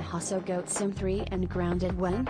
Hasso Goat Sim 3 and Grounded when?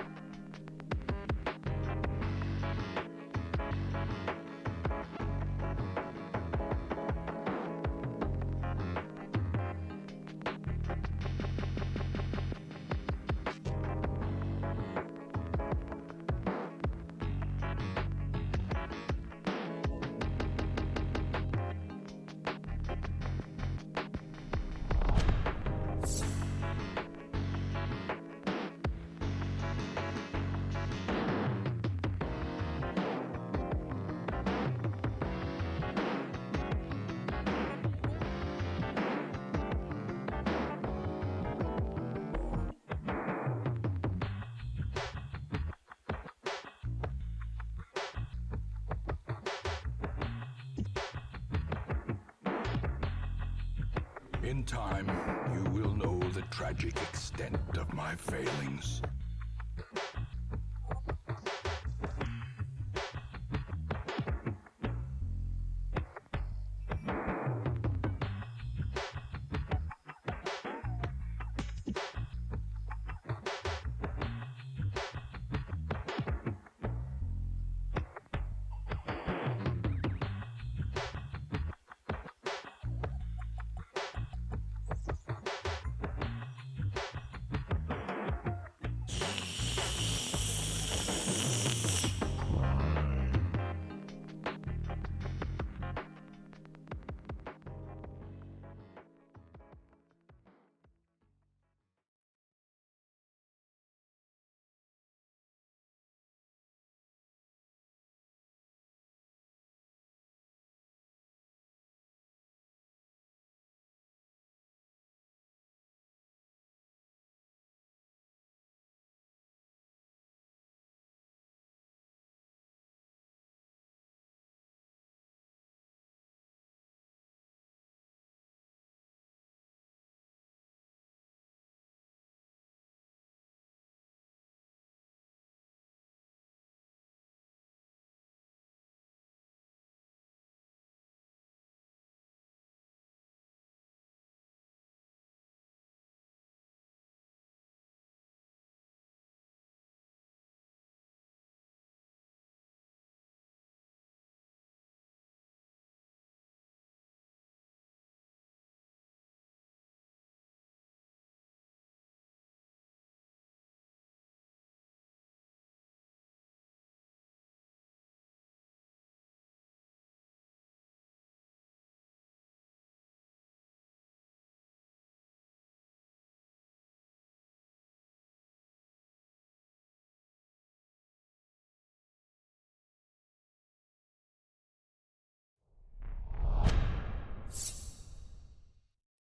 In time, you will know the tragic extent of my failings.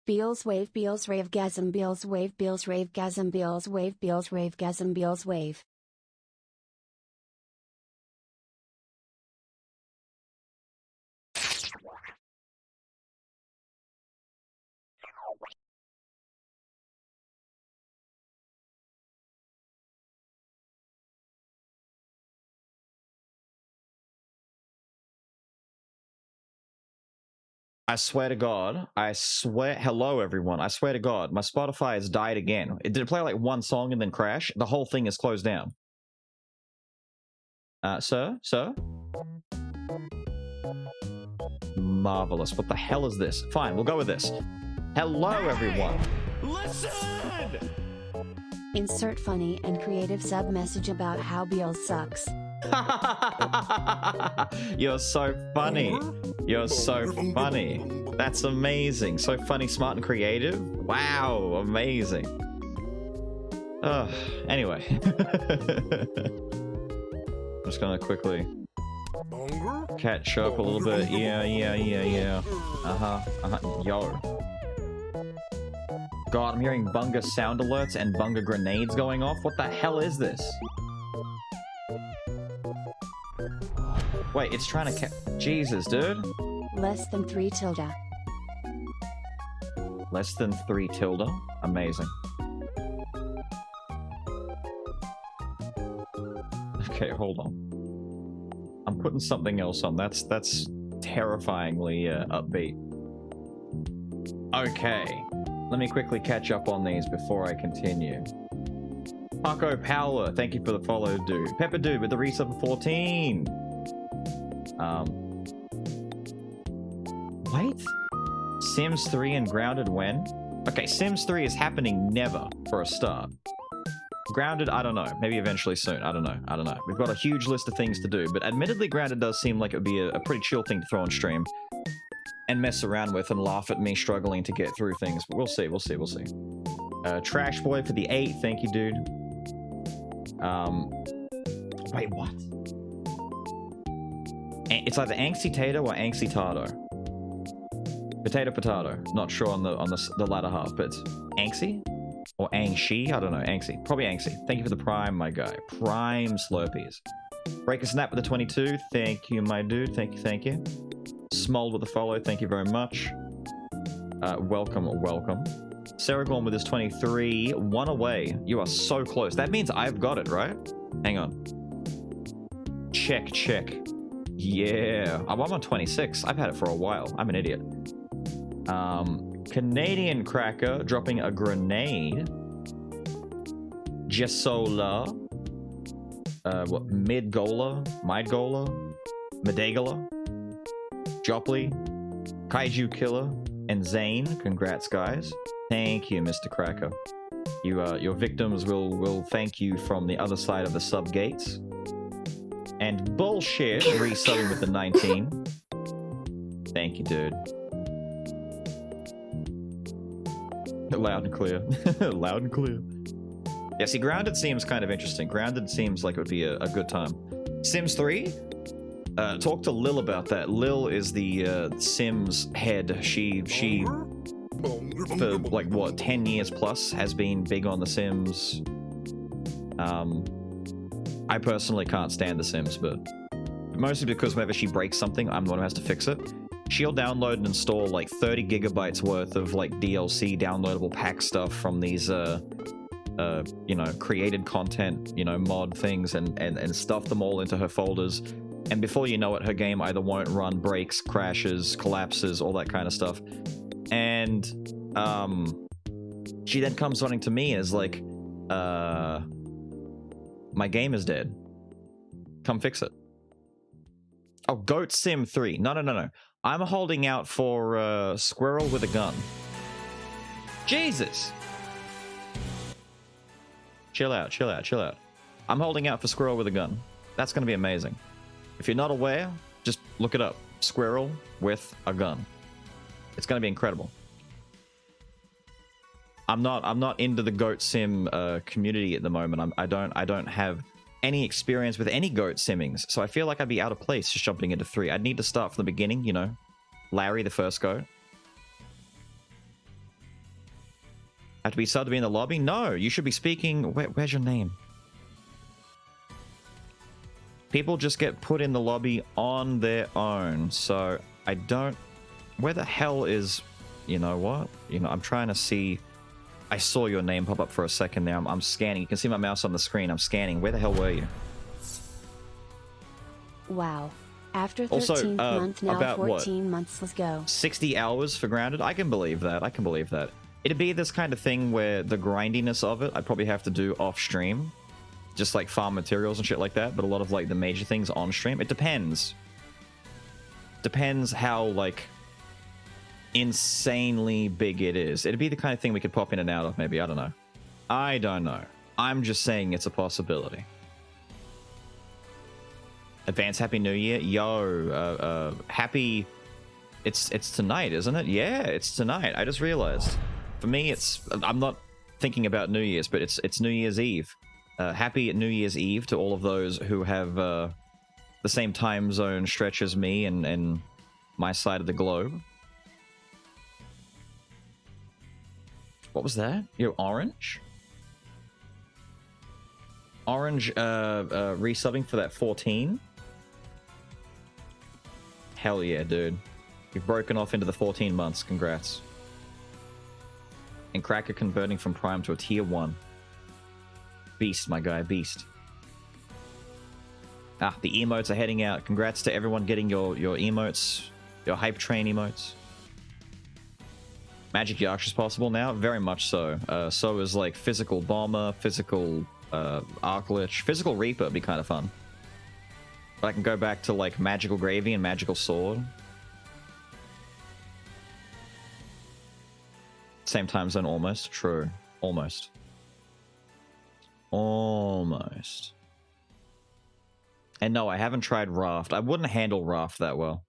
Beals wave Beals rave gasm Beals wave Beals rave gasm Beals wave Beals rave gasm Beals wave. I swear to God, hello everyone, I swear to God, my Spotify has died again. It did play like one song and then crash. The whole thing is closed down. Sir? Marvelous. What the hell is this? Fine, we'll go with this. Hello everyone. Listen! Insert funny and creative sub-message about how Beals sucks. You're so funny. You're so funny. That's amazing. So funny, smart, and creative. Wow, amazing. Anyway. I'm just gonna quickly catch up a little bit. Yeah. Yo. God, I'm hearing bunga sound alerts and bunga grenades going off. What the hell is this? Wait, it's trying to Jesus, dude. Less than 3 tilde. Less than 3 tilde. Amazing. Okay, hold on. I'm putting something else on. That's terrifyingly upbeat. Okay. Let me quickly catch up on these before I continue. Paco Powler, thank you for the follow, dude. Pepper Dude with the resub of 14. Wait? Sims 3 and Grounded when? Okay, Sims 3 is happening never for a start. Grounded, I don't know. Maybe eventually soon. I don't know. We've got a huge list of things to do, but admittedly Grounded does seem like it would be a pretty chill thing to throw on stream and mess around with and laugh at me struggling to get through things. But we'll see. Trash Boy for the 8. Thank you, dude. Wait, what? It's either Angsty Tato or Angsty Tato. Potato. Not sure on the latter half, but it's Angsty? Or Angshi? I don't know. Angsty. Probably Angsty. Thank you for the Prime, my guy. Prime Slurpees. Break a Snap with the 22. Thank you, my dude. Thank you. Smold with the follow. Thank you very much. Welcome. Saragorn with his 23. 1 away. You are so close. That means I've got it, right? Hang on. Check. Yeah. I'm on 26. I've had it for a while. I'm an idiot. Canadian Cracker dropping a grenade. Jessola. What? Midgola? Medegala? Jopley. Kaiju Killer. And Zane. Congrats, guys. Thank you, Mr. Cracker. Your victims will thank you from the other side of the sub gates. And Bullshit resubbing with the 19. Thank you, dude. Loud and clear. Loud and clear. Yeah, see, Grounded seems kind of interesting. Grounded seems like it would be a good time. Sims 3? Talk to Lil about that. Lil is the Sims head. She for like what 10 years plus has been big on the Sims. I personally can't stand the Sims, but mostly because whenever she breaks something, I'm the one who has to fix it. She'll download and install like 30 gigabytes worth of like DLC downloadable pack stuff from these created content, mod things and stuff them all into her folders. And before you know it, her game either won't run, breaks, crashes, collapses, all that kind of stuff. And she then comes running to me as like, my game is dead. Come fix it. Oh, Goat Sim 3. No. I'm holding out for Squirrel with a Gun. Jesus! Chill out. I'm holding out for Squirrel with a Gun. That's going to be amazing. If you're not aware, just look it up. Squirrel with a Gun. It's going to be incredible. I'm not into the Goat Sim community at the moment. I don't have any experience with any goat simmings, so I feel like I'd be out of place just jumping into 3. I'd need to start from the beginning, Larry, the first goat. Have to be subbed to be in the lobby? No, you should be speaking. Where's your name? People just get put in the lobby on their own, so I don't... Where the hell is... You know what? I'm trying to see... I saw your name pop up for a second there. I'm scanning. You can see my mouse on the screen. I'm scanning. Where the hell were you? Wow. After 13th month, now about 14 months, let's go. 60 hours for Grounded? I can believe that. It'd be this kind of thing where the grindiness of it, I'd probably have to do off stream. Just like farm materials and shit like that. But a lot of like the major things on stream. It depends. Depends how like... insanely big it is. It'd be the kind of thing we could pop in and out of, maybe. I don't know. I'm just saying it's a possibility. Advance Happy New Year. Yo, happy It's tonight, isn't it? Yeah, it's tonight. I just realized. For me, I'm not thinking about New Year's, but it's New Year's Eve. Happy New Year's Eve to all of those who have the same time zone stretch as me and my side of the globe. What was that? Orange? Orange resubbing for that 14? Hell yeah, dude. You've broken off into the 14 months. Congrats. And Cracker converting from Prime to a Tier 1. Beast, my guy. Beast. Ah, the emotes are heading out. Congrats to everyone getting your emotes. Your hype train emotes. Magic Yaksha's possible now? Very much so. So is like physical bomber, physical arc lich, physical reaper would be kind of fun. But I can go back to like magical gravy and magical sword. Same time zone almost. True. Almost. Almost. And no, I haven't tried Raft. I wouldn't handle Raft that well.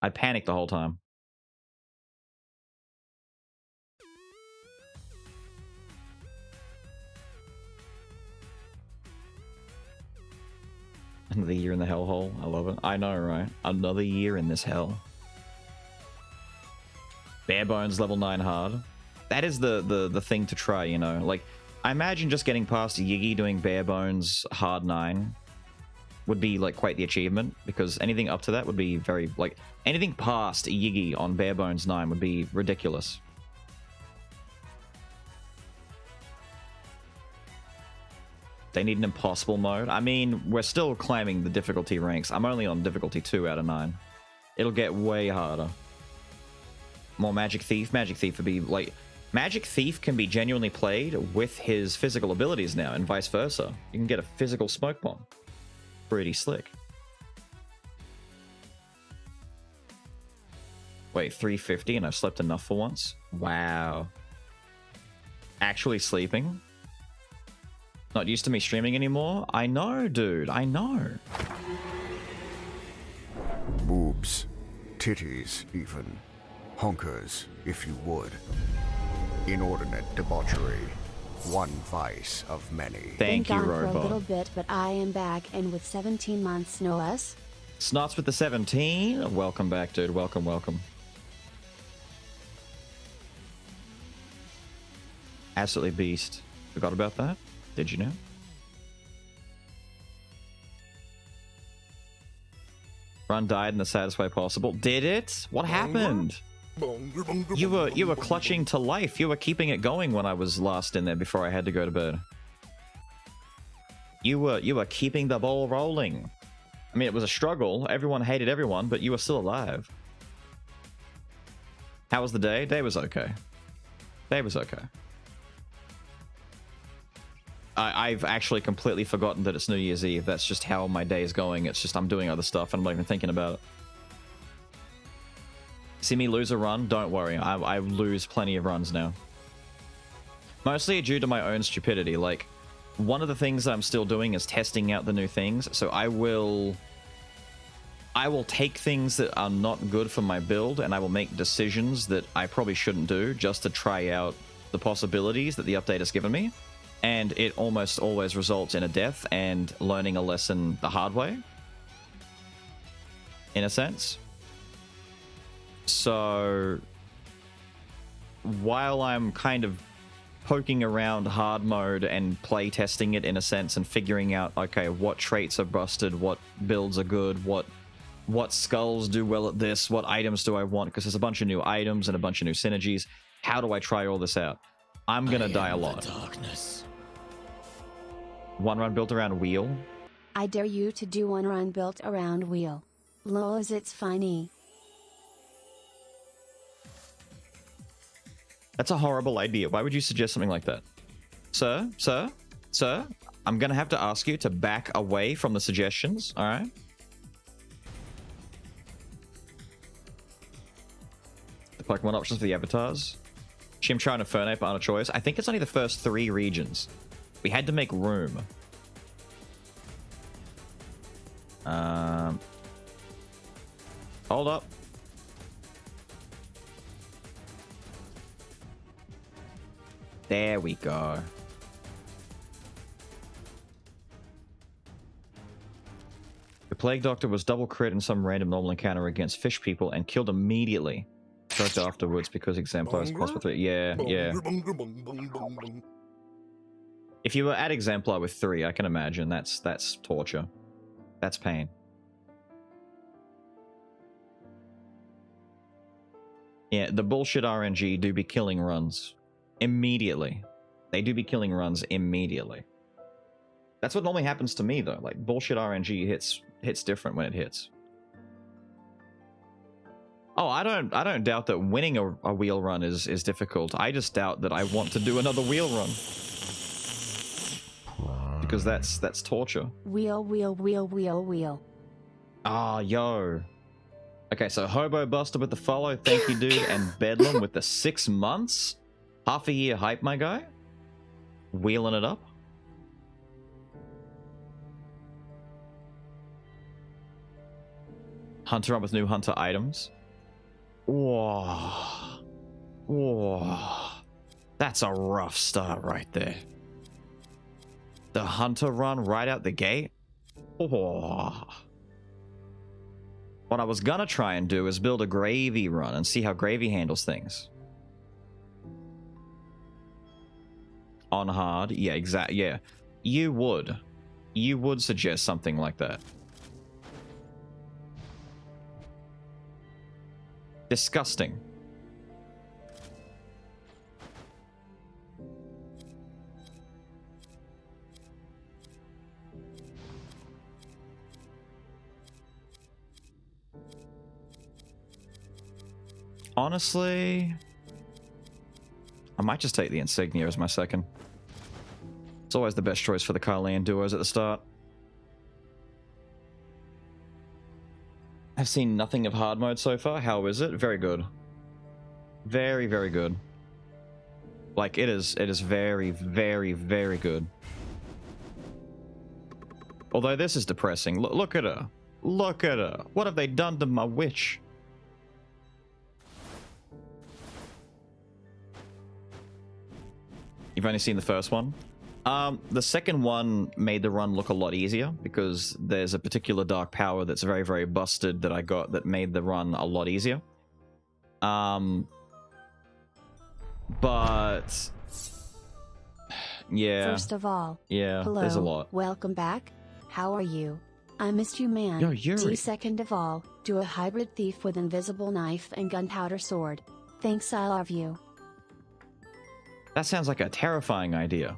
I'd panic the whole time. Another year in the hellhole. I love it. I know, right? Another year in this hell. Bare bones level 9 hard. That is the thing to try, you know? Like, I imagine just getting past Yiggy doing bare bones hard 9 would be, like, quite the achievement. Because anything up to that would be very, like... Anything past Yiggy on bare bones 9 would be ridiculous. They need an impossible mode. I mean, we're still climbing the difficulty ranks. I'm only on difficulty 2 out of 9. It'll get way harder. More Magic Thief. Magic Thief would be like... Magic Thief can be genuinely played with his physical abilities now, and vice versa. You can get a physical smoke bomb. Pretty slick. Wait, 350 and I've slept enough for once? Wow. Actually sleeping? Not used to me streaming anymore? I know, dude. I know. Boobs. Titties, even. Honkers, if you would. Inordinate debauchery. One vice of many. Thank you, Been gone Robot. for a little bit, but I am back, and with 17 months, no less. Snots with the 17. Welcome back, dude. Welcome, welcome. Absolutely beast. Forgot about that? Did you know? Run died in the saddest way possible. Did it? What happened? You were clutching to life. You were keeping it going when I was last in there before I had to go to bed. You were keeping the ball rolling. I mean, it was a struggle. Everyone hated everyone, but you were still alive. How was the day? Day was okay. Day was okay. I've actually completely forgotten that it's New Year's Eve. That's just how my day is going. It's just I'm doing other stuff and I'm not even thinking about it. See me lose a run? Don't worry. I lose plenty of runs now. Mostly due to my own stupidity. Like, one of the things I'm still doing is testing out the new things. So I will take things that are not good for my build and I will make decisions that I probably shouldn't do just to try out the possibilities that the update has given me. And it almost always results in a death and learning a lesson the hard way. In a sense. So, while I'm kind of poking around hard mode and play testing it in a sense and figuring out, okay, what traits are busted, what builds are good, what skulls do well at this, what items do I want, because there's a bunch of new items and a bunch of new synergies. How do I try all this out? I'm gonna die a lot. Darkness. One run built around wheel. I dare you to do one run built around wheel. Lol is it's funny. That's a horrible idea. Why would you suggest something like that? Sir, I'm gonna have to ask you to back away from the suggestions, alright? The Pokemon options for the avatars. Chimchar and Infernape aren't a choice. I think it's only the first 3 regions. We had to make room. Hold up. There we go. The Plague Doctor was double crit in some random normal encounter against fish people and killed immediately. Stroked afterwards because Exemplar is plus 3. Yeah, yeah. If you were at Exemplar with 3, I can imagine that's torture. That's pain. Yeah, the bullshit RNG do be killing runs immediately. They do be killing runs immediately. That's what normally happens to me though. Like bullshit RNG hits different when it hits. Oh, I don't doubt that winning a wheel run is difficult. I just doubt that I want to do another wheel run. Because that's torture. Wheel, wheel, wheel, wheel, wheel. Ah, yo. Okay, so Hobo Buster with the follow, thank you, dude, and Bedlam with the 6 months. Half a year hype, my guy. Wheeling it up. Hunter up with new Hunter items. Whoa. Whoa. That's a rough start right there. The Hunter run right out the gate. Whoa. What I was gonna try and do is build a Gravy run and see how Gravy handles things. On hard? Yeah, exactly. Yeah. You would suggest something like that. Disgusting. Honestly, I might just take the Insignia as my second. It's always the best choice for the Kylian duos at the start. I've seen nothing of hard mode so far. How is it? Very good. Very, very good. Like, it is very, very, very good. Although this is depressing. Look at her. Look at her. What have they done to my witch? You've only seen the first one? The second one made the run look a lot easier because there's a particular dark power that's very, very busted that I got that made the run a lot easier. But yeah. First of all, yeah, hello, there's a lot. Welcome back. How are you? I missed you, man. Yo, Yuri. Second of all, do a hybrid thief with invisible knife and gunpowder sword. Thanks, I love you. That sounds like a terrifying idea.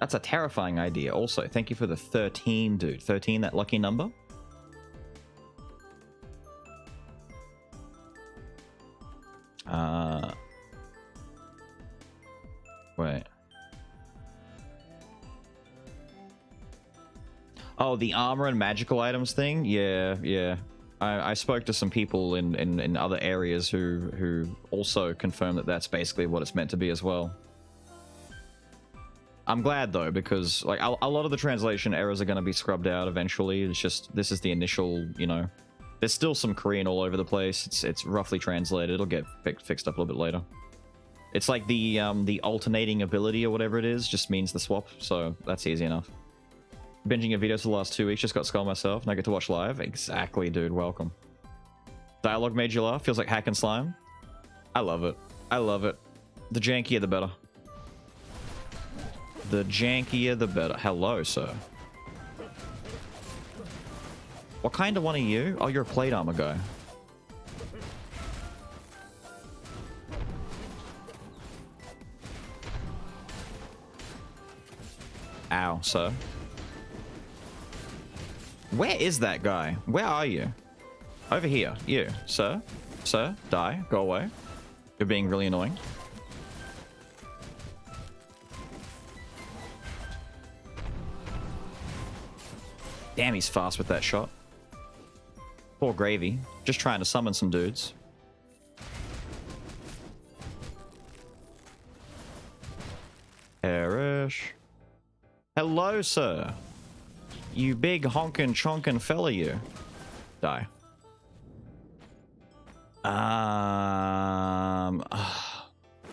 That's a terrifying idea. Also, thank you for the 13, dude. 13, that lucky number. Wait. Oh, the armor and magical items thing? Yeah, yeah. I spoke to some people in other areas who also confirmed that that's basically what it's meant to be as well. I'm glad though, because like a lot of the translation errors are going to be scrubbed out eventually. It's just, this is the initial, you know, there's still some Korean all over the place. It's roughly translated. It'll get fixed up a little bit later. It's like the alternating ability or whatever it is just means the swap, so that's easy enough. Binging your videos for the last 2 weeks, just got Skull myself, and I get to watch live. Exactly, dude, welcome. Dialogue made you laugh, feels like hack and slime. I love it. I love it. The jankier the better. The jankier the better. Hello, sir. What kind of one are you? Oh, you're a plate armor guy. Ow, sir. Where is that guy? Where are you? Over here. You, sir. Sir, die. Go away. You're being really annoying. Damn, he's fast with that shot. Poor Gravy. Just trying to summon some dudes. Perish. Hello, sir. You big honkin' chonkin' fella, you. Die.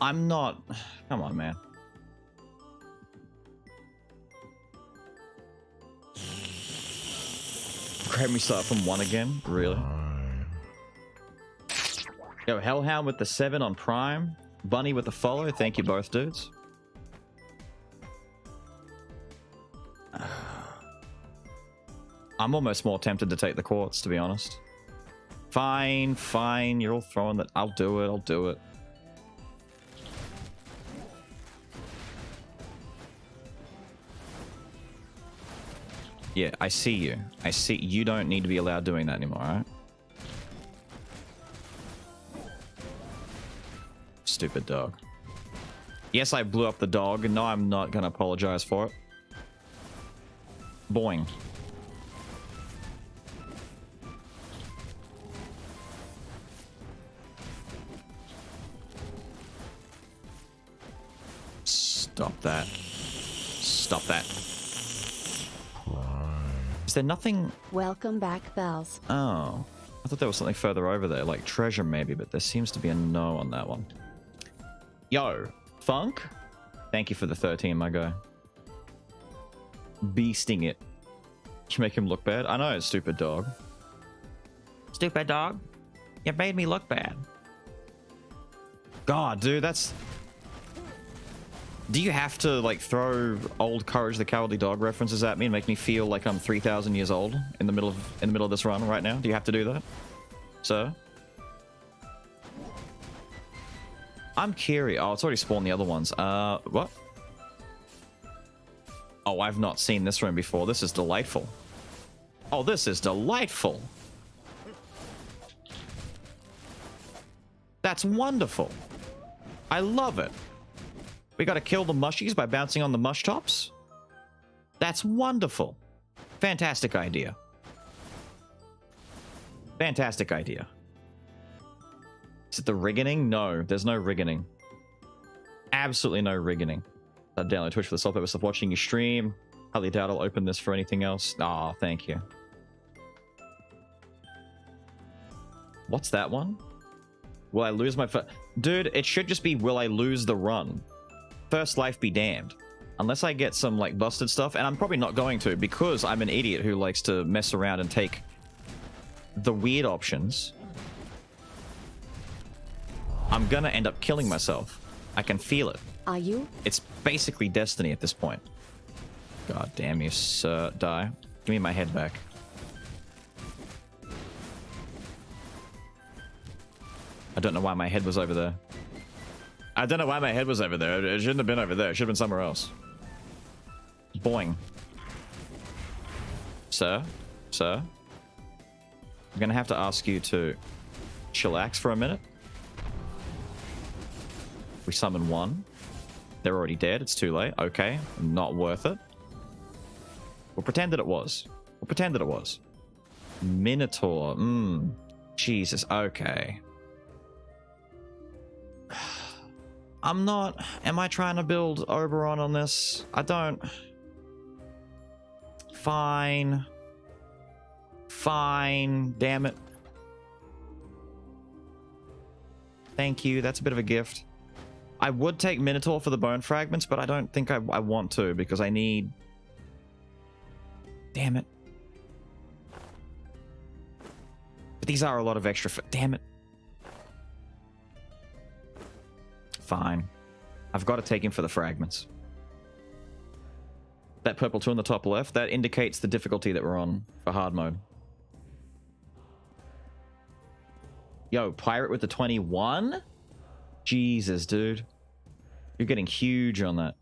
I'm not... Come on, man. Grab me start from 1 again? Really? Yo, Hellhound with the 7 on Prime. Bunny with the follow. Thank you both, dudes. I'm almost more tempted to take the quartz, to be honest. Fine, fine. You're all throwing that. I'll do it. I'll do it. Yeah, I see you. I see. You don't need to be allowed doing that anymore, alright? Stupid dog. Yes, I blew up the dog. No, I'm not gonna apologize for it. Boing. Stop that. Stop that. Is there nothing... Welcome back, Bells. Oh. I thought there was something further over there, like treasure maybe, but there seems to be a no on that one. Yo, Funk? Thank you for the 13, my guy. Beasting it. You make him look bad? I know, stupid dog. Stupid dog? You made me look bad. God, dude, that's... Do you have to, like, throw old Courage the Cowardly Dog references at me and make me feel like I'm 3,000 years old in the middle of this run right now? Do you have to do that, sir? I'm curious. Oh, it's already spawned the other ones. What? Oh, I've not seen this room before. This is delightful. Oh, this is delightful. That's wonderful. I love it. We gotta kill the mushies by bouncing on the mush tops? That's wonderful. Fantastic idea. Fantastic idea. Is it the rigging? No, there's no rigging. Absolutely no rigging. I'd download Twitch for the sole purpose of watching you stream. Highly doubt I'll open this for anything else. Oh, thank you. What's that one? Will I lose my Dude, it should just be will I lose the run? First life be damned. Unless I get some, like, busted stuff, and I'm probably not going to, because I'm an idiot who likes to mess around and take the weird options. I'm gonna end up killing myself. I can feel it. Are you? It's basically destiny at this point. God damn you, sir. Die. Give me my head back. I don't know why my head was over there. I don't know why my head was over there. It shouldn't have been over there. It should have been somewhere else. Boing. Sir? Sir? I'm gonna have to ask you to chillax for a minute. We summon one. They're already dead. It's too late. Okay. Not worth it. We'll pretend that it was. We'll pretend that it was. Minotaur. Jesus. Okay. I'm not... Am I trying to build Oberon on this? I don't... Fine. Fine. Damn it. Thank you. That's a bit of a gift. I would take Minotaur for the bone fragments, but I don't think I want to, because I need... Damn it. But these are a lot of extra... Damn it. Fine. I've got to take him for the fragments. That purple 2 on the top left, that indicates the difficulty that we're on for hard mode. Yo, pirate with the 21? Jesus, dude. You're getting huge on that.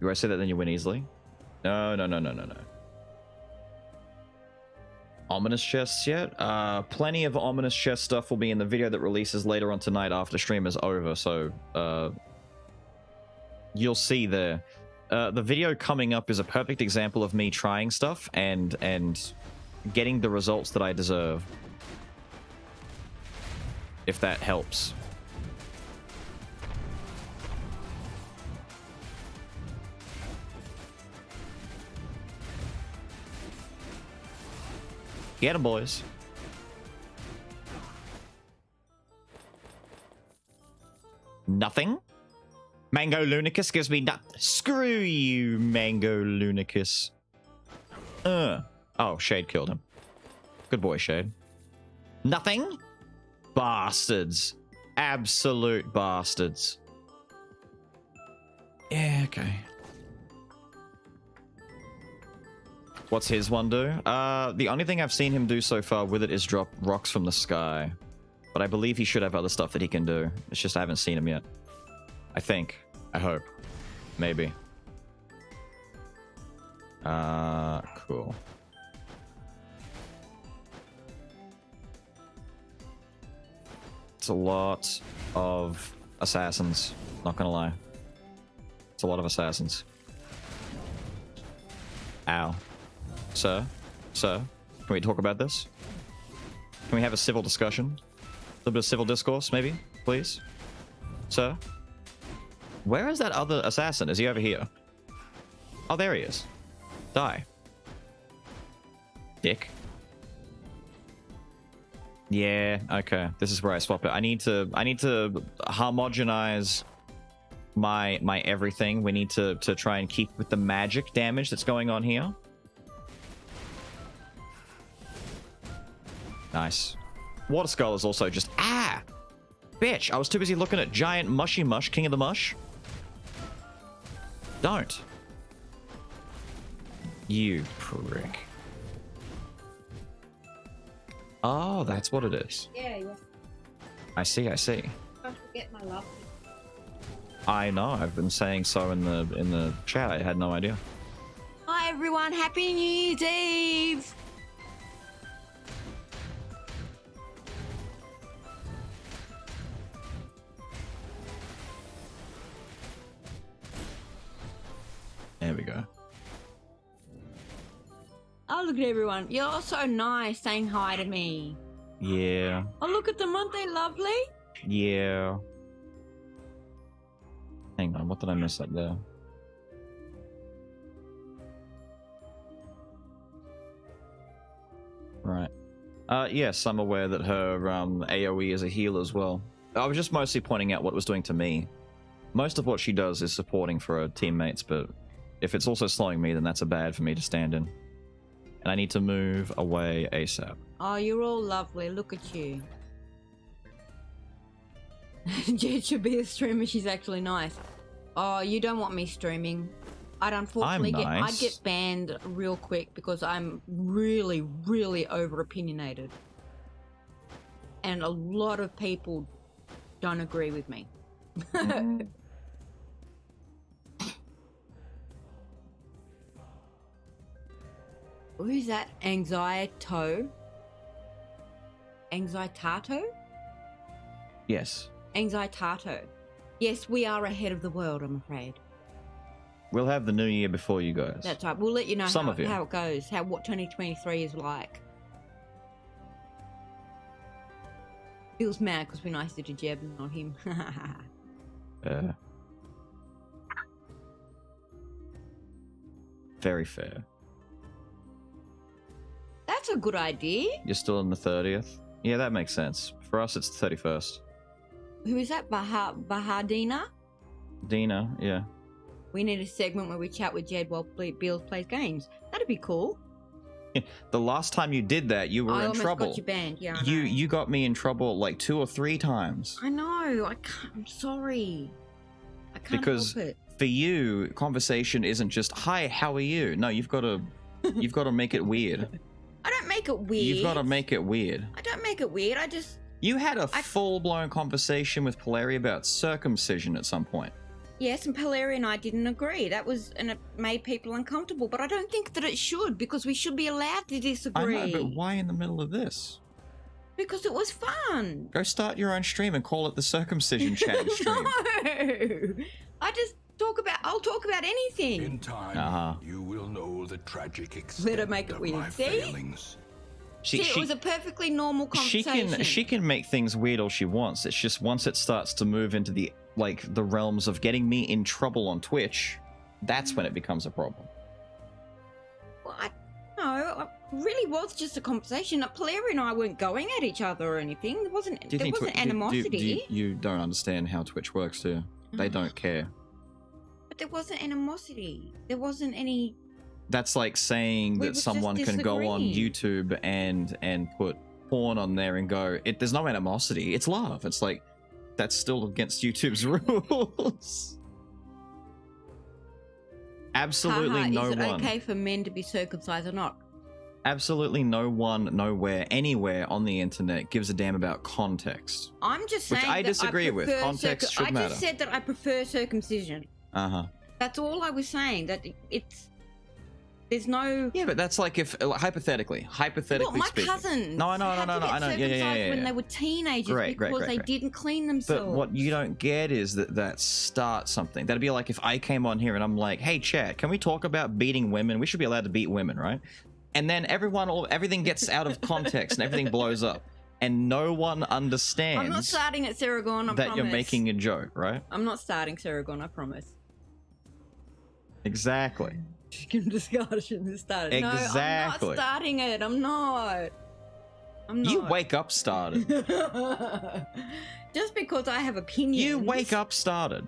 Do I say that then you win easily? No, no, no, no, no, no. Ominous chests yet? Plenty of ominous chest stuff will be in the video that releases later on tonight after stream is over, so you'll see there. The video coming up is a perfect example of me trying stuff and getting the results that I deserve. If that helps. Get 'em, boys. Nothing? Mango Lunicus gives me Screw you, Mango Lunicus. Oh, Shade killed him. Good boy, Shade. Nothing? Bastards. Absolute bastards. Yeah, okay. What's his one do? The only thing I've seen him do so far with it is drop rocks from the sky. But I believe he should have other stuff that he can do. It's just I haven't seen him yet. I think. I hope. Maybe. Cool. It's a lot of assassins. Not gonna lie. It's a lot of assassins. Ow. Sir? Sir? Can we talk about this? Can we have a civil discussion? A little bit of civil discourse, maybe? Please? Sir? Where is that other assassin? Is he over here? Oh, there he is. Die. Dick. Yeah, okay. This is where I swap it. I need to homogenize my everything. We need to try and keep with the magic damage that's going on here. Nice. Water Skull is also just bitch, I was too busy looking at giant mushy mush, king of the mush. Don't. You prick. Oh, that's what it is. Yeah. I see. Don't forget my love. I know. I've been saying so in the chat. I had no idea. Hi everyone, Happy New Year's Eve! There we go. Oh, look at everyone. You're so nice saying hi to me. Yeah. Oh, look at them. Aren't they lovely? Yeah. Hang on. What did I miss up there? Right. Yes, I'm aware that her AoE is a heal as well. I was just mostly pointing out what it was doing to me. Most of what she does is supporting for her teammates, but if it's also slowing me, then that's a bad for me to stand in. And I need to move away ASAP. Oh, you're all lovely. Look at you. Jed should be a streamer. She's actually nice. Oh, you don't want me streaming. I'd unfortunately I'd get banned real quick because I'm really, really over opinionated. And a lot of people don't agree with me. Who's that? Anxietato? Yes. Anxietato. Yes, we are ahead of the world, I'm afraid. We'll have the new year before you guys. That's right. We'll let you know Some how of you. it goes, what 2023 is like. Feels mad because we're nicer to Jeb and not him. Very fair. That's a good idea. You're still in the 30th? Yeah, that makes sense. For us, it's the 31st. Who is that? Bahadina? Dina, yeah. We need a segment where we chat with Jed while Beals plays games. That'd be cool. The last time you did that, you were I in almost trouble. got you banned. Yeah, I know. You got me in trouble like 2 or 3 times. I know. I can't. I'm sorry. I can't Because help it. for you, conversation isn't just "Hi, how are you?" No, you've got to make it weird. I don't make it weird. You've got to make it weird. I don't make it weird. I just. You had a full-blown conversation with Polari about circumcision at some point. Yes, and Palaria and I didn't agree. And it made people uncomfortable. But I don't think that it should, because we should be allowed to disagree. I know, but why in the middle of this? Because it was fun. Go start your own stream and call it the circumcision chat stream. No, I'll talk about anything. In time, you will know the tragic extent Let her make it of weird. my See? failings. It was a perfectly normal conversation. She can make things weird all she wants. It's just once it starts to move into the realms of getting me in trouble on Twitch, that's when it becomes a problem. Well, no, really was just a conversation. Polari and I weren't going at each other or anything. There wasn't animosity. You don't understand how Twitch works, do you? They don't care. But there wasn't animosity. There wasn't any... That's like saying that someone can go on YouTube and put porn on there and go, there's no animosity. It's love. It's like, that's still against YouTube's rules. Absolutely no one. Is it okay for men to be circumcised or not? Absolutely no one, nowhere, anywhere on the internet gives a damn about context. I'm just saying which I disagree with. Context should matter. I just said that I prefer circumcision. That's all I was saying. That there's no... Yeah, but that's like if, hypothetically speaking. My cousins. No, I know. Yeah. When they were teenagers because they didn't clean themselves. But what you don't get is that starts something. That'd be like if I came on here and I'm like, hey, chat, can we talk about beating women? We should be allowed to beat women, right? And then everything gets out of context and everything blows up. And no one understands... I'm not starting at Saragon, I promise. That you're making a joke, right? I'm not starting Saragon, I promise. Exactly. Discussion started. Exactly. No, I'm not starting it. I'm not. You wake up started. Just because I have opinions. You wake up started.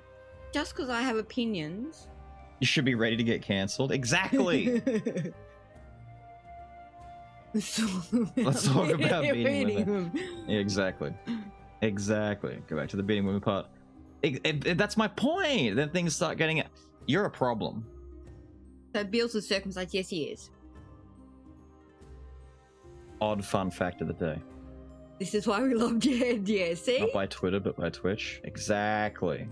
Just because I have opinions. You should be ready to get cancelled. Exactly. Let's talk about beating women. Yeah, exactly. Go back to the beating women part. That's my point. Then things start getting... You're a problem. So Beals was circumcised. Yes, he is. Odd fun fact of the day. This is why we love Jed. Yeah, see? Not by Twitter, but by Twitch. Exactly.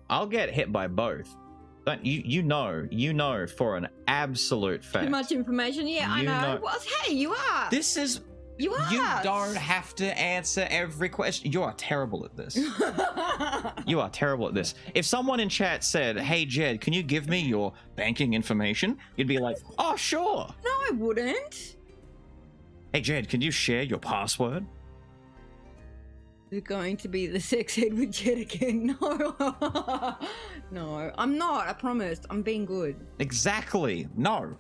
I'll get hit by both. Don't you know for an absolute fact. Too much information. Yeah, I know. Well, hey, you are. This is... You don't have to answer every question. You are terrible at this. You are terrible at this. If someone in chat said, hey, Jed, can you give me your banking information? You'd be like, oh, sure. No, I wouldn't. Hey, Jed, can you share your password? You're going to be the sex head with Jed again. No. No, I'm not. I promised. I'm being good. Exactly. No.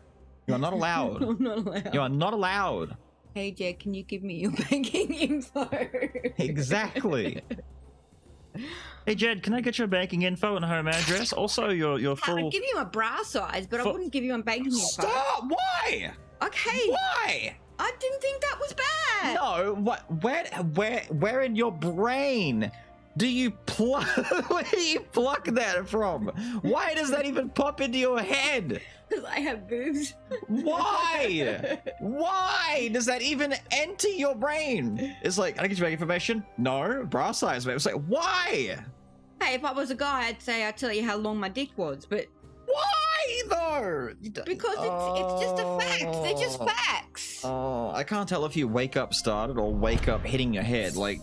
You are not allowed. I'm not allowed. You are not allowed. Hey, Jed, can you give me your banking info? Exactly. Hey, Jed, can I get your banking info and home address? Also, your full... I'd give you my bra size, but I wouldn't give you my banking info. Stop! Why? Okay. Why? I didn't think that was bad. No, what? Where in your brain do you pluck? Where do you pluck that from? Why does that even pop into your head? Because I have boobs. Why? Why does that even enter your brain? It's like, can I get you back information? No, bra size, man. It's like, why? Hey, if I was a guy, I'd say I'd tell you how long my dick was, but... Why, though? Because it's just a fact. They're just facts. Oh, I can't tell if you wake up started or wake up hitting your head. Like...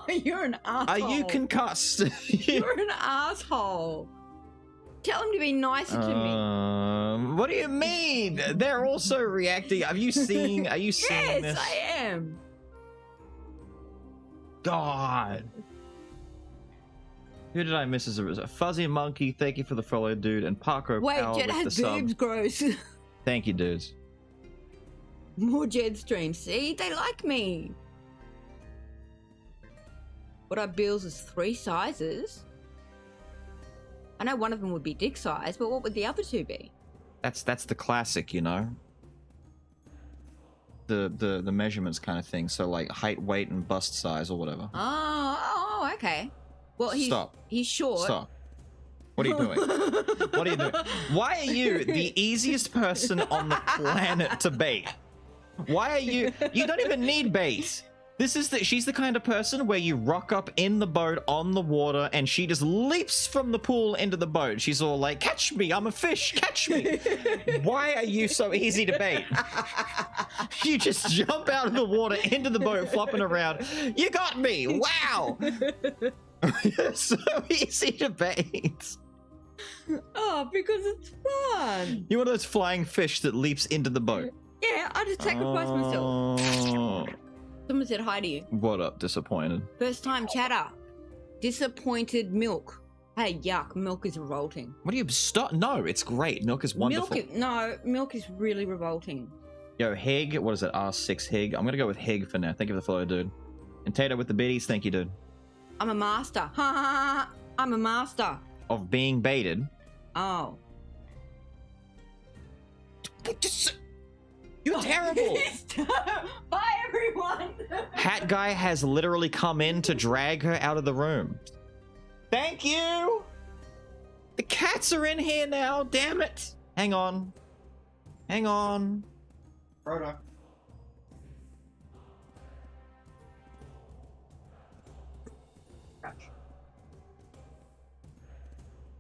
You're an asshole. Are you concussed? You're an asshole. Tell him to be nicer to me. What do you mean? They're also reacting. Have you seen? Are you seeing this? Yes, I am. God. Who did I miss as a result? Fuzzy Monkey, thank you for the follow, dude. And Paco Powell Jed has boobs, gross. Thank you, dudes. More Jed streams. See, they like me. What are Bill's is 3 sizes? I know one of them would be dick size, but what would the other 2 be? That's the classic, you know. The measurements kind of thing. So like height, weight, and bust size or whatever. Oh, okay. Well, he's short. Stop. What are you doing? What are you doing? Why are you the easiest person on the planet to bait? Why are you don't even need bait. She's the kind of person where you rock up in the boat on the water and she just leaps from the pool into the boat. She's all like, catch me, I'm a fish, catch me. Why are you so easy to bait? You just jump out of the water into the boat, flopping around. You got me, wow. You're so easy to bait. Oh, because it's fun. You're one of those flying fish that leaps into the boat. Yeah, I just sacrifice myself. Someone said hi to you. What up, disappointed? First time chatter. Disappointed milk. Hey, yuck, milk is revolting. What do you stop? No, it's great. Milk is wonderful. Milk is really revolting. Yo, Hig, what is it? R6 Hig. I'm gonna go with Hig for now. Thank you for the follow, dude. And Tato with the biddies, thank you, dude. I'm a master. Ha ha ha. I'm a master. Of being baited. Oh. You're terrible. Bye, everyone. Hat guy has literally come in to drag her out of the room. Thank you. The cats are in here now. Damn it. Hang on. Hang on. Frodo.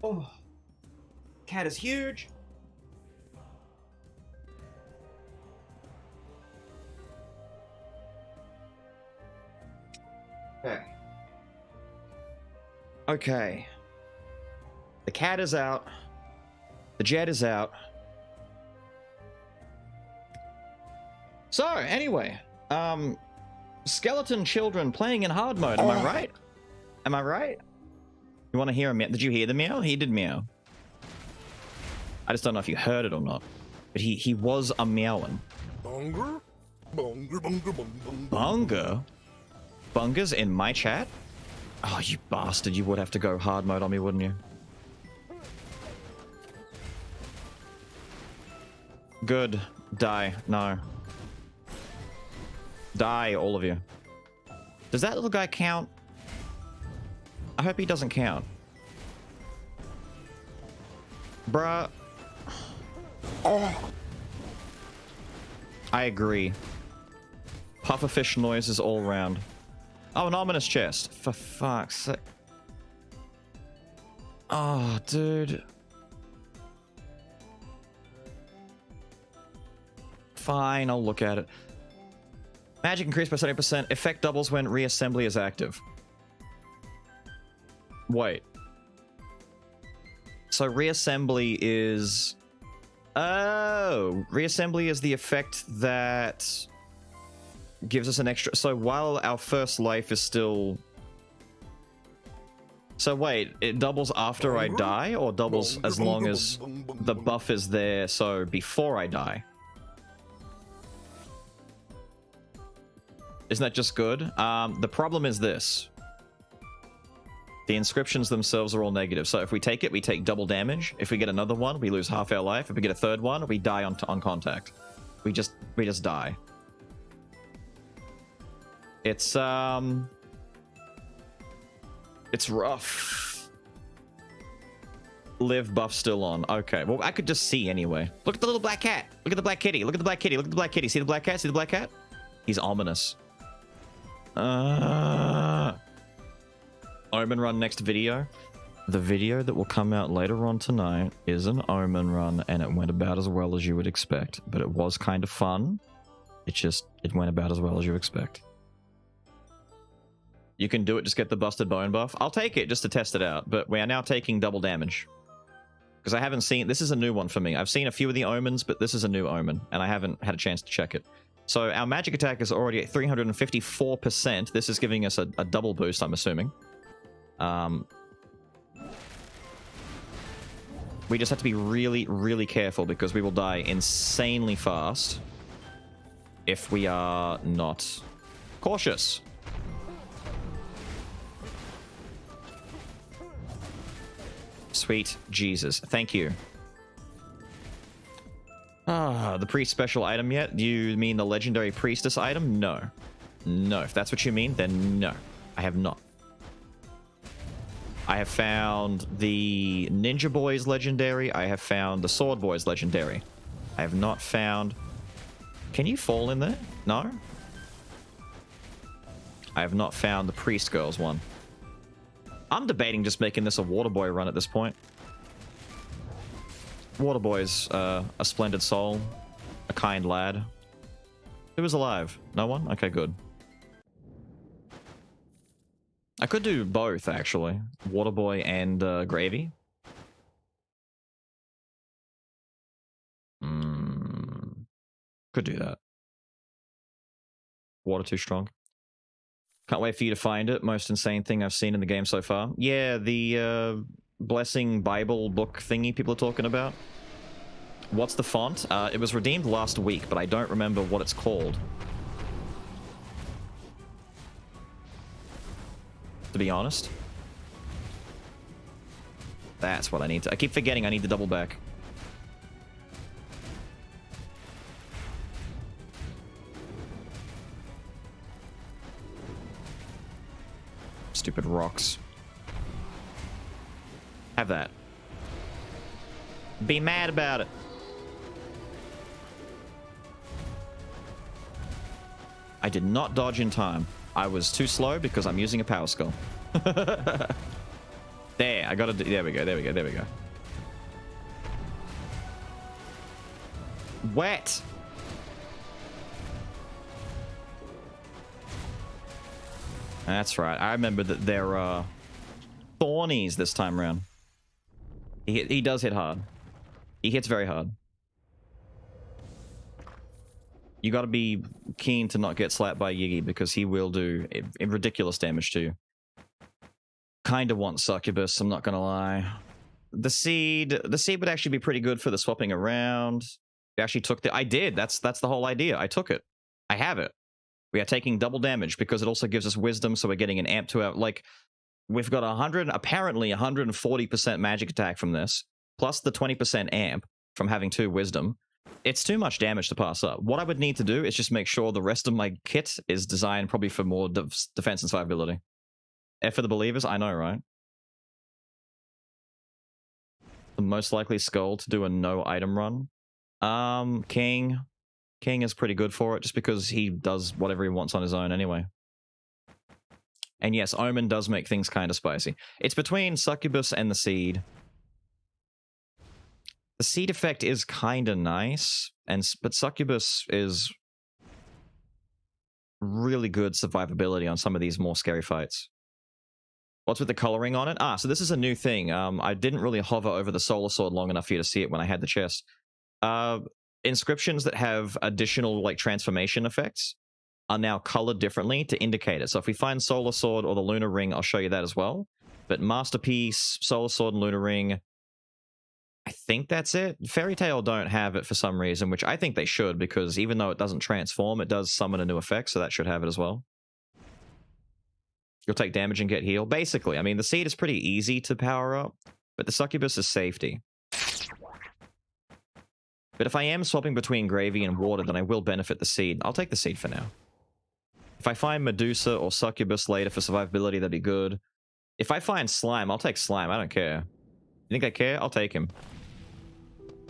Oh. Cat is huge. Okay. Okay. The cat is out. The jet is out. So, anyway, skeleton children playing in hard mode, am I right? Am I right? You want to hear a meow? Did you hear the meow? He did meow. I just don't know if you heard it or not. But he was a meowing. Bunger? Bunger, bunger, bunger. Bunger? Bunger's in my chat? Oh, you bastard. You would have to go hard mode on me, wouldn't you? Good. Die. No. Die, all of you. Does that little guy count? I hope he doesn't count. Bruh. Oh. I agree. Pufferfish noises all round. Oh, an ominous chest. For fuck's sake. Oh, dude. Fine, I'll look at it. Magic increased by 70%. Effect doubles when reassembly is active. Wait. So reassembly is... Oh! Reassembly is the effect that gives us an extra... So while our first life is still... So wait, it doubles after I die, or doubles as long as the buff is there, so before I die? Isn't that just good? The problem is this. The inscriptions themselves are all negative. So if we take it, we take double damage. If we get another one, we lose half our life. If we get a third one, we die on contact. We just die. It's rough. Live buff still on. Okay, well, I could just see anyway. Look at the little black cat. Look at the black kitty. Look at the black kitty. Look at the black kitty. See the black cat? See the black cat? He's ominous. Omen run next video. The video that will come out later on tonight is an Omen run, and it went about as well as you would expect. But it was kind of fun. It went about as well as you expect. You can do it, just get the busted bone buff. I'll take it just to test it out, but we are now taking double damage. Because I haven't seen... This is a new one for me. I've seen a few of the Omens, but this is a new Omen, and I haven't had a chance to check it. So our magic attack is already at 354%. This is giving us a double boost, I'm assuming. We just have to be really, really careful because we will die insanely fast if we are not cautious. Sweet Jesus. Thank you. Ah, the priest special item yet? Do you mean the legendary priestess item? No. No. If that's what you mean, then no. I have not. I have found the Ninja Boys legendary. I have found the Sword Boys legendary. I have not found... Can you fall in there? No? I have not found the Priest Girls one. I'm debating just making this a Water Boy run at this point. Water Boy's a splendid soul. A kind lad. Who is alive? No one? Okay, good. I could do both, actually. Water Boy and Gravy. Could do that. Water too strong. Can't wait for you to find it. Most insane thing I've seen in the game so far. Yeah, the Blessing Bible book thingy people are talking about. What's the font? It was redeemed last week, but I don't remember what it's called. To be honest. That's what I need to... I keep forgetting I need to double back. Stupid rocks. Have that. Be mad about it. I did not dodge in time. I was too slow because I'm using a power skull. There, I gotta do... There we go, there we go, there we go. Wet! That's right. I remember that there are thornies this time around. He does hit hard. He hits very hard. You gotta be keen to not get slapped by Yiggy because he will do ridiculous damage to you. Kinda want Succubus, I'm not gonna lie. The seed would actually be pretty good for the swapping around. You actually took the... I did. That's the whole idea. I took it. I have it. We are taking double damage because it also gives us wisdom, so we're getting an amp to our... Like, we've got apparently 140% magic attack from this, plus the 20% amp from having 2 wisdom. It's too much damage to pass up. What I would need to do is just make sure the rest of my kit is designed probably for more defense and survivability. F for the believers, I know, right? The most likely Skul to do a no item run. King is pretty good for it, just because he does whatever he wants on his own anyway. And yes, Omen does make things kind of spicy. It's between Succubus and the Seed. The Seed effect is kind of nice, but Succubus is really good survivability on some of these more scary fights. What's with the coloring on it? So this is a new thing. I didn't really hover over the Solar Sword long enough for you to see it when I had the chest. Inscriptions that have additional like transformation effects are now colored differently to indicate it. So if we find Solar Sword or the Lunar Ring, I'll show you that as well. But Masterpiece, Solar Sword, and Lunar Ring, I think that's it. Fairy Tail don't have it for some reason, which I think they should, because even though it doesn't transform, it does summon a new effect, so that should have it as well. You'll take damage and get healed. Basically, I mean, the Seed is pretty easy to power up, but the Succubus is safety. But if I am swapping between Gravy and Water, then I will benefit the Seed. I'll take the Seed for now. If I find Medusa or Succubus later for survivability, that'd be good. If I find Slime, I'll take Slime. I don't care. You think I care? I'll take him.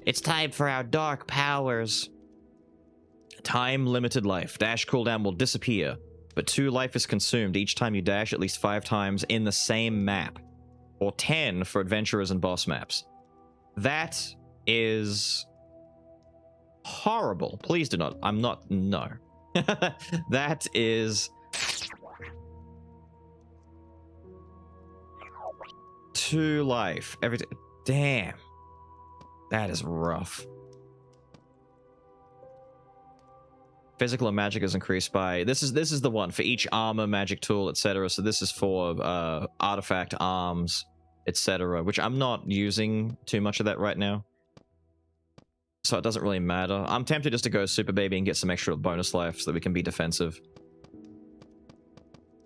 It's time for our dark powers. Time limited life. Dash cooldown will disappear, but 2 life is consumed each time you dash at least 5 times in the same map. Or 10 for adventurers and boss maps. That is horrible. Please do not. I'm not. No. That is 2 life. Damn. That is rough. Physical and magic is increased by... This is the one for each armor, magic tool, etc. So this is for artifact, arms, etc. Which I'm not using too much of that right now. So it doesn't really matter. I'm tempted just to go Super Baby and get some extra bonus life so that we can be defensive.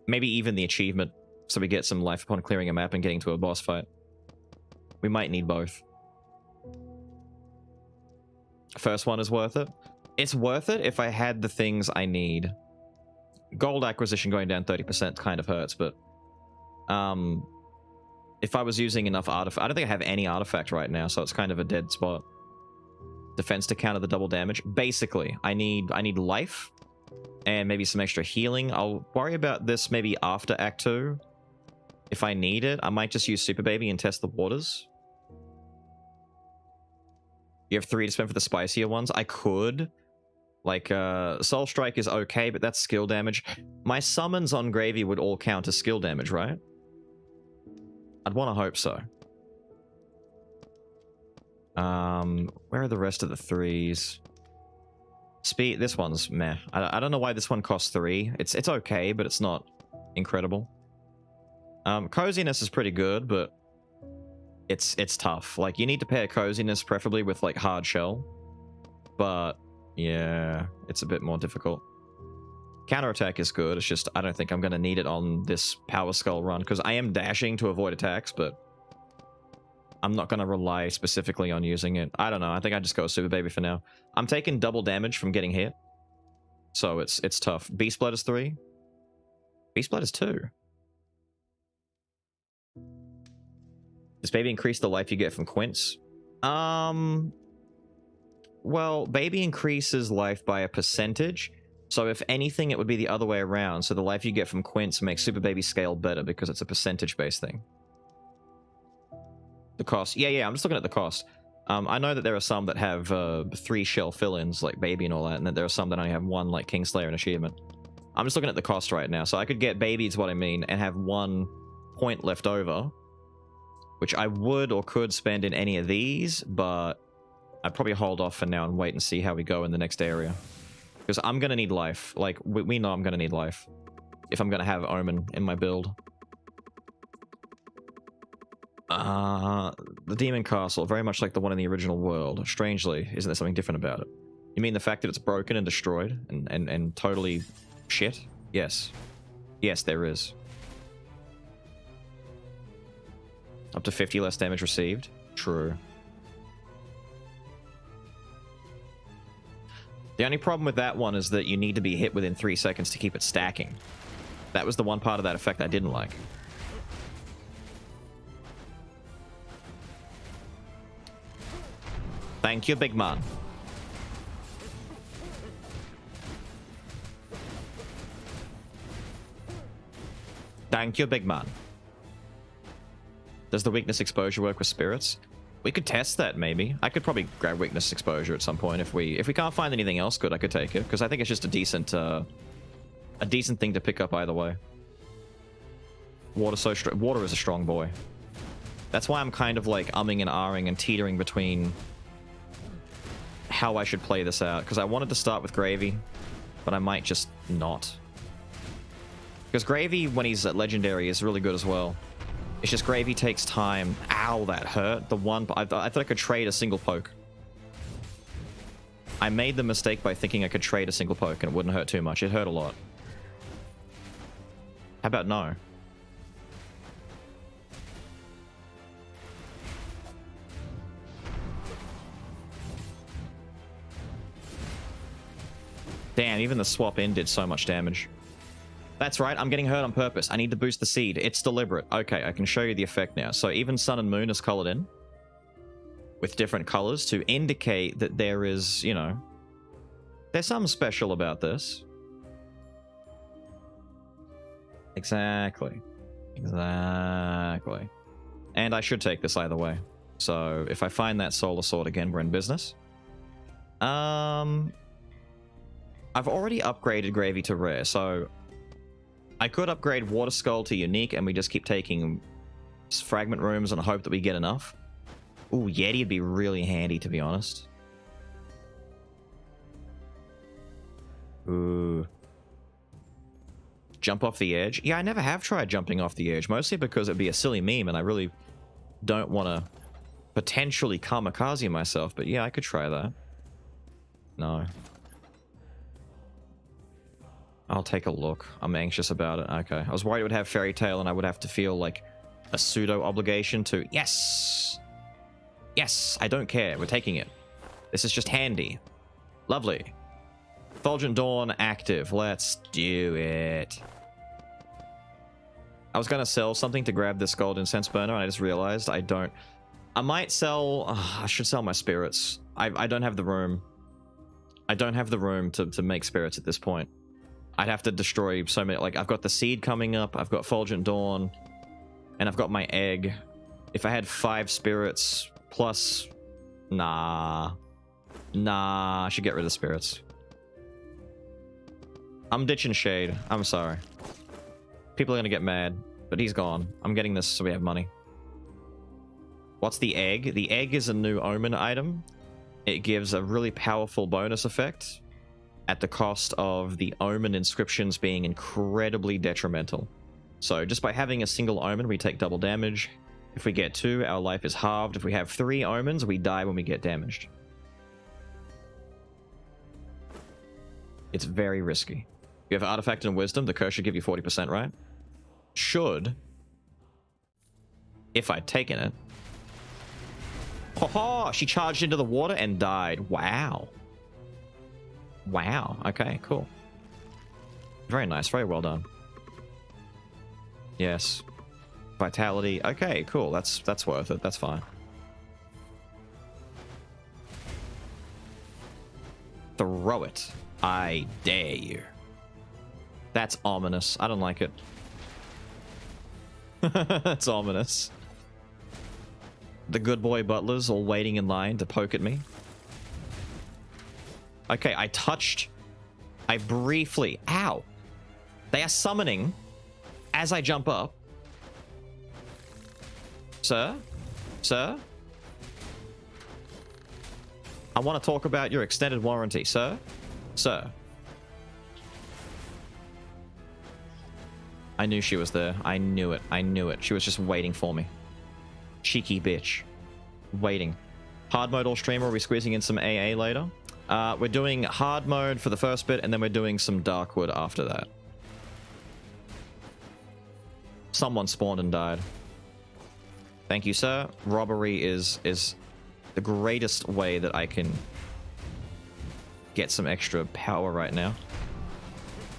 Maybe even the achievement, so we get some life upon clearing a map and getting to a boss fight. We might need both. First one is worth it. It's worth it if I had the things I need. Gold acquisition going down 30% kind of hurts, but... if I was using enough artifact... I don't think I have any artifact right now, so it's kind of a dead spot. Defense to counter the double damage. Basically, I need life and maybe some extra healing. I'll worry about this maybe after Act 2. If I need it, I might just use Super Baby and test the waters. You have 3 to spend for the spicier ones. I could. Like, Soul Strike is okay, but that's skill damage. My summons on Gravy would all count as skill damage, right? I'd want to hope so. Where are the rest of the 3s? Speed, this one's meh. I don't know why this one costs 3. It's okay, but it's not incredible. Coziness is pretty good, but it's tough. Like, you need to pair coziness preferably with like hard shell, but yeah, it's a bit more difficult. Counterattack is good. It's just I don't think I'm going to need it on this Power Skull run because I am dashing to avoid attacks, but I'm not going to rely specifically on using it. I don't know. I think I just go with Super Baby for now. I'm taking double damage from getting hit, so it's tough. Beast Blood is 3. Beast Blood is 2. Does Baby increase the life you get from Quince? Well, Baby increases life by a percentage. So if anything, it would be the other way around. So the life you get from Quince makes Super Baby scale better because it's a percentage-based thing. The cost. Yeah, I'm just looking at the cost. I know that there are some that have 3 shell fill-ins, like Baby and all that, and that there are some that only have 1, like Kingslayer and Achievement. I'm just looking at the cost right now. So I could get Baby is what I mean, and have 1 point left over, which I would or could spend in any of these, but I'd probably hold off for now and wait and see how we go in the next area. Because I'm going to need life. Like, we know I'm going to need life if I'm going to have Omen in my build. The Demon Castle, very much like the one in the original world. Strangely, isn't there something different about it? You mean the fact that it's broken and destroyed and totally shit? Yes. Yes, there is. Up to 50 less damage received? True. The only problem with that one is that you need to be hit within 3 seconds to keep it stacking. That was the one part of that effect I didn't like. Thank you, big man. Thank you, big man. Does the weakness exposure work with spirits? We could test that, maybe. I could probably grab weakness exposure at some point if we can't find anything else good. I could take it because I think it's just a decent thing to pick up either way. Water is a strong boy. That's why I'm kind of like umming and ahhing and teetering between how I should play this out, because I wanted to start with Gravy, but I might just not. Because Gravy, when he's at Legendary, is really good as well. It's just Gravy takes time. Ow, that hurt. I thought I could trade a single poke. I made the mistake by thinking I could trade a single poke and it wouldn't hurt too much. It hurt a lot. How about no? Damn, even the swap in did so much damage. That's right, I'm getting hurt on purpose. I need to boost the seed. It's deliberate. Okay, I can show you the effect now. So even Sun and Moon is colored in with different colors to indicate that there is, you know, there's something special about this. Exactly. Exactly. And I should take this either way. So if I find that Solar Sword again, we're in business. I've already upgraded Gravy to rare, so I could upgrade Water Skull to unique and we just keep taking fragment rooms and hope that we get enough. Ooh, Yeti would be really handy, to be honest. Ooh. Jump off the edge? Yeah, I never have tried jumping off the edge, mostly because it'd be a silly meme and I really don't want to potentially kamikaze myself, but yeah, I could try that. No. I'll take a look. I'm anxious about it. Okay. I was worried it would have Fairy Tail and I would have to feel like a pseudo obligation to... Yes! Yes! I don't care. We're taking it. This is just handy. Lovely. Fulgent Dawn active. Let's do it. I was going to sell something to grab this gold incense burner and I just realized I don't... I might sell... I should sell my spirits. I don't have the room. I don't have the room to make spirits at this point. I'd have to destroy so many... Like, I've got the seed coming up, I've got Fulgent Dawn, and I've got my egg. If I had 5 spirits plus... Nah. Nah, I should get rid of spirits. I'm ditching Shade. I'm sorry. People are gonna get mad, but he's gone. I'm getting this so we have money. What's the egg? The egg is a new Omen item. It gives a really powerful bonus effect at the cost of the Omen inscriptions being incredibly detrimental. So just by having a single Omen, we take double damage. If we get 2, our life is halved. If we have 3 omens, we die when we get damaged. It's very risky. You have Artifact and Wisdom. The curse should give you 40%, right? Should. If I'd taken it. Ho! She charged into the water and died. Wow. Wow. Okay, cool. Very nice. Very well done. Yes. Vitality. Okay, cool. That's worth it. That's fine. Throw it. I dare you. That's ominous. I don't like it. That's ominous. The good boy butlers all waiting in line to poke at me. Okay, I briefly... Ow! They are summoning as I jump up. Sir? Sir? I want to talk about your extended warranty, sir? Sir? I knew she was there. I knew it. I knew it. She was just waiting for me. Cheeky bitch. Waiting. Hard mode or stream, or are we squeezing in some AA later? We're doing hard mode for the first bit, and then we're doing some Darkwood after that. Someone spawned and died. Thank you, sir. Robbery is the greatest way that I can get some extra power right now.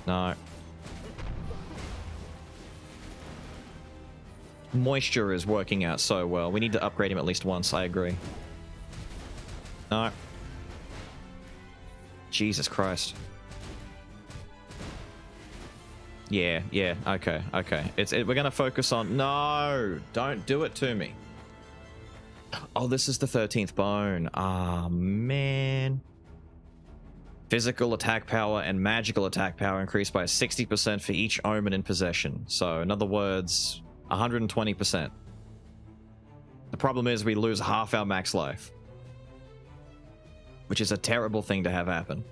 No. Moisture is working out so well. We need to upgrade him at least once, I agree. No. Jesus Christ. Yeah, okay. We're gonna focus on... No! Don't do it to me. Oh, this is the 13th bone. Ah, man. Physical attack power and magical attack power increased by 60% for each omen in possession. So, in other words, 120%. The problem is we lose half our max life. Which is a terrible thing to have happen.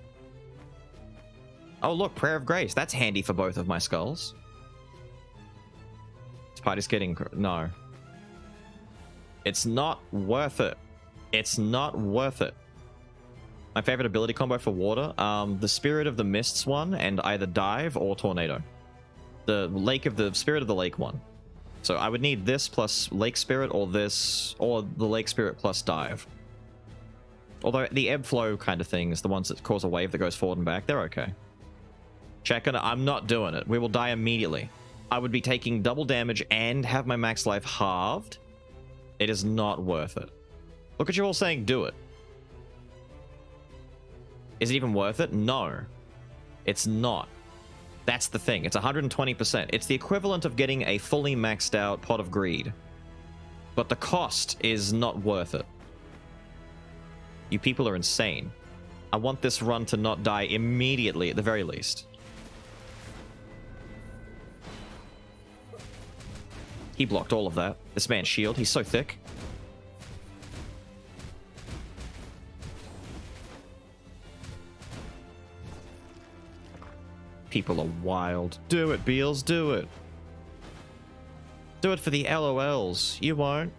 Oh, look, Prayer of Grace. That's handy for both of my skulls. This party's getting... No. It's not worth it. It's not worth it. My favorite ability combo for water, the Spirit of the Mists one, and either Dive or Tornado. The Spirit of the Lake one. So I would need this plus Lake Spirit, or this, or the Lake Spirit plus Dive. Although the ebb flow kind of things, the ones that cause a wave that goes forward and back, they're okay. Checking, I'm not doing it. We will die immediately. I would be taking double damage and have my max life halved. It is not worth it. Look at you all saying do it. Is it even worth it? No. It's not. That's the thing. It's 120%. It's the equivalent of getting a fully maxed out Pot of Greed. But the cost is not worth it. You people are insane. I want this run to not die immediately at the very least. He blocked all of that. This man's shield, he's so thick. People are wild. Do it, Beals, do it. Do it for the LOLs. You won't.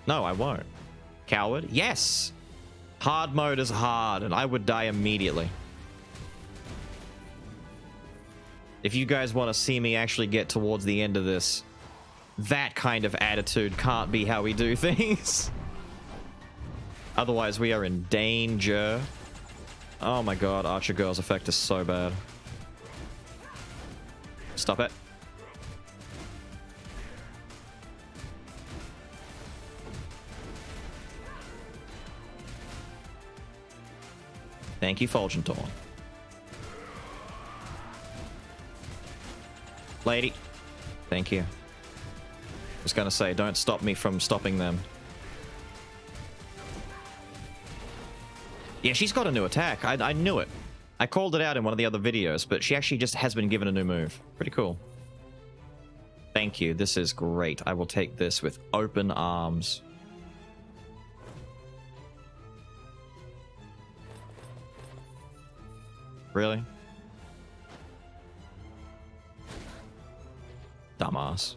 No, I won't. Coward? Yes! Hard mode is hard, and I would die immediately. If you guys want to see me actually get towards the end of this, that kind of attitude can't be how we do things. Otherwise, we are in danger. Oh my god, Archer Girl's effect is so bad. Stop it. Thank you, Fulgent Dawn. Lady. Thank you. I was gonna say, don't stop me from stopping them. Yeah, she's got a new attack. I knew it. I called it out in one of the other videos, but she actually just has been given a new move. Pretty cool. Thank you. This is great. I will take this with open arms. Really? Dumbass.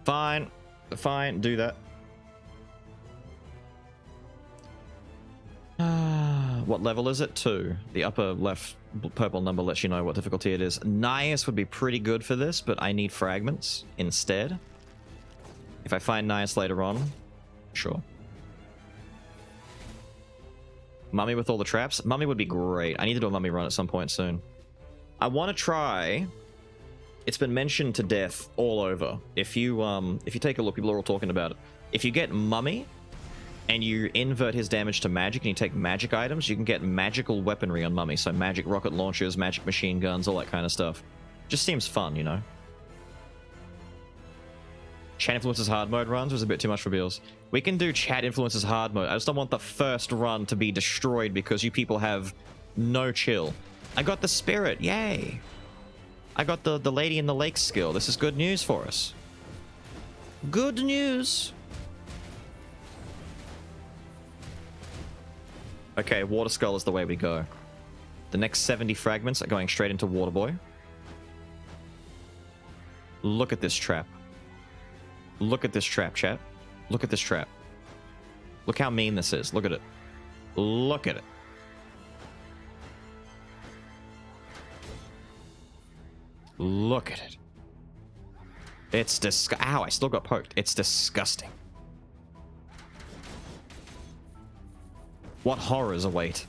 Fine. Fine, do that. What level is it? 2. The upper left purple number lets you know what difficulty it is. Nias would be pretty good for this, but I need fragments instead. If I find Nias later on, sure. Mummy with all the traps? Mummy would be great. I need to do a mummy run at some point soon. I want to try... It's been mentioned to death all over. If you take a look, people are all talking about it. If you get Mummy, and you invert his damage to magic, and you take magic items, you can get magical weaponry on Mummy. So magic rocket launchers, magic machine guns, all that kind of stuff. Just seems fun, you know? Chat Influences hard mode runs was a bit too much for Beals. We can do Chat Influences hard mode. I just don't want the first run to be destroyed because you people have no chill. I got the spirit, yay! I got the Lady in the Lake skill. This is good news for us. Good news! Okay, Water Skull is the way we go. The next 70 fragments are going straight into Water Boy. Look at this trap. Look at this trap, chat. Look at this trap. Look how mean this is. Look at it. Look at it. Look at it. It's disgusting. Ow, I still got poked. It's disgusting. What horrors await?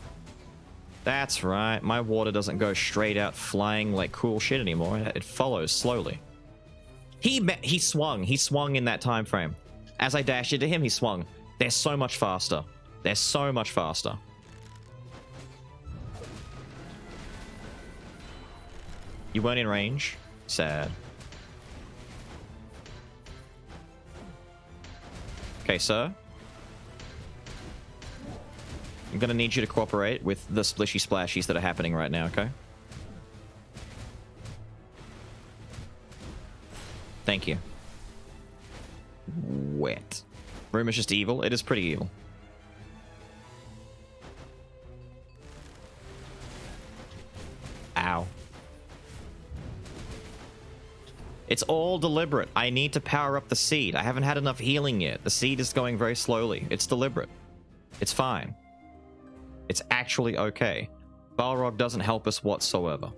That's right. My water doesn't go straight out flying like cool shit anymore. It follows slowly. He swung. He swung in that time frame. As I dashed into him, he swung. They're so much faster. They're so much faster. You weren't in range? Sad. Okay, sir. I'm gonna need you to cooperate with the splishy splashies that are happening right now, okay? Thank you. Wet. Room is just evil. It is pretty evil. Ow. It's all deliberate. I need to power up the seed. I haven't had enough healing yet. The seed is going very slowly. It's deliberate. It's fine. It's actually okay. Balrog doesn't help us whatsoever.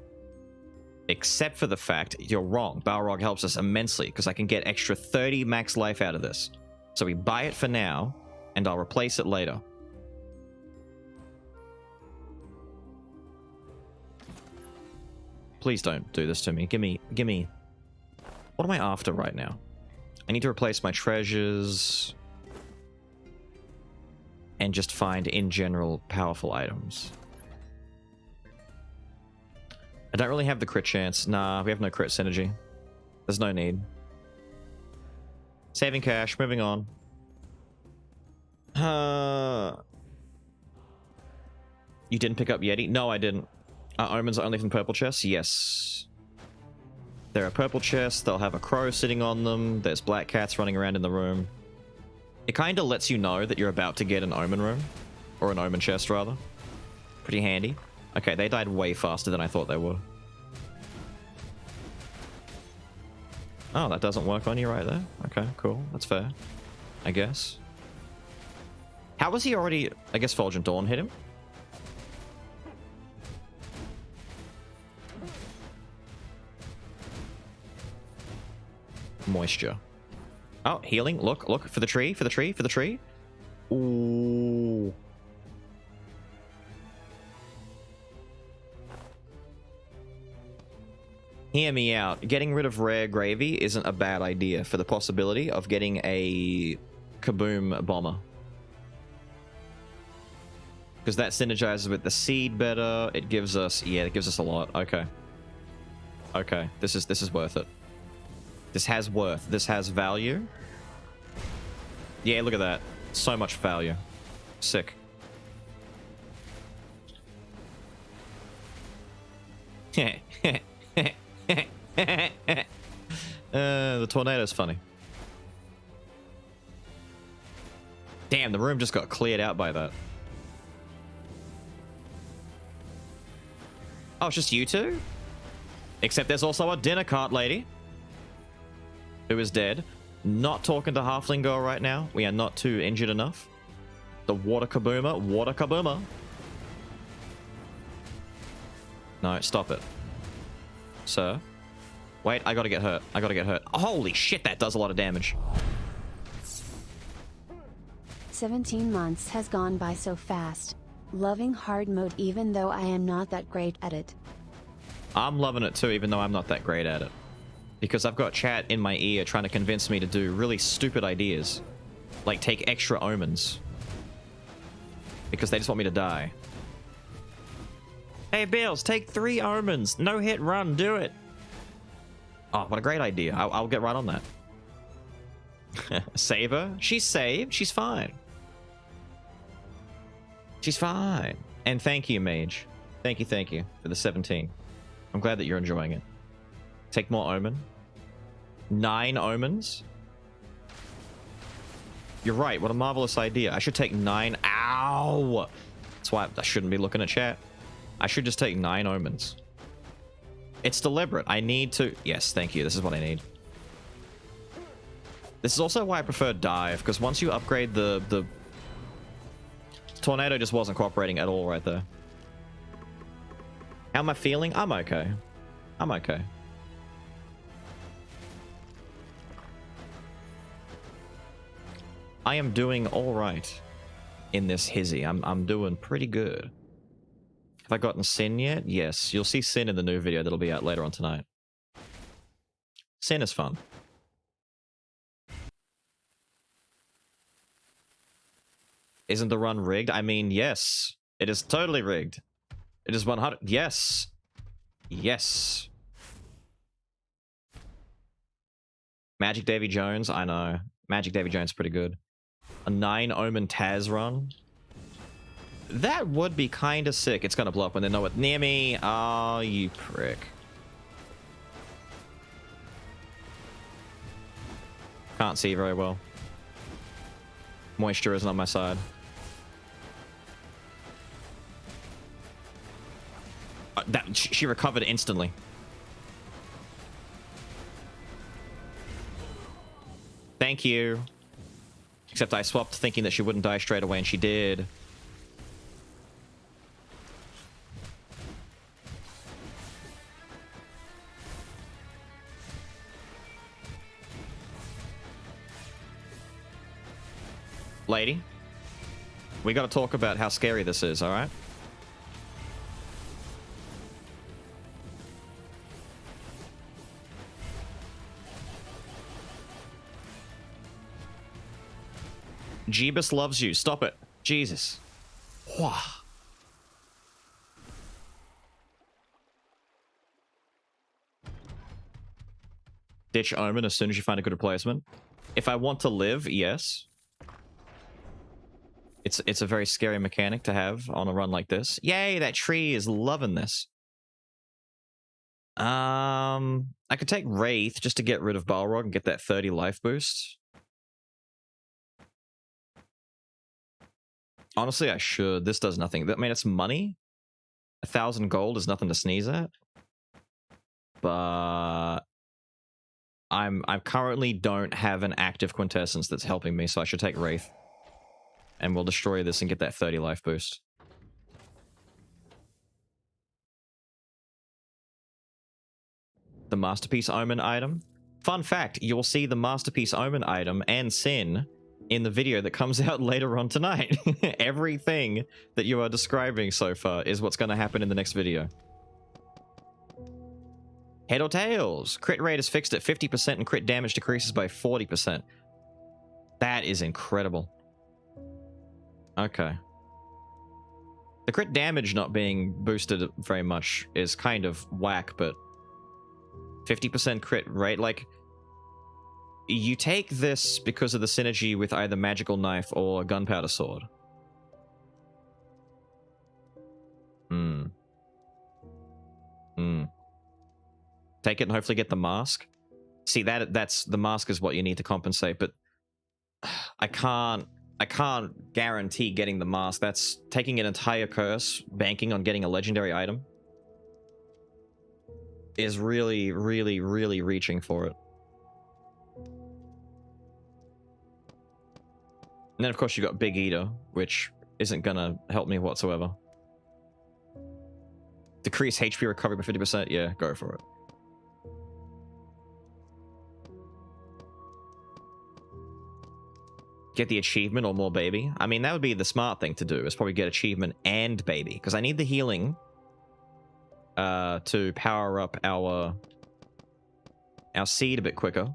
Except for the fact you're wrong. Balrog helps us immensely because I can get extra 30 max life out of this. So we buy it for now, and I'll replace it later. Please don't do this to me. Give me... What am I after right now? I need to replace my treasures and just find, in general, powerful items. I don't really have the crit chance. Nah, we have no crit synergy. There's no need. Saving cash, moving on. You didn't pick up Yeti? No, I didn't. Are omens only from purple chests? Yes. There are purple chests, they'll have a crow sitting on them, there's black cats running around in the room. It kind of lets you know that you're about to get an omen room. Or an omen chest, rather. Pretty handy. Okay, they died way faster than I thought they would. Oh, that doesn't work on you right there? Okay, cool. That's fair. I guess. How was he already... I guess Fulgent Dawn hit him? Moisture. Oh, healing. Look, look. For the tree, for the tree, for the tree. Ooh. Hear me out. Getting rid of rare gravy isn't a bad idea for the possibility of getting a kaboom bomber. Because that synergizes with the seed better. It gives us... Yeah, it gives us a lot. Okay. Okay. This is worth it. This has worth. This has value. Yeah, look at that. So much value. Sick. The tornado's funny. Damn, the room just got cleared out by that. Oh, it's just you two? Except there's also a dinner cart lady who is dead. Not talking to Halfling Girl right now. We are not too injured enough. The water kaboomer. Water kaboomer. No, stop it. Sir? Wait, I gotta get hurt. I gotta get hurt. Holy shit, that does a lot of damage. 17 months has gone by so fast. Loving hard mode even though I am not that great at it. I'm loving it too, even though I'm not that great at it. Because I've got chat in my ear trying to convince me to do really stupid ideas. Like take extra omens. Because they just want me to die. Hey Bills, take 3 omens. No hit run, do it. Oh, what a great idea. I'll get right on that. Save her? She's saved. She's fine. She's fine. And thank you, Mage. Thank you for the 17. I'm glad that you're enjoying it. Take more omen. 9 omens. You're right. What a marvelous idea. I should take 9. Ow! That's why I shouldn't be looking at chat. I should just take 9 omens. It's deliberate. I need to... Yes, thank you. This is what I need. This is also why I prefer dive, because once you upgrade the... Tornado just wasn't cooperating at all right there. How am I feeling? I'm okay. I'm okay. I am doing all right in this hizzy. I'm doing pretty good. Have I gotten Sin yet? Yes. You'll see Sin in the new video that'll be out later on tonight. Sin is fun. Isn't the run rigged? I mean, yes. It is totally rigged. It is 100... Yes. Yes. Magic Davy Jones? I know. Magic Davy Jones is pretty good. A 9 Omen Taz run? That would be kind of sick. It's gonna blow up when they know it near me. Oh, you prick. Can't see very well. Moisture isn't on my side. She recovered instantly. Thank you. Except I swapped thinking that she wouldn't die straight away, and she did. Lady, we gotta talk about how scary this is, alright? Jeebus loves you. Stop it. Jesus. Wah. Ditch Omen as soon as you find a good replacement. If I want to live, yes. It's a very scary mechanic to have on a run like this. Yay, that tree is loving this. I could take Wraith just to get rid of Balrog and get that 30 life boost. Honestly, I should. This does nothing. I mean, it's money. 1,000 gold is nothing to sneeze at. But I currently don't have an active quintessence that's helping me, so I should take Wraith. And we'll destroy this and get that 30 life boost. The Masterpiece Omen item. Fun fact, you'll see the Masterpiece Omen item and Sin in the video that comes out later on tonight. Everything that you are describing so far is what's going to happen in the next video. Head or tails? Crit rate is fixed at 50% and crit damage decreases by 40%. That is incredible. Okay. The crit damage not being boosted very much is kind of whack, but 50% crit rate, like, you take this because of the synergy with either Magical Knife or Gunpowder Sword. Take it and hopefully get the mask. See, that's the mask is what you need to compensate, but I can't guarantee getting the mask. That's taking an entire curse, banking on getting a legendary item. Is really, really, really reaching for it. And then, of course, you got Big Eater, which isn't gonna help me whatsoever. Decrease HP recovery by 50%? Yeah, go for it. Get the achievement or more baby? I mean, that would be the smart thing to do, is probably get achievement and baby. Because I need the healing to power up our seed a bit quicker.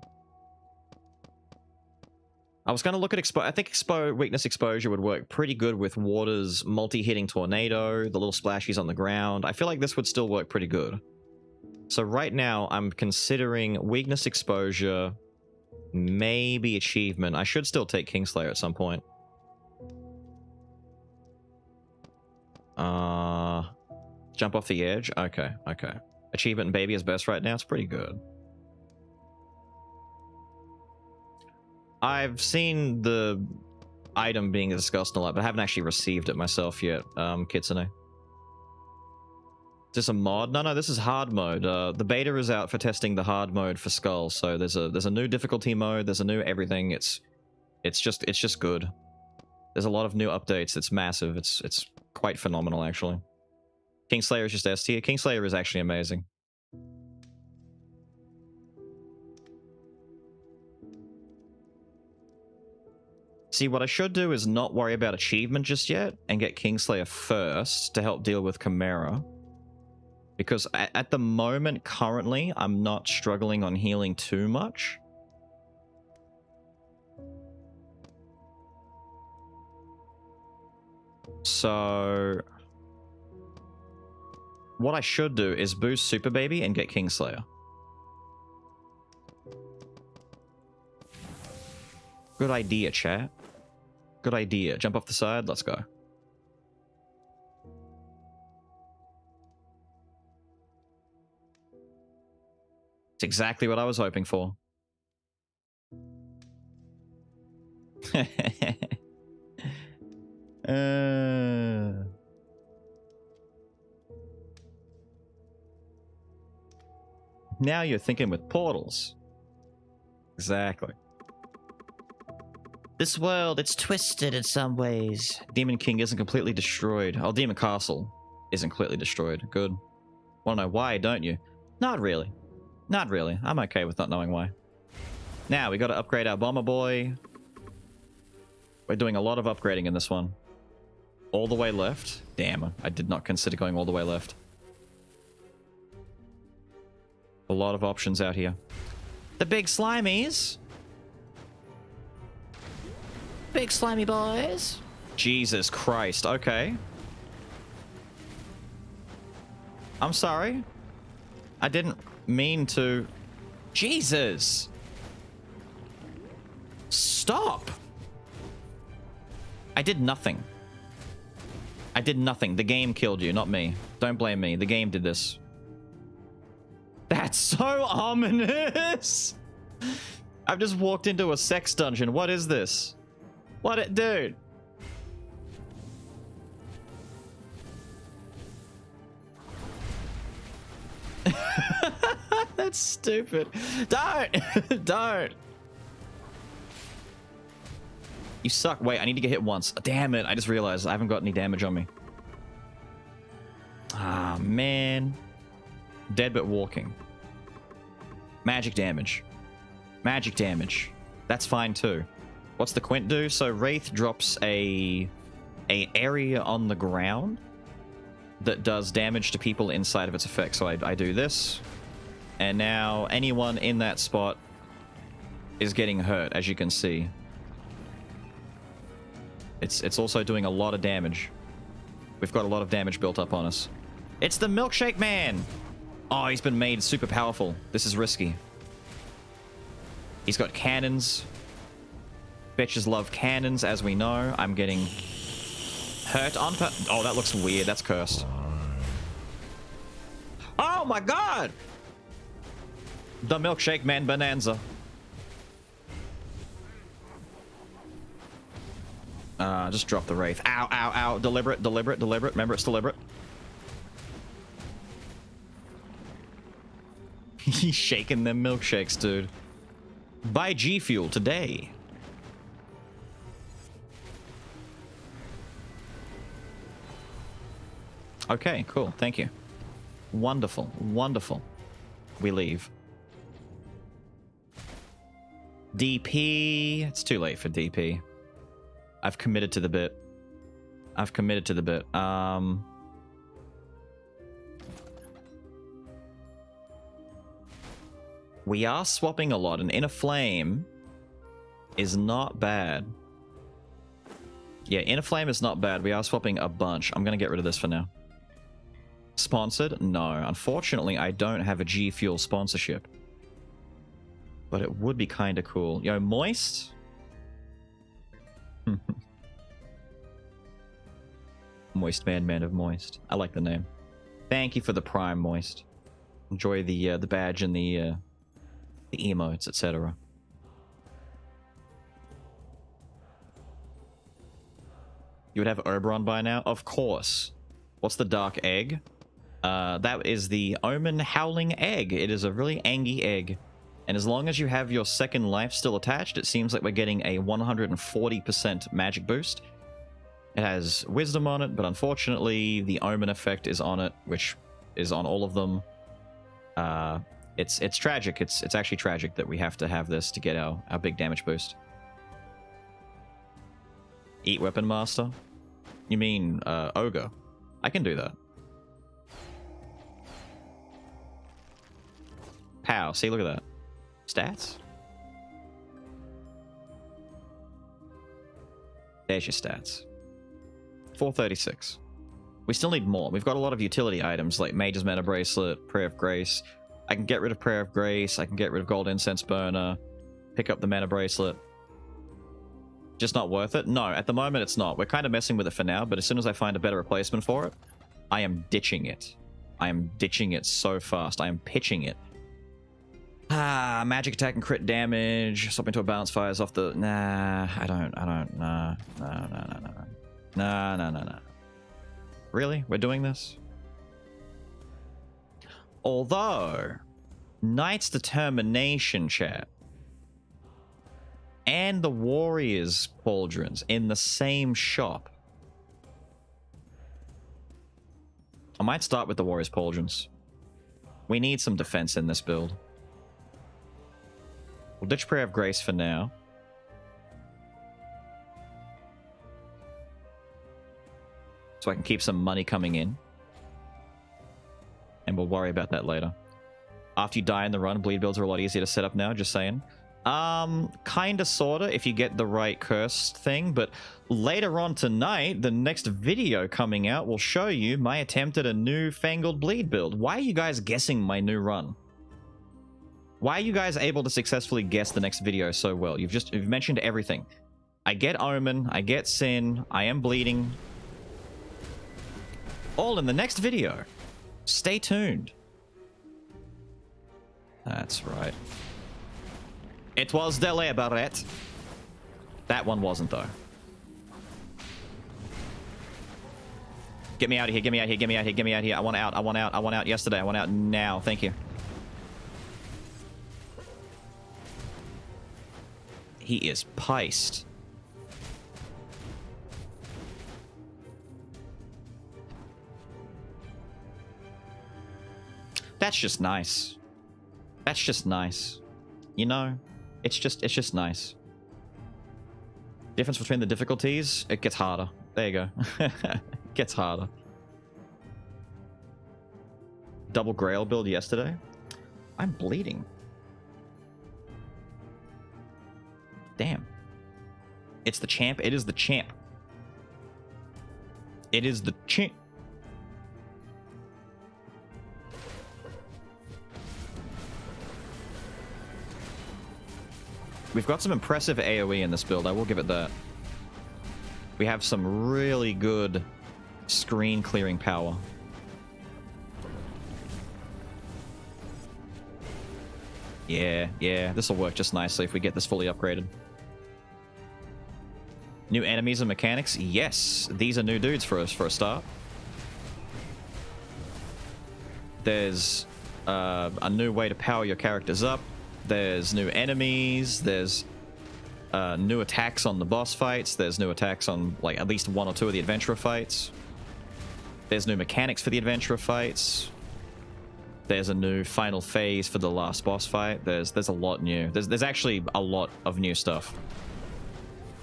I was going to look at I think weakness exposure would work pretty good with water's multi-hitting tornado, the little splashies on the ground. I feel like this would still work pretty good. So right now, I'm considering weakness exposure, maybe achievement. I should still take Kingslayer at some point. Jump off the edge? Okay, okay. Achievement and baby is best right now. It's pretty good. I've seen the item being discussed a lot, but I haven't actually received it myself yet, Kitsune. Is this a mod? No, this is hard mode. The beta is out for testing the hard mode for Skul, so there's a new difficulty mode, there's a new everything. It's just good. There's a lot of new updates. It's massive. It's quite phenomenal, actually. Kingslayer is just S tier. Kingslayer is actually amazing. See, what I should do is not worry about achievement just yet and get Kingslayer first to help deal with Chimera. Because at the moment, currently, I'm not struggling on healing too much. So what I should do is boost Super Baby and get Kingslayer. Good idea, chat. Good idea. Jump off the side. Let's go. It's exactly what I was hoping for. Now you're thinking with portals. Exactly. This world, it's twisted in some ways. Demon King isn't completely destroyed. Oh, Demon Castle isn't completely destroyed. Good. Wanna know why, don't you? Not really. Not really. I'm okay with not knowing why. Now, we gotta upgrade our Bomber Boy. We're doing a lot of upgrading in this one. All the way left. Damn, I did not consider going all the way left. A lot of options out here. The big slimies. Big slimy boys. Jesus Christ, okay. I'm sorry. I didn't mean to. Jesus. Stop. I did nothing. I did nothing. The game killed you, not me. Don't blame me. The game did this. That's so ominous. I've just walked into a sex dungeon. What is this? What it, dude? That's stupid. Don't. Don't. You suck. Wait, I need to get hit once. Damn it. I just realized I haven't got any damage on me. Ah, man. Dead but walking. Magic damage. Magic damage. That's fine too. What's the Quint do? So Wraith drops a area on the ground that does damage to people inside of its effect. So I do this. And now anyone in that spot is getting hurt, as you can see. It's also doing a lot of damage. We've got a lot of damage built up on us. It's the Milkshake Man! Oh, he's been made super powerful. This is risky. He's got cannons. Bitches love cannons, as we know. I'm getting hurt on per— oh, that looks weird. That's cursed. Oh my god! The Milkshake Man Bonanza. Just drop the Wraith. Ow, ow, ow. Deliberate, deliberate, deliberate. Remember, it's deliberate. He's shaking them milkshakes, dude. Buy G Fuel today. Okay, cool. Thank you. Wonderful. Wonderful. We leave. DP. It's too late for DP. I've committed to the bit. I've committed to the bit. We are swapping a lot, and Inner Flame is not bad. Yeah, Inner Flame is not bad. We are swapping a bunch. I'm going to get rid of this for now. Sponsored? No. Unfortunately, I don't have a G Fuel sponsorship. But it would be kind of cool. Yo, Moist? Moist Man of Moist. I like the name. Thank you for the Prime, Moist. Enjoy the badge and the emotes, etc. You would have Oberon by now? Of course. What's the Dark Egg? That is the Omen Howling Egg. It is a really angy egg. And as long as you have your second life still attached, it seems like we're getting a 140% magic boost. It has Wisdom on it, but unfortunately the Omen effect is on it, which is on all of them. It's tragic. It's actually tragic that we have to have this to get our big damage boost. Eat Weapon Master? You mean Ogre? I can do that. Pow. See, look at that. Stats? There's your stats. 436. We still need more. We've got a lot of utility items like Mage's Mana Bracelet, Prayer of Grace. I can get rid of Prayer of Grace. I can get rid of Gold Incense Burner. Pick up the Mana Bracelet. Just not worth it? No, at the moment it's not. We're kind of messing with it for now, but as soon as I find a better replacement for it, I am ditching it. I am ditching it so fast. I am pitching it. Magic attack and crit damage. Swap into a balance fires off the... Nah, I don't. No. Really? We're doing this? Although, Knight's Determination, chat, and the Warrior's Pauldrons in the same shop. I might start with the Warrior's Pauldrons. We need some defense in this build. We'll ditch Prayer of Grace for now. So I can keep some money coming in. And we'll worry about that later. After you die in the run, bleed builds are a lot easier to set up now, just saying. Kinda, sorta, if you get the right curse thing, but later on tonight, the next video coming out will show you my attempt at a new Fangled Bleed build. Why are you guys guessing my new run? Why are you guys able to successfully guess the next video so well? You've mentioned everything. I get Omen, I get Sin, I am bleeding. All in the next video. Stay tuned. That's right. It was deliberate. That one wasn't, though. Get me out of here, get me out of here, get me out of here, get me out of here. I want out, I want out, I want out yesterday, I want out now. Thank you. He is piced. That's just nice. That's just nice. You know, it's just nice. Difference between the difficulties, it gets harder. There you go. It gets harder. Double Grail build yesterday. I'm bleeding. Damn. It's the champ. It is the champ. It is the champ. We've got some impressive AoE in this build, I will give it that. We have some really good screen clearing power. Yeah, this will work just nicely if we get this fully upgraded. New enemies and mechanics? Yes, these are new dudes for us for a start. There's a new way to power your characters up. There's new enemies. There's new attacks on the boss fights. There's new attacks on like at least one or two of the adventurer fights. There's new mechanics for the adventurer fights. There's a new final phase for the last boss fight. There's a lot new. There's actually a lot of new stuff.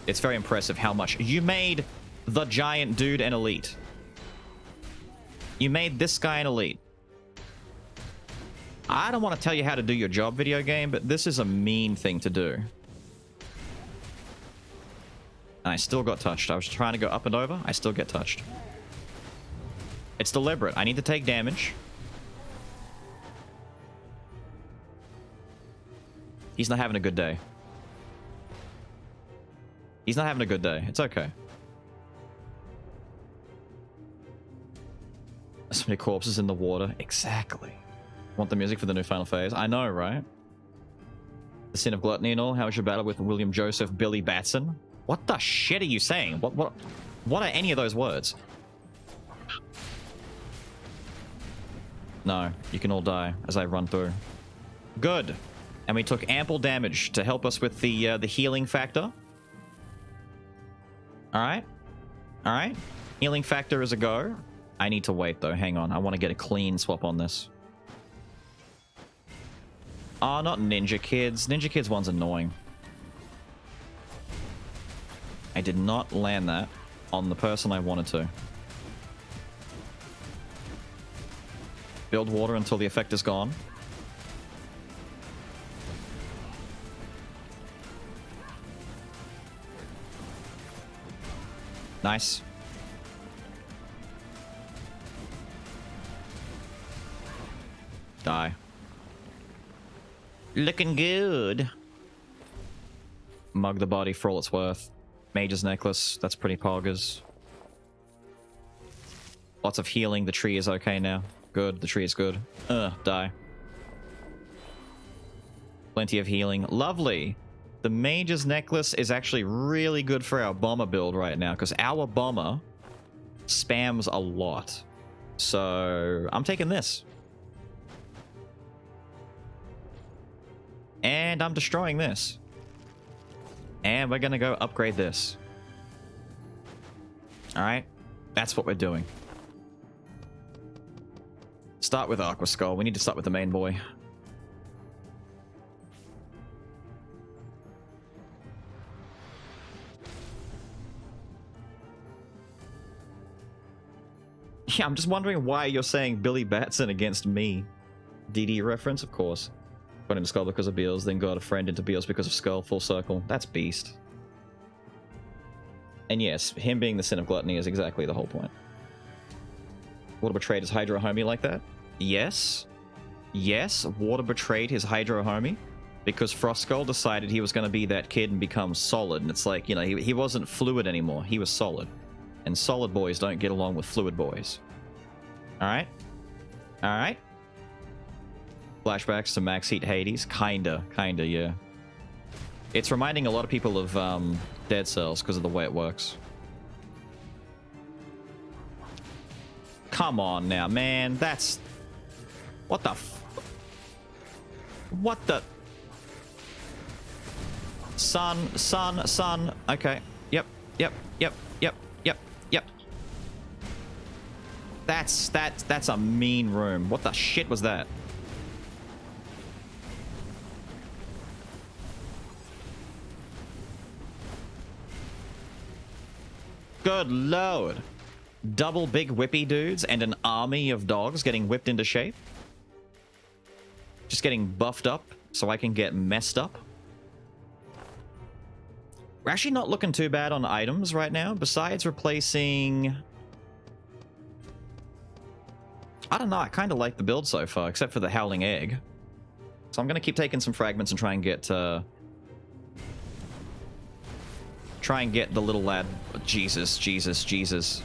It's very impressive how much you made the giant dude an elite. You made this guy an elite. I don't want to tell you how to do your job, video game, but this is a mean thing to do. And I still got touched. I was trying to go up and over. I still get touched. It's deliberate. I need to take damage. He's not having a good day. He's not having a good day. It's okay. So many corpses in the water. Exactly. Want the music for the new final phase? I know, right? The sin of gluttony and all. How was your battle with William Joseph Billy Batson? What the shit are you saying? What are any of those words? No, you can all die as I run through. Good. And we took ample damage to help us with the healing factor. Alright. Alright. Healing factor is a go. I need to wait though. Hang on. I want to get a clean swap on this. Oh, not Ninja Kids. Ninja Kids one's annoying. I did not land that on the person I wanted to. Build water until the effect is gone. Nice. Die. Looking good. Mug the body for all it's worth. Mage's necklace. That's pretty poggers. Lots of healing. The tree is okay now. Good. The tree is good. Die. Plenty of healing. Lovely. The Mage's necklace is actually really good for our bomber build right now, because our bomber spams a lot. So I'm taking this. And I'm destroying this. And we're gonna go upgrade this. Alright? That's what we're doing. Start with Aqua Skull. We need to start with the main boy. Yeah, I'm just wondering why you're saying Billy Batson against me. DD reference, of course. Got into Skull because of Beals, then got a friend into Beals because of Skull. Full circle. That's beast. And yes, him being the sin of gluttony is exactly the whole point. Water betrayed his Hydro homie like that? Yes. Yes, Water betrayed his Hydro homie. Because Frost Skull decided he was going to be that kid and become solid. And it's like, you know, he wasn't fluid anymore. He was solid. And solid boys don't get along with fluid boys. Alright? Alright? Flashbacks to Max Heat Hades? Kinda, yeah. It's reminding a lot of people of Dead Cells because of the way it works. Come on now, man. That's... What the What the... Sun. Okay. Yep. That's a mean room. What the shit was that? Good lord. Double big whippy dudes and an army of dogs getting whipped into shape. Just getting buffed up so I can get messed up. We're actually not looking too bad on items right now, besides replacing... I don't know, I kind of like the build so far, except for the Howling Egg. So I'm going to keep taking some fragments and try and get the little lad... Jesus.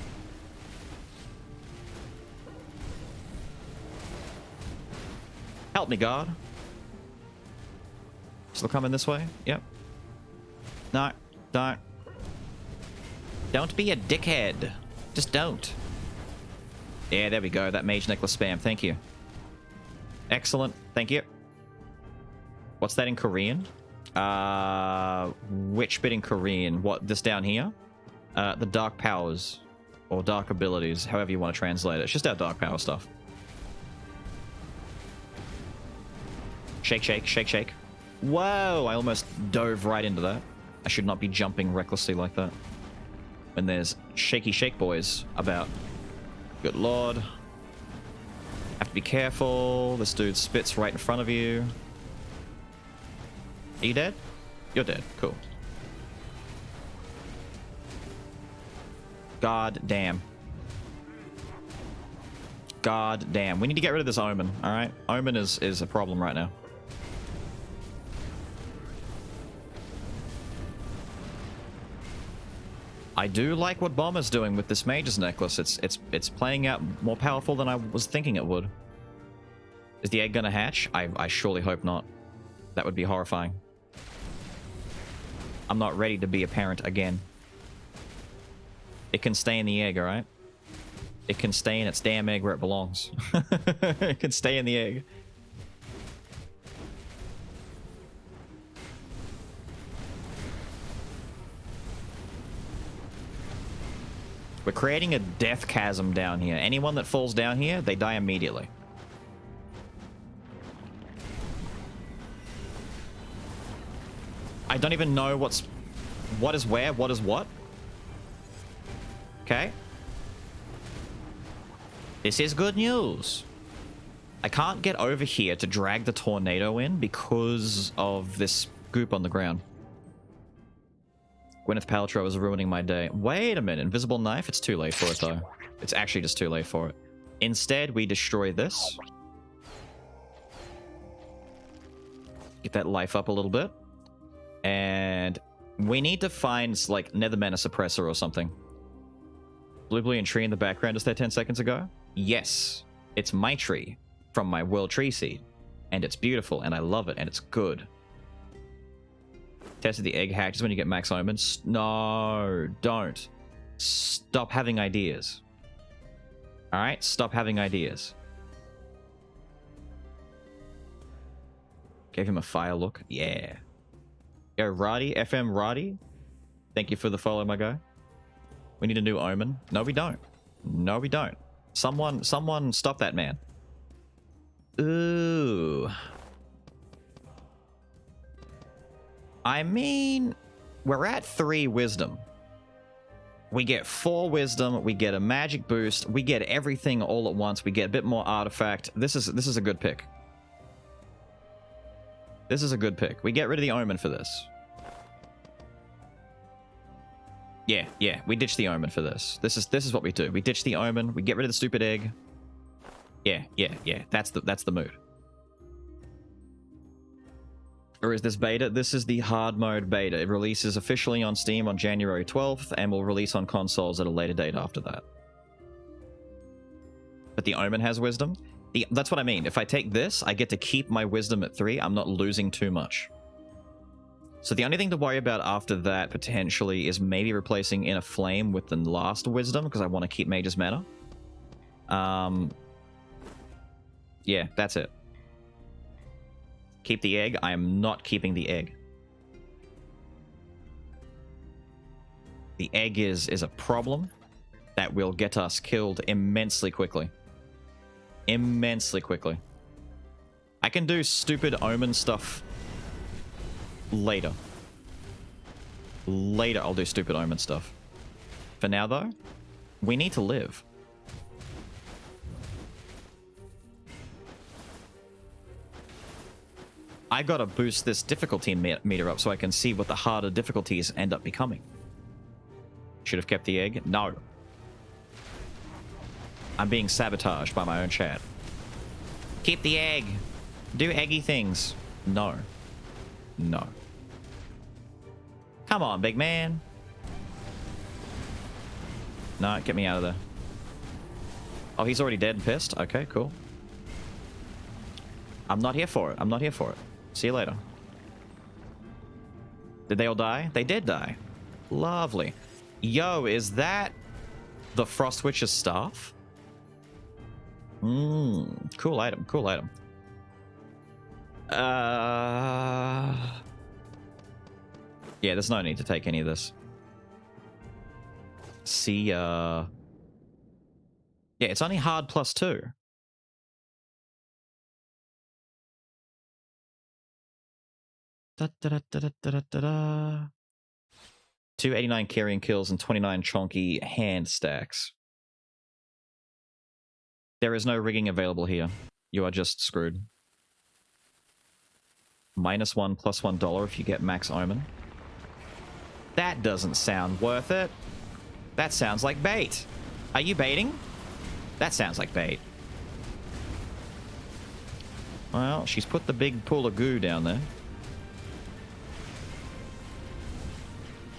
Help me, God. Still coming this way? Yep. No, don't. Don't be a dickhead. Just don't. Yeah, there we go. That mage necklace spam. Thank you. Excellent. Thank you. What's that in Korean? Which bit in Korean? What, this down here? The Dark Powers. Or dark abilities, however you want to translate it. It's just our dark power stuff. Shake, shake, shake, shake. Whoa, I almost dove right into that. I should not be jumping recklessly like that. When there's shaky shake boys about. Good lord. Have to be careful. This dude spits right in front of you. Are you dead? You're dead. Cool. God damn. God damn. We need to get rid of this Omen, alright? Omen is a problem right now. I do like what Bomber's doing with this Mage's Necklace. It's playing out more powerful than I was thinking it would. Is the egg gonna hatch? I surely hope not. That would be horrifying. I'm not ready to be a parent again. It can stay in the egg, alright? It can stay in its damn egg where it belongs. It can stay in the egg. We're creating a death chasm down here. Anyone that falls down here, they die immediately. I don't even know what is where, what is what. Okay. This is good news. I can't get over here to drag the tornado in because of this goop on the ground. Gwyneth Paltrow is ruining my day. Wait a minute. Invisible knife? It's too late for it, though. It's actually just too late for it. Instead, we destroy this. Get that life up a little bit. And we need to find, like, Nether Mana Suppressor or something. Blue and tree in the background just there 10 seconds ago? Yes. It's my tree from my World Tree Seed. And it's beautiful, and I love it, and it's good. Tested the egg hatches when you get max omens. No, don't. Stop having ideas. Alright? Stop having ideas. Gave him a fire look. Yeah. Yo, Roddy, FM Roddy. Thank you for the follow, my guy. We need a new omen. No, we don't. No, we don't. Someone stop that man. Ooh. I mean, we're at 3 wisdom. We get 4 wisdom, we get a magic boost, we get everything all at once, we get a bit more artifact. This is a good pick. This is a good pick. We get rid of the omen for this. Yeah, we ditch the omen for this. This is what we do. We ditch the omen, we get rid of the stupid egg. Yeah. That's the mood. Or is this beta? This is the hard mode beta. It releases officially on Steam on January 12th and will release on consoles at a later date after that. But the Omen has wisdom. That's what I mean. If I take this, I get to keep my wisdom at 3. I'm not losing too much. So the only thing to worry about after that, potentially, is maybe replacing Inner Flame with the last wisdom, because I want to keep Mage's Mana. Yeah, that's it. Keep the egg. I am not keeping the egg. The egg is a problem that will get us killed immensely quickly. Immensely quickly. I can do stupid omen stuff later. Later I'll do stupid omen stuff. For now, though, we need to live. I gotta boost this difficulty meter up so I can see what the harder difficulties end up becoming. Should have kept the egg? No. I'm being sabotaged by my own chat. Keep the egg. Do eggy things. No. No. Come on, big man. No, get me out of there. Oh, he's already dead and pissed? Okay, cool. I'm not here for it. I'm not here for it. See you later. Did they all die? They did die. Lovely. Yo, is that the Frost Witch's staff? Cool item, cool item. Yeah, there's no need to take any of this. See ya. Yeah, it's only hard +2. Da, da, da, da, da, da, da, da. 289 carrying kills and 29 chonky hand stacks. There is no rigging available here. You are just screwed. -1 plus $1 if you get max omen. That doesn't sound worth it. That sounds like bait. Are you baiting? That sounds like bait. Well, she's put the big pool of goo down there.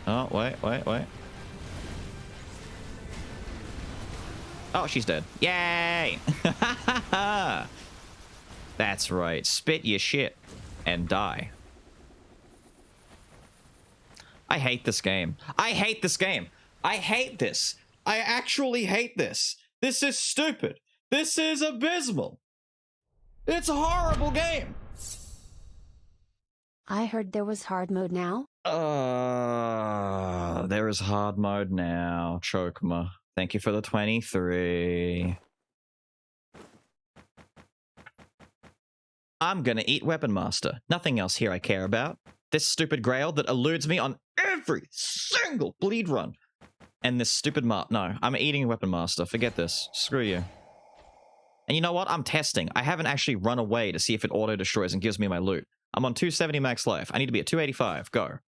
Oh, wait. Oh, she's dead. Yay! That's right. Spit your shit and die. I hate this game. I hate this game. I hate this. I actually hate this. This is stupid. This is abysmal. It's a horrible game. I heard there was hard mode now. There is hard mode now. Chokma. Thank you for the 23. I'm gonna eat Weapon Master. Nothing else here I care about. This stupid Grail that eludes me on every single bleed run. And this stupid map. No, I'm eating Weapon Master. Forget this. Screw you. And you know what? I'm testing. I haven't actually run away to see if it auto-destroys and gives me my loot. I'm on 270 max life. I need to be at 285. Go.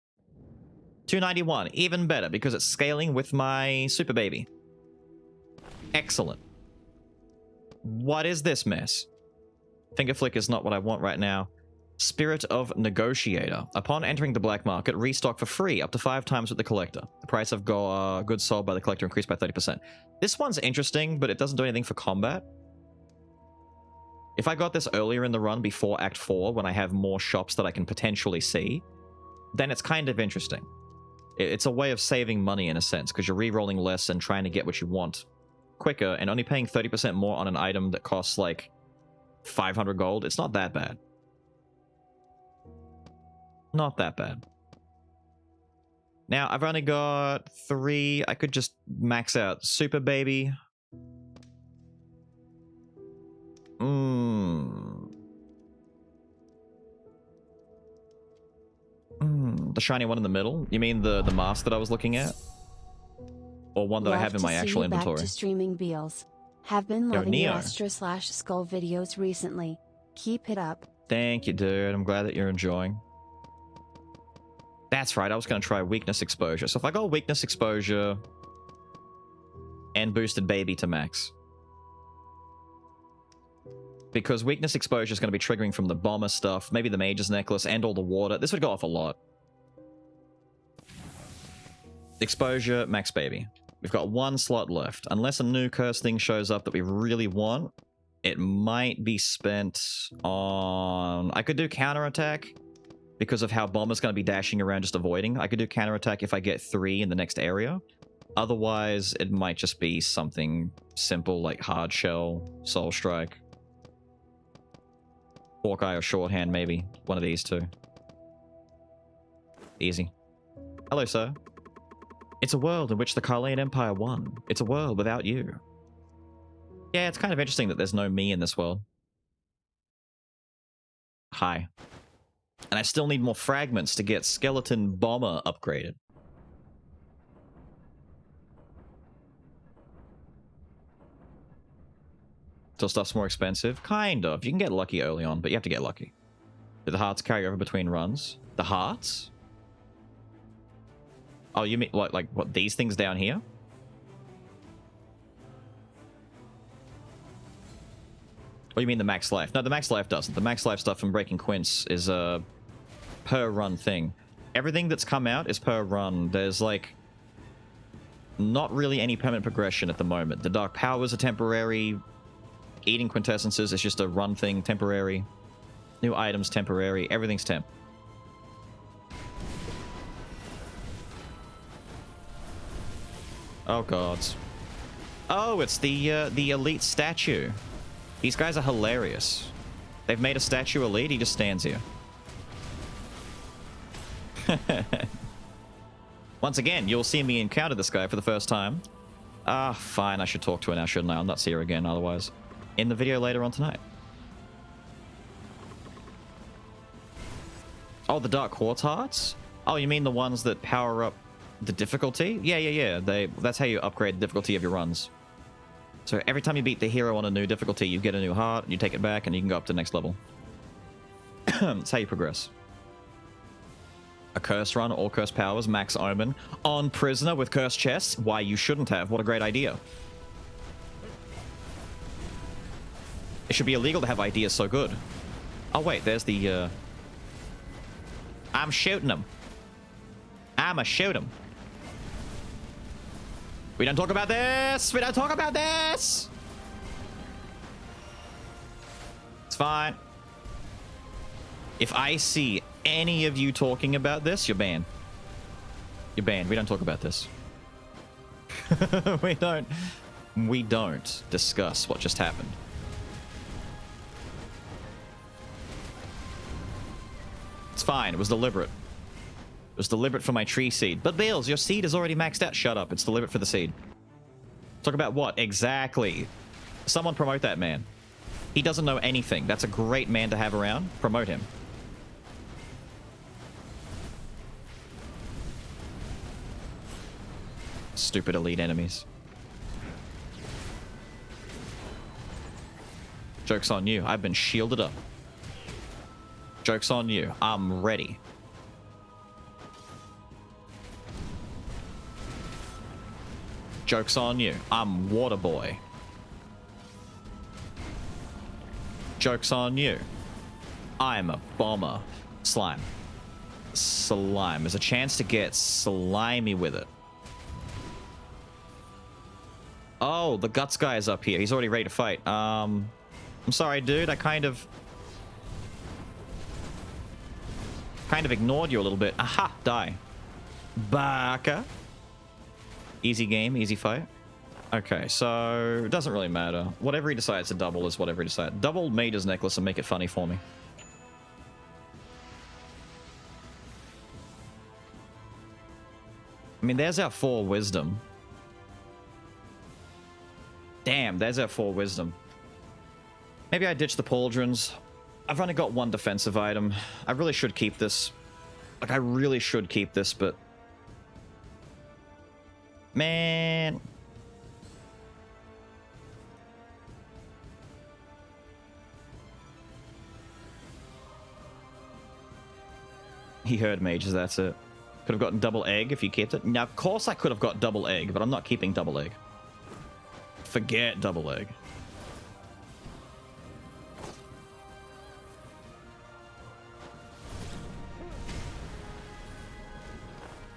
291. Even better because it's scaling with my super baby. Excellent. What is this mess? Finger flick is not what I want right now. Spirit of Negotiator. Upon entering the black market, restock for free up to 5 times with the collector. The price of goods sold by the collector increased by 30%. This one's interesting, but it doesn't do anything for combat. If I got this earlier in the run before Act 4, when I have more shops that I can potentially see, then it's kind of interesting. It's a way of saving money in a sense, because you're re-rolling less and trying to get what you want quicker, and only paying 30% more on an item that costs like 500 gold. It's not that bad. Not that bad. Now, I've only got 3. I could just max out Super Baby. The shiny one in the middle? You mean the mask that I was looking at? Or one that I have in my actual inventory? Back to streaming Beals. Have been loving Neo. your Astra/Skul videos recently. Keep it up. Thank you, dude. I'm glad that you're enjoying. That's right, I was going to try Weakness Exposure. So if I go Weakness Exposure and Boosted Baby to max. Because Weakness Exposure is going to be triggering from the Bomber stuff, maybe the Mage's Necklace, and all the water. This would go off a lot. Exposure, Max Baby. We've got 1 slot left. Unless a new curse thing shows up that we really want, it might be spent on... I could do Counterattack because of how Bomber's going to be dashing around just avoiding. I could do Counterattack if I get 3 in the next area. Otherwise, it might just be something simple like Hard Shell, Soul Strike. Hawkeye or Shorthand, maybe. One of these two. Easy. Hello, sir. It's a world in which the Carlian Empire won. It's a world without you. Yeah, it's kind of interesting that there's no me in this world. Hi. And I still need more fragments to get Skeleton Bomber upgraded. So stuff's more expensive? Kind of. You can get lucky early on, but you have to get lucky. Do the hearts carry over between runs? The hearts? Oh, you mean like what, these things down here? Or you mean the max life? No, the max life doesn't. The max life stuff from Breaking Quince is a per run thing. Everything that's come out is per run. There's like not really any permanent progression at the moment. The Dark Powers are temporary. Eating Quintessences is just a run thing, temporary. New items, temporary. Everything's temp. Oh, God. Oh, it's the elite statue. These guys are hilarious. They've made a statue elite. He just stands here. Once again, you'll see me encounter this guy for the first time. Ah, fine. I should talk to her now, shouldn't I? I'll not see her again otherwise. In the video later on tonight. Oh, the Dark Quartz hearts? Oh, you mean the ones that power up the difficulty? Yeah. That's how you upgrade the difficulty of your runs. So every time you beat the hero on a new difficulty, you get a new heart, you take it back, and you can go up to the next level. That's how you progress. A curse run, all curse powers, max omen. On prisoner with cursed chests. Why you shouldn't have. What a great idea. It should be illegal to have ideas so good. Oh wait, there's the I'm shooting him. I'ma shoot him. We don't talk about this. We don't talk about this. It's fine. If I see any of you talking about this, you're banned. You're banned. We don't talk about this. We don't discuss what just happened. It's fine. It was deliberate. It was deliberate for my tree seed. But Bales, your seed is already maxed out. Shut up. It's deliberate for the seed. Talk about what? Exactly. Someone promote that man. He doesn't know anything. That's a great man to have around. Promote him. Stupid elite enemies. Joke's on you. I've been shielded up. Joke's on you. I'm ready. Joke's on you. I'm water boy. Joke's on you. I'm a bomber. Slime. Slime. There's a chance to get slimy with it. Oh, the guts guy is up here. He's already ready to fight. I'm sorry, dude. I kind of ignored you a little bit. Aha! Die. Baka. Easy game, easy fight. Okay, so it doesn't really matter. Whatever he decides to double is whatever he decides. Double Mage's necklace and make it funny for me. I mean, there's our 4 wisdom. Damn, there's our 4 wisdom. Maybe I ditch the pauldrons. I've only got 1 defensive item. I really should keep this. Like, I really should keep this, but... Man... He heard mages, that's it. Could have gotten double egg if you kept it. Now, of course I could have got double egg, but I'm not keeping double egg. Forget double egg.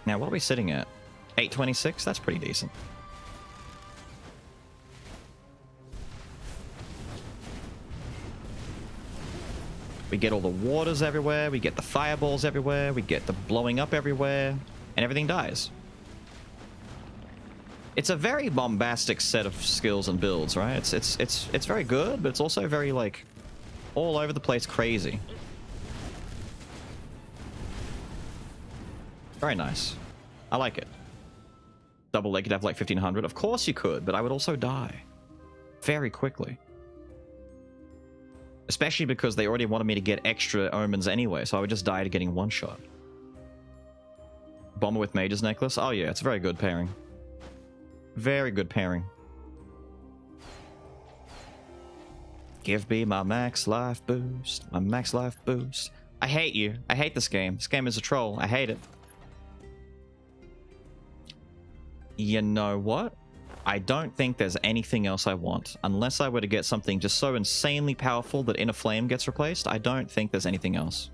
Now, what are we sitting at? 826? That's pretty decent. We get all the waters everywhere, we get the fireballs everywhere, we get the blowing up everywhere, and everything dies. It's a very bombastic set of skills and builds, right? It's very good, but it's also very, like, all over the place crazy. Very nice. I like it. Double leg, you'd have like 1500. Of course you could, but I would also die. Very quickly. Especially because they already wanted me to get extra omens anyway, so I would just die to getting 1 shot. Bomber with Mage's necklace? Oh yeah, it's a very good pairing. Very good pairing. Give me my max life boost. My max life boost. I hate you. I hate this game. This game is a troll. I hate it. You know what? I don't think there's anything else I want. Unless I were to get something just so insanely powerful that Inner Flame gets replaced, I don't think there's anything else.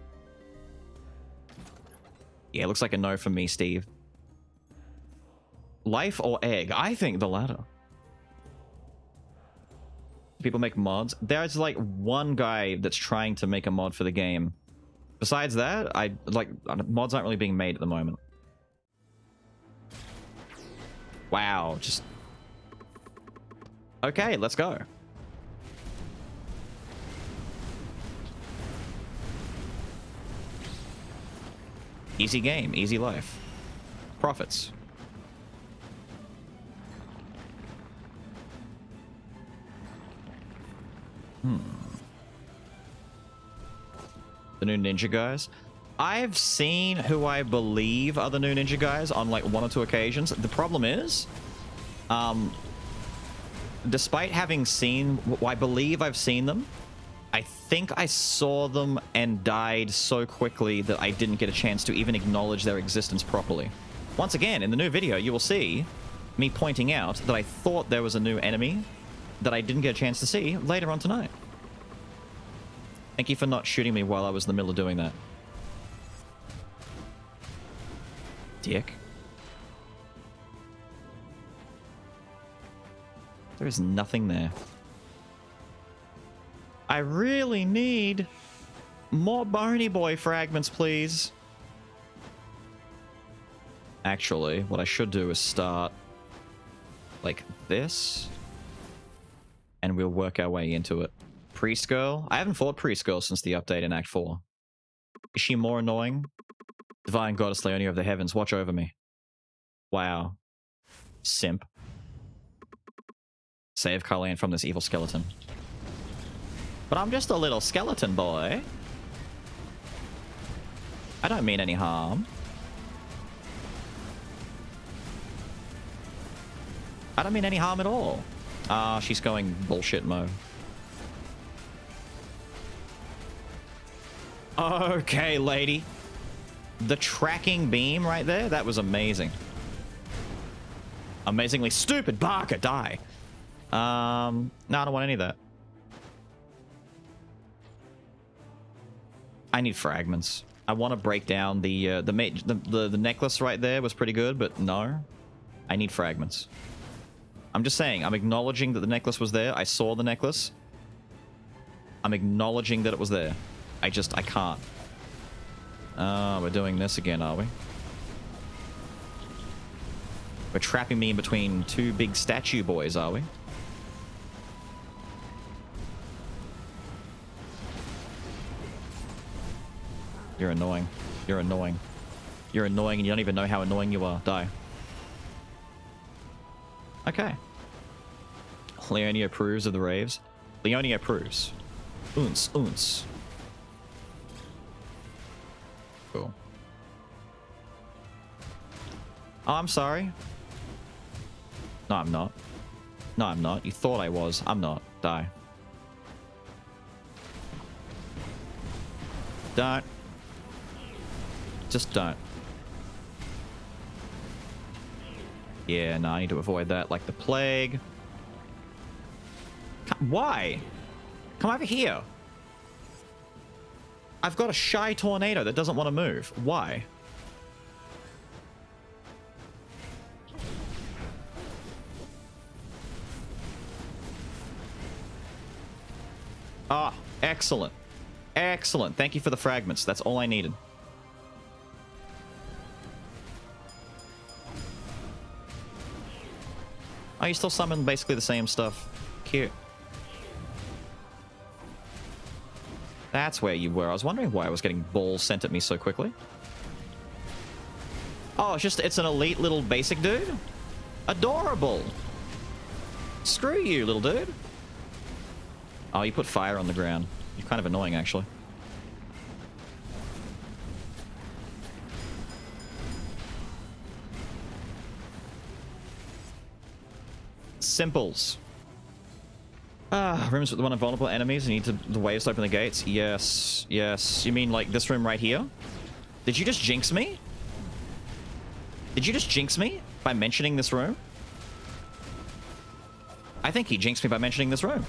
Yeah, looks like a no from me, Steve. Life or egg? I think the latter. People make mods. There's like 1 guy that's trying to make a mod for the game. Besides that, mods aren't really being made at the moment. Wow, just... Okay, let's go. Easy game, easy life. Profits. The new ninja guys. I've seen who I believe are the new ninja guys on like 1 or 2 occasions. The problem is, despite having seen, I believe I've seen them, I think I saw them and died so quickly that I didn't get a chance to even acknowledge their existence properly. Once again, in the new video, you will see me pointing out that I thought there was a new enemy that I didn't get a chance to see later on tonight. Thank you for not shooting me while I was in the middle of doing that. Dick. There is nothing there. I really need more Barney Boy fragments, please. Actually, what I should do is start like this, and we'll work our way into it. Priest Girl? I haven't fought Priest Girl since the update in Act 4. Is she more annoying? Divine Goddess Leonia of the Heavens, watch over me. Wow. Simp. Save Carlian from this evil skeleton. But I'm just a little skeleton boy. I don't mean any harm. I don't mean any harm at all. Ah, she's going bullshit mode. Okay, lady. The tracking beam right there, that was amazing. Amazingly stupid. Barker, die. No, I don't want any of that. I need fragments. I want to break down the necklace right there was pretty good, but no. I need fragments. I'm just saying, I'm acknowledging that the necklace was there. I saw the necklace. I'm acknowledging that it was there. I can't. We're doing this again, are we? We're trapping me in between 2 big statue boys, are we? You're annoying. You're annoying. You're annoying and you don't even know how annoying you are. Die. Okay. Leonia approves of the raves. Leonia approves. Oons, oons. Cool. Oh, I'm sorry. No, I'm not. No, I'm not. You thought I was. I'm not. Die. Don't. Just don't. Yeah, no, I need to avoid that like the plague. Why? Come over here. I've got a shy tornado that doesn't want to move. Why? Ah, excellent. Excellent. Thank you for the fragments. That's all I needed. Oh, you still summon basically the same stuff. Cute. That's where you were. I was wondering why I was getting balls sent at me so quickly. Oh, it's an elite little basic dude? Adorable. Screw you, little dude. Oh, you put fire on the ground. You're kind of annoying, actually. Simples. Rooms with one of vulnerable enemies. You need the waves to open the gates. Yes, yes. You mean like this room right here? Did you just jinx me? Did you just jinx me by mentioning this room? I think he jinxed me by mentioning this room.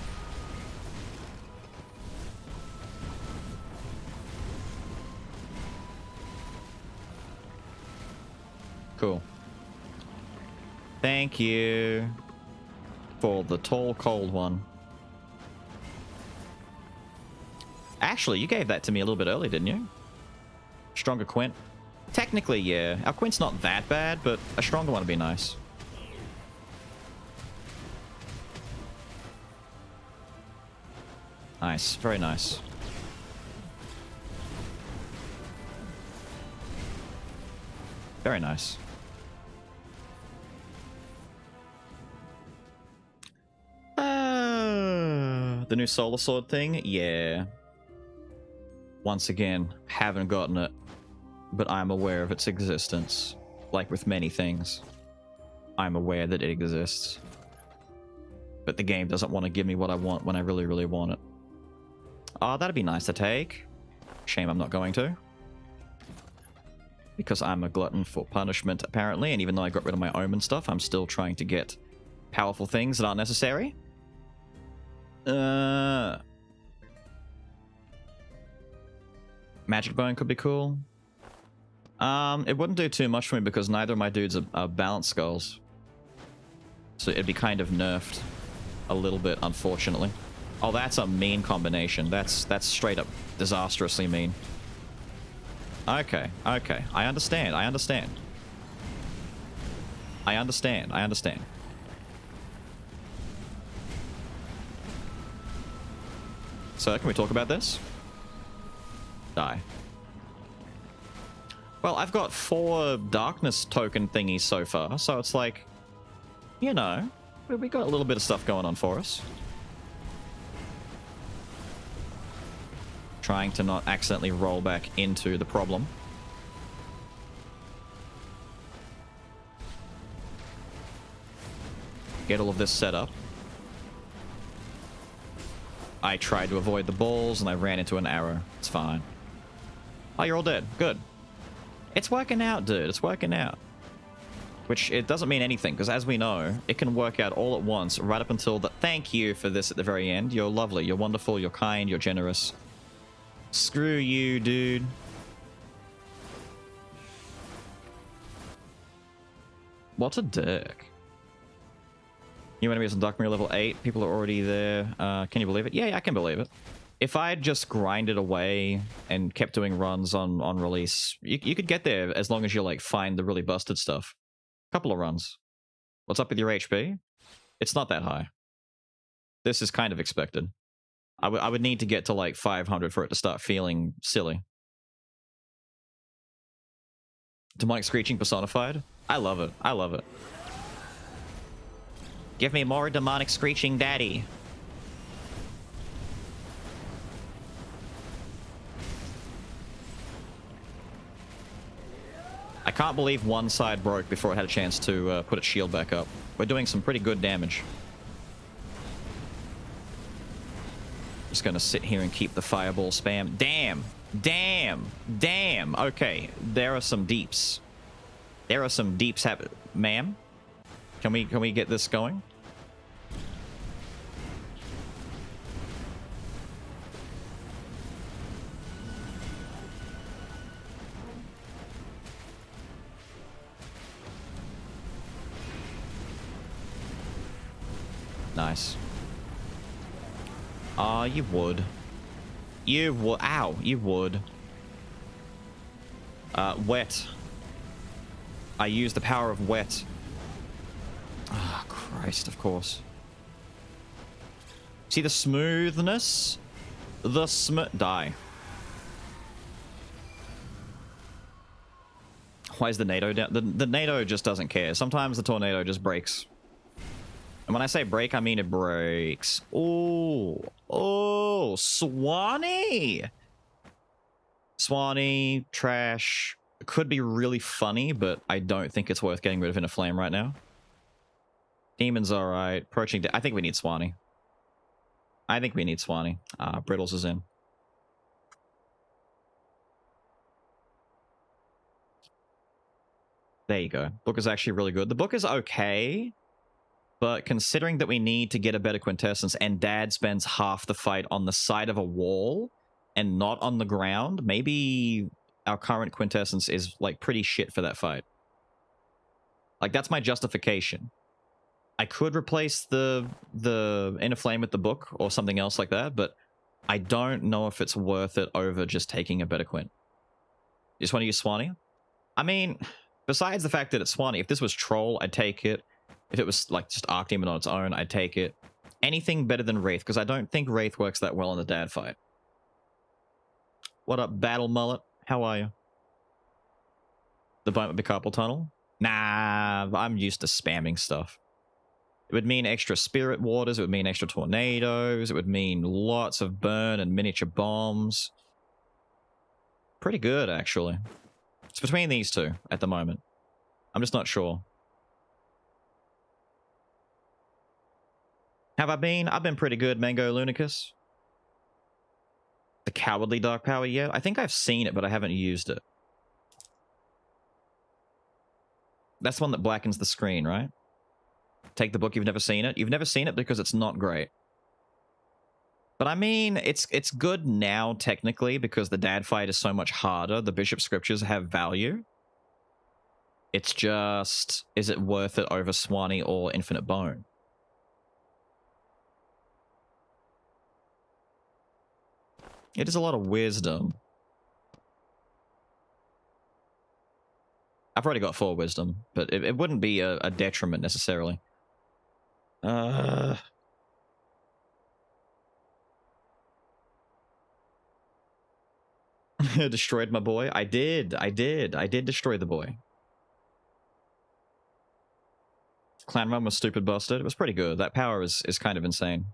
Cool. Thank you for the tall, cold one. Actually, you gave that to me a little bit early, didn't you? Stronger Quint. Technically, yeah. Our Quint's not that bad, but a stronger one would be nice. Nice. Very nice. Very nice. The new Solar Sword thing? Yeah. Once again, haven't gotten it, but I'm aware of its existence. Like with many things, I'm aware that it exists. But the game doesn't want to give me what I want when I really, really want it. Oh, that'd be nice to take. Shame I'm not going to. Because I'm a glutton for punishment, apparently, and even though I got rid of my omen stuff, I'm still trying to get powerful things that aren't necessary. Magic Bone could be cool. It wouldn't do too much for me because neither of my dudes are balanced skulls. So it'd be kind of nerfed a little bit, unfortunately. Oh, that's a mean combination. That's straight up disastrously mean. Okay, okay. I understand. I understand. I understand. I understand. So, can we talk about this? Die. Well, I've got 4 darkness token thingies so far, so it's like, you know, we got a little bit of stuff going on for us. Trying to not accidentally roll back into the problem. Get all of this set up. I tried to avoid the balls and I ran into an arrow. It's fine. Oh, you're all dead. Good. It's working out, dude. It's working out. Which, it doesn't mean anything, because as we know, it can work out all at once, right up until the... Thank you for this at the very end. You're lovely. You're wonderful. You're kind. You're generous. Screw you, dude. What a dick. New enemies on Dark Mirror level 8. People are already there. Can you believe it? Yeah, I can believe it. If I had just grinded away and kept doing runs on release, you could get there as long as you, like, find the really busted stuff. Couple of runs. What's up with your HP? It's not that high. This is kind of expected. I would need to get to, like, 500 for it to start feeling silly. Demonic Screeching personified? I love it. I love it. Give me more Demonic Screeching, daddy. I can't believe one side broke before it had a chance to put its shield back up. We're doing some pretty good damage. Just gonna sit here and keep the fireball spam. Damn! Damn! Damn! Okay, there are some deeps. There are some deeps. Ma'am? Can we get this going? Nice. Ah, you would. You would. Ow, you would. Wet. I use the power of wet. Ah, oh, Christ, of course. See the smoothness? The die. Why is the NATO down? The NATO just doesn't care. Sometimes the tornado just breaks. And when I say break, I mean it breaks. Oh, oh, Swanee. Swanee, trash. It could be really funny, but I don't think it's worth getting rid of in a flame right now. Demon's alright. Approaching. I think we need Swanee. I think we need Swanee. Brittles is in. There you go. Book is actually really good. The book is okay. But considering that we need to get a better quintessence and Dad spends half the fight on the side of a wall and not on the ground, maybe our current quintessence is, like, pretty shit for that fight. Like, that's my justification. I could replace the Inner Flame with the book or something else like that, but I don't know if it's worth it over just taking a better quint. You just want to use Swanee? I mean, besides the fact that it's Swanee, if this was Troll, I'd take it. If it was, like, just Archdemon on its own, I'd take it. Anything better than Wraith, because I don't think Wraith works that well in the Dad fight. What up, Battle Mullet? How are you? The bite with the carpal tunnel? Nah, I'm used to spamming stuff. It would mean extra spirit waters, it would mean extra tornadoes, it would mean lots of burn and miniature bombs. Pretty good, actually. It's between these two at the moment. I'm just not sure. Have I been? I've been pretty good, Mango Lunicus. The Cowardly Dark Power, yeah. I think I've seen it, but I haven't used it. That's the one that blackens the screen, right? Take the book, you've never seen it. You've never seen it because it's not great. But I mean, it's good now, technically, because the dad fight is so much harder. The Bishop Scriptures have value. It's just, is it worth it over Swanee or Infinite Bone? It is a lot of wisdom. I've already got 4 wisdom, but it wouldn't be a detriment necessarily. Destroyed my boy? I did destroy the boy. Clan Run was stupid busted. It was pretty good. That power is kind of insane.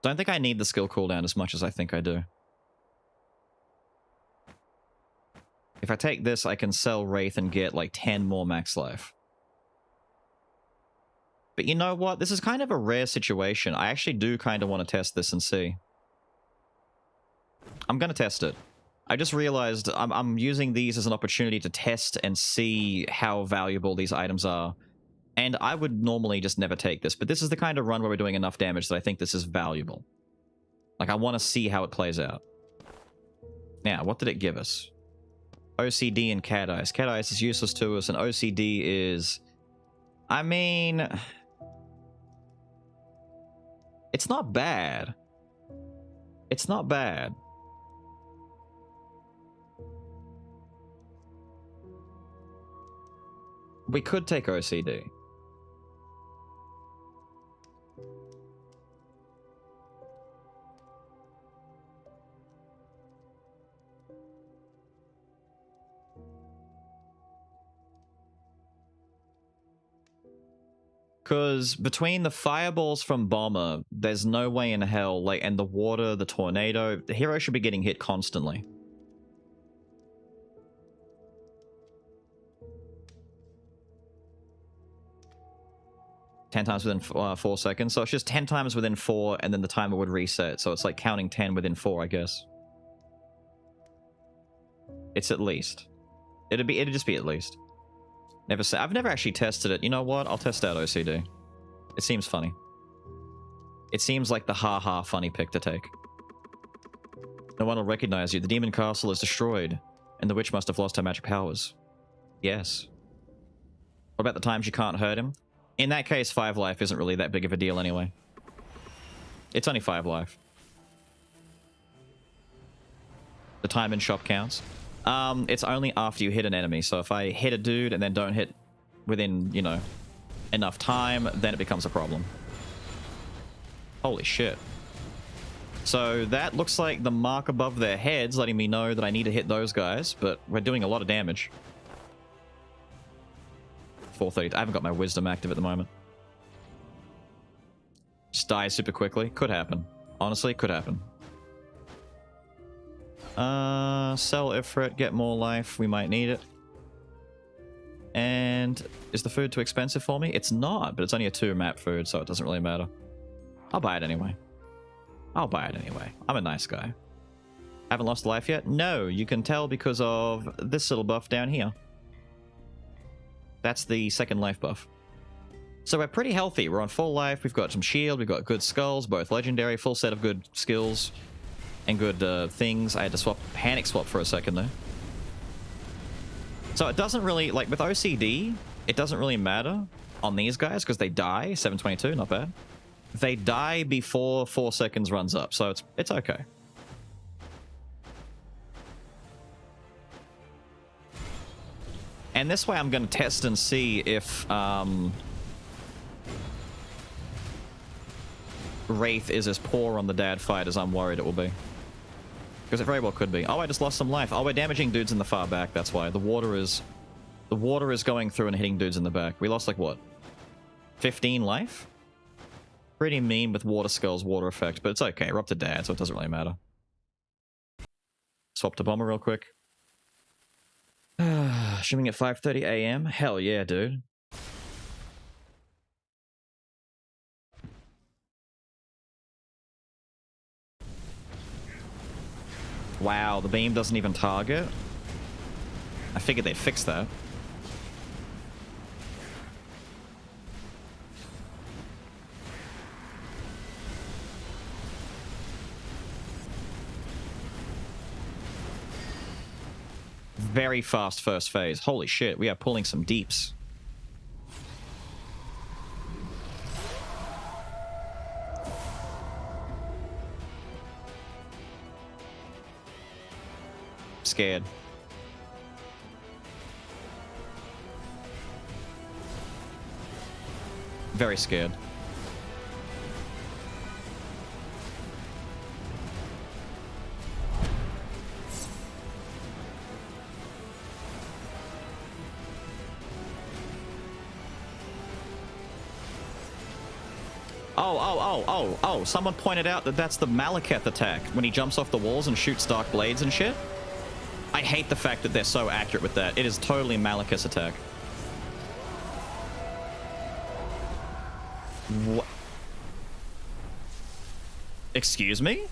Don't think I need the skill cooldown as much as I think I do. If I take this, I can sell Wraith and get like 10 more max life. But you know what? This is kind of a rare situation. I actually do kind of want to test this and see. I'm going to test it. I just realized I'm using these as an opportunity to test and see how valuable these items are. And I would normally just never take this, but this is the kind of run where we're doing enough damage that I think this is valuable. Like, I want to see how it plays out. Now, what did it give us? OCD and Cat Eyes. Cat Eyes is useless to us, and OCD is... I mean... It's not bad. It's not bad. We could take OCD. Because between the fireballs from Bomber, there's no way in hell, like, and the water, the tornado, the hero should be getting hit constantly. Ten times within 4 seconds, so it's just 10 times within 4, and then the timer would reset, so it's like counting 10 within 4, I guess. It's at least. It'd just be at least. Never say. I've never actually tested it. You know what? I'll test out OCD. It seems funny. It seems like the ha-ha funny pick to take. No one will recognize you. The demon castle is destroyed, and the witch must have lost her magic powers. Yes. What about the times you can't hurt him? In that case, 5 life isn't really that big of a deal anyway. It's only 5 life. The time in shop counts. It's only after you hit an enemy. So if I hit a dude and then don't hit within, you know, enough time, then it becomes a problem. Holy shit. So that looks like the mark above their heads letting me know that I need to hit those guys, but we're doing a lot of damage. 430. I haven't got my wisdom active at the moment. Just die super quickly. Could happen. Honestly, could happen. Sell Ifrit, get more life. We might need it. And is the food too expensive for me? It's not, but it's only a 2 map food, so it doesn't really matter. I'll buy it anyway. I'll buy it anyway. I'm a nice guy. Haven't lost life yet? No, you can tell because of this little buff down here. That's the 2nd life buff. So we're pretty healthy. We're on full life. We've got some shield. We've got good skulls, both legendary, full set of good skills and good things. I had to panic swap for a second though. So it doesn't really, like with OCD, it doesn't really matter on these guys because they die. 722, not bad. They die before 4 seconds runs up, so it's okay. And this way I'm going to test and see if Wraith is as poor on the dad fight as I'm worried it will be. Because it very well could be. Oh, I just lost some life. Oh, we're damaging dudes in the far back, that's why. The water is going through and hitting dudes in the back. We lost like what? 15 life? Pretty mean with water skulls, water effect, but it's okay. We're up to dad, so it doesn't really matter. Swap to bomber real quick. Streaming at 5:30 a.m. Hell yeah, dude. Wow, the beam doesn't even target. I figured they'd fix that. Very fast first phase. Holy shit, we are pulling some deeps. Scared. Very scared. Oh, someone pointed out that that's the Malekith attack when he jumps off the walls and shoots dark blades and shit. I hate the fact that they're so accurate with that. It is totally Malekith's attack. What? Excuse me?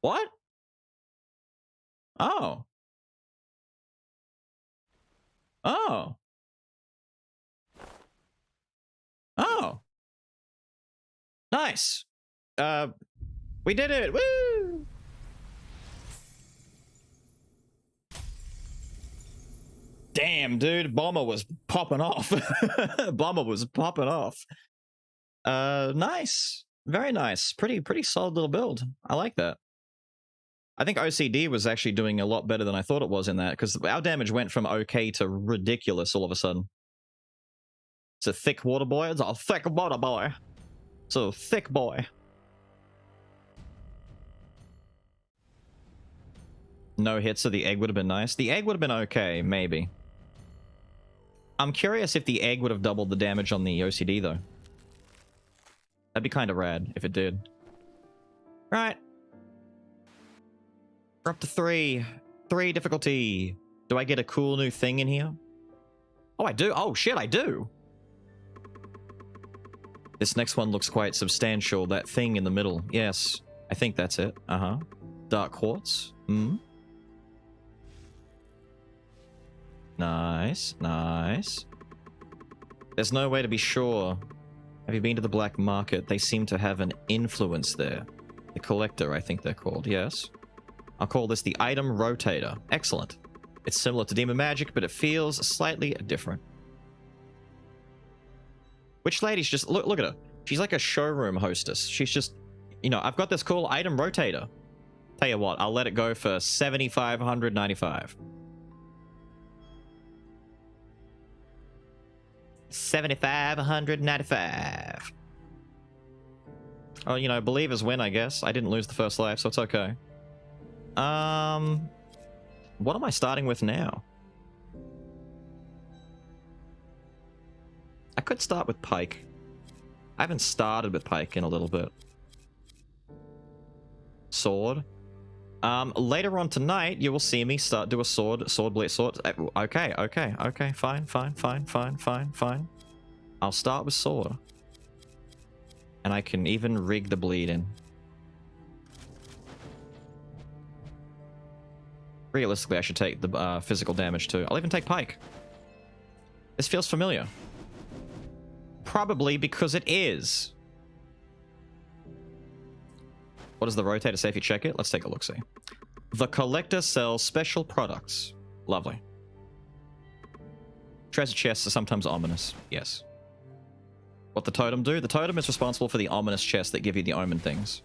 What? Oh. Oh. Oh. Nice. We did it. Woo! Damn, dude. Bomber was popping off. Bomber was popping off. Nice. Very nice. Pretty solid little build. I like that. I think OCD was actually doing a lot better than I thought it was in that, because our damage went from okay to ridiculous all of a sudden. It's a thick water boy. It's a thick water boy. So thick boy. No hits, so the egg would have been nice. The egg would have been okay, maybe. I'm curious if the egg would have doubled the damage on the OCD, though. That'd be kind of rad if it did. Right. We're up to 3. 3 difficulty. Do I get a cool new thing in here? Oh, I do. Oh, shit, I do. This next one looks quite substantial. That thing in the middle. Yes, I think that's it. Uh-huh. Dark quartz. Nice, nice. There's no way to be sure. Have you been to the black market? They seem to have an influence there. The collector, I think they're called. Yes. I'll call this the item rotator. Excellent. It's similar to demon magic, but it feels slightly different. Which lady's just... Look at her. She's like a showroom hostess. She's just... You know, I've got this cool item rotator. Tell you what, I'll let it go for $7,595. 7,595. Oh, you know, believers win, I guess. I didn't lose the first life, so it's okay. What am I starting with now? I could start with Pike. I haven't started with Pike in a little bit. Sword. Later on tonight, you will see me do a sword blade. Okay, fine. I'll start with sword. And I can even rig the bleed in. Realistically, I should take the physical damage too. I'll even take Pike. This feels familiar. Probably because it is. What does the rotator say if you check it? Let's take a look-see. The collector sells special products. Lovely. Treasure chests are sometimes ominous. Yes. What the totem do? The totem is responsible for the ominous chests that give you the omen things.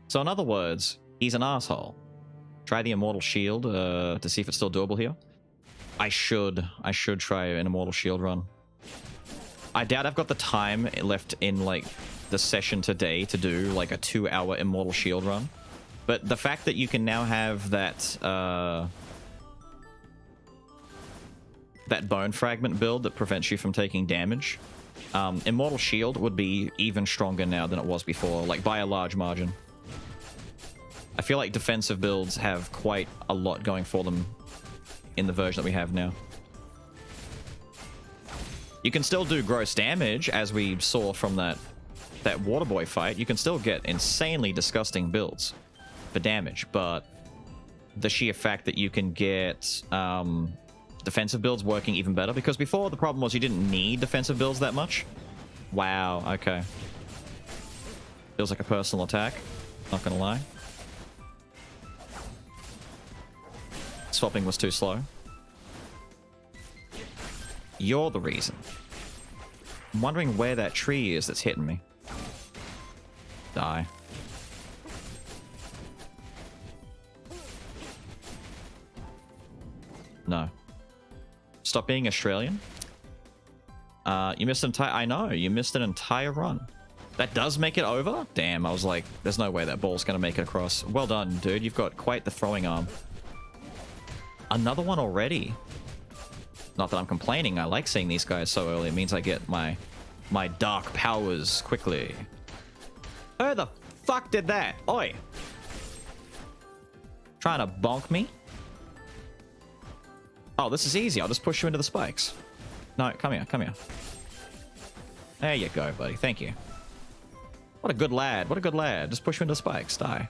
So in other words, he's an asshole. Try the immortal shield to see if it's still doable here. I should try an Immortal Shield run. I doubt I've got the time left in, like, the session today to do, like, a 2-hour Immortal Shield run. But the fact that you can now have that, that Bone Fragment build that prevents you from taking damage, Immortal Shield would be even stronger now than it was before, like, by a large margin. I feel like defensive builds have quite a lot going for them in the version that we have now. You can still do gross damage, as we saw from that Waterboy fight. You can still get insanely disgusting builds for damage, but the sheer fact that you can get defensive builds working even better, because before the problem was you didn't need defensive builds that much. Wow, okay. Feels like a personal attack, not gonna lie. Swapping was too slow. You're the reason. I'm wondering where that tree is that's hitting me. Die. No. Stop being Australian? You missed an entire... I know, you missed an entire run. That does make it over? Damn, I was like, there's no way that ball's gonna make it across. Well done, dude. You've got quite the throwing arm. Another one already. Not that I'm complaining. I like seeing these guys so early. It means I get my dark powers quickly. Who the fuck did that? Oi! Trying to bonk me? Oh, this is easy. I'll just push you into the spikes. No, come here, come here. There you go, buddy. Thank you. What a good lad. What a good lad. Just push you into the spikes. Die.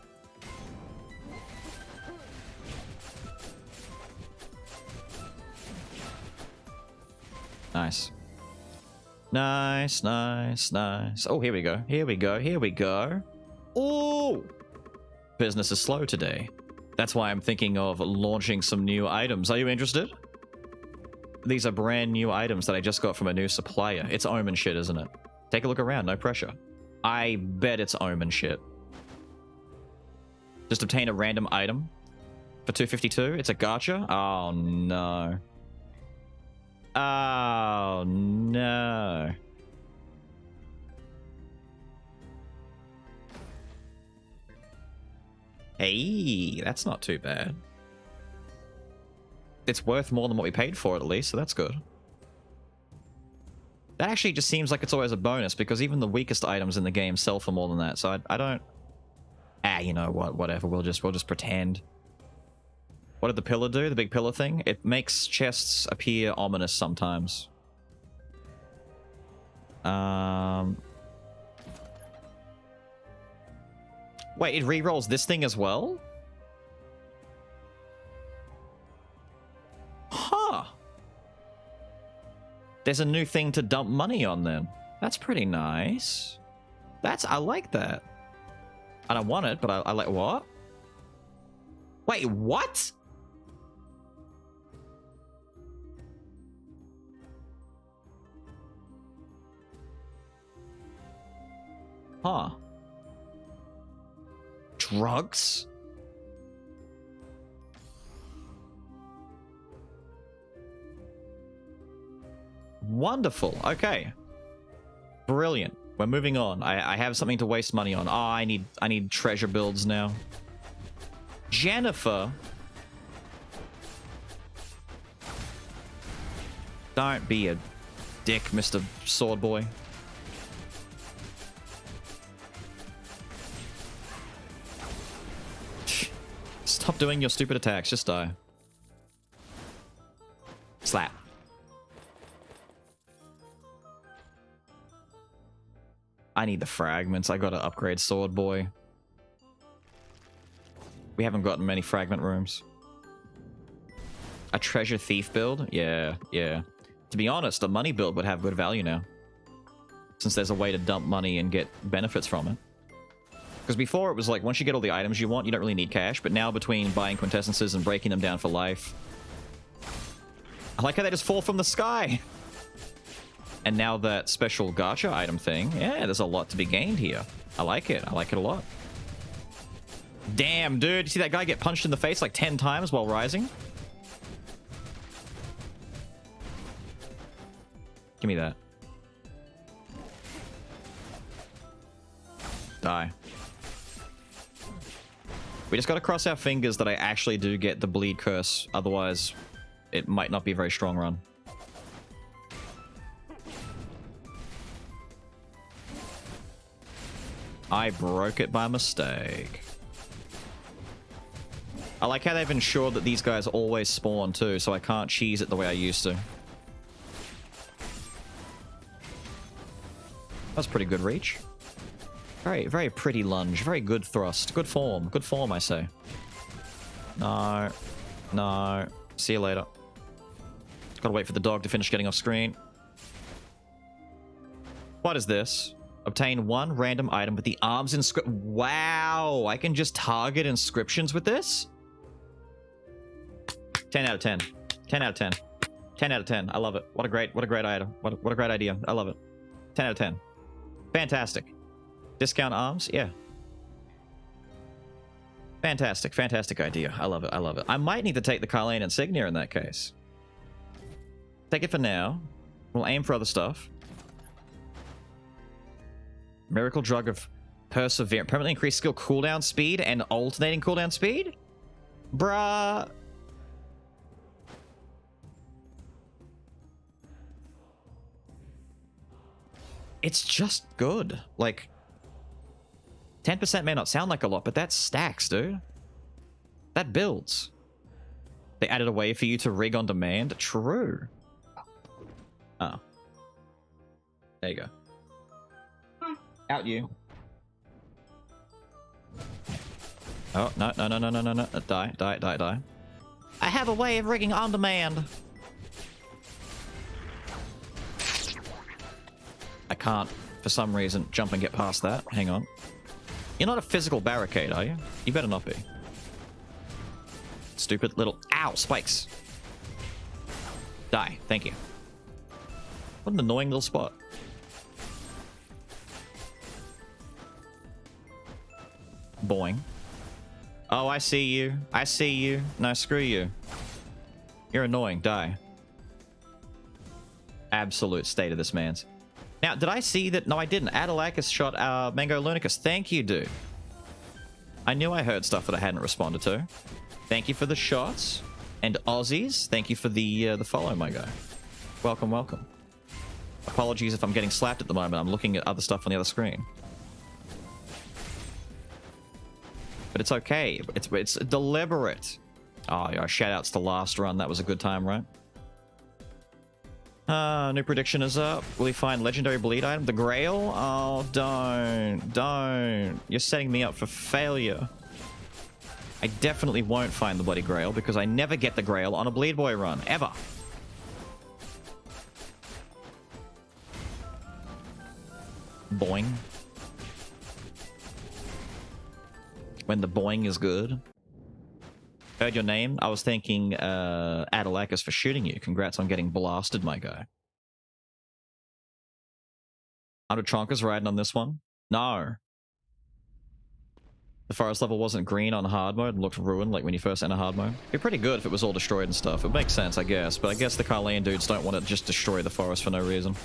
Nice. Nice, nice, nice. Oh, here we go. Here we go. Here we go. Ooh! Business is slow today. That's why I'm thinking of launching some new items. Are you interested? These are brand new items that I just got from a new supplier. It's Omen shit, isn't it? Take a look around. No pressure. I bet it's Omen shit. Just obtain a random item for 252. It's a gacha? Oh, no. Oh, no. Hey, that's not too bad. It's worth more than what we paid for it, at least, so that's good. That actually just seems like it's always a bonus, because even the weakest items in the game sell for more than that, so I don't... Ah, you know what, whatever, we'll just pretend. What did the pillar do? The big pillar thing? It makes chests appear ominous sometimes. Wait, it re-rolls this thing as well? Huh. There's a new thing to dump money on then. That's pretty nice. I like that. I don't want it, but I like... What? Wait, what? Huh. Drugs? Wonderful. Okay. Brilliant. We're moving on. I have something to waste money on. Oh, I need treasure builds now. Jennifer. Don't be a dick, Mr. Sword Boy. Stop doing your stupid attacks. Just die. Slap. I need the fragments. I gotta upgrade Sword Boy. We haven't gotten many fragment rooms. A treasure thief build? Yeah, yeah. To be honest, a money build would have good value now, since there's a way to dump money and get benefits from it. Because before it was like, once you get all the items you want, you don't really need cash. But now between buying quintessences and breaking them down for life... I like how they just fall from the sky! And now that special gacha item thing, yeah, there's a lot to be gained here. I like it. I like it a lot. Damn, dude. You see that guy get punched in the face like 10 times while rising? Give me that. Die. We just gotta cross our fingers that I actually do get the bleed curse. Otherwise, it might not be a very strong run. I broke it by mistake. I like how they've ensured that these guys always spawn too, so I can't cheese it the way I used to. That's pretty good reach. Very, very pretty lunge. Very good thrust. Good form. Good form, I say. No. No. See you later. Gotta wait for the dog to finish getting off screen. What is this? Obtain one random item with the arms inscription. Wow! I can just target inscriptions with this? 10 out of 10. 10 out of 10. 10 out of 10. I love it. What a great item. What a great idea. I love it. 10 out of 10. Fantastic. Discount arms? Yeah. Fantastic. Fantastic idea. I love it. I love it. I might need to take the Carlane Insignia in that case. Take it for now. We'll aim for other stuff. Miracle Drug of Perseverance. Permanently increased skill cooldown speed and alternating cooldown speed? Bruh. It's just good. Like, 10% may not sound like a lot, but that stacks, dude. That builds. They added a way for you to rig on demand? True. Oh. There you go. Out you. Oh, no, no, no, no, no, no, no. Die, die, die, die. I have a way of rigging on demand. I can't, for some reason, jump and get past that. Hang on. You're not a physical barricade, are you? You better not be. Stupid little... Ow! Spikes! Die. Thank you. What an annoying little spot. Boing. Oh, I see you. I see you. No, screw you. You're annoying. Die. Absolute state of this man's. Now, did I see that? No, I didn't. Adalakis shot Mango Lunicus. Thank you, dude. I knew I heard stuff that I hadn't responded to. Thank you for the shots. And Aussies, thank you for the follow, my guy. Welcome, welcome. Apologies if I'm getting slapped at the moment. I'm looking at other stuff on the other screen. But it's okay. It's deliberate. Oh, yeah, shout outs to last run. That was a good time, right? New prediction is up. Will he find legendary bleed item? The Grail? Oh, don't. You're setting me up for failure. I definitely won't find the bloody Grail because I never get the Grail on a Bleed Boy run. Ever. Boing. When the boing is good. Heard your name. I was thanking Adalakis for shooting you. Congrats on getting blasted, my guy. 100 Chonkers riding on this one? No. The forest level wasn't green on hard mode and looked ruined like when you first enter hard mode. It'd be pretty good if it was all destroyed and stuff. It makes sense, I guess. But I guess the Carlane dudes don't want to just destroy the forest for no reason.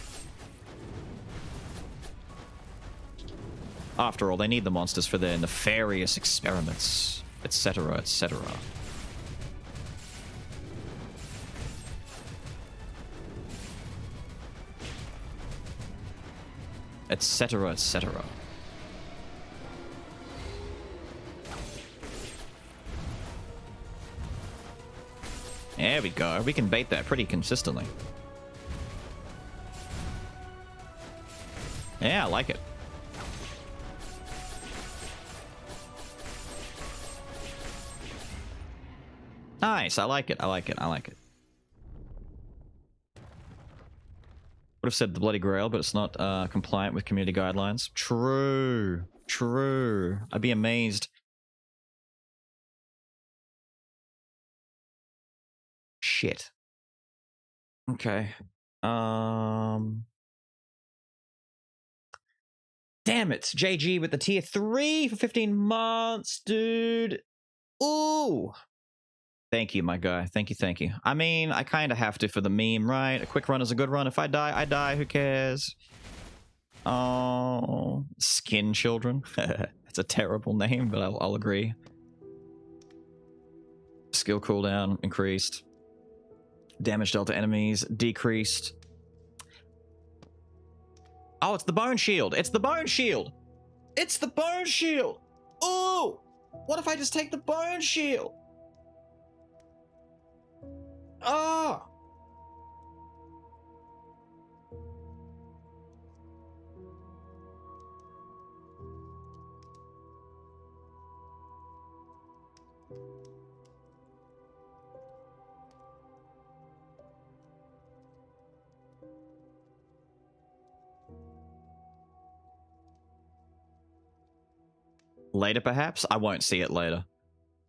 After all, they need the monsters for their nefarious experiments, etc., etc. Etc., etc. There we go. We can bait that pretty consistently. Yeah, I like it. Nice. I like it. I like it. I like it. Would have said the bloody Grail, but it's not compliant with community guidelines. True. True. I'd be amazed. Shit. Okay. Damn it. JG with the tier 3 for 15 months, dude. Ooh. Thank you, my guy. Thank you, thank you. I mean, I kind of have to for the meme, right? A quick run is a good run. If I die, I die. Who cares? Oh, skin children. It's a terrible name, but I'll agree. Skill cooldown increased. Damage dealt to enemies decreased. Oh, it's the bone shield. It's the bone shield. It's the bone shield. Ooh, what if I just take the bone shield? Oh. Later, perhaps? I won't see it later.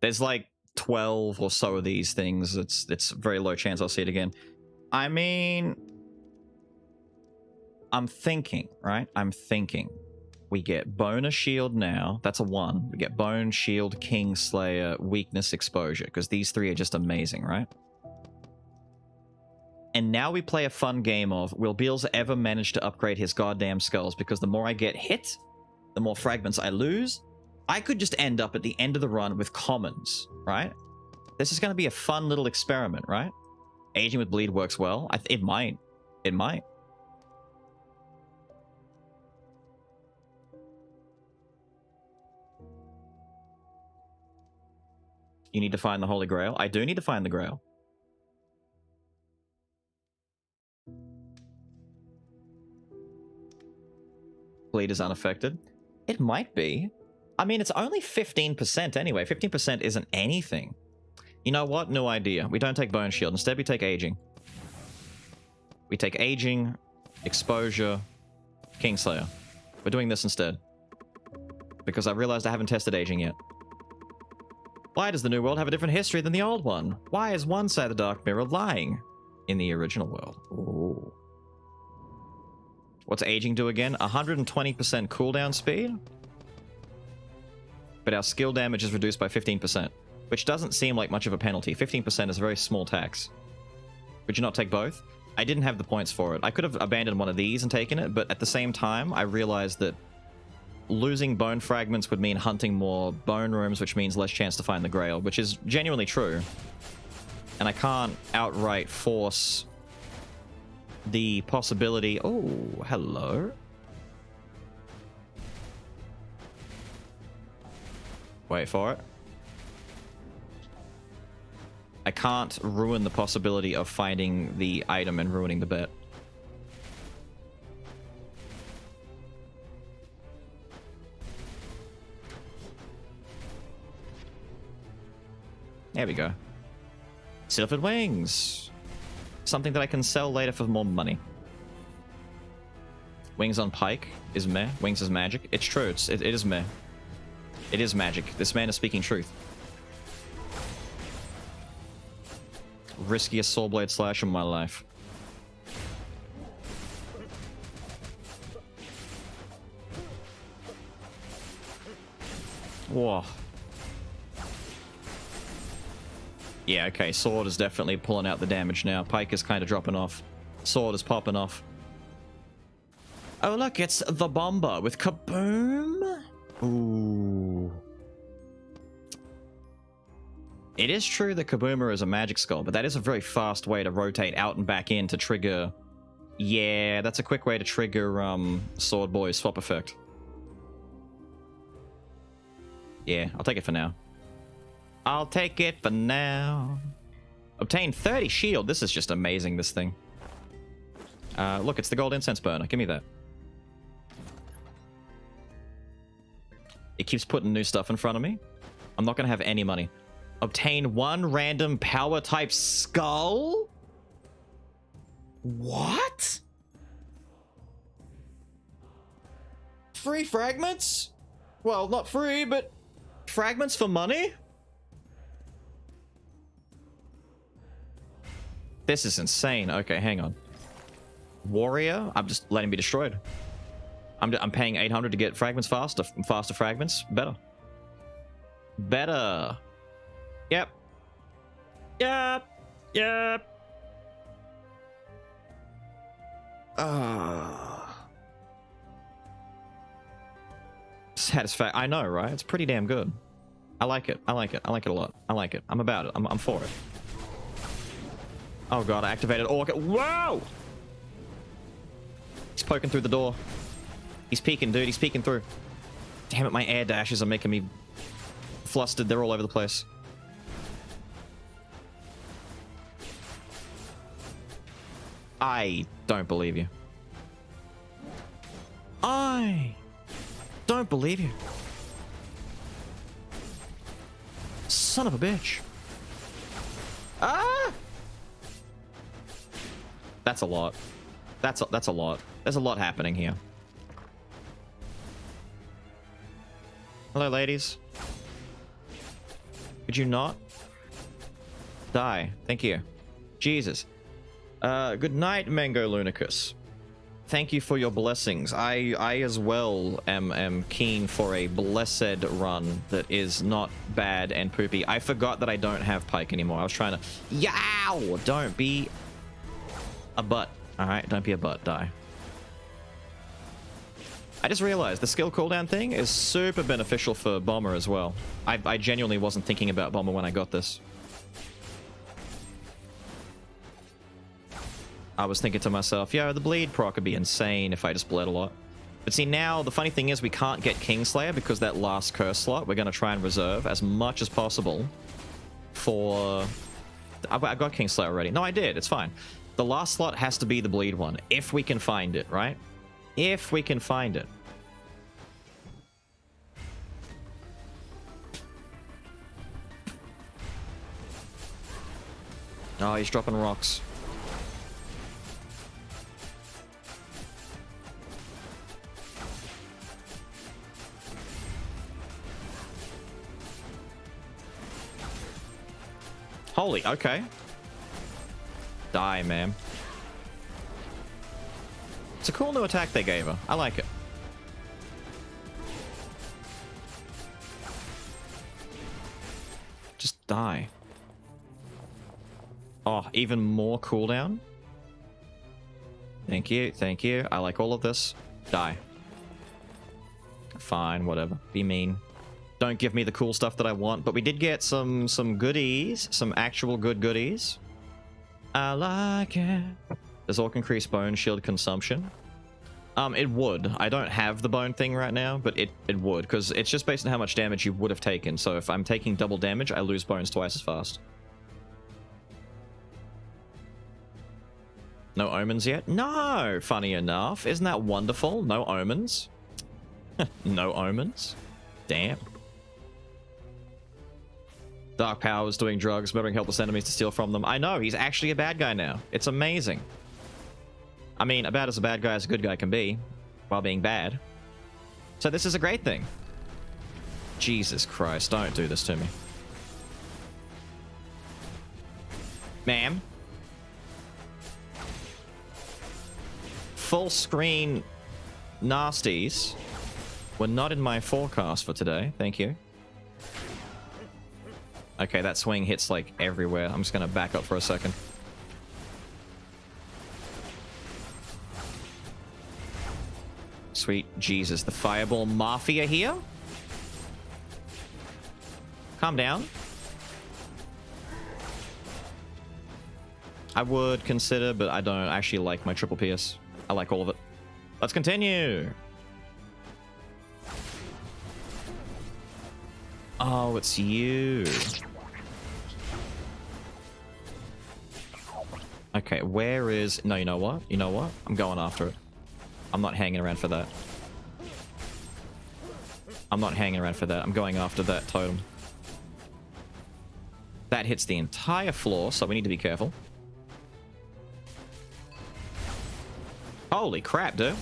There's like 12 or so of these things. It's very low chance I'll see it again. I mean, I'm thinking, right? I'm thinking. We get bonus shield now. That's a 1. We get bone, shield, Kingslayer, weakness, exposure. Because these 3 are just amazing, right? And now we play a fun game of, will Beals ever manage to upgrade his goddamn skulls? Because the more I get hit, the more fragments I lose. I could just end up at the end of the run with commons, right? This is going to be a fun little experiment, right? Aging with bleed works well. It might. It might. You need to find the Holy Grail. I do need to find the Grail. Bleed is unaffected. It might be. I mean, it's only 15% anyway. 15% isn't anything. You know what? No idea. We don't take Bone Shield. Instead, we take Aging. We take Aging, Exposure, Kingslayer. We're doing this instead. Because I realized I haven't tested Aging yet. Why does the new world have a different history than the old one? Why is one side of the Dark Mirror lying in the original world? Ooh. What's Aging do again? 120% cooldown speed? But our skill damage is reduced by 15%, which doesn't seem like much of a penalty. 15% is a very small tax. Would you not take both? I didn't have the points for it. I could have abandoned one of these and taken it, but at the same time, I realized that losing bone fragments would mean hunting more bone rooms, which means less chance to find the Grail, which is genuinely true. And I can't outright force the possibility... Oh, hello. Wait for it. I can't ruin the possibility of finding the item and ruining the bet. There we go. Silvered wings. Something that I can sell later for more money. Wings on Pike is meh. Wings is magic. It's true. It is meh. It is magic. This man is speaking truth. Riskiest Soul Blade slash in my life. Whoa. Yeah, okay. Sword is definitely pulling out the damage now. Pike is kind of dropping off. Sword is popping off. Oh, look. It's the Bomber with Kaboom. Ooh. It is true that Kaboomer is a magic skull, but that is a very fast way to rotate out and back in to trigger... Yeah, that's a quick way to trigger Sword Boy's swap effect. Yeah, I'll take it for now. I'll take it for now. Obtain 30 shield. This is just amazing, this thing. Look, it's the gold incense burner. Give me that. It keeps putting new stuff in front of me. I'm not going to have any money. Obtain 1 random power type skull? What? Free fragments? Well, not free, but fragments for money? This is insane. Okay, hang on. Warrior? I'm just letting me destroyed. I'm paying 800 to get fragments faster. Faster fragments. Better. Better. Yep. Yep. Yep. Satisfact. I know, right? It's pretty damn good. I like it. I like it. I like it a lot. I like it. I'm about it. I'm for it. Oh god, I activated Orchid. Whoa! He's poking through the door. He's peeking, dude. He's peeking through. Damn it, my air dashes are making me flustered. They're all over the place. I don't believe you. I don't believe you. Son of a bitch. Ah! That's a lot. That's a lot. There's a lot happening here. Hello, ladies. Could you not? Die. Thank you. Jesus. Good night, Mango Lunicus. Thank you for your blessings. I as well am keen for a blessed run that is not bad and poopy. I forgot that I don't have Pike anymore. I was trying to... Yow! Don't be a butt. Alright, don't be a butt. Die. I just realized the skill cooldown thing is super beneficial for Bomber as well. I genuinely wasn't thinking about Bomber when I got this. I was thinking to myself, yo, the bleed proc would be insane if I just bled a lot. But see, now, the funny thing is we can't get Kingslayer because that last curse slot we're going to try and reserve as much as possible for... I got Kingslayer already. No, I did. It's fine. The last slot has to be the bleed one, if we can find it, right? If we can find it. Oh, he's dropping rocks. Holy, okay. Die, man. It's a cool new attack they gave her. I like it. Just die. Oh, even more cooldown? Thank you, thank you. I like all of this. Die. Fine, whatever. Be mean. Don't give me the cool stuff that I want, but we did get some goodies. Some actual good goodies. I like it. Does Orc increase bone shield consumption? It would. I don't have the bone thing right now, but it would, because it's just based on how much damage you would have taken. So if I'm taking double damage, I lose bones twice as fast. No omens yet? No! Funny enough. Isn't that wonderful? No omens? No omens? Damn. Dark powers, doing drugs, murdering helpless enemies to steal from them. I know, he's actually a bad guy now. It's amazing. I mean, about as a bad guy as a good guy can be, while being bad. So this is a great thing. Jesus Christ, don't do this to me. Ma'am? Full screen nasties were not in my forecast for today. Thank you. Okay, that swing hits like everywhere. I'm just gonna back up for a second. Sweet Jesus, the Fireball Mafia here? Calm down. I would consider, but I don't actually like my triple PS. I like all of it. Let's continue. Oh, it's you. Okay, where is... No, you know what? You know what? I'm going after it. I'm not hanging around for that. I'm not hanging around for that. I'm going after that totem. That hits the entire floor, so we need to be careful. Holy crap, dude.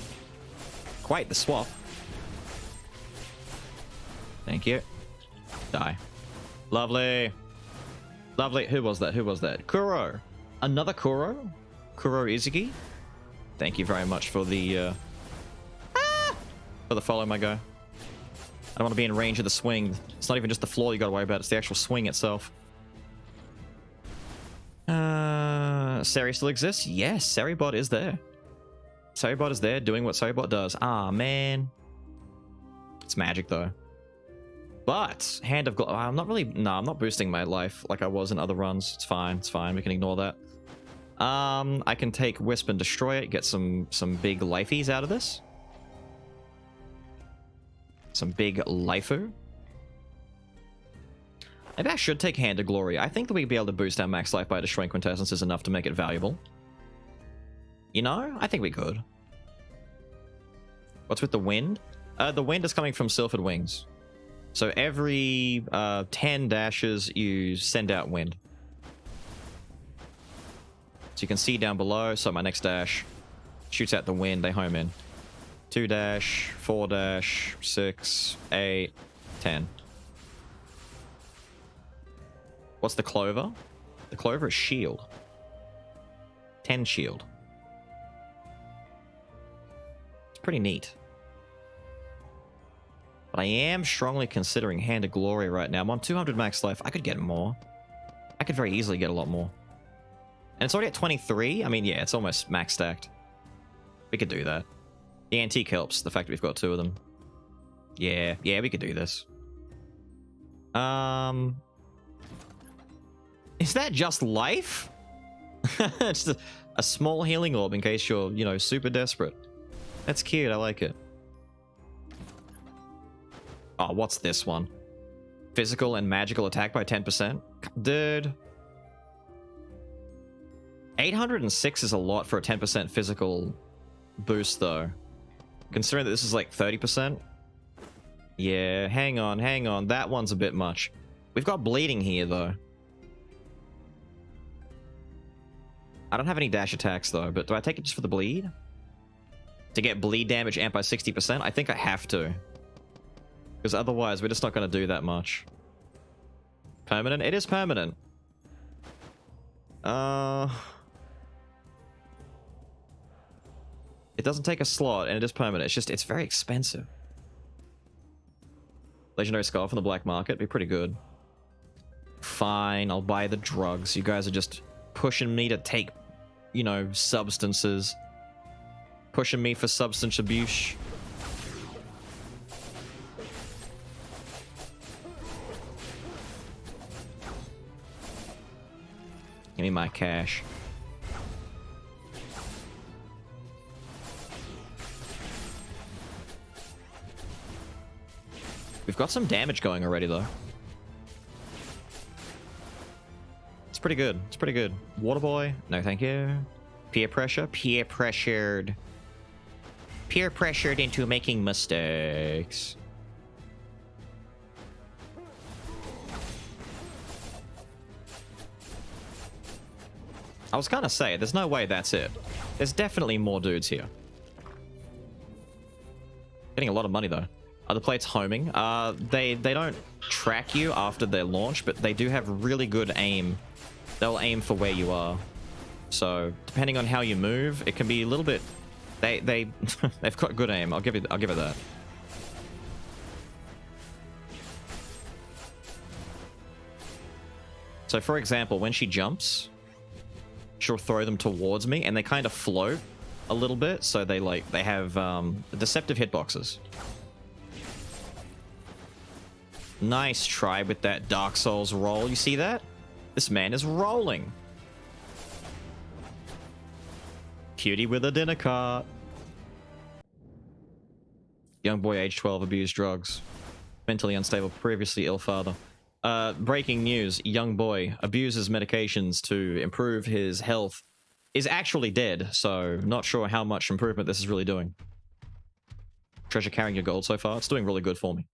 Quite the swap. Thank you. Die. Lovely. Lovely. Who was that? Who was that? Kuro. Another Kuro? Kuro Izuki? Thank you very much for the, for the follow, my guy. I don't want to be in range of the swing. It's not even just the floor you gotta worry about, it's the actual swing itself. Seri still exists? Yes, Seribot is there. Seribot is there doing what Seribot does. Ah, man. It's magic, though. But, Hand of Glory... I'm not really... No, I'm not boosting my life like I was in other runs. It's fine. It's fine. We can ignore that. I can take Wisp and destroy it. Get some big lifeies out of this. Some big lifeu. Maybe I should take Hand of Glory. I think that we'd be able to boost our max life by destroying quintessences enough to make it valuable. You know? I think we could. What's with the wind? The wind is coming from Sylphid Wings. So every 10 dashes, you send out wind. So you can see down below. So my next dash shoots out the wind. They home in. 2 dash, 4 dash, 6, 8, 10. What's the clover? The clover is shield. 10 shield. It's pretty neat. But I am strongly considering Hand of Glory right now. I'm on 200 max life. I could get more. I could very easily get a lot more. And it's already at 23. I mean, yeah, it's almost max stacked. We could do that. The antique helps, the fact that we've got 2 of them. Yeah, we could do this. Is that just life? Just a small healing orb in case you're, you know, super desperate. That's cute, I like it. Oh, what's this one? Physical and magical attack by 10%? Dude. 806 is a lot for a 10% physical boost, though. Considering that this is like 30%. Yeah, hang on. That one's a bit much. We've got bleeding here, though. I don't have any dash attacks, though, but do I take it just for the bleed? To get bleed damage amped by 60%? I think I have to. Because otherwise, we're just not going to do that much. Permanent? It is permanent. It doesn't take a slot, and it is permanent. It's just, it's very expensive. Legendary Skull from the black market. Be pretty good. Fine, I'll buy the drugs. You guys are just pushing me to take, you know, substances. Pushing me for substance abuse. Give me my cash. We've got some damage going already, though. It's pretty good. It's pretty good. Water boy. No, thank you. Peer pressure. Peer pressured. Peer pressured into making mistakes. I was gonna say, there's no way that's it. There's definitely more dudes here. Getting a lot of money, though. Are the plates homing? They don't track you after their launch, but they do have really good aim. They'll aim for where you are. So, depending on how you move, it can be a little bit... They've got good aim. I'll give it that. So, for example, when she jumps, she'll throw them towards me, and they kind of float a little bit, so they have deceptive hitboxes. Nice try with that Dark Souls roll. You see that? This man is rolling. Cutie with a dinner cart. Young boy age 12 abused drugs. Mentally unstable, previously ill father. Breaking news. Young boy abuses medications to improve his health. Is actually dead, so not sure how much improvement this is really doing. Treasure carrying your gold so far. It's doing really good for me.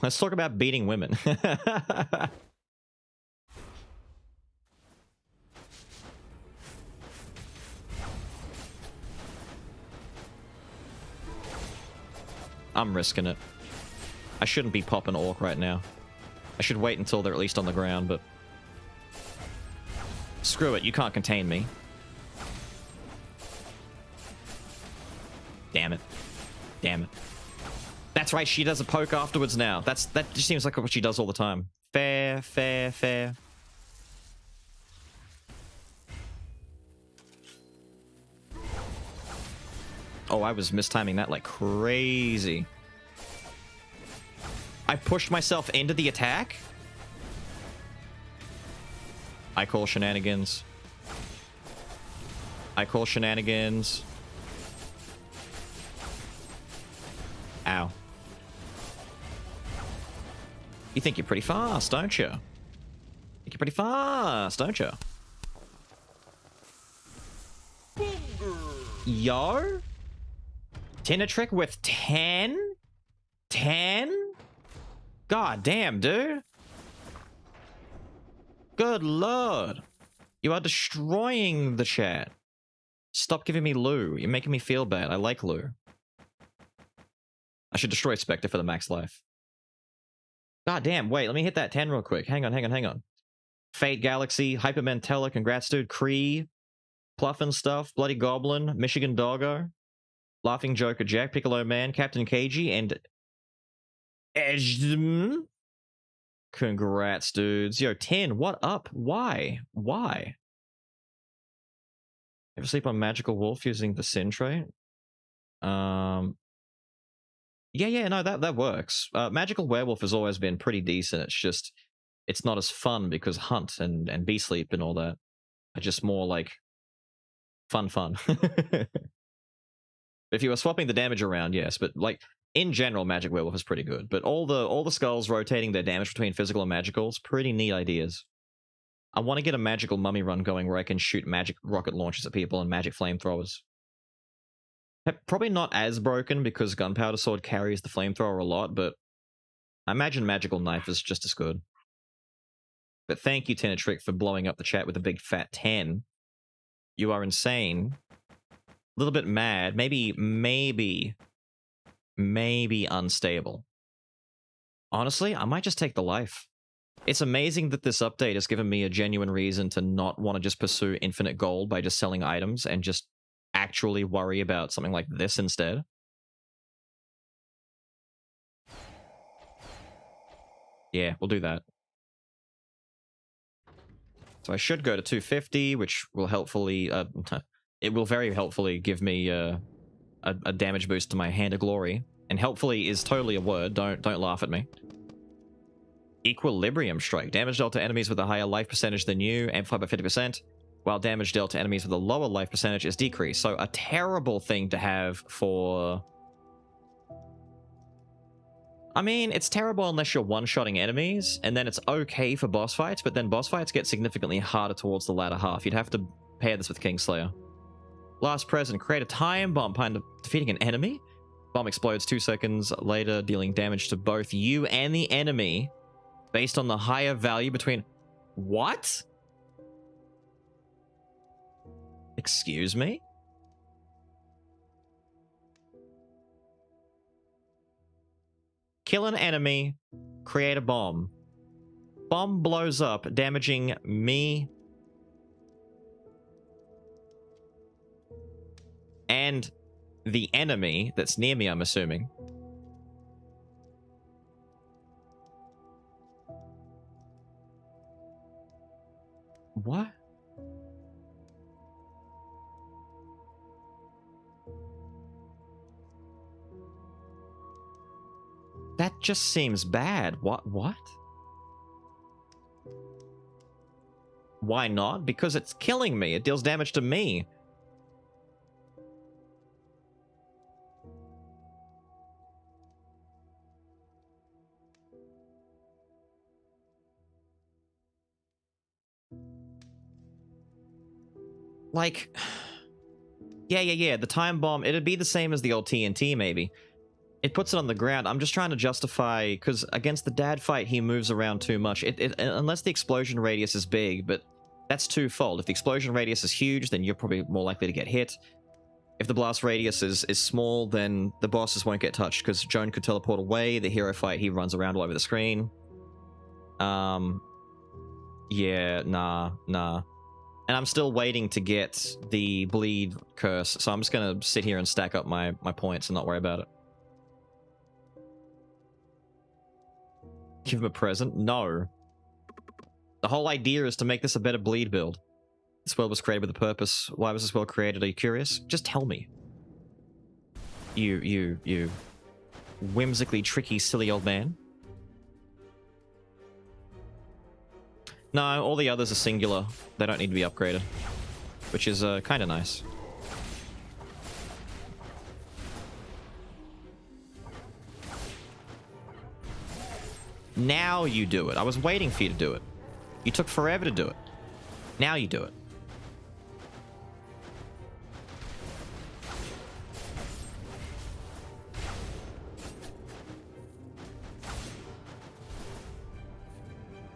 Let's talk about beating women. I'm risking it. I shouldn't be popping Orc right now. I should wait until they're at least on the ground, but... Screw it, you can't contain me. Damn it. Damn it. That's right, she does a poke afterwards now. That just seems like what she does all the time. Fair, fair, fair. Oh, I was mistiming that like crazy. I pushed myself into the attack? I call shenanigans. I call shenanigans. Ow. You think you're pretty fast, don't you? Think you're pretty fast, don't you? Yo? Tinatrick with 10? 10? God damn, dude. Good lord. You are destroying the chat. Stop giving me Lou. You're making me feel bad. I like Lou. I should destroy Spectre for the max life. God damn, wait, let me hit that 10 real quick. Hang on. Fate Galaxy, Hypermantella, congrats dude, Cree, Pluffin Stuff, Bloody Goblin, Michigan Doggo, Laughing Joker Jack, Piccolo Man, Captain KG, and Ejm. Congrats, dudes. Yo, 10, what up? Why? Ever sleep on Magical Wolf using the Sin trait? Yeah, no, that works. Magical Werewolf has always been pretty decent. It's just, it's not as fun because Hunt and Bee Sleep and all that are just more like fun. If you were swapping the damage around, yes, but like in general, Magic Werewolf is pretty good. But all the skulls rotating their damage between physical and magicals, pretty neat ideas. I want to get a magical mummy run going where I can shoot magic rocket launchers at people and magic flamethrowers. Probably not as broken because Gunpowder Sword carries the flamethrower a lot, but I imagine Magical Knife is just as good. But thank you, Tinatrick, for blowing up the chat with a big fat 10. You are insane. A little bit mad. Maybe unstable. Honestly, I might just take the life. It's amazing that this update has given me a genuine reason to not want to just pursue infinite gold by just selling items and just actually worry about something like this instead. Yeah, we'll do that. So I should go to 250, which will helpfully, it will very helpfully give me a damage boost to my Hand of Glory. And helpfully is totally a word, don't laugh at me. Equilibrium Strike. Damage dealt to enemies with a higher life percentage than you, amplified by 50%, while damage dealt to enemies with a lower life percentage is decreased. So a terrible thing to have for... I mean, it's terrible unless you're one-shotting enemies, and then it's okay for boss fights, but then boss fights get significantly harder towards the latter half. You'd have to pair this with Kingslayer. Last present, create a time bomb behind defeating an enemy. Bomb explodes 2 seconds later, dealing damage to both you and the enemy, based on the higher value between... What? Excuse me? Kill an enemy, create a bomb. Bomb blows up, damaging me and the enemy that's near me, I'm assuming. What? That just seems bad. What? Why not? Because it's killing me. It deals damage to me. Like... Yeah. The time bomb, it'd be the same as the old TNT, maybe. It puts it on the ground. I'm just trying to justify, because against the dad fight, he moves around too much. Unless the explosion radius is big, but that's twofold. If the explosion radius is huge, then you're probably more likely to get hit. If the blast radius is small, then the bosses won't get touched, because Joan could teleport away. The hero fight, he runs around all over the screen. Yeah, nah. And I'm still waiting to get the bleed curse, so I'm just going to sit here and stack up my points and not worry about it. Give him a present? No. The whole idea is to make this a better bleed build. This world was created with a purpose. Why was this world created? Are you curious? Just tell me. You whimsically tricky, silly old man. No, all the others are singular. They don't need to be upgraded, which is kind of nice. Now you do it. I was waiting for you to do it. You took forever to do it. Now you do it.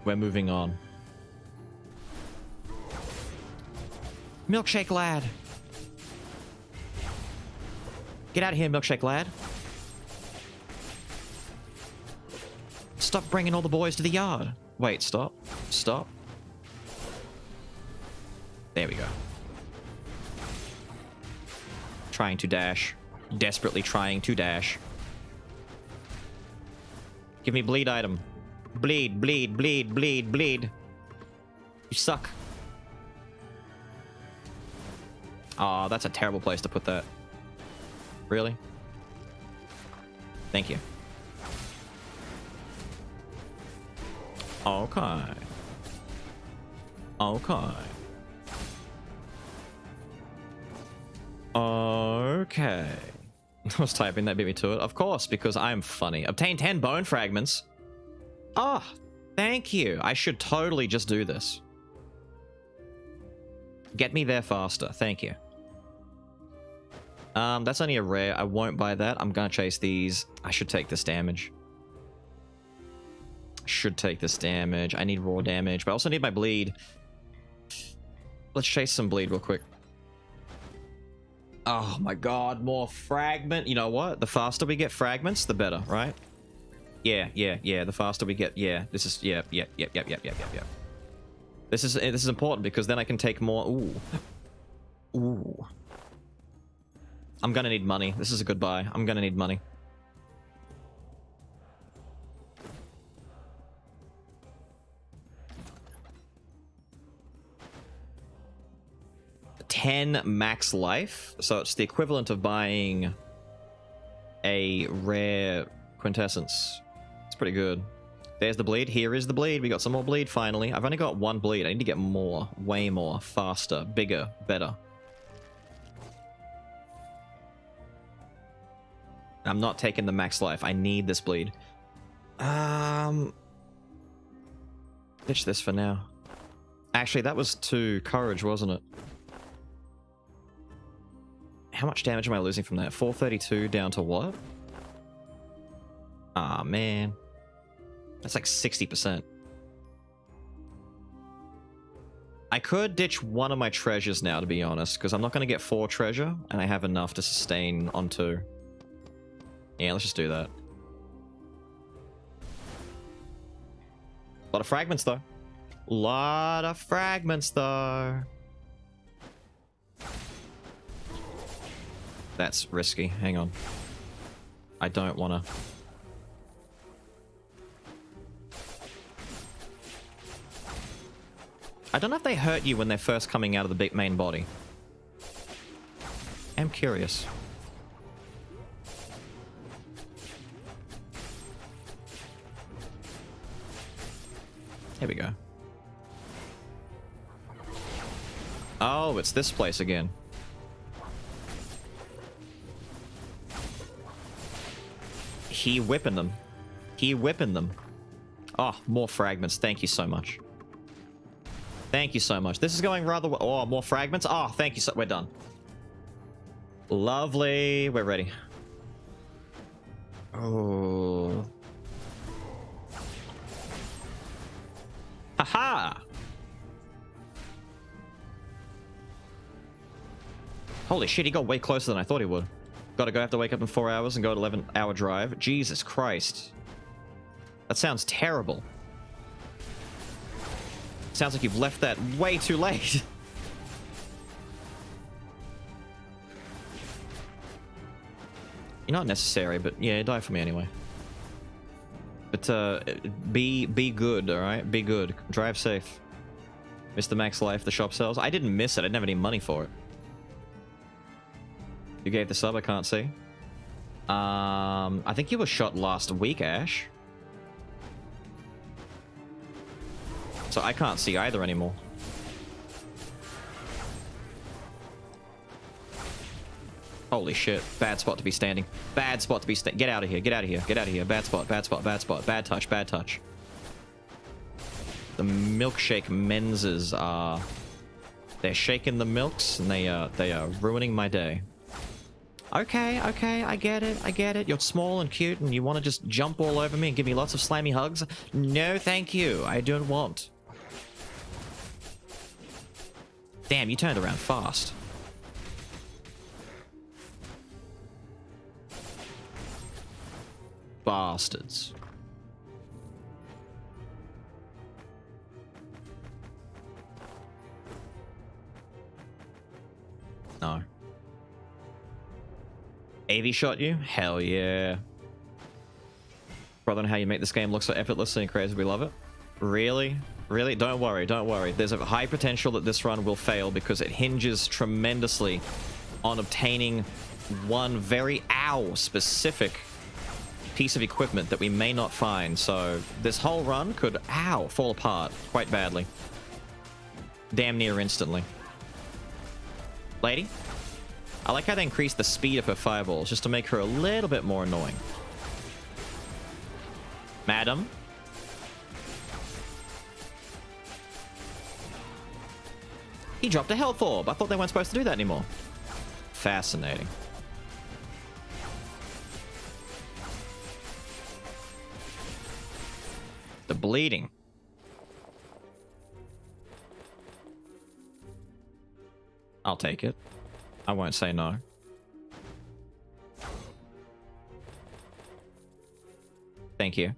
We're moving on. Milkshake lad. Get out of here, milkshake lad. Stop bringing all the boys to the yard. Wait, stop. Stop. There we go. Trying to dash. Desperately trying to dash. Give me bleed item. Bleed, bleed, bleed, bleed, bleed. You suck. Aw, that's a terrible place to put that. Really? Thank you. Okay. Okay. Okay. I was typing, that beat me to it. Of course, because I'm funny. Obtain 10 bone fragments. Oh, thank you. I should totally just do this. Get me there faster. Thank you. That's only a rare. I won't buy that. I'm gonna chase these. I should take this damage. Should take this damage. I need raw damage, but I also need my bleed. Let's chase some bleed real quick. Oh my god, more fragment. You know what? The faster we get fragments, the better, right? Yeah. The faster we get, yeah. This is, yeah. This is important because then I can take more. Ooh. I'm gonna need money. This is a good buy. I'm gonna need money. $10 max life, so it's the equivalent of buying a rare quintessence. It's pretty good. There's the bleed. Here is the bleed. We got some more bleed finally. I've only got one bleed. I need to get more, way more, faster, bigger, better. I'm not taking the max life. I need this bleed. Ditch this for now. Actually, that was 2 courage, wasn't it? How much damage am I losing from that? 432 down to what? Ah, man. That's like 60%. I could ditch one of my treasures now, to be honest, because I'm not going to get 4 treasure, and I have enough to sustain on 2. Yeah, let's just do that. A lot of fragments, though. Lot of fragments, though. That's risky. Hang on. I don't want to... I don't know if they hurt you when they're first coming out of the big main body. I'm curious. Here we go. Oh, it's this place again. He whipping them. He whipping them. Oh, more fragments. Thank you so much. Thank you so much. This is going rather well. Oh, more fragments. Oh, thank you so... We're done. Lovely. We're ready. Oh. Haha! Holy shit, he got way closer than I thought he would. Gotta have to wake up in 4 hours and go at 11-hour drive. Jesus Christ. That sounds terrible. Sounds like you've left that way too late. You're not necessary, but yeah, die for me anyway. But be good, alright? Be good. Drive safe. Mr. Max Life, the shop sells. I didn't miss it. I didn't have any money for it. You gave the sub, I can't see. I think you were shot last week, Ash. So I can't see either anymore. Holy shit. Bad spot to be standing. Bad spot to be standing. Get out of here. Get out of here. Get out of here. Bad spot. Bad spot. Bad spot. Bad touch. Bad touch. The milkshake menses are... They're shaking the milks, and they are ruining my day. Okay, I get it. You're small and cute, and you want to just jump all over me and give me lots of slimy hugs? No, thank you. I don't want. Damn, you turned around fast. Bastards. No. AV shot you? Hell yeah. Brother, on how you make this game look so effortless and crazy. We love it. Really? Really? Don't worry, don't worry. There's a high potential that this run will fail because it hinges tremendously on obtaining one very specific piece of equipment that we may not find. So this whole run could fall apart quite badly. Damn near instantly. Lady? I like how they increased the speed of her fireballs just to make her a little bit more annoying. Madam? He dropped a health orb. I thought they weren't supposed to do that anymore. Fascinating. The bleeding. I'll take it. I won't say no. Thank you.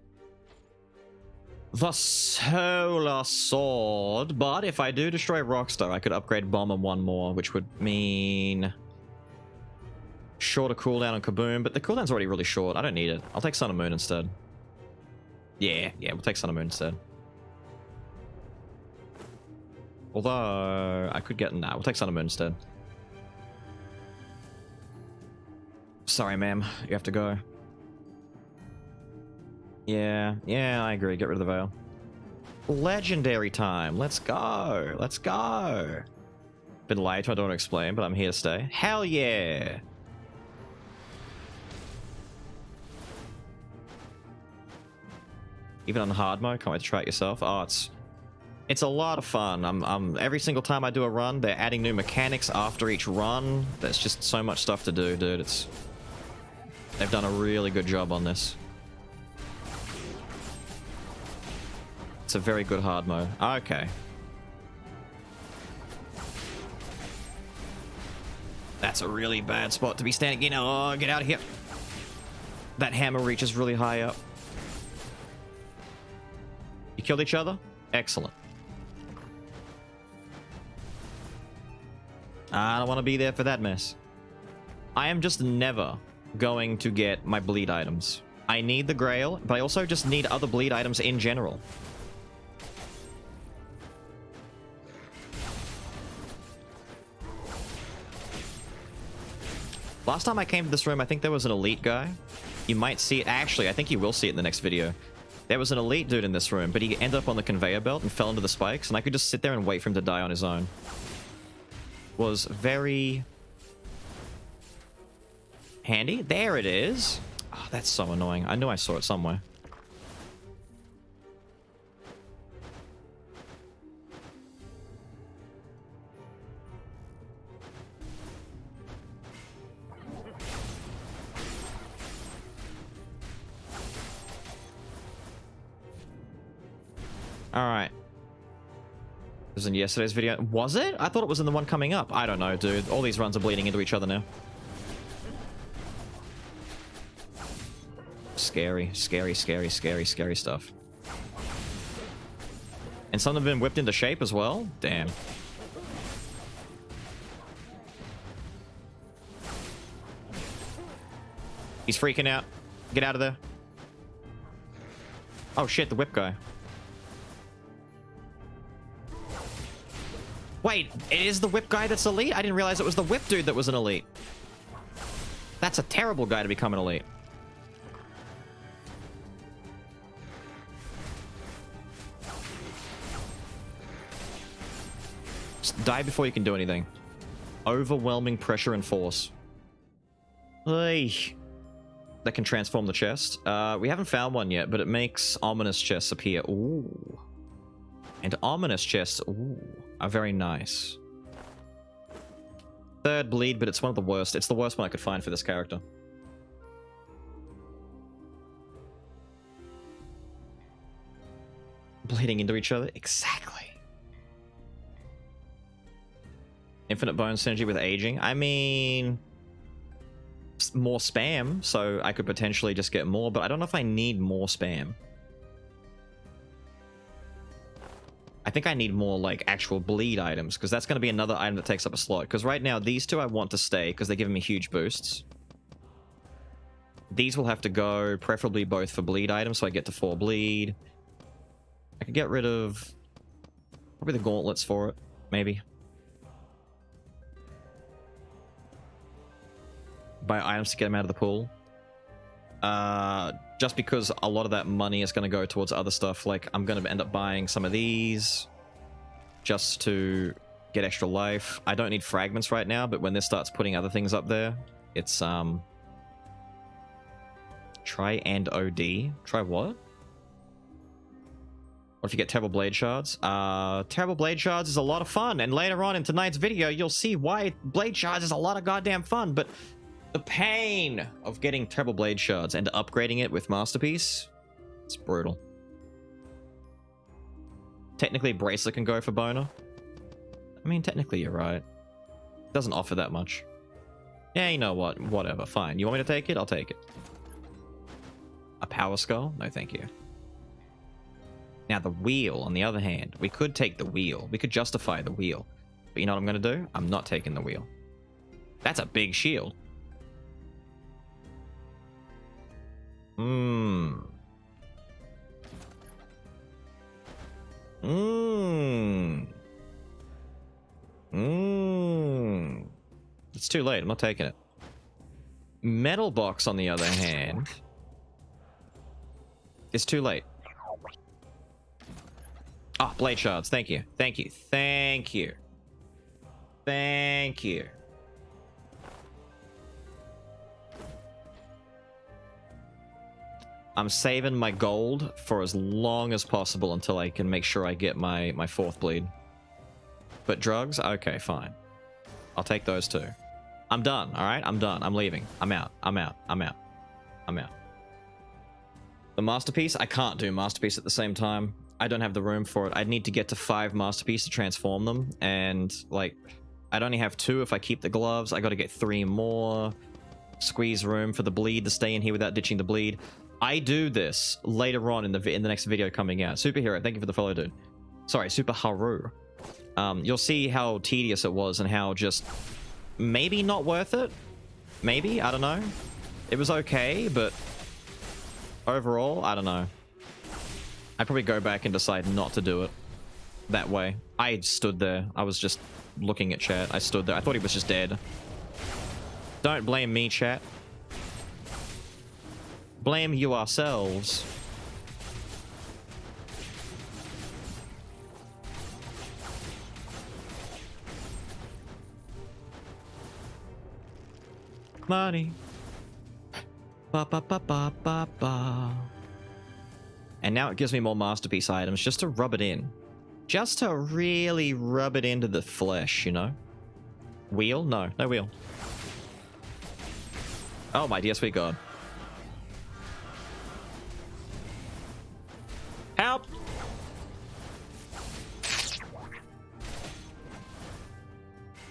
The Solar Sword. But if I do destroy Rockstar, I could upgrade Bomber one more, which would mean shorter cooldown on Kaboom. But the cooldown's already really short. I don't need it. I'll take Sun and Moon instead. Yeah, we'll take Sun and Moon instead. Although, I could get... Nah, we'll take Sun and Moon instead. Sorry, ma'am. You have to go. Yeah, I agree. Get rid of the veil. Legendary time. Let's go. Let's go. Been late, I don't want to explain, but I'm here to stay. Hell yeah. Even on hard mode, can't wait to try it yourself. Oh, it's a lot of fun. Every single time I do a run, they're adding new mechanics after each run. There's just so much stuff to do, dude. They've done a really good job on this. It's a very good hard mode. Okay. That's a really bad spot to be standing. You know, oh, get out of here. That hammer reaches really high up. You killed each other? Excellent. I don't want to be there for that mess. I am just never going to get my bleed items. I need the Grail, but I also just need other bleed items in general. Last time I came to this room, I think there was an elite guy. You might see it. Actually, I think you will see it in the next video. There was an elite dude in this room, but he ended up on the conveyor belt and fell into the spikes, and I could just sit there and wait for him to die on his own. Was very handy. There it is. Oh, that's so annoying. I knew I saw it somewhere. Alright. It was in yesterday's video. Was it? I thought it was in the one coming up. I don't know, dude. All these runs are bleeding into each other now. Scary, scary, scary, scary, scary stuff. And some have been whipped into shape as well? Damn. He's freaking out. Get out of there. Oh shit, the whip guy. Wait, it is the whip guy that's elite? I didn't realize it was the whip dude that was an elite. That's a terrible guy to become an elite. Just die before you can do anything. Overwhelming pressure and force. Hey. That can transform the chest. We haven't found one yet, but it makes ominous chests appear. Ooh. And ominous chests, ooh, are very nice. Third bleed, but it's one of the worst. It's the worst one I could find for this character. Bleeding into each other? Exactly. Infinite bone synergy with aging? I mean... more spam, so I could potentially just get more, but I don't know if I need more spam. I think I need more, like, actual bleed items, because that's going to be another item that takes up a slot. Because right now, these two I want to stay, because they're giving me huge boosts. These will have to go, preferably both for bleed items, so I get to 4 bleed. I could get rid of... probably the gauntlets for it, maybe. Buy items to get them out of the pool. Just because a lot of that money is going to go towards other stuff. Like, I'm going to end up buying some of these just to get extra life. I don't need fragments right now, but when this starts putting other things up there, it's, try and OD. Try what? What if you get Terrible Blade Shards? Terrible Blade Shards is a lot of fun, and later on in tonight's video, you'll see why Blade Shards is a lot of goddamn fun, but the pain of getting Terrible Blade Shards and upgrading it with Masterpiece, it's brutal. Technically, Bracelet can go for Boner. I mean, technically, you're right. It doesn't offer that much. Yeah, you know what? Whatever, fine. You want me to take it? I'll take it. A Power Skull? No, thank you. Now, the wheel, on the other hand, we could take the wheel. We could justify the wheel. But you know what I'm going to do? I'm not taking the wheel. That's a big shield. It's too late. I'm not taking it. Metal Box, on the other hand, is too late. Ah, oh, Blade Shards. Thank you. Thank you. Thank you. Thank you. I'm saving my gold for as long as possible until I can make sure I get my 4th bleed. But drugs? Okay, fine. I'll take those too. I'm done, alright? I'm done. I'm leaving. I'm out. I'm out. I'm out. I'm out. The Masterpiece? I can't do Masterpiece at the same time. I don't have the room for it. I'd need to get to 5 Masterpiece to transform them. And, like, I'd only have 2 if I keep the gloves. I gotta get 3 more. Squeeze room for the bleed to stay in here without ditching the bleed. I do this later on in the next video coming out. Superhero, thank you for the follow, dude. Sorry, Super Haru. You'll see how tedious it was and how just maybe not worth it. Maybe, I don't know. It was okay, but overall, I don't know. I'd probably go back and decide not to do it that way. I stood there. I was just looking at chat. I stood there. I thought he was just dead. Don't blame me, chat. Blame you ourselves. Money. Ba ba ba ba ba ba. And now it gives me more Masterpiece items just to rub it in. Just to really rub it into the flesh, you know? Wheel? No, no wheel. Oh my dear sweet god. Help!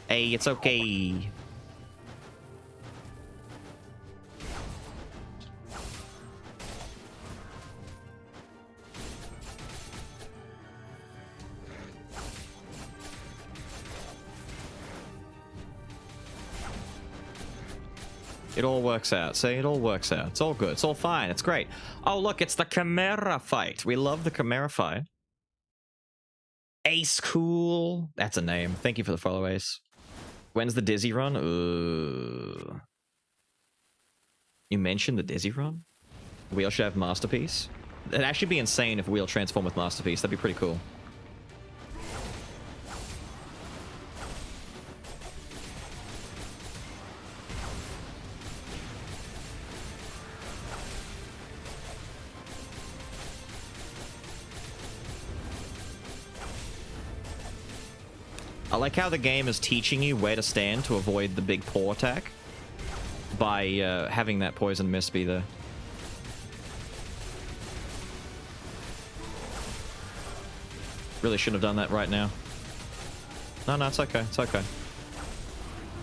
Hey, it's okay. It all works out. See, it all works out. It's all good. It's all fine. It's great. Oh, look, it's the Chimera fight. We love the Chimera fight. Ace Cool. That's a name. Thank you for the follow, Ace. When's the Dizzy run? Ooh. You mentioned the Dizzy run? Wheel should have Masterpiece. It'd actually be insane if Wheel transform with Masterpiece. That'd be pretty cool. I like how the game is teaching you where to stand to avoid the big paw attack by having that poison mist be there. Really shouldn't have done that right now. No, it's okay. It's okay.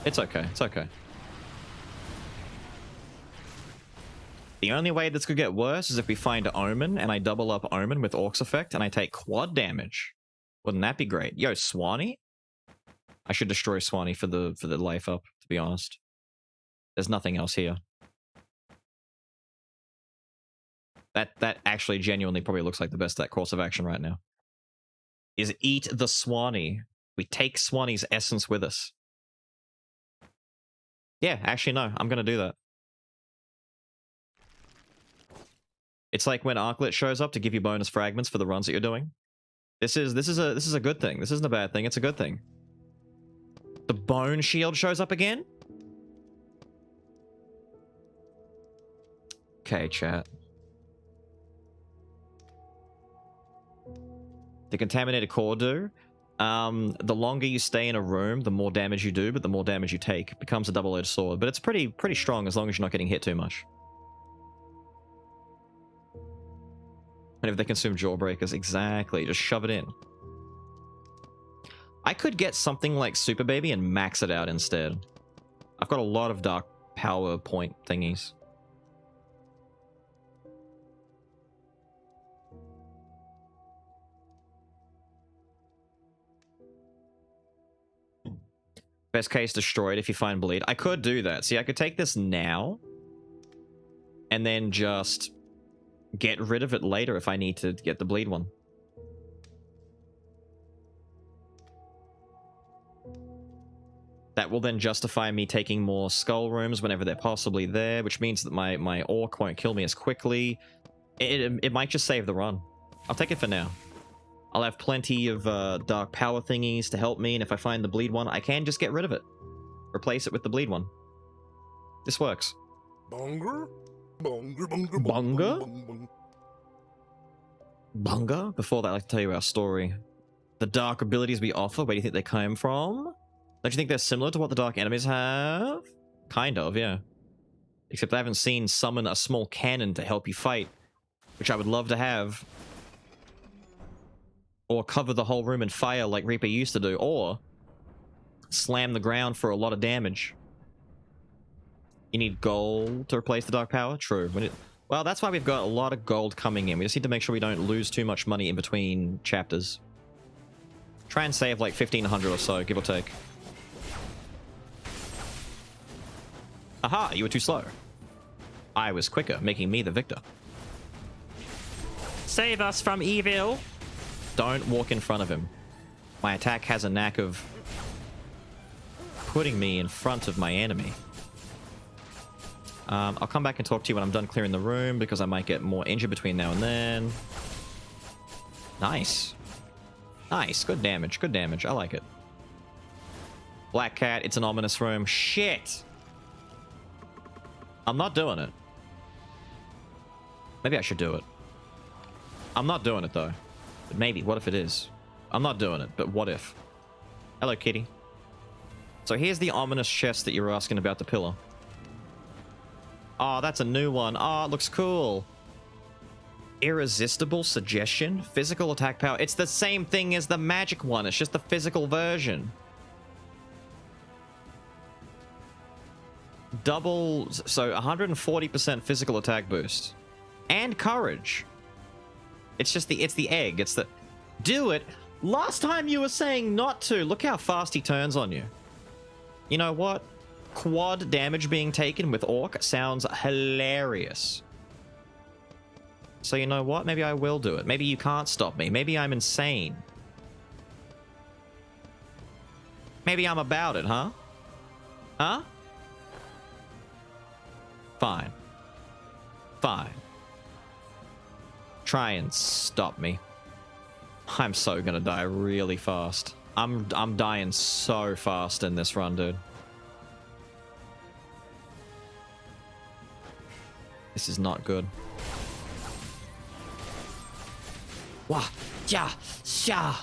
It's okay. It's okay. The only way this could get worse is if we find Omen and I double up Omen with Orc's effect and I take quad damage. Wouldn't that be great? Yo, Swanee? I should destroy Swanee for the life up, to be honest. There's nothing else here. That actually genuinely probably looks like the best course of action right now. Is eat the Swanee. We take Swanee's essence with us. Yeah, actually no, I'm gonna do that. It's like when Arclet shows up to give you bonus fragments for the runs that you're doing. This is a good thing. This isn't a bad thing, it's a good thing. The bone shield shows up again? Okay, chat. The contaminated core do. The longer you stay in a room, the more damage you do, but the more damage you take. It becomes a double-edged sword, but it's pretty strong as long as you're not getting hit too much. And if they consume Jawbreakers, exactly, just shove it in. I could get something like Super Baby and max it out instead. I've got a lot of dark power point thingies. Best case destroyed if you find bleed. I could do that. See, I could take this now and then just get rid of it later if I need to get the bleed one. That will then justify me taking more skull rooms whenever they're possibly there, which means that my orc won't kill me as quickly. It might just save the run. I'll take it for now. I'll have plenty of dark power thingies to help me, and if I find the bleed one, I can just get rid of it. Replace it with the bleed one. This works. Bunga? Bunga? Bunga? Bunga? Bunga? Before that, I'd like to tell you our story. The dark abilities we offer, where do you think they came from? Don't you think they're similar to what the dark enemies have? Kind of, yeah. Except I haven't seen summon a small cannon to help you fight, which I would love to have. Or cover the whole room in fire like Reaper used to do, or slam the ground for a lot of damage. You need gold to replace the dark power? True. Well, that's why we've got a lot of gold coming in. We just need to make sure we don't lose too much money in between chapters. Try and save like 1,500 or so, give or take. Aha, you were too slow. I was quicker, making me the victor. Save us from evil! Don't walk in front of him. My attack has a knack of putting me in front of my enemy. I'll come back and talk to you when I'm done clearing the room, because I might get more injured between now and then. Nice. Nice. Good damage. Good damage. I like it. Black Cat. It's an ominous room. Shit! I'm not doing it. Maybe I should do it. I'm not doing it, though. But maybe. What if it is? I'm not doing it, but what if? Hello, kitty. So here's the ominous chest that you were asking about the pillar. Oh, that's a new one. Oh, it looks cool. Irresistible suggestion? Physical attack power. It's the same thing as the magic one. It's just the physical version. Double, so 140% physical attack boost. And courage. It's just it's the egg. It's the... Do it. Last time you were saying not to. Look how fast he turns on you. You know what? Quad damage being taken with Orc sounds hilarious. So you know what? Maybe I will do it. Maybe you can't stop me. Maybe I'm insane. Maybe I'm about it, huh? Huh? Fine. Fine. Try and stop me. I'm so gonna die really fast. I'm dying so fast in this run, dude. This is not good. Wah, ja, sha,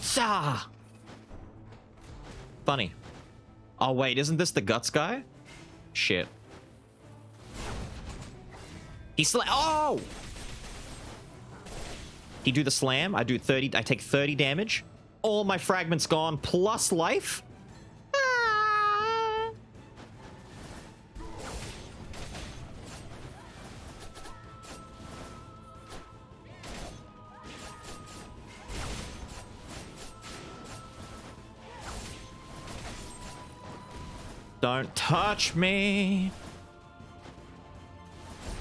sha. Funny. Oh wait, isn't this the guts guy? Shit. Oh! He do the slam. I do 30. I take 30 damage. All my fragments gone, plus life. Ah! Don't touch me.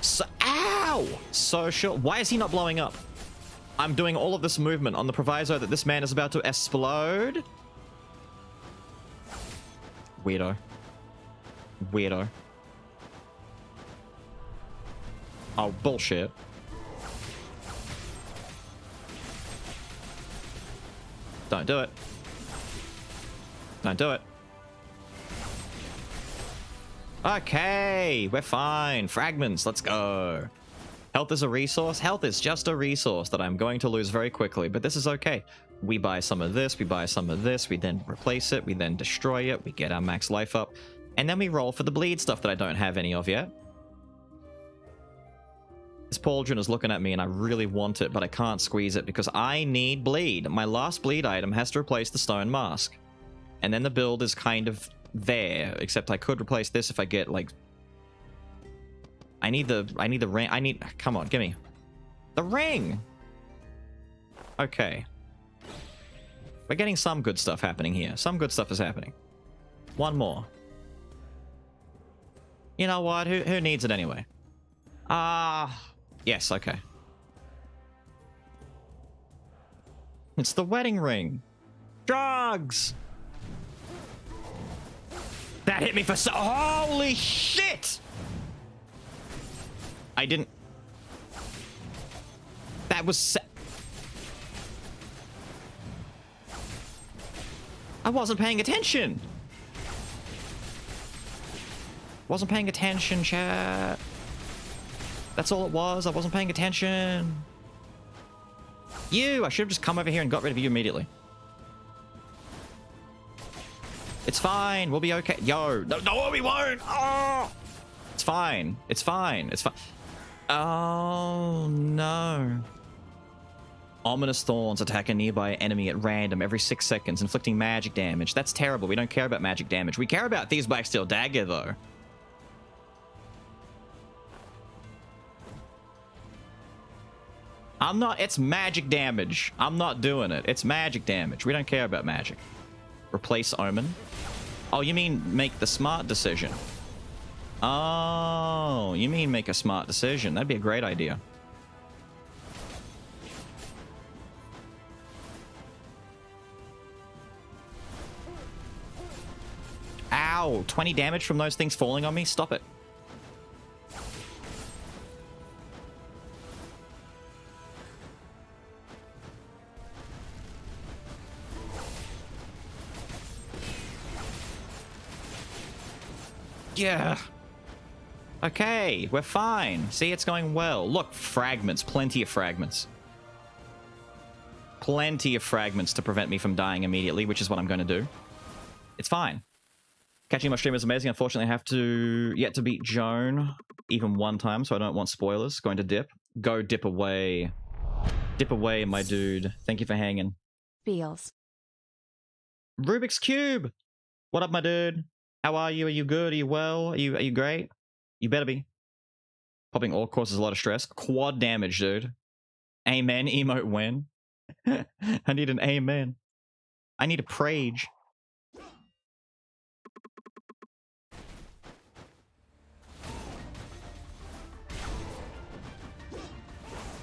So, ow! So short. Why is he not blowing up? I'm doing all of this movement on the proviso that this man is about to explode. Weirdo. Weirdo. Oh, bullshit. Don't do it. Don't do it. Okay, we're fine. Fragments, let's go. Health is a resource. Health is just a resource that I'm going to lose very quickly, but this is okay. We buy some of this, we buy some of this, we then replace it, we then destroy it, we get our max life up, and then we roll for the bleed stuff that I don't have any of yet. This pauldron is looking at me and I really want it, but I can't squeeze it because I need bleed. My last bleed item has to replace the stone mask. And then the build is kind of there, except I could replace this if I get like... I need the ring. Come on, give me the ring. Okay. We're getting some good stuff happening here. Some good stuff is happening. One more. You know what? Who needs it anyway? Yes, okay. It's the wedding ring. Drugs! That hit me for so... Holy shit! I didn't... That was... I wasn't paying attention! Wasn't paying attention, chat. That's all it was. I wasn't paying attention. You! I should have just come over here and got rid of you immediately. It's fine. We'll be okay. Yo. No, we won't! Oh! It's fine. It's fine. It's fine. Oh, no. Ominous thorns attack a nearby enemy at random every 6 seconds, inflicting magic damage. That's terrible. We don't care about magic damage. We care about Thieves' Blacksteel Dagger, though. I'm not... It's magic damage. I'm not doing it. It's magic damage. We don't care about magic. Replace Omen. Oh, you mean make the smart decision. Oh, you mean make a smart decision. That'd be a great idea. Ow, 20 damage from those things falling on me? Stop it. Yeah. Okay, we're fine. See, it's going well. Look, fragments. Plenty of fragments. Plenty of fragments to prevent me from dying immediately, which is what I'm going to do. It's fine. Catching my stream is amazing. Unfortunately, I have to yet to beat Joan even one time, so I don't want spoilers. Going to dip. Go dip away. Dip away, my dude. Thank you for hanging. Beals. Rubik's Cube! What up, my dude? How are you? Are you good? Are you well? Are you great? You better be. Popping ore causes a lot of stress. Quad damage, dude. Amen, emote when. I need an amen. I need a prage.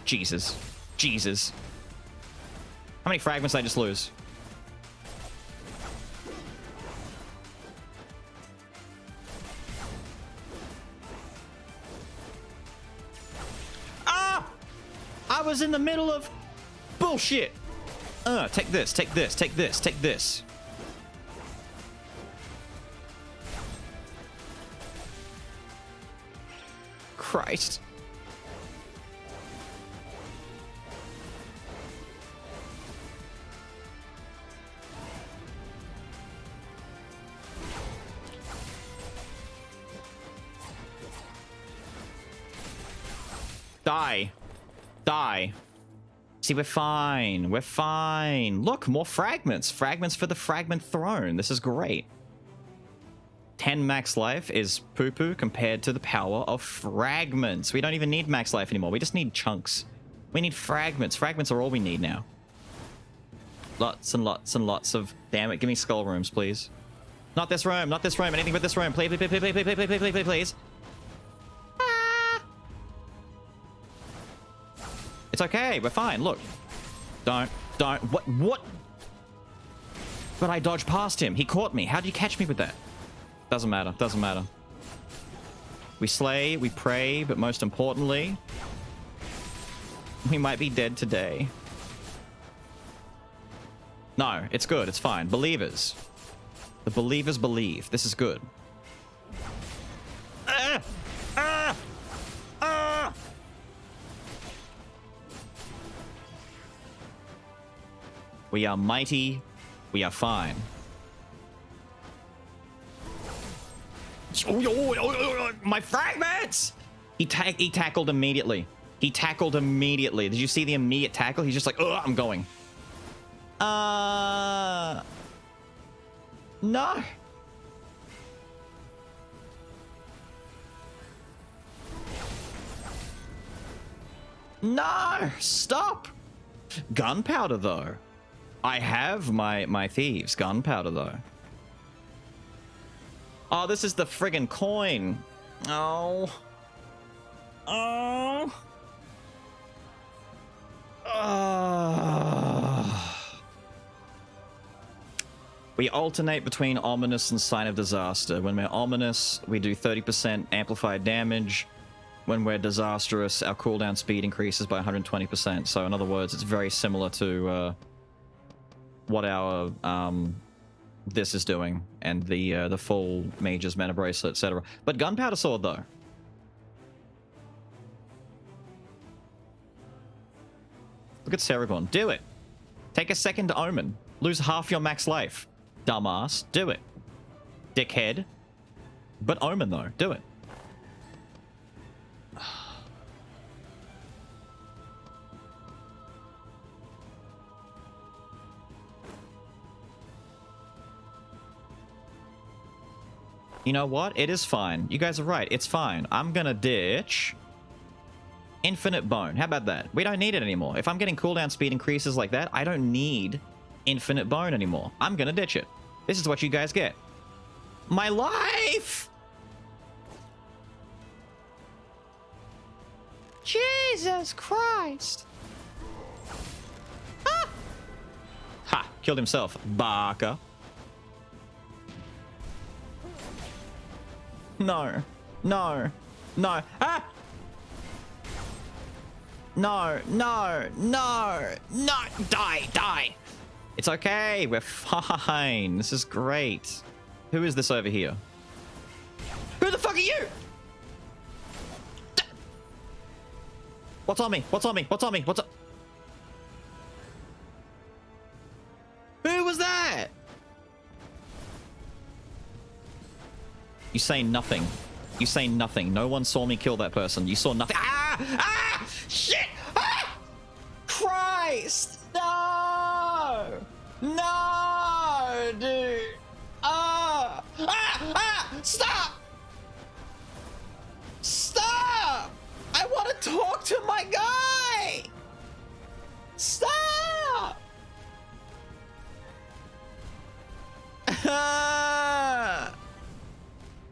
Jesus. Jesus. How many fragments did I just lose? was in the middle of bullshit. Take this, take this, take this, take this. Christ. Die. Die. See, we're fine. We're fine. Look, more fragments. Fragments for the fragment throne. This is great. 10 max life is poo-poo compared to the power of fragments. We don't even need max life anymore. We just need chunks. We need fragments. Fragments are all we need now. Lots and lots and lots of... Damn it, give me skull rooms, please. Not this room, not this room. Anything but this room. Please, please, please, please, please, please, please, please, please, please. It's okay, we're fine, look. Don't, what? But I dodged past him, he caught me. How'd you catch me with that? Doesn't matter, doesn't matter. We slay, we pray, but most importantly, we might be dead today. No, it's good, it's fine. Believers. The believers believe. This is good. We are mighty. We are fine. My fragments! He tackled immediately. He tackled immediately. Did you see the immediate tackle? He's just like, ugh, I'm going. No. No, stop. Gunpowder, though. I have my thieves. Gunpowder, though. Oh, this is the friggin' coin. Oh. Oh. We alternate between ominous and sign of disaster. When we're ominous, we do 30% amplified damage. When we're disastrous, our cooldown speed increases by 120%. So in other words, it's very similar to what our this is doing, and the full mage's mana bracelet, etc. But gunpowder sword, though. Look at Cerebon. Do it. Take a second to omen. Lose half your max life. Dumbass. Do it. Dickhead. But omen, though. Do it. You know what? It is fine. You guys are right. It's fine. I'm gonna ditch infinite bone. How about that? We don't need it anymore. If I'm getting cooldown speed increases like that, I don't need infinite bone anymore. I'm gonna ditch it. This is what you guys get. My life! Jesus Christ! Ah! Ha! Killed himself. Baka. No. No. No. Ah! No. No. No. No. Die. Die. It's okay. We're fine. This is great. Who is this over here? Who the fuck are you? What's on me? What's on me? What's on me? What's up? Who was that? You say nothing. You say nothing. No one saw me kill that person. You saw nothing. Ah! Ah! Shit! Ah! Christ! No! No, dude! Ah! Ah! Ah! Stop! Stop! I want to talk to my guy! Stop!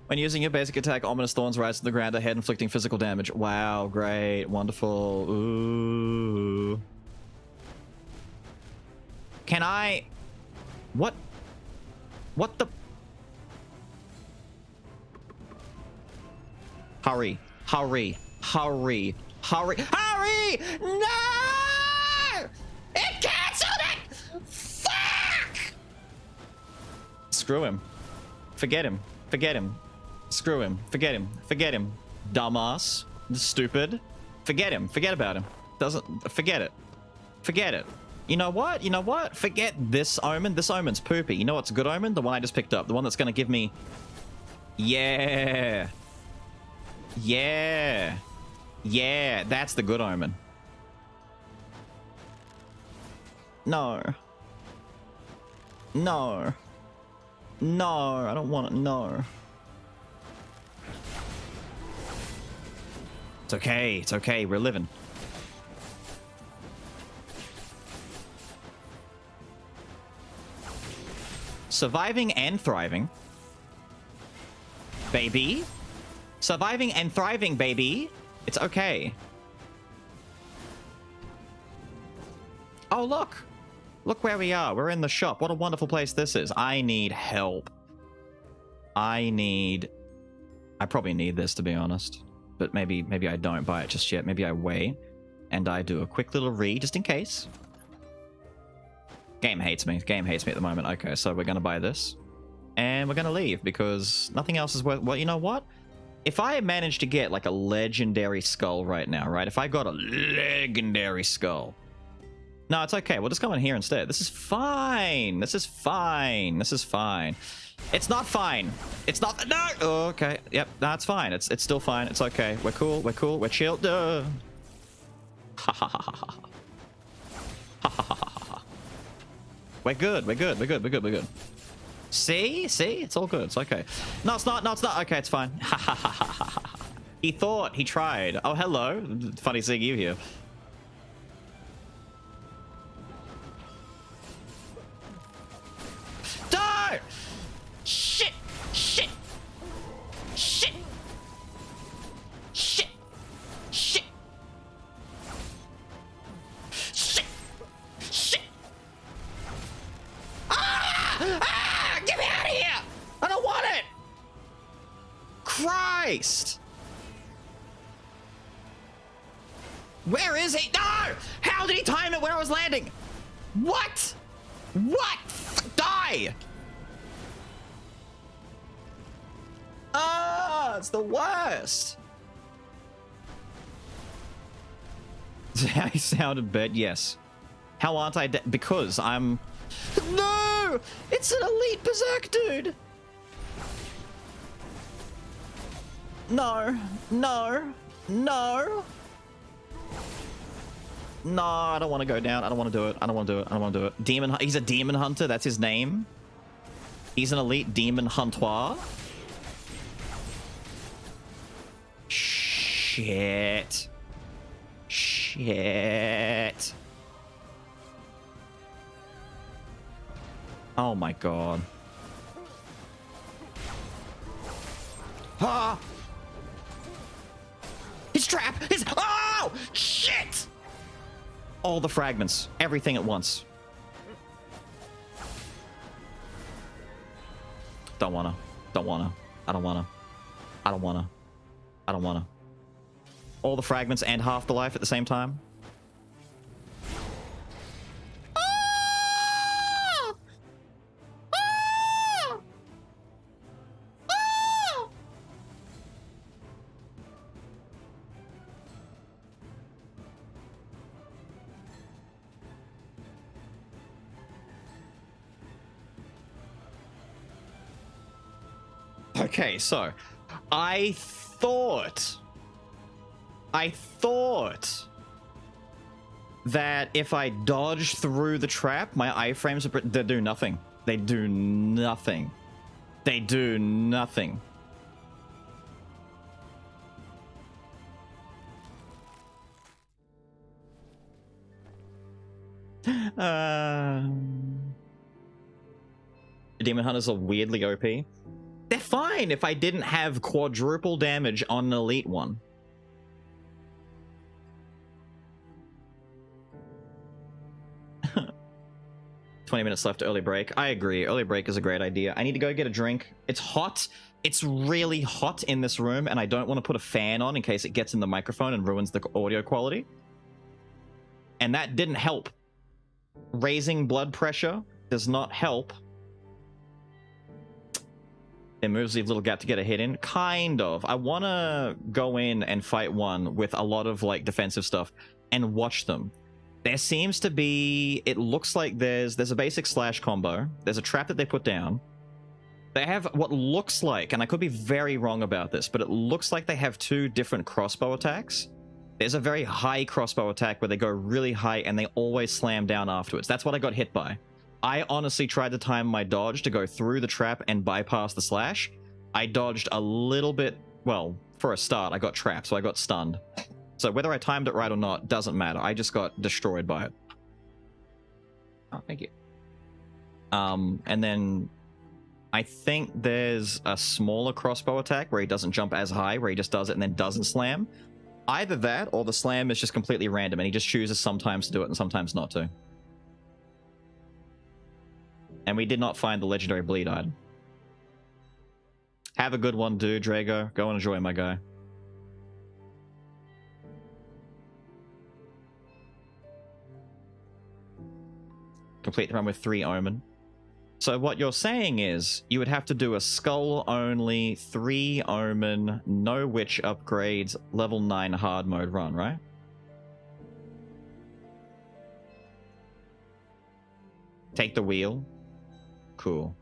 When using your basic attack, ominous thorns rise to the ground ahead, inflicting physical damage. Wow, great, wonderful. Ooh. Can I... What? What the... Hurry. Hurry. Hurry. Hurry. Hurry! No! Screw him. Forget him. Forget him. Screw him. Forget him. Forget him. Dumbass. Stupid. Forget him. Forget about him. Doesn't... Forget it. Forget it. You know what? You know what? Forget this omen. This omen's poopy. You know what's a good omen? The one I just picked up. The one that's going to give me... Yeah. Yeah. Yeah. That's the good omen. No. No. No. I don't want it. No. It's okay. It's okay. We're living. Surviving and thriving. Baby. Surviving and thriving, baby. It's okay. Oh, look. Look where we are. We're in the shop. What a wonderful place this is. I need help. I probably need this, to be honest. But maybe I don't buy it just yet. Maybe I wait and I do a quick little read just in case. Game hates me. Game hates me at the moment. Okay, so we're going to buy this. And we're going to leave because nothing else is worth... Well, you know what? If I manage to get like a legendary skull right now, right? If I got a legendary skull... No, it's okay. We'll just go in here instead. This is fine. This is fine. This is fine. It's not fine. It's not... No! Oh, okay. Yep, that's fine. It's still fine. It's okay. We're cool. We're cool. We're chill. Ha ha ha ha ha. Ha ha ha ha ha. We're good. We're good. We're good. We're good. We're good. See? See? It's all good. It's okay. No, it's not. No, it's not. Okay, it's fine. Ha ha ha ha ha ha. He thought. He tried. Oh, hello. Funny seeing you here. Die! Shit! Shit! Shit! Shit! Shit! Shit! Shit! Ah! Get me out of here! I don't want it! Christ! Where is he? No! How did he time it when I was landing? What? What? Die! Ah, it's the worst. How he sounded bad, yes. How aren't I dead? Because I'm... No! It's an elite berserk dude! No. No. No. No, I don't want to go down. I don't want to do it. I don't want to do it. I don't want to do it. Demon... He's a demon hunter. That's his name. He's an elite demon hunter. Shit. Shit. Oh my god. Ah! His trap! His... Oh! Shit! All the fragments. Everything at once. Don't wanna. Don't wanna. I don't wanna. I don't wanna. I don't wanna. All the fragments and half the life at the same time. Ah! Ah! Ah! Okay, so I thought that if I dodge through the trap, my iframes they do nothing. They do nothing. They do nothing. Demon Hunters are weirdly OP. They're fine if I didn't have quadruple damage on an elite one. $20 left to early break. I agree. Early break is a great idea. I need to go get a drink. It's hot. It's really hot in this room, and I don't want to put a fan on in case it gets in the microphone and ruins the audio quality. And that didn't help. Raising blood pressure does not help. It moves, leave a little gap to get a hit in. Kind of. I want to go in and fight one with a lot of like defensive stuff and watch them. There seems to be, it looks like there's a basic slash combo. There's a trap that they put down. They have what looks like, and I could be very wrong about this, but it looks like they have two different crossbow attacks. There's a very high crossbow attack where they go really high and they always slam down afterwards. That's what I got hit by. I honestly tried to time my dodge to go through the trap and bypass the slash. I dodged a little bit, well, for a start, I got trapped, so I got stunned. So whether I timed it right or not, doesn't matter. I just got destroyed by it. Oh, thank you. And then I think there's a smaller crossbow attack where he doesn't jump as high, where he just does it and then doesn't slam. Either that or the slam is just completely random and he just chooses sometimes to do it and sometimes not to. And we did not find the legendary bleed item. Have a good one, dude, Drago. Go and enjoy, my guy. Complete the run with 3 Omen. So what you're saying is you would have to do a Skull only, 3 Omen, no witch upgrades, level 9 hard mode run, right? Take the wheel. Cool.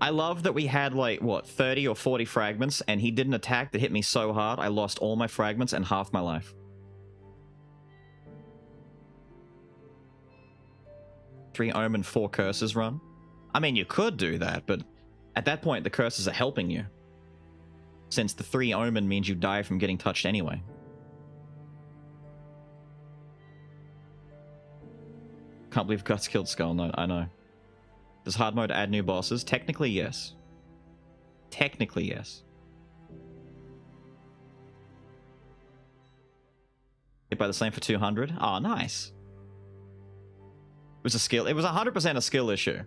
I love that we had like, what, 30 or 40 fragments, and he did an attack that hit me so hard, I lost all my fragments and half my life. 3 Omen, 4 curses run. I mean, you could do that, but at that point, the curses are helping you. Since the 3 Omen means you die from getting touched anyway. Can't believe Guts killed Skull. No, I know. Does hard mode add new bosses? Technically, yes. Technically, yes. Hit by the same for 200. Oh, nice. It was a skill. It was 100% a skill issue.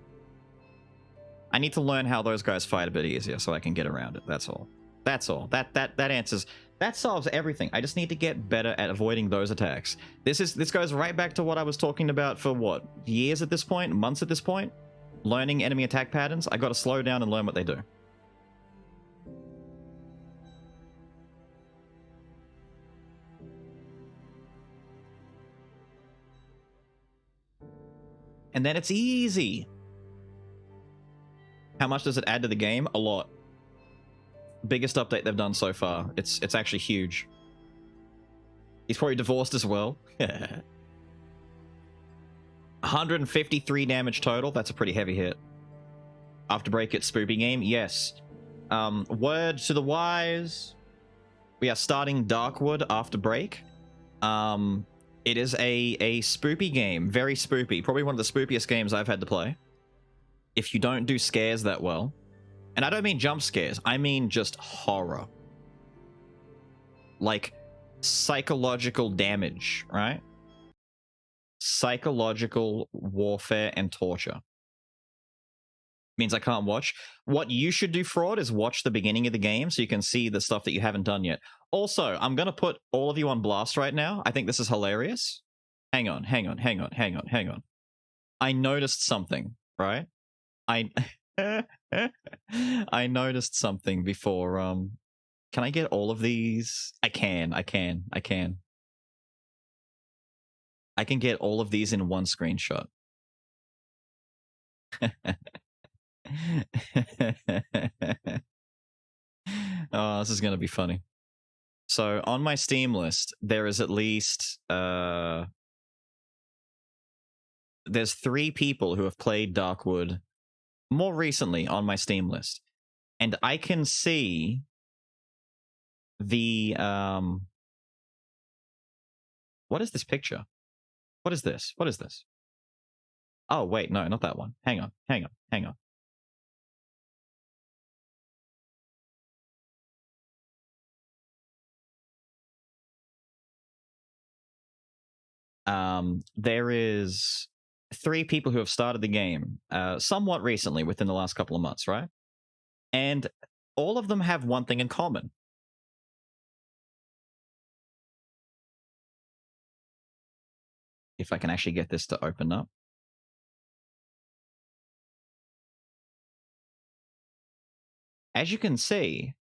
I need to learn how those guys fight a bit easier so I can get around it. That's all. That's all. That answers. That solves everything. I just need to get better at avoiding those attacks. This goes right back to what I was talking about for what, years at this point, months at this point. Learning enemy attack patterns. I got to slow down and learn what they do. And then it's easy. How much does it add to the game? A lot. Biggest update they've done so far. It's actually huge. He's probably divorced as well. 153 damage total. That's a pretty heavy hit. After break, it's spoopy game. Yes. Word to the wise. We are starting Darkwood after break. It is a spoopy game. Very spoopy. Probably one of the spoopiest games I've had to play. If you don't do scares that well. And I don't mean jump scares. I mean just horror. Like psychological damage, right? Psychological warfare and torture. Means I can't watch. What you should do, Fraud, is watch the beginning of the game so you can see the stuff that you haven't done yet. Also, I'm going to put all of you on blast right now. I think this is hilarious. Hang on. I noticed something, right? I noticed something before. Can I get all of these? I can. I can get all of these in one screenshot. Oh, this is going to be funny. So on my Steam list, there is at least there's 3 people who have played Darkwood more recently on my Steam list. And I can see the what is this picture? What is this? What is this? Oh, wait, no, not that one. Hang on. There is 3 people who have started the game somewhat recently within the last couple of months, right? And all of them have one thing in common. If I can actually get this to open up. as you can see,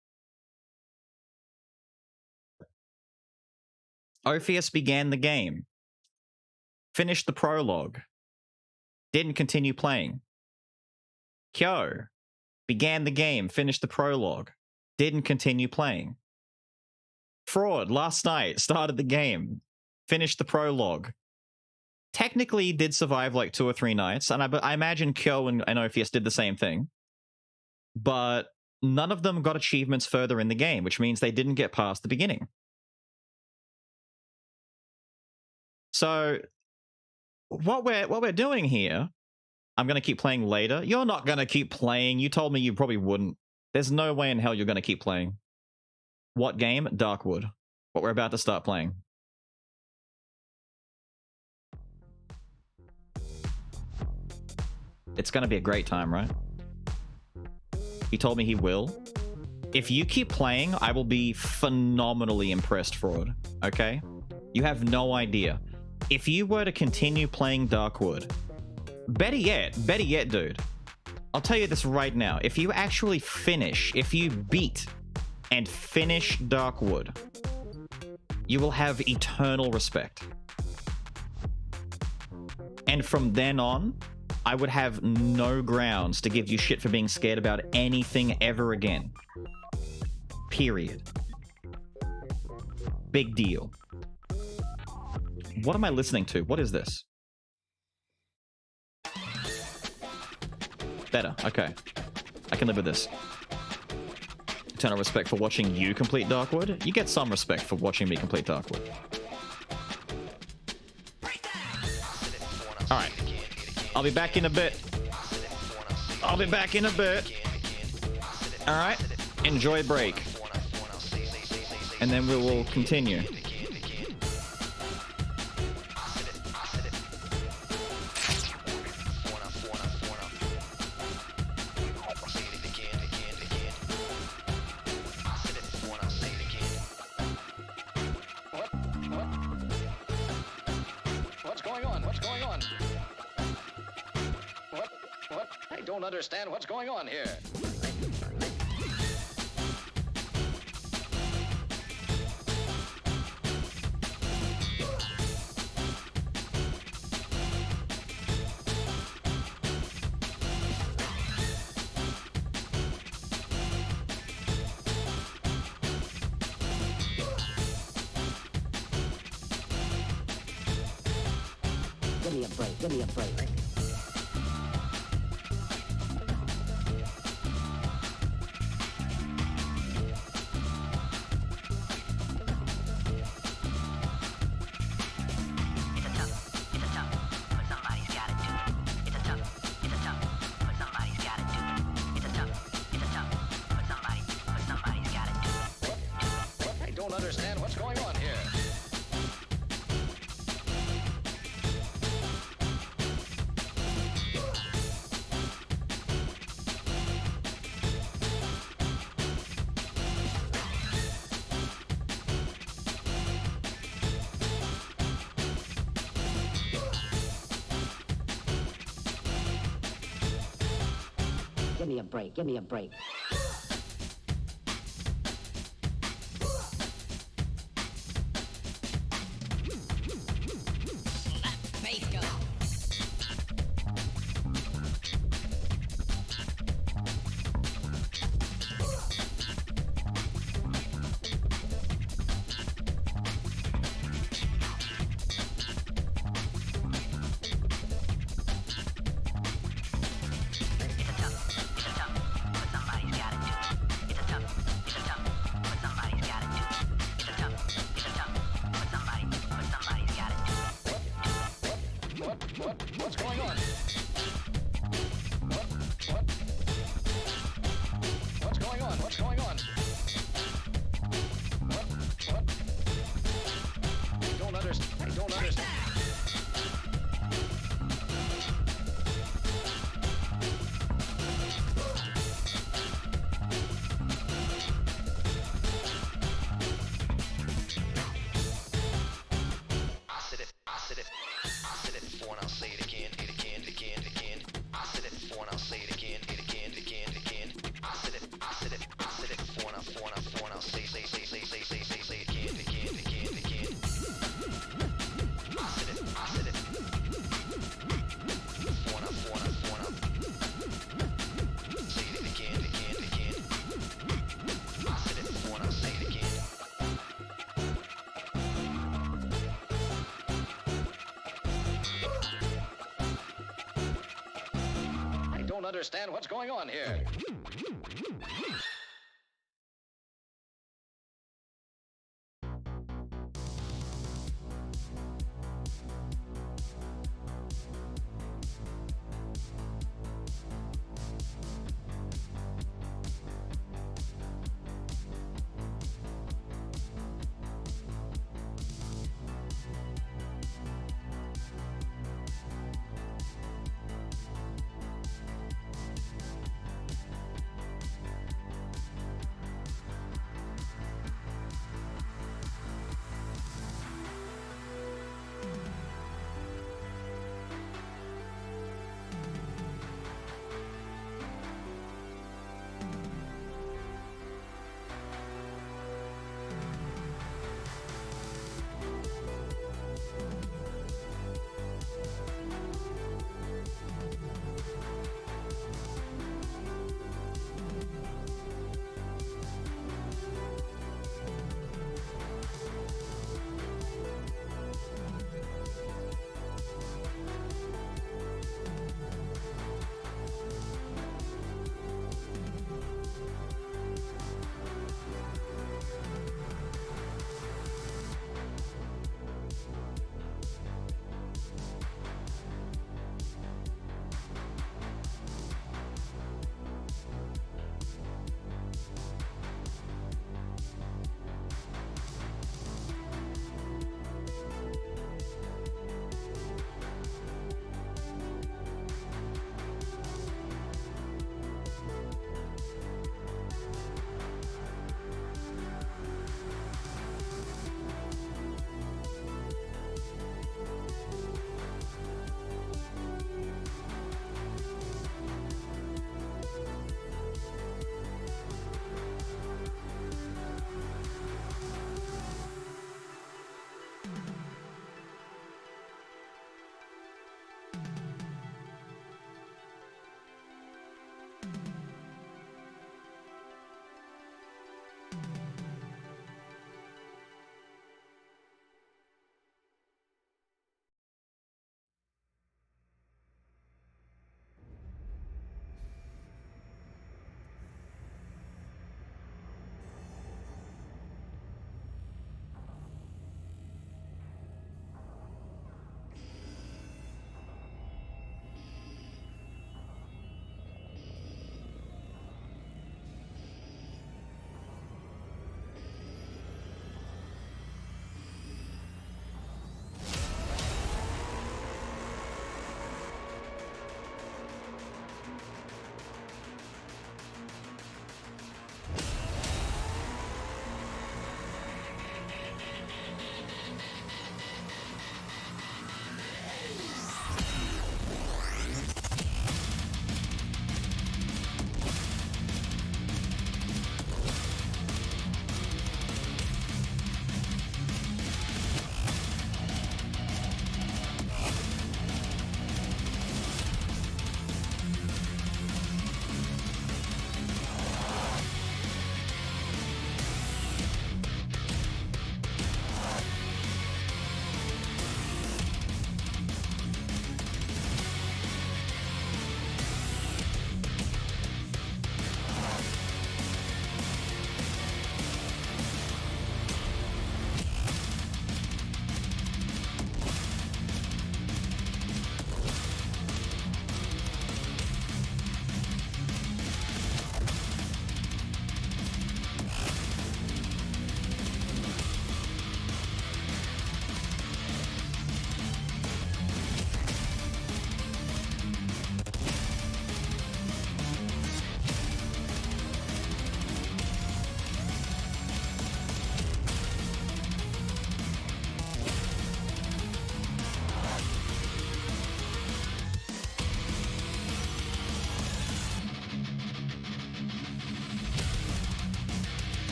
Ophius began the game, finished the prologue, didn't continue playing. Kyo began the game, finished the prologue, didn't continue playing. Fraud last night started the game, finished the prologue. Technically did survive like 2 or 3 nights, and I imagine Kyo and Ophius did the same thing. But none of them got achievements further in the game, which means they didn't get past the beginning. So what we're doing here, I'm going to keep playing later. You're not going to keep playing. You told me you probably wouldn't. There's no way in hell you're going to keep playing. What game? Darkwood. What we're about to start playing. It's going to be a great time, right? He told me he will. If you keep playing, I will be phenomenally impressed, Fraud. Okay? You have no idea. If you were to continue playing Darkwood, better yet, dude, I'll tell you this right now. If you actually finish, if you beat and finish Darkwood, you will have eternal respect. And from then on, I would have no grounds to give you shit for being scared about anything ever again. Period. Big deal. What am I listening to? What is this? Better. Okay. I can live with this. Eternal respect for watching you complete Darkwood. You get some respect for watching me complete Darkwood. Alright. I'll be back in a bit. Alright. Enjoy break. And then we will continue. Understand what's going on here. Give me a break. Give me a break. Give me a break. Give me a break. What's going on? What's going on? What's going on? What? I don't understand. I said it before and I'll say it again. I said it. don't understand what's going on here.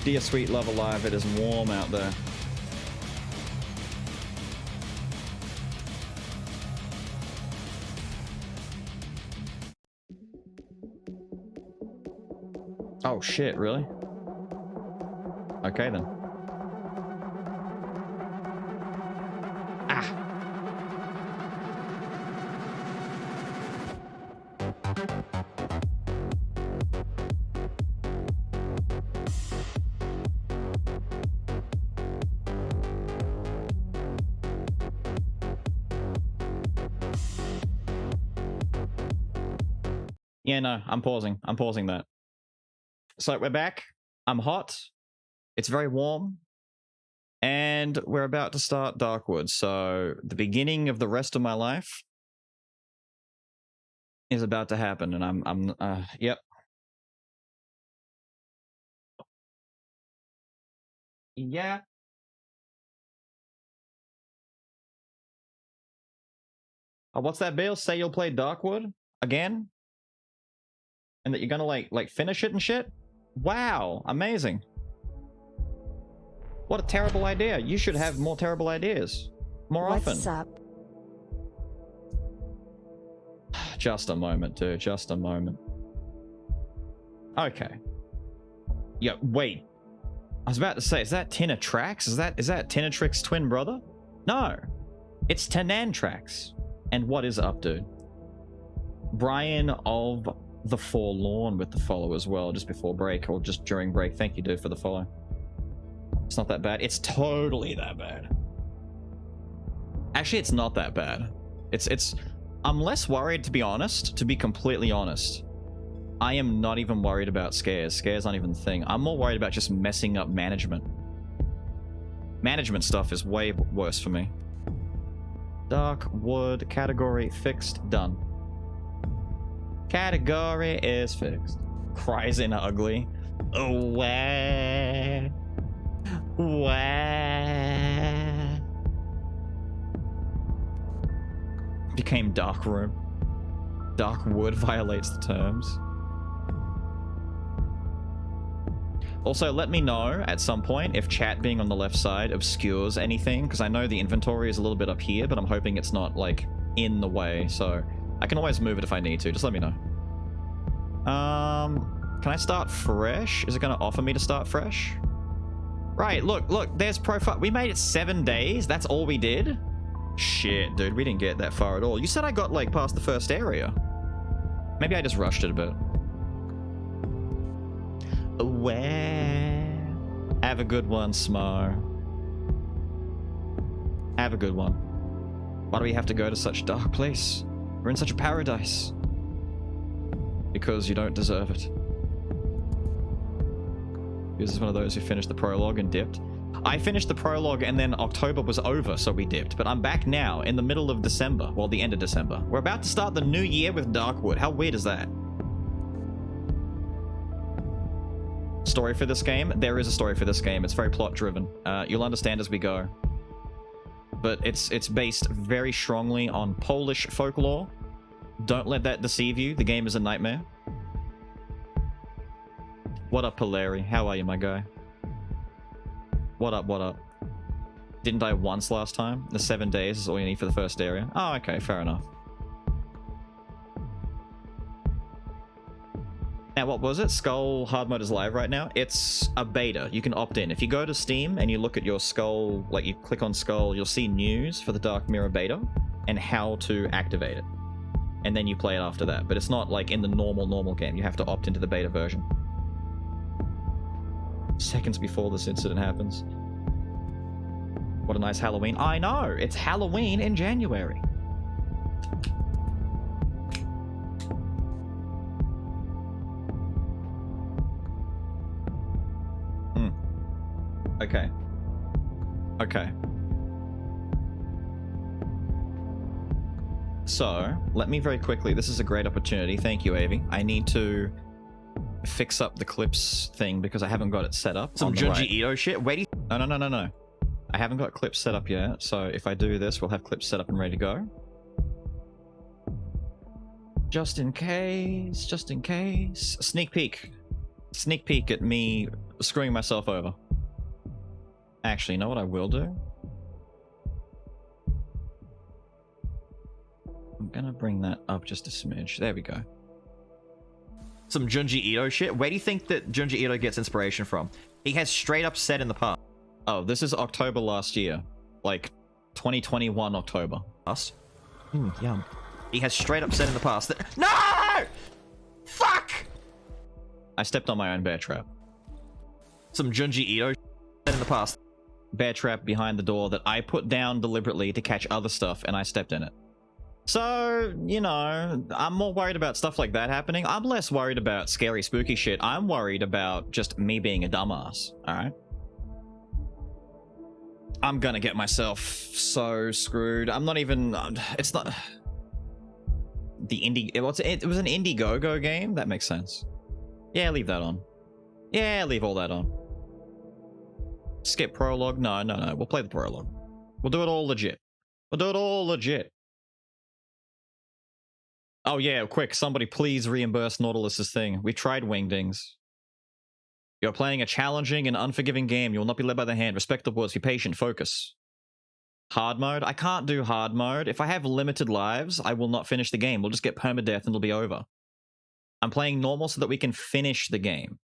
Dear sweet love alive, it is warm out there. Oh shit, really? Okay then. Ah! Yeah, no, I'm pausing. I'm pausing that. So we're back. I'm hot. It's very warm. And we're about to start Darkwood. So the beginning of the rest of my life is about to happen. And yep. Yeah. Oh, what's that, Bill? Say you'll play Darkwood again? And that you're gonna like finish it and shit? Wow, amazing. What a terrible idea. You should have more terrible ideas. More often. What's up? Just a moment, dude. Just a moment. Okay. Yeah, wait. I was about to say, is that Tinatrax? Is that Tinatrix's twin brother? No. It's Tanantrax. And what is up, dude? Brian of the Forlorn with the follow as well, just before break or just during break. Thank you, dude, for the follow. It's not that bad. It's totally that bad. Actually, it's not that bad. I'm less worried, to be honest, to be completely honest. I am not even worried about scares. Scares aren't even the thing. I'm more worried about just messing up management. Management stuff is way worse for me. Darkwood, category fixed, done. Category is fixed. Cries in ugly. Wah. Wah. Became dark room. Darkwood violates the terms. Also, let me know at some point if chat being on the left side obscures anything, because I know the inventory is a little bit up here, but I'm hoping it's not like in the way, so I can always move it if I need to. Just let me know. Can I start fresh? Is it going to offer me to start fresh? Right, look, there's profile. We made it 7 days. That's all we did? Shit, dude, we didn't get that far at all. You said I got like past the first area. Maybe I just rushed it a bit. Well, have a good one, Smo. Have a good one. Why do we have to go to such a dark place? We're in such a paradise. Because you don't deserve it. This is one of those who finished the prologue and dipped. I finished the prologue and then October was over, so we dipped. But I'm back now in the middle of December. Well, the end of December. We're about to start the new year with Darkwood. How weird is that? Story for this game? There is a story for this game. It's very plot driven. You'll understand as we go. But it's based very strongly on Polish folklore. Don't let that deceive you. The game is a nightmare. What up, Polari? How are you, my guy? What up, what up? Didn't die once last time? The 7 days is all you need for the first area. Oh, okay, fair enough. Now, what was it? Skull hard mode is live right now. It's a beta. You can opt in. If you go to Steam and you look at your Skull, like you click on Skull, you'll see news for the Dark Mirror beta and how to activate it. And then you play it after that. But it's not like in the normal game. You have to opt into the beta version. Seconds before this incident happens. What a nice Halloween. I know! It's Halloween in January. Okay. Okay. So, let me very quickly, this is a great opportunity. Thank you, Avi. I need to fix up the clips thing because I haven't got it set up. Some Junji Ito shit. Wait. No. I haven't got clips set up yet. So if I do this, we'll have clips set up and ready to go. Just in case. Just in case. Sneak peek. Sneak peek at me screwing myself over. Actually, you know what I will do? I'm gonna bring that up just a smidge. There we go. Some Junji Ito shit. Where do you think that Junji Ito gets inspiration from? He has straight up said in the past. Oh, this is October last year. Like, 2021 October. Past. Yum. He has straight up said in the past that— No! Fuck! I stepped on my own bear trap. Some Junji Ito said in the past. Bear trap behind the door that I put down deliberately to catch other stuff, and I stepped in it. So, you know, I'm more worried about stuff like that happening. I'm less worried about scary, spooky shit. I'm worried about just me being a dumbass, alright? I'm gonna get myself so screwed. I'm not even... It's not... The indie... It was an Indiegogo game? That makes sense. Yeah, leave that on. Yeah, leave all that on. Skip prologue? No. We'll play the prologue. We'll do it all legit. We'll do it all legit. Oh yeah, quick, somebody please reimburse Nautilus's thing. We tried Wingdings. You're playing a challenging and unforgiving game. You will not be led by the hand. Respect the words. Be patient. Focus. Hard mode? I can't do hard mode. If I have limited lives, I will not finish the game. We'll just get permadeath and it'll be over. I'm playing normal so that we can finish the game.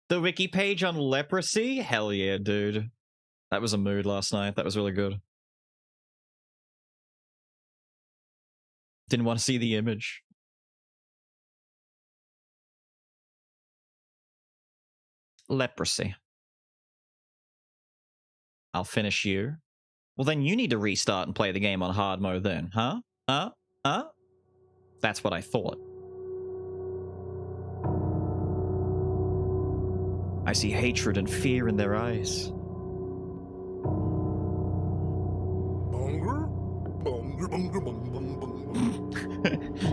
The wiki page on leprosy? Hell yeah, dude. That was a mood last night. That was really good. Didn't want to see the image. Leprosy. I'll finish you. Well, then you need to restart and play the game on hard mode then, huh? Huh? That's what I thought. I see hatred and fear in their eyes.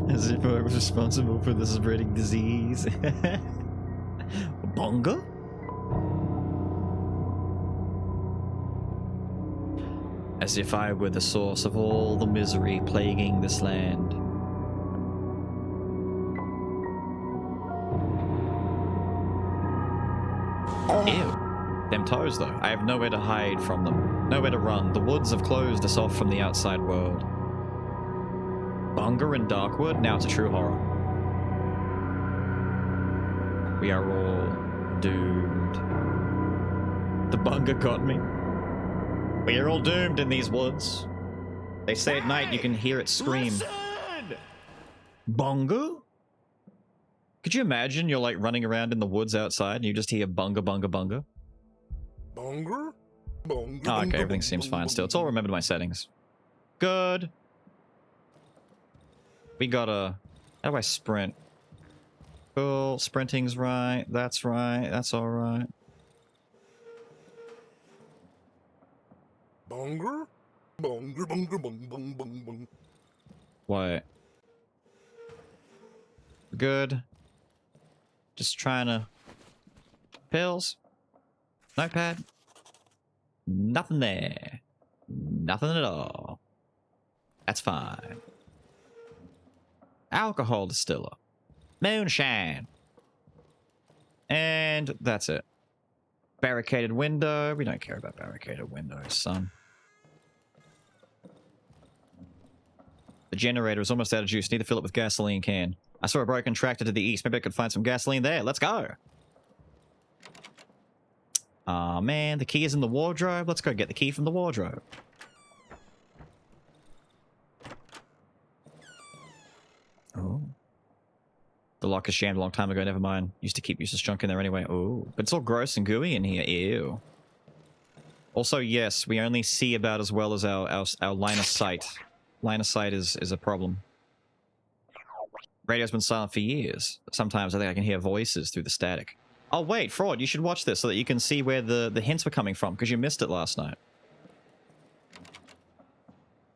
As if I was responsible for the spreading disease. Bonga? As if I were the source of all the misery plaguing this land. Ew. Them toes, though. I have nowhere to hide from them. Nowhere to run. The woods have closed us off from the outside world. Bunga and Darkwood? Now it's a true horror. We are all doomed. The Bunga got me. We are all doomed in these woods. They say at night you can hear it scream. Listen! Bunga? Could you imagine you're like running around in the woods outside and you just hear bunga, bunga, bunga? Bunga? Bunga, Oh, okay, everything seems fine still. It's all remembered my settings. Good. We gotta... How do I sprint? Cool, sprinting's right. That's right. That's alright. Bunga? Bunga, bunga, bunga, bunga, bunga. What? Good. Just trying to... Pills? Notepad? Nothing there. Nothing at all. That's fine. Alcohol distiller. Moonshine. And that's it. Barricaded window. We don't care about barricaded windows, son. The generator is almost out of juice. Need to fill it with gasoline can. I saw a broken tractor to the east. Maybe I could find some gasoline there. Let's go. Aw, man. The key is in the wardrobe. Let's go get the key from the wardrobe. Oh. The lock is jammed a long time ago. Never mind. Used to keep useless junk in there anyway. Oh. But it's all gross and gooey in here. Ew. Also, yes, we only see about as well as our line of sight. Line of sight is a problem. Radio's been silent for years. Sometimes I think I can hear voices through the static. Oh, wait, Fraud, you should watch this so that you can see where the hints were coming from, because you missed it last night.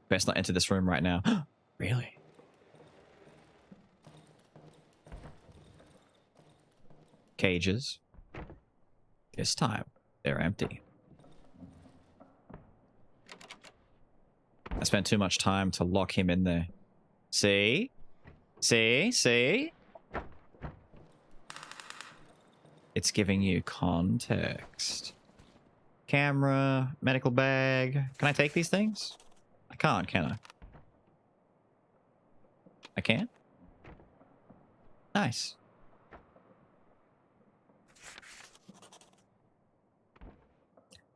Best not enter this room right now. Really? Cages. This time, they're empty. I spent too much time to lock him in there. See? See? See? It's giving you context. Camera, medical bag. Can I take these things? I can't, can I? I can? Nice.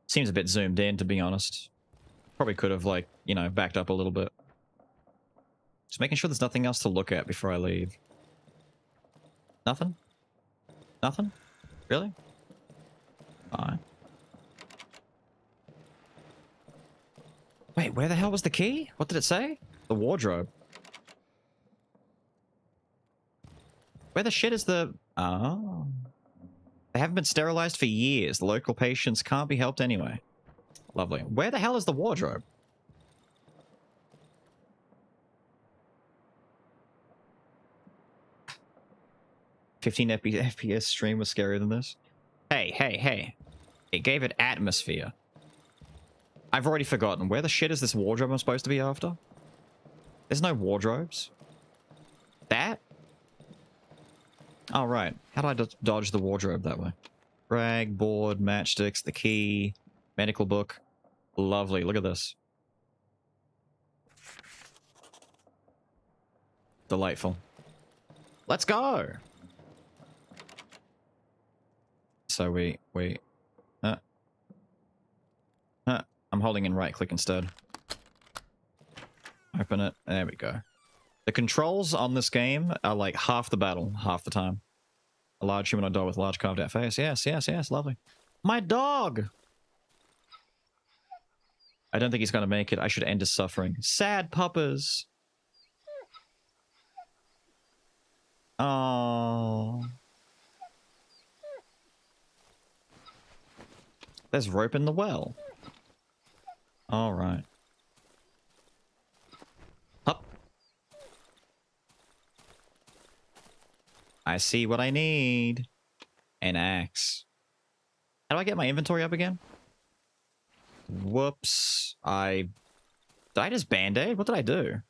Seems a bit zoomed in, to be honest. Probably could have, like, you know, backed up a little bit. Just making sure there's nothing else to look at before I leave. Nothing? Nothing? Really? Fine. Wait, where the hell was the key? What did it say? The wardrobe. Where the shit is the... Oh. They haven't been sterilized for years. The local patients can't be helped anyway. Lovely. Where the hell is the wardrobe? $15 FPS stream was scarier than this. Hey, hey, hey. It gave it atmosphere. I've already forgotten. Where the shit is this wardrobe I'm supposed to be after? There's no wardrobes. That? Oh, right. How do I dodge the wardrobe that way? Rag, board, matchsticks, the key, medical book. Lovely. Look at this. Delightful. Let's go! So I'm holding in right click instead. Open it. There we go. The controls on this game are like half the battle, half the time. A large humanoid dog with a large carved out face. Yes, yes, yes, lovely. My dog! I don't think he's going to make it. I should end his suffering. Sad puppers. Oh. There's rope in the well. All right. Up. I see what I need. An axe. How do I get my inventory up again? Whoops. Did I just band-aid? What did I do?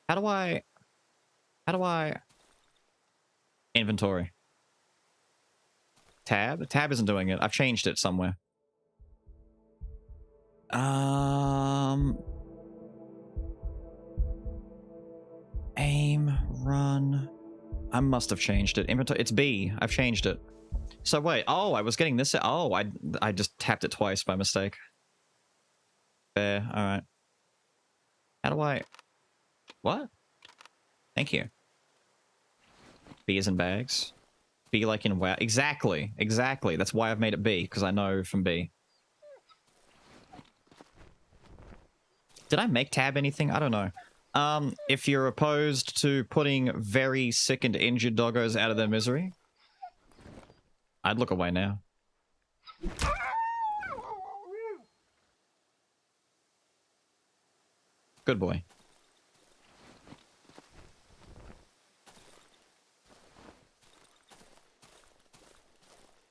How do I... Inventory. Tab? Tab isn't doing it. I've changed it somewhere. Aim, run. I must have changed it. Inventory. It's B. I've changed it. So wait. Oh, I was getting this. Oh, I just tapped it twice by mistake. Fair. All right. How do I... What? Thank you. B is in bags. B like in WoW. Exactly. Exactly. That's why I've made it B, because I know from B. Did I make tab anything? I don't know. If you're opposed to putting very sick and injured doggos out of their misery, I'd look away now. Good boy.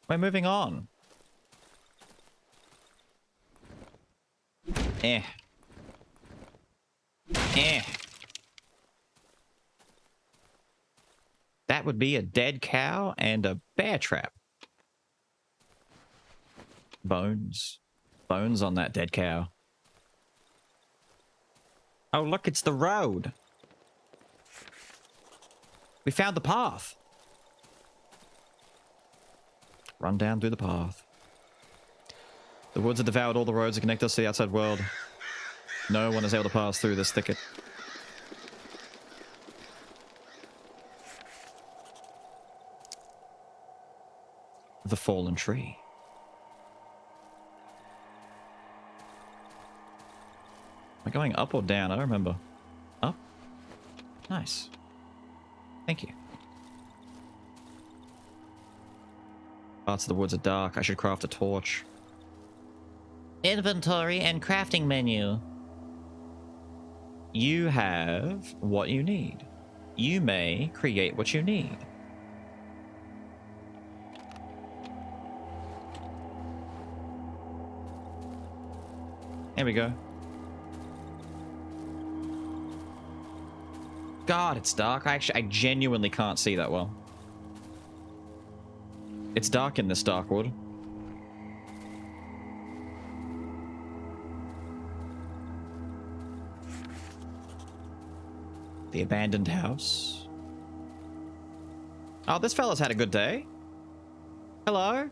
We're moving on. Eh. Eh. That would be a dead cow and a bear trap. Bones. Bones on that dead cow. Oh, look, it's the road. We found the path. Run down through the path. The woods have devoured all the roads that connect us to the outside world. No one is able to pass through this thicket. The fallen tree. Am I going up or down? I don't remember. Up? Nice. Thank you. Parts of the woods are dark. I should craft a torch. Inventory and crafting menu. You have what you need. You may create what you need. There we go. God, it's dark. I genuinely can't see that well. It's dark in this Darkwood. The abandoned house. Oh, this fella's had a good day. Hello?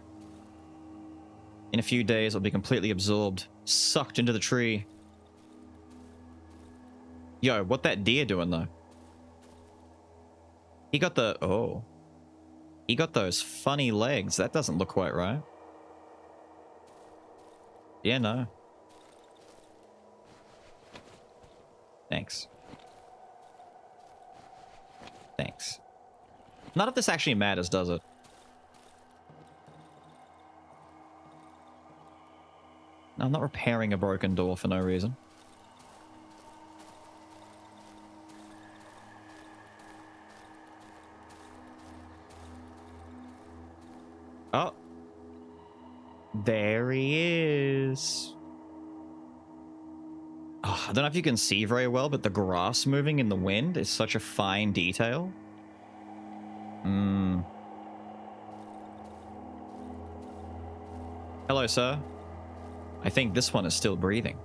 In a few days, I'll be completely absorbed, sucked into the tree. Yo, what that deer doing, though? He got the... Oh. He got those funny legs. That doesn't look quite right. Yeah, no. Thanks. Thanks. None of this actually matters, does it? No, I'm not repairing a broken door for no reason. Oh. There he is. Oh, I don't know if you can see very well, but the grass moving in the wind is such a fine detail. Hello, sir. I think this one is still breathing.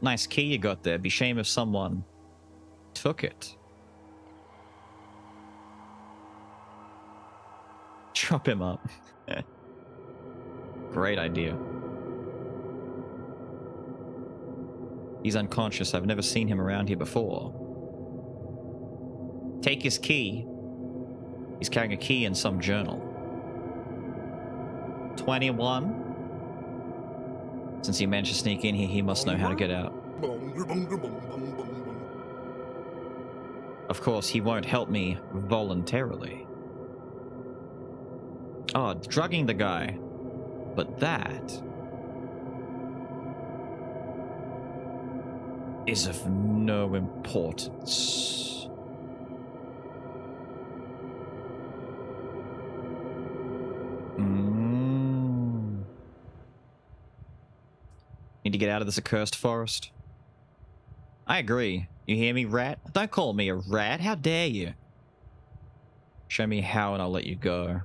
Nice key you got there. Be shame if someone took it. Chop him up. Great idea. He's unconscious. I've never seen him around here before. Take his key. He's carrying a key in some journal. 21. Since he managed to sneak in here, he must know how to get out. Of course, he won't help me voluntarily. Oh, drugging the guy. But that is of no importance. Need to get out of this accursed forest. I agree. You hear me, rat? Don't call me a rat. How dare you? Show me how and I'll let you go.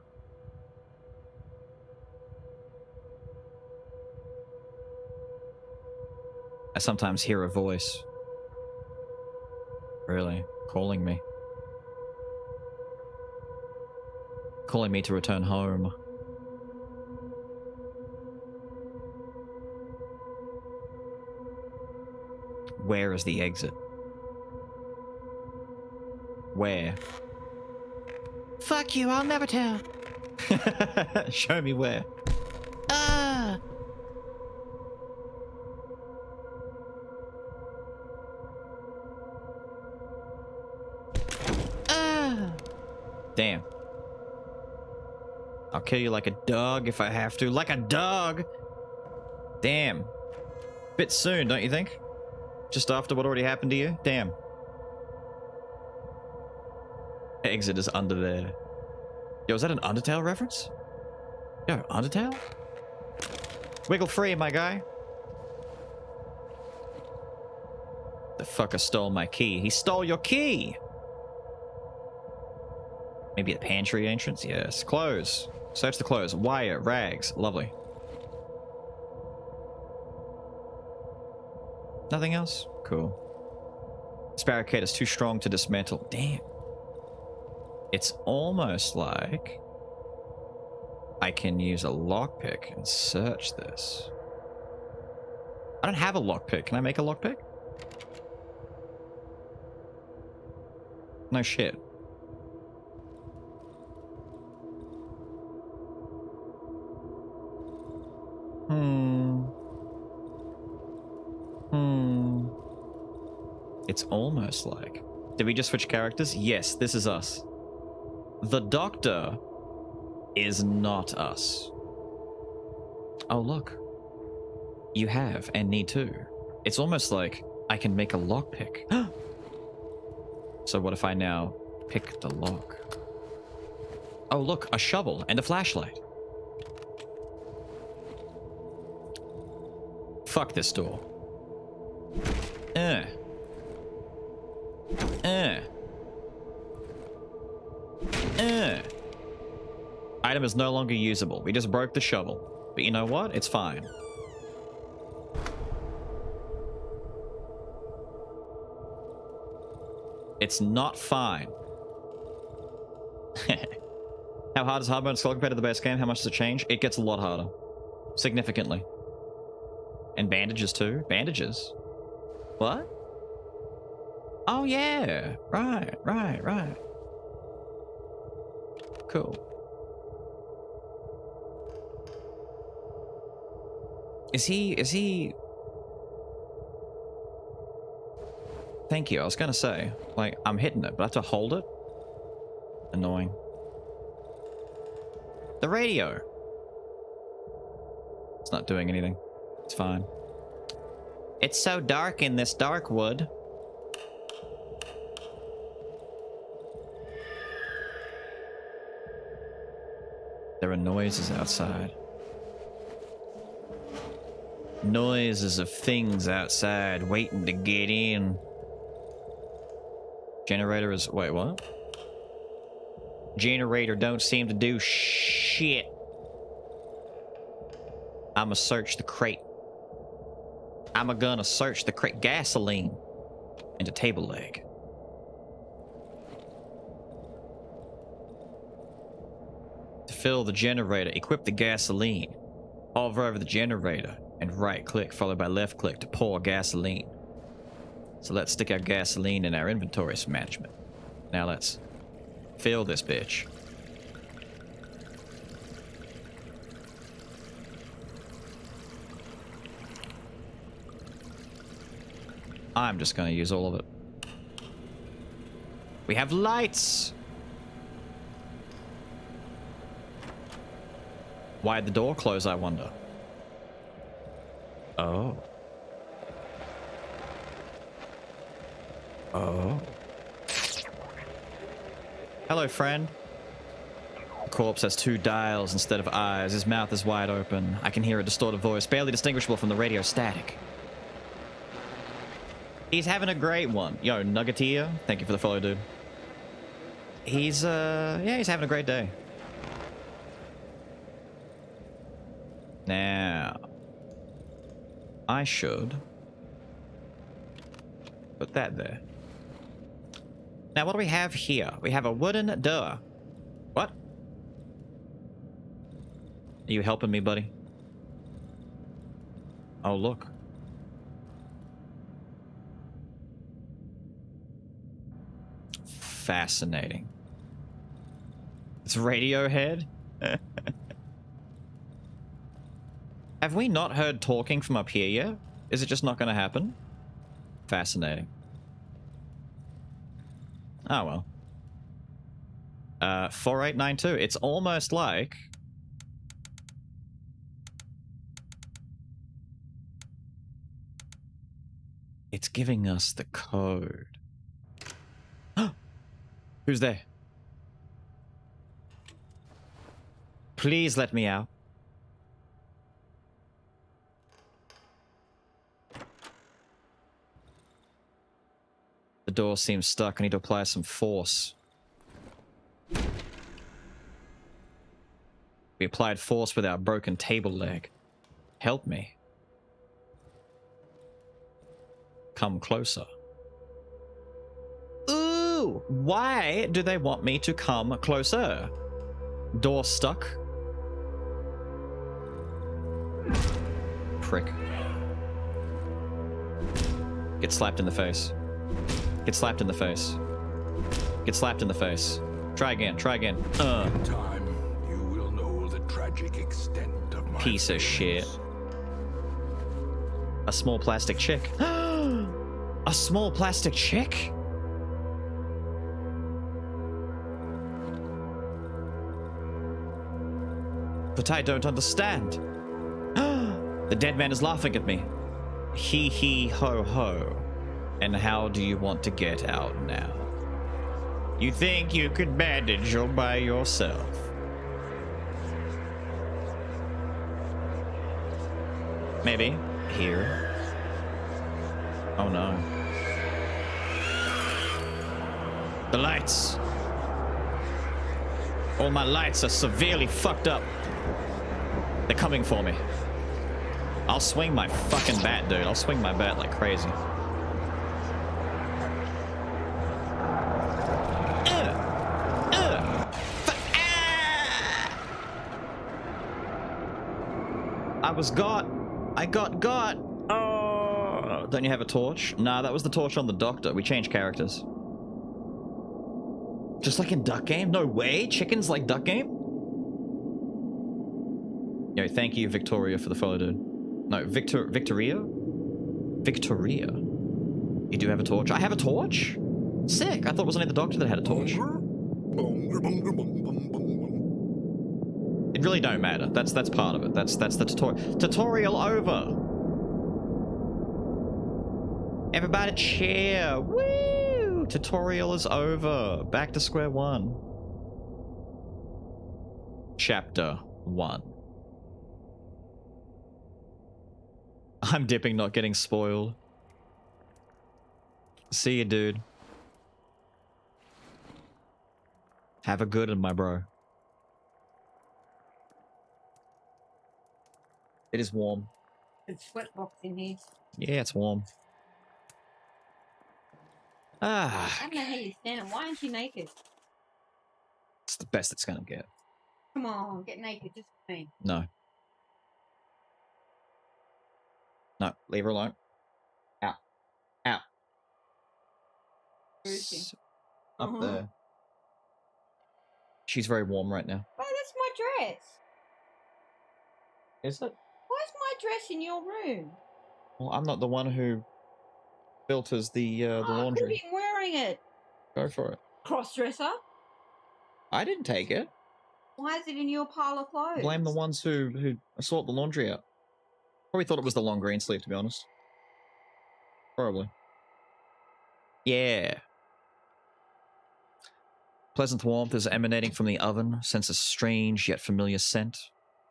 I sometimes hear a voice. Really? Calling me. Calling me to return home. Where is the exit? Where? Fuck you, I'll never tell. Show me where. Ah! Ah! Damn. I'll kill you like a dog if I have to. Like a dog! Damn. Bit soon, don't you think? Just after what already happened to you? Damn. Exit is under there. Yo, is that an Undertale reference? Yo, Undertale? Wiggle free, my guy. The fucker stole my key. He stole your key! Maybe a pantry entrance? Yes. Clothes. Search the clothes. Wire. Rags. Lovely. Nothing else? Cool. This barricade is too strong to dismantle. Damn. It's almost like I can use a lockpick and search this. I don't have a lockpick. Can I make a lockpick? No shit. It's almost like... Did we just switch characters? Yes, this is us. The Doctor is not us. Oh, look. You have, and need to. It's almost like I can make a lockpick. So what if I now pick the lock? Oh, look, a shovel and a flashlight. Fuck this door. item is no longer usable. We just broke the shovel. But you know what? It's fine. It's not fine. How hard is Hardmode Skull compared to the base game? How much does it change? It gets a lot harder. Significantly. And bandages too. Bandages? What? Oh yeah. Right. Cool. Is he... Thank you, I was gonna say. Like, I'm hitting it, but I have to hold it? Annoying. The radio! It's not doing anything. It's fine. It's so dark in this Darkwood. There are noises outside. Noises of things outside waiting to get in. Generator is... Wait, what? Generator don't seem to do shit. I'ma search the crate. I'm gonna search the crate. Gasoline. And a table leg. To fill the generator, equip the gasoline. Hover over the generator and right click followed by left click to pour gasoline. So let's stick our gasoline in our inventory management. Now let's fill this bitch. I'm just going to use all of it. We have lights! Why'd the door close, I wonder? Oh. Oh. Hello, friend. The corpse has 2 dials instead of eyes. His mouth is wide open. I can hear a distorted voice, barely distinguishable from the radio static. He's having a great one. Yo, Nuggetia, thank you for the follow, dude. He's, yeah, he's having a great day. Now, I should put that there. Now, what do we have here? We have a wooden door. What? Are you helping me, buddy? Oh, look. Fascinating. It's Radiohead? Have we not heard talking from up here yet? Is it just not going to happen? Fascinating. Oh, well. 4892. It's almost like... It's giving us the code. Who's there? Please let me out. The door seems stuck. I need to apply some force. We applied force with our broken table leg. Help me. Come closer. Ooh! Why do they want me to come closer? Door stuck. Prick. Get slapped in the face. Get slapped in the face. Get slapped in the face. Try again. Try again. In time, you will know the tragic extent of my Piece of shit. A small plastic chick. A small plastic chick? But I don't understand. The dead man is laughing at me. Hee hee ho ho. And how do you want to get out now? You think you could bandage all by yourself? Maybe. Here. Oh no. The lights. All my lights are severely fucked up. They're coming for me. I'll swing my fucking bat, dude. I'll swing my bat like crazy. I was got. I got. Oh, don't you have a torch? Nah, that was the torch on the doctor. We changed characters. Just like in Duck Game? No way. Chickens like Duck Game? Yo, thank you, Victoria, for the follow, dude. No, Victoria? Victoria. You do have a torch? I have a torch? Sick. I thought it was only the doctor that had a torch. It really don't matter. That's part of it. That's the tutorial. Tutorial over. Everybody cheer. Woo! Tutorial is over. Back to square one. Chapter 1. I'm dipping, not getting spoiled. See you, dude. Have a good one, my bro. It is warm. It's sweatbox in here. Yeah, it's warm. Ah. I don't know how you stand it. Why aren't you naked? It's the best it's gonna get. Come on, get naked, just for me. No. No, leave her alone. Out. Out. Where is she? Up there. She's very warm right now. Oh, that's my dress. Is it? Why is my dress in your room? Well, I'm not the one who filters the I could laundry. be wearing it. Go for it. Cross-dresser. I didn't take it. Why is it in your pile of clothes? Blame the ones who sort the laundry out. Probably thought it was the long green sleeve, to be honest. Probably. Yeah. Pleasant warmth is emanating from the oven, sense a strange yet familiar scent.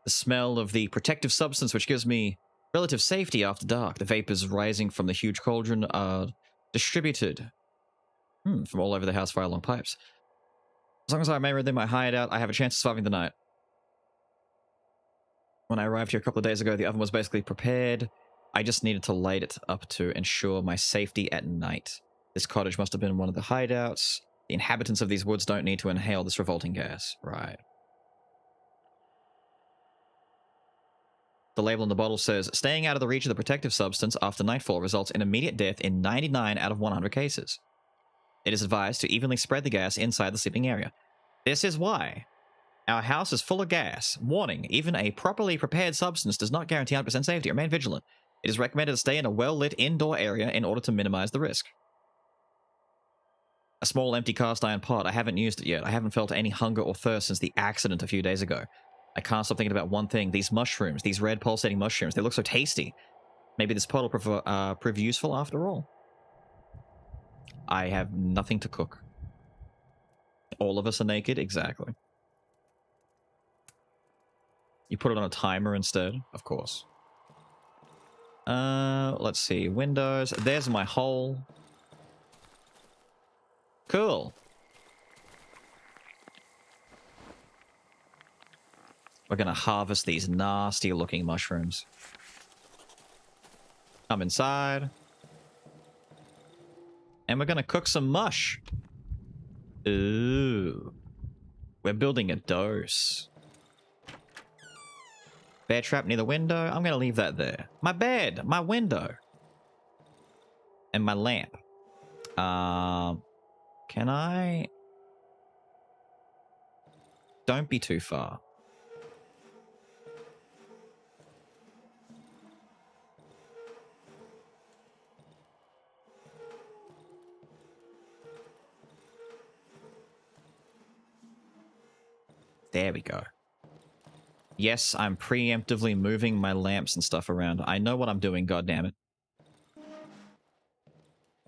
The smell of the protective substance which gives me relative safety after dark. The vapors rising from the huge cauldron are distributed from all over the house via long pipes. As long as I remain within my hideout, I have a chance of surviving the night. When I arrived here a couple of days ago, the oven was basically prepared. I just needed to light it up to ensure my safety at night. This cottage must have been one of the hideouts. The inhabitants of these woods don't need to inhale this revolting gas. Right. The label on the bottle says, staying out of the reach of the protective substance after nightfall results in immediate death in 99 out of 100 cases. It is advised to evenly spread the gas inside the sleeping area. This is why. Our house is full of gas. Warning, even a properly prepared substance does not guarantee 100% safety. Remain vigilant. It is recommended to stay in a well-lit indoor area in order to minimize the risk. A small empty cast iron pot. I haven't used it yet. I haven't felt any hunger or thirst since the accident a few days ago. I can't stop thinking about one thing. These mushrooms, these red pulsating mushrooms, they look so tasty. Maybe this pot will prove useful after all. I have nothing to cook. All of us are naked? Exactly. You put it on a timer instead? Of course. Let's see. Windows. There's my hole. Cool. We're gonna harvest these nasty looking mushrooms. Come inside. And we're gonna cook some mush. Ooh. We're building a dose. Bear trap near the window. I'm gonna leave that there. My bed, my window. And my lamp. Can I? Don't be too far. There we go. Yes, I'm preemptively moving my lamps and stuff around. I know what I'm doing, goddammit.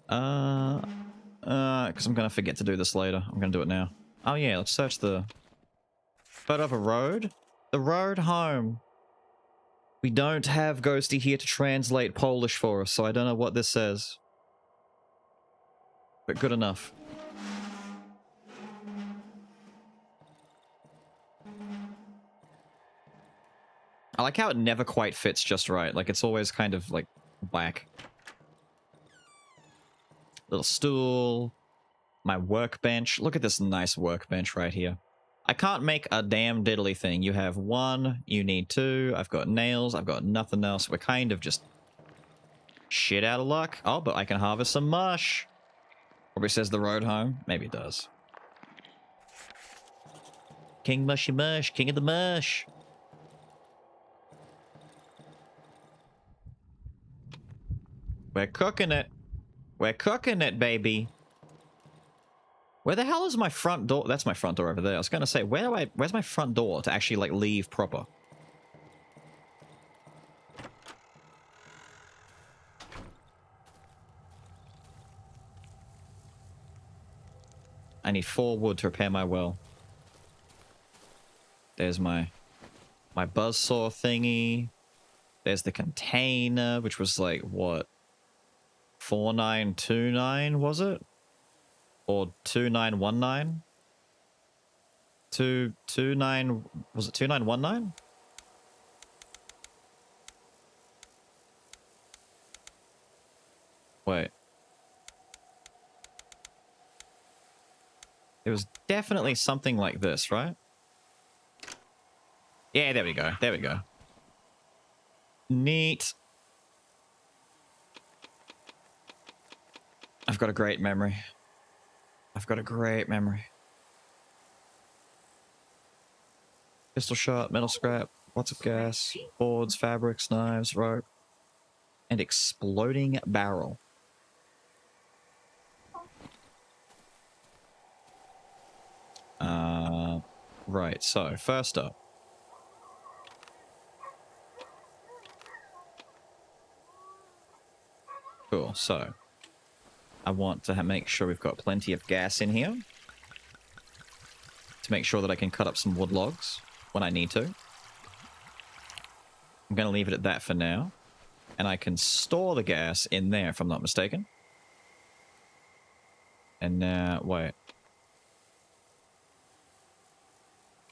Because I'm gonna forget to do this later. I'm gonna do it now. Oh yeah, let's search the... Photo of a road? The road home. We don't have Ghosty here to translate Polish for us, so I don't know what this says. But good enough. I like how it never quite fits just right. Like, it's always kind of, like, whack. Little stool. My workbench. Look at this nice workbench right here. I can't make a damn diddly thing. You have 1, you need 2. I've got nails, I've got nothing else. We're kind of just shit out of luck. Oh, but I can harvest some mush. Probably says the road home. Maybe it does. King Mushy Mush, king of the mush. We're cooking it. We're cooking it, baby. Where the hell is my front door? That's my front door over there. I was going to say, where's my front door to actually, like, leave proper? I need 4 wood to repair my well. There's my buzzsaw thingy. There's the container, which was like, what? 4929, was it? Or 2919? 229, was it 2919? Wait. It was definitely something like this, right? Yeah, there we go. There we go. Neat. I've got a great memory. I've got a great memory. Pistol shot, metal scrap, lots of gas, boards, fabrics, knives, rope, and exploding barrel. Right, so first up. Cool, so I want to make sure we've got plenty of gas in here to make sure that I can cut up some wood logs when I need to. I'm going to leave it at that for now. And I can store the gas in there, if I'm not mistaken. And now, wait.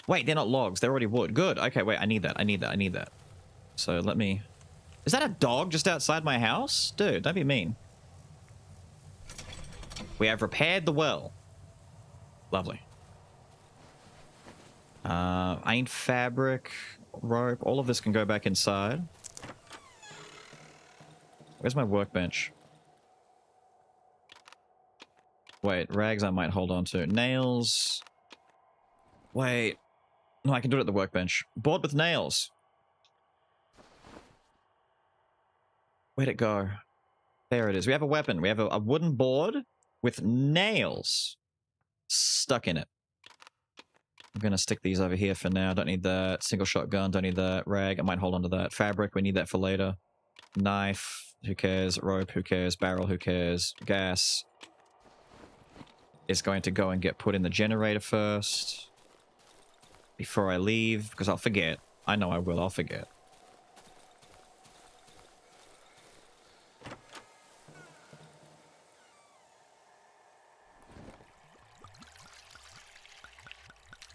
Wait, they're not logs. They're already wood. Good. Okay, wait, I need that. I need that. I need that. So let me... Is that a dog just outside my house? Dude, don't be mean. We have repaired the well. Lovely. I need fabric, rope. All of this can go back inside. Where's my workbench? Wait, rags I might hold on to. Nails. Wait. No, I can do it at the workbench. Board with nails. Where'd it go? There it is. We have a weapon. We have a wooden board with nails stuck in it. I'm going to stick these over here for now. Don't need that. Single shotgun. Don't need that. Rag. I might hold on to that. Fabric. We need that for later. Knife. Who cares? Rope. Who cares? Barrel. Who cares? Gas is going to go and get put in the generator first before I leave, because I'll forget. I know I will. I'll forget.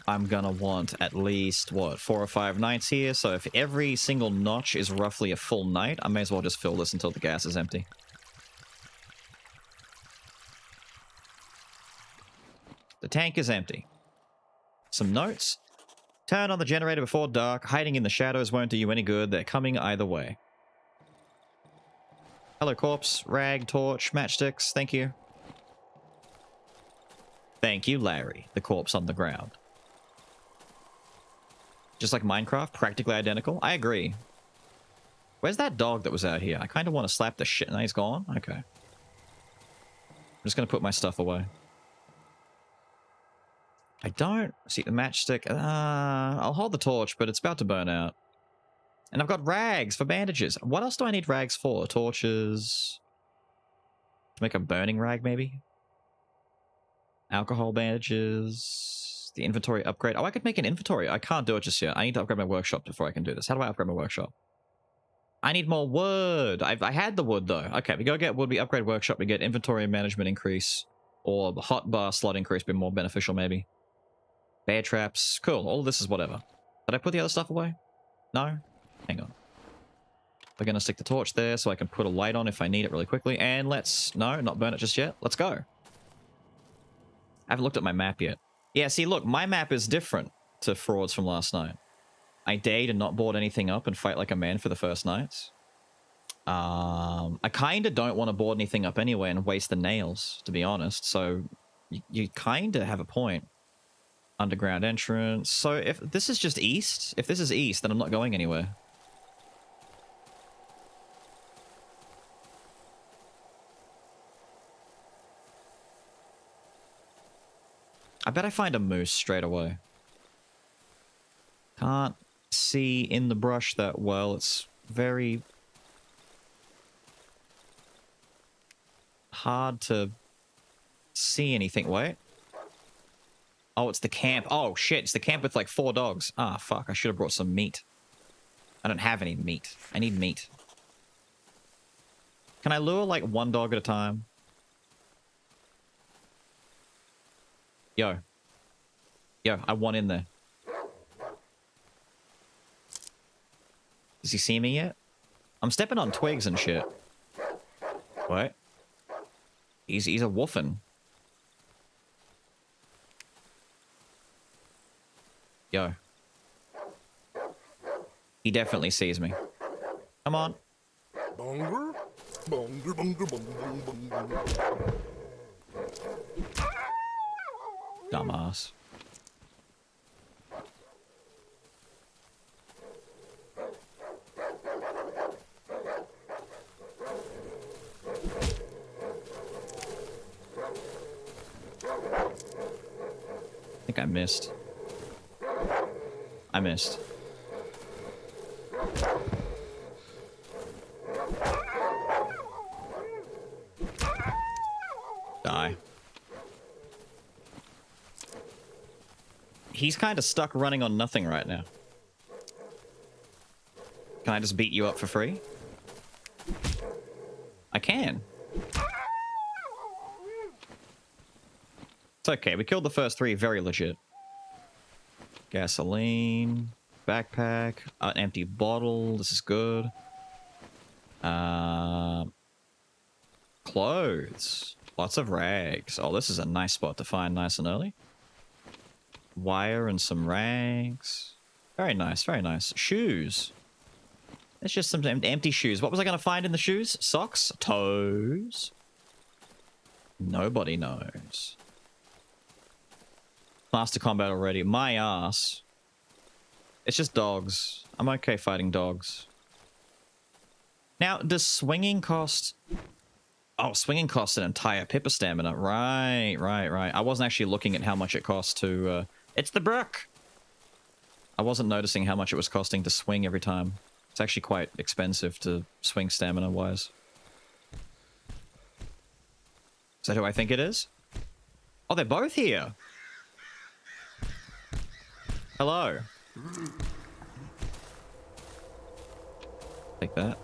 I'm gonna want at least, what, 4 or 5 nights here, so if every single notch is roughly a full night, I may as well just fill this until the gas is empty. The tank is empty. Some notes. Turn on the generator before dark. Hiding in the shadows won't do you any good. They're coming either way. Hello, corpse. Rag, torch, matchsticks. Thank you. Thank you, Larry. The corpse on the ground. Just like Minecraft, practically identical. I agree. Where's that dog that was out here? I kind of want to slap the shit. No, he's gone? Okay. I'm just going to put my stuff away. I don't see the matchstick. I'll hold the torch, but it's about to burn out. And I've got rags for bandages. What else do I need rags for? Torches. To make a burning rag, maybe? Alcohol bandages. The inventory upgrade. Oh, I could make an inventory. I can't do it just yet. I need to upgrade my workshop before I can do this. How do I upgrade my workshop? I need more wood. I had the wood, though. Okay, we go get wood. We upgrade workshop. We get inventory management increase. Or hotbar slot increase. Be more beneficial, maybe. Bear traps. Cool. All of this is whatever. Did I put the other stuff away? No? Hang on. We're going to stick the torch there so I can put a light on if I need it really quickly. And let's... No, not burn it just yet. Let's go. I haven't looked at my map yet. Yeah, see, look, my map is different to Fraud's from last night. I dared and not board anything up and fight like a man for the first nights. I kind of don't want to board anything up anyway and waste the nails, to be honest. So you kind of have a point. Underground entrance. So if this is just east, if this is east, then I'm not going anywhere. I bet I find a moose straight away. Can't see in the brush that well. It's very hard to see anything. Wait. Oh, it's the camp. Oh, shit. It's the camp with like 4 dogs. Ah, fuck. I should have brought some meat. I don't have any meat. I need meat. Can I lure like 1 dog at a time? Yo. Yo, I want in there. Does he see me yet? I'm stepping on twigs and shit. What? He's a woofin'. Yo. He definitely sees me. Come on. Bonger? Bonger, bonger, bonger, bonger. Dumbass. I think I missed. I missed. Die. He's kind of stuck running on nothing right now. Can I just beat you up for free? I can. It's okay. We killed the first 3 very legit. Gasoline. Backpack. An empty bottle. This is good. Clothes. Lots of rags. Oh, this is a nice spot to find nice and early. Wire and some rags. Very nice, very nice. Shoes. It's just some empty shoes. What was I going to find in the shoes? Socks? Toes? Nobody knows. Master combat already. My ass. It's just dogs. I'm okay fighting dogs. Now, does swinging cost... Oh, swinging costs an entire pip of stamina. Right. I wasn't actually looking at how much it costs to... It's the brook! I wasn't noticing how much it was costing to swing every time. It's actually quite expensive to swing stamina-wise. Is that who I think it is? Oh, they're both here! Hello. Take that.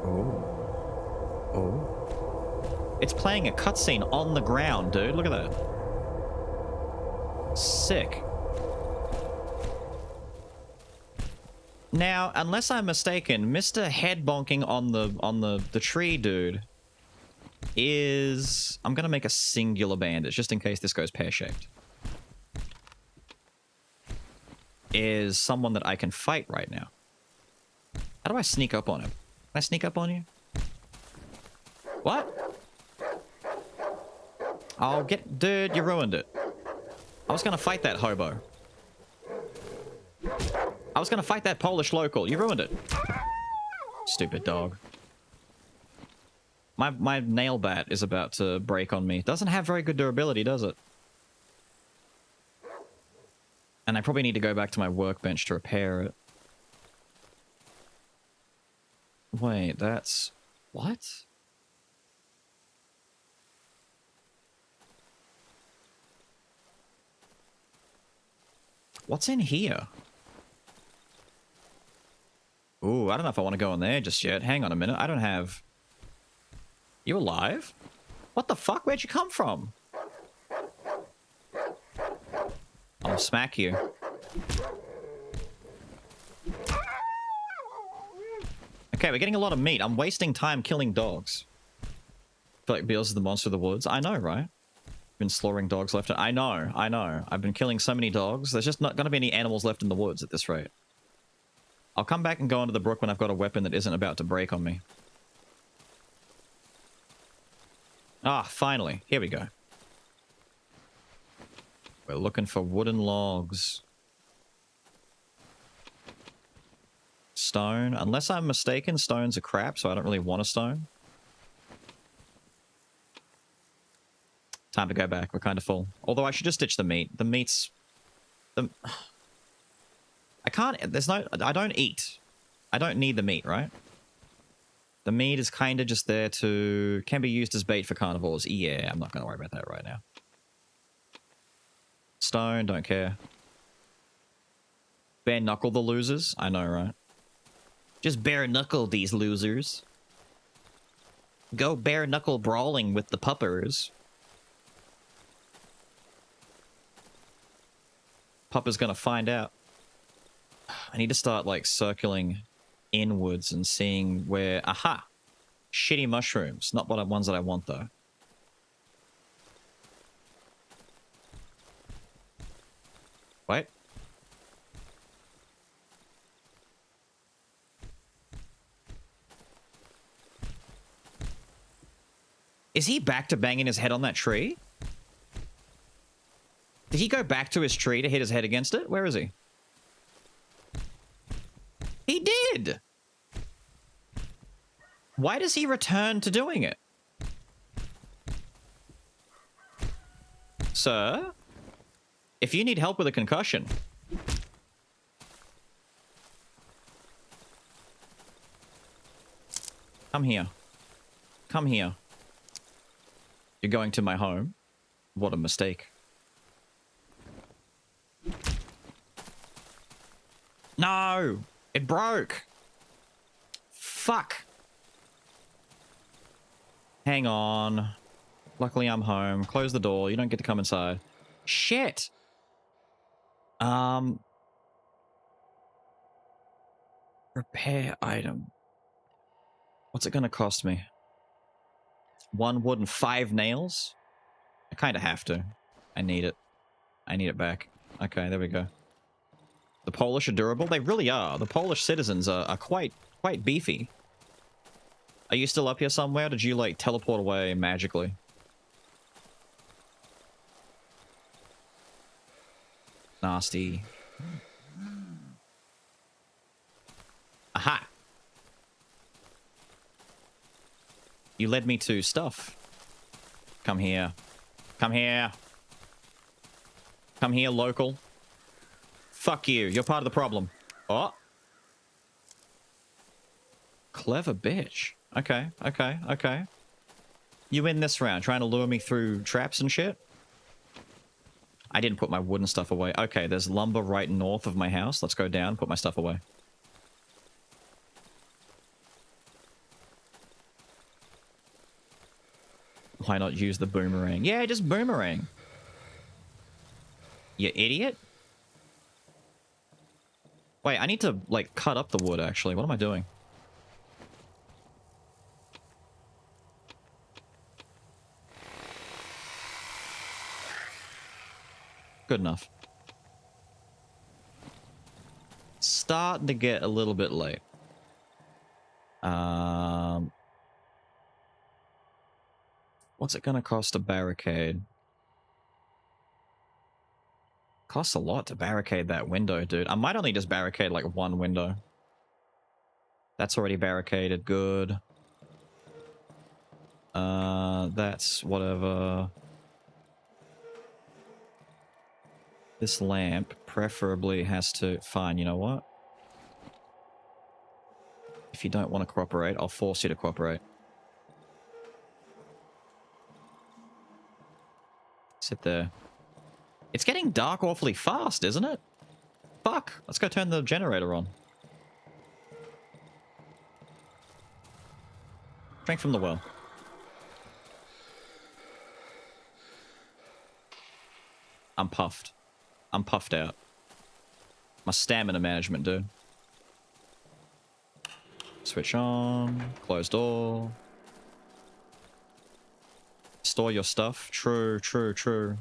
Oh. It's playing a cutscene on the ground, dude. Look at that. Sick. Now, unless I'm mistaken, Mr. Head bonking on the tree dude is... I'm gonna make a singular bandage just in case this goes pear-shaped. Is someone that I can fight right now. How do I sneak up on him? Can I sneak up on you? What? I'll get... Dude, you ruined it. I was gonna fight that hobo. I was gonna fight that Polish local. You ruined it. Stupid dog. My nail bat is about to break on me. Doesn't have very good durability, does it? And I probably need to go back to my workbench to repair it. Wait, that's... What? What's in here? Ooh, I don't know if I want to go in there just yet. Hang on a minute. I don't have... You alive? What the fuck? Where'd you come from? I'll smack you. Okay, we're getting a lot of meat. I'm wasting time killing dogs. I feel like Beals is the monster of the woods. I know, right? Been slaughtering dogs left. I know. I've been killing so many dogs. There's just not going to be any animals left in the woods at this rate. I'll come back and go into the brook when I've got a weapon that isn't about to break on me. Ah, finally. Here we go. We're looking for wooden logs. Stone. Unless I'm mistaken, stones are crap, so I don't really want a stone. Time to go back. We're kind of full. Although I should just ditch the meat. The meat's... I can't... There's no... I don't eat. I don't need the meat, right? The meat is kind of just there to... Can be used as bait for carnivores. Yeah, I'm not going to worry about that right now. Stone, don't care. Bare knuckle the losers. I know, right? Just bare knuckle these losers. Go bare knuckle brawling with the puppers. Pupper's gonna find out. I need to start, like, circling inwards and seeing where... Aha! Shitty mushrooms. Not what ones that I want, though. Wait. Is he back to banging his head on that tree? Did he go back to his tree to hit his head against it? Where is he? He did! Why does he return to doing it? Sir? If you need help with a concussion... Come here. Come here. You're going to my home? What a mistake. No! It broke! Fuck! Hang on. Luckily I'm home. Close the door. You don't get to come inside. Shit! Repair item. What's it gonna cost me? 1 wood and 5 nails? I kind of have to. I need it. I need it back. Okay, there we go. The Polish are durable? They really are. The Polish citizens are quite beefy. Are you still up here somewhere? Did you, like, teleport away magically? Nasty. Aha! You led me to stuff. Come here. Come here. Come here, local. Fuck you. You're part of the problem. Oh. Clever bitch. Okay, okay, okay. You win this round, trying to lure me through traps and shit? I didn't put my wooden stuff away. Okay, there's lumber right north of my house. Let's go down, put my stuff away. Why not use the boomerang? Yeah, just boomerang. You idiot. Wait, I need to, like, cut up the wood, actually. What am I doing? Good enough. Starting to get a little bit late. What's it gonna cost to barricade? Costs a lot to barricade that window, dude. I might only just barricade like 1 window. That's already barricaded. Good. That's whatever. This lamp preferably has to... Fine, you know what? If you don't want to cooperate, I'll force you to cooperate. Sit there. It's getting dark awfully fast, isn't it? Fuck. Let's go turn the generator on. Drink from the well. I'm puffed. I'm puffed out. My stamina management, dude. Switch on. Close door. Store your stuff. True, true, true.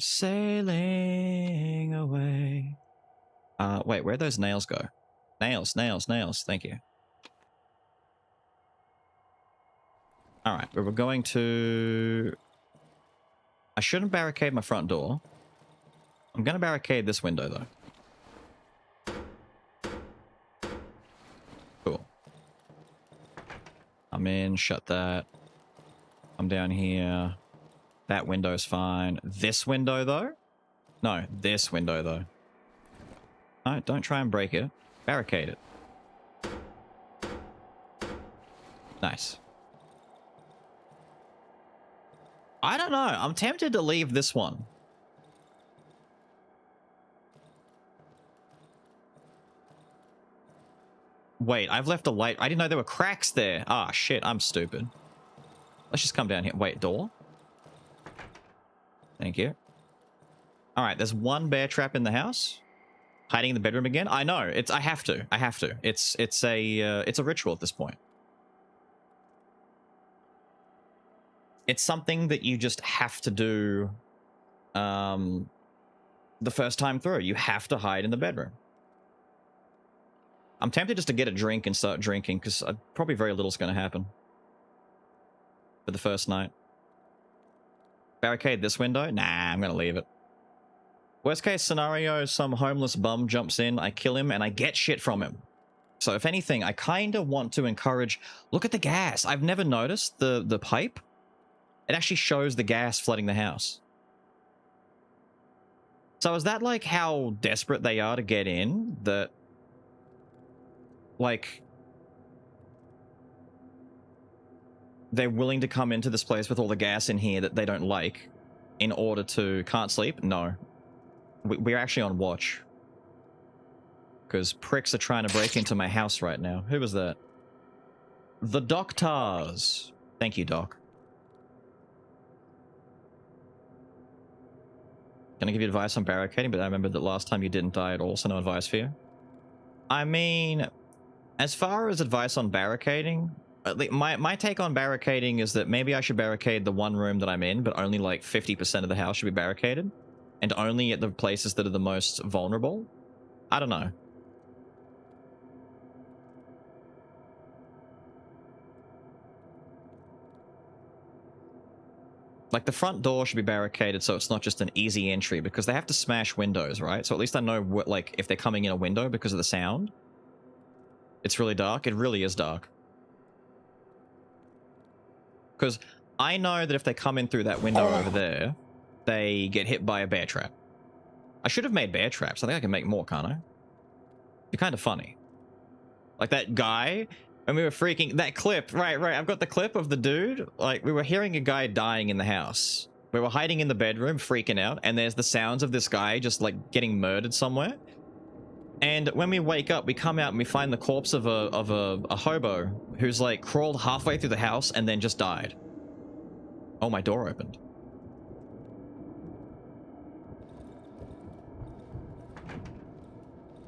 Sailing away. Wait, where'd those nails go? Nails, nails, nails. Thank you. Alright, we were going to... I shouldn't barricade my front door. I'm going to barricade this window, though. Cool. I'm in, shut that. I'm down here. That window's fine. This window, though? No, this window, though. Alright, don't try and break it. Barricade it. Nice. I don't know. I'm tempted to leave this one. Wait, I've left a light. I didn't know there were cracks there. Ah, shit. I'm stupid. Let's just come down here. Wait, door? Thank you. Alright, there's one bear trap in the house. Hiding in the bedroom again? I know. I have to. I have to. It's a ritual at this point. It's something that you just have to do the first time through. You have to hide in the bedroom. I'm tempted just to get a drink and start drinking, because probably very little's going to happen for the first night. Barricade this window? Nah, I'm going to leave it. Worst case scenario, some homeless bum jumps in, I kill him, and I get shit from him. So if anything, I kind of want to encourage... Look at the gas. I've never noticed the pipe. It actually shows the gas flooding the house. So is that like how desperate they are to get in? That, like, they're willing to come into this place with all the gas in here that they don't like in order to... Can't sleep? No. We're actually on watch. Because pricks are trying to break into my house right now. Who was that? The Doctors. Thank you, Doc. Gonna give you advice on barricading, but I remember that last time you didn't die at all, so no advice for you. I mean, as far as advice on barricading, my take on barricading is that maybe I should barricade the one room that I'm in, but only like 50% of the house should be barricaded, and only at the places that are the most vulnerable. I don't know. Like, the front door should be barricaded so it's not just an easy entry, because they have to smash windows, right? So at least I know what, like, if they're coming in a window because of the sound. It's really dark. It really is dark. Because I know that if they come in through that window over there, they get hit by a bear trap. I should have made bear traps. I think I can make more, can't I? Be kind of funny. Like that guy... And we were freaking... That clip, right. I've got the clip of the dude. Like, we were hearing a guy dying in the house. We were hiding in the bedroom, freaking out. And there's the sounds of this guy just, like, getting murdered somewhere. And when we wake up, we come out and we find the corpse of a hobo who's, like, crawled halfway through the house and then just died. Oh, my door opened.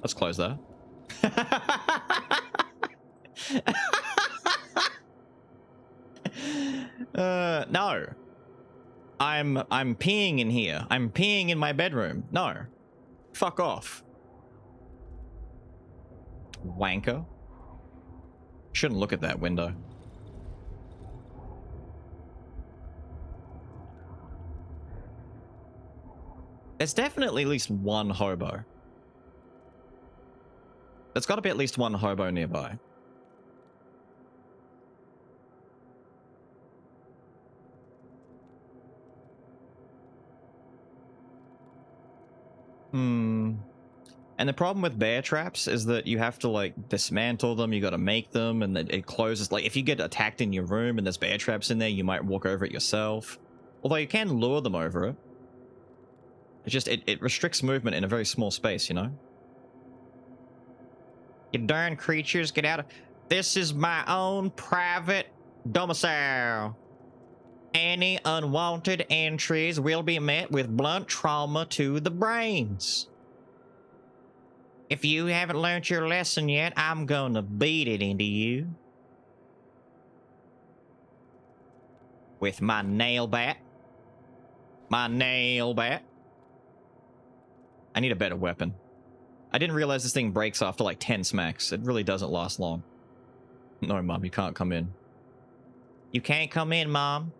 Let's close that. No. I'm peeing in here. I'm peeing in my bedroom. No. Fuck off. Wanker. Shouldn't look at that window. There's definitely at least one hobo. There's got to be at least one hobo nearby. And the problem with bear traps is that you have to, like, dismantle them, you gotta make them, and then it closes. Like, if you get attacked in your room and there's bear traps in there, you might walk over it yourself. Although you can lure them over it. It just, it restricts movement in a very small space, you know? You darn creatures, get out of... This is my own private domicile. Any unwanted entries will be met with blunt trauma to the brains. If you haven't learned your lesson yet, I'm gonna beat it into you. With my nail bat. My nail bat. I need a better weapon. I didn't realize this thing breaks after like 10 smacks. It really doesn't last long. No, Mom, you can't come in. You can't come in, Mom.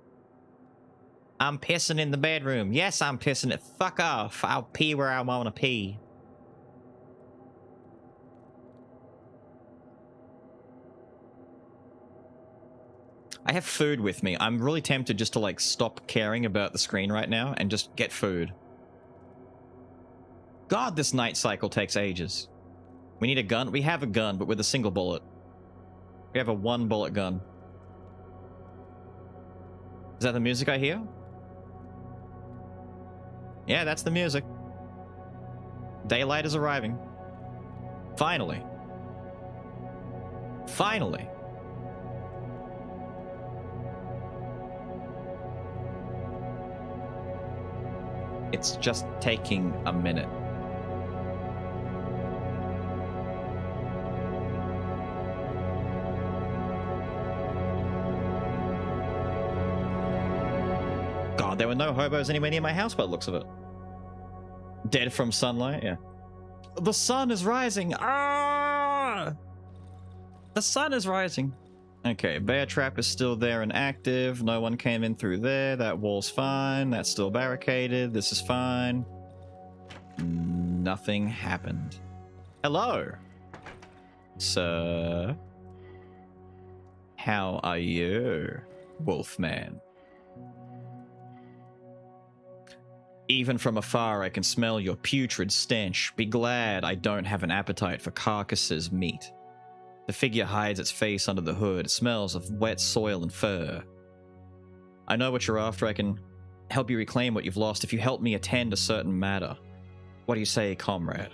I'm pissing in the bedroom. Yes, I'm pissing it. Fuck off. I'll pee where I want to pee. I have food with me. I'm really tempted just to like stop caring about the screen right now and just get food. God, this night cycle takes ages. We need a gun. We have a gun, but with a single bullet. We have a 1-bullet gun. Is that the music I hear? Yeah, that's the music. Daylight is arriving. Finally. Finally. It's just taking a minute. God, there were no hobos anywhere near my house by the looks of it. Dead from sunlight, yeah. The sun is rising! Ah! The sun is rising. Okay, bear trap is still there and active. No one came in through there. That wall's fine. That's still barricaded. This is fine. Nothing happened. Hello, sir. How are you, Wolfman? Even from afar, I can smell your putrid stench. Be glad I don't have an appetite for carcasses' meat. The figure hides its face under the hood. It smells of wet soil and fur. I know what you're after. I can help you reclaim what you've lost if you help me attend a certain matter. What do you say, comrade?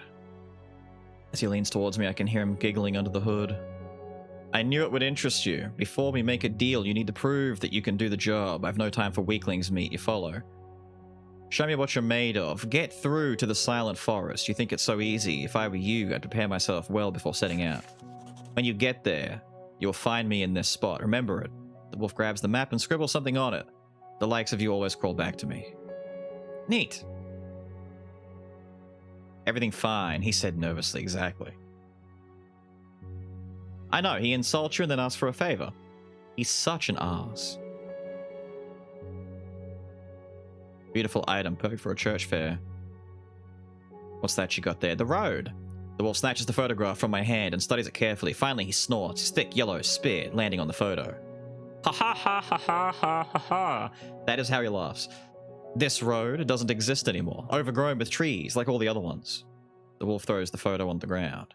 As he leans towards me, I can hear him giggling under the hood. I knew it would interest you. Before we make a deal, you need to prove that you can do the job. I've no time for weaklings, meat. You follow? Show me what you're made of. Get through to the Silent Forest. You think it's so easy. If I were you, I'd prepare myself well before setting out. When you get there, you'll find me in this spot. Remember it. The wolf grabs the map and scribbles something on it. The likes of you always crawl back to me. Neat. Everything fine, he said nervously. Exactly. I know, he insults you and then asks for a favor. He's such an arse. Beautiful item, perfect for a church fair. What's that you got there? The road. The wolf snatches the photograph from my hand and studies it carefully. Finally, he snorts, his thick yellow spit landing on the photo. Ha ha ha ha ha ha ha ha. That is how he laughs. This road doesn't exist anymore, overgrown with trees like all the other ones. The wolf throws the photo on the ground.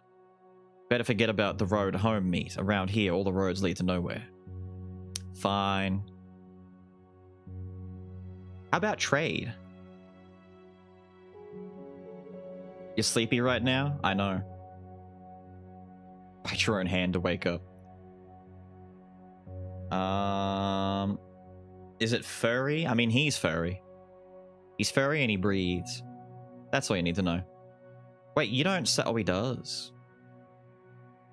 Better forget about the road home, meat. Around here, all the roads lead to nowhere. Fine. How about trade? You're sleepy right now? I know. Bite your own hand to wake up. Is it furry? I mean, he's furry. He's furry and he breathes. That's all you need to know. Wait, you don't say... Oh, he does.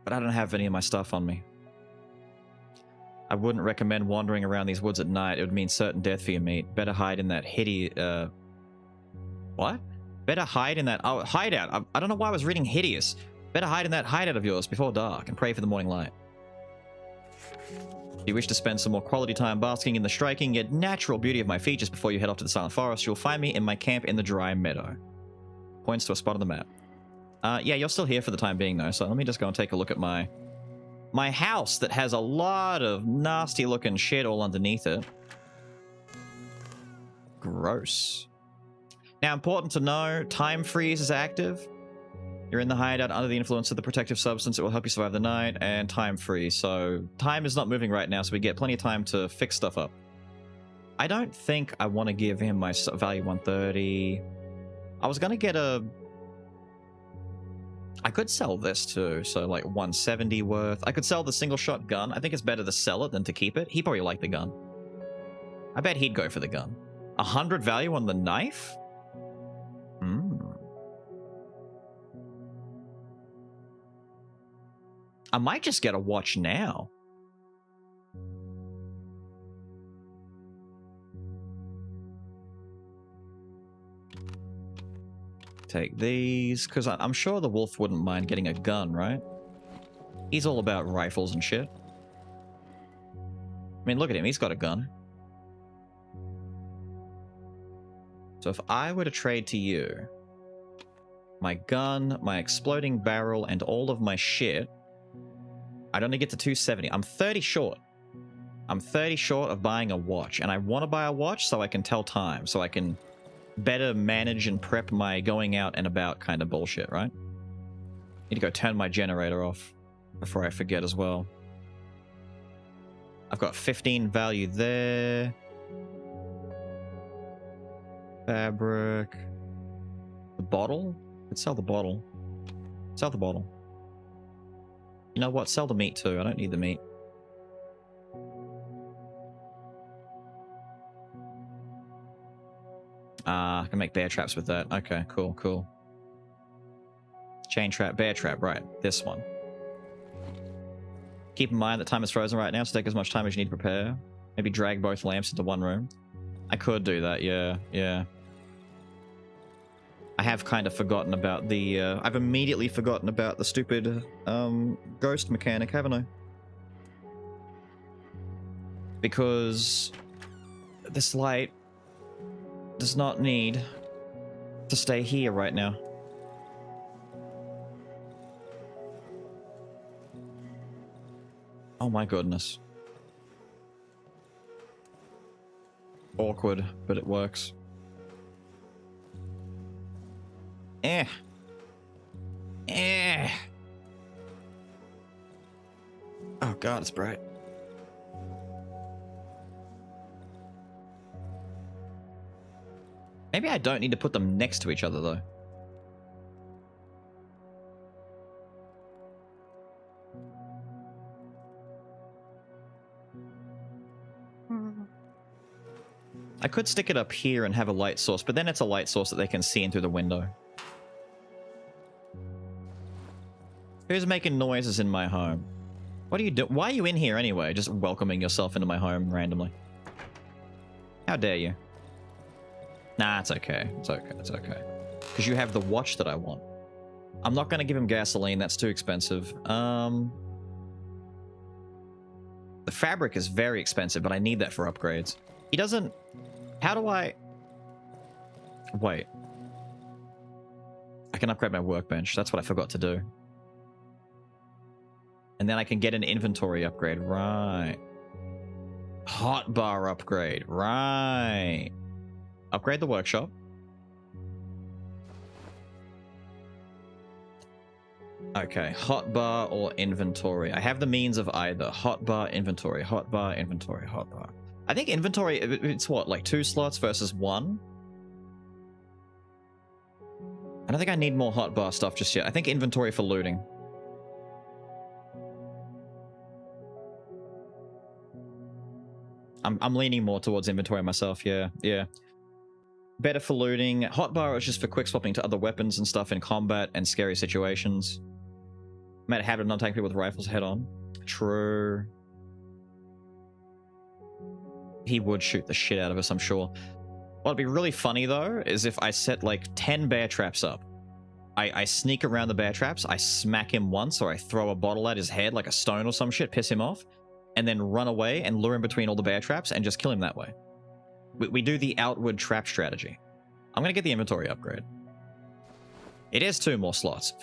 But I don't have any of my stuff on me. I wouldn't recommend wandering around these woods at night. It would mean certain death for your meat. Better hide in that hideous... What? Better hide in that... Oh, hideout. I don't know why I was reading hideous. Better hide in that hideout of yours before dark and pray for the morning light. If you wish to spend some more quality time basking in the striking yet natural beauty of my features before you head off to the Silent Forest, you'll find me in my camp in the dry meadow. Points to a spot on the map. Yeah, you're still here for the time being, though, so let me just go and take a look at my house that has a lot of nasty-looking shit all underneath it. Gross. Now, important to know, time freeze is active. You're in the hideout under the influence of the protective substance. It will help you survive the night, and time freeze. So time is not moving right now, so we get plenty of time to fix stuff up. I don't think I want to give him my value 130. I was going to get a I could sell this too, so like 170 worth. I could sell the single shot gun. I think it's better to sell it than to keep it. He probably liked the gun. I bet he'd go for the gun. 100 value on the knife? I might just get a watch now. Take these, because I'm sure the wolf wouldn't mind getting a gun, right? He's all about rifles and shit. I mean, look at him. He's got a gun. So if I were to trade to you my gun, my exploding barrel, and all of my shit, I'd only get to 270. I'm 30 short. I'm 30 short of buying a watch, and I want to buy a watch so I can tell time, so I can better manage and prep my going out and about kind of bullshit, right? Need to go turn my generator off before I forget as well. I've got 15 value there. Fabric. The bottle? Let's sell the bottle. Sell the bottle. You know what? Sell the meat too. I don't need the meat. I can make bear traps with that. Okay, cool, cool. Chain trap, bear trap, right. This one. Keep in mind that time is frozen right now, so take as much time as you need to prepare. Maybe drag both lamps into one room. I could do that, yeah, yeah. I have kind of forgotten about the, I've immediately forgotten about the stupid, ghost mechanic, haven't I? Because this light does not need to stay here right now. Oh my goodness. Awkward, but it works. Eh. Oh god, it's bright. Maybe I don't need to put them next to each other, though. I could stick it up here and have a light source, but then it's a light source that they can see in through the window. Who's making noises in my home? What are you doing? Why are you in here anyway? Just welcoming yourself into my home randomly. How dare you? Nah, it's okay. It's okay. It's okay. Because you have the watch that I want. I'm not going to give him gasoline. That's too expensive. The fabric is very expensive, but I need that for upgrades. He doesn't... How do I... Wait. I can upgrade my workbench. That's what I forgot to do. And then I can get an inventory upgrade. Right. Hotbar upgrade. Right. Upgrade the workshop. Okay, hotbar or inventory. I have the means of either. Hotbar, inventory, hotbar, inventory, hotbar. I think inventory, it's what, like 2 slots versus 1? I don't think I need more hotbar stuff just yet. I think inventory for looting. I'm leaning more towards inventory myself, yeah, yeah. Better for looting. Hotbar is just for quick swapping to other weapons and stuff in combat and scary situations. Made a habit of not taking people with rifles head on. True. He would shoot the shit out of us, I'm sure. What'd be really funny, though, is if I set, like, 10 bear traps up. I sneak around the bear traps, I smack him once, or I throw a bottle at his head, like a stone or some shit, piss him off, and then run away and lure him between all the bear traps and just kill him that way. We do the outward trap strategy. I'm gonna get the inventory upgrade. It is 2 more slots.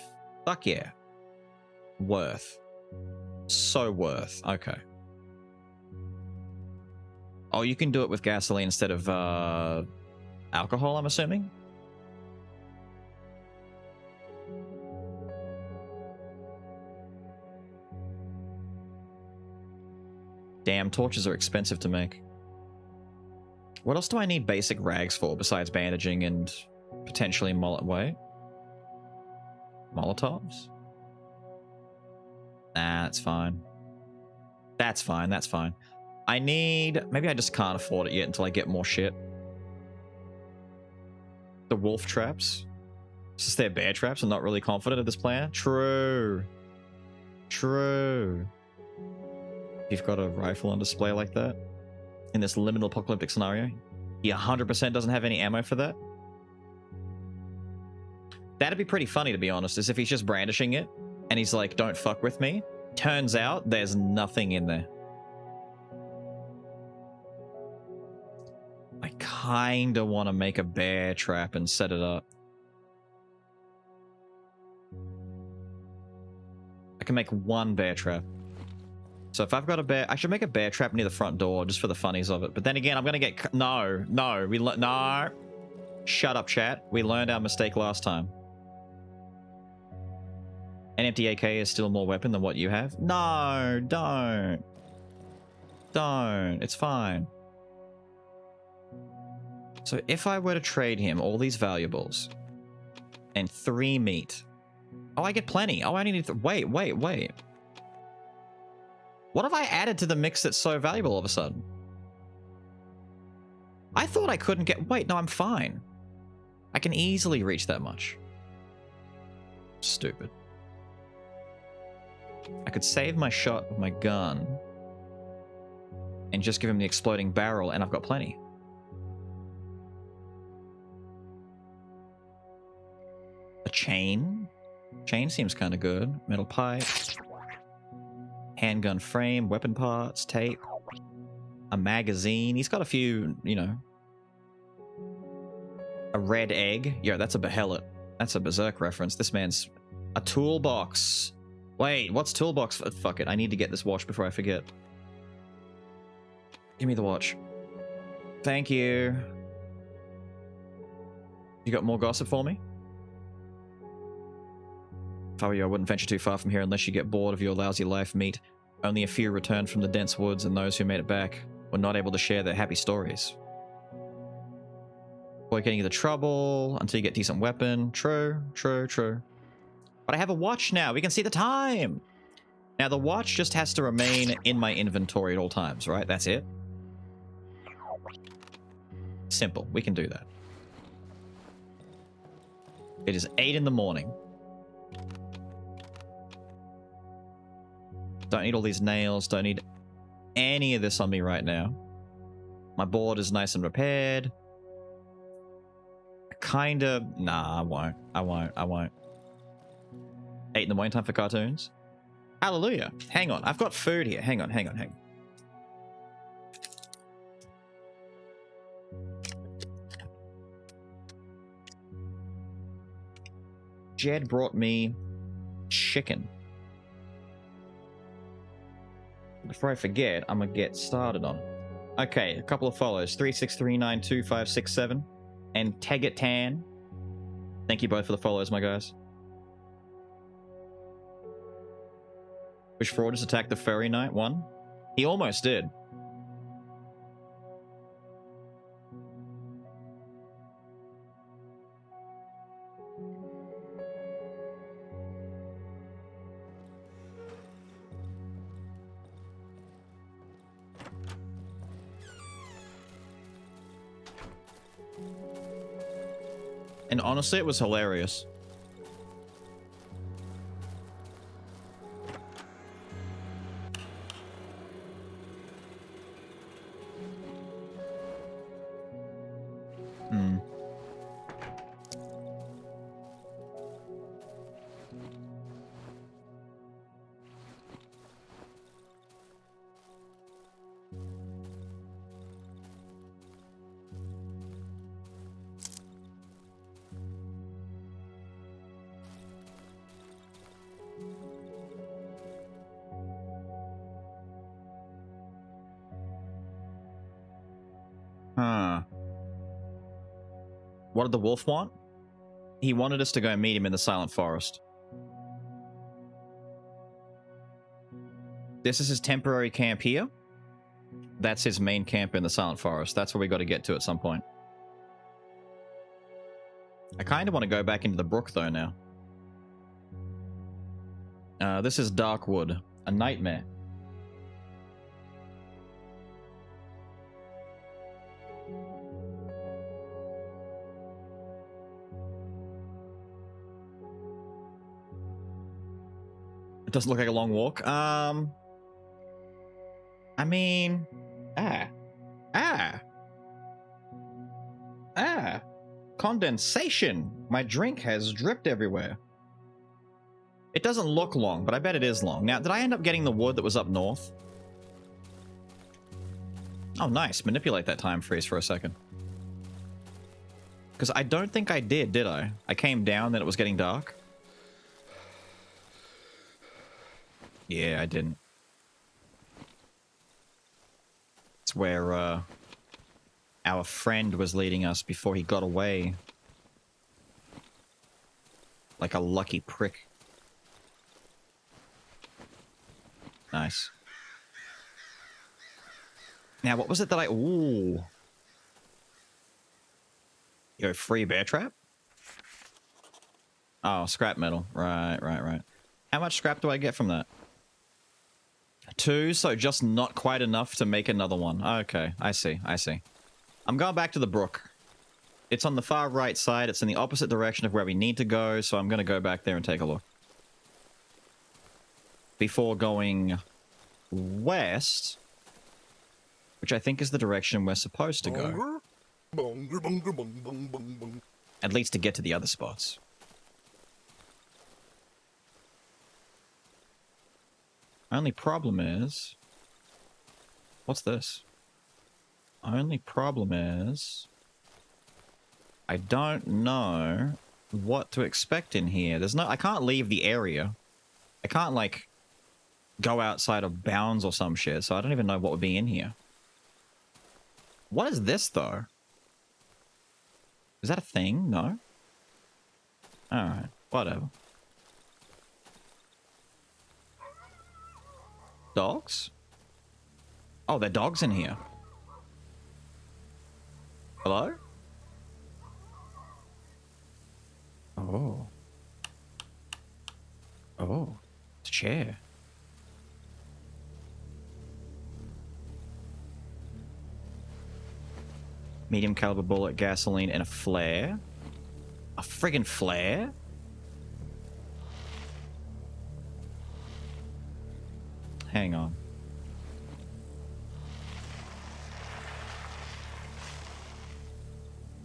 Fuck yeah. Worth. So worth. Okay. Oh, you can do it with gasoline instead of alcohol, I'm assuming? Damn, torches are expensive to make. What else do I need basic rags for besides bandaging and potentially mullet? Wait. Molotovs? Nah, that's fine. That's fine, that's fine. I need... Maybe I just can't afford it yet until I get more shit. The wolf traps. Since they're bear traps, I'm not really confident of this plan. True. True. You've got a rifle on display like that in this liminal apocalyptic scenario. He 100% doesn't have any ammo for that. That'd be pretty funny, to be honest, is if he's just brandishing it and he's like, don't fuck with me. Turns out there's nothing in there. I kinda want to make a bear trap and set it up. I can make one bear trap. So if I've got a bear, I should make a bear trap near the front door just for the funnies of it. But then again, I'm gonna get no. No. Shut up, chat. We learned our mistake last time. An empty AK is still more weapon than what you have. No, don't. Don't. It's fine. So if I were to trade him all these valuables and 3 meat. Oh, I get plenty. Oh, I only need wait. What have I added to the mix that's so valuable all of a sudden? I thought I couldn't get... Wait, no, I'm fine. I can easily reach that much. Stupid. I could save my shot with my gun and just give him the exploding barrel, and I've got plenty. A chain? Chain seems kind of good. Metal pipe. Handgun frame, weapon parts, tape. A magazine. He's got a few, you know. A red egg. Yeah, that's a behelit. That's a berserk reference. This man's... A toolbox. Wait, what's toolbox? Fuck it, I need to get this watch before I forget. Give me the watch. Thank you. You got more gossip for me? If I were you, I wouldn't venture too far from here unless you get bored of your lousy life, meat. Only a few returned from the dense woods, and those who made it back were not able to share their happy stories. Avoid getting into trouble until you get a decent weapon. True. But I have a watch now. We can see the time. Now, the watch just has to remain in my inventory at all times, right? That's it. Simple. We can do that. It is 8 in the morning. Don't need all these nails. Don't need any of this on me right now. My board is nice and repaired. Kinda... Nah, I won't. 8 in the morning, time for cartoons. Hallelujah. Hang on. I've got food here. Hang on. Jed brought me chicken. Before I forget, I'm gonna get started on it. Okay, a couple of follows. 36392567 and Tegetan. Thank you both for the follows, my guys. Which fraud just attacked the furry knight? 1? He almost did. And honestly, it was hilarious. What did the wolf want? He wanted us to go meet him in the Silent Forest. This is his temporary camp here. That's his main camp in the Silent Forest. That's where we got to get to at some point. I kind of want to go back into the brook though now. This is Darkwood, a nightmare. It doesn't look like a long walk. I mean, condensation. My drink has dripped everywhere. It doesn't look long, but I bet it is long. Now, did I end up getting the wood that was up north? Oh, nice. Manipulate that time freeze for a second. Because I don't think I did I? I came down, then it was getting dark. Yeah, I didn't. It's where, our friend was leading us before he got away. Like a lucky prick. Nice. Now, what was it that I... Ooh. Yo, free bear trap? Oh, scrap metal. Right. How much scrap do I get from that? 2, so just not quite enough to make another one. Okay, I see. I'm going back to the brook. It's on the far right side. It's in the opposite direction of where we need to go, so I'm going to go back there and take a look. Before going west, which I think is the direction we're supposed to go. At least to get to the other spots. Only problem is... What's this? Only problem is... I don't know what to expect in here. There's no... I can't leave the area. I can't, like, go outside of bounds or some shit, so I don't even know what would be in here. What is this, though? Is that a thing? No? Alright, whatever. Dogs? Oh, there are dogs in here. Hello? Oh. Oh. It's a chair. Medium caliber bullet, gasoline, and a flare. A friggin' flare? Hang on.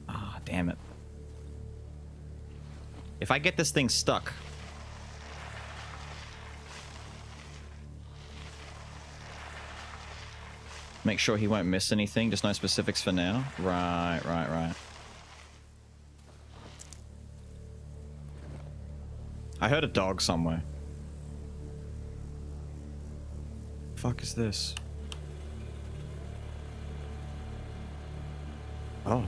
Ah, damn it. If I get this thing stuck... Make sure he won't miss anything, just no specifics for now. Right. I heard a dog somewhere. Fuck is this? Oh.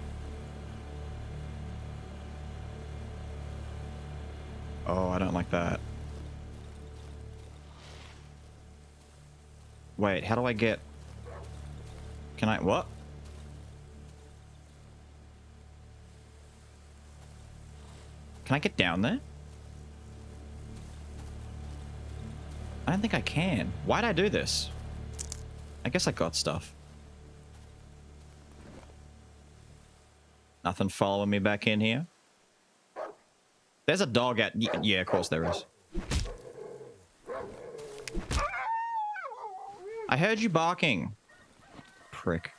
Oh, I don't like that. Wait, how do I get... Can I... What? Can I get down there? I don't think I can. Why'd I do this? I guess I got stuff. Nothing following me back in here? There's a dog at... Yeah, of course there is. I heard you barking. Prick.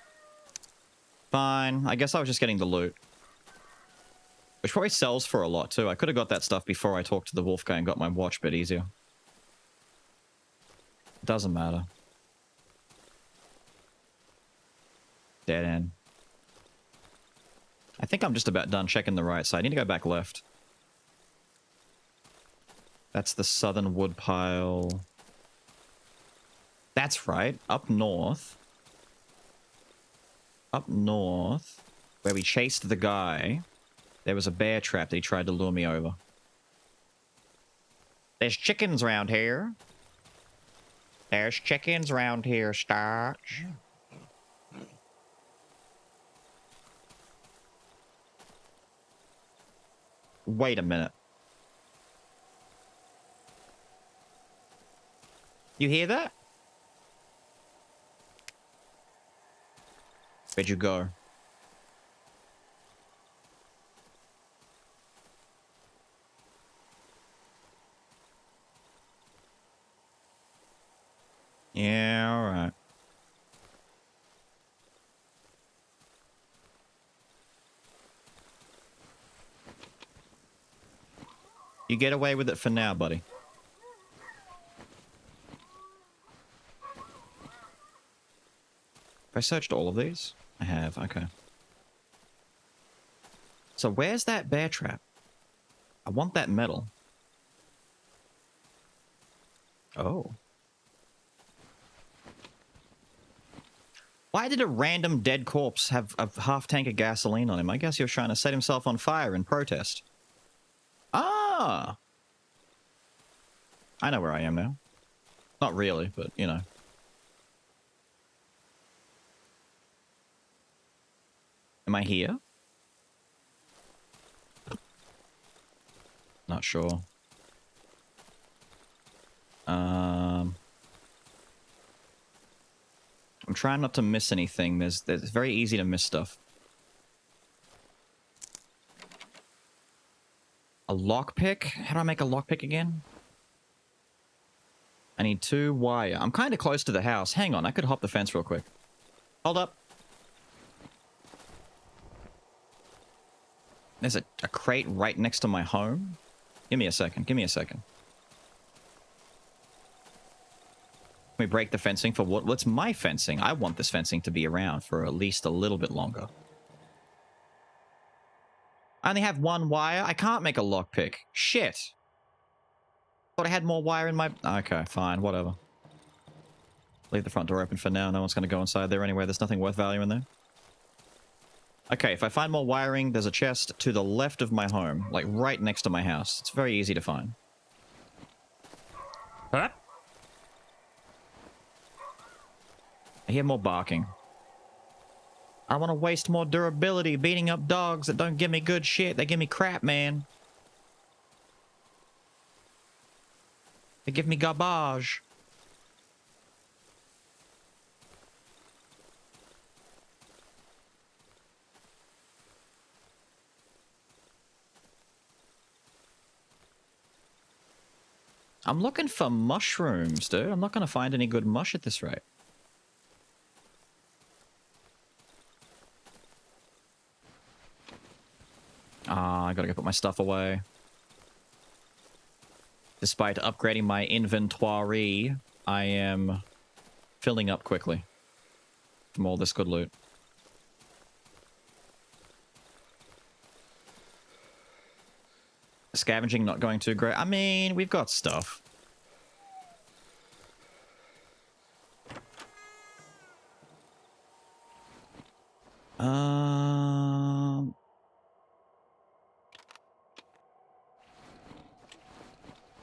Fine. I guess I was just getting the loot. Which probably sells for a lot, too. I could have got that stuff before I talked to the wolf guy and got my watch a bit easier. Doesn't matter. Dead end. I think I'm just about done checking the right side. I need to go back left. That's the southern wood pile. That's right. Up north. Up north, where we chased the guy, there was a bear trap that he tried to lure me over. There's chickens around here. There's chickens around here, Starch. Wait a minute. You hear that? Where'd you go? Yeah, alright. You get away with it for now, buddy. Have I searched all of these? I have, okay. So where's that bear trap? I want that metal. Oh. Why did a random dead corpse have a half tank of gasoline on him? I guess he was trying to set himself on fire in protest. Ah! I know where I am now. Not really, but, you know. Am I here? Not sure. I'm trying not to miss anything. It's very easy to miss stuff. A lockpick? How do I make a lockpick again? I need 2 wire. I'm kind of close to the house. Hang on, I could hop the fence real quick. Hold up. There's a crate right next to my home. Give me a second. Give me a second. Can we break the fencing for what? What's my fencing? I want this fencing to be around for at least a little bit longer. I only have 1 wire. I can't make a lockpick. Shit. Thought I had more wire in my... Okay, fine. Whatever. Leave the front door open for now. No one's going to go inside there anyway. There's nothing worth value in there. Okay, if I find more wiring, there's a chest to the left of my home. Like, right next to my house. It's very easy to find. Huh? I hear more barking. I don't want to waste more durability beating up dogs that don't give me good shit. They give me crap, man. They give me garbage. I'm looking for mushrooms, dude. I'm not going to find any good mush at this rate. Ah, I gotta go put my stuff away. Despite upgrading my inventory, I am filling up quickly from all this good loot. Scavenging not going too great. I mean, we've got stuff.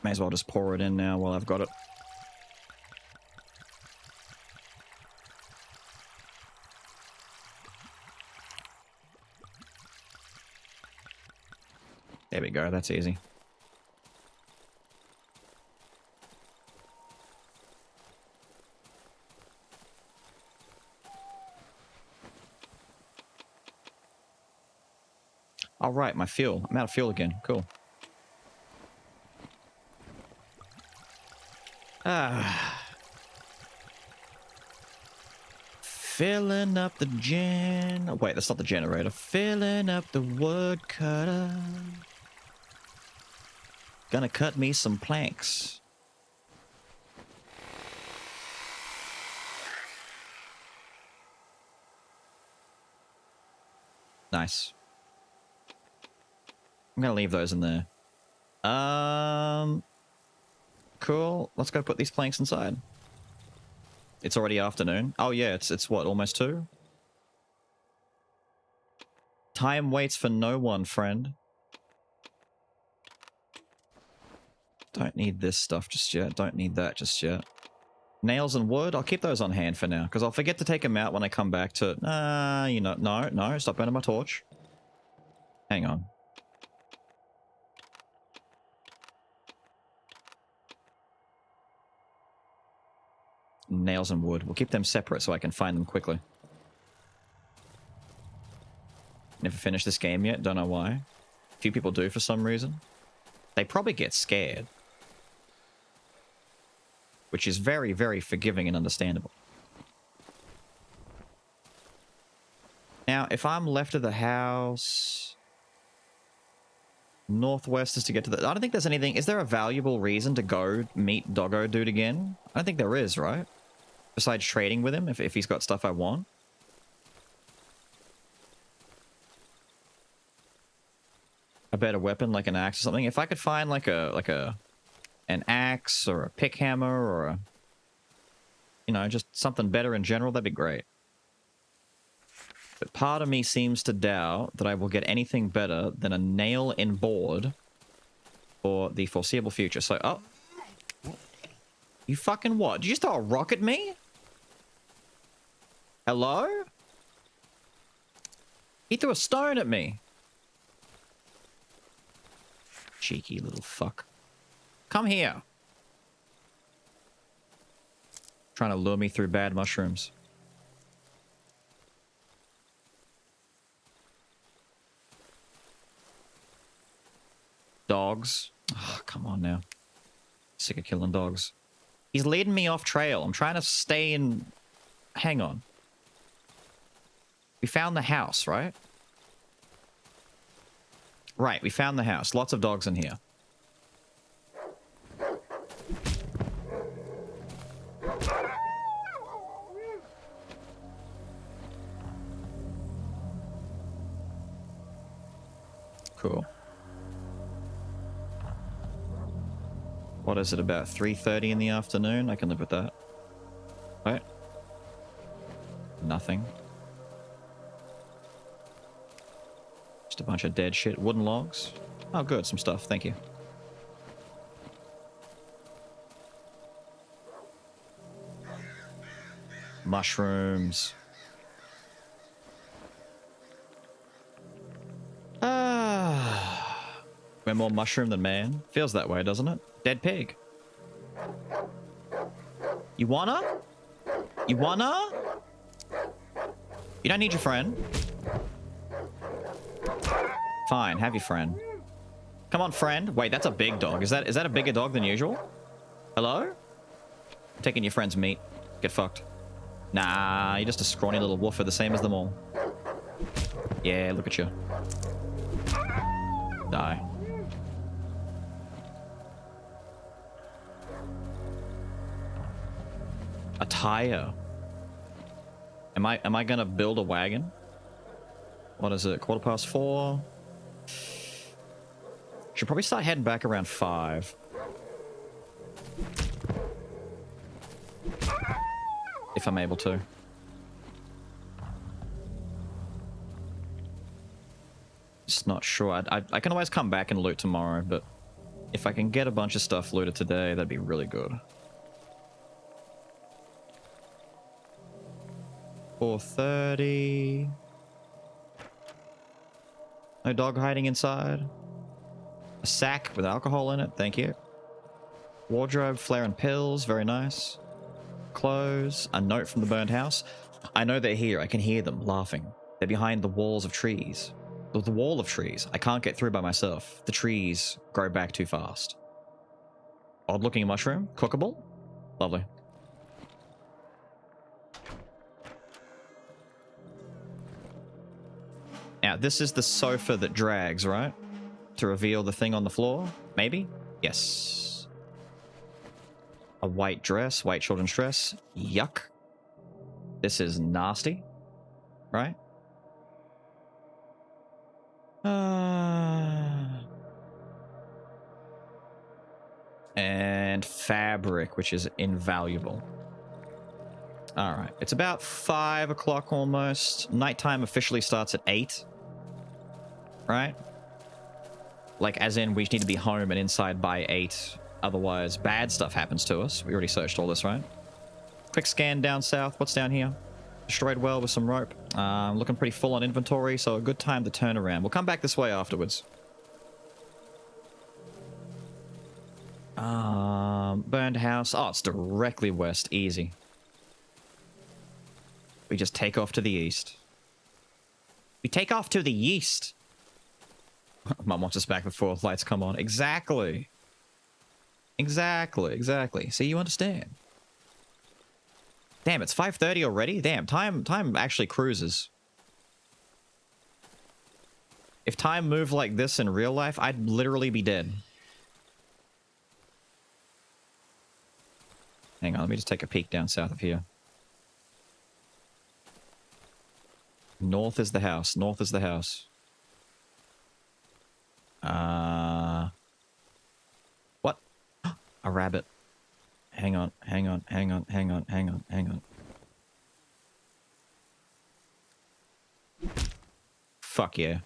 May as well just pour it in now while I've got it. There we go, that's easy. All right, my fuel. I'm out of fuel again. Cool. Filling up the wait, that's not the generator. Filling up the wood cutter. Gonna cut me some planks. Nice. I'm gonna leave those in there. Cool. Let's go put these planks inside. It's already afternoon. Oh yeah, it's what, almost 2? Time waits for no one, friend. Don't need this stuff just yet. Don't need that just yet. Nails and wood, I'll keep those on hand for now, because I'll forget to take them out when I come back to... you know, no, stop burning my torch. Hang on. nails and wood. We'll keep them separate so I can find them quickly. Never finished this game yet, don't know why. Few people do for some reason. They probably get scared. Which is very, very forgiving and understandable. Now, if I'm left of the house... Northwest is to get to the... I don't think there's anything... Is there a valuable reason to go meet Doggo Dude again? I don't think there is, right? Besides trading with him, if he's got stuff I want. A better weapon, like an axe or something. If I could find like an axe or a pick hammer or a... You know, just something better in general, that'd be great. But part of me seems to doubt that I will get anything better than a nail in board for the foreseeable future. So, oh. You fucking what? Did you just throw a rock at me? Hello? He threw a stone at me. Cheeky little fuck. Come here. Trying to lure me through bad mushrooms. Dogs. Oh, come on now. Sick of killing dogs. He's leading me off trail. I'm trying to stay in... Hang on. We found the house, right? Right, we found the house. Lots of dogs in here. Cool. What is it, about 3:30 in the afternoon? I can live with that. Right? Nothing. Just a bunch of dead shit. Wooden logs. Oh, good. Some stuff. Thank you. Mushrooms. We're more mushroom than man. Feels that way, doesn't it? Dead pig. You wanna? You wanna? You don't need your friend. Fine, have your friend. Come on, friend. Wait, that's a big dog. Is that a bigger dog than usual? Hello? Taking your friend's meat. Get fucked. Nah, you're just a scrawny little woofer, the same as them all. Yeah, look at you. Die. A tire. Am I gonna build a wagon? What is it? 4:15? Should probably start heading back around 5. If I'm able to. Just not sure. I can always come back and loot tomorrow, but if I can get a bunch of stuff looted today, that'd be really good. 4:30. No dog hiding inside. A sack with alcohol in it, thank you. Wardrobe, flare and pills, very nice. Clothes, a note from the burned house. I know they're here, I can hear them laughing. They're behind the walls of trees. The wall of trees. I can't get through by myself. The trees grow back too fast. Odd looking mushroom, cookable. Lovely. Now, this is the sofa that drags, right? To reveal the thing on the floor? Maybe? Yes. A white dress, white children's dress. Yuck. This is nasty. Right? And fabric, which is invaluable. Alright, it's about 5 o'clock almost. Nighttime officially starts at 8. Right? Like, as in, we need to be home and inside by 8. Otherwise, bad stuff happens to us. We already searched all this, right? Quick scan down south. What's down here? Destroyed well with some rope. Looking pretty full on inventory, so a good time to turn around. We'll come back this way afterwards. Burned house. Oh, it's directly west. Easy. We just take off to the east. We take off to the east. Mum wants us back before lights come on. Exactly. Exactly. See, you understand. Damn, it's 5:30 already? Damn, time actually cruises. If time moved like this in real life, I'd literally be dead. Hang on, let me just take a peek down south of here. North is the house. North is the house. What? A rabbit. Hang on. Fuck yeah.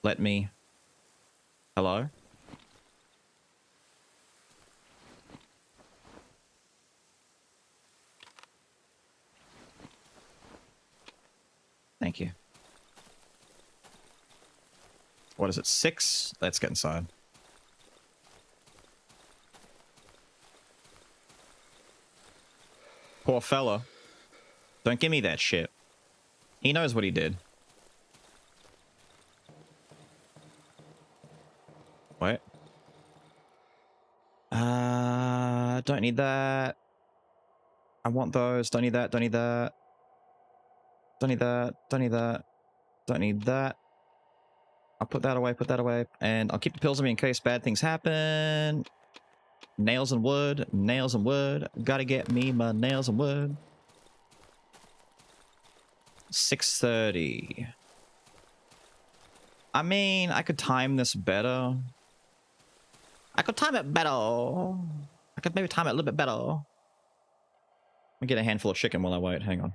Let me... Hello? Thank you. What is it, 6? Let's get inside. Poor fella. Don't give me that shit. He knows what he did. Wait. Don't need that. I want those. Don't need that. Don't need that. Don't need that. Don't need that. Don't need that. I'll put that away. Put that away. And I'll keep the pills on me in case bad things happen. Nails and wood. Nails and wood. Gotta get me my nails and wood. 6:30. I mean, I could time this better. I could time it better. I could maybe time it a little bit better. Let me get a handful of chicken while I wait. Hang on.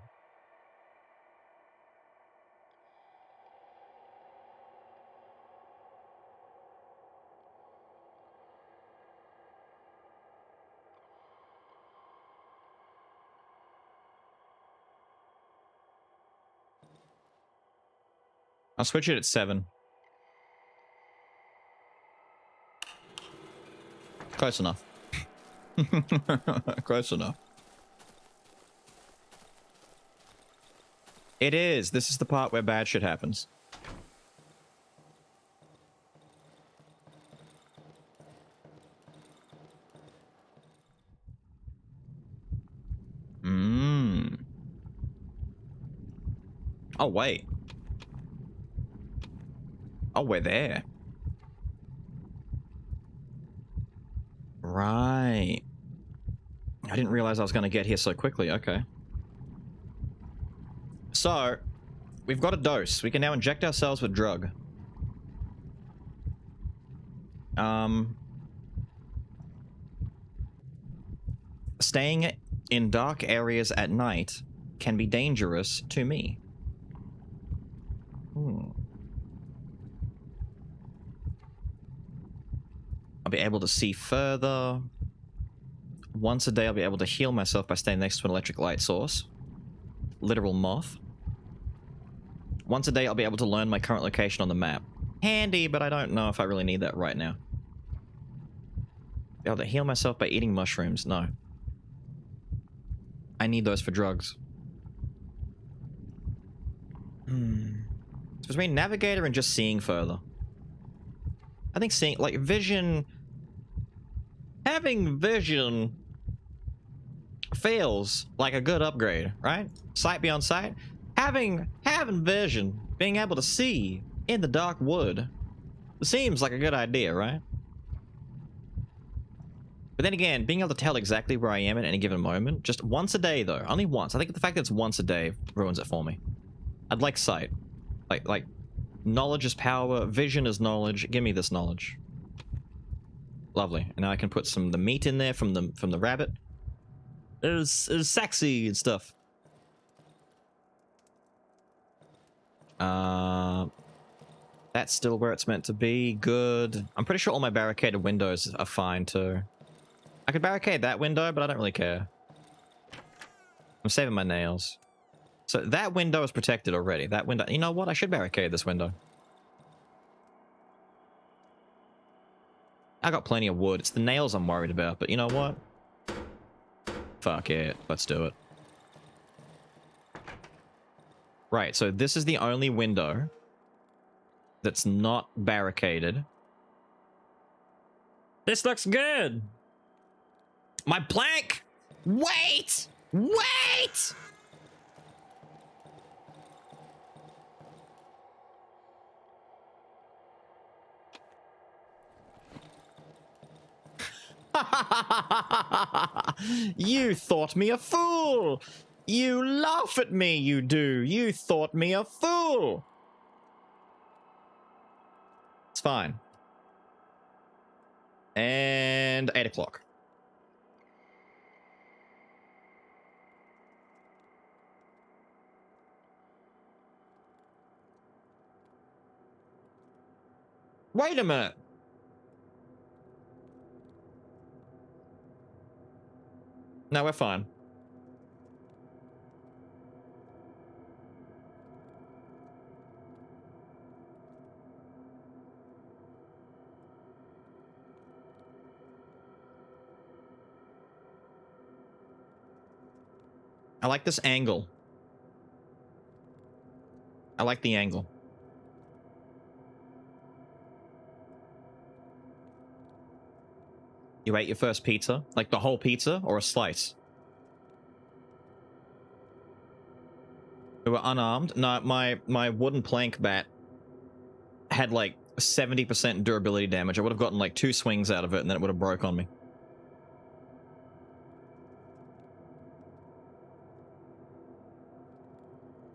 I'll switch it at 7. Close enough. Close enough. It is. This is the part where bad shit happens. Oh, wait. Oh, we're there. Right. I didn't realize I was going to get here so quickly. Okay. So, we've got a dose. We can now inject ourselves with drug. Staying in dark areas at night can be dangerous to me. I'll be able to see further. Once a day, I'll be able to heal myself by staying next to an electric light source. Literal moth. Once a day, I'll be able to learn my current location on the map. Handy, but I don't know if I really need that right now. Be able to heal myself by eating mushrooms. No. I need those for drugs. It's between navigator and just seeing further. I think seeing, like, vision... Having vision feels like a good upgrade, right? Sight beyond sight. Having vision, being able to see in the dark wood, seems like a good idea, right? But then again, being able to tell exactly where I am at any given moment, just once a day though, only once. I think the fact that it's once a day ruins it for me. I'd like sight. Like knowledge is power, vision is knowledge. Give me this knowledge. Lovely. And now I can put the meat in there from the rabbit. It was sexy and stuff. That's still where it's meant to be. Good. I'm pretty sure all my barricaded windows are fine too. I could barricade that window, but I don't really care. I'm saving my nails. So that window is protected already. That window... You know what? I should barricade this window. I got plenty of wood. It's the nails I'm worried about, but you know what? Fuck it. Let's do it. Right, so this is the only window that's not barricaded. This looks good. My plank! Wait! Wait! You thought me a fool! You laugh at me, you do. You thought me a fool. It's fine. And 8 o'clock. Wait a minute. No, we're fine. I like this angle. I like the angle. You ate your first pizza? Like the whole pizza or a slice? We were unarmed. No, my wooden plank bat had like 70% durability damage. I would have gotten like 2 swings out of it and then it would have broke on me.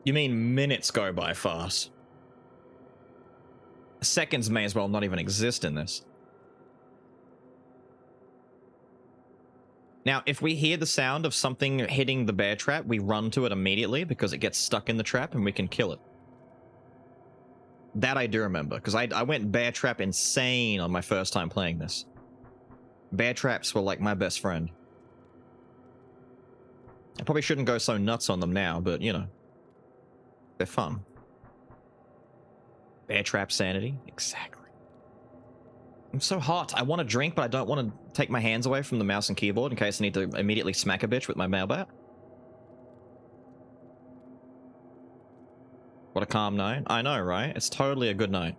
You mean minutes go by fast? Seconds may as well not even exist in this. Now, if we hear the sound of something hitting the bear trap, we run to it immediately because it gets stuck in the trap and we can kill it. That I do remember, because I went bear trap insane on my first time playing this. Bear traps were like my best friend. I probably shouldn't go so nuts on them now, but you know. They're fun. Bear trap sanity? Exactly. I'm so hot. I want to drink, but I don't want to take my hands away from the mouse and keyboard in case I need to immediately smack a bitch with my mailbat. What a calm night. I know, right? It's totally a good night.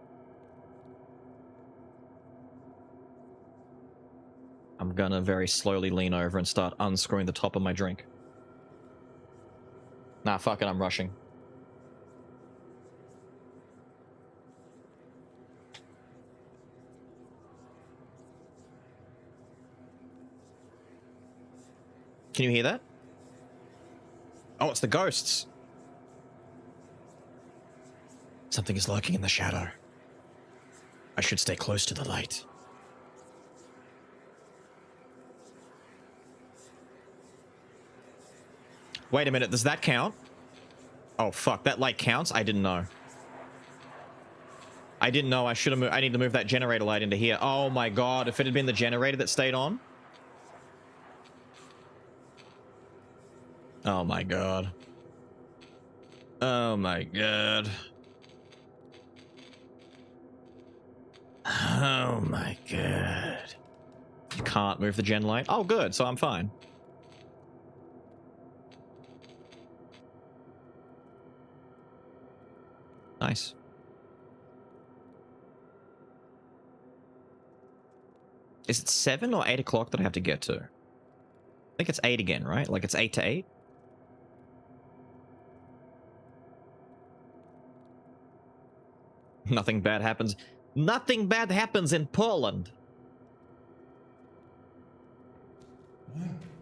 I'm gonna very slowly lean over and start unscrewing the top of my drink. Nah, fuck it, I'm rushing. Can you hear that? Oh, it's the ghosts. Something is lurking in the shadow. I should stay close to the light. Wait a minute, does that count? Oh, fuck, that light counts? I didn't know. I didn't know. I should have moved. I need to move that generator light into here. Oh my god, if it had been the generator that stayed on. Oh my god. Oh my god. Oh my god. You can't move the gen light? Oh good, so I'm fine. Nice. Is it 7 or 8 o'clock that I have to get to? I think it's 8 again, right? Like it's 8 to 8? Nothing bad happens. Nothing bad happens in Poland.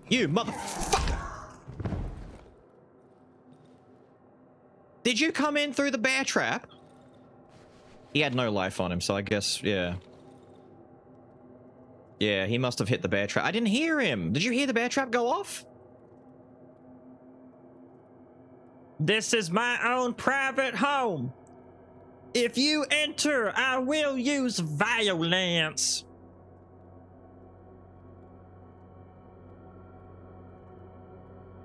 You motherfucker! Did you come in through the bear trap? He had no life on him, so I guess, yeah. Yeah, he must have hit the bear trap. I didn't hear him. Did you hear the bear trap go off? This is my own private home. If you enter, I will use violence.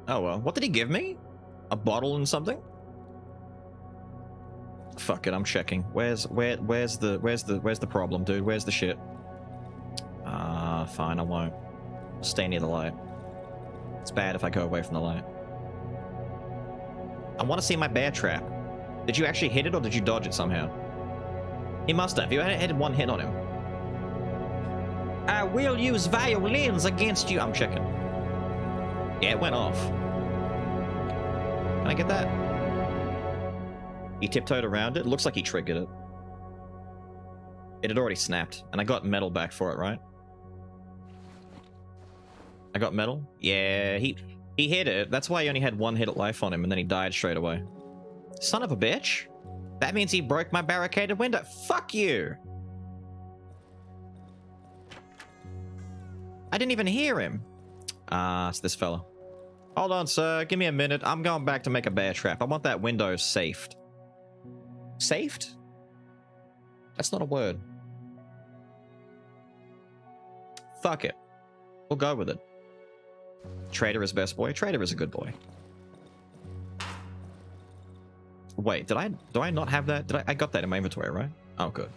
Oh well, what did he give me? A bottle and something? Fuck it, I'm checking. Where's the problem, dude? Where's the shit? Fine, I won't. Stay near the light. It's bad if I go away from the light. I want to see my bear trap. Did you actually hit it or did you dodge it somehow? He must have. You had one hit on him. I will use violins against you. I'm checking. Yeah, it went off. Can I get that? He tiptoed around it. Looks like he triggered it. It had already snapped, and I got metal back for it, right? I got metal? Yeah, he hit it. That's why he only had one hit at life on him, and then he died straight away. Son of a bitch. That means he broke my barricaded window. Fuck you! I didn't even hear him. Ah, it's this fella. Hold on, sir. Give me a minute. I'm going back to make a bear trap. I want that window safed. Safed? That's not a word. Fuck it. We'll go with it. Trader is best boy. Trader is a good boy. Wait, do I not have that? I got that in my inventory, right? Oh, good.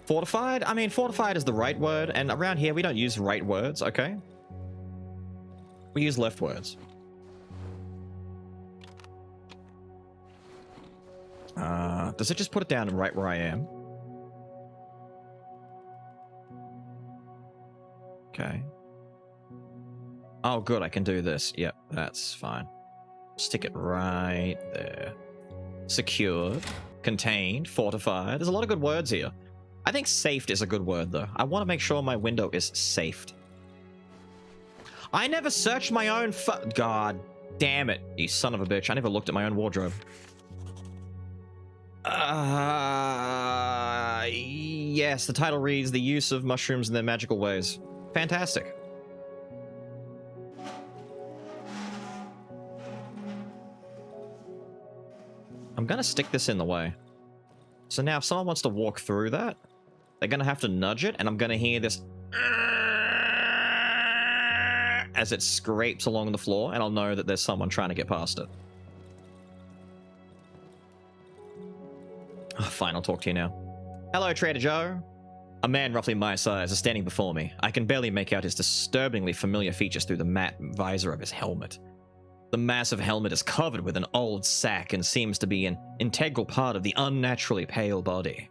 Fortified? I mean, fortified is the right word, and around here we don't use right words, okay? We use left words. Does it just put it down right where I am? Okay. Oh, good, I can do this. Yep, that's fine. Stick it right there. Secured, contained, fortified. There's a lot of good words here. I think safed is a good word, though. I want to make sure my window is safed. I never searched my own God damn it, you son of a bitch. I never looked at my own wardrobe. Yes, the title reads, The Use of Mushrooms in Their Magical Ways. Fantastic. I'm gonna stick this in the way. So now if someone wants to walk through that, they're gonna have to nudge it, and I'm gonna hear this as it scrapes along the floor, and I'll know that there's someone trying to get past it. Oh, fine, I'll talk to you now. Hello, Trader Joe. A man roughly my size is standing before me. I can barely make out his disturbingly familiar features through the matte visor of his helmet. The massive helmet is covered with an old sack and seems to be an integral part of the unnaturally pale body.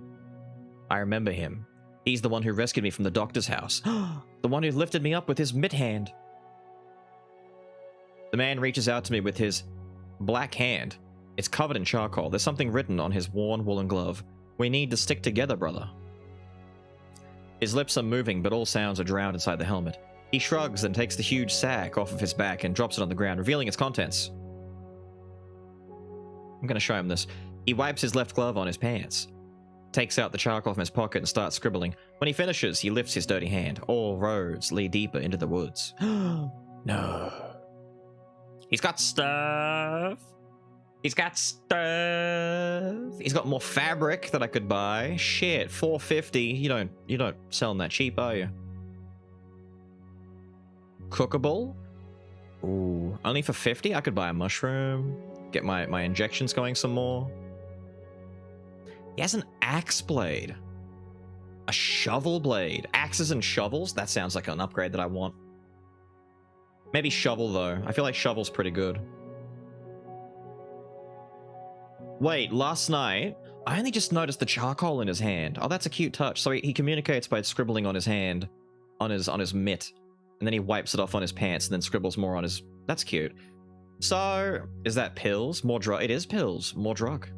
I remember him. He's the one who rescued me from the doctor's house. The one who lifted me up with his mitt hand. The man reaches out to me with his black hand. It's covered in charcoal. There's something written on his worn woolen glove. We need to stick together, brother. His lips are moving, but all sounds are drowned inside the helmet. He shrugs and takes the huge sack off of his back and drops it on the ground, revealing its contents. I'm going to show him this. He wipes his left glove on his pants, takes out the charcoal from his pocket and starts scribbling. When he finishes, he lifts his dirty hand. All roads lead deeper into the woods. No. He's got stuff. He's got stuff. He's got more fabric that I could buy. Shit, $4.50. You don't sell them that cheap, are you? Cookable? Ooh, only for 50? I could buy a mushroom. Get my injections going some more. He has an axe blade. A shovel blade. Axes and shovels? That sounds like an upgrade that I want. Maybe shovel, though. I feel like shovel's pretty good. Wait, last night, I only just noticed the charcoal in his hand. Oh, that's a cute touch. So he communicates by scribbling on his hand, on his mitt. And then he wipes it off on his pants and then scribbles more on his... That's cute. So, is that pills? More drug? It is pills. More drug.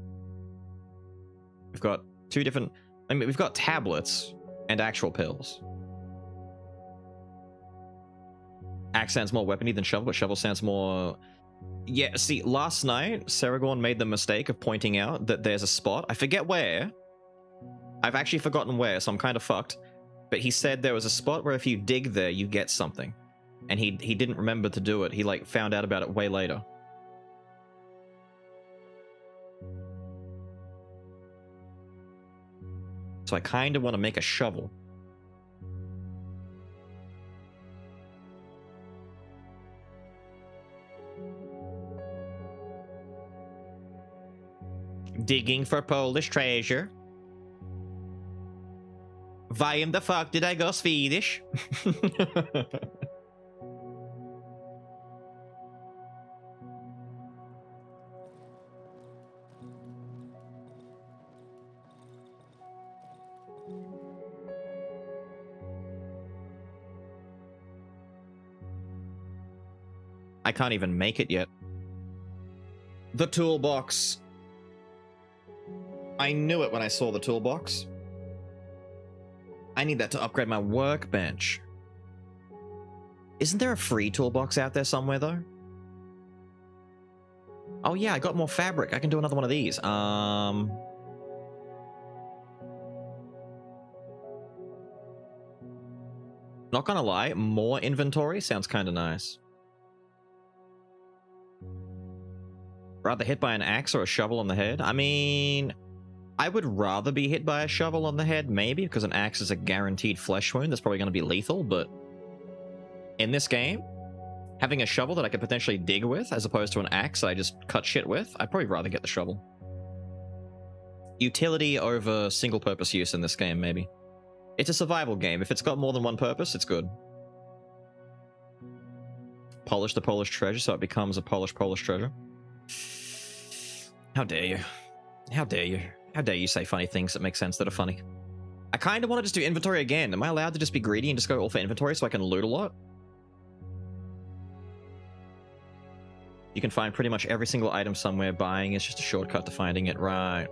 We've got two different... I mean, we've got tablets and actual pills. Axe sounds more weapony than shovel, but shovel sounds more... Yeah, see, last night, Saragorn made the mistake of pointing out that there's a spot. I forget where. I've actually forgotten where, so I'm kind of fucked. But he said there was a spot where if you dig there, you get something. And he didn't remember to do it. He, like, found out about it way later. So I kind of want to make a shovel. Digging for Polish treasure. Why the fuck did I go Swedish? I can't even make it yet. The toolbox. I knew it when I saw the toolbox. I need that to upgrade my workbench. Isn't there a free toolbox out there somewhere, though? Oh yeah, I got more fabric. I can do another one of these. Not gonna lie, more inventory sounds kind of nice. Rather hit by an axe or a shovel on the head? I mean, I would rather be hit by a shovel on the head, maybe, because an axe is a guaranteed flesh wound that's probably going to be lethal, but in this game, having a shovel that I could potentially dig with, as opposed to an axe that I just cut shit with, I'd probably rather get the shovel. Utility over single-purpose use in this game, maybe. It's a survival game. If it's got more than one purpose, it's good. Polish the Polish treasure so it becomes a Polish treasure. How dare you? How dare you? How dare you say funny things that make sense that are funny? I kind of want to just do inventory again. Am I allowed to just be greedy and just go all for inventory so I can loot a lot? You can find pretty much every single item somewhere. Buying is just a shortcut to finding it, right?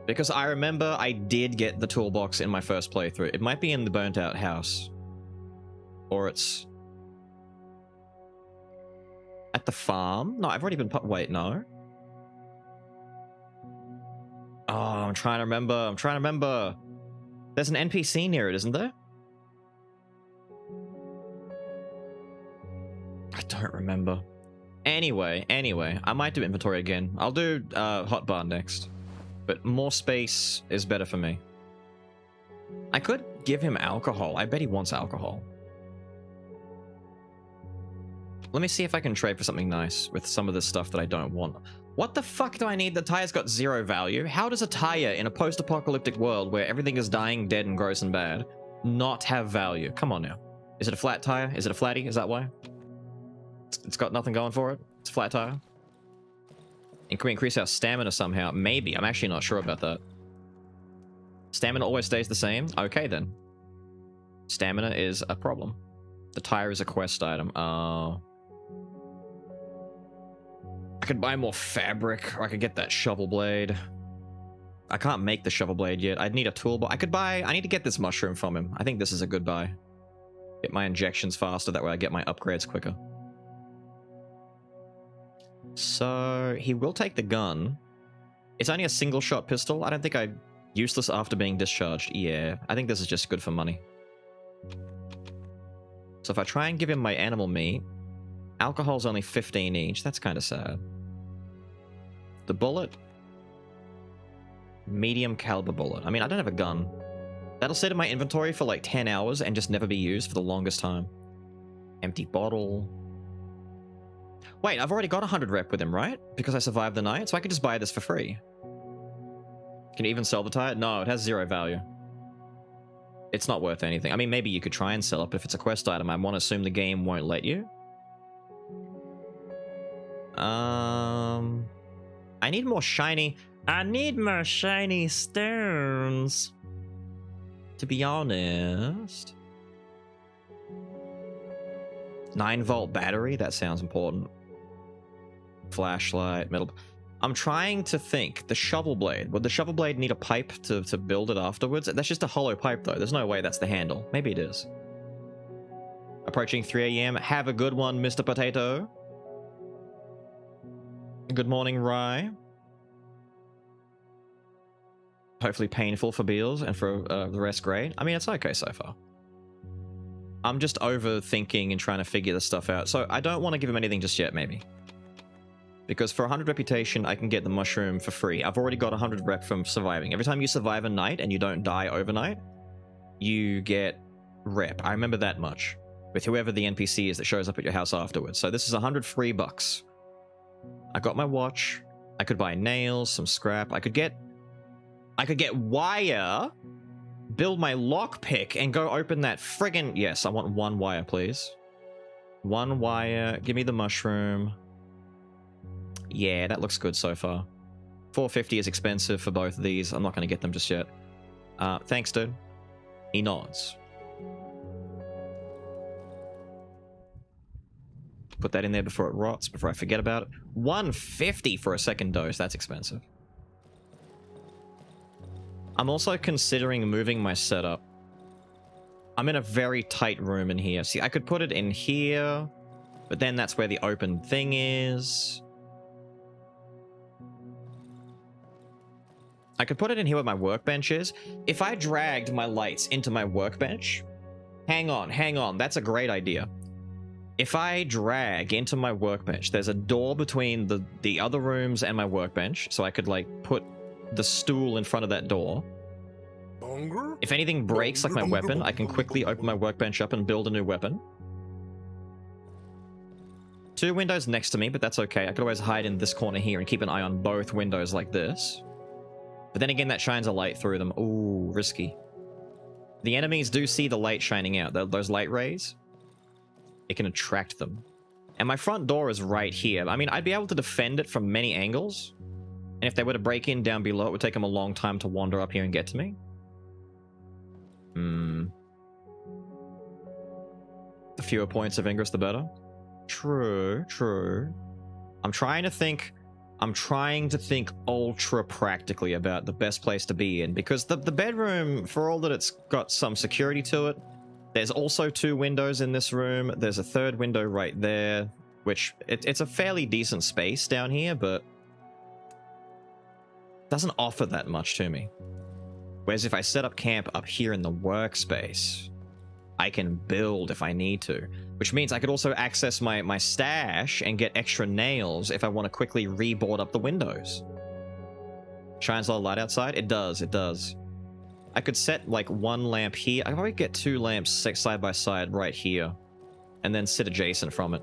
Because I remember I did get the toolbox in my first playthrough. It might be in the burnt out house. Or it's at the farm? No, I've already been wait, no. Oh, I'm trying to remember. There's an NPC near it, isn't there? I don't remember. Anyway, I might do inventory again. I'll do hotbar next. But more space is better for me. I could give him alcohol. I bet he wants alcohol. Let me see if I can trade for something nice with some of this stuff that I don't want. What the fuck do I need? The tire's got 0 value. How does a tire in a post-apocalyptic world where everything is dying, dead, and gross and bad not have value? Come on now. Is it a flat tire? Is it a flatty? Is that why? It's got nothing going for it? It's a flat tire? And can we increase our stamina somehow? Maybe. I'm actually not sure about that. Stamina always stays the same? Okay, then. Stamina is a problem. The tire is a quest item. Oh. I could buy more fabric, or I could get that shovel blade. I can't make the shovel blade yet. I'd need a toolbox. I need to get this mushroom from him. I think this is a good buy. Get my injections faster, that way I get my upgrades quicker. So, he will take the gun. It's only a single shot pistol. I don't think I'd use this after being discharged. Yeah, I think this is just good for money. So if I try and give him my animal meat, alcohol's only 15 each. That's kind of sad. The bullet. Medium caliber bullet. I mean, I don't have a gun. That'll sit in my inventory for like 10 hours and just never be used for the longest time. Empty bottle. Wait, I've already got 100 rep with him, right? Because I survived the night, so I could just buy this for free. Can you even sell the tire? No, it has 0 value. It's not worth anything. I mean, maybe you could try and sell it, but if it's a quest item, I want to assume the game won't let you. I need more shiny... I need more shiny stones. To be honest. 9-volt battery? That sounds important. Flashlight, metal... I'm trying to think. The shovel blade. Would the shovel blade need a pipe to build it afterwards? That's just a hollow pipe, though. There's no way that's the handle. Maybe it is. Approaching 3 a.m. Have a good one, Mr. Potato. Good morning, Rye. Hopefully painful for Beals and for the rest great. I mean, it's okay so far. I'm just overthinking and trying to figure this stuff out. So I don't want to give him anything just yet, maybe. Because for 100 reputation, I can get the mushroom for free. I've already got 100 rep from surviving. Every time you survive a night and you don't die overnight, you get rep. I remember that much. With whoever the NPC is that shows up at your house afterwards. So this is 100 free bucks. I got my watch. I could buy nails, some scrap. I could get wire. build my lockpick and go open that friggin'... Yes, I want 1 wire, please. 1 wire. Give me the mushroom. Yeah, that looks good so far. 450 is expensive for both of these. I'm not going to get them just yet. Thanks, dude. He nods. Put that in there before it rots, before I forget about it. 150 for a second dose. That's expensive. I'm also considering moving my setup. I'm in a very tight room in here. See, I could put it in here, but then that's where the open thing is. I could put it in here where my workbench is. If I dragged my lights into my workbench... Hang on. That's a great idea. If I drag into my workbench, there's a door between the other rooms and my workbench, so I could, like, put the stool in front of that door. If anything breaks, like my weapon, I can quickly open my workbench up and build a new weapon. 2 windows next to me, but that's okay. I could always hide in this corner here and keep an eye on both windows like this. But then again, that shines a light through them. Ooh, risky. The enemies do see the light shining out. Those light rays. It can attract them. And my front door is right here. I mean, I'd be able to defend it from many angles. And if they were to break in down below, it would take them a long time to wander up here and get to me. The fewer points of Ingress, the better. True. I'm trying to think ultra practically about the best place to be in, because the bedroom, for all that it's got some security to it, there's also 2 windows in this room. There's a 3rd window right there, which it's a fairly decent space down here, but doesn't offer that much to me. Whereas if I set up camp up here in the workspace, I can build if I need to, which means I could also access my stash and get extra nails if I want to quickly reboard up the windows. Shines a lot of light outside? It does. I could set like 1 lamp here. I could probably get 2 lamps side by side right here and then sit adjacent from it.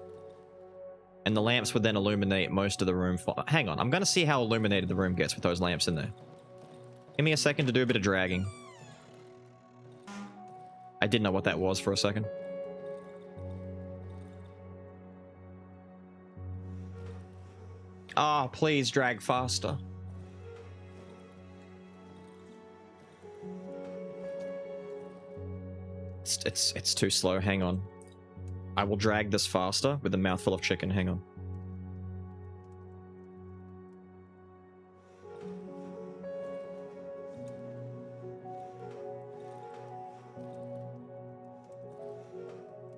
And the lamps would then illuminate most of the room. Hang on, I'm going to see how illuminated the room gets with those lamps in there. Give me a second to do a bit of dragging. I didn't know what that was for a second. Ah, please drag faster. It's too slow. Hang on. I will drag this faster with a mouthful of chicken. Hang on.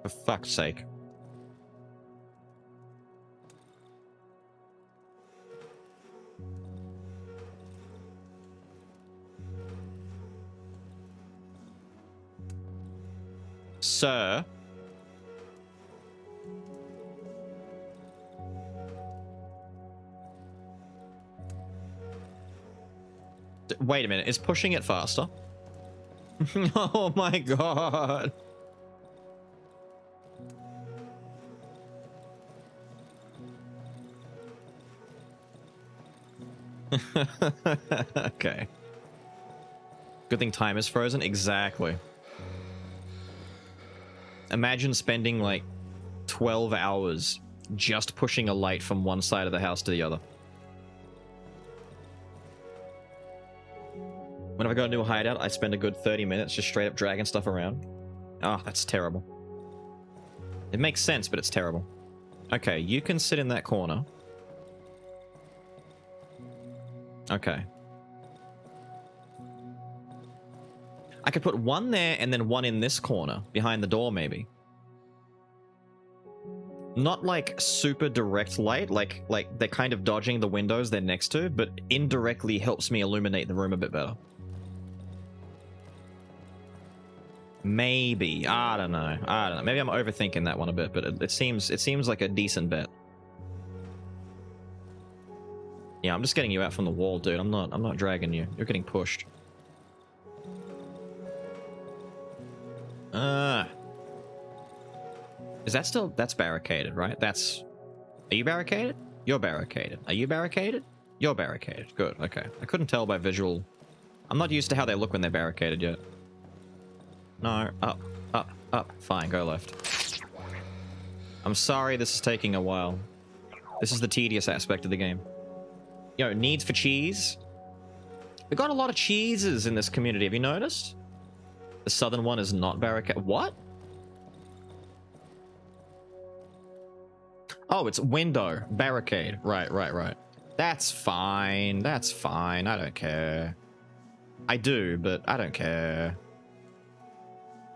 For fuck's sake. Sir. Wait a minute, is pushing it faster? Oh my god. Okay. Good thing time is frozen. Exactly. Imagine spending like 12 hours just pushing a light from one side of the house to the other. Whenever I go to a new hideout, I spend a good 30 minutes just straight up dragging stuff around. Oh, that's terrible. It makes sense, but it's terrible. Okay, you can sit in that corner. Okay. I could put 1 there and then 1 in this corner, behind the door maybe. Not like super direct light, like they're kind of dodging the windows they're next to, but indirectly helps me illuminate the room a bit better. Maybe. I don't know. Maybe I'm overthinking that one a bit, but it seems like a decent bet. Yeah, I'm just getting you out from the wall, dude. I'm not dragging you. You're getting pushed. Is that still... That's barricaded, right? That's... Are you barricaded? You're barricaded. Are you barricaded? You're barricaded. Good, okay. I couldn't tell by visual... I'm not used to how they look when they're barricaded yet. No, up, up, up. Fine, go left. I'm sorry this is taking a while. This is the tedious aspect of the game. Yo, needs for cheese. We got a lot of cheeses in this community, have you noticed? The southern one is not barricade. What? Oh, it's window. Barricade. Right, right, right. That's fine. That's fine. I don't care. I do, but I don't care.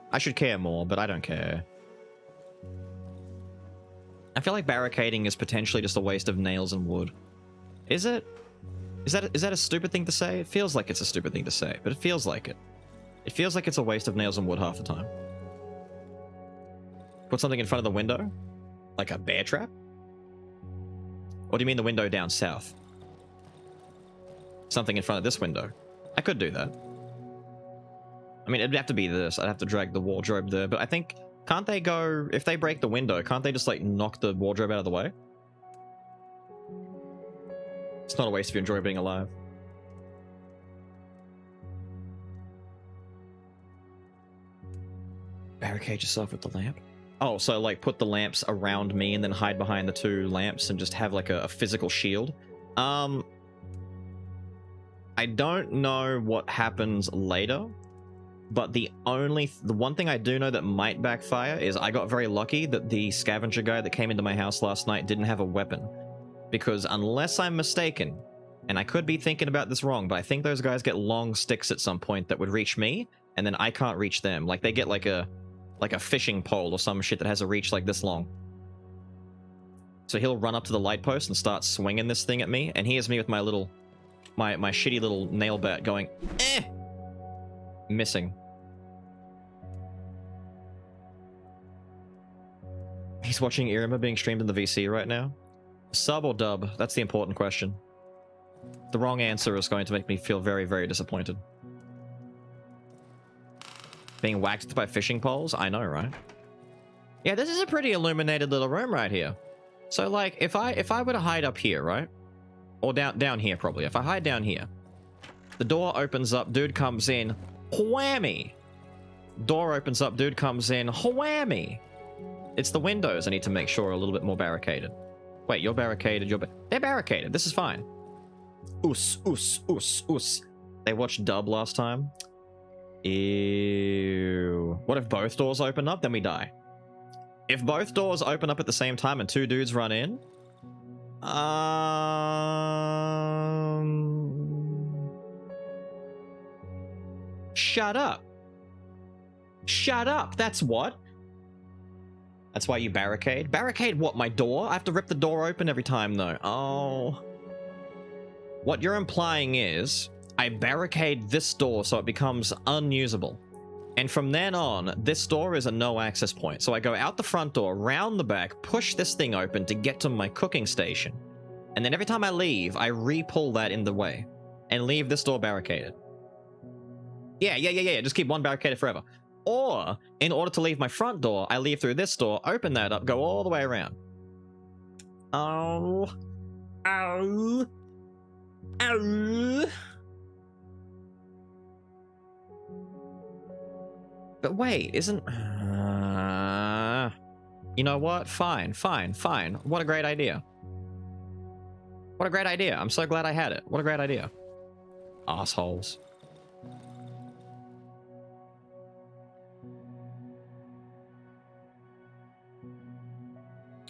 I should care more, but I don't care. I feel like barricading is potentially just a waste of nails and wood. Is it? Is that a stupid thing to say? It feels like it's a stupid thing to say, but it feels like it. It feels like it's a waste of nails and wood half the time. Put something in front of the window? Like a bear trap? Or do you mean the window down south? Something in front of this window. I could do that. I mean, it'd have to be this. I'd have to drag the wardrobe there, but I think... Can't they go... If they break the window, can't they just, like, knock the wardrobe out of the way? It's not a waste if you enjoy being alive. Barricade yourself with the lamp? Oh, so, like, put the lamps around me and then hide behind the two lamps and just have, like, a physical shield? I don't know what happens later, but the one thing I do know that might backfire is I got very lucky that the scavenger guy that came into my house last night didn't have a weapon. Because unless I'm mistaken, and I could be thinking about this wrong, but I think those guys get long sticks at some point that would reach me, and then I can't reach them. Like, they get like a fishing pole or some shit that has a reach like this long. So he'll run up to the light post and start swinging this thing at me, and here's me with my little... My shitty little nail bat going, eh! Missing. He's watching Irima being streamed in the VC right now. Sub or dub? That's the important question. The wrong answer is going to make me feel very, very disappointed. Being whacked by fishing poles? I know, right? Yeah, this is a pretty illuminated little room right here. So, like, if I were to hide up here, right? Or down here, probably. If I hide down here, the door opens up, dude comes in, whammy! Door opens up, dude comes in, whammy! It's the windows I need to make sure are a little bit more barricaded. Wait, you're barricaded, they're barricaded, this is fine. Oos, oos, oos, oos. They watched dub last time? Ew. What if both doors open up? Then we die. If both doors open up at the same time and two dudes run in... Shut up. Shut up, that's what. That's why you barricade? Barricade what, my door? I have to rip the door open every time, though. Oh. What you're implying is, I barricade this door so it becomes unusable. And from then on, this door is a no-access point. So I go out the front door, round the back, push this thing open to get to my cooking station. And then every time I leave, I re-pull that in the way. And leave this door barricaded. Yeah. Just keep one barricaded forever. Or, in order to leave my front door, I leave through this door, open that up, go all the way around. Oh. Ow. Ow. But wait, isn't... You know what? Fine. What a great idea. What a great idea. I'm so glad I had it. What a great idea. Assholes.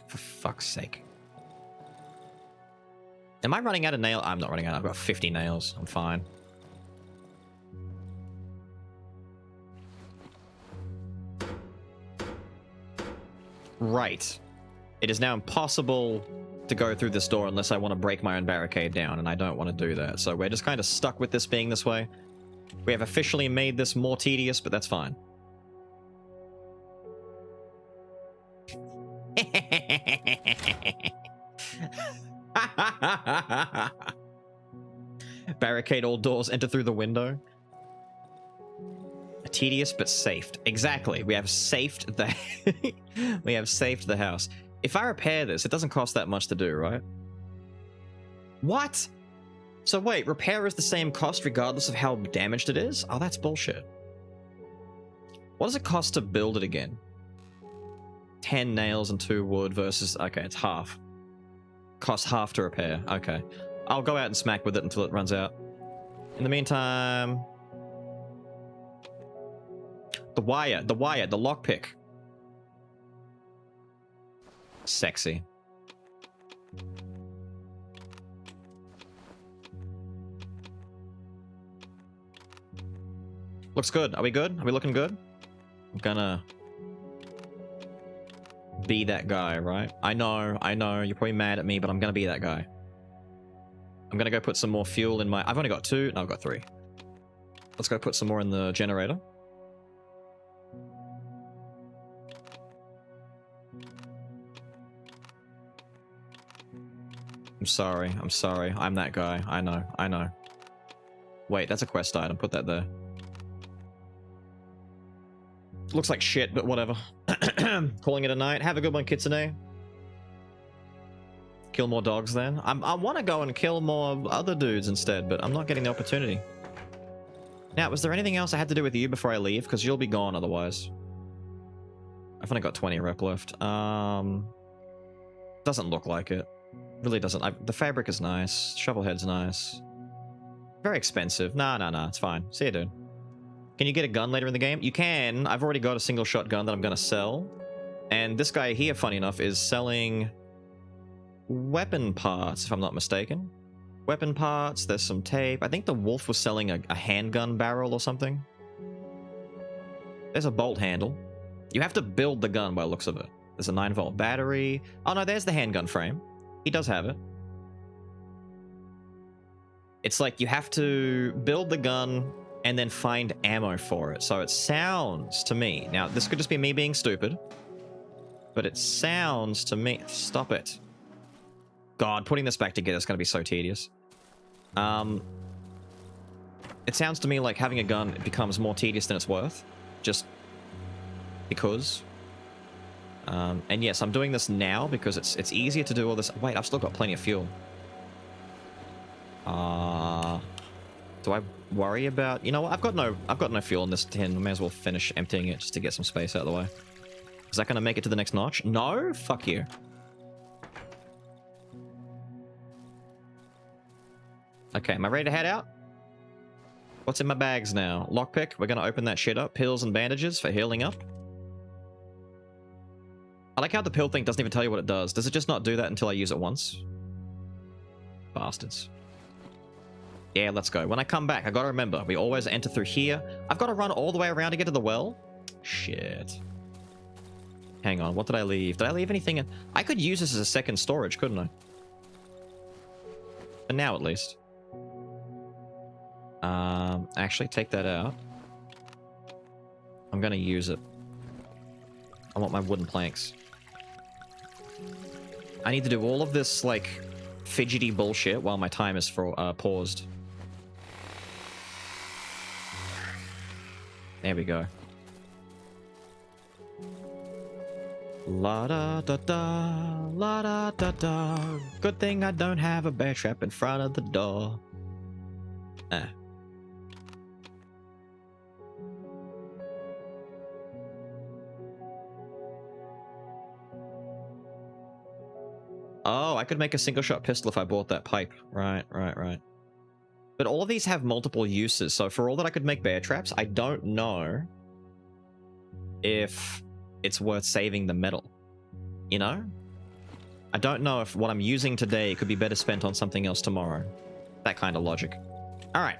For fuck's sake. Am I running out of nails? I'm not running out. I've got 50 nails. I'm fine. Right. It is now impossible to go through this door unless I want to break my own barricade down, and I don't want to do that. So we're just kind of stuck with this being this way. We have officially made this more tedious, but that's fine. Barricade all doors, enter through the window. Tedious but safed. Exactly. We have safed the we have saved the house. If I repair this, it doesn't cost that much to do, right? What? So wait, repair is the same cost regardless of how damaged it is? Oh, that's bullshit. What does it cost to build it again? 10 nails and 2 wood versus... Okay, it's half. Costs half to repair. Okay. I'll go out and smack with it until it runs out. In the meantime... the lockpick. Sexy. Looks good. Are we good? Are we looking good? I'm gonna be that guy, right? I know, you're probably mad at me, but I'm gonna be that guy. I'm gonna go put some more fuel in my... I've only got 2. No, I've got 3. Let's go put some more in the generator. I'm sorry. I'm that guy. I know. Wait, that's a quest item. Put that there. Looks like shit, but whatever. Calling it a night. Have a good one, Kitsune. Kill more dogs then. I want to go and kill more other dudes instead, but I'm not getting the opportunity. Now, was there anything else I had to do with you before I leave? Because you'll be gone otherwise. I've only got 20 rep left. Doesn't look like it. Really doesn't. The fabric is nice. Shovelhead's nice. Very expensive. Nah. It's fine. See you, dude. Can you get a gun later in the game? You can. I've already got a single shot gun that I'm going to sell. And this guy here, funny enough, is selling weapon parts, if I'm not mistaken. Weapon parts. There's some tape. I think the wolf was selling a handgun barrel or something. There's a bolt handle. You have to build the gun by the looks of it. There's a 9-volt battery. Oh, no, there's the handgun frame. He does have it. It's like you have to build the gun and then find ammo for it. So it sounds to me... Now, this could just be me being stupid. But it sounds to me... Stop it. God, putting this back together is going to be so tedious. It sounds to me like having a gun becomes more tedious than it's worth. Just because... and yes, I'm doing this now because it's easier to do all this... Wait, I've still got plenty of fuel. Do I worry about... You know what? I've got no fuel in this tin. I may as well finish emptying it just to get some space out of the way. Is that going to make it to the next notch? No? Fuck you. Okay, am I ready to head out? What's in my bags now? Lockpick. We're going to open that shit up. Pills and bandages for healing up. I like how the pill thing doesn't even tell you what it does. Does it just not do that until I use it once? Bastards. Yeah, let's go. When I come back, I gotta remember, we always enter through here. I've got to run all the way around to get to the well? Shit. Hang on, what did I leave? Did I leave anything in? I could use this as a second storage, couldn't I? For now, at least. Actually, take that out. I'm gonna use it. I want my wooden planks. I need to do all of this, like, fidgety bullshit while my time is paused. There we go. La da da da, la da da da. Good thing I don't have a bear trap in front of the door. Oh, I could make a single shot pistol if I bought that pipe. Right. But all of these have multiple uses, so for all that I could make bear traps, I don't know if it's worth saving the metal. You know? I don't know if what I'm using today could be better spent on something else tomorrow. That kind of logic. Alright.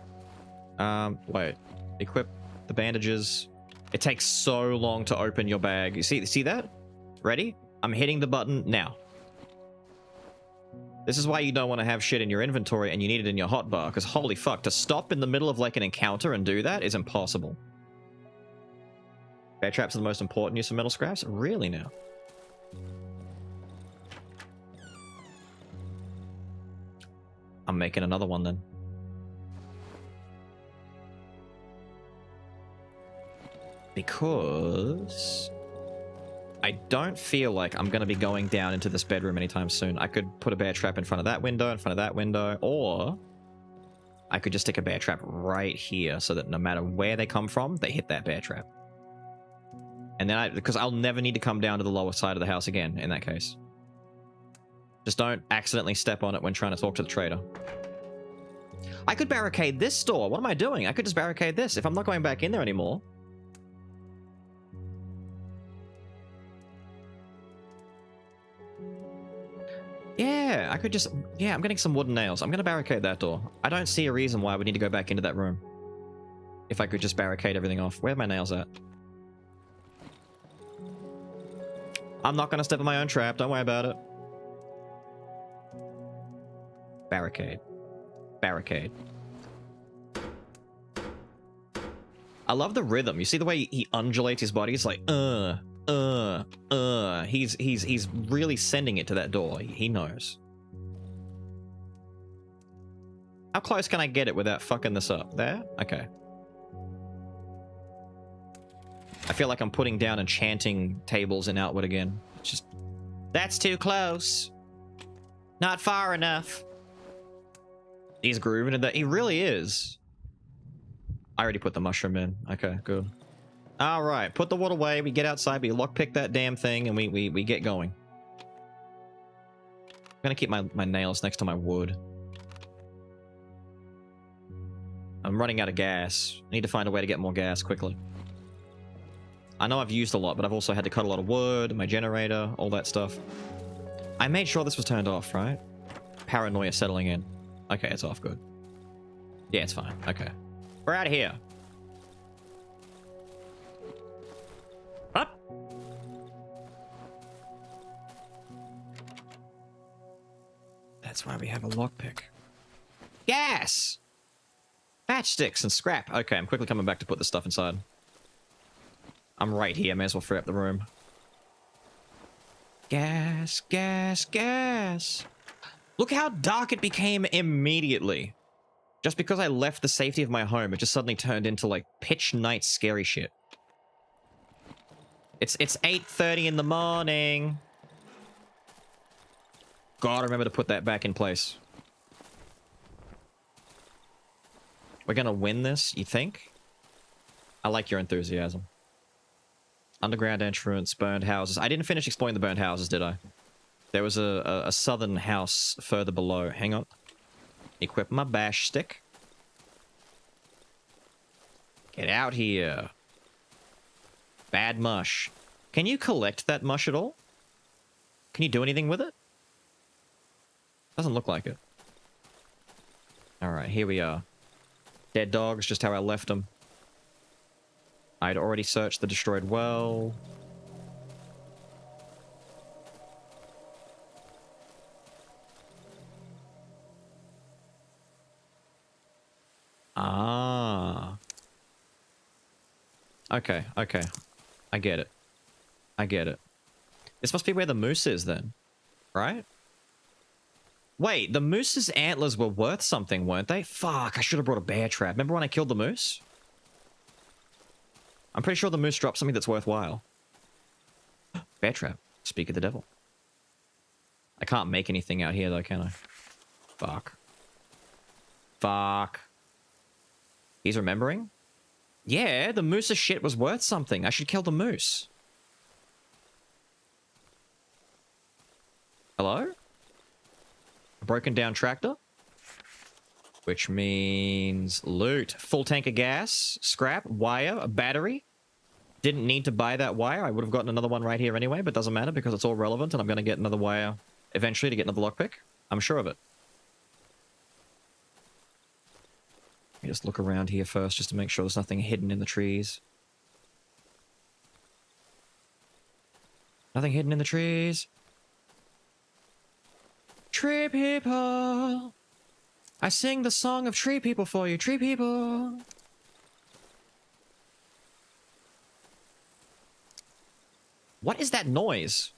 Wait. Equip the bandages. It takes so long to open your bag. You see that? Ready? I'm hitting the button now. This is why you don't want to have shit in your inventory and you need it in your hotbar, because holy fuck, to stop in the middle of like an encounter and do that is impossible. Bear traps are the most important use of metal scraps? Really now? I'm making another one then. Because... I don't feel like I'm going to be going down into this bedroom anytime soon. I could put a bear trap in front of that window, or I could just stick a bear trap right here so that no matter where they come from, they hit that bear trap. And then because I'll never need to come down to the lower side of the house again in that case. Just don't accidentally step on it when trying to talk to the trader. I could barricade this door. What am I doing? I could just barricade this if I'm not going back in there anymore. Yeah, I could just... Yeah, I'm getting some wooden nails. I'm going to barricade that door. I don't see a reason why I would need to go back into that room. If I could just barricade everything off. Where are my nails at? I'm not going to step in my own trap. Don't worry about it. Barricade. Barricade. I love the rhythm. You see the way he undulates his body? It's like, He's really sending it to that door. He knows. How close can I get it without fucking this up? There? Okay. I feel like I'm putting down enchanting tables in Outward again. It's just... That's too close. Not far enough. He's grooving in that. He really is. I already put the mushroom in. Okay, good. All right, put the wood away. We get outside. We lockpick that damn thing, and we get going. I'm gonna keep my nails next to my wood. I'm running out of gas. I need to find a way to get more gas quickly. I know I've used a lot, but I've also had to cut a lot of wood, my generator, all that stuff. I made sure this was turned off, right? Paranoia settling in. Okay, it's off. Good. Yeah, it's fine. Okay. We're out of here. Up. That's why we have a lockpick. Gas! Matchsticks and scrap. Okay, I'm quickly coming back to put this stuff inside. I'm right here. May as well free up the room. Gas, gas, gas. Look how dark it became immediately. Just because I left the safety of my home, it just suddenly turned into, like, pitch night scary shit. It's 8:30 in the morning. Gotta remember to put that back in place. We're gonna win this, you think? I like your enthusiasm. Underground entrance, burned houses. I didn't finish exploring the burned houses, did I? There was a southern house further below. Hang on. Equip my bash stick. Get out here. Bad mush. Can you collect that mush at all? Can you do anything with it? Doesn't look like it. Alright, here we are. Dead dogs, just how I left them. I'd already searched the destroyed well. Ah. Okay, okay. I get it. I get it. This must be where the moose is then, right? Wait, the moose's antlers were worth something, weren't they? Fuck, I should have brought a bear trap. Remember when I killed the moose? I'm pretty sure the moose dropped something that's worthwhile. Bear trap. Speak of the devil. I can't make anything out here though, can I? Fuck. Fuck. He's remembering? Yeah, the moose's shit was worth something. I should kill the moose. Hello? A broken down tractor? Which means loot. Full tank of gas, scrap, wire, a battery. Didn't need to buy that wire. I would have gotten another one right here anyway, but doesn't matter because it's all relevant and I'm going to get another wire eventually to get another lockpick. I'm sure of it. Let me just look around here first just to make sure there's nothing hidden in the trees. Nothing hidden in the trees. Tree people. I sing the song of tree people for you. Tree people. What is that noise?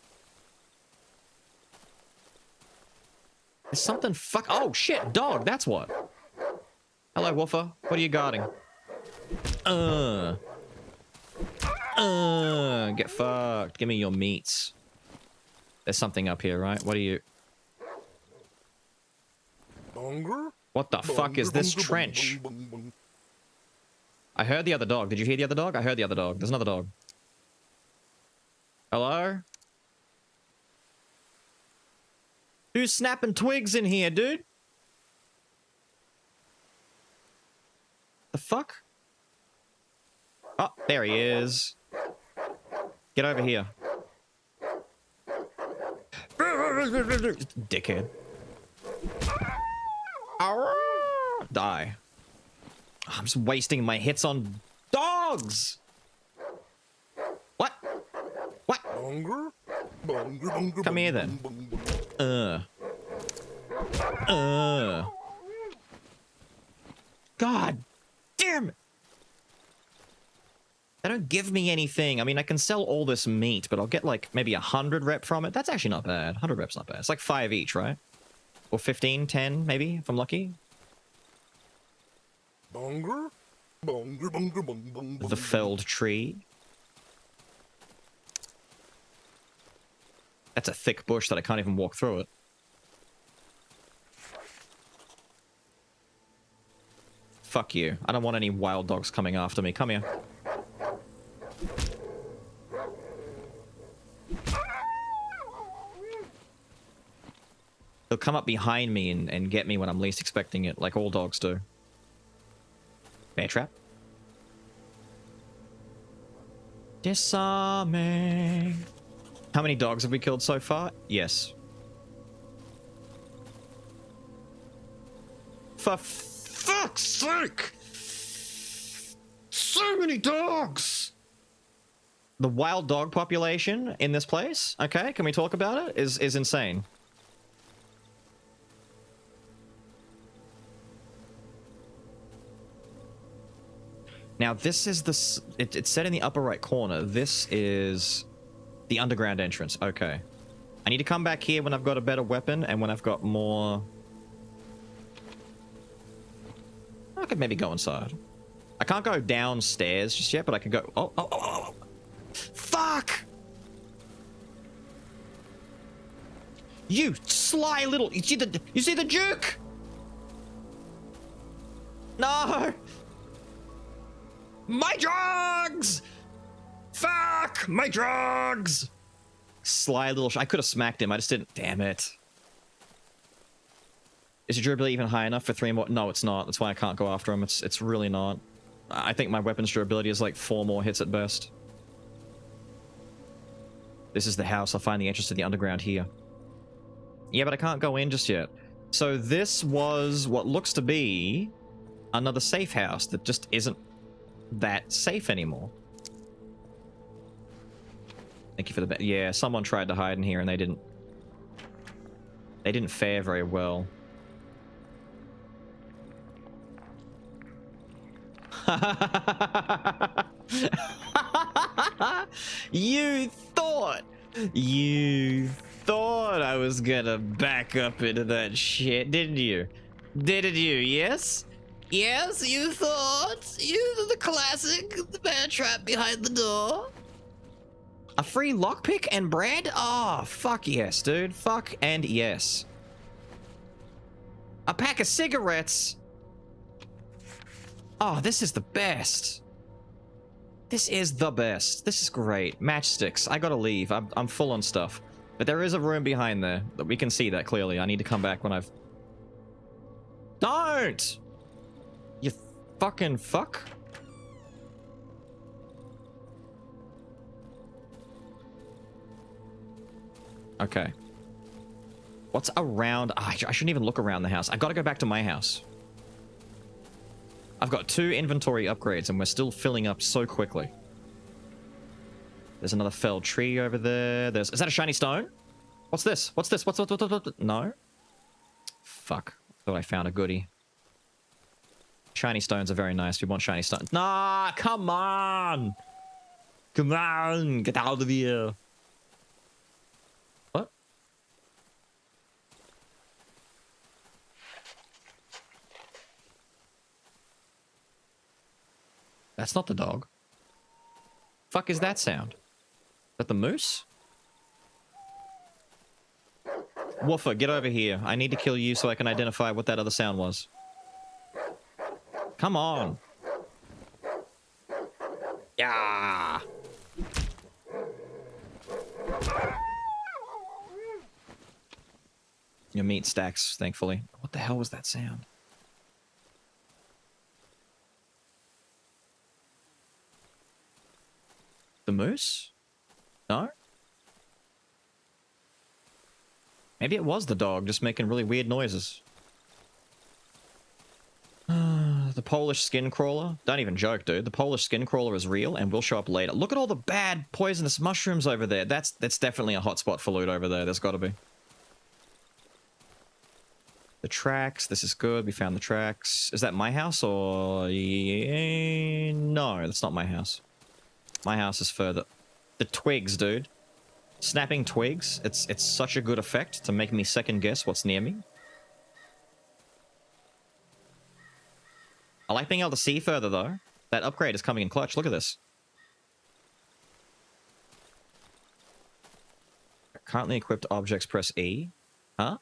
There's something oh shit, dog, that's what. Hello, Woofer. What are you guarding? Get fucked. Give me your meats. There's something up here, right? What are you? What the fuck is this trench? I heard the other dog. Did you hear the other dog? I heard the other dog. There's another dog. Hello? Who's snapping twigs in here, dude? The fuck? Oh, there he is. Get over here. Dickhead. Die. I'm just wasting my hits on dogs. What? What? Come here then. God damn it. They don't give me anything. I mean, I can sell all this meat, but I'll get like maybe 100 rep from it. That's actually not bad. 100 reps not bad. It's like 5 each, right? Or 15, 10 maybe, if I'm lucky. The felled tree. That's a thick bush that I can't even walk through it. Fuck you. I don't want any wild dogs coming after me. Come here. They'll come up behind me and get me when I'm least expecting it, like all dogs do. Bear trap. Disarming. How many dogs have we killed so far? Yes. For fuck's sake! So many dogs! The wild dog population in this place, okay, can we talk about it? Is insane. Now, this is the... It's set in the upper right corner. This is the underground entrance. Okay. I need to come back here when I've got a better weapon and when I've got more... I could maybe go inside. I can't go downstairs just yet, but I can go... Oh. Fuck! You sly little... You see the Duke? No! My drugs! Fuck! My drugs! Sly little... I could have smacked him. I just didn't... Damn it. Is your durability even high enough for 3 more? No, it's not. That's why I can't go after him. It's really not. I think my weapon's durability is like 4 more hits at best. This is the house. I'll find the entrance to the underground here. Yeah, but I can't go in just yet. So this was what looks to be another safe house that just isn't that safe anymore. Thank you for the... Yeah, someone tried to hide in here and they didn't fare very well. You thought I was gonna back up into that shit, didn't you? Didn't you? Yes? Yes, you thought? You the classic, the bear trap behind the door? A free lockpick and bread? Oh, fuck yes, dude. Fuck and yes. A pack of cigarettes? Oh, this is the best. This is the best. This is great. Matchsticks. I gotta leave. I'm full on stuff. But there is a room behind there. We can see that clearly. I need to come back when I've... Don't! You fucking fuck. Okay. What's around? Oh, I shouldn't even look around the house. I gotta go back to my house. I've got 2 inventory upgrades and we're still filling up so quickly. There's another felled tree over there. Is that a shiny stone? What's this? What's this? What? No? Fuck. Thought I found a goodie. Shiny stones are very nice. We want shiny stones. Nah, come on! Come on! Get out of here! What? That's not the dog. Fuck is that sound? Is that the moose? Woofer, get over here. I need to kill you so I can identify what that other sound was. Come on. Your meat stacks, thankfully. What the hell was that sound? The moose? No? Maybe it was the dog just making really weird noises. The Polish skin crawler? Don't even joke, dude. The Polish skin crawler is real and will show up later. Look at all the bad poisonous mushrooms over there. That's definitely a hotspot for loot over there. There's got to be. The tracks. This is good. We found the tracks. Is that my house or... No, that's not my house. My house is further. The twigs, dude. Snapping twigs. It's such a good effect to make me second guess what's near me. I like being able to see further, though. That upgrade is coming in clutch. Look at this. Currently equipped objects, press E. Huh?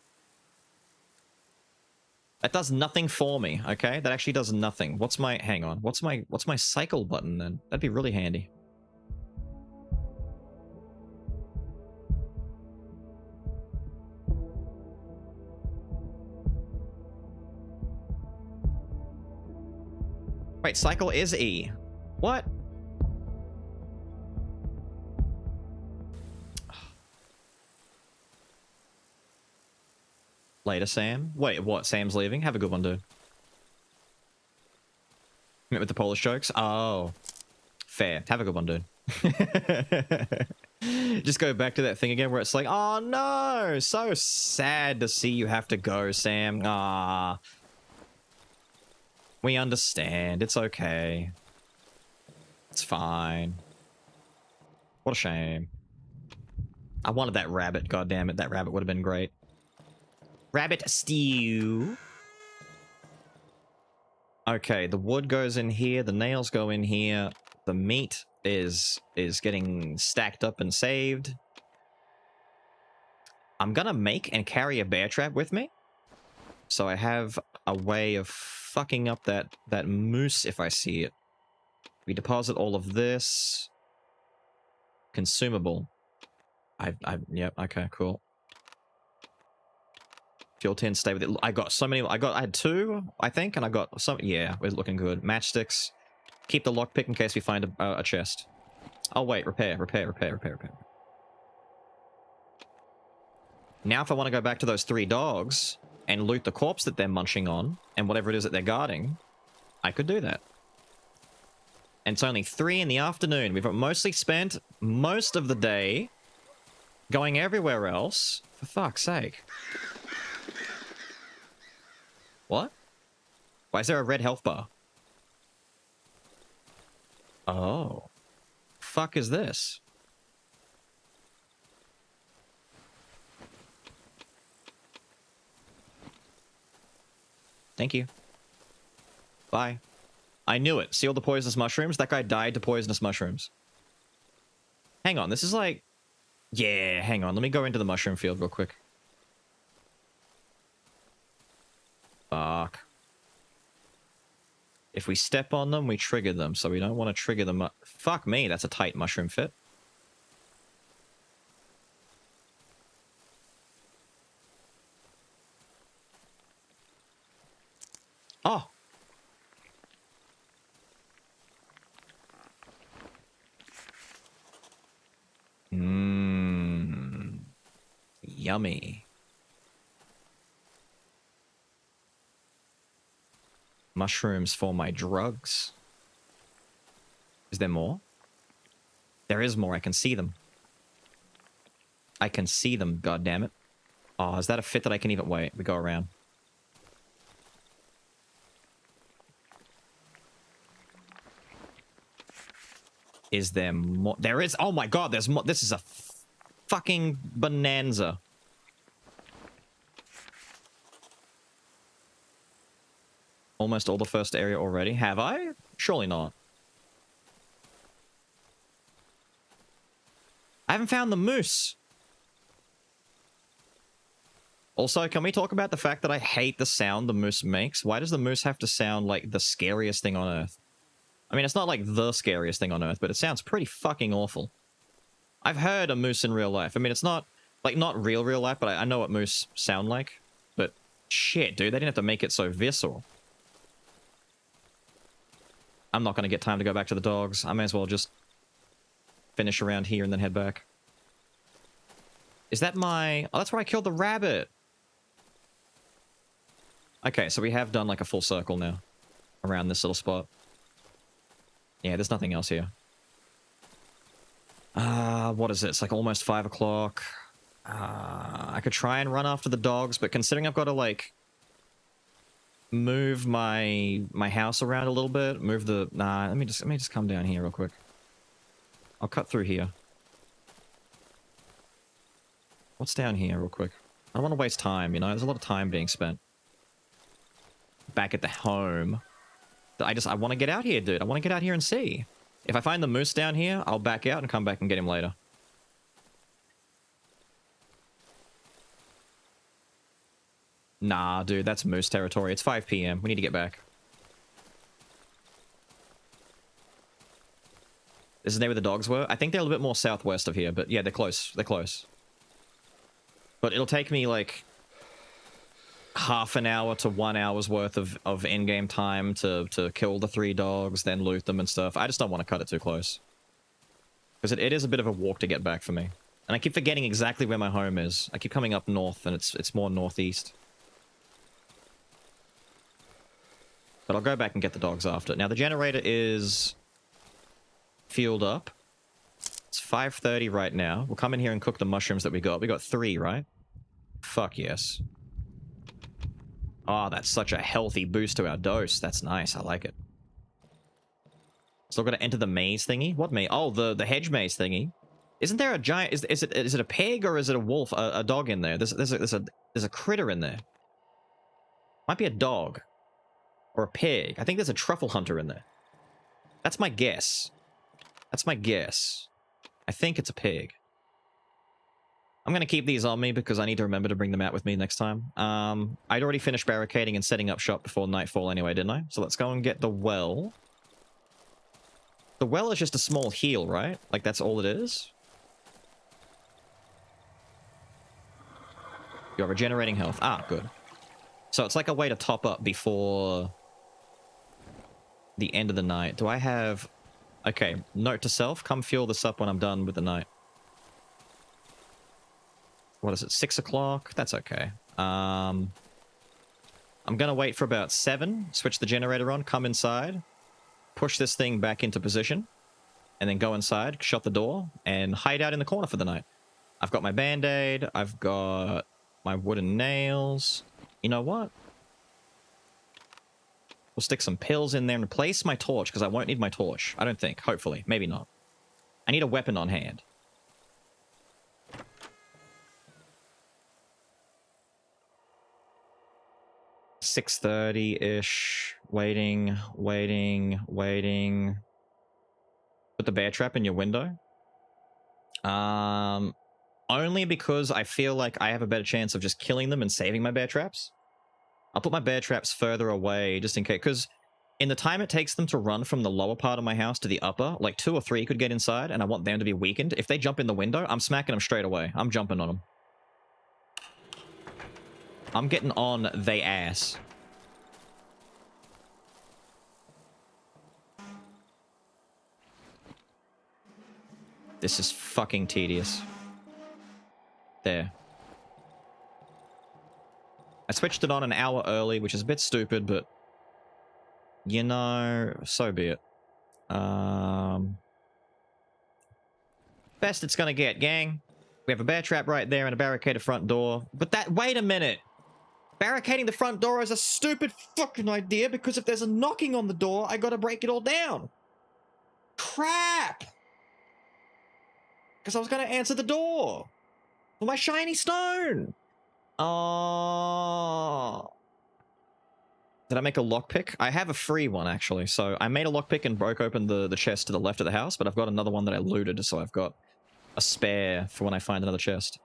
That does nothing for me, okay? That actually does nothing. What's my... Hang on. What's my cycle button, then? That'd be really handy. Wait, cycle is E. What? Later, Sam. Wait, what? Sam's leaving? Have a good one, dude. Met with the Polish jokes? Oh. Fair. Have a good one, dude. Just go back to that thing again where it's like, oh no! So sad to see you have to go, Sam. Ah. We understand. It's okay. It's fine. What a shame. I wanted that rabbit, goddammit. That rabbit would have been great. Rabbit stew. Okay, the wood goes in here. The nails go in here. The meat is getting stacked up and saved. I'm gonna make and carry a bear trap with me. So I have a way of fucking up that moose if I see it. We deposit all of this. Consumable. Yep, okay, cool. Fuel tin, stay with it. I got so many, I had 2, I think, and I got some, yeah, we're looking good. Matchsticks. Keep the lockpick in case we find a chest. Oh wait, repair. Now if I want to go back to those 3 dogs and loot the corpse that they're munching on, and whatever it is that they're guarding, I could do that. And it's only 3 in the afternoon. We've mostly spent most of the day going everywhere else. For fuck's sake. What? Why is there a red health bar? Oh. Fuck is this? Thank you. Bye. I knew it. See all the poisonous mushrooms? That guy died to poisonous mushrooms. Hang on, this is like... Yeah, hang on. Let me go into the mushroom field real quick. Fuck. If we step on them, we trigger them, so we don't want to trigger them up. Fuck me, that's a tight mushroom fit. Oh! Mmm. Yummy. Mushrooms for my drugs. Is there more? There is more. I can see them. I can see them, goddammit. Oh, is that a fit that I can even... Wait, we go around. Is there more? There is... Oh my god, there's more. This is a fucking bonanza. Almost all the first area already. Have I? Surely not. I haven't found the moose. Also, can we talk about the fact that I hate the sound the moose makes? Why does the moose have to sound like the scariest thing on Earth? I mean, it's not like the scariest thing on Earth, but it sounds pretty fucking awful. I've heard a moose in real life. I mean, it's not Like, not real life, but I know what moose sound like. But shit, dude, they didn't have to make it so visceral. I'm not going to get time to go back to the dogs. I may as well just finish around here and then head back. Is that my... Oh, that's where I killed the rabbit. Okay, so we have done like a full circle now. Around this little spot. Yeah, there's nothing else here. What is it? It's like almost 5 o'clock. I could try and run after the dogs, but considering I've got to like move my house around a little bit, move the... Nah, let me just come down here real quick. I'll cut through here. What's down here real quick? I don't want to waste time, you know? There's a lot of time being spent. Back at the home. I want to get out here, dude. I want to get out here and see. If I find the moose down here, I'll back out and come back and get him later. Nah, dude, that's moose territory. It's 5 PM. We need to get back. This is near where the dogs were. I think they're a little bit more southwest of here, but yeah, they're close. They're close. But it'll take me, like, half an hour to 1 hour's worth of in-game time to kill the 3 dogs, then loot them and stuff. I just don't want to cut it too close. Because it is a bit of a walk to get back for me. And I keep forgetting exactly where my home is. I keep coming up north, and it's more northeast. But I'll go back and get the dogs after. Now, the generator is fueled up. It's 5:30 right now. We'll come in here and cook the mushrooms that we got. We got 3, right? Fuck yes. Oh, that's such a healthy boost to our dose. That's nice. I like it. Still got to enter the maze thingy. What maze? Oh, the hedge maze thingy. Isn't there a giant? Is it a pig or is it a wolf? A dog in there? There's a critter in there. Might be a dog or a pig. I think there's a truffle hunter in there. That's my guess. That's my guess. I think it's a pig. I'm going to keep these on me because I need to remember to bring them out with me next time. I'd already finished barricading and setting up shop before nightfall anyway, didn't I? So let's go and get the well. The well is just a small heal, right? Like, that's all it is? You're regenerating health. Ah, good. So it's like a way to top up before the end of the night. Do I have... Okay, note to self, come fuel this up when I'm done with the night. What is it, 6 o'clock? That's okay. I'm gonna wait for about 7, switch the generator on, come inside, push this thing back into position, and then go inside, shut the door, and hide out in the corner for the night. I've got my band-aid, I've got my wooden nails. You know what? We'll stick some pills in there and replace my torch, because I won't need my torch. I don't think. Hopefully. Maybe not. I need a weapon on hand. $6:30-ish. Waiting. Put the bear trap in your window. Only because I feel like I have a better chance of just killing them and saving my bear traps. I'll put my bear traps further away just in case, because in the time it takes them to run from the lower part of my house to the upper, like 2 or 3 could get inside, and I want them to be weakened. If they jump in the window, I'm smacking them straight away. I'm jumping on them. I'm getting on they ass. This is fucking tedious. There. I switched it on an hour early, which is a bit stupid, but... You know, so be it. Best it's gonna get, gang. We have a bear trap right there and a barricaded front door. But that... Wait a minute! Barricading the front door is a stupid fucking idea, because if there's a knocking on the door, I gotta break it all down. Crap! Because I was gonna answer the door. For my shiny stone! Oh. Did I make a lockpick? I have a free one, actually. So I made a lockpick and broke open the chest to the left of the house, but I've got another one that I looted, so I've got a spare for when I find another chest.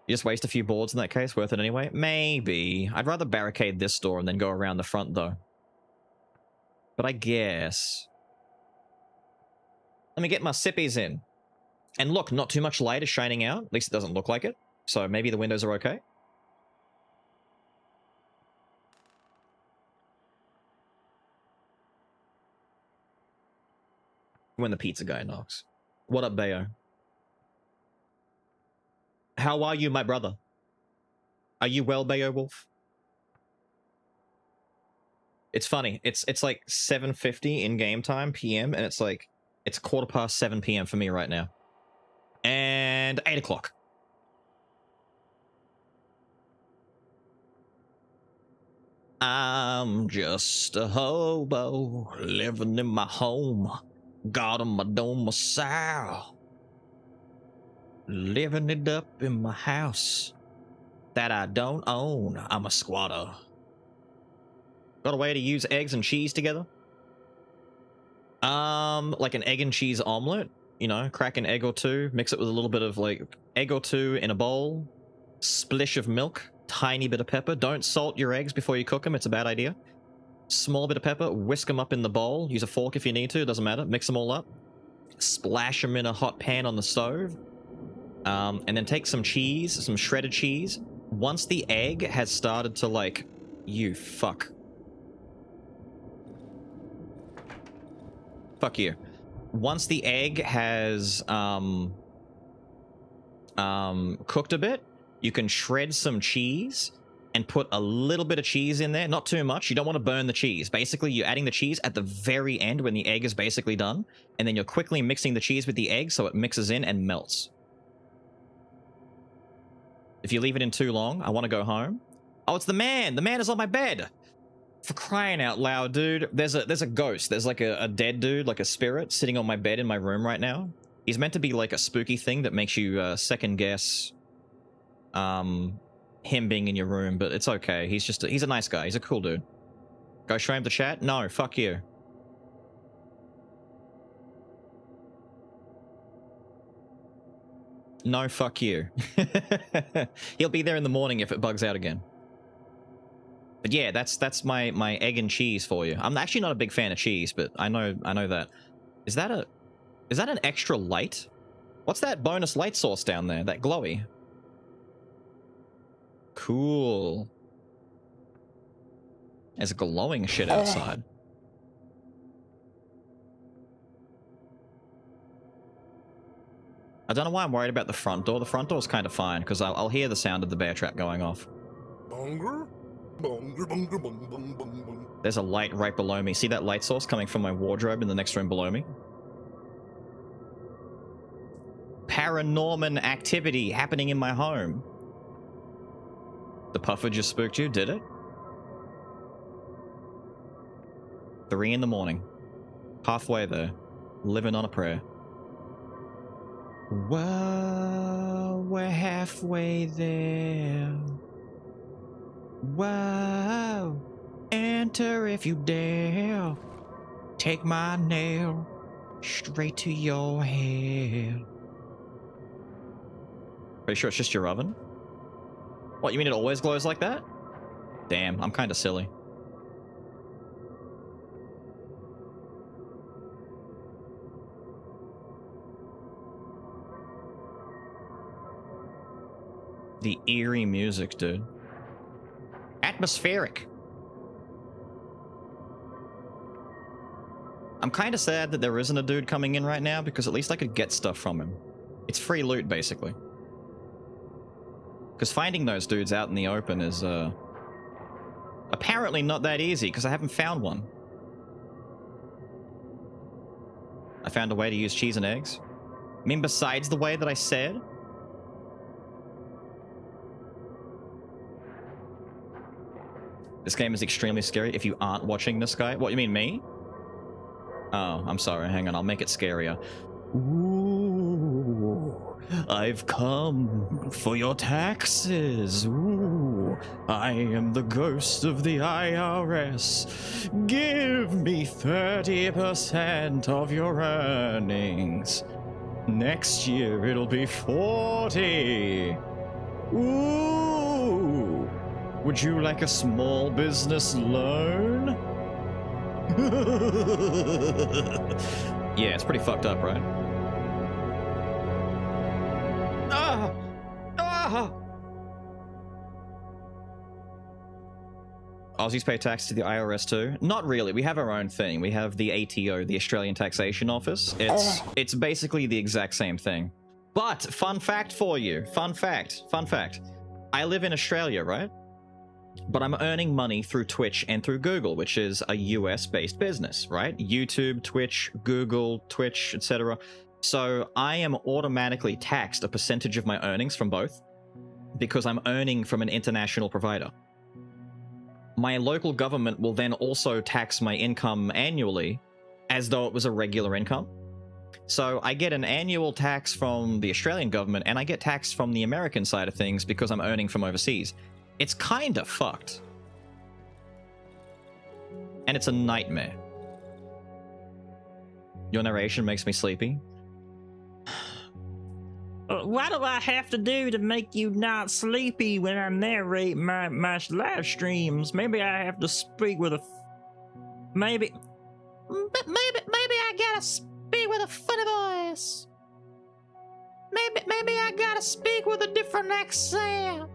You just waste a few boards in that case? Worth it anyway? Maybe. I'd rather barricade this door and then go around the front, though. But I guess... Let me get my sippies in. And look, not too much light is shining out. At least it doesn't look like it. So maybe the windows are okay. When the pizza guy knocks. What up, Bayo? How are you, my brother? Are you well, Bayo Wolf? It's funny. It's like 7:50 in game time, PM, and it's 7:15 PM for me right now. And 8 o'clock. I'm just a hobo living in my home. God on my domicile. Living it up in my house that I don't own. I'm a squatter. Got a way to use eggs and cheese together? Like an egg and cheese omelet. You know, crack an egg or two, mix it with a little bit of like egg or two in a bowl, splish of milk, tiny bit of pepper. Don't salt your eggs before you cook them. It's a bad idea. Small bit of pepper, whisk them up in the bowl. Use a fork if you need to, it doesn't matter. Mix them all up. Splash them in a hot pan on the stove. And then take some cheese, some shredded cheese. Once the egg has started to like... You fuck. Fuck you. Once the egg has cooked a bit, you can shred some cheese and put a little bit of cheese in there. Not too much. You don't want to burn the cheese. Basically, you're adding the cheese at the very end when the egg is basically done, and then you're quickly mixing the cheese with the egg so it mixes in and melts. If you leave it in too long, I want to go home. Oh, it's the man! The man is on my bed! For crying out loud, dude. There's a ghost. There's like a dead dude, like a spirit, sitting on my bed in my room right now. He's meant to be like a spooky thing that makes you second guess him being in your room, but it's okay. He's a nice guy. He's a cool dude. Go show him the chat? No, fuck you. No, fuck you. He'll be there in the morning if it bugs out again. But yeah, that's my egg and cheese for you. I'm actually not a big fan of cheese, but I know that. Is that an extra light? What's that bonus light source down there? That glowy? Cool. There's glowing shit outside. I don't know why I'm worried about the front door. The front door's kind of fine, because I'll hear the sound of the bear trap going off. There's a light right below me. See that light source coming from my wardrobe in the next room below me? Paranormal activity happening in my home. The puffer just spooked you, did it? 3 in the morning. Halfway there. Living on a prayer. Whoa, we're halfway there. Whoa, enter if you dare. Take my nail straight to your head. Pretty sure it's just your oven? What, you mean it always glows like that? Damn, I'm kind of silly. The eerie music, dude. Atmospheric. I'm kind of sad that there isn't a dude coming in right now, because at least I could get stuff from him. It's free loot, basically. Because finding those dudes out in the open is, apparently not that easy, because I haven't found one. I found a way to use cheese and eggs. I mean, besides the way that I said... This game is extremely scary if you aren't watching this guy. What, you mean me? Oh, I'm sorry. Hang on, I'll make it scarier. Ooh, I've come for your taxes. Ooh, I am the ghost of the IRS. Give me 30% of your earnings. Next year it'll be 40. Ooh. Would you like a small business loan? Yeah, it's pretty fucked up, right? Aha! Aussies pay tax to the IRS too? Not really. We have our own thing. We have the ATO, the Australian Taxation Office. It's basically the exact same thing. But fun fact for you. Fun fact. I live in Australia, right? But I'm earning money through Twitch and through Google, which is a US-based business, right? YouTube, Twitch, Google, Twitch, etc. So I am automatically taxed a percentage of my earnings from both because I'm earning from an international provider. My local government will then also tax my income annually as though it was a regular income. So I get an annual tax from the Australian government and I get taxed from the American side of things because I'm earning from overseas. It's kind of fucked. And it's a nightmare. Your narration makes me sleepy. What do I have to do to make you not sleepy when I narrate my live streams? Maybe I have to speak with a... Maybe I gotta speak with a funny voice. Maybe I gotta speak with a different accent.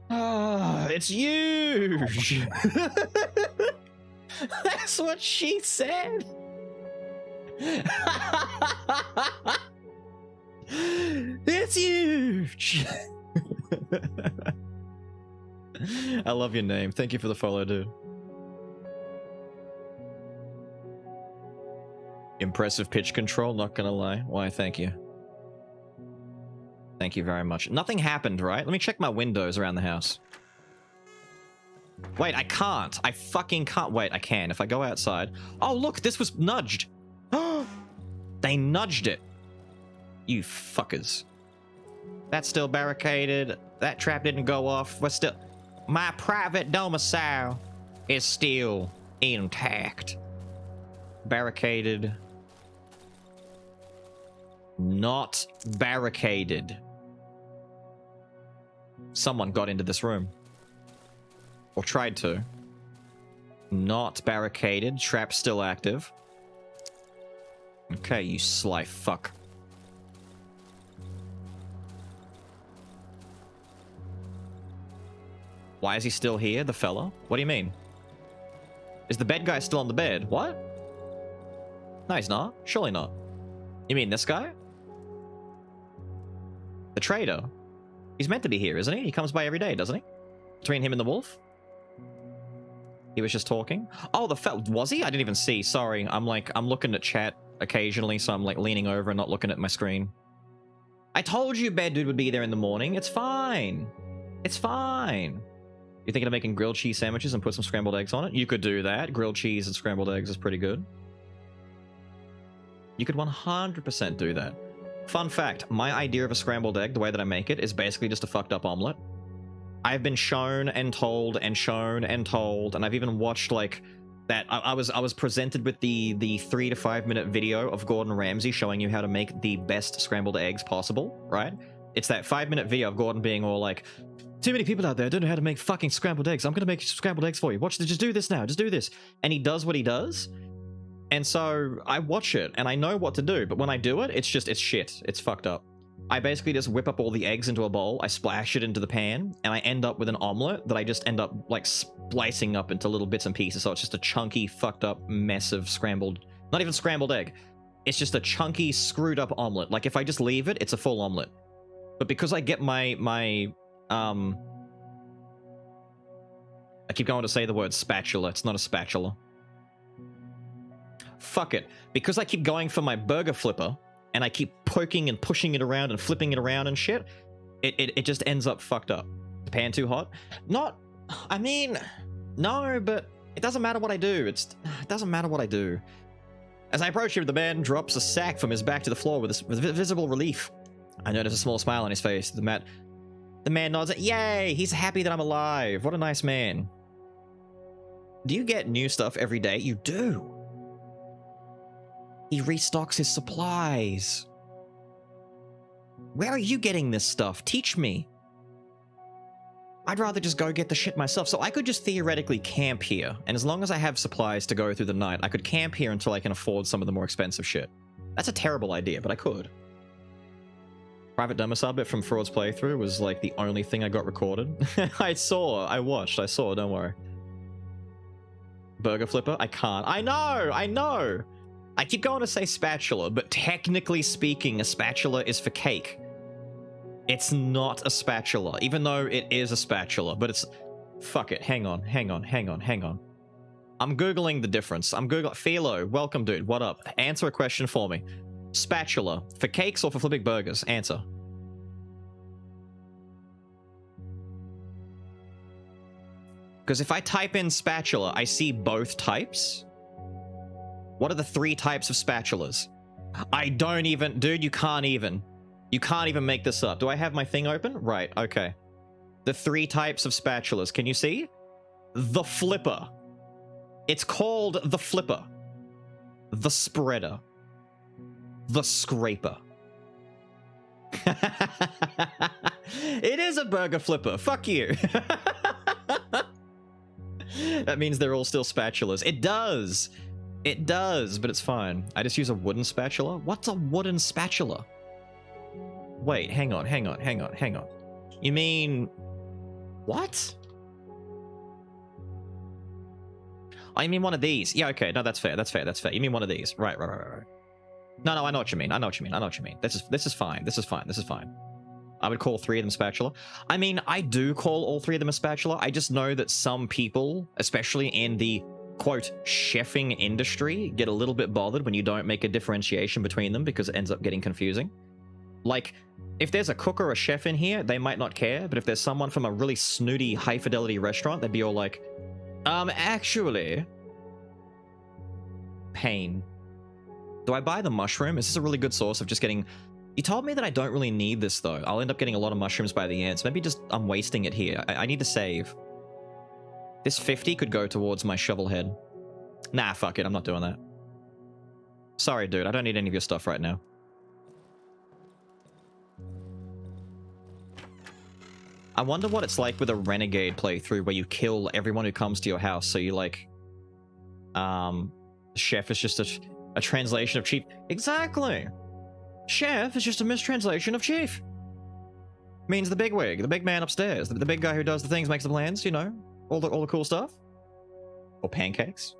Ah, it's huge. That's what she said. It's huge. I love your name. Thank you for the follow, dude. Impressive pitch control, not gonna lie. Why, thank you. Thank you very much. Nothing happened, right? Let me check my windows around the house. Wait, I can't. I fucking can't. Wait, I can. If I go outside... Oh, look, this was nudged. They nudged it. You fuckers. That's still barricaded. That trap didn't go off. We're still... My private domicile is still intact. Barricaded. Not barricaded. Someone got into this room. Or tried to. Not barricaded. Trap still active. Okay, you sly fuck. Why is he still here, the fella? What do you mean? Is the bed guy still on the bed? What? No, he's not. Surely not. You mean this guy? The trader? He's meant to be here, isn't he? He comes by every day, doesn't he? Between him and the wolf? He was just talking? Oh, the fella... Was he? I didn't even see. Sorry. I'm looking at chat occasionally, so I'm like leaning over and not looking at my screen. I told you Bad Dude would be there in the morning. It's fine. It's fine. You thinking of making grilled cheese sandwiches and put some scrambled eggs on it? You could do that. Grilled cheese and scrambled eggs is pretty good. You could 100% do that. Fun fact, my idea of a scrambled egg, the way that I make it, is basically just a fucked up omelet. I've been shown and told and shown and told, and I've even watched like that. I was presented with the 3 to 5 minute video of Gordon Ramsay showing you how to make the best scrambled eggs possible, right? It's that 5-minute video of Gordon being all like, too many people out there don't know how to make fucking scrambled eggs. I'm gonna make scrambled eggs for you. Watch this, just do this now, just do this. And he does what he does. And so I watch it and I know what to do, but when I do it, it's shit. It's fucked up. I basically just whip up all the eggs into a bowl, I splash it into the pan, and I end up with an omelet that I just end up like splicing up into little bits and pieces. So it's just a chunky, fucked up mess of scrambled, not even scrambled egg. It's just a chunky, screwed up omelet. Like if I just leave it, it's a full omelet. But because I get I keep going to say the word spatula. It's not a spatula. Fuck it. Because I keep going for my burger flipper, and I keep poking and pushing it around and flipping it around and shit, it just ends up fucked up. The pan too hot? Not... I mean... No, but it doesn't matter what I do. It doesn't matter what I do. As I approach him, the man drops a sack from his back to the floor with visible relief. I notice a small smile on his face. The man nods at, yay, he's happy that I'm alive. What a nice man. Do you get new stuff every day? You do. He restocks his supplies. Where are you getting this stuff? Teach me. I'd rather just go get the shit myself. So I could just theoretically camp here. And as long as I have supplies to go through the night, I could camp here until I can afford some of the more expensive shit. That's a terrible idea, but I could. Private domicile bit from Fraud's playthrough was like the only thing I got recorded. I saw, don't worry. Burger flipper? I can't. I know! I keep going to say spatula, but technically speaking, a spatula is for cake. It's not a spatula, even though it is a spatula, but it's... Fuck it, hang on. I'm Googling the difference. Philo, welcome dude, what up? Answer a question for me. Spatula, for cakes or for flipping burgers? Answer. Because if I type in spatula, I see both types. What are the 3 types of spatulas? I don't even... Dude, you can't even make this up. Do I have my thing open? Right, okay. The 3 types of spatulas, can you see? The flipper. It's called the flipper. The spreader. The scraper. It is a burger flipper. Fuck you. That means they're all still spatulas. It does, but it's fine. I just use a wooden spatula. What's a wooden spatula? Wait, hang on. You mean... What? Oh, you mean one of these? Yeah, okay. No, that's fair. You mean one of these. Right. No, I know what you mean. This is fine. I would call 3 of them spatula. I mean, I do call all 3 of them a spatula. I just know that some people, especially in the, quote, chefing industry, get a little bit bothered when you don't make a differentiation between them because it ends up getting confusing. Like, if there's a cook or a chef in here, they might not care, but if there's someone from a really snooty, high-fidelity restaurant, they'd be all like, actually... Pain. Do I buy the mushroom? Is this a really good source of just getting... You told me that I don't really need this, though. I'll end up getting a lot of mushrooms by the end, so maybe just I'm wasting it here. I need to save. This 50 could go towards my shovel head. Nah, fuck it. I'm not doing that. Sorry, dude. I don't need any of your stuff right now. I wonder what it's like with a renegade playthrough where you kill everyone who comes to your house, so you, like... Chef is just a translation of chief. Exactly! Chef is just a mistranslation of chief. Means the bigwig, the big man upstairs, the big guy who does the things, makes the plans, you know? All the cool stuff. Or pancakes.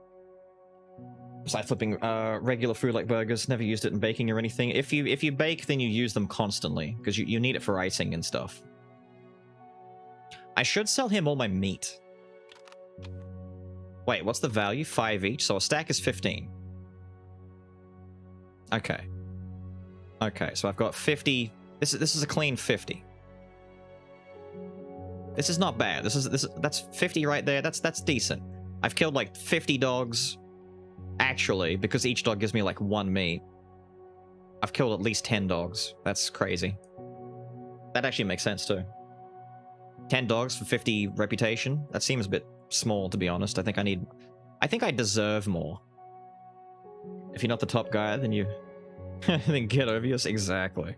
Besides flipping regular food like burgers, never used it in baking or anything. If you bake, then you use them constantly, because you need it for icing and stuff. I should sell him all my meat. Wait, what's the value? 5 each, so a stack is 15. Okay. Okay, so I've got 50. This is a clean 50. This is not bad. That's 50 right there. That's decent. I've killed like 50 dogs. Actually, because each dog gives me like 1 meat. I've killed at least 10 dogs. That's crazy. That actually makes sense too. 10 dogs for 50 reputation. That seems a bit small, to be honest. I think I deserve more. If you're not the top guy, then you then get over yours. Exactly.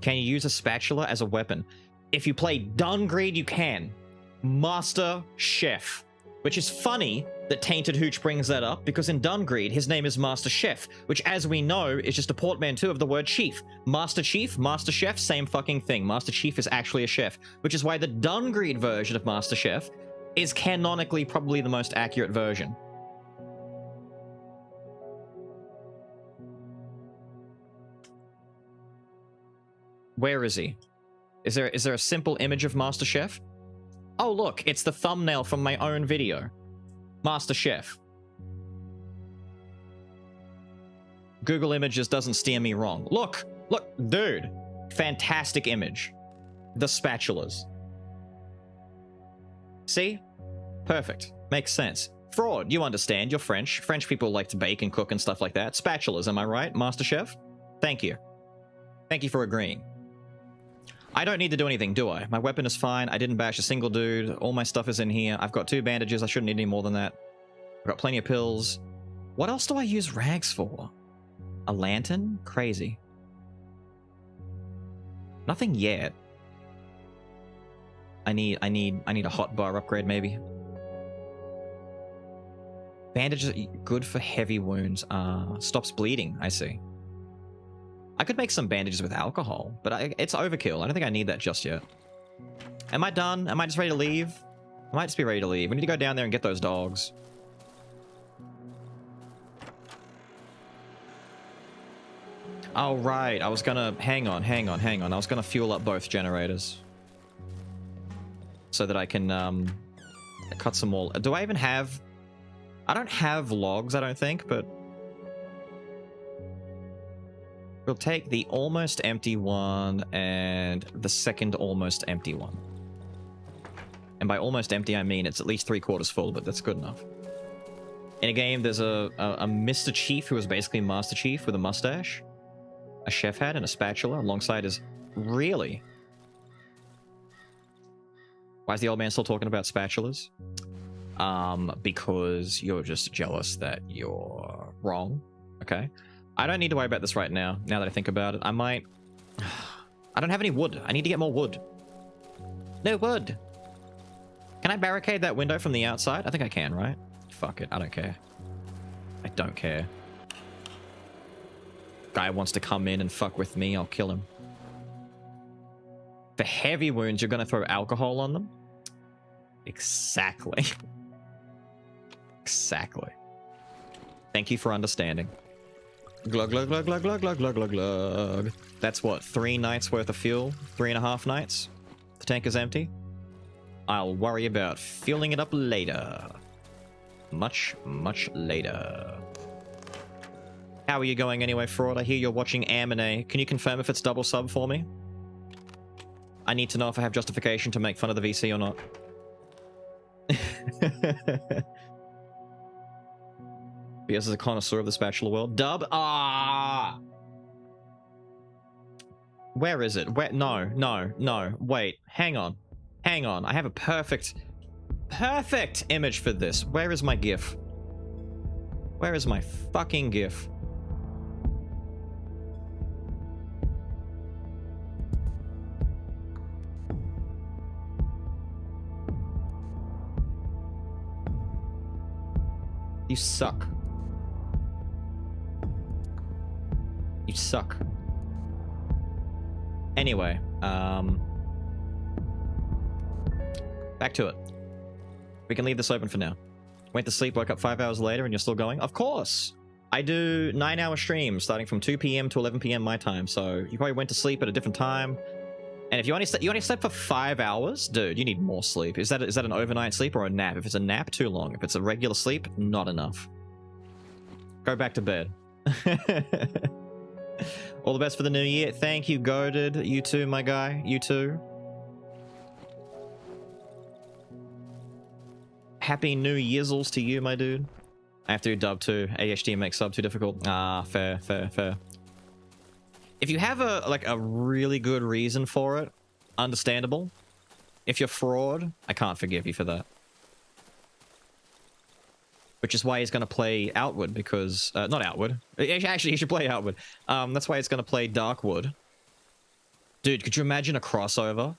Can you use a spatula as a weapon? If you play Dungreed, you can. Master Chef. Which is funny that Tainted Hooch brings that up, because in Dungreed, his name is Master Chef, which, as we know, is just a portmanteau of the word chief. Master Chief, Master Chef, same fucking thing. Master Chief is actually a chef, which is why the Dungreed version of Master Chef is canonically probably the most accurate version. Where is he? Is there a simple image of Master Chef? Oh, look, it's the thumbnail from my own video. Master Chef. Google Images doesn't steer me wrong. Look, dude. Fantastic image. The spatulas. See? Perfect. Makes sense. Fraud, you understand. You're French. French people like to bake and cook and stuff like that. Spatulas, am I right, Master Chef? Thank you. Thank you for agreeing. I don't need to do anything, do I? My weapon is fine. I didn't bash a single dude. All my stuff is in here. I've got 2 bandages. I shouldn't need any more than that. I've got plenty of pills. What else do I use rags for? A lantern? Crazy. Nothing yet. I need a hot bar upgrade, maybe. Bandages are good for heavy wounds. Stops bleeding, I see. I could make some bandages with alcohol, but it's overkill. I don't think I need that just yet. Am I done? Am I just ready to leave? I might just be ready to leave. We need to go down there and get those dogs. Oh, right. I was gonna... Hang on. I was gonna fuel up both generators. So that I can, cut some more... Do I even have... I don't have logs, I don't think, but... We'll take the almost empty one and the second almost empty one. And by almost empty, I mean it's at least 3/4 full, but that's good enough. In a game, there's a Mr. Chief who is basically Master Chief with a mustache, a chef hat, and a spatula alongside his... Really? Why is the old man still talking about spatulas? Because you're just jealous that you're wrong. Okay. I don't need to worry about this right now, now that I think about it. I might... I don't have any wood. I need to get more wood. No wood. Can I barricade that window from the outside? I think I can, right? Fuck it. I don't care. I don't care. Guy wants to come in and fuck with me, I'll kill him. For heavy wounds, you're gonna throw alcohol on them? Exactly. Exactly. Thank you for understanding. Glug, glug, glug, glug, glug, glug, glug, glug, glug. That's what, 3 nights worth of fuel? 3.5 nights? The tank is empty? I'll worry about filling it up later. Much, much later. How are you going anyway, Fraud? I hear you're watching Amine. Can you confirm if it's double sub for me? I need to know if I have justification to make fun of the VC or not. BS is a connoisseur of the spatula world. Dub? Ah! Where is it? Where? No. Wait. Hang on. I have a perfect image for this. Where is my GIF? Where is my fucking GIF? You suck. You suck. Anyway, back to it. We can leave this open for now. Went to sleep, woke up 5 hours later, and you're still going? Of course! I do 9-hour streams starting from 2 p.m. to 11 p.m. my time, so you probably went to sleep at a different time. And if you only slept for 5 hours, dude, you need more sleep. Is that an overnight sleep or a nap? If it's a nap, too long. If it's a regular sleep, not enough. Go back to bed. All the best for the new year. Thank you, Goated. You too, my guy. You too. Happy New Year's to you, my dude. I have to do dub too. AHD makes sub too difficult. Ah, fair. If you have a really good reason for it, understandable. If you're Fraud, I can't forgive you for that. Which is why he's going to play Outward, because... not Outward. Actually, he should play Outward. That's why he's going to play Darkwood. Dude, could you imagine a crossover?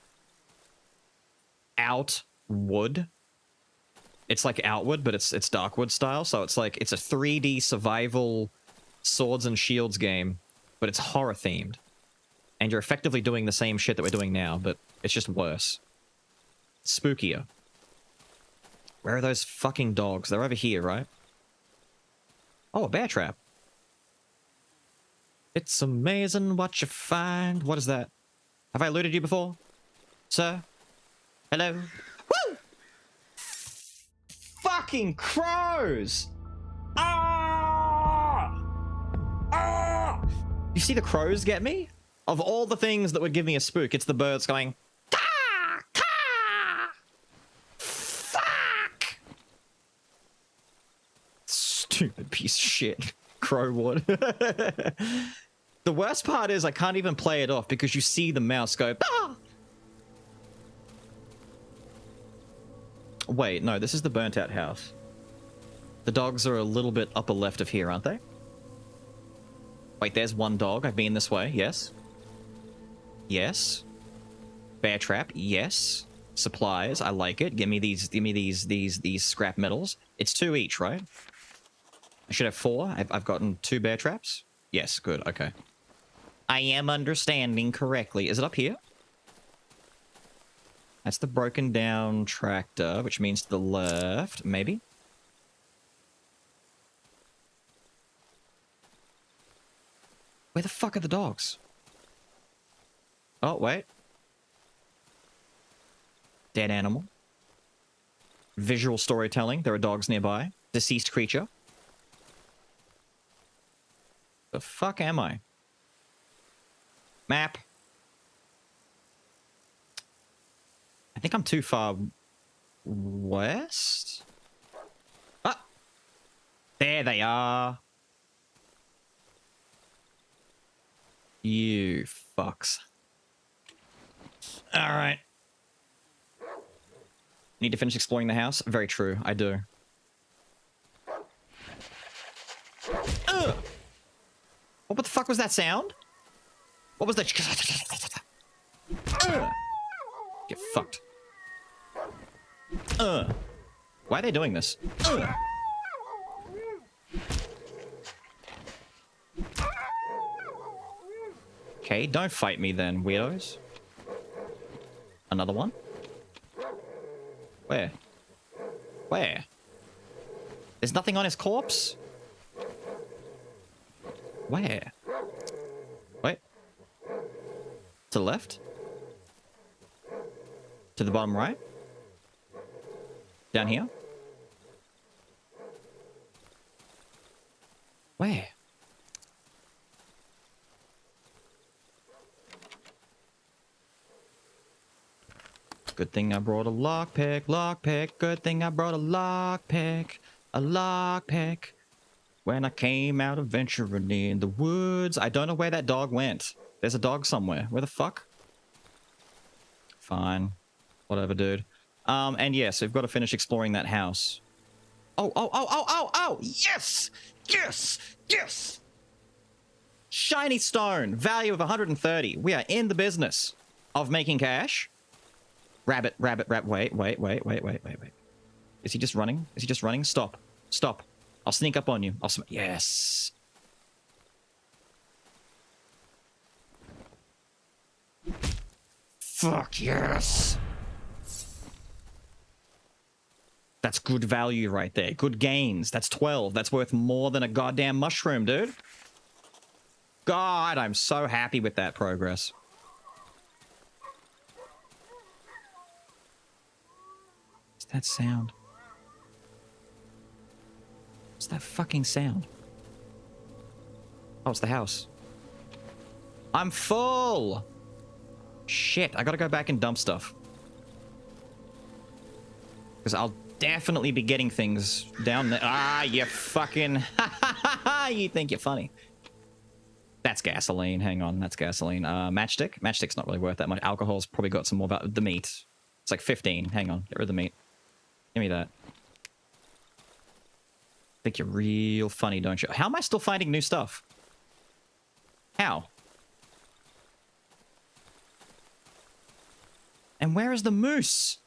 Outwood? It's like Outward, but it's Darkwood style, so it's like... It's a 3D survival swords and shields game, but it's horror-themed. And you're effectively doing the same shit that we're doing now, but it's just worse. Spookier. Where are those fucking dogs? They're over here, right? Oh, a bear trap. It's amazing what you find. What is that? Have I looted you before? Sir? Hello? Woo! Fucking crows! Ah! Ah! You see the crows get me? Of all the things that would give me a spook, it's the birds going... Stupid piece of shit. Crowwood. The worst part is I can't even play it off because you see the mouse go, bah! Wait, no, this is the burnt out house. The dogs are a little bit upper left of here, aren't they? Wait, there's one dog. I've been this way. Yes. Yes. Bear trap. Yes. Supplies. I like it. Give me these scrap metals. It's 2 each, right? I should have 4. I've gotten 2 bear traps. Yes, good. Okay. I am understanding correctly. Is it up here? That's the broken down tractor, which means to the left, maybe? Where the fuck are the dogs? Oh, wait. Dead animal. Visual storytelling. There are dogs nearby. Deceased creature. The fuck am I? Map. I think I'm too far west. Ah! There they are. You fucks. Alright. Need to finish exploring the house? Very true, I do. Ugh! What the fuck was that sound? What was that? Get fucked. Why are they doing this? Okay, don't fight me then, weirdos. Another one? Where? Where? There's nothing on his corpse? Where? Wait. To the left? To the bottom right? Down here? Where? Good thing I brought a lockpick, lockpick. Good thing I brought a lockpick, a lockpick. When I came out adventuring in the woods. I don't know where that dog went. There's a dog somewhere. Where the fuck? Fine. Whatever, dude. And yes, we've got to finish exploring that house. Oh! Yes! Yes! Yes! Shiny stone. Value of 130. We are in the business of making cash. Rabbit. Wait. Is he just running? Is he just running? Stop. Stop. I'll sneak up on you. Yes. Fuck yes. That's good value right there. Good gains. That's 12. That's worth more than a goddamn mushroom, dude. God, I'm so happy with that progress. What's that sound? What's that fucking sound? Oh, it's the house. I'm full! Shit, I gotta go back and dump stuff. Because I'll definitely be getting things down there. Ah, you fucking... You think you're funny. That's gasoline. Hang on, that's gasoline. Matchstick? Matchstick's not really worth that much. Alcohol's probably got some more about the meat. It's like 15. Hang on, get rid of the meat. Give me that. Think you're real funny, don't you? How am I still finding new stuff? How? And where is the moose?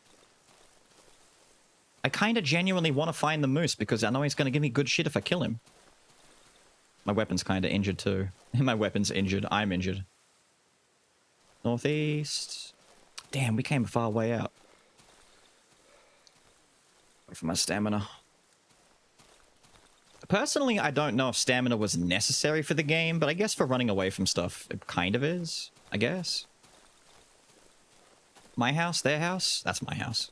I kind of genuinely want to find the moose because I know he's going to give me good shit if I kill him. My weapon's kind of injured too. My weapon's injured. I'm injured. Northeast. Damn, we came a far way out. Wait for my stamina. Personally, I don't know if stamina was necessary for the game, but I guess for running away from stuff, it kind of is, I guess. My house, their house? That's my house.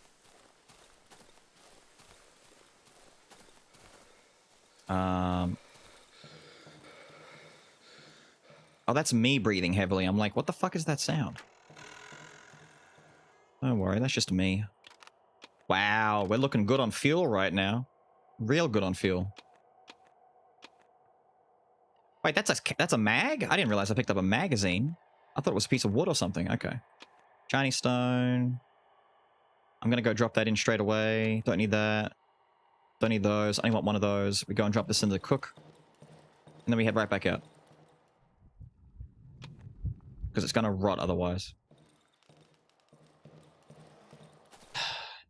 Oh, that's me breathing heavily. I'm like, what the fuck is that sound? Don't worry, that's just me. Wow, we're looking good on fuel right now. Real good on fuel. Wait, that's a mag? I didn't realize I picked up a magazine. I thought it was a piece of wood or something. Okay. Shiny stone. I'm gonna go drop that in straight away. Don't need that. Don't need those. I only want one of those. We go and drop this into the cook. And then we head right back out. Because it's gonna rot otherwise.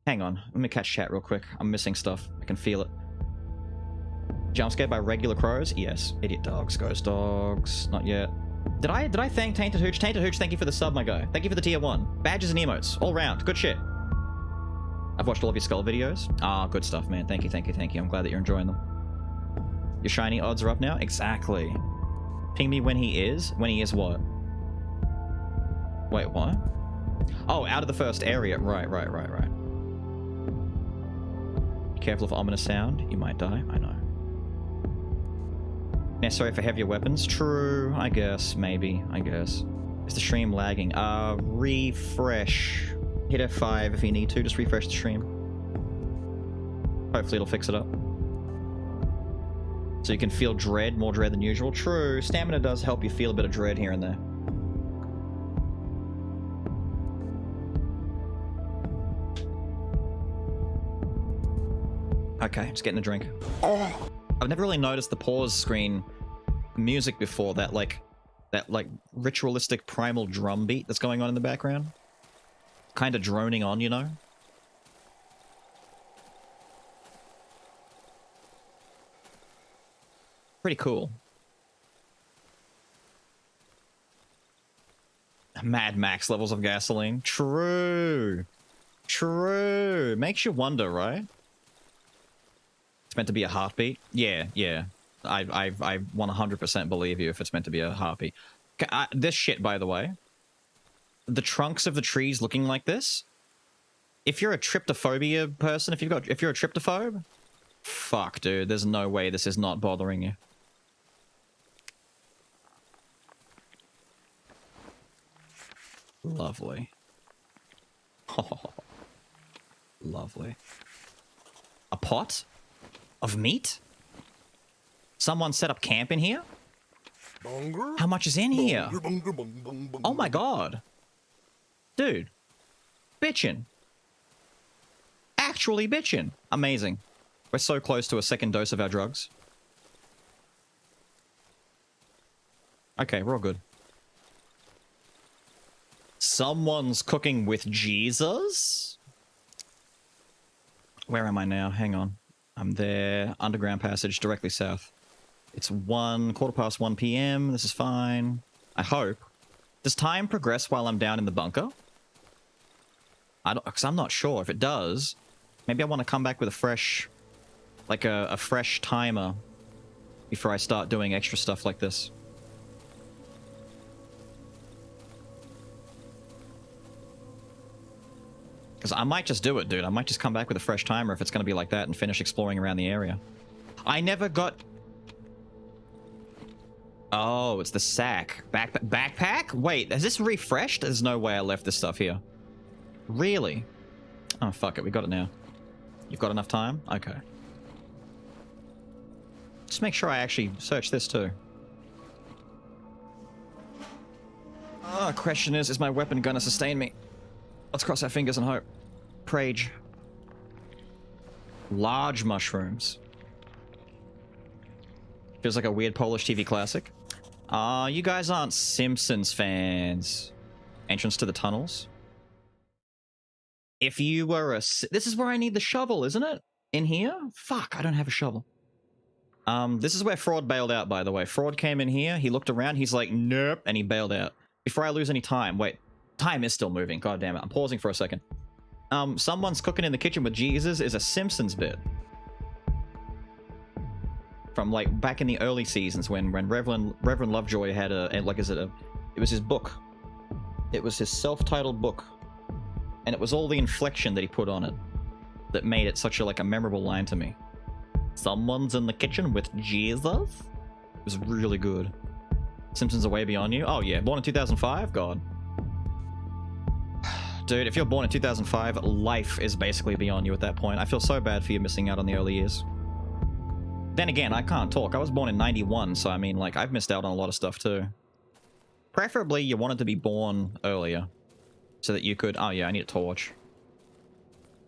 Hang on. Let me catch chat real quick. I'm missing stuff. I can feel it. Jump scared by regular crows? Yes. Idiot dogs. Ghost dogs. Not yet. Did I thank Tainted Hooch? Tainted Hooch, thank you for the sub, my guy. Thank you for the tier 1. Badges and emotes. All round. Good shit. I've watched all of your Skull videos. Ah, good stuff, man. Thank you, thank you, thank you. I'm glad that you're enjoying them. Your shiny odds are up now? Exactly. Ping me when he is. When he is what? Wait, what? Oh, out of the first area. Right. Be careful of ominous sound. You might die. I know. Necessary for heavier weapons? True. I guess. Maybe. I guess. Is the stream lagging? Refresh. Hit F5 if you need to. Just refresh the stream. Hopefully it'll fix it up. So you can feel dread, more dread than usual. True. Stamina does help you feel a bit of dread here and there. Okay, just getting a drink. I've never really noticed the pause screen music before, that ritualistic primal drum beat that's going on in the background. Kind of droning on, you know? Pretty cool. Mad Max levels of gasoline. True. True. Makes you wonder, right? It's meant to be a heartbeat? Yeah. I 100% believe you if it's meant to be a heartbeat. This shit, by the way. The trunks of the trees looking like this. If you're a tryptophobia person, if you're a tryptophobe, fuck, dude, there's no way this is not bothering you. Lovely. Oh, lovely. A pot of meat? Someone set up camp in here? How much is in here? Oh my god. Dude. Bitchin'. Actually bitchin'. Amazing. We're so close to a second dose of our drugs. Okay, we're all good. Someone's cooking with Jesus? Where am I now? Hang on. I'm there. Underground passage, directly south. It's 1:15 p.m. This is fine. I hope. Does time progress while I'm down in the bunker? Because I'm not sure. If it does, maybe I want to come back with a fresh, like a fresh timer before I start doing extra stuff like this. Because I might just do it, dude. I might just come back with a fresh timer if it's going to be like that and finish exploring around the area. I never got... Oh, it's the sack. Backpack? Wait, has this refreshed? There's no way I left this stuff here. Really? Oh, fuck it. We got it now. You've got enough time? Okay. Just make sure I actually search this too. Oh, question is my weapon gonna sustain me? Let's cross our fingers and hope. Prage. Large mushrooms. Feels like a weird Polish TV classic. You guys aren't Simpsons fans. Entrance to the tunnels. If you were a... This is where I need the shovel, isn't it? In here? Fuck, I don't have a shovel. This is where Fraud bailed out, by the way. Fraud came in here, he looked around, he's like, nope, and he bailed out. Before I lose any time, wait. Time is still moving, god damn it. I'm pausing for a second. Someone's cooking in the kitchen with Jesus is a Simpsons bit. From like back in the early seasons when Reverend Lovejoy had it was his book. It was his self-titled book. And it was all the inflection that he put on it that made it such a memorable line to me. Someone's in the kitchen with Jesus? It was really good. Simpsons are way beyond you? Oh yeah, born in 2005? God. Dude, if you're born in 2005, life is basically beyond you at that point. I feel so bad for you missing out on the early years. Then again, I can't talk. I was born in 91, so I mean, I've missed out on a lot of stuff too. Preferably, you wanted to be born earlier. So that you could... Oh yeah, I need a torch.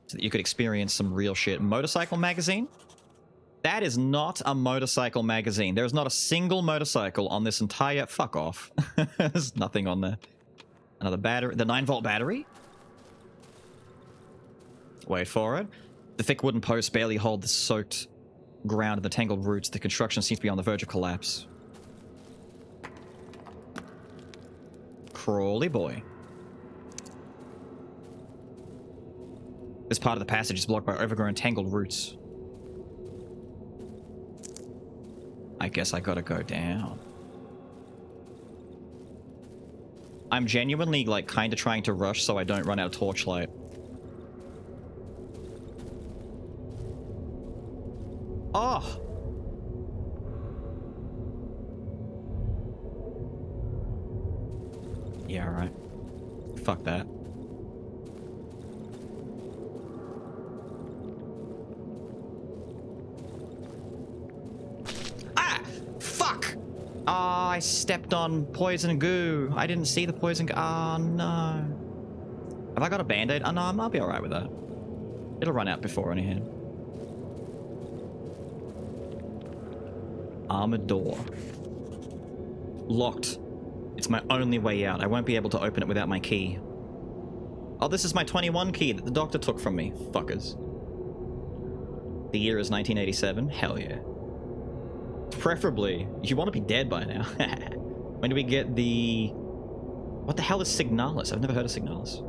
So that you could experience some real shit. Motorcycle magazine? That is not a motorcycle magazine. There is not a single motorcycle on this entire... Fuck off. There's nothing on there. Another battery. The 9-volt battery? Wait for it. The thick wooden posts barely hold the soaked ground and the tangled roots. The construction seems to be on the verge of collapse. Crawly boy. This part of the passage is blocked by overgrown tangled roots. I guess I gotta go down. I'm genuinely, like, kind of trying to rush so I don't run out of torchlight. Oh! Yeah, alright. Fuck that. Ah! Fuck! Ah, I stepped on poison goo. I didn't see the poison goo. Ah, no. Have I got a band-aid? Oh, no, I'll be alright with that. It'll run out before anyhow. Armored door. Locked. It's my only way out. I won't be able to open it without my key. Oh, this is my 21 key that the doctor took from me. Fuckers. The year is 1987. Hell yeah. Preferably, you want to be dead by now. When do we get the... What the hell is Signalis? I've never heard of Signalis.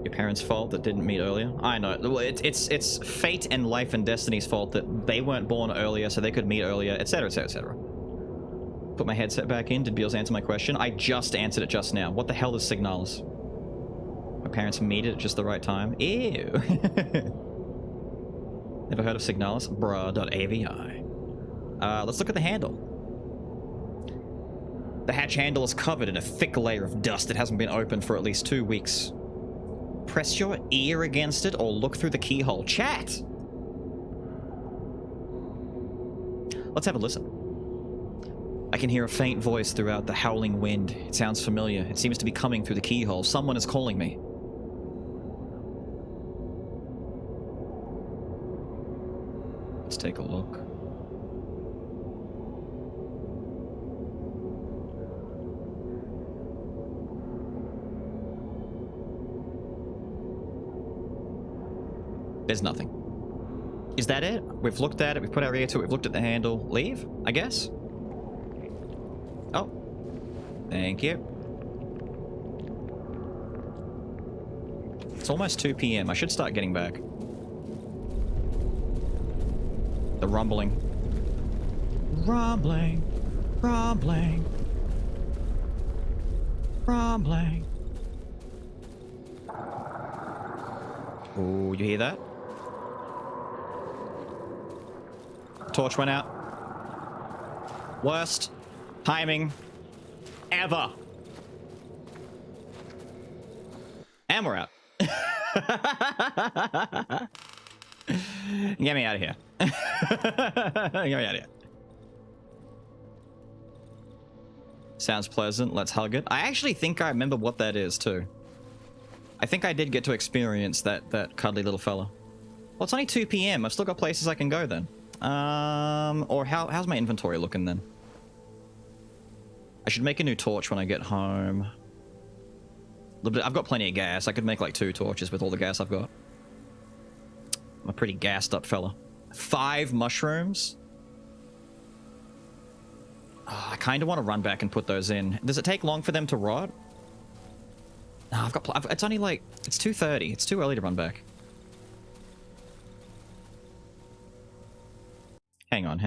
Your parents' fault that didn't meet earlier? I know. Well, it's fate and life and destiny's fault that they weren't born earlier so they could meet earlier, etc, etc, etc. Put my headset back in. Did Beals answer my question? I just answered it just now. What the hell is Signalis? My parents meet it at just the right time. Ew. Never heard of Signalis? Bruh.avi. Let's look at the handle. The hatch handle is covered in a thick layer of dust that hasn't been opened for at least 2 weeks. Press your ear against it or look through the keyhole. Chat! Let's have a listen. I can hear a faint voice throughout the howling wind. It sounds familiar. It seems to be coming through the keyhole. Someone is calling me. Let's take a look. There's nothing. Is that it? We've looked at it, we've put our ear to it, we've looked at the handle. Leave, I guess? Oh. Thank you. It's almost 2 p.m. I should start getting back. The rumbling. Rumbling. Rumbling. Rumbling. Oh, you hear that? Torch went out. Worst timing ever. And we're out. Get me out of here. Get me out of here. Sounds pleasant. Let's hug it. I actually think I remember what that is too. I think I did get to experience that cuddly little fella. Well, it's only 2 p.m. I've still got places I can go then. Or how's my inventory looking then? I should make a new torch when I get home. I've got plenty of gas. I could make like 2 torches with all the gas I've got. I'm a pretty gassed up fella. 5 mushrooms? Oh, I kind of want to run back and put those in. Does it take long for them to rot? No, it's only like, it's 2:30. It's too early to run back. Hang on.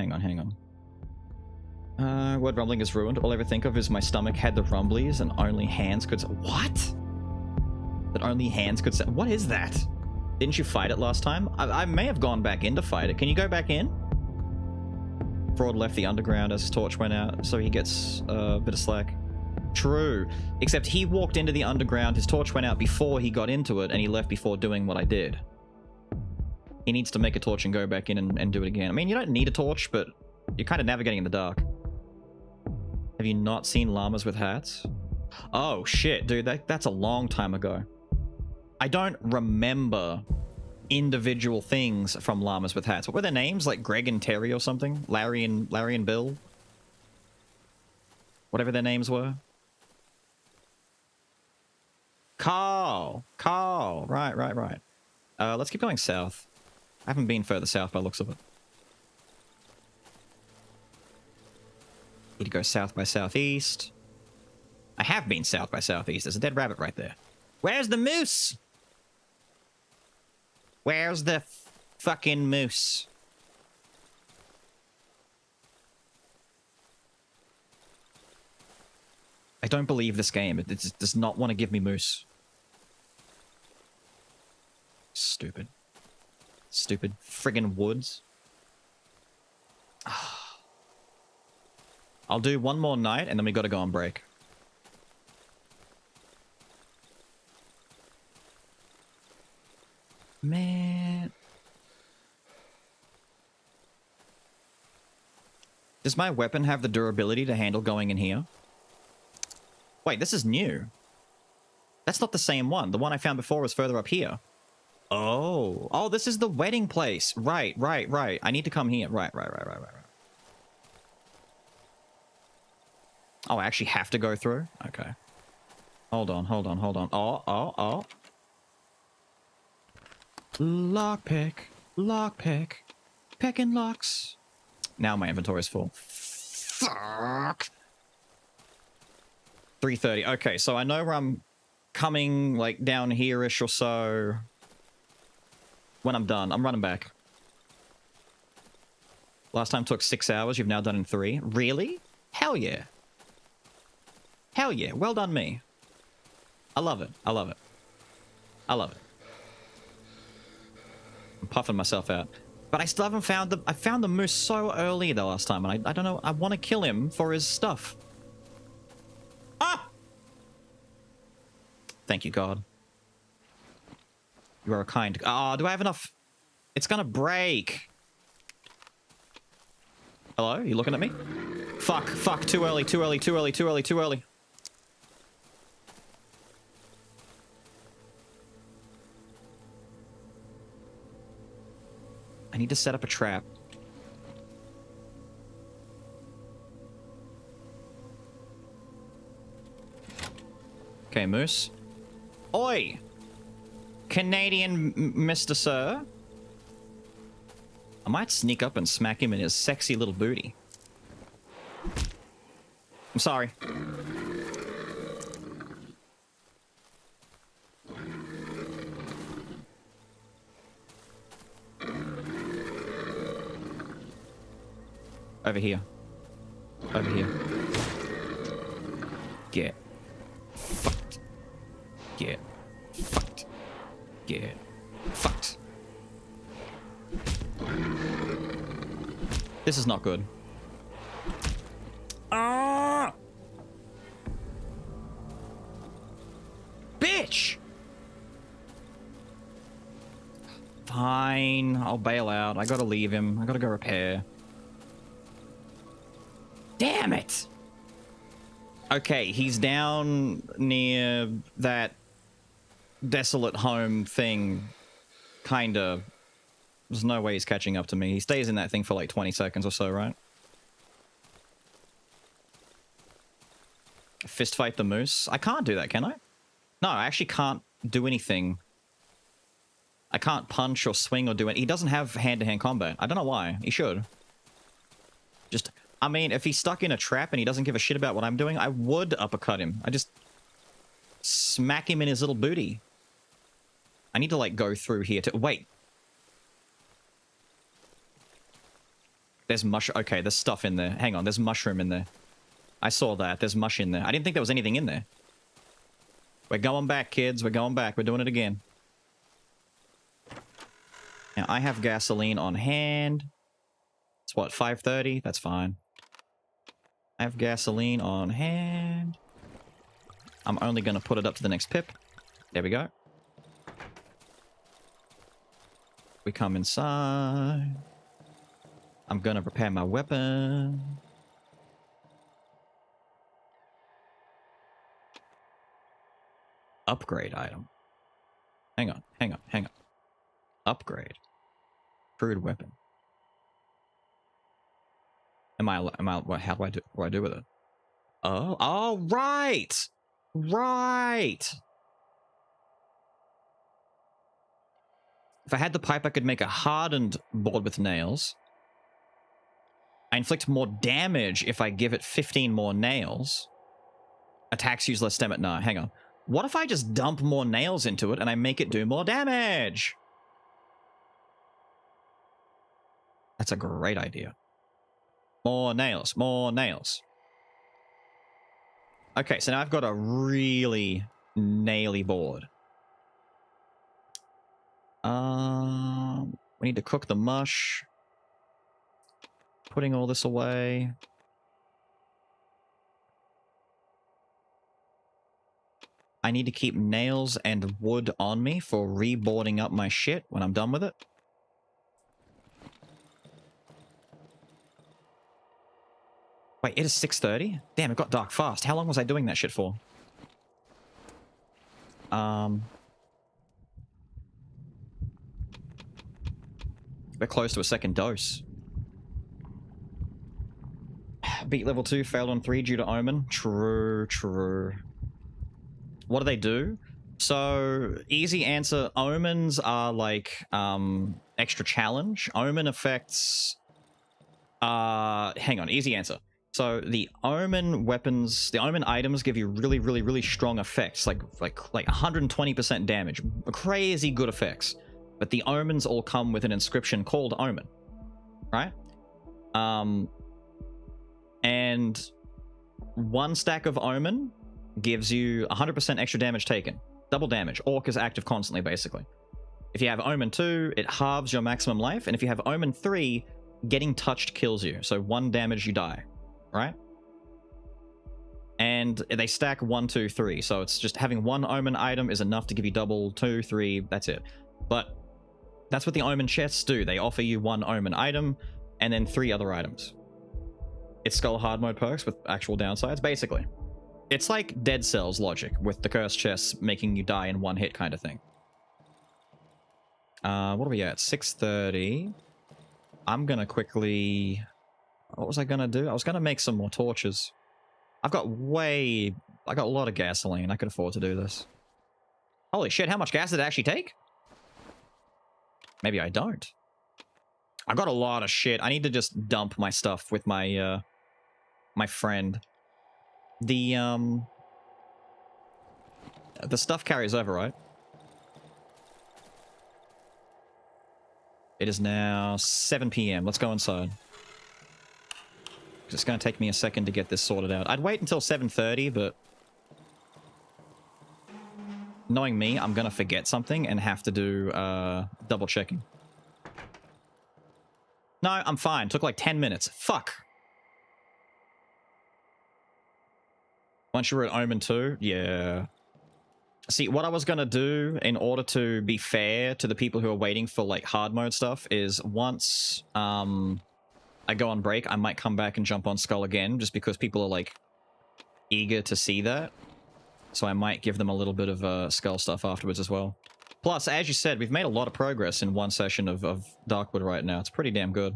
Word rumbling is ruined. All I ever think of is my stomach had the rumblies and only hands could... What? That only hands could... What is that? Didn't you fight it last time? I may have gone back in to fight it. Can you go back in? Fraud left the underground as his torch went out, so he gets a bit of slack. True. Except he walked into the underground, his torch went out before he got into it, and he left before doing what I did. He needs to make a torch and go back in and do it again. I mean, you don't need a torch, but you're kind of navigating in the dark. Have you not seen llamas with hats? Oh, shit, dude, that's a long time ago. I don't remember individual things from llamas with hats. What were their names? Like Greg and Terry or something? Larry and Bill? Whatever their names were. Carl. Right. Let's keep going south. I haven't been further south by the looks of it. Need to go south by southeast. I have been south by southeast. There's a dead rabbit right there. Where's the moose? Where's the fucking moose? I don't believe this game. It just does not want to give me moose. Stupid. Stupid friggin' woods. I'll do one more night and then we gotta go on break. Man. Does my weapon have the durability to handle going in here? Wait, this is new. That's not the same one. The one I found before was further up here. Oh. Oh, this is the wedding place. Right. I need to come here. Right. Oh, I actually have to go through? Okay. Hold on. Oh. Lockpick. Pecking locks. Now my inventory is full. Fuck. 3:30. Okay, so I know where I'm coming, like, down here-ish or so. When I'm done. I'm running back. Last time took 6 hours. You've now done in 3. Really? Hell yeah. Hell yeah. Well done, me. I love it. I'm puffing myself out. But I still haven't found the... I found the moose so early the last time, and I don't know... I want to kill him for his stuff. Ah! Thank you, God. You are a kind... Oh, do I have enough? It's gonna break. Hello? You looking at me? Fuck. Too early. I need to set up a trap. Okay, moose. Oi! Canadian Mr. Sir. I might sneak up and smack him in his sexy little booty. I'm sorry. Over here. Get fucked. Get fucked. This is not good. Ah! Bitch! Fine, I'll bail out. I gotta leave him. I gotta go repair. Damn it! Okay, he's down near that desolate home thing. Kinda. There's no way he's catching up to me. He stays in that thing for like 20 seconds or so, right? Fist fight the moose? I can't do that, can I? No, I actually can't do anything. I can't punch or swing or do it. He doesn't have hand-to-hand combat. I don't know why. He should. Just... I mean, if he's stuck in a trap and he doesn't give a shit about what I'm doing, I would uppercut him. I just smack him in his little booty. I need to, like, go through here to... Wait. There's okay, there's stuff in there. Hang on, there's mushroom in there. I saw that. There's mush in there. I didn't think there was anything in there. We're going back, kids. We're going back. We're doing it again. Now, I have gasoline on hand. It's what, 5:30? That's fine. I have gasoline on hand. I'm only going to put it up to the next pip. There we go. We come inside. I'm going to prepare my weapon. Upgrade item. Hang on. Upgrade. Crude weapon. How do I do with it? Oh, right! Right! If I had the pipe, I could make a hardened board with nails. I inflict more damage if I give it 15 more nails. Attacks use less stamina. No, hang on. What if I just dump more nails into it and I make it do more damage? That's a great idea. More nails, more nails. Okay, so now I've got a really naily board. We need to cook the mush. Putting all this away. I need to keep nails and wood on me for reboarding up my shit when I'm done with it. Wait, it is 6:30? Damn, it got dark fast. How long was I doing that shit for? We're close to a second dose. Beat level 2, failed on 3 due to Omen. True, true. What do they do? So, easy answer. Omens are like, extra challenge. Omen affects... hang on, easy answer. So, the Omen weapons, the Omen items give you really, really, really strong effects. Like 120% damage. Crazy good effects. But the Omens all come with an inscription called Omen. Right? And one stack of Omen gives you 100% extra damage taken. Double damage. Orc is active constantly, basically. If you have Omen 2, it halves your maximum life. And if you have Omen 3, getting touched kills you. So 1 damage, you die. Right? And they stack 1, 2, 3. So it's just having 1 Omen item is enough to give you double, 2, 3, that's it. But that's what the Omen chests do. They offer you 1 Omen item and then 3 other items. It's Skull hard mode perks with actual downsides, basically. It's like Dead Cells logic, with the cursed chests making you die in 1 hit kind of thing. What are we at? 6:30. I'm gonna quickly... What was I gonna do? I was gonna make some more torches. I got a lot of gasoline. I could afford to do this. Holy shit, how much gas did it actually take? Maybe I don't. I got a lot of shit. I need to just dump my stuff with my, my friend. The stuff carries over, right? It is now 7 p.m. Let's go inside. It's going to take me a second to get this sorted out. I'd wait until 7:30, but... knowing me, I'm going to forget something and have to do double checking. No, I'm fine. Took like 10 minutes. Fuck. Once you were at Omen 2, yeah. See, what I was going to do in order to be fair to the people who are waiting for like hard mode stuff is once I go on break, I might come back and jump on Skul again just because people are like eager to see that. So I might give them a little bit of Skul stuff afterwards as well. Plus, as you said, we've made a lot of progress in 1 session of Darkwood right now. It's pretty damn good.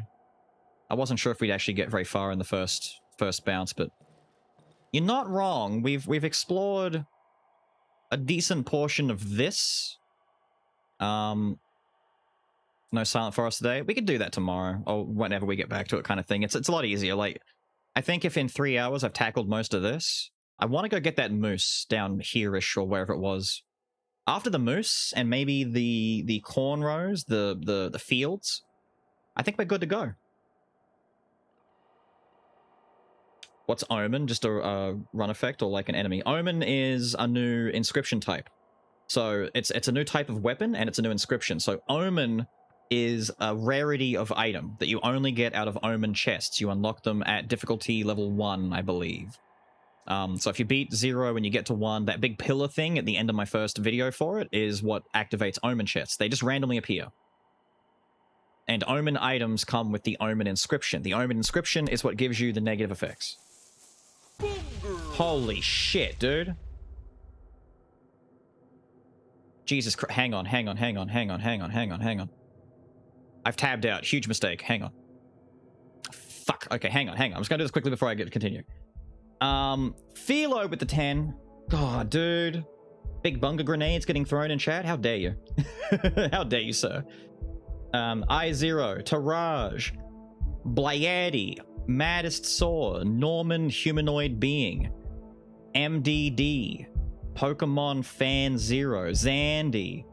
I wasn't sure if we'd actually get very far in the first bounce, but you're not wrong. We've explored a decent portion of this. No Silent Forest today. We could do that tomorrow or whenever we get back to it, kind of thing. It's a lot easier. Like, I think if in 3 hours I've tackled most of this, I want to go get that moose down here-ish or wherever it was. After the moose and maybe the corn rows, the fields, I think we're good to go. What's Omen? Just a run effect or like an enemy? Omen is a new inscription type. So it's a new type of weapon and it's a new inscription. So Omen is a rarity of item that you only get out of Omen chests. You unlock them at difficulty level 1, I believe. So if you beat 0 and you get to 1, that big pillar thing at the end of my first video for it is what activates Omen chests. They just randomly appear. And Omen items come with the Omen inscription. The Omen inscription is what gives you the negative effects. Holy shit, dude. Jesus Christ. Hang on. I've tabbed out. Huge mistake. Hang on. Fuck. Okay, hang on. I'm just gonna do this quickly before I get to continue. Philo with the 10. God, dude. Big bunga grenades getting thrown in chat. How dare you? How dare you, sir? I0, Taraj, Blayadi, Maddest Saw, Norman Humanoid Being, MDD, Pokemon Fan Zero, Zandy,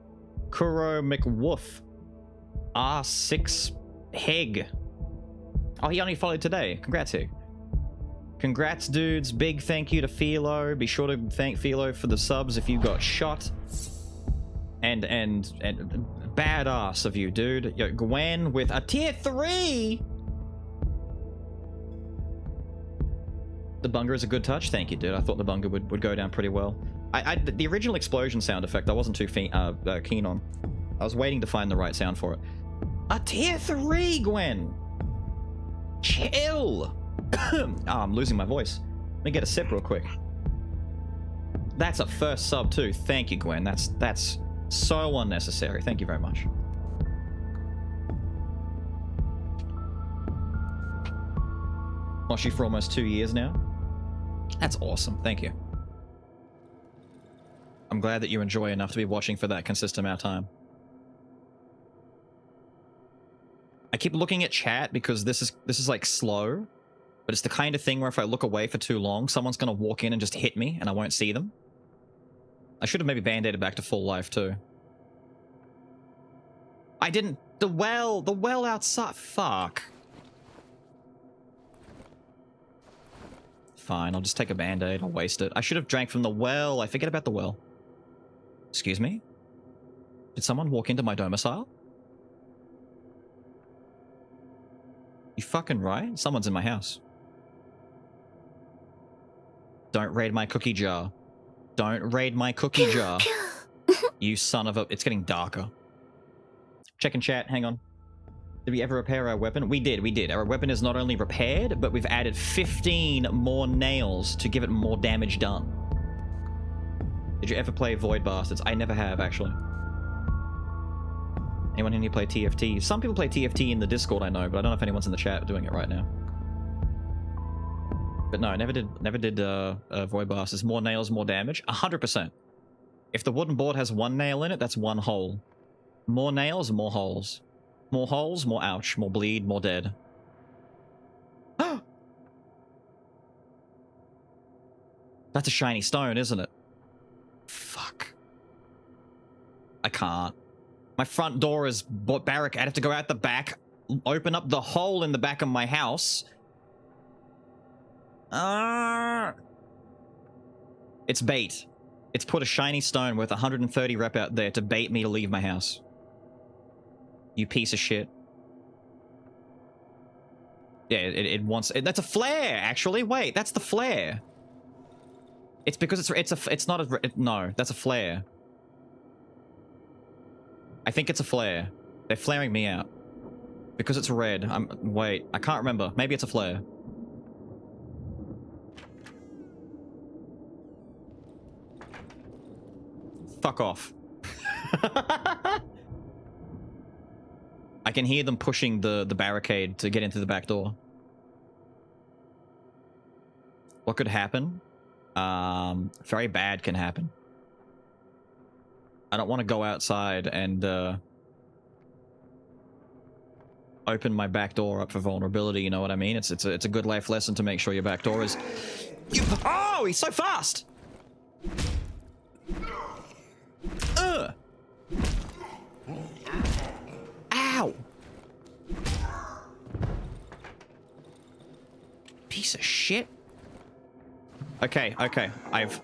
Kuro McWoof, R6 Heg. Oh, he only followed today. Congrats, Heg. Congrats, dudes. Big thank you to Philo. Be sure to thank Philo for the subs if you got shot. And badass of you, dude. Yo, Gwen with a tier 3. The bunger is a good touch. Thank you, dude. I thought the bunger would go down pretty well. The original explosion sound effect I wasn't too keen on. I was waiting to find the right sound for it. A tier 3, Gwen. Chill. Oh, I'm losing my voice. Let me get a sip real quick. That's a first sub too. Thank you, Gwen. That's so unnecessary. Thank you very much. Watched you for almost 2 years now. That's awesome. Thank you. I'm glad that you enjoy enough to be watching for that consistent amount of time. I keep looking at chat because this is like slow, but it's the kind of thing where if I look away for too long, someone's gonna walk in and just hit me and I won't see them. I should have maybe band-aided back to full life too. I didn't. The well outside. Fuck. Fine, I'll just take a band-aid. I'll waste it. I should have drank from the well. I forget about the well. Excuse me? Did someone walk into my domicile? You fucking right? Someone's in my house. Don't raid my cookie jar. Don't raid my cookie jar. You son of a... It's getting darker. Checking chat. Hang on. Did we ever repair our weapon? We did. Our weapon is not only repaired, but we've added 15 more nails to give it more damage done. Did you ever play Void Bastards? I never have, actually. Anyone in here play TFT? Some people play TFT in the Discord, I know, but I don't know if anyone's in the chat doing it right now. But no, I never did Void Bastards. More nails, more damage. 100%. If the wooden board has one nail in it, that's one hole. More nails, more holes. More holes, more ouch. More bleed, more dead. That's a shiny stone, isn't it? Fuck. I can't. My front door is barricaded. I have to go out the back, open up the hole in the back of my house. It's bait. It's put a shiny stone worth 130 rep out there to bait me to leave my house. You piece of shit. Yeah, it wants... that's a flare, actually. Wait, that's the flare. It's because it's not a... no, that's a flare. I think it's a flare. They're flaring me out. Because it's red. Wait, I can't remember. Maybe it's a flare. Fuck off. I can hear them pushing the barricade to get into the back door. What could happen? Very bad can happen. I don't want to go outside and open my back door up for vulnerability, you know what I mean? It's a good life lesson to make sure your back door is... Oh, he's so fast! Ow! Piece of shit. Okay, I've...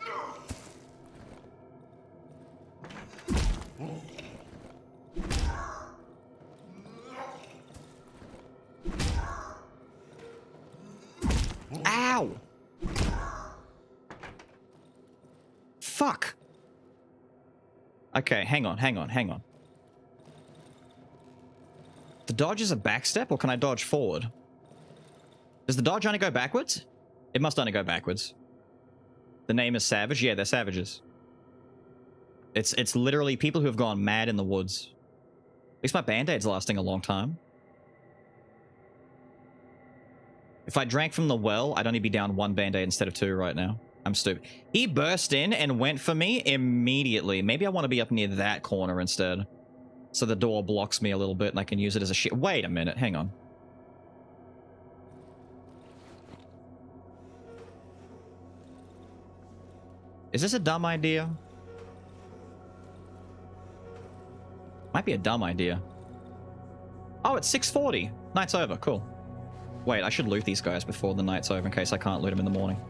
Ow! Fuck! Okay, hang on. The dodge is a backstep, or can I dodge forward? Does the dodge only go backwards? It must only go backwards. The name is Savage? Yeah, they're savages. It's literally people who have gone mad in the woods. At least my band-aid's lasting a long time. If I drank from the well, I'd only be down one band-aid instead of 2 right now. I'm stupid. He burst in and went for me immediately. Maybe I want to be up near that corner instead. So the door blocks me a little bit and I can use it as a shit. Wait a minute, hang on. Is this a dumb idea? Might be a dumb idea. Oh, it's 6:40. Night's over. Cool. Wait, I should loot these guys before the night's over in case I can't loot them in the morning.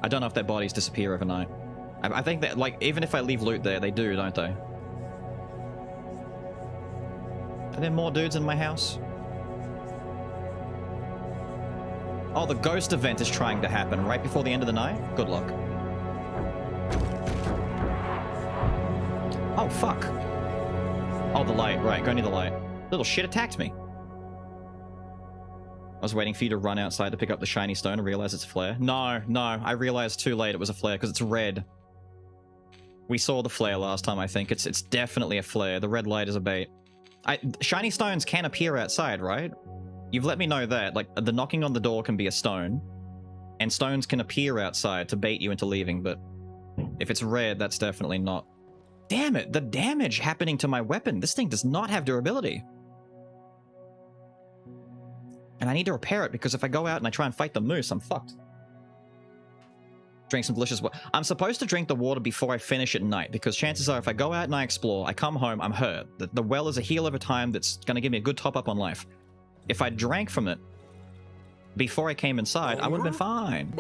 I don't know if their bodies disappear overnight. I think that, like, even if I leave loot there, they do, don't they? Are there more dudes in my house? Oh, the ghost event is trying to happen right before the end of the night? Good luck. Oh, fuck. Oh, the light. Right, go near the light. Little shit attacked me. I was waiting for you to run outside to pick up the shiny stone and realize it's a flare. No, I realized too late it was a flare because it's red. We saw the flare last time, I think. It's definitely a flare. The red light is a bait. Shiny stones can appear outside, right? You've let me know that. Like, the knocking on the door can be a stone, and stones can appear outside to bait you into leaving, but if it's red, that's definitely not. Damn it, the damage happening to my weapon. This thing does not have durability. And I need to repair it because if I go out and I try and fight the moose, I'm fucked. Drink some delicious water. I'm supposed to drink the water before I finish at night because chances are if I go out and I explore, I come home, I'm hurt. The well is a heal over time that's going to give me a good top up on life. If I drank from it before I came inside, I would have been fine.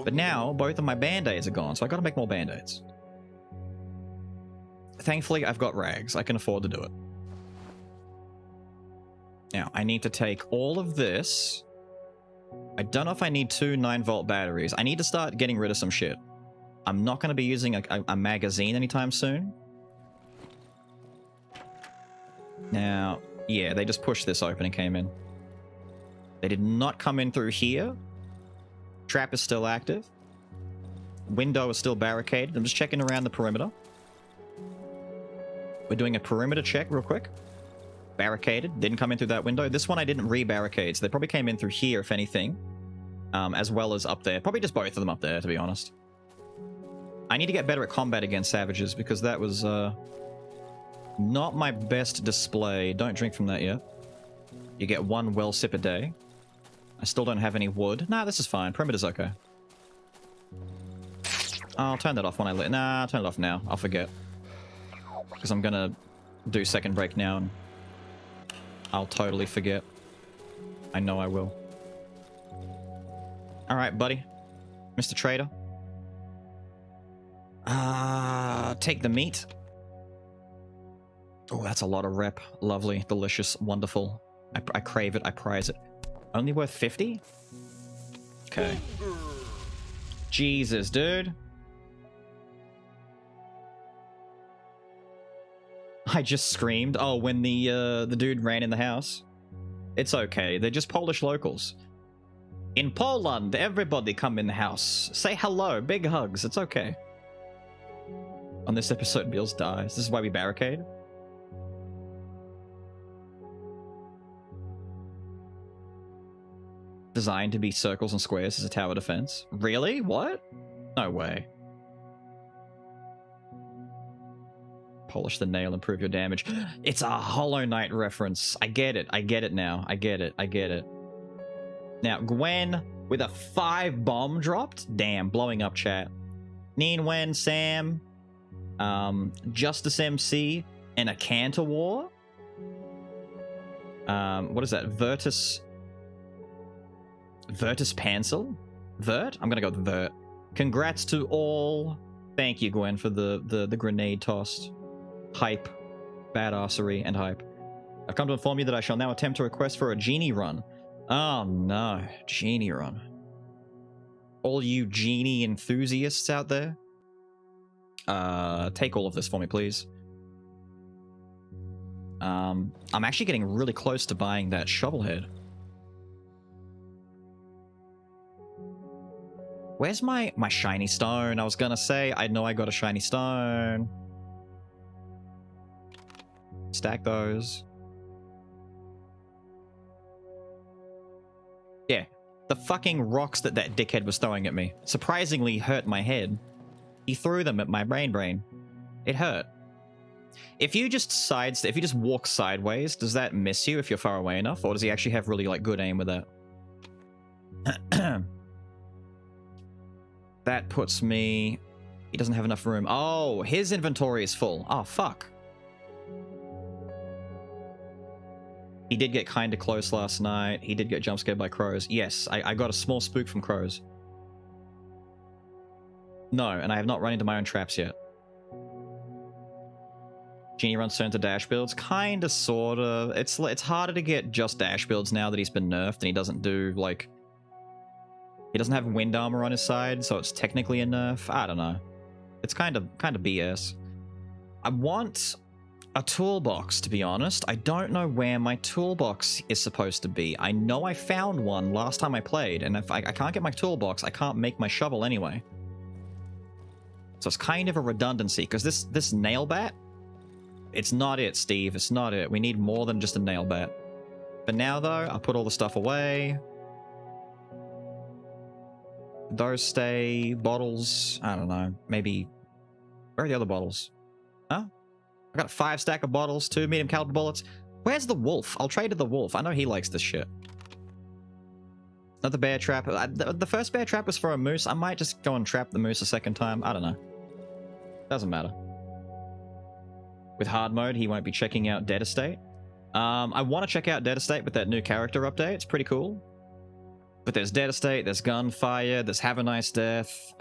But now, both of my band-aids are gone, so I got to make more band-aids. Thankfully, I've got rags. I can afford to do it. Now, I need to take all of this. I don't know if I need 2 9-volt batteries. I need to start getting rid of some shit. I'm not going to be using a magazine anytime soon. Now, yeah, they just pushed this open and came in. They did not come in through here. Trap is still active. Window is still barricaded. I'm just checking around the perimeter. We're doing a perimeter check real quick. Barricaded. Didn't come in through that window. This one I didn't re-barricade, so they probably came in through here, if anything. As well as up there. Probably just both of them up there, to be honest. I need to get better at combat against savages, because that was, not my best display. Don't drink from that yet. You get 1 well sip a day. I still don't have any wood. Nah, this is fine. Perimeter's okay. I'll turn that off when I lit. Nah, I'll turn it off now. I'll forget. Because I'm gonna do second break now and I'll totally forget. I know I will. Alright, buddy. Mr. Trader. Take the meat. Oh, that's a lot of rep. Lovely, delicious, wonderful. I crave it, I prize it. Only worth 50? Okay. Jesus, dude. I just screamed. Oh, when the dude ran in the house. It's okay. They're just Polish locals. In Poland, everybody come in the house. Say hello. Big hugs. It's okay. On this episode, Beals dies. This is why we barricade. Designed to be circles and squares as a tower defense. Really? What? No way. Polish the nail, improve your damage. It's a Hollow Knight reference. I get it. I get it now. I get it. I get it. Now, Gwen with a 5 bomb dropped. Damn, blowing up chat. Neen Wen, Sam, Justice MC, and a Cantor War. What is that? Virtus Pansel? Vert? I'm gonna go with Vert. Congrats to all. Thank you, Gwen, for the grenade tossed. Hype, badassery, and hype. I've come to inform you that I shall now attempt to request for a genie run. Oh no, genie run. All you genie enthusiasts out there, take all of this for me, please. I'm actually getting really close to buying that shovel head. Where's my shiny stone? I was gonna say, I know I got a shiny stone. Stack those. Yeah, the fucking rocks that dickhead was throwing at me surprisingly hurt my head. He threw them at my brain. It hurt. If you just walk sideways, does that miss you if you're far away enough, or does he actually have really like good aim with that? That puts me... He doesn't have enough room. Oh, his inventory is full. Oh, fuck. He did get kind of close last night. He did get jump scared by crows. Yes, I got a small spook from crows. No, and I have not run into my own traps yet. Genie runs turn to dash builds. Kinda, sorta. It's harder to get just dash builds now that he's been nerfed and he doesn't do, like... He doesn't have wind armor on his side, so it's technically a nerf. I don't know. It's kind of BS. I want a toolbox, to be honest. I don't know where my toolbox is supposed to be. I know I found one last time I played, and if I can't get my toolbox, I can't make my shovel anyway. So it's kind of a redundancy, because this nail bat, it's not it, Steve. It's not it. We need more than just a nail bat. For now, though, I'll put all the stuff away. Those stay. Bottles, I don't know. Maybe... Where are the other bottles? Huh? I got a 5 stack of bottles, 2 medium caliber bullets. Where's the wolf? I'll trade to the wolf. I know he likes this shit. Another bear trap. The first bear trap was for a moose. I might just go and trap the moose a second time. I don't know. Doesn't matter. With hard mode, he won't be checking out Dead Estate. I want to check out Dead Estate with that new character update. It's pretty cool. But there's Dead Estate, there's Gunfire, there's Have a Nice Death.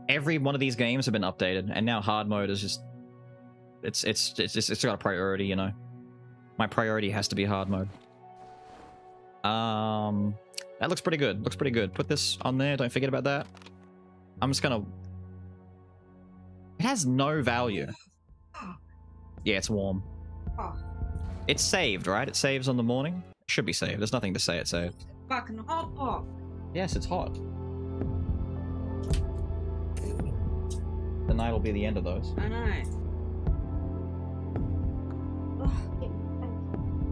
Every one of these games have been updated, and now hard mode is just... It's got a priority, you know. My priority has to be hard mode. That looks pretty good. Looks pretty good. Put this on there. Don't forget about that. I'm just gonna... It has no value. Yeah, it's warm. It's saved, right? It saves on the morning. It should be saved. There's nothing to say it saved. Fucking hot. Yes, it's hot. The night will be the end of those. I know.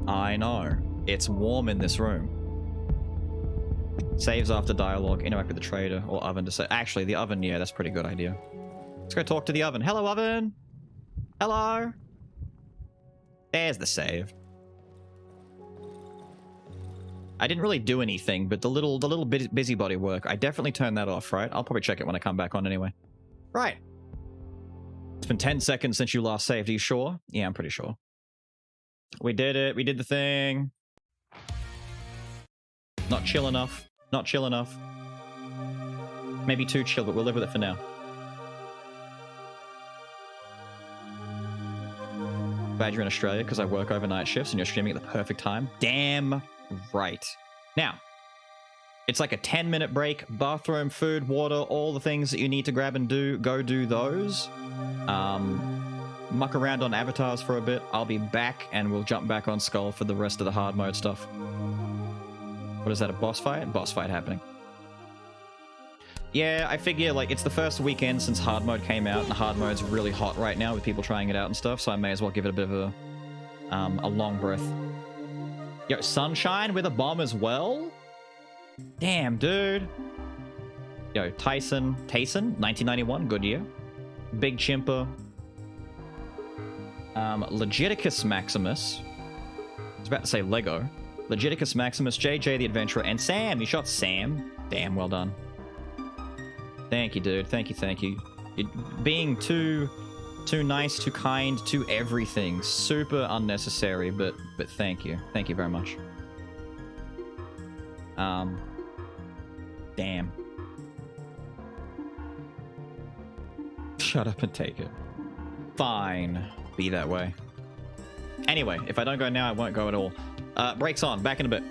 I know. It's warm in this room. Saves after dialogue. Interact with the trader or oven to say. Actually, the oven, yeah, that's a pretty good idea. Let's go talk to the oven. Hello, oven. Hello. There's the save. I didn't really do anything, but the little busybody work, I definitely turned that off, right? I'll probably check it when I come back on anyway. Right. It's been 10 seconds since you last saved. Are you sure? Yeah, I'm pretty sure. We did it. We did the thing. Not chill enough. Not chill enough. Maybe too chill, but we'll live with it for now. Glad you're in Australia because I work overnight shifts and you're streaming at the perfect time. Damn right. Now, it's like a 10-minute break. Bathroom, food, water, all the things that you need to grab and do. Go do those. Muck around on avatars for a bit. I'll be back and we'll jump back on Skul for the rest of the hard mode stuff. What is that, a boss fight? Boss fight happening. Yeah, I figure, like, it's the first weekend since hard mode came out, and hard mode's really hot right now with people trying it out and stuff, so I may as well give it a bit of a long breath. Yo, Sunshine with a bomb as well? Damn, dude. Yo, Tyson, 1991, good year. Big Chimper. Legiticus Maximus. I was about to say Lego. Legiticus Maximus, JJ the Adventurer, and Sam. You shot Sam. Damn, well done. Thank you, dude. Thank you. You're being too nice, too kind, too everything. Super unnecessary, but thank you. Thank you very much. Damn. Shut up and take it. Fine. Be that way. Anyway, if I don't go now, I won't go at all. Brakes on. Back in a bit.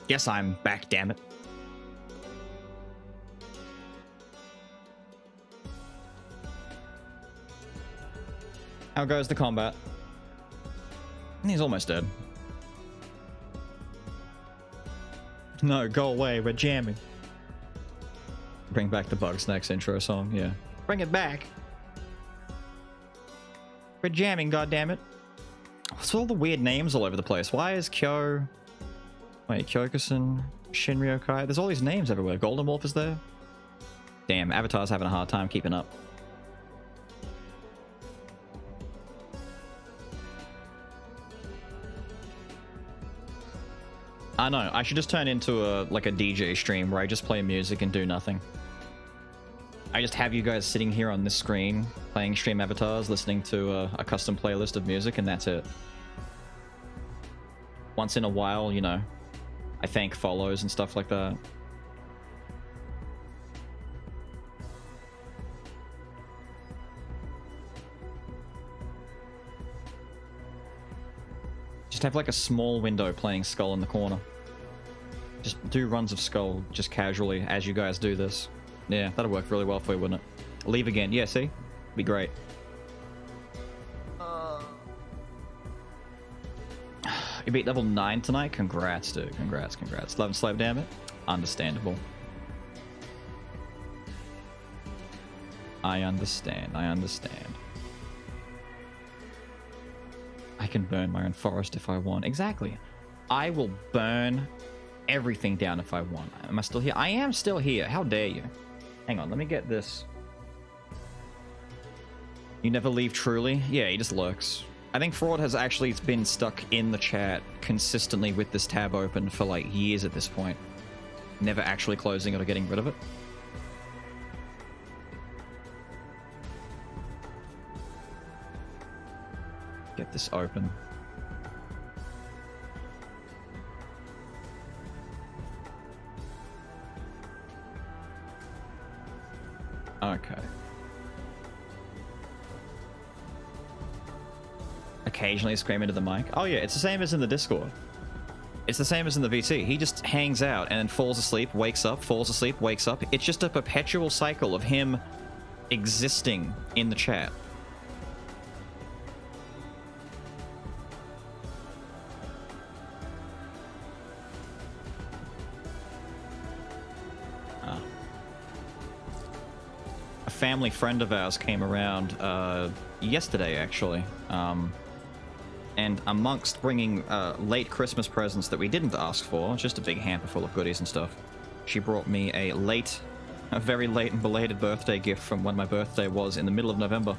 Yes, I'm back, damn it. How goes the combat? He's almost dead. No, go away, we're jamming. Bring back the Bugsnax intro song, yeah. Bring it back. We're jamming, goddammit. What's all the weird names all over the place? Why is Kyo... Wait, Kyokusen, Shinryokai? There's all these names everywhere. Golden Wolf is there? Damn, Avatar's having a hard time keeping up. I know, I should just turn into a DJ stream where I just play music and do nothing. I just have you guys sitting here on this screen, playing stream avatars, listening to a custom playlist of music, and that's it. Once in a while, you know, I thank follows and stuff like that. Just have like a small window playing Skul in the corner. Just do runs of Skul, just casually, as you guys do this. Yeah, that'll work really well for you, wouldn't it? Leave again. Yeah, see? Be great. You beat level 9 tonight? Congrats, dude. Congrats, congrats. 11 slave, damn it. Understandable. I understand. I understand. I can burn my own forest if I want. Exactly. I will burn everything down if I want. Am I still here? I am still here. How dare you? Hang on, let me get this. You never leave truly? Yeah, he just lurks. I think Fraud has actually been stuck in the chat consistently with this tab open for like years at this point. Never actually closing it or getting rid of it. Get this open. Okay. Occasionally scream into the mic. Oh yeah, it's the same as in the Discord. It's the same as in the VT. He just hangs out and then falls asleep, wakes up, falls asleep, wakes up. It's just a perpetual cycle of him existing in the chat. A family friend of ours came around yesterday, actually. And amongst bringing late Christmas presents that we didn't ask for, just a big hamper full of goodies and stuff, she brought me a very late and belated birthday gift from when my birthday was in the middle of November.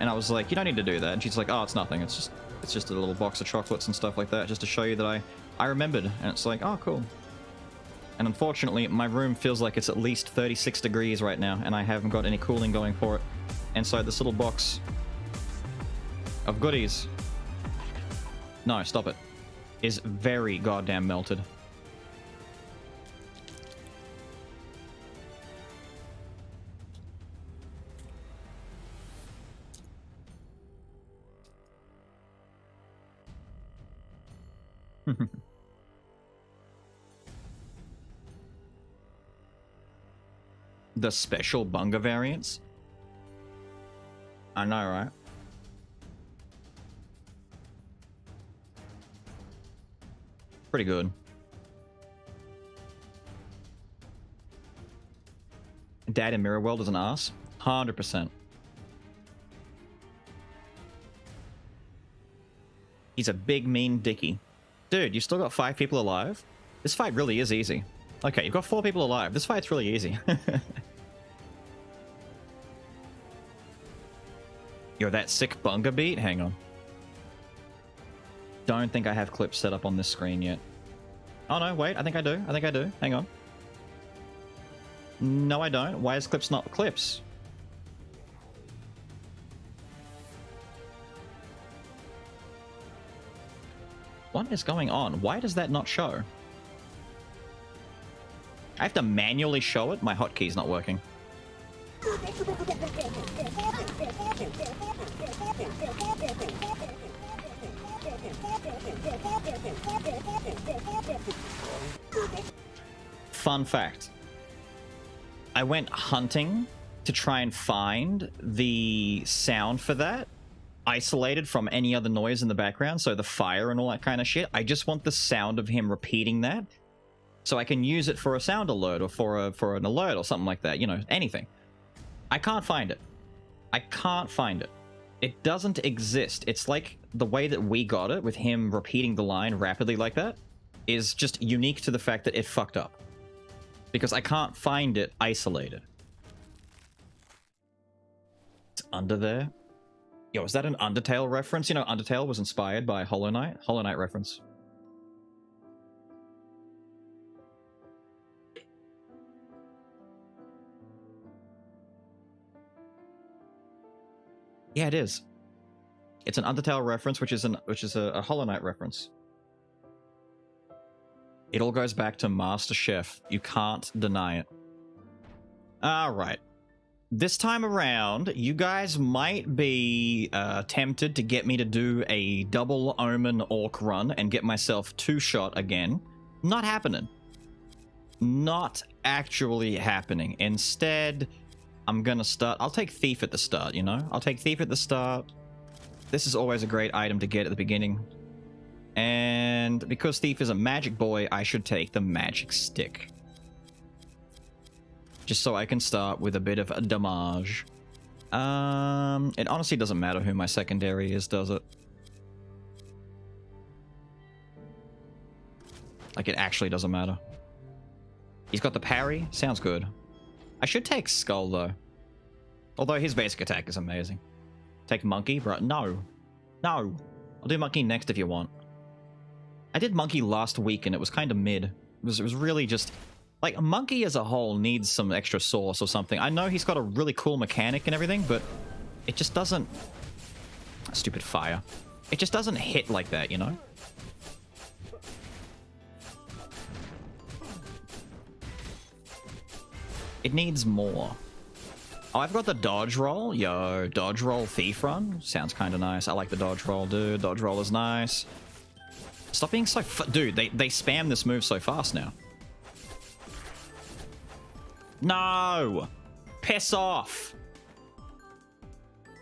And I was like, you don't need to do that. And she's like, oh, it's nothing. It's just a little box of chocolates and stuff like that, just to show you that I remembered. And it's like, oh, cool. And unfortunately, my room feels like it's at least 36 degrees right now, and I haven't got any cooling going for it. And so this little box of goodies, no, stop it, is very goddamn melted. The special bunga variants? I know, right? Pretty good. Dad in Mirror World is an ass? 100%. He's a big, mean dickie. Dude, you still got 5 people alive? This fight really is easy. Okay, you've got 4 people alive. This fight's really easy. Yo, that sick bunga beat? Hang on. Don't think I have clips set up on this screen yet. Oh no, wait, I think I do. I think I do. Hang on. No, I don't. Why is clips not clips? What is going on? Why does that not show? I have to manually show it? My hotkey's not working. Fun fact. I went hunting to try and find the sound for that, isolated from any other noise in the background, so the fire and all that kind of shit. I just want the sound of him repeating that, so I can use it for a sound alert or for an alert or something like that, you know, anything. I can't find it. I can't find it. It doesn't exist. It's like the way that we got it with him repeating the line rapidly like that is just unique to the fact that it fucked up. Because I can't find it isolated. It's under there. Yo, is that an Undertale reference? You know, Undertale was inspired by Hollow Knight. Hollow Knight reference. Yeah, it is. It's an Undertale reference, which is a Hollow Knight reference. It all goes back to Master Chef. You can't deny it. Alright. This time around, you guys might be tempted to get me to do a double Omen Orc run and get myself two-shot again. Not happening. Not actually happening. Instead, I'm gonna start... I'll take Thief at the start, you know? I'll take Thief at the start. This is always a great item to get at the beginning. And because Thief is a magic boy, I should take the magic stick. Just so I can start with a bit of a damage. It honestly doesn't matter who my secondary is, does it? Like, it actually doesn't matter. He's got the parry. Sounds good. I should take Skul, though. Although his basic attack is amazing. Take Monkey, bro. No. No. I'll do Monkey next if you want. I did Monkey last week and it was kind of mid. It was really just... Like, Monkey as a whole needs some extra sauce or something. I know he's got a really cool mechanic and everything, but it just doesn't... Stupid fire. It just doesn't hit like that, you know? It needs more. Oh, I've got the dodge roll. Yo, dodge roll thief run. Sounds kind of nice. I like the dodge roll, dude. Dodge roll is nice. Stop being so... Dude, they spam this move so fast now. No! Piss off!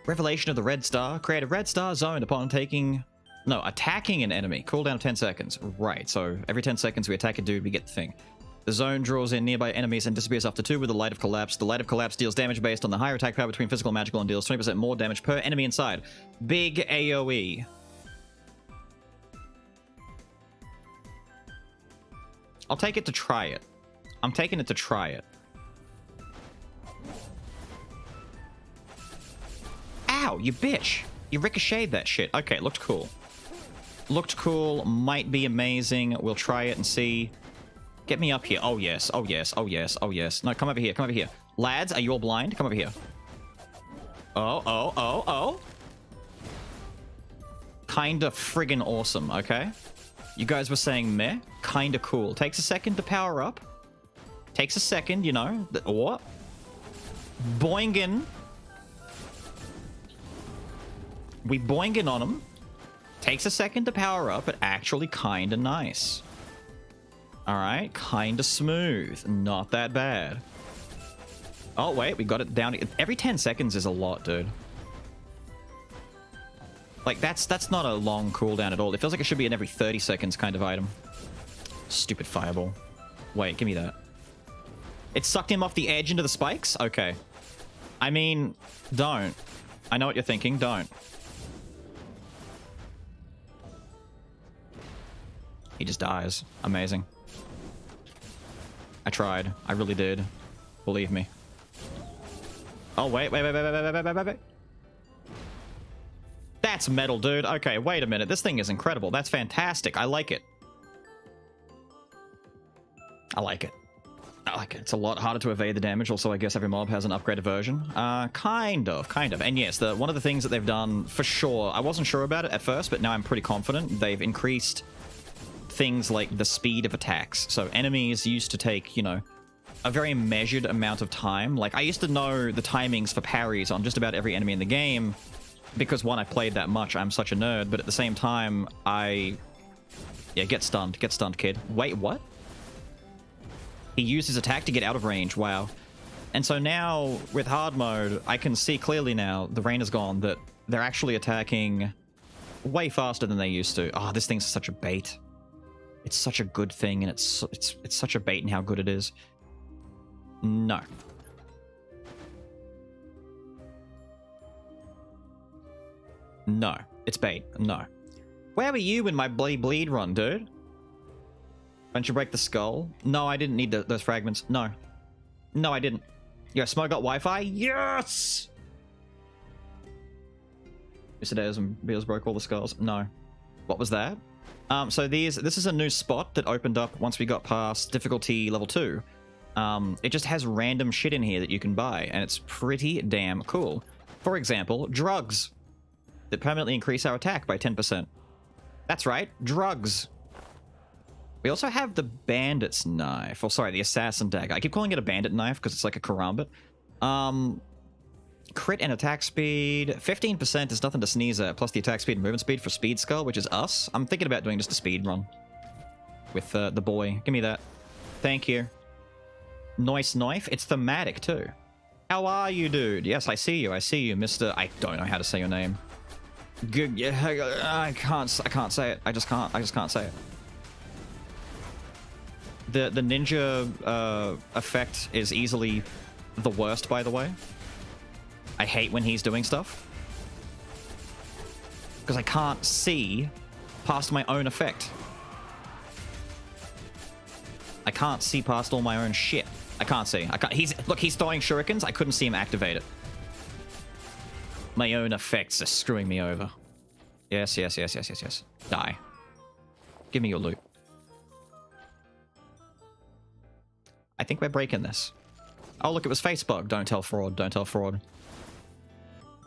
Revelation of the Red Star. Create a Red Star zone upon taking... No, attacking an enemy. Cooldown of 10 seconds. Right, so every 10 seconds we attack a dude, we get the thing. The zone draws in nearby enemies and disappears after 2 with the Light of Collapse. The Light of Collapse deals damage based on the higher attack power between physical and magical and deals 20% more damage per enemy inside. Big AoE. I'll take it to try it. I'm taking it to try it. Ow, you bitch. You ricocheted that shit. Okay, looked cool. Looked cool. Might be amazing. We'll try it and see. Get me up here. Oh, yes. Oh, yes. Oh, yes. Oh, yes. No, come over here. Come over here. Lads, are you all blind? Come over here. Oh, oh, oh, oh. Kinda friggin' awesome, okay? You guys were saying meh? Kinda cool. Takes a second to power up. Takes a second, you know. What? Boingin. We boingin on him. Takes a second to power up, but actually kinda nice. Alright, kinda smooth. Not that bad. Oh, wait, we got it down. Every 10 seconds is a lot, dude. Like, that's not a long cooldown at all. It feels like it should be an every 30 seconds kind of item. Stupid fireball. Wait, give me that. It sucked him off the edge into the spikes? Okay. I mean, don't. I know what you're thinking. Don't. He just dies. Amazing. I tried. I really did. Believe me. Oh, wait. That's metal, dude. Okay, wait a minute. This thing is incredible. That's fantastic. I like it. I like it. I like it. It's a lot harder to evade the damage. Also, I guess every mob has an upgraded version. Kind of. And yes, one of the things that they've done, for sure, I wasn't sure about it at first, but now I'm pretty confident. They've increased things like the speed of attacks. So enemies used to take, you know, a very measured amount of time. Like, I used to know the timings for parries on just about every enemy in the game because, one, I played that much. I'm such a nerd. But at the same time, yeah, get stunned. Get stunned, kid. Wait, what? He used his attack to get out of range. Wow. And so now, with hard mode, I can see clearly now, the rain is gone, that they're actually attacking way faster than they used to. Oh, this thing's such a bait. It's such a good thing, and it's such a bait in how good it is. No. No. It's bait. No. Where were you in my bleed run, dude? Don't you break the skull? No, I didn't need those fragments. No. No, I didn't. Yeah, Smoke got Wi-Fi? Yes! Mr. Dares and Beals broke all the skulls. No. What was that? So this is a new spot that opened up once we got past difficulty level 2. It just has random shit in here that you can buy, and it's pretty damn cool. For example, drugs that permanently increase our attack by 10%. That's right, drugs. We also have the bandit's knife. Oh, sorry, the assassin dagger. I keep calling it a bandit knife because it's like a karambit. Crit and attack speed. 15% is nothing to sneeze at, plus the attack speed and movement speed for Speed Skull, which is us. I'm thinking about doing just a speed run with the boy. Give me that. Thank you. Nice knife. It's thematic too. How are you, dude? Yes, I see you. I see you, Mr. I don't know how to say your name. Good. Yeah, I can't say it. I just can't say it. The ninja effect is easily the worst, by the way. I hate when he's doing stuff because I can't see past my own effect. I can't see past all my own shit. I can't see. I can't. He's throwing shurikens. I couldn't see him activate it. My own effects are screwing me over. Yes. Die. Give me your loot. I think we're breaking this. Oh, look, it was Facebook. Don't tell fraud. Don't tell fraud.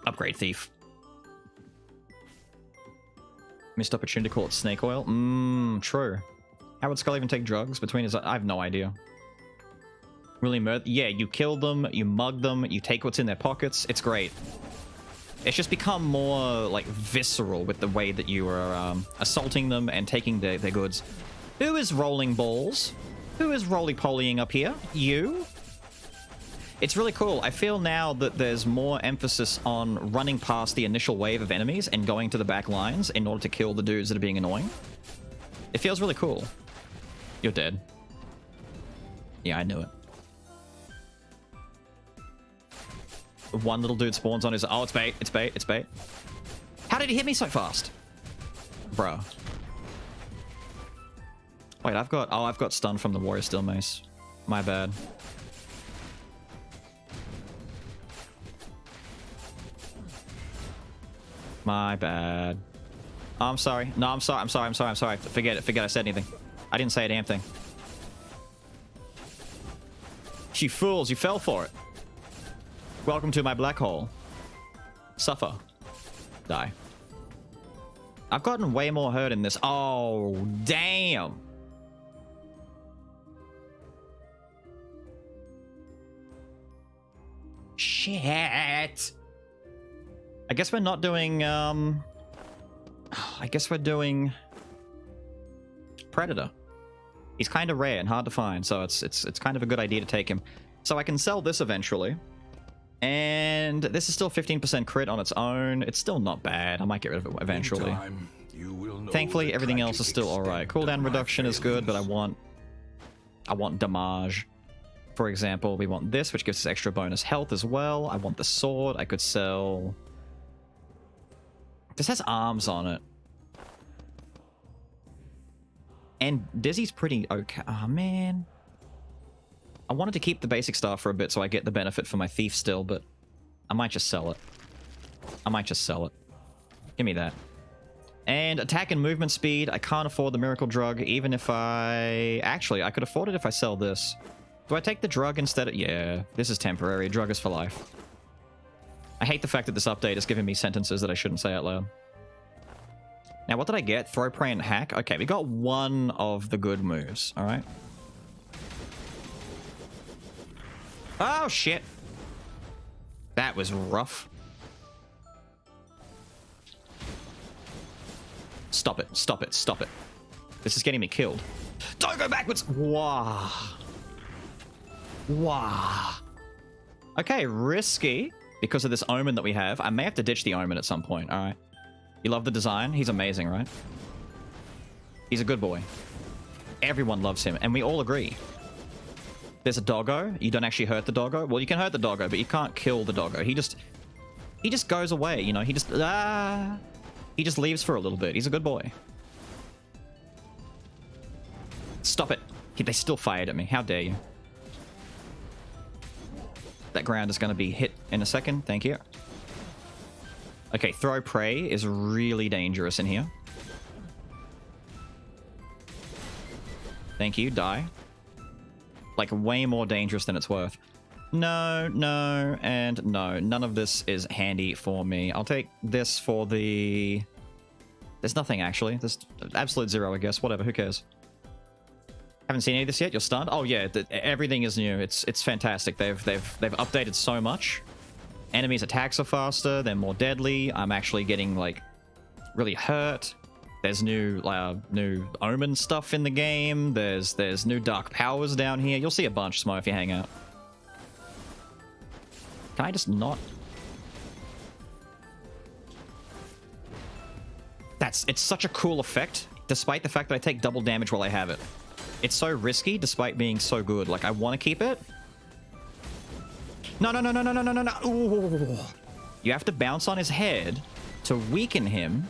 Upgrade thief. Missed opportunity to call it snake oil. True. How would Skull even take drugs between his... I have no idea. Really murder... Yeah, you kill them, you mug them, you take what's in their pockets. It's great. It's just become more, like, visceral with the way that you are assaulting them and taking their goods. Who is rolling balls? Who is roly-polying up here? You? It's really cool. I feel now that there's more emphasis on running past the initial wave of enemies and going to the back lines in order to kill the dudes that are being annoying. It feels really cool. You're dead. Yeah, I knew it. One little dude spawns on his... Oh, it's bait. It's bait. It's bait. How did he hit me so fast? Bro. Wait, I've got stun from the Warrior Steel Mace. My bad. My bad. Oh, I'm sorry. No, I'm sorry. I'm sorry. Forget it. Forget I said anything. I didn't say a damn thing. You fools, you fell for it. Welcome to my black hole. Suffer. Die. I've gotten way more hurt in this. Oh, damn. Shit. I guess we're not doing, I guess we're doing Predator. He's kind of rare and hard to find, so it's kind of a good idea to take him. So I can sell this eventually. And this is still 15% crit on its own. It's still not bad. I might get rid of it eventually. Thankfully, everything else is still alright. Cooldown reduction is good, but I want damage. For example, we want this, which gives us extra bonus health as well. I want the sword. I could sell... This has arms on it. And Dizzy's pretty okay. Oh, man. I wanted to keep the basic stuff for a bit so I get the benefit for my thief still, but I might just sell it. Give me that. And attack and movement speed. I can't afford the miracle drug, even if I... Actually, I could afford it if I sell this. Do I take the drug instead of... Yeah, this is temporary. Drug is for life. I hate the fact that this update is giving me sentences that I shouldn't say out loud. Now, what did I get? Throw, pray, and hack? Okay, we got one of the good moves, alright? Oh, shit. That was rough. Stop it, stop it, stop it. This is getting me killed. Don't go backwards! Wow. Wow. Okay, risky because of this omen that we have. I may have to ditch the omen at some point. All right. You love the design? He's amazing, right? He's a good boy. Everyone loves him, and we all agree. There's a doggo. You don't actually hurt the doggo. Well, you can hurt the doggo, but you can't kill the doggo. He just goes away, you know? He just leaves for a little bit. He's a good boy. Stop it. They still fired at me. How dare you? That ground is going to be hit in a second. Thank you. Okay, throw prey is really dangerous in here. Thank you. Die. Like, way more dangerous than it's worth. No, no, and no. None of this is handy for me. I'll take this for the... There's nothing, actually. There's absolute zero, I guess. Whatever, who cares? Haven't seen any of this yet? You're stunned? Oh, yeah. Everything is new. It's fantastic. They've updated so much. Enemies' attacks are faster. They're more deadly. I'm actually getting, like, really hurt. There's new omen stuff in the game. There's new dark powers down here. You'll see a bunch, Smo, if you hang out. Can I just not? It's such a cool effect, despite the fact that I take double damage while I have it. It's so risky, despite being so good. Like, I want to keep it. No, no, no, no, no, no, no, no, no. Ooh. You have to bounce on his head to weaken him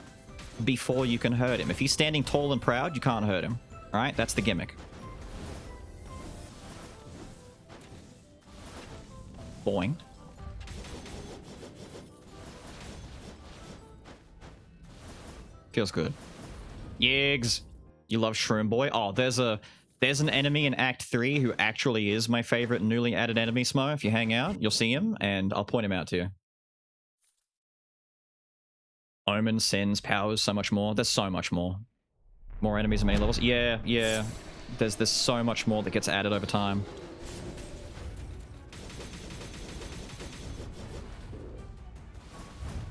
before you can hurt him. If he's standing tall and proud, you can't hurt him. All right? That's the gimmick. Boing. Feels good. Yigs. You love Shroom Boy? Oh, there's an enemy in Act 3 who actually is my favorite newly added enemy, Smo. If you hang out, you'll see him, and I'll point him out to you. Omen, sins, powers, so much more. There's so much more. More enemies at many levels. Yeah, yeah. There's so much more that gets added over time.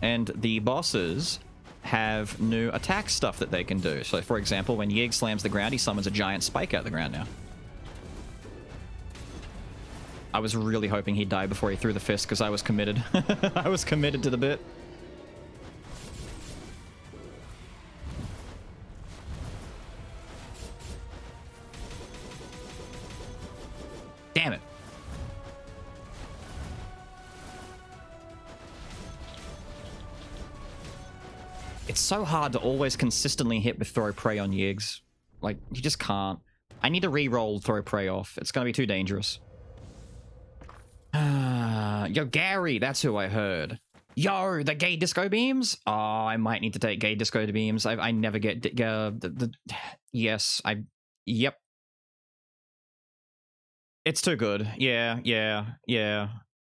And the bosses have new attack stuff that they can do. So, for example, when Yig slams the ground, he summons a giant spike out of the ground now. I was really hoping he'd die before he threw the fist, because I was committed. I was committed to the bit. Damn it. It's so hard to always consistently hit with throw prey on Yigs. Like, you just can't. I need to re-roll throw prey off. It's gonna be too dangerous. Yo, Gary, that's who I heard. Yo, the gay disco beams? Oh, I might need to take gay disco beams. I never get... yes, Yep. It's too good. Yeah.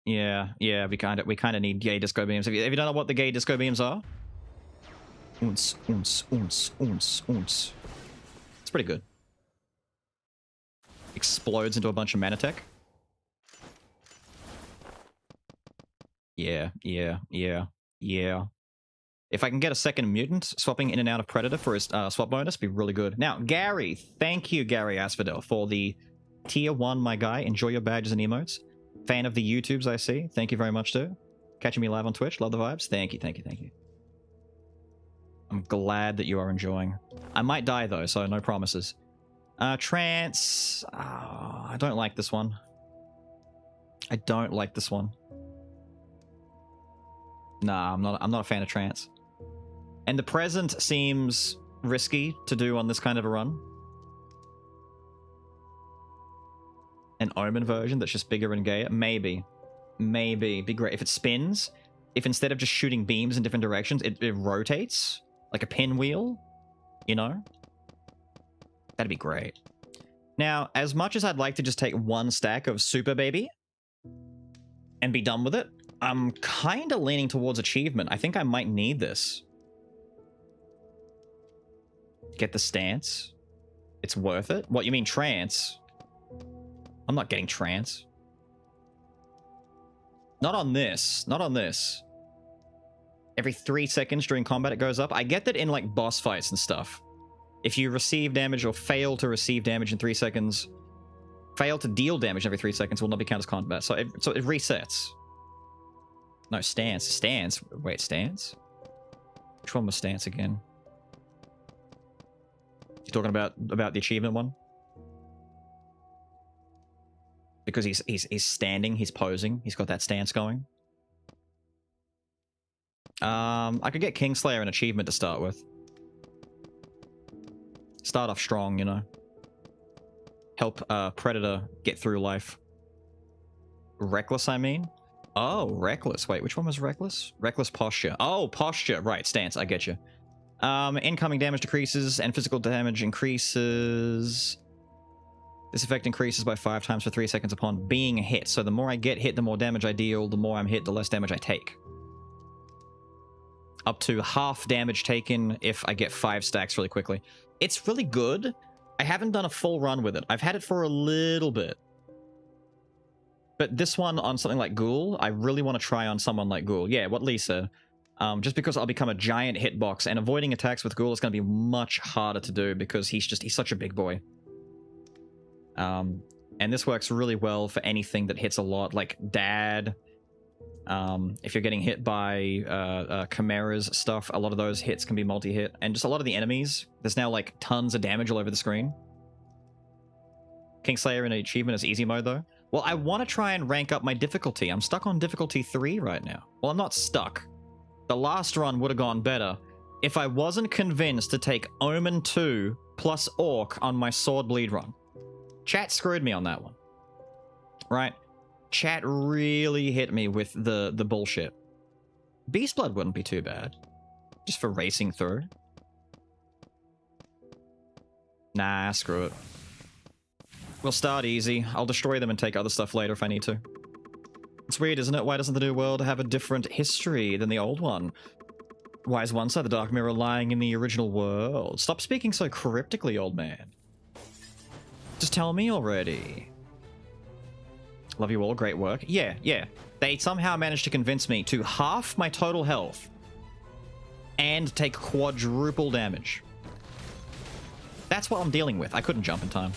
We kind of need gay disco beams. Have you don't know what the gay disco beams are? Oons. It's pretty good. Explodes into a bunch of mana tech. Yeah. If I can get a second mutant swapping in and out of Predator for his swap bonus, be really good. Now, Gary, thank you, Gary Asphodel, for the tier 1, my guy. Enjoy your badges and emotes. Fan of the YouTubes, I see. Thank you very much, too. Catching me live on Twitch. Love the vibes. Thank you. I'm glad that you are enjoying. I might die, though, so no promises. Trance. Oh, I don't like this one. Nah, I'm not a fan of trance. And the present seems risky to do on this kind of a run. An omen version that's just bigger and gayer? Maybe. Be great. If it spins, if instead of just shooting beams in different directions, it rotates like a pinwheel, you know? That'd be great. Now, as much as I'd like to just take one stack of Super Baby and be done with it, I'm kind of leaning towards achievement. I think I might need this. Get the stance. It's worth it. What, you mean trance? I'm not getting trance. Not on this. Every 3 seconds during combat it goes up. I get that in, like, boss fights and stuff. If you receive damage or fail to receive damage in 3 seconds Fail to deal damage every 3 seconds will not be counted as combat. So it resets. No, stance. Stance. Wait, stance? Which one was stance again? You talking about the achievement one? Because he's standing, he's posing, he's got that stance going. I could get Kingslayer an achievement to start with. Start off strong, you know. Help Predator get through life. Reckless, I mean? Oh, Reckless. Wait, which one was Reckless? Reckless Posture. Oh, Posture. Right, stance. I get you. Incoming damage decreases and physical damage increases. This effect increases by 5 times for 3 seconds upon being hit. So the more I get hit, the more damage I deal. The more I'm hit, the less damage I take. Up to half damage taken if I get 5 stacks really quickly. It's really good. I haven't done a full run with it. I've had it for a little bit. But this one on something like Ghoul, I really want to try on someone like Ghoul. Yeah, what Lee said. Just because I'll become a giant hitbox, and avoiding attacks with Ghoul is going to be much harder to do because he's such a big boy. And this works really well for anything that hits a lot, like Dad. If you're getting hit by Chimera's stuff, a lot of those hits can be multi-hit. And just a lot of the enemies, there's now like tons of damage all over the screen. Kingslayer in an achievement is easy mode though. Well, I want to try and rank up my difficulty. I'm stuck on difficulty 3 right now. Well, I'm not stuck. The last run would have gone better if I wasn't convinced to take Omen 2 plus Orc on my Sword Bleed run. Chat screwed me on that one. Right? Chat really hit me with the bullshit. Beastblood wouldn't be too bad. Just for racing through. Nah, screw it. We'll start easy. I'll destroy them and take other stuff later if I need to. It's weird, isn't it? Why doesn't the new world have a different history than the old one? Why is one side of the Dark Mirror lying in the original world? Stop speaking so cryptically, old man. Just tell me already. Love you all, great work. Yeah. They somehow managed to convince me to half my total health and take quadruple damage. That's what I'm dealing with. I couldn't jump in time.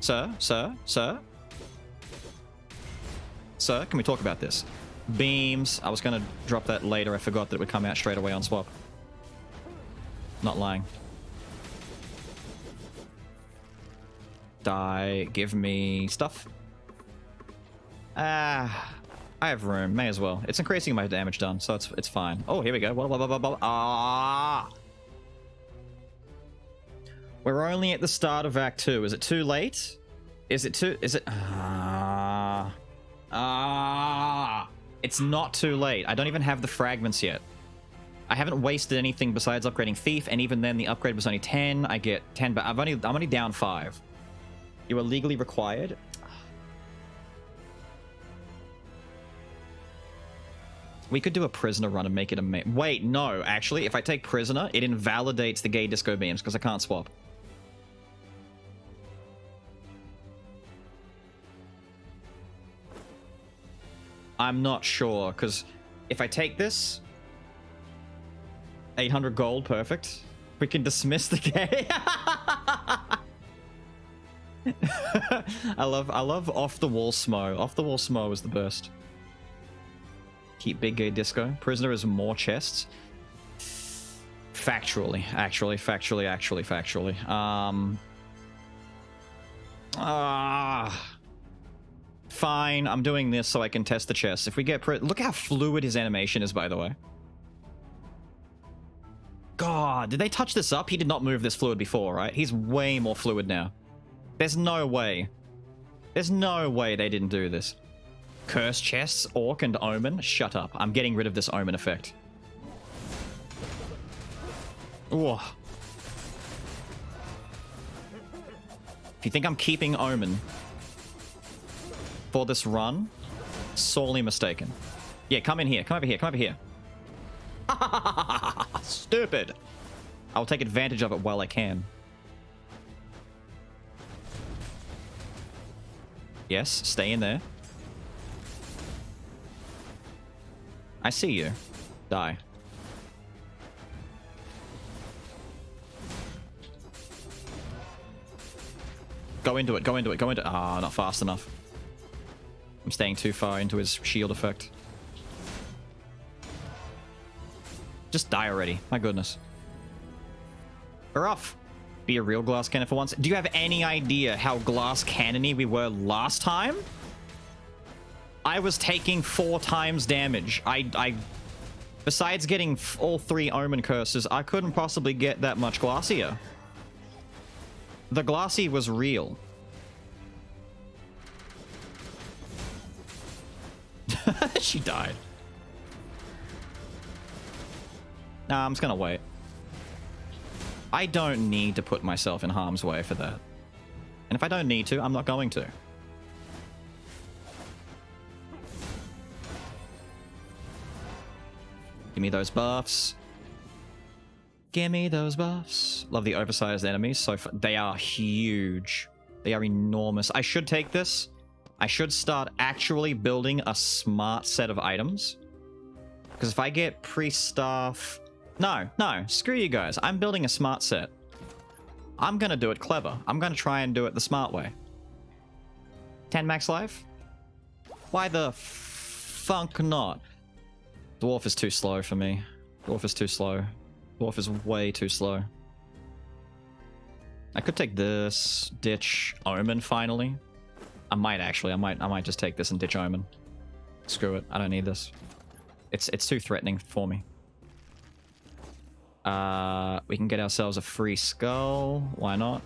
Sir, can we talk about this? Beams. I was going to drop that later. I forgot that it would come out straight away on swap. Not lying. Die. Give me stuff. I have room. May as well. It's increasing my damage done, so it's fine. Oh, here we go. Ah! We're only at the start of Act 2. Is it too late? Is it? It's not too late. I don't even have the fragments yet. I haven't wasted anything besides upgrading Thief, and even then the upgrade was only 10. I get 10, but I'm only down 5. You are legally required. We could do a prisoner run and make it a wait, no, actually, if I take prisoner, it invalidates the gay disco beams because I can't swap. I'm not sure, because if I take this, 800 gold, perfect. We can dismiss the gay. I love off the wall smo. Off the wall smo is the best. Keep big gay disco. Prisoner is more chests. Factually. Fine, I'm doing this so I can test the chest. If we get look how fluid his animation is, by the way. God, did they touch this up? He did not move this fluid before, right? He's way more fluid now. There's no way. There's no way they didn't do this. Curse chests, Orc and Omen. Shut up. I'm getting rid of this Omen effect. Ooh. If you think I'm keeping Omen for this run, sorely mistaken. Yeah, come in here. Come over here. Come over here. Stupid. I'll take advantage of it while I can. Yes, stay in there. I see you. Die. Go into it, go into it, go into it. Ah, not fast enough. I'm staying too far into his shield effect. Just die already. My goodness. We're off. Be a real glass cannon for once. Do you have any idea how glass cannony we were last time? I was taking 4 times damage. I besides getting all 3 omen curses, I couldn't possibly get that much glassier. The glassy was real. She died. Nah, I'm just gonna wait. I don't need to put myself in harm's way for that. And if I don't need to, I'm not going to. Give me those buffs. Give me those buffs. Love the oversized enemies. So they are huge. They are enormous. I should take this. I should start actually building a smart set of items. Because if I get priest staff... No, screw you guys. I'm building a smart set. I'm going to do it clever. I'm going to try and do it the smart way. 10 max life? Why the funk not? Dwarf is too slow for me. Dwarf is too slow. Dwarf is way too slow. I could take this, ditch Omen finally. I might actually. I might just take this and ditch Omen. Screw it. I don't need this. It's too threatening for me. We can get ourselves a free skull. Why not?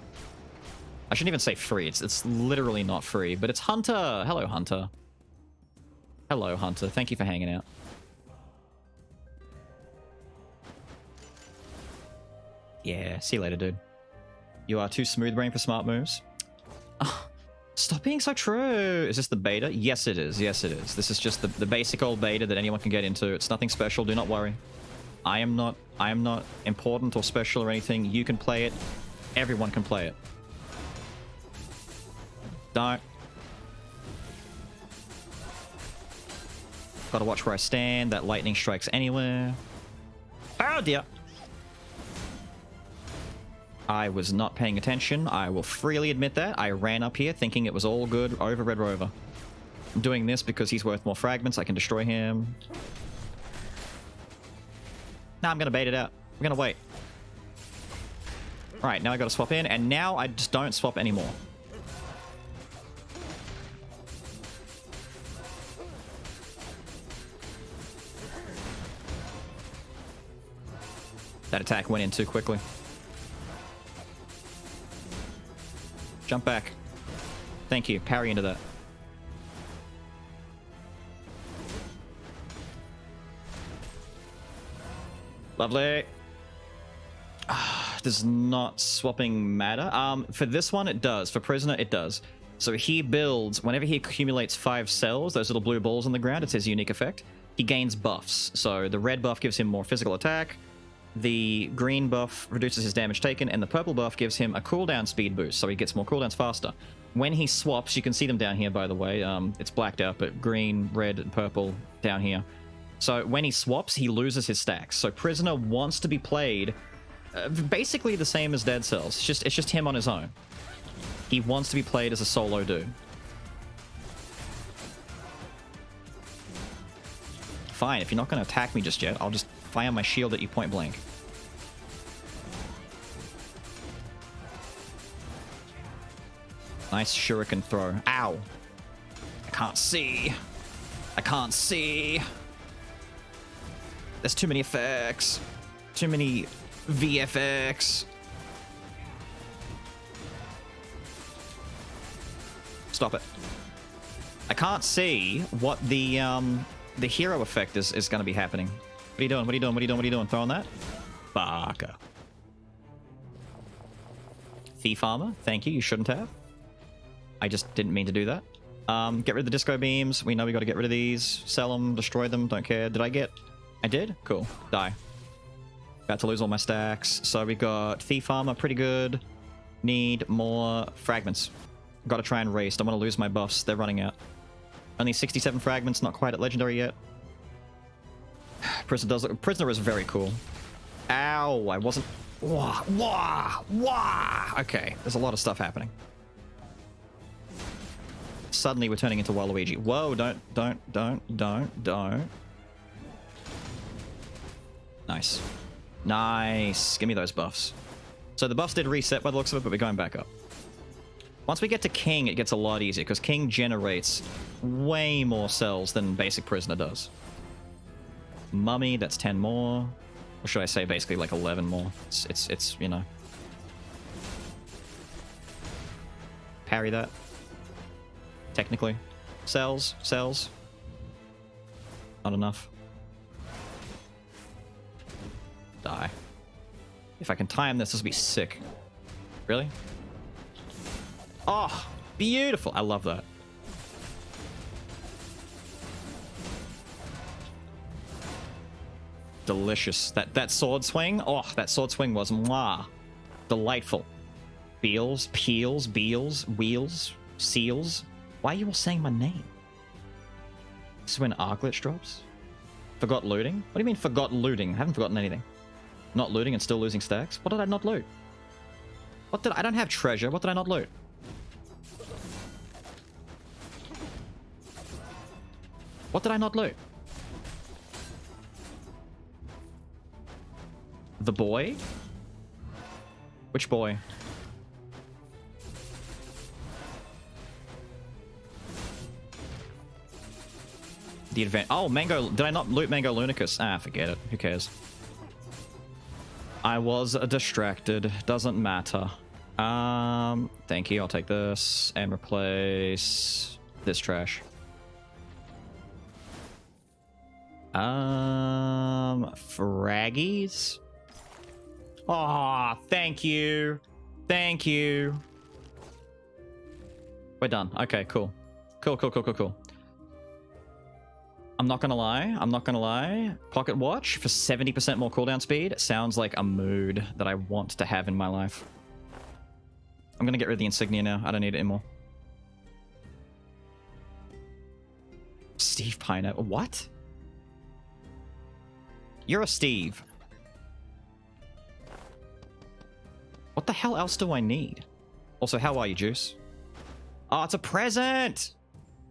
I shouldn't even say free. It's literally not free, but it's Hunter. Hello, Hunter. Hello, Hunter. Thank you for hanging out. Yeah, see you later, dude. You are too smooth brain for smart moves. Oh, stop being so true. Is this the beta? Yes, it is. Yes, it is. This is just the basic old beta that anyone can get into. It's nothing special. Do not worry. I am not important or special or anything. You can play it. Everyone can play it. Don't. Gotta watch where I stand. That lightning strikes anywhere. Oh dear. I was not paying attention. I will freely admit that. I ran up here thinking it was all good over Red Rover. I'm doing this because he's worth more fragments. I can destroy him. Now I'm going to bait it out. I'm going to wait. Alright, now I got to swap in, and now I just don't swap anymore. That attack went in too quickly. Jump back. Thank you. Parry into that. Lovely. Does not swapping matter? For this one, it does. For Prisoner, it does. So he builds, whenever he accumulates 5 cells, those little blue balls on the ground, it's his unique effect, he gains buffs. So the red buff gives him more physical attack, the green buff reduces his damage taken, and the purple buff gives him a cooldown speed boost, so he gets more cooldowns faster. When he swaps, you can see them down here, by the way. It's blacked out, but green, red, and purple down here. So when he swaps, he loses his stacks. So Prisoner wants to be played basically the same as Dead Cells. It's just him on his own. He wants to be played as a solo dude. Fine, if you're not going to attack me just yet, I'll just fire my shield at you point blank. Nice shuriken throw. Ow! I can't see. I can't see. There's too many effects. Too many VFX. Stop it. I can't see what the hero effect is going to be happening. What are you doing? What are you doing? What are you doing? What are you doing? Throwing that? Baka. Thief armor. Thank you. You shouldn't have. I just didn't mean to do that. Get rid of the disco beams. We know we got to get rid of these. Sell them. Destroy them. Don't care. Did I get... I did? Cool. Die. About to lose all my stacks. So we got thief armor. Pretty good. Need more fragments. Got to try and race. Don't want to lose my buffs. They're running out. Only 67 fragments. Not quite at legendary yet. Prisoner is very cool. Ow! I wasn't... Wah! Wah! Wah! Okay, there's a lot of stuff happening. Suddenly we're turning into Waluigi. Whoa, don't. Nice. Nice. Give me those buffs. So the buffs did reset by the looks of it, but we're going back up. Once we get to King, it gets a lot easier, because King generates way more cells than basic Prisoner does. Mummy, that's 10 more. Or should I say basically like 11 more? It's you know. Parry that. Technically. Cells. Not enough. Die. If I can time this will be sick. Really? Oh, beautiful. I love that. Delicious. That sword swing. Oh, that sword swing was mwah. Delightful. Beals, peels, beals, wheels, seals. Why are you all saying my name? This is when Arcglitch drops? Forgot looting? What do you mean forgot looting? I haven't forgotten anything. Not looting and still losing stacks? What did I not loot? I don't have treasure. What did I not loot? What did I not loot? The boy? Which boy? The event. Oh, Mango. Did I not loot Mango Lunicus? Ah, forget it. Who cares? I was distracted. Doesn't matter. Thank you. I'll take this and replace this trash. Fraggies? Oh, thank you. Thank you. We're done. Okay, cool. Cool. I'm not gonna lie. Pocket watch for 70% more cooldown speed sounds like a mood that I want to have in my life. I'm gonna get rid of the insignia now. I don't need it anymore. Steve Pineapple. What? You're a Steve. What the hell else do I need? Also, how are you, Juice? Oh, it's a present!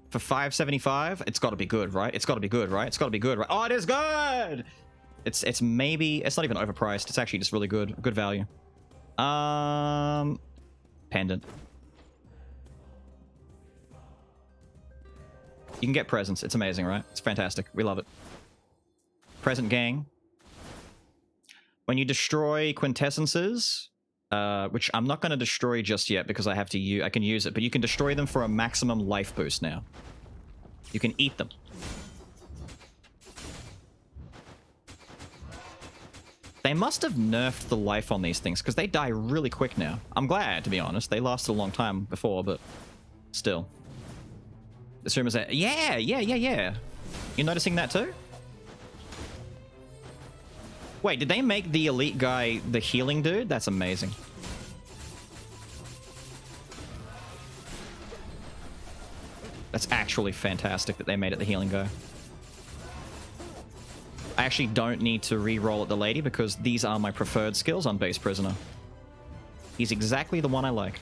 For 575? It's gotta be good, right? It's gotta be good, right? It's gotta be good, right? Oh, it is good! It's maybe... It's not even overpriced. It's actually just really good. Good value. Pendant. You can get presents. It's amazing, right? It's fantastic. We love it. Present gang. When you destroy quintessences, which I'm not going to destroy just yet because I can use it, but you can destroy them for a maximum life boost now. You can eat them. They must have nerfed the life on these things because they die really quick now. I'm glad, to be honest. They lasted a long time before, but still. This room is a... Yeah. You noticing that too? Wait, did they make the elite guy the healing dude? That's amazing. That's actually fantastic that they made it the healing guy. I actually don't need to re-roll at the lady because these are my preferred skills on base prisoner. He's exactly the one I like.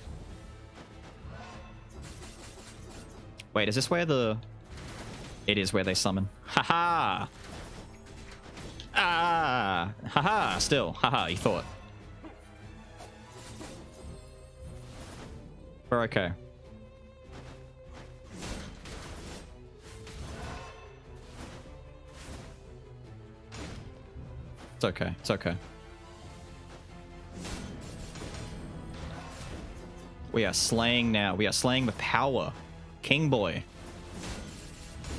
Wait, is this where the... It is where they summon. Haha! Ah! Haha! Still. Haha, you thought. We're okay. It's okay. It's okay. We are slaying now. We are slaying with power. King boy.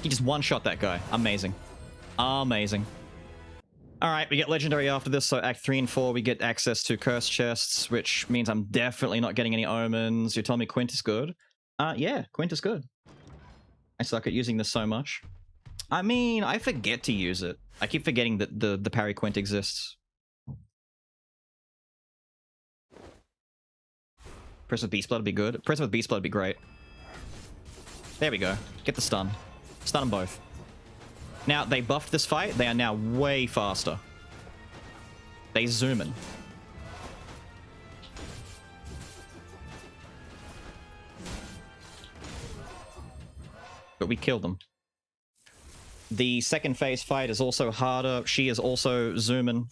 He just one-shot that guy. Amazing. Amazing. Alright, we get legendary after this, so Act 3 and 4 we get access to curse chests, which means I'm definitely not getting any omens. You're telling me Quint is good? Yeah, Quint is good. I suck at using this so much. I mean, I forget to use it. I keep forgetting that the parry Quint exists. Press with Beast Blood would be good. Press with Beast Blood would be great. There we go. Get the stun. Stun them both. Now, they buffed this fight. They are now way faster. They zoom in. but we killed them. The second phase fight is also harder. She is also zooming.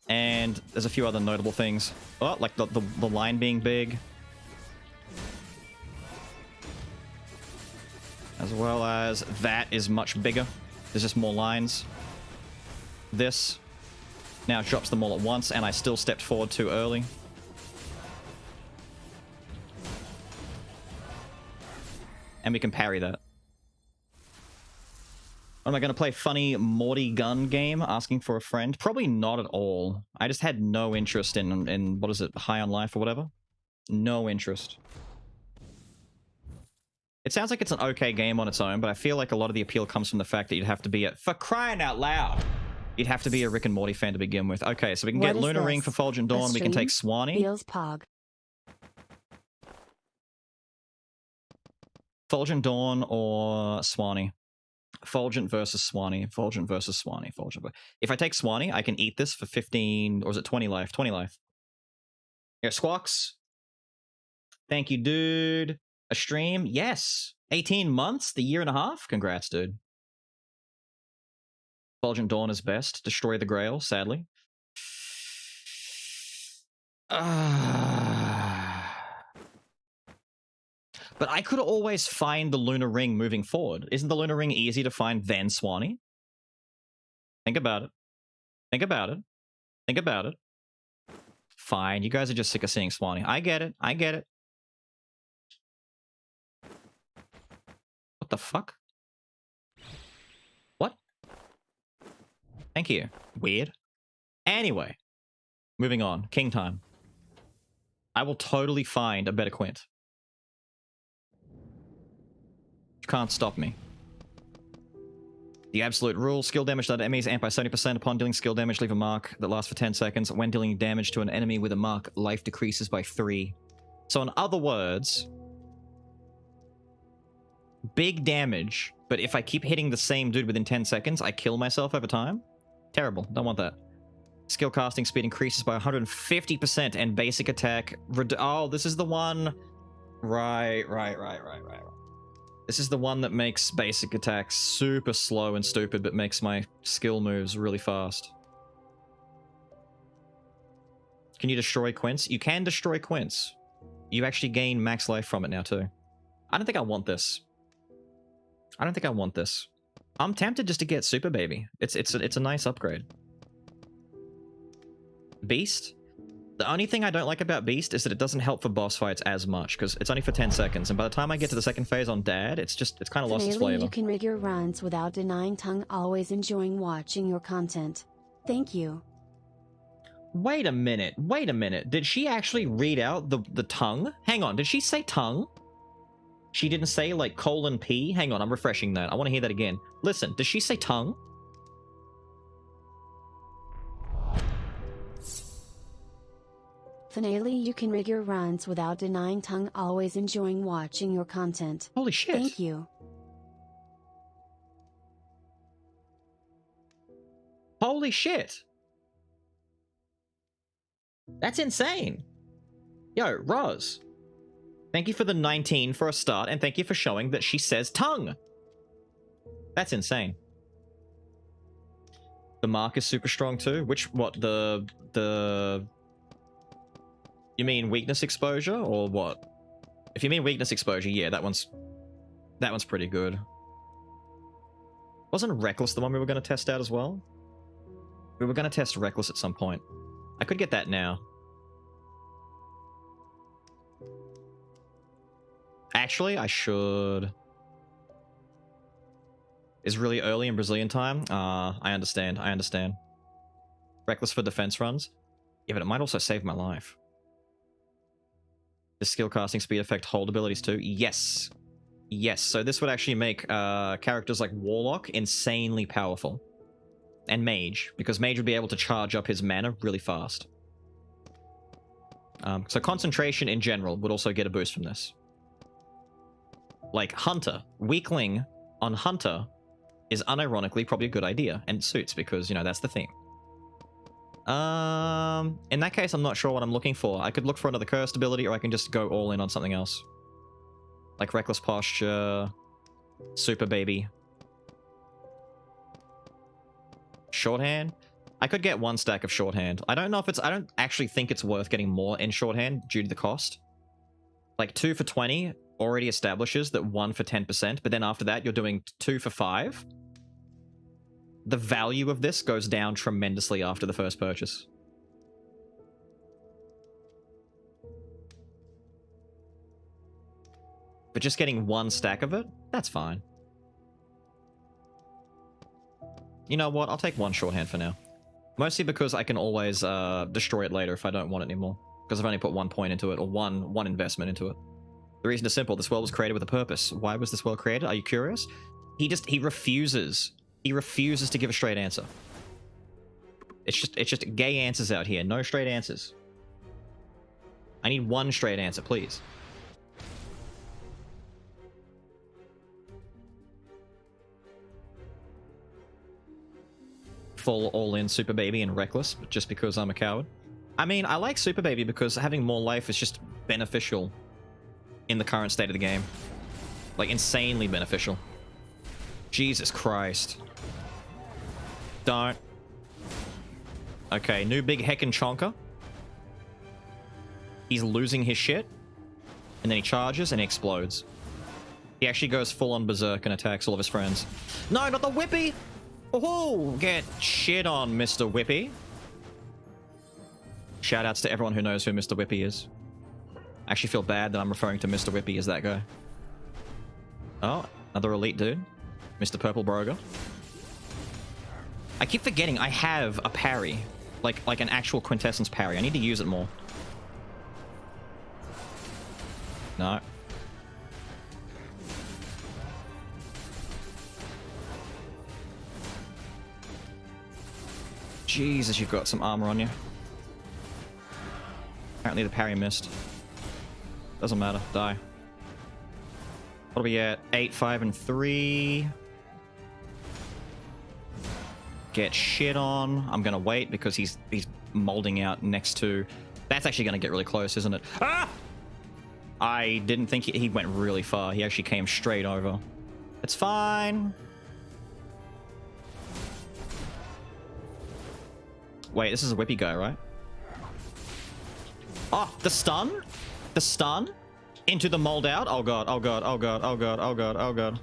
And there's a few other notable things. Oh, like the line being big. As well as that is much bigger. There's just more lines. This now drops them all at once, and I still stepped forward too early. And we can parry that. Am I going to play funny Morty gun game asking for a friend? Probably not at all. I just had no interest in what is it, High on Life or whatever? No interest. It sounds like it's an okay game on its own, but I feel like a lot of the appeal comes from the fact that you'd have to be for crying out loud, you'd have to be a Rick and Morty fan to begin with. Okay, so we can get Lunar Ring for Fulgent Dawn, we can take Swanee. Beals Pog. Fulgent Dawn or Swanee. Fulgent versus Swanee. Fulgent versus Swanee. Fulgent. If I take Swanee, I can eat this for 15, or is it 20 life? 20 life. Here, Squawks. Thank you, dude. A stream? Yes. 18 months? The year and a half? Congrats, dude. Fulgent Dawn is best. Destroy the Grail, sadly. But I could always find the Lunar Ring moving forward. Isn't the Lunar Ring easier to find than Swanee? Think about it. Think about it. Think about it. Fine, you guys are just sick of seeing Swanee. I get it. I get it. What the fuck? What? Thank you. Weird. Anyway. Moving on. King time. I will totally find a better Quint. You can't stop me. The absolute rule, skill damage that enemies amp by 70% upon dealing skill damage, leave a mark that lasts for 10 seconds. When dealing damage to an enemy with a mark, life decreases by 3. So in other words, big damage, but if I keep hitting the same dude within 10 seconds, I kill myself over time? Terrible. Don't want that. Skill casting speed increases by 150% and basic attack... Oh, this is the one... Right. This is the one that makes basic attacks super slow and stupid, but makes my skill moves really fast. Can you destroy Quints? You can destroy Quints. You actually gain max life from it now, too. I don't think I want this. I don't think I want this. I'm tempted just to get Super Baby. It's a nice upgrade. Beast? The only thing I don't like about Beast is that it doesn't help for boss fights as much, because it's only for 10 seconds, and by the time I get to the second phase on Dad, it's kind of lost its flavor. You can rig your runs without denying tongue, always enjoying watching your content. Thank you. Wait a minute. Did she actually read out the tongue? Hang on, did she say tongue? She didn't say, like, :P? Hang on, I'm refreshing that. I want to hear that again. Listen, does she say tongue? Finale, you can rig your runs without denying tongue, always enjoying watching your content. Holy shit. Thank you. Holy shit. That's insane. Yo, Roz. Thank you for the 19 for a start, and thank you for showing that she says tongue. That's insane. The mark is super strong too. You mean weakness exposure, or what? If you mean weakness exposure, yeah, that one's pretty good. Wasn't Reckless the one we were going to test out as well? We were going to test Reckless at some point. I could get that now. Actually, I should. Is really early in Brazilian time? I understand. Reckless for defense runs? Yeah, but it might also save my life. The skill casting speed effect hold abilities too? Yes. Yes, so this would actually make characters like Warlock insanely powerful. And Mage, because Mage would be able to charge up his mana really fast. So concentration in general would also get a boost from this. Like Hunter. Weakling on Hunter is unironically probably a good idea, and it suits because, you know, that's the theme. In that case, I'm not sure what I'm looking for. I could look for another cursed ability, or I can just go all in on something else. Like Reckless Posture. Super baby. Shorthand? I could get 1 stack of shorthand. I don't know if it's... I don't actually think it's worth getting more in shorthand due to the cost. Like 2 for 20 already establishes that 1 for 10%, but then after that you're doing 2 for 5. The value of this goes down tremendously after the first purchase. But just getting 1 stack of it, that's fine. You know what? I'll take 1 shorthand for now. Mostly because I can always destroy it later if I don't want it anymore. Because I've only put 1 point into it, or one investment into it. The reason is simple. This world was created with a purpose. Why was this world created? Are you curious? He refuses. He refuses to give a straight answer. It's just gay answers out here. No straight answers. I need 1 straight answer, please. Full all-in Super Baby and Reckless, just because I'm a coward. I mean, I like Super Baby because having more life is just beneficial in the current state of the game. Like, insanely beneficial. Jesus Christ. Don't. Okay, new big heckin' chonker. He's losing his shit. And then he charges and he explodes. He actually goes full-on berserk and attacks all of his friends. No, not the Whippy! Oh, get shit on, Mr. Whippy. Shoutouts to everyone who knows who Mr. Whippy is. I actually feel bad that I'm referring to Mr. Whippy as that guy. Oh, another elite dude. Mr. Purple Broger. I keep forgetting I have a parry. Like an actual quintessence parry. I need to use it more. No. Jesus, you've got some armor on you. Apparently the parry missed. Doesn't matter. Die. What are we at? 8, 5, and 3. Get shit on. I'm gonna wait because he's molding out next to... That's actually gonna get really close, isn't it? Ah! I didn't think he went really far. He actually came straight over. It's fine. Wait, this is a Whippy guy, right? Oh, the stun? The stun? Into the mold out? Oh god, oh god, oh god, oh god, oh god, oh god.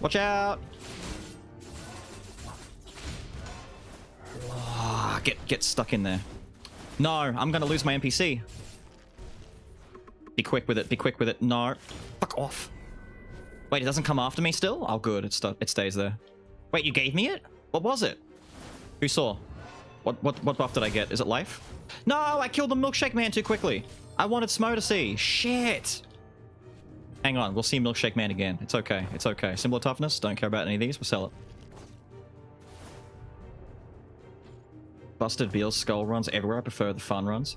Watch out! Oh, get stuck in there. No, I'm gonna lose my NPC. Be quick with it, be quick with it. No. Fuck off. Wait, it doesn't come after me still? Oh good, it stays there. Wait, you gave me it? What was it? Who saw? What buff did I get? Is it life? No, I killed the Milkshake Man too quickly. I wanted Smo to see. Shit. Hang on, we'll see Milkshake Man again. It's okay, it's okay. Symbol of toughness, don't care about any of these, we'll sell it. Busted Beals skull runs everywhere. I prefer the fun runs.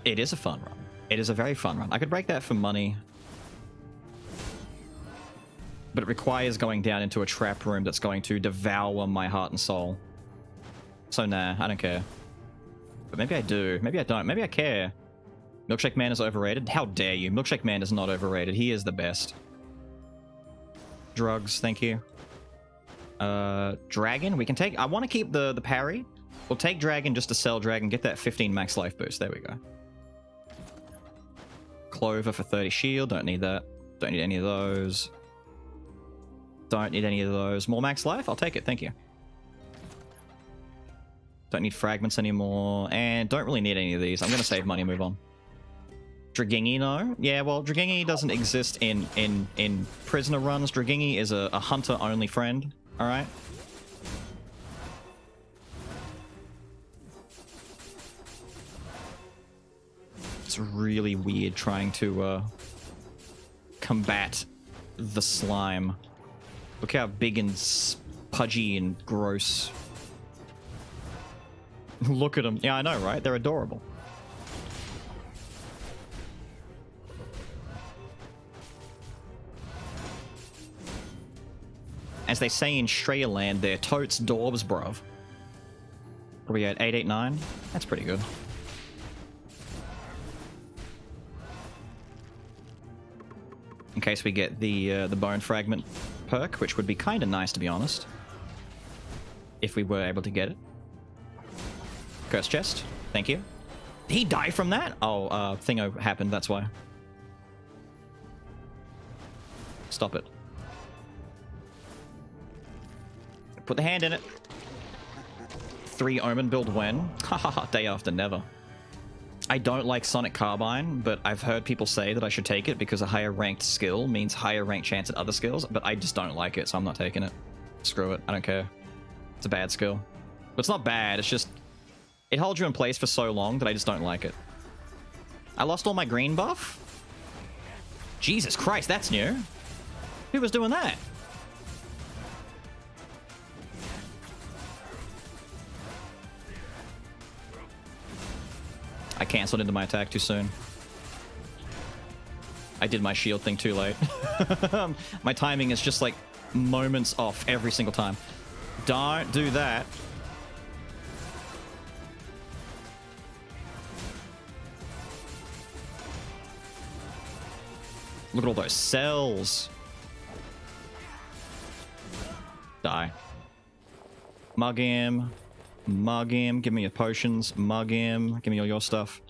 It is a fun run. It is a very fun run. I could break that for money. But it requires going down into a trap room that's going to devour my heart and soul. So nah, I don't care. But maybe I do. Maybe I don't. Maybe I care. Milkshake Man is overrated? How dare you? Milkshake Man is not overrated. He is the best. Drugs, thank you. Dragon? We can take... I want to keep the parry. We'll take Dragon just to sell Dragon. Get that 15 max life boost. There we go. Clover for 30 shield. Don't need that. Don't need any of those. Don't need any of those. More max life? I'll take it. Thank you. Don't need fragments anymore. And don't really need any of these. I'm going to save money and move on. Dragingi, no? Yeah, well, Dragingi doesn't exist in prisoner runs. Dragingi is a hunter-only friend. Alright? It's really weird trying to combat the slime. Look how big and pudgy and gross. Look at them. Yeah, I know, right? They're adorable. As they say in Shreya Land, they're totes daubs, bruv. Are we at 889? That's pretty good. In case we get the bone fragment perk, which would be kind of nice, to be honest. If we were able to get it. Curse chest. Thank you. Did he die from that? Oh, thingo happened, that's why. Stop it. Put the hand in it. 3 Omen build when? Hahaha, day after never. I don't like Sonic Carbine, but I've heard people say that I should take it because a higher ranked skill means higher ranked chance at other skills, but I just don't like it, so I'm not taking it. Screw it, I don't care. It's a bad skill. But it's not bad, it's just... It holds you in place for so long that I just don't like it. I lost all my green buff? Jesus Christ, that's new. Who was doing that? I cancelled into my attack too soon. I did my shield thing too late. My timing is just like moments off every single time. Don't do that. Look at all those cells. Die. Mug him. Mug him. Give me your potions. Mug him. Give me all your stuff.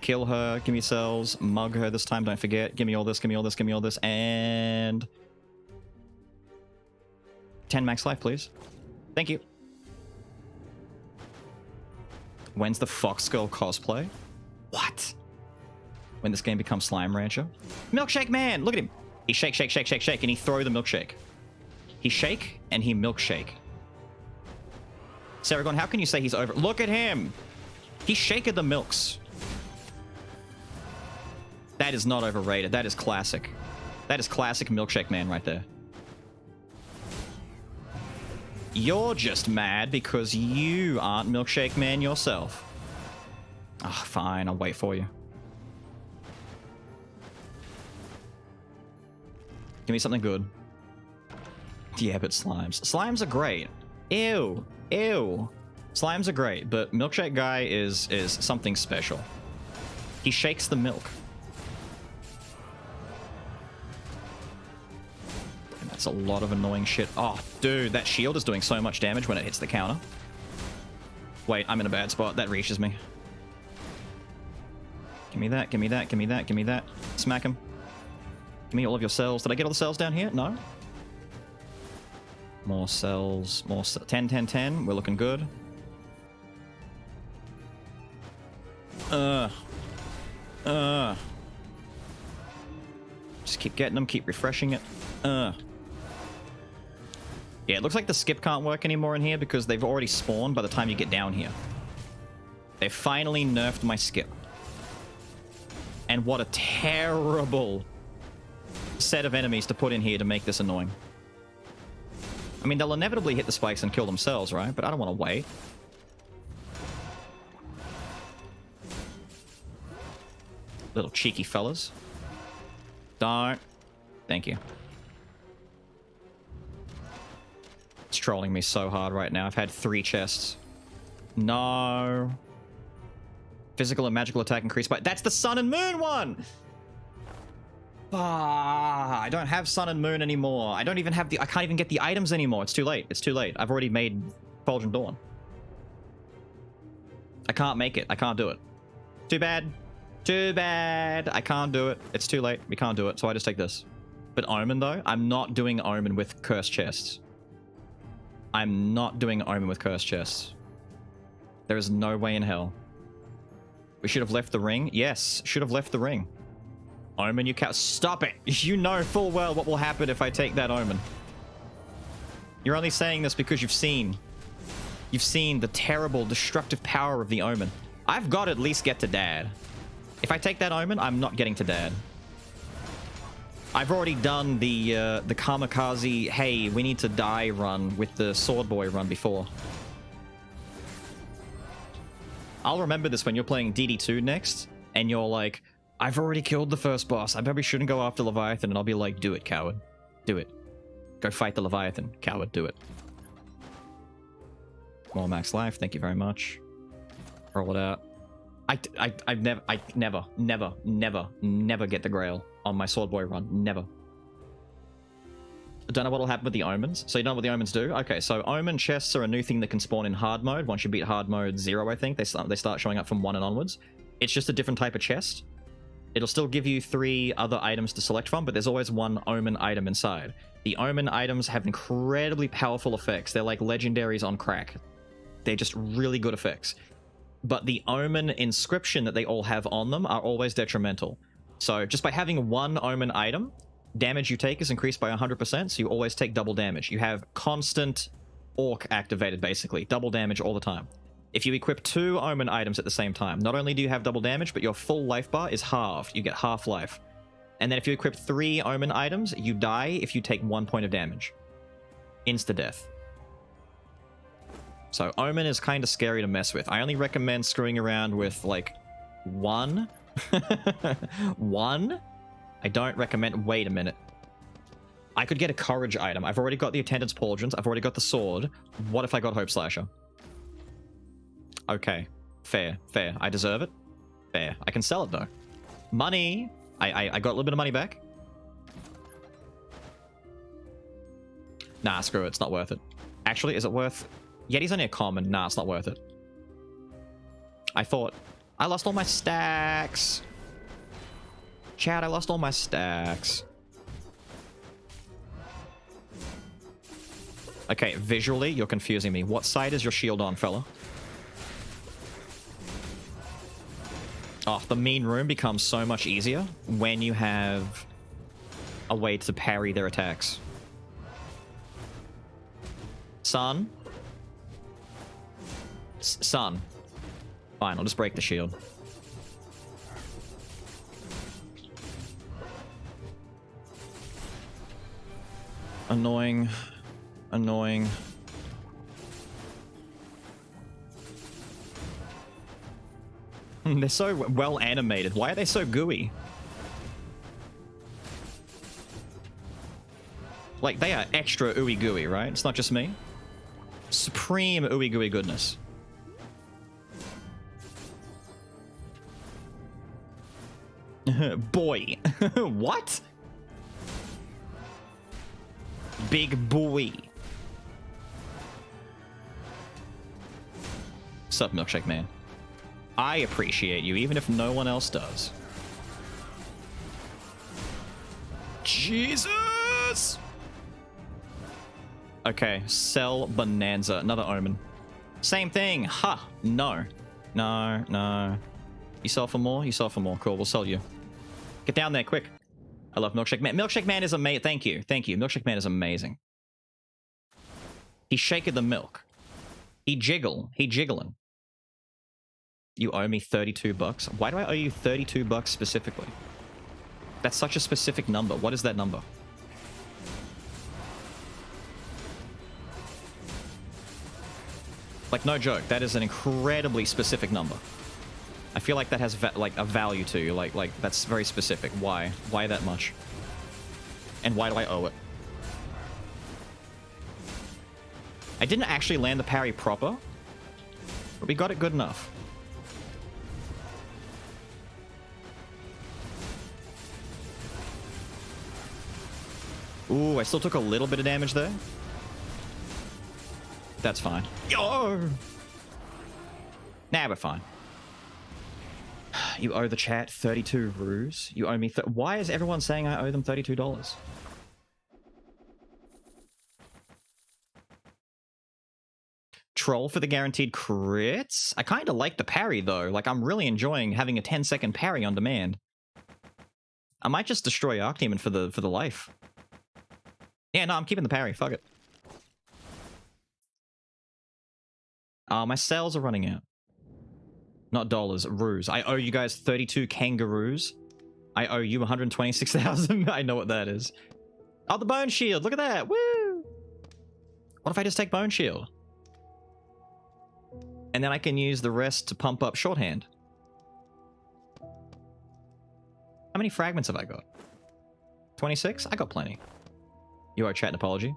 Kill her. Give me cells. Mug her this time. Don't forget. Give me all this. Give me all this. Give me all this. And... 10 max life, please. Thank you. When's the Fox Girl cosplay? What? When this game becomes Slime Rancher? Milkshake Man! Look at him! He shake, shake, shake, shake, shake, and he throw the milkshake. He shake, and he milkshake. Saragon, how can you say he's over... Look at him! He shaked the milks. That is not overrated. That is classic. That is classic Milkshake Man right there. You're just mad because you aren't Milkshake Man yourself. Ah, oh, fine. I'll wait for you. Give me something good. Yeah, but slimes. Slimes are great. Ew. Ew. Slimes are great, but Milkshake Guy is something special. He shakes the milk. And that's a lot of annoying shit. Oh, dude, that shield is doing so much damage when it hits the counter. Wait, I'm in a bad spot. That reaches me. Give me that, give me that, give me that, give me that. Smack him. Give me all of your cells. Did I get all the cells down here? No? More cells. More 10, 10, 10. We're looking good. Just keep getting them. Keep refreshing it. Yeah, it looks like the skip can't work anymore in here because they've already spawned by the time you get down here. They finally nerfed my skip. And what a terrible set of enemies to put in here to make this annoying. I mean, they'll inevitably hit the spikes and kill themselves, right? But I don't want to wait. Little cheeky fellas. Don't. Thank you. It's trolling me so hard right now. I've had 3 chests. No. Physical and magical attack increased by... That's the Sun and Moon one! Ah, I don't have Sun and Moon anymore. I don't even have the... I can't even get the items anymore. It's too late. It's too late. I've already made Fulgent Dawn. I can't make it. I can't do it. Too bad. Too bad. I can't do it. It's too late. We can't do it. So I just take this. But Omen, though, I'm not doing Omen with Cursed Chests. I'm not doing Omen with Cursed Chests. There is no way in hell. We should have left the ring. Yes, should have left the ring. Omen, you can't... Stop it! You know full well what will happen if I take that Omen. You're only saying this because you've seen the terrible, destructive power of the Omen. I've got to at least get to Dad. If I take that Omen, I'm not getting to Dad. I've already done the kamikaze, hey, we need to die run with the Sword Boy run before. I'll remember this when you're playing DD2 next, and you're like, I've already killed the first boss. I probably shouldn't go after Leviathan. And I'll be like, do it, coward. Do it. Go fight the Leviathan. Coward, do it. More max life. Thank you very much. Roll it out. I never get the Grail on my Sword Boy run. Never. Don't know what'll happen with the omens. So you know what the omens do? Okay, so omen chests are a new thing that can spawn in hard mode. Once you beat hard mode 0, I think, they start showing up from 1 and onwards. It's just a different type of chest. It'll still give you 3 other items to select from, but there's always one omen item inside. The omen items have incredibly powerful effects. They're like legendaries on crack. They're just really good effects. But the omen inscription that they all have on them are always detrimental. So just by having one omen item, damage you take is increased by 100%, so you always take double damage. You have constant orc activated, basically. Double damage all the time. If you equip 2 omen items at the same time, not only do you have double damage, but your full life bar is halved. You get half life. And then if you equip 3 omen items, you die if you take 1 point of damage. Insta-death. So omen is kind of scary to mess with. I only recommend screwing around with, like, 1. 1? I don't recommend... Wait a minute. I could get a courage item. I've already got the attendant's pauldrons. I've already got the sword. What if I got Hope Slasher? Okay. Fair. Fair. I deserve it. Fair. I can sell it, though. Money! I got a little bit of money back. Nah, screw it. It's not worth it. Actually, is it worth... Yeti's only a common. Nah, it's not worth it. I thought... I lost all my stacks. Chat, I lost all my stacks. Okay, visually, you're confusing me. What side is your shield on, fella? Oh, the mean room becomes so much easier when you have a way to parry their attacks. Son? Son. Fine, I'll just break the shield. Annoying. Annoying. They're so well animated. Why are they so gooey? Like, they are extra ooey gooey, right? It's not just me. Supreme ooey gooey goodness. Boy. What? Big boy. Sup, Milkshake Man? I appreciate you, even if no one else does. Jesus! Okay, sell Bonanza. Another omen. Same thing. Ha! No. No, no. You sell for more? You sell for more. Cool, we'll sell you. Get down there, quick. I love Milkshake Man. Milkshake Man is amazing. Thank you. Thank you. Milkshake Man is amazing. He shaking the milk. He jiggle. He jiggling. You owe me 32 bucks. Why do I owe you 32 bucks specifically? That's such a specific number. What is that number? Like, no joke. That is an incredibly specific number. I feel like that has like a value to you. Like that's very specific. Why? Why that much? And why do I owe it? I didn't actually land the parry proper, but we got it good enough. Ooh, I still took a little bit of damage there. That's fine. Yo! Nah, we're fine. You owe the chat 32 roos. You owe me... Why is everyone saying I owe them $32? Troll for the guaranteed crits? I kind of like the parry, though. Like, I'm really enjoying having a 10-second parry on demand. I might just destroy Archdemon for the life. Yeah, no, I'm keeping the parry. Fuck it. My sales are running out. Not dollars, roos. I owe you guys 32 kangaroos. I owe you 126,000. I know what that is. Oh, the bone shield. Look at that. Woo! What if I just take bone shield? And then I can use the rest to pump up shorthand. How many fragments have I got? 26? I got plenty. You owe chat an apology.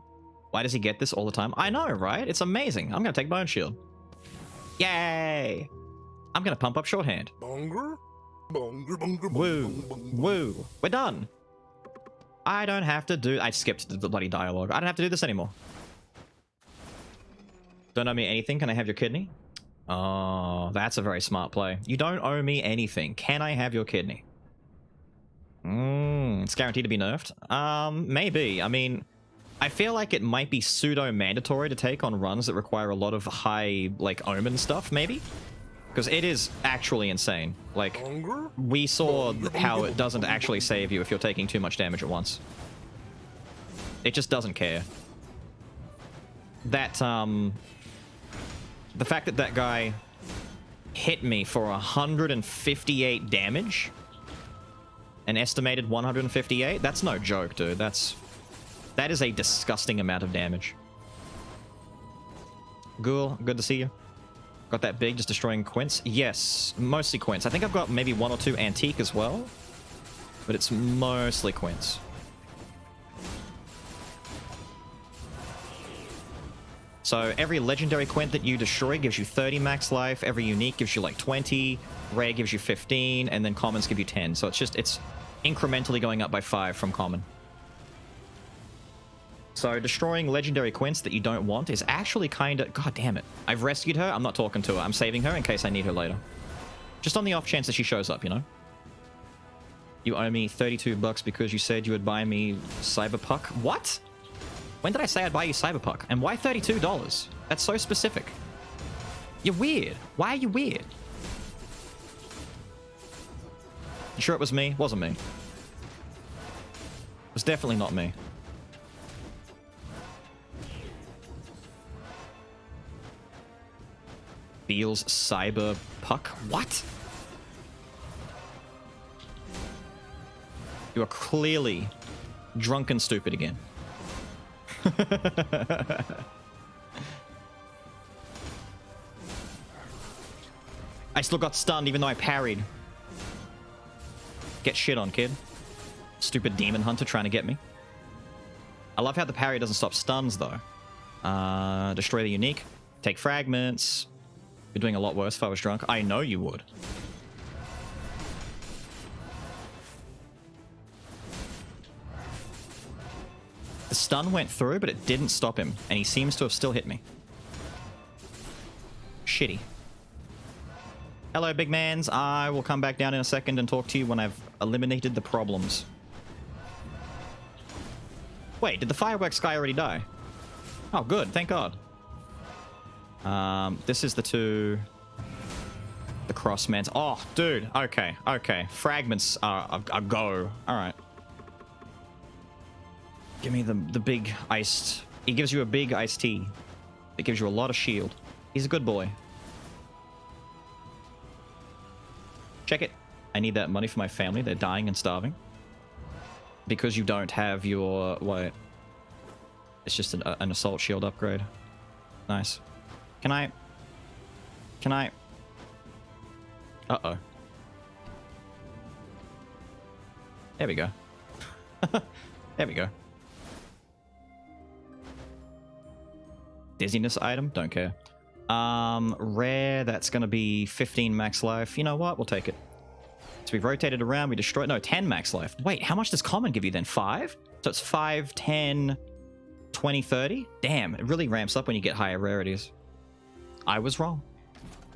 Why does he get this all the time? I know, right? It's amazing. I'm gonna take bone shield. Yay! I'm gonna pump up shorthand. Woo. Woo. We're done. I don't have to do... I skipped the bloody dialogue. I don't have to do this anymore. Don't owe me anything. Can I have your kidney? Oh, that's a very smart play. You don't owe me anything. Can I have your kidney? It's guaranteed to be nerfed. Maybe. I mean, I feel like it might be pseudo-mandatory to take on runs that require a lot of high, like, omen stuff, maybe? Because it is actually insane. Like, we saw how it doesn't actually save you if you're taking too much damage at once. It just doesn't care. That, the fact that that guy hit me for 158 damage, an estimated 158, that's no joke, dude. That is a disgusting amount of damage. Ghoul, good to see you. Got that big, just destroying Quince? Yes, mostly Quince. I think I've got maybe 1 or 2 Antique as well, but it's mostly Quince. So every legendary Quint that you destroy gives you 30 max life, every unique gives you like 20, rare gives you 15, and then commons give you 10. So it's incrementally going up by 5 from common. So destroying legendary Quints that you don't want is actually kind of... God damn it. I've rescued her. I'm not talking to her. I'm saving her in case I need her later. Just on the off chance that she shows up, you know? You owe me $32 because you said you would buy me Cyberpuck. What? When did I say I'd buy you Cyberpuck? And why $32? That's so specific. You're weird. Why are you weird? You sure it was me? Wasn't me. It was definitely not me. Beals Cyberpuck? What? You are clearly drunk and stupid again. I still got stunned even though I parried. Get shit on, kid. Stupid demon hunter trying to get me. I love how the parry doesn't stop stuns though. Destroy the unique. Take fragments. You're doing a lot worse if I was drunk. I know you would. The stun went through, but it didn't stop him, and he seems to have still hit me. Shitty. Hello, big mans. I will come back down in a second and talk to you when I've eliminated the problems. Wait, did the fireworks guy already die? Oh, good. Thank God. This is the crossmans. Oh, dude. Okay, okay. Fragments are a go. All right. Give me the big iced... He gives you a big iced tea. It gives you a lot of shield. He's a good boy. Check it. I need that money for my family. They're dying and starving. Because you don't have your... What? It's just an assault shield upgrade. Nice. Can I... Uh-oh. There we go. There we go. Dizziness item? Don't care. Rare, that's gonna be 15 max life. You know what? We'll take it. So we rotated around, we destroyed... No, 10 max life. Wait, how much does common give you then? 5? So it's 5, 10, 20, 30? Damn, it really ramps up when you get higher rarities. I was wrong.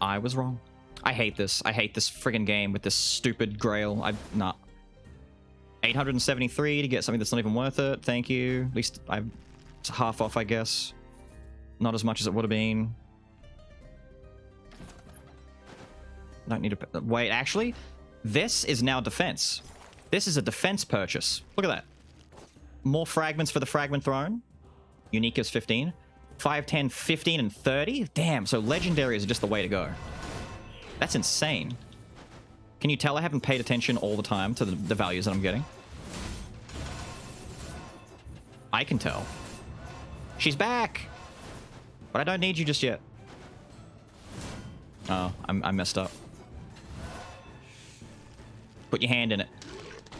I was wrong. I hate this. I hate this friggin' game with this stupid grail. Nah. 873 to get something that's not even worth it. Thank you. At least it's half off, I guess. Not as much as it would have been. Don't need to... Wait, actually, this is now defense. This is a defense purchase. Look at that. More fragments for the fragment throne. Unique is 15. 5, 10, 15, and 30? Damn, so legendaries are just the way to go. That's insane. Can you tell I haven't paid attention all the time to the values that I'm getting? I can tell. She's back! But I don't need you just yet. Oh, I messed up. Put your hand in it.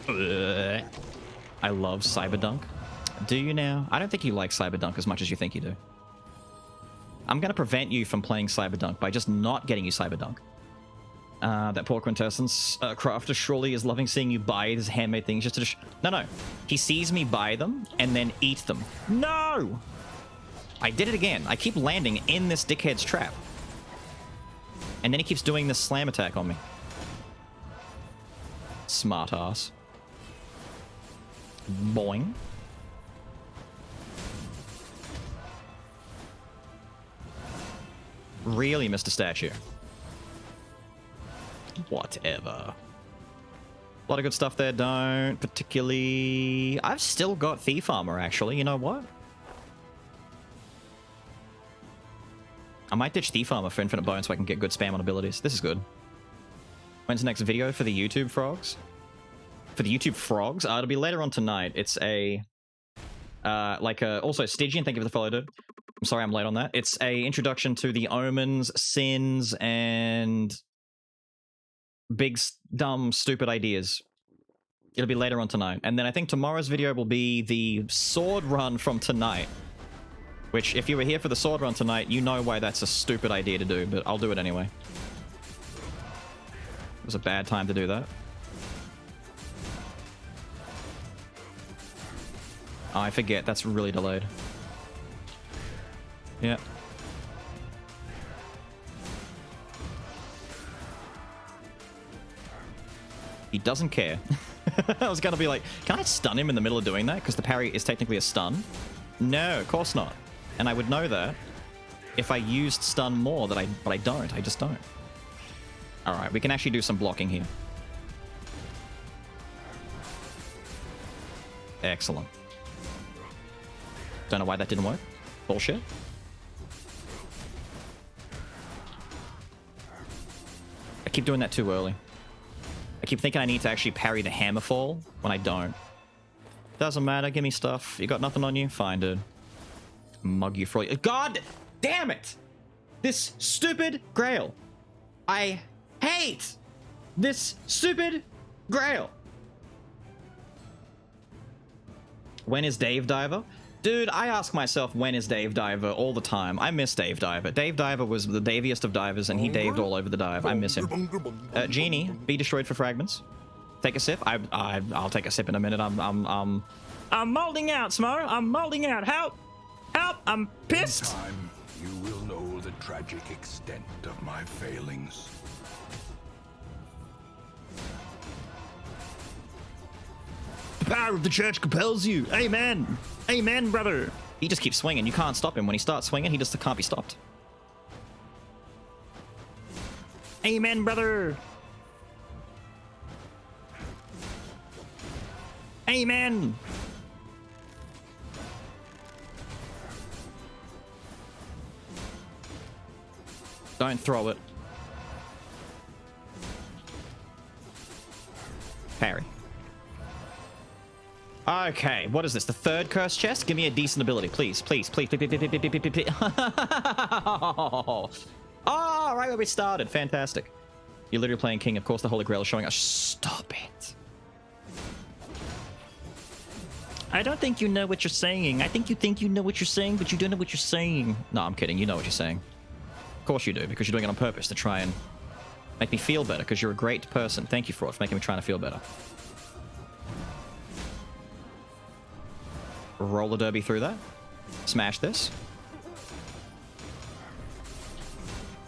Ugh. I love Cyberdunk. Do you now? I don't think you like Cyberdunk as much as you think you do. I'm going to prevent you from playing Cyberdunk by just not getting you Cyberdunk. That poor quintessence crafter surely is loving seeing you buy his handmade things just to... No. He sees me buy them and then eat them. No! I did it again. I keep landing in this dickhead's trap. And then he keeps doing this slam attack on me. Smart ass. Boing. Really, Mr. Statue? Whatever. A lot of good stuff there. Don't particularly... I've still got Thief Armor, actually. You know what? I might ditch Thief Armor for Infinite Bone so I can get good spam on abilities. This is good. When's the next video for the YouTube frogs? For the YouTube frogs? It'll be later on tonight. It's a... Also, Stygian, thank you for the follow, dude. I'm sorry I'm late on that. It's a introduction to the omens, sins, and... big, dumb, stupid ideas. It'll be later on tonight. And then I think tomorrow's video will be the sword run from tonight. Which, if you were here for the sword run tonight, you know why that's a stupid idea to do, but I'll do it anyway. It was a bad time to do that. Oh, I forget. That's really delayed. Yeah. He doesn't care. I was gonna be like, can I stun him in the middle of doing that? Because the parry is technically a stun. No, of course not. And I would know that if I used stun more, but I don't. I just don't. Alright, we can actually do some blocking here. Excellent. Don't know why that didn't work. Bullshit. I keep doing that too early. I keep thinking I need to actually parry the hammerfall when I don't. Doesn't matter, give me stuff. You got nothing on you? Fine, dude. Mug you for you. God damn it! This stupid Grail. I hate this stupid Grail. When is Dave Diver? Dude, I ask myself, when is Dave Diver all the time. I miss Dave Diver. Dave Diver was the daviest of divers, and he daved all over the dive. I miss him. Genie, be destroyed for fragments. Take a sip. I'll take a sip in a minute. I'm molding out, Smo. I'm molding out. Help! Help! I'm pissed. In time, you will know the tragic extent of my failings. The power of the church compels you. Amen. Amen, brother. He just keeps swinging. You can't stop him. When he starts swinging, he just can't be stopped. Amen, brother. Amen. Don't throw it. Parry. Okay, what is this? The third curse chest? Give me a decent ability, please. Please, please, please, please, please, please, please, please, please. Oh, right where we started. Fantastic. You're literally playing King. Of course, the Holy Grail is showing us. Stop it. I don't think you know what you're saying. I think you know what you're saying, but you don't know what you're saying. No, I'm kidding. You know what you're saying. Of course you do, because you're doing it on purpose to try and make me feel better, because you're a great person. Thank you for it, for making me trying to feel better. Roller derby through that. Smash this.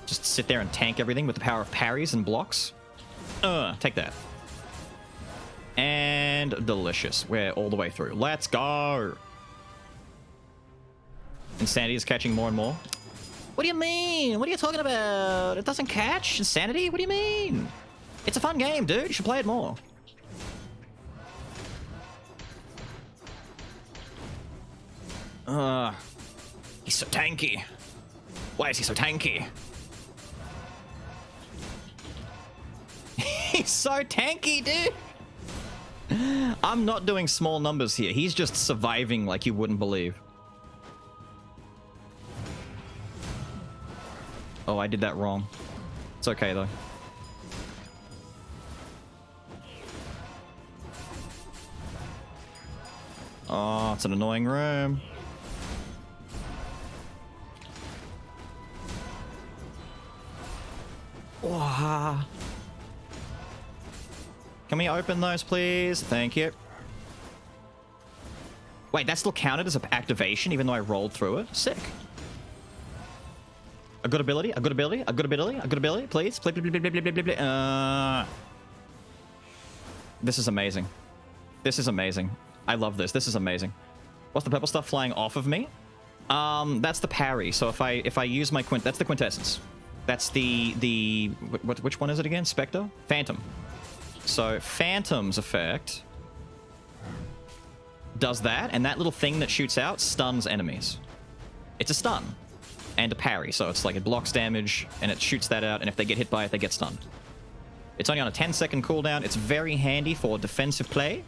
Just sit there and tank everything with the power of parries and blocks. Take that. And delicious. We're all the way through. Let's go! Insanity is catching more and more. What do you mean? What are you talking about? It doesn't catch? Insanity? What do you mean? It's a fun game, dude. You should play it more. He's so tanky. Why is he so tanky? He's so tanky, dude. I'm not doing small numbers here. He's just surviving like you wouldn't believe. Oh, I did that wrong. It's okay, though. Oh, it's an annoying room. Wow. Can we open those, please? Thank you. Wait, that still counted as an activation, even though I rolled through it? Sick. A good ability, a good ability, a good ability, a good ability, please. Please, please, please, please, please, please, please. This is amazing. This is amazing. I love this. This is amazing. What's the purple stuff flying off of me? That's the parry. So if I use my that's the quintessence. That's the which one is it again? Spectre? Phantom. So Phantom's effect does that, and that little thing that shoots out stuns enemies. It's a stun and a parry, so it's like it blocks damage and it shoots that out, and if they get hit by it, they get stunned. It's only on a 10-second cooldown. It's very handy for defensive play,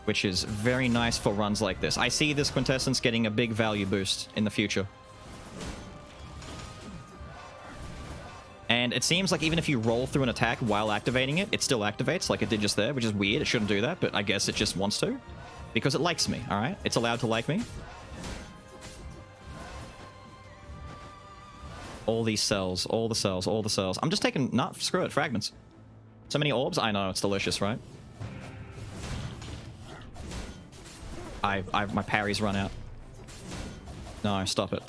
which is very nice for runs like this. I see this quintessence getting a big value boost in the future. And it seems like even if you roll through an attack while activating it, it still activates like it did just there, which is weird. It shouldn't do that, but I guess it just wants to. Because it likes me, alright? It's allowed to like me. All these cells, all the cells, all the cells. I'm just taking... Nah, screw it, fragments. So many orbs? I know, it's delicious, right? my parry's run out. No, stop it.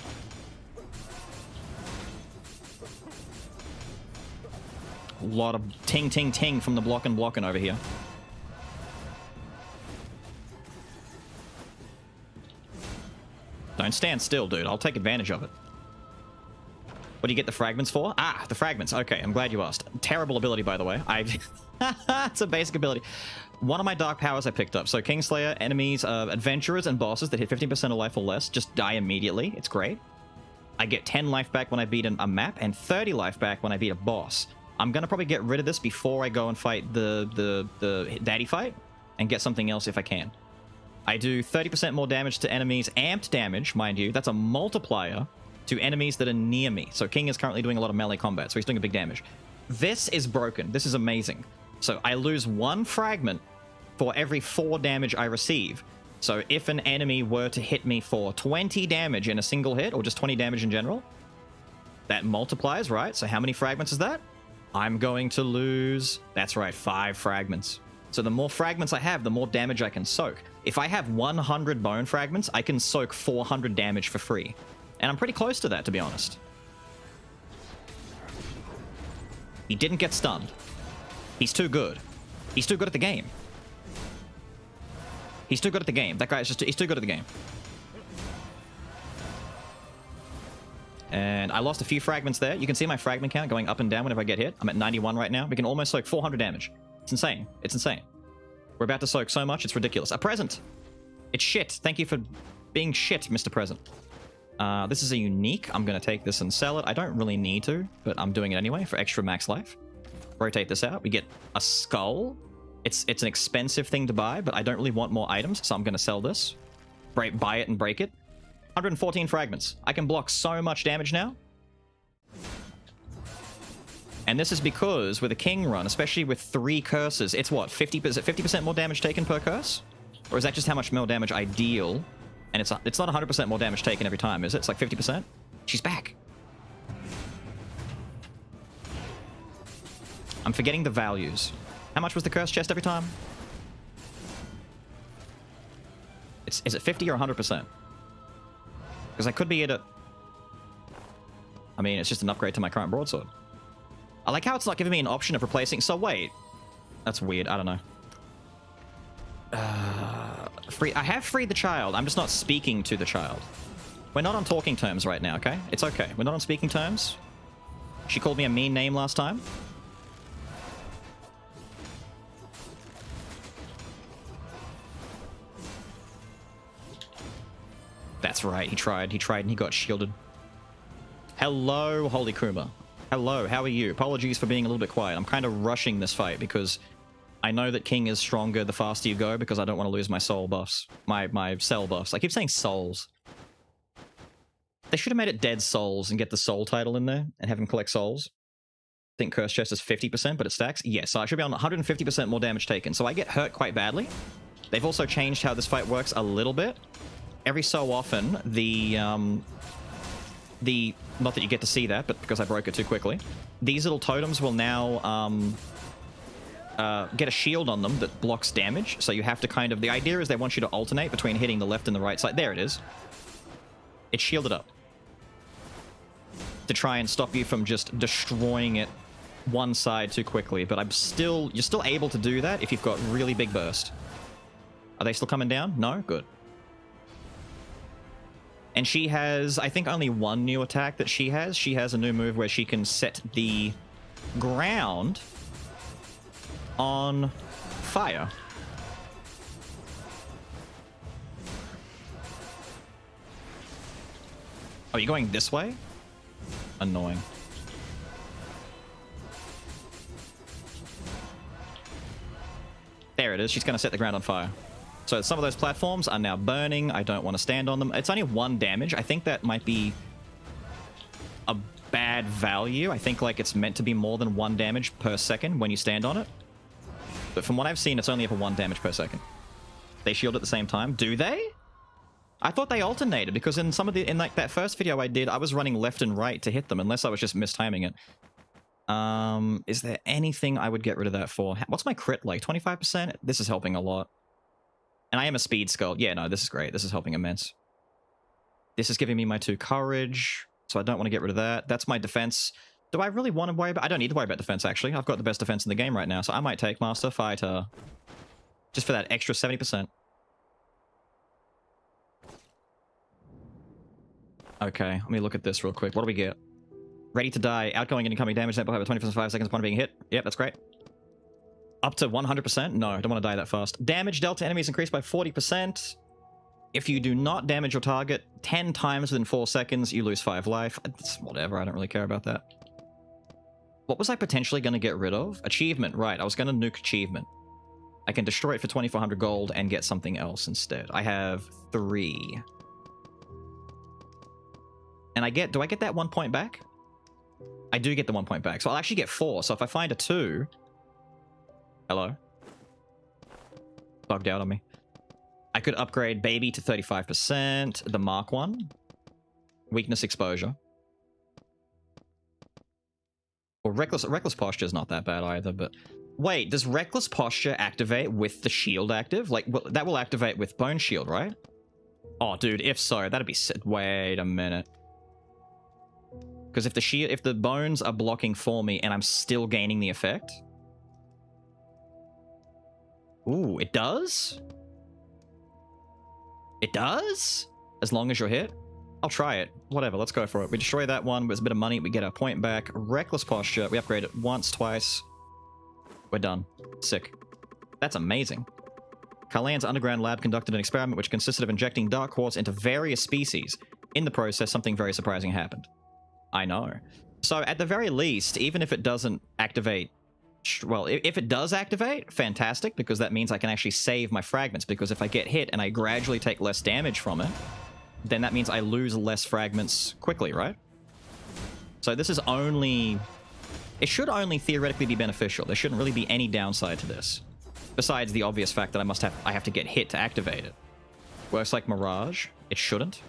A lot of ting, ting, ting from the blocking over here. Don't stand still, dude. I'll take advantage of it. What do you get the fragments for? Ah, the fragments. Okay, I'm glad you asked. Terrible ability, by the way. It's a basic ability. One of my dark powers I picked up. So Kingslayer, enemies, adventurers, and bosses that hit 15% of life or less just die immediately. It's great. I get 10 life back when I beat a map, and 30 life back when I beat a boss. I'm gonna probably get rid of this before I go and fight the daddy fight, and get something else if I can. I do 30% more damage to enemies, amped damage, mind you. That's a multiplier to enemies that are near me. So King is currently doing a lot of melee combat, so he's doing a big damage. This is broken. This is amazing. So I lose 1 fragment for every 4 damage I receive. So if an enemy were to hit me for 20 damage in a single hit, or just 20 damage in general, that multiplies, right? So how many fragments is that? I'm going to lose, that's right, 5 fragments. So the more fragments I have, the more damage I can soak. If I have 100 bone fragments, I can soak 400 damage for free. And I'm pretty close to that, to be honest. He didn't get stunned. He's too good. He's too good at the game. He's too good at the game. That guy is just... He's too good at the game. And I lost a few fragments there. You can see my fragment count going up and down whenever I get hit. I'm at 91 right now. We can almost soak 400 damage. It's insane. It's insane. We're about to soak so much, it's ridiculous. A present! It's shit. Thank you for being shit, Mr. Present. This is a unique. I'm going to take this and sell it. I don't really need to, but I'm doing it anyway for extra max life. Rotate this out. We get a skull. It's an expensive thing to buy, but I don't really want more items, so I'm going to sell this. Buy it and break it. 114 fragments. I can block so much damage now. And this is because with a king run, especially with 3 curses, it's what, 50%? Is it 50% more damage taken per curse? Or is that just how much more damage I deal? And it's not 100% more damage taken every time, is it? It's like 50%? She's back. I'm forgetting the values. How much was the curse chest every time? Is it 50 or 100%? Because I could be at a... I mean, it's just an upgrade to my current broadsword. I like how it's not giving me an option of replacing... So wait. That's weird. I don't know. I have freed the child. I'm just not speaking to the child. We're not on talking terms right now, okay? It's okay. We're not on speaking terms. She called me a mean name last time. That's right. He tried and he got shielded. Hello, Holy Kuma. Hello, how are you? Apologies for being a little bit quiet. I'm kind of rushing this fight because I know that King is stronger the faster you go because I don't want to lose my soul buffs. My cell buffs. I keep saying souls. They should have made it dead souls and get the soul title in there and have him collect souls. I think Curse Chest is 50%, but it stacks. Yes, so I should be on 150% more damage taken. So I get hurt quite badly. They've also changed how this fight works a little bit. Every so often, not that you get to see that, but because I broke it too quickly, these little totems will now get a shield on them that blocks damage. So you have to kind of... The idea is they want you to alternate between hitting the left and the right side. There it is. It's shielded up. To try and stop you from just destroying it one side too quickly. But you're still able to do that if you've got really big burst. Are they still coming down? No? Good. And she has, I think, only one new attack that she has. She has a new move where she can set the ground on fire. Oh, you're going this way? Annoying. There it is. She's going to set the ground on fire. So some of those platforms are now burning. I don't want to stand on them. It's only 1 damage. I think that might be a bad value. I think like it's meant to be more than 1 damage per second when you stand on it. But from what I've seen, it's only for 1 damage per second. They shield at the same time. Do they? I thought they alternated because in like that first video I did, I was running left and right to hit them unless I was just mistiming it. Is there anything I would get rid of that for? What's my crit like? 25%? This is helping a lot. And I am a speed skull. Yeah, no, this is great. This is helping immense. This is giving me my 2 courage, so I don't want to get rid of that. That's my defense. Do I really want to worry about... I don't need to worry about defense, actually. I've got the best defense in the game right now, so I might take Master Fighter. Just for that extra 70%. Okay, let me look at this real quick. What do we get? Ready to die. Outgoing and incoming damage. That will have a 20% 5 seconds upon being hit. Yep, that's great. Up to 100%? No, I don't want to die that fast. Damage dealt to enemies increased by 40%. If you do not damage your target 10 times within 4 seconds, you lose 5 life. It's whatever, I don't really care about that. What was I potentially going to get rid of? Achievement, right. I was going to nuke achievement. I can destroy it for 2,400 gold and get something else instead. I have 3. And do I get that 1 point back? I do get the 1 point back. So I'll actually get 4. So if I find a 2... Hello? Bugged out on me. I could upgrade Baby to 35%. The Mark 1. Weakness exposure. Or Reckless Posture is not that bad either, but... Wait, does Reckless Posture activate with the shield active? Like, that will activate with Bone Shield, right? Oh, dude, if so, that'd be sick. Wait a minute. Because if the bones are blocking for me and I'm still gaining the effect... Ooh, it does? It does? As long as you're hit? I'll try it. Whatever, let's go for it. We destroy that one, but it's a bit of money. We get our point back. Reckless Posture. We upgrade it once, twice. We're done. Sick. That's amazing. Kalan's underground lab conducted an experiment which consisted of injecting dark quartz into various species. In the process, something very surprising happened. I know. So, at the very least, even if it doesn't activate... Well, if it does activate, fantastic, because that means I can actually save my fragments, because if I get hit and I gradually take less damage from it, then that means I lose less fragments quickly, right? So this is only... It should only theoretically be beneficial. There shouldn't really be any downside to this. Besides the obvious fact that I have to get hit to activate it. Works like Mirage. It shouldn't.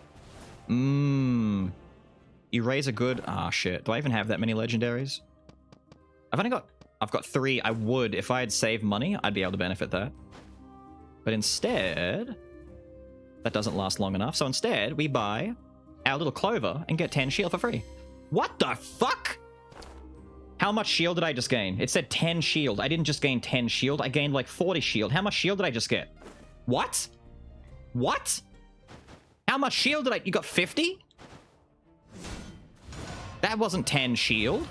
Erase a good... Ah, shit. Do I even have that many legendaries? I've got 3. I would. If I had saved money, I'd be able to benefit that. But instead... That doesn't last long enough. So instead, we buy our little clover and get 10 shield for free. What the fuck? How much shield did I just gain? It said 10 shield. I didn't just gain 10 shield. I gained like 40 shield. How much shield did I just get? What? What? How much shield did I... You got 50? That wasn't 10 shield.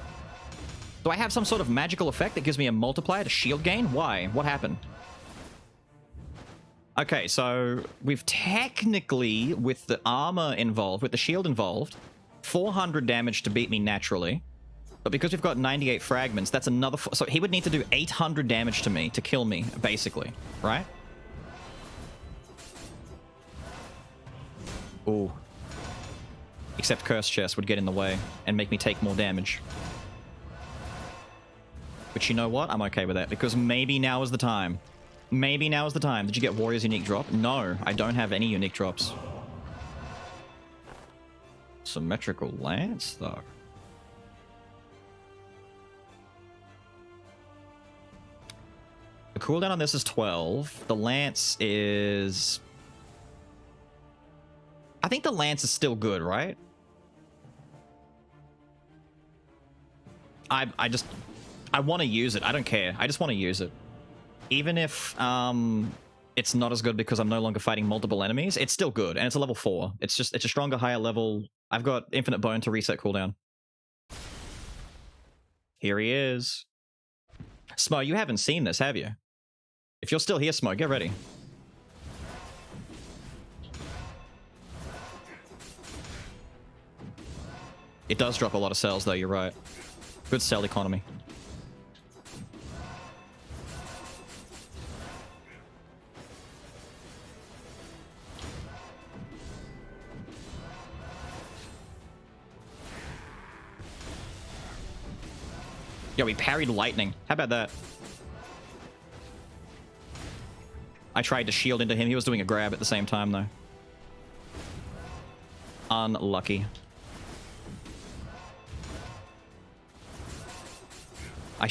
Do I have some sort of magical effect that gives me a multiplier to shield gain? Why? What happened? Okay, so we've technically, with the armor involved, with the shield involved, 400 damage to beat me naturally. But because we've got 98 fragments, that's another... So he would need to do 800 damage to me to kill me, basically. Right? Ooh. Except Curse Chest would get in the way and make me take more damage. But you know what? I'm okay with that, because maybe now is the time. Maybe now is the time. Did you get Warrior's unique drop? No, I don't have any unique drops. Symmetrical Lance, though. The cooldown on this is 12. The lance is... I think the lance is still good, right? I want to use it. I don't care. I just want to use it. Even if it's not as good because I'm no longer fighting multiple enemies, it's still good. And it's a level 4. It's a stronger, higher level. I've got infinite bone to reset cooldown. Here he is. Smo, you haven't seen this, have you? If you're still here, Smo, get ready. It does drop a lot of cells, though, you're right. Good cell economy. Yeah, we parried lightning. How about that? I tried to shield into him. He was doing a grab at the same time, though. Unlucky. I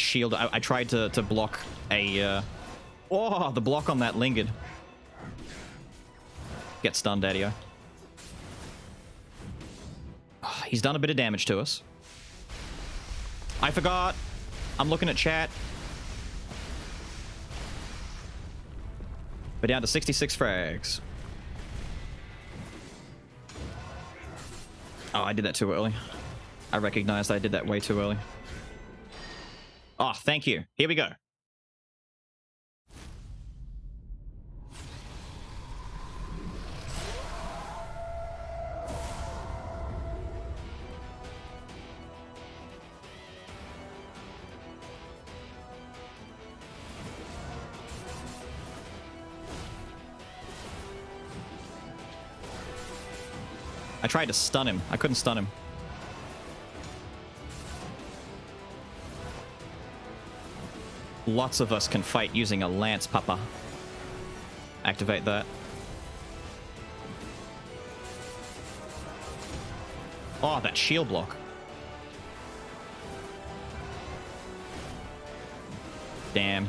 tried to block a... Oh, the block on that lingered. Get stunned, Daddy-o. Oh, he's done a bit of damage to us. I forgot. I'm looking at chat. We're down to 66 frags. Oh, I did that too early. I recognized I did that way too early. Oh, thank you. Here we go. I tried to stun him. I couldn't stun him. Lots of us can fight using a lance, Papa. Activate that. Oh, that shield block. Damn.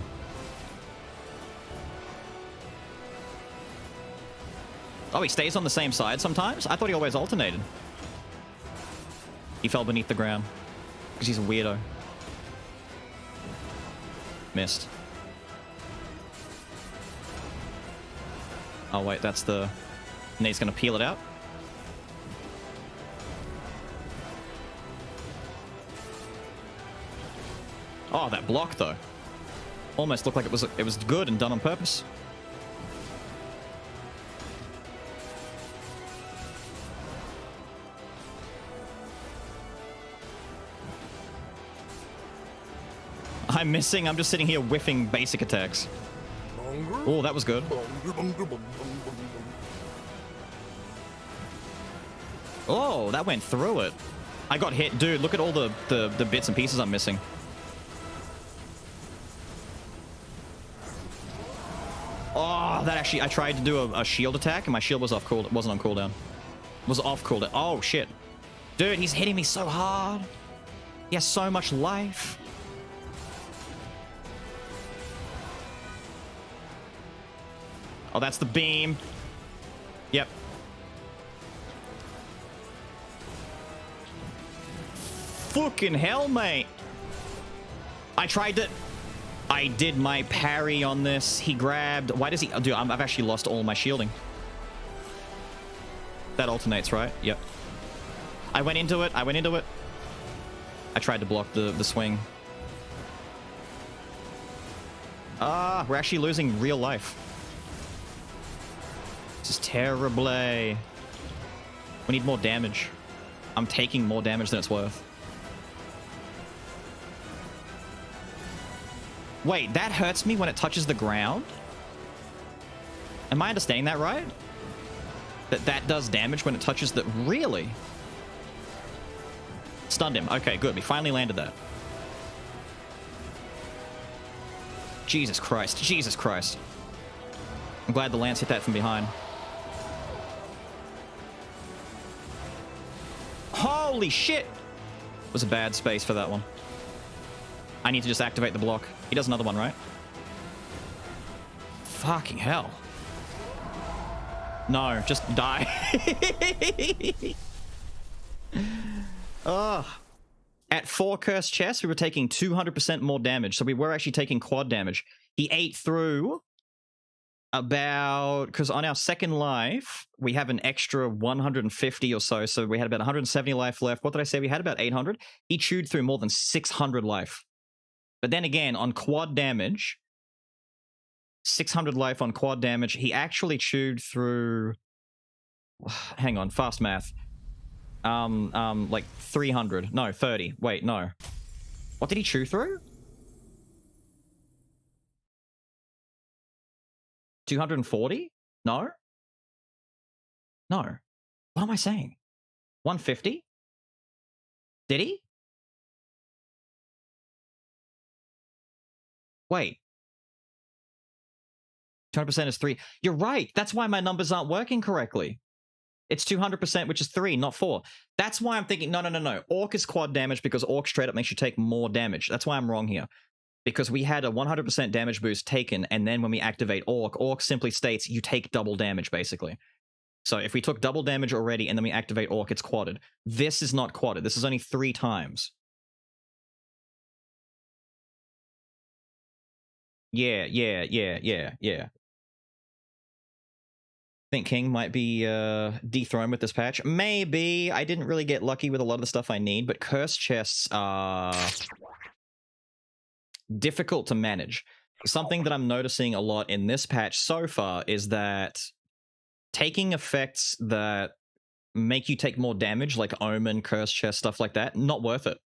Oh, he stays on the same side sometimes? I thought he always alternated. He fell beneath the ground. Because he's a weirdo. Missed. Oh, wait, that's the... And he's going to peel it out. Oh, that block, though. Almost looked like it was good and done on purpose. I'm missing. I'm just sitting here whiffing basic attacks. Oh, that was good. Oh, that went through it. I got hit. Dude, look at all the bits and pieces I'm missing. Oh, that actually... I tried to do a shield attack, and my shield was off cooldown. It wasn't on cooldown. It was off cooldown. Oh, shit. Dude, he's hitting me so hard. He has so much life. Oh, that's the beam. Yep. Fucking hell, mate. I tried to... I did my parry on this. He grabbed... Why does he... Dude, I've actually lost all my shielding. That alternates, right? Yep. I went into it. I tried to block the swing. Ah, we're actually losing real life. This is terrible. We need more damage. I'm taking more damage than it's worth. Wait, that hurts me when it touches the ground? Am I understanding that right? That does damage when it touches the... Really? Stunned him. Okay, good. We finally landed that. Jesus Christ. Jesus Christ. I'm glad the lance hit that from behind. Holy shit! Was a bad space for that one. I need to just activate the block. He does another one, right? Fucking hell. No, just die. Ugh. At 4 cursed chests, we were taking 200% more damage. So we were actually taking quad damage. He ate through about... Because on our second life, we have an extra 150 or so. So we had about 170 life left. What did I say? We had about 800. He chewed through more than 600 life. But then again, on quad damage, 600 life on quad damage, he actually chewed through... Hang on, fast math. Like 300. No, 30. Wait, no. What did he chew through? 240? No? No. What am I saying? 150? Did he? Wait. 200% is 3. You're right. That's why my numbers aren't working correctly. It's 200%, which is 3, not 4. That's why I'm thinking, no. Orc is quad damage because Orc straight up makes you take more damage. That's why I'm wrong here. Because we had a 100% damage boost taken, and then when we activate Orc simply states you take double damage, basically. So if we took double damage already and then we activate Orc, it's quadded. This is not quadded. This is only 3 times. Yeah. I think King might be dethroned with this patch. Maybe. I didn't really get lucky with a lot of the stuff I need, but cursed chests are difficult to manage. Something that I'm noticing a lot in this patch so far is that taking effects that make you take more damage, like Omen, cursed chest, stuff like that, not worth it.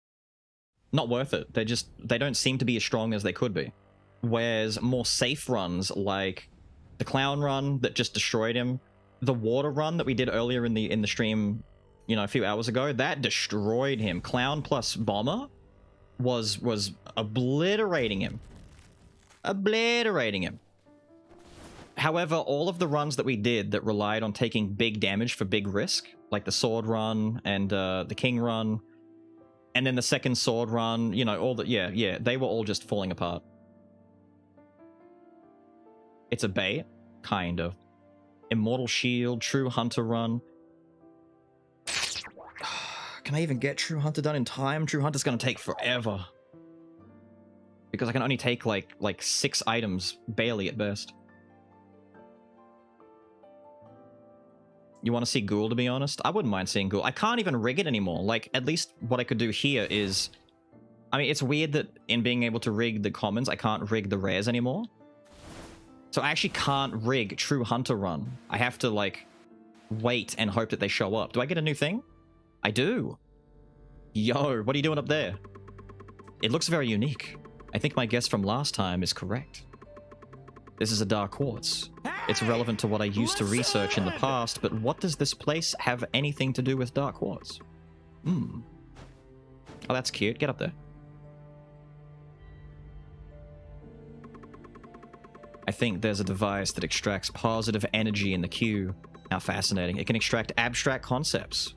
Not worth it. They don't seem to be as strong as they could be. Whereas more safe runs, like the clown run that just destroyed him, the water run that we did earlier in the stream, you know, a few hours ago, that destroyed him. Clown plus bomber was obliterating him. However, all of the runs that we did that relied on taking big damage for big risk, like the sword run and the king run, and then the second sword run, you know, all the yeah, they were all just falling apart. It's a bait, kind of. Immortal Shield, True Hunter run. Can I even get True Hunter done in time? True Hunter's gonna take forever. Because I can only take like 6 items, barely at best. You want to see Ghoul, to be honest? I wouldn't mind seeing Ghoul. I can't even rig it anymore. Like, at least what I could do here is... I mean, it's weird that in being able to rig the commons, I can't rig the rares anymore. So I actually can't rig True Hunter run. I have to, like, wait and hope that they show up. Do I get a new thing? I do. Yo, what are you doing up there? It looks very unique. I think my guess from last time is correct. This is a dark quartz. It's relevant to what I used to research in the past, but what does this place have anything to do with dark quartz? Oh, that's cute. Get up there. I think there's a device that extracts positive energy in the queue. How fascinating. It can extract abstract concepts.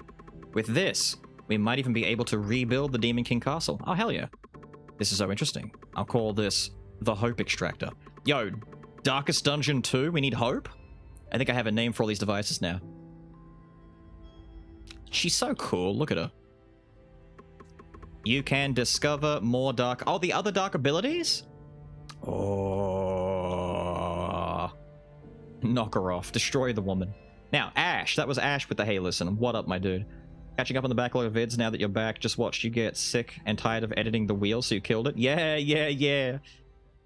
With this, we might even be able to rebuild the Demon King Castle. Oh, hell yeah. This is so interesting. I'll call this the Hope Extractor. Yo, Darkest Dungeon 2, we need hope? I think I have a name for all these devices now. She's so cool, look at her. You can discover more dark... Oh, the other dark abilities? Oh. Knock her off. Destroy the woman. Now, Ash. That was Ash with the hey listen. What up, my dude? Catching up on the backlog of vids now that you're back. Just watched you get sick and tired of editing the wheel, so you killed it. Yeah.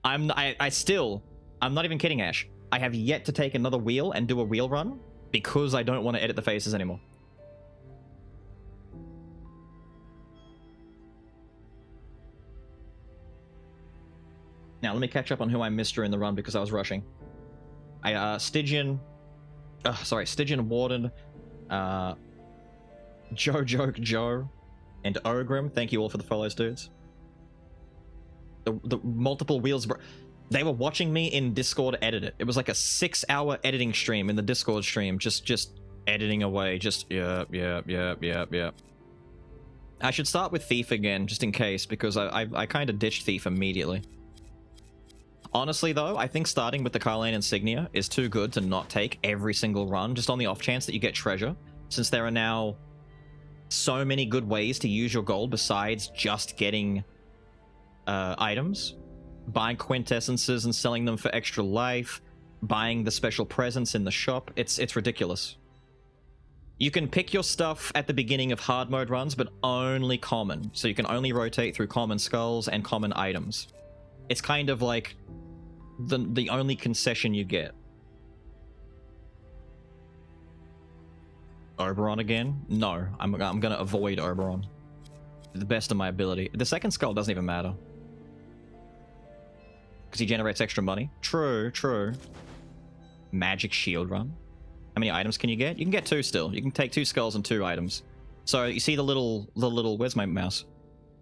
I'm not even kidding, Ash. I have yet to take another wheel and do a wheel run because I don't want to edit the faces anymore. Now, let me catch up on who I missed during the run because I was rushing. Stygian, Warden, Joe, and Ogrim. Thank you all for the follows, dudes. The multiple wheels, they were watching me in Discord edit it. It was like a 6-hour editing stream in the Discord stream, just editing away, yeah. I should start with Thief again, just in case, because I kind of ditched Thief immediately. Honestly, though, I think starting with the Carlane Insignia is too good to not take every single run, just on the off chance that you get treasure, since there are now so many good ways to use your gold besides just getting items. Buying quintessences and selling them for extra life, buying the special presents in the shop. It's ridiculous. You can pick your stuff at the beginning of hard mode runs, but only common. So you can only rotate through common skulls and common items. It's kind of like the only concession you get. Oberon again? No, I'm gonna avoid Oberon to the best of my ability. The second skull doesn't even matter because he generates extra money. True, true. Magic shield run. How many items can you get? You can get 2 still. You can take 2 skulls and 2 items. So you see the little, where's my mouse?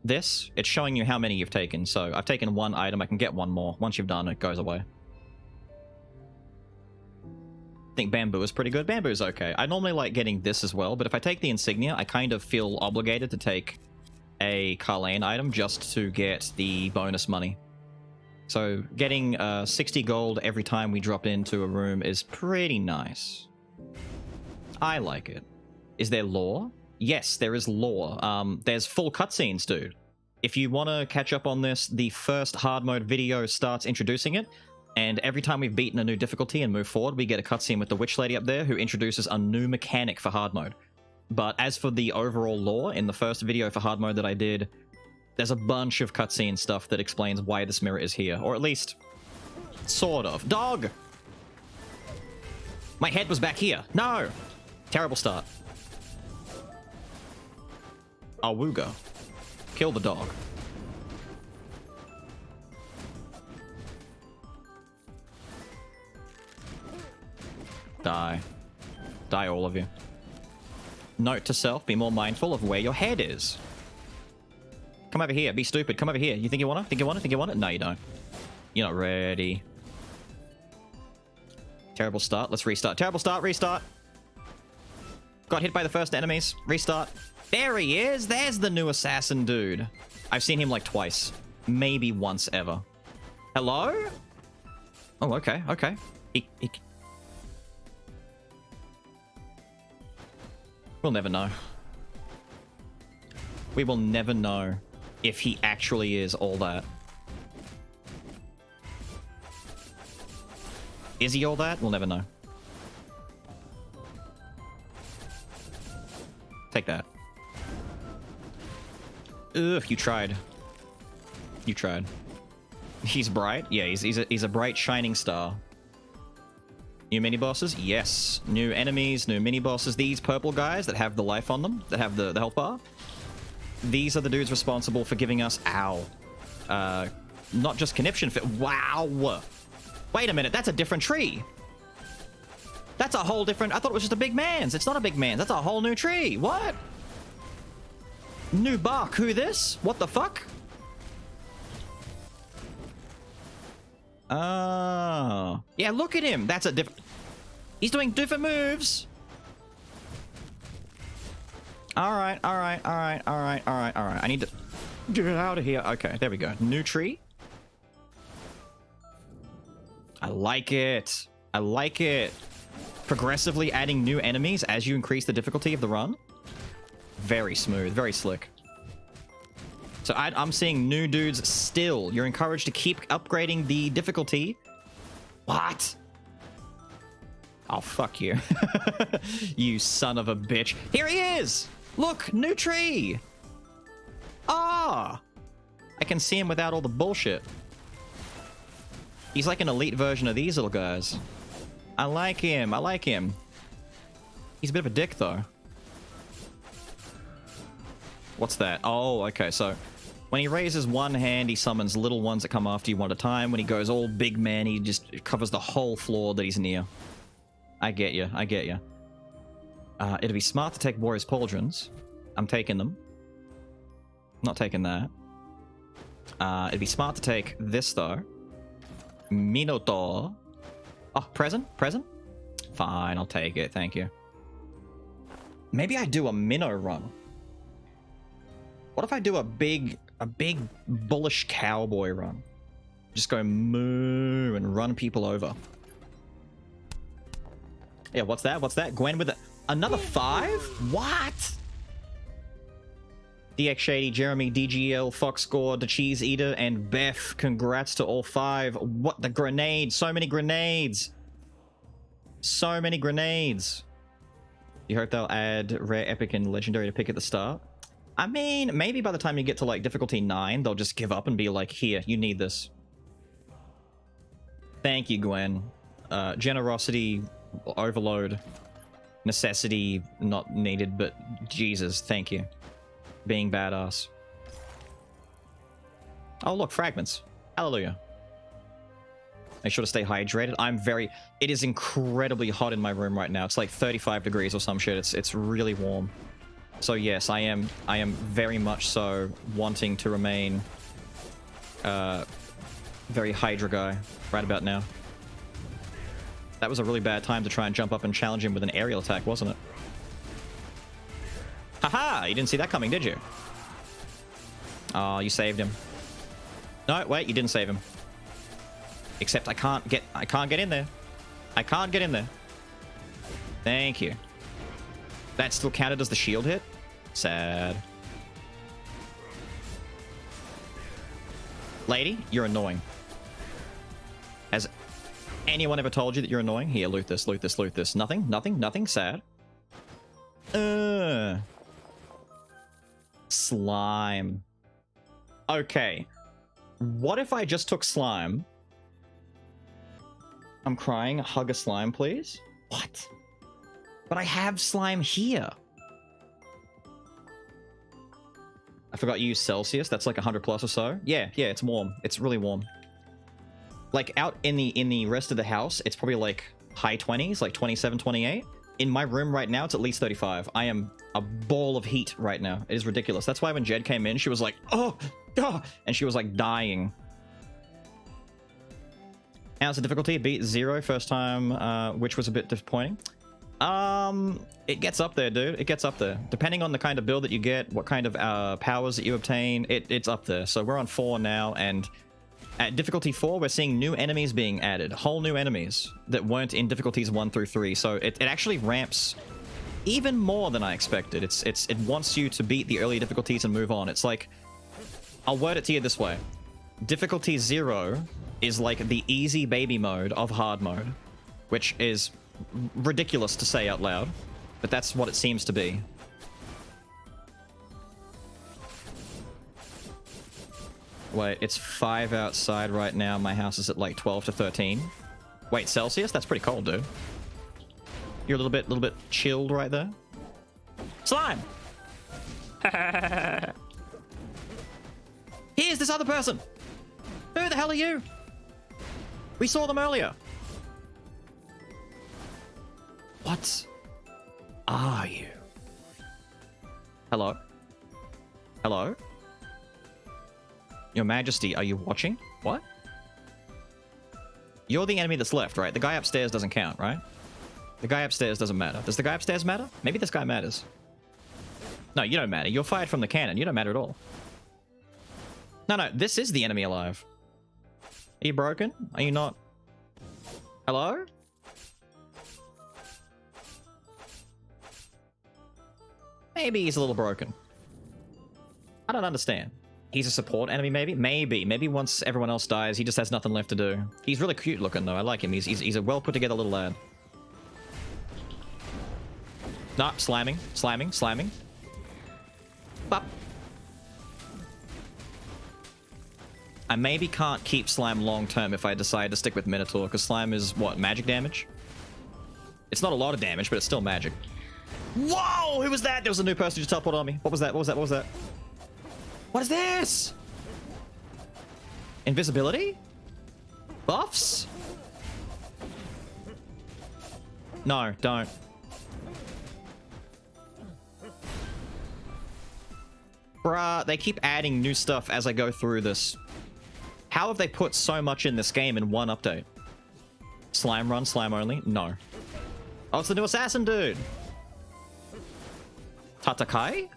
This, it's showing you how many you've taken. So I've taken 1 item, I can get 1 more. Once you've done, it goes away. I think bamboo is pretty good. Bamboo is okay. I normally like getting this as well, but if I take the insignia, I kind of feel obligated to take a Carlane item just to get the bonus money. So getting 60 gold every time we drop into a room is pretty nice. I like it. Is there lore? Yes, there is lore. There's full cutscenes, dude. If you want to catch up on this, the first hard mode video starts introducing it, and every time we've beaten a new difficulty and move forward, we get a cutscene with the witch lady up there who introduces a new mechanic for hard mode. But as for the overall lore, in the first video for hard mode that I did, there's a bunch of cutscene stuff that explains why this mirror is here, or at least, sort of. Dog! My head was back here. No! Terrible start. Awooga. Kill the dog. Die. Die, all of you. Note to self, be more mindful of where your head is. Come over here, be stupid, come over here. You think you wanna? Think you wanna? Think you want it? No, you don't. You're not ready. Terrible start, let's restart. Terrible start, restart. Got hit by the first enemies, restart. There he is, there's the new assassin dude. I've seen him like twice. Maybe once ever. Hello? Oh, okay, okay. We'll never know. We will never know if he actually is all that. Is he all that? We'll never know. Take that. Ugh, you tried. You tried. He's bright? Yeah, he's a bright shining star. New mini-bosses? Yes. New enemies, new mini-bosses. These purple guys that have the life on them, that have the health bar. These are the dudes responsible for giving us, not just conniption fit. Wow. Wait a minute, that's a different tree. That's a whole different, I thought it was just a big man's. It's not a big man's, that's a whole new tree. What? New bark, who this? What the fuck? Oh. Yeah, look at him. That's a different... He's doing different moves. Alright. I need to get out of here. Okay, there we go. New tree. I like it. I like it. Progressively adding new enemies as you increase the difficulty of the run. Very smooth, very slick. So I'm seeing new dudes still. You're encouraged to keep upgrading the difficulty. What? Oh, fuck you. You son of a bitch. Here he is! Look, new tree! Ah! I can see him without all the bullshit. He's like an elite version of these little guys. I like him, I like him. He's a bit of a dick, though. What's that? Oh, okay, so... When he raises one hand, he summons little ones that come after you one at a time. When he goes all big man, he just covers the whole floor that he's near. I get you. I get you. It'd be smart to take Warrior's Pauldrons. I'm taking them. Not taking that. It'd be smart to take this, though. Minotaur. Oh, present? Present? Fine, I'll take it. Thank you. Maybe I do a Minnow run. What if I do a big bullish cowboy run? Just go moo and run people over. Yeah, what's that? What's that? Gwen with another 5? What? DX Shady, Jeremy, DGL, Fox Score, The Cheese Eater, and Beth. Congrats to all 5. What the grenades? So many grenades. So many grenades. You hope they'll add rare, epic, and legendary to pick at the start? I mean, maybe by the time you get to like difficulty 9, they'll just give up and be like, here, you need this. Thank you, Gwen. Generosity, overload, necessity, not needed, but Jesus, thank you. Being badass. Oh, look, fragments. Hallelujah. Make sure to stay hydrated. It is incredibly hot in my room right now. It's like 35 degrees or some shit. It's really warm. So yes, I am very much so wanting to remain very Hydra guy right about now. That was a really bad time to try and jump up and challenge him with an aerial attack, wasn't it? Haha! You didn't see that coming, did you? Oh, you saved him. No, wait, you didn't save him. Except I can't get in there. I can't get in there. Thank you. That still counted as the shield hit? Sad. Lady, you're annoying. Has anyone ever told you that you're annoying? Here, loot this, loot this, loot this. Nothing, nothing, nothing. Sad. Slime. Okay. What if I just took slime? I'm crying. Hug a slime, please. What? But I have slime here. I forgot you use Celsius. That's like 100 plus or so. Yeah, it's warm. It's really warm. Like out in the rest of the house, it's probably like high 20s, like 27, 28. In my room right now, it's at least 35. I am a ball of heat right now. It is ridiculous. That's why when Jed came in, she was like, oh, and she was like dying. How's the difficulty? Beat 0 first time, which was a bit disappointing. It gets up there, dude. It gets up there. Depending on the kind of build that you get, what kind of powers that you obtain, it's up there. So we're on 4 now, and at difficulty 4, we're seeing new enemies being added. Whole new enemies that weren't in difficulties 1 through 3. So it actually ramps even more than I expected. It wants you to beat the early difficulties and move on. It's like, I'll word it to you this way. Difficulty 0 is like the easy baby mode of hard mode, which is ridiculous to say out loud, but that's what it seems to be. Wait, it's 5 outside right now. My house is at like 12 to 13. Wait, Celsius? That's pretty cold, dude. You're a little bit chilled right there. Slime! Here's this other person! Who the hell are you? We saw them earlier. What are you? Hello? Hello? Your Majesty, are you watching? What? You're the enemy that's left, right? The guy upstairs doesn't count, right? The guy upstairs doesn't matter. Does the guy upstairs matter? Maybe this guy matters. No, you don't matter. You're fired from the cannon. You don't matter at all. No, this is the enemy alive. Are you broken? Are you not? Hello? Maybe he's a little broken. I don't understand. He's a support enemy, maybe? Maybe once everyone else dies, he just has nothing left to do. He's really cute looking, though. I like him. He's a well put together little lad. Nah, slamming. Bop. I maybe can't keep slime long term if I decide to stick with Minotaur, because slime is, what, magic damage? It's not a lot of damage, but it's still magic. Whoa! Who was that? There was a new person who just teleported on me. What was that? What is this? Invisibility? Buffs? No, don't. Bruh, they keep adding new stuff as I go through this. How have they put so much in this game in one update? Slime run, slime only? No. Oh, it's the new assassin dude. Tatakai?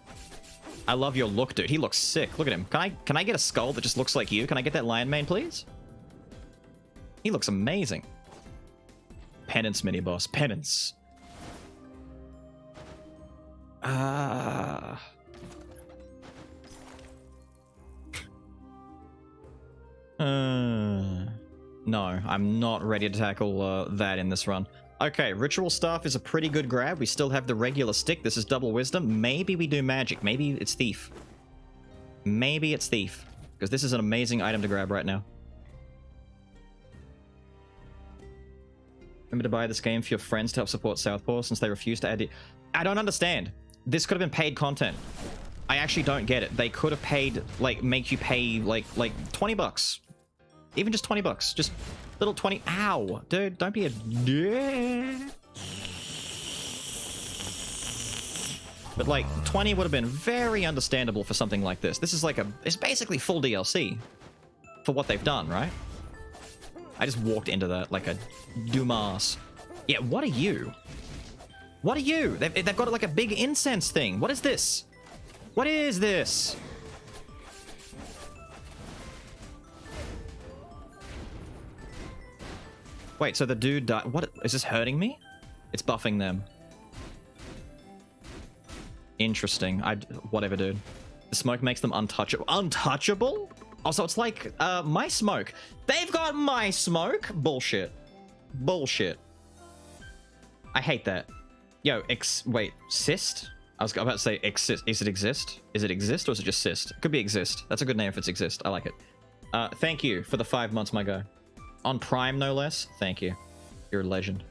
I love your look, dude. He looks sick. Look at him. Can I get a skull that just looks like you? Can I get that lion mane, please? He looks amazing. Penance mini boss. Penance. No, I'm not ready to tackle that in this run. Okay, ritual staff is a pretty good grab. We still have the regular stick. This is double wisdom. Maybe we do magic. Maybe it's thief. Maybe it's thief. Because this is an amazing item to grab right now. Remember to buy this game for your friends to help support Southpaw since they refuse to add it. I don't understand. This could have been paid content. I actually don't get it. They could have paid, like, make you pay, like 20 bucks. Even just 20 bucks. Just little 20. Ow. Dude, don't be a... But, like, 20 would have been very understandable for something like this. This is like a... It's basically full DLC for what they've done, right? I just walked into that like a dumbass. Yeah, what are you? What are you? They've got like a big incense thing. What is this? What is this? Wait, so the dude died. What? Is this hurting me? It's buffing them. Interesting. Whatever, dude. The smoke makes them untouchable. Untouchable? Also, it's like, my smoke. They've got my smoke? Bullshit. Bullshit. I hate that. Yo, wait, cyst? I was about to say exist. Is it exist? Is it exist or is it just cyst? It could be exist. That's a good name if it's exist. I like it. Thank you for the 5 months, my guy. On Prime, no less. Thank you. You're a legend.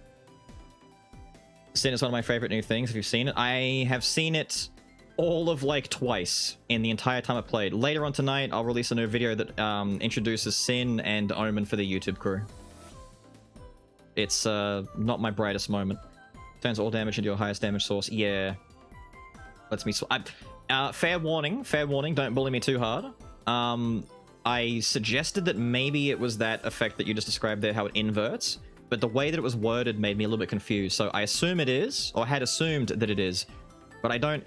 Sin is one of my favorite new things. Have you seen it? I have seen it all of like twice in the entire time I played. Later on tonight, I'll release a new video that introduces Sin and Omen for the YouTube crew. It's not my brightest moment. Turns all damage into your highest damage source. Yeah. Lets me... fair warning. Fair warning. Don't bully me too hard. I suggested that maybe it was that effect that you just described there, how it inverts. But the way that it was worded made me a little bit confused. So I assume it is, or had assumed that it is. But I don't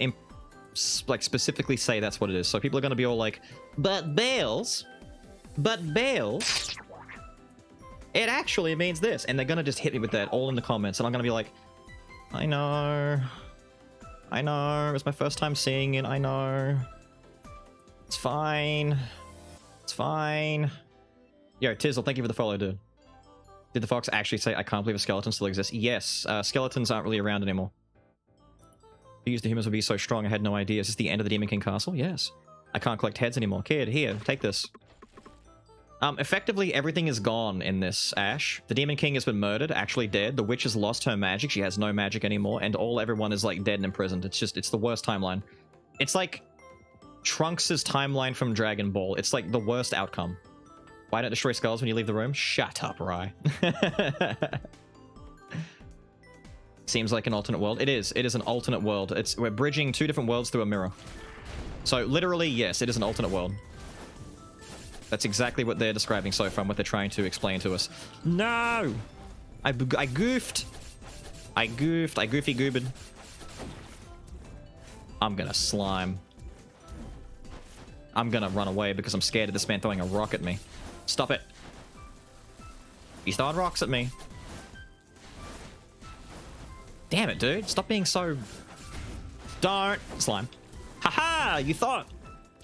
like specifically say that's what it is. So people are going to be all like, but Bales, it actually means this. And they're going to just hit me with that all in the comments. And I'm going to be like, I know. It's my first time seeing it. I know. It's fine. It's fine. Yo, Tizzle, thank you for the follow, dude. Did the fox actually say, I can't believe a skeleton still exists? Yes, skeletons aren't really around anymore. Who used the humans would be so strong? I had no idea. Is this the end of the Demon King Castle? Yes. I can't collect heads anymore. Kid, here, take this. Effectively, everything is gone in this, Ash. The Demon King has been murdered, actually dead. The witch has lost her magic. She has no magic anymore. And everyone is, like, dead and imprisoned. It's the worst timeline. It's like Trunks' timeline from Dragon Ball. It's, like, the worst outcome. Why don't destroy skulls when you leave the room? Shut up, Rye. Seems like an alternate world. It is. It is an alternate world. We're bridging 2 different worlds through a mirror. So, literally, yes, it is an alternate world. That's exactly what they're describing so far, what they're trying to explain to us. No! I goofed. I goofy goobed. I'm gonna slime. I'm gonna run away because I'm scared of this man throwing a rock at me. Stop it. He's throwing rocks at me. Damn it, dude. Stop being so... Don't. Slime. Haha, you thought.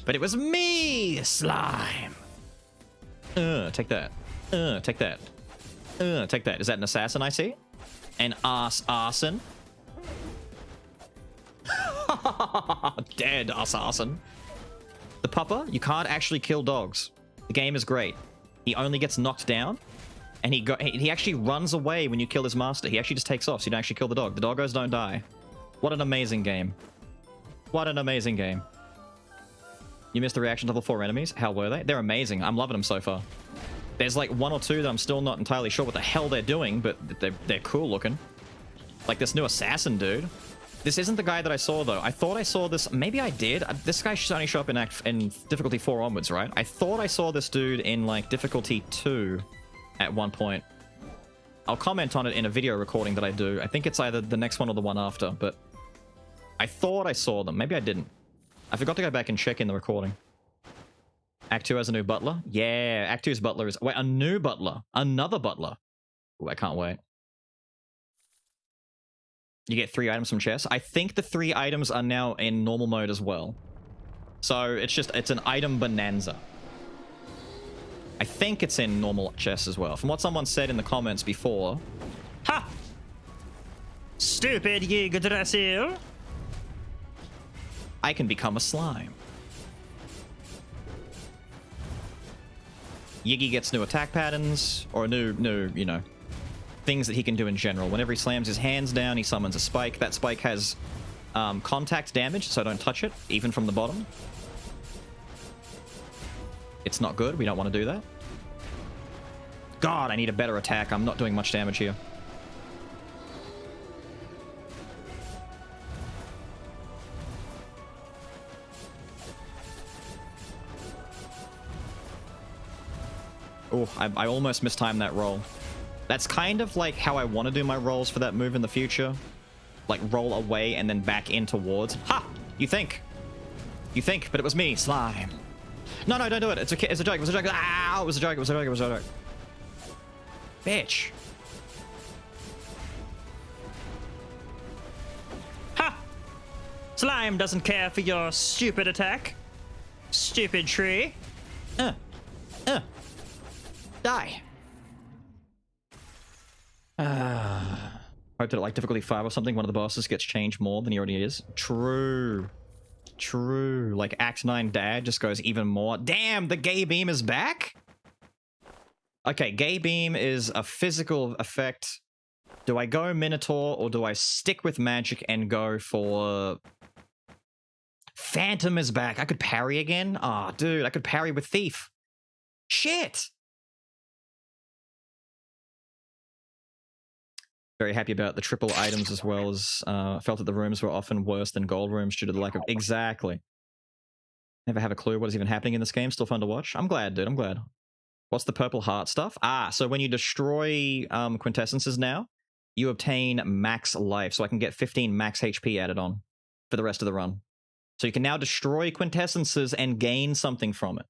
But it was me, slime. Take that. Take that. Take that. Is that an assassin I see? An arson? Dead assassin. The pupper, you can't actually kill dogs. The game is great. He only gets knocked down, and he actually runs away when you kill his master. He actually just takes off, so you don't actually kill the dog. The doggos don't die. What an amazing game. What an amazing game. You missed the reaction to level 4 enemies? How were they? They're amazing. I'm loving them so far. There's like 1 or 2 that I'm still not entirely sure what the hell they're doing, but they're cool looking. Like this new assassin dude. This isn't the guy that I saw, though. I thought I saw this... Maybe I did. This guy should only show up in difficulty 4 onwards, right? I thought I saw this dude in, like, difficulty 2 at one point. I'll comment on it in a video recording that I do. I think it's either the next one or the one after, but... I thought I saw them. Maybe I didn't. I forgot to go back and check in the recording. Act 2 has a new butler? Yeah, Act 2's butler is... Wait, a new butler. Another butler. Ooh, I can't wait. You get 3 items from chests. I think the 3 items are now in normal mode as well. So it's an item bonanza. I think it's in normal chests as well. From what someone said in the comments before. Ha! Stupid Yggdrasil. I can become a slime. Yiggy gets new attack patterns, or new, you know, things that he can do in general. Whenever he slams his hands down, he summons a spike. That spike has contact damage, so don't touch it, even from the bottom. It's not good. We don't want to do that. God, I need a better attack. I'm not doing much damage here. Oh, I almost mistimed that roll. That's kind of like how I want to do my rolls for that move in the future. Like, roll away and then back in towards. Ha! You think. You think, but it was me, slime. No, no, don't do it. It's a joke. It was a joke. Ow! It was a joke. It was a joke. It was a joke. Bitch. Ha! Slime doesn't care for your stupid attack. Stupid tree. Die. Hope that at like difficulty 5 or something, one of the bosses gets changed more than he already is. True. True. Like Act 9 Dad just goes even more. Damn, the gay beam is back? Okay, gay beam is a physical effect. Do I go Minotaur or do I stick with magic and go for... Phantom is back. I could parry again? Oh, dude, I could parry with Thief. Shit! Very happy about the triple items as well as felt that the rooms were often worse than gold rooms due to the lack of... Exactly. Never have a clue what is even happening in this game. Still fun to watch. I'm glad, dude. I'm glad. What's the purple heart stuff? Ah, so when you destroy quintessences now, you obtain max life. So I can get 15 max HP added on for the rest of the run. So you can now destroy quintessences and gain something from it.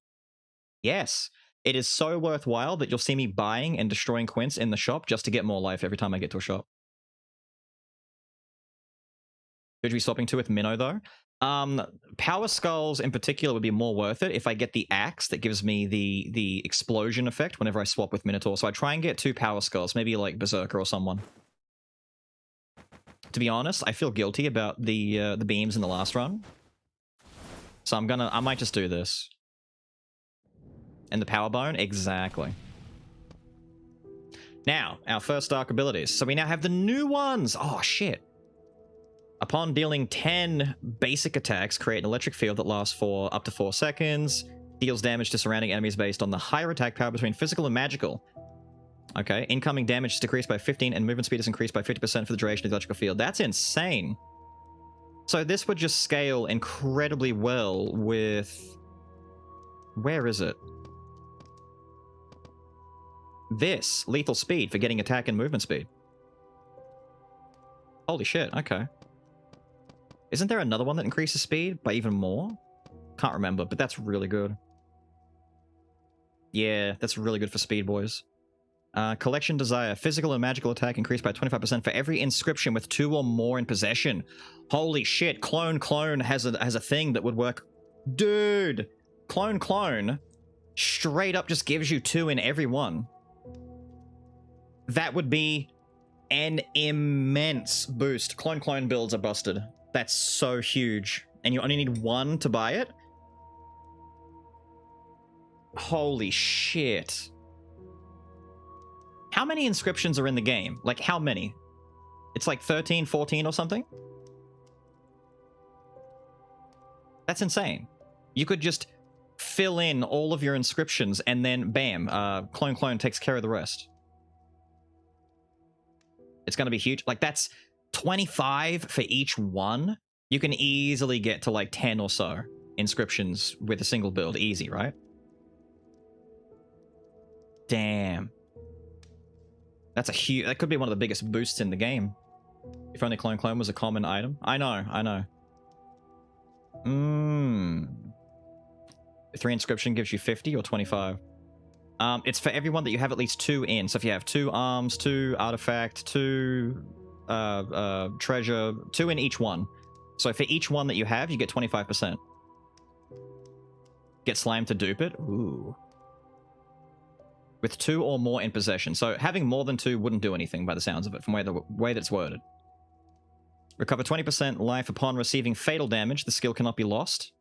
Yes. It is so worthwhile that you'll see me buying and destroying quints in the shop just to get more life every time I get to a shop. Should we be swapping to with Minnow, though? Power Skulls in particular would be more worth it if I get the axe that gives me the explosion effect whenever I swap with Minotaur. So I try and get 2 Power Skulls, maybe like Berserker or someone. To be honest, I feel guilty about the beams in the last run. So I might just do this. And the Power Bone? Exactly. Now, our first Dark abilities. So we now have the new ones! Oh, shit. Upon dealing 10 basic attacks, create an electric field that lasts for up to 4 seconds. Deals damage to surrounding enemies based on the higher attack power between physical and magical. Okay, incoming damage is decreased by 15 and movement speed is increased by 50% for the duration of the electrical field. That's insane. So this would just scale incredibly well with... Where is it? This, lethal speed for getting attack and movement speed. Holy shit, okay. Isn't there another one that increases speed by even more? Can't remember, but that's really good. Yeah, that's really good for speed, boys. Collection Desire. Physical and magical attack increased by 25% for every inscription with 2 or more in possession. Holy shit, Clone has a thing that would work. Dude! Clone straight up just gives you 2 in every one. That would be an immense boost. Clone builds are busted. That's so huge. And you only need 1 to buy it? Holy shit. How many inscriptions are in the game? Like, how many? It's like 13, 14 or something? That's insane. You could just fill in all of your inscriptions and then, bam, Clone takes care of the rest. It's going to be huge. Like, that's 25 for each one. You can easily get to like 10 or so inscriptions with a single build. Easy, right? Damn. That's a huge... That could be one of the biggest boosts in the game. If only Clone was a common item. I know. 3 inscription gives you 50 or 25. It's for everyone that you have at least 2 in. So if you have 2 arms, 2 artifact, 2 treasure, 2 in each one. So for each one that you have, you get 25%. Get slime to dupe it? Ooh. With 2 or more in possession. So having more than 2 wouldn't do anything by the sounds of it, from the way that's worded. Recover 20% life upon receiving fatal damage. The skill cannot be lost.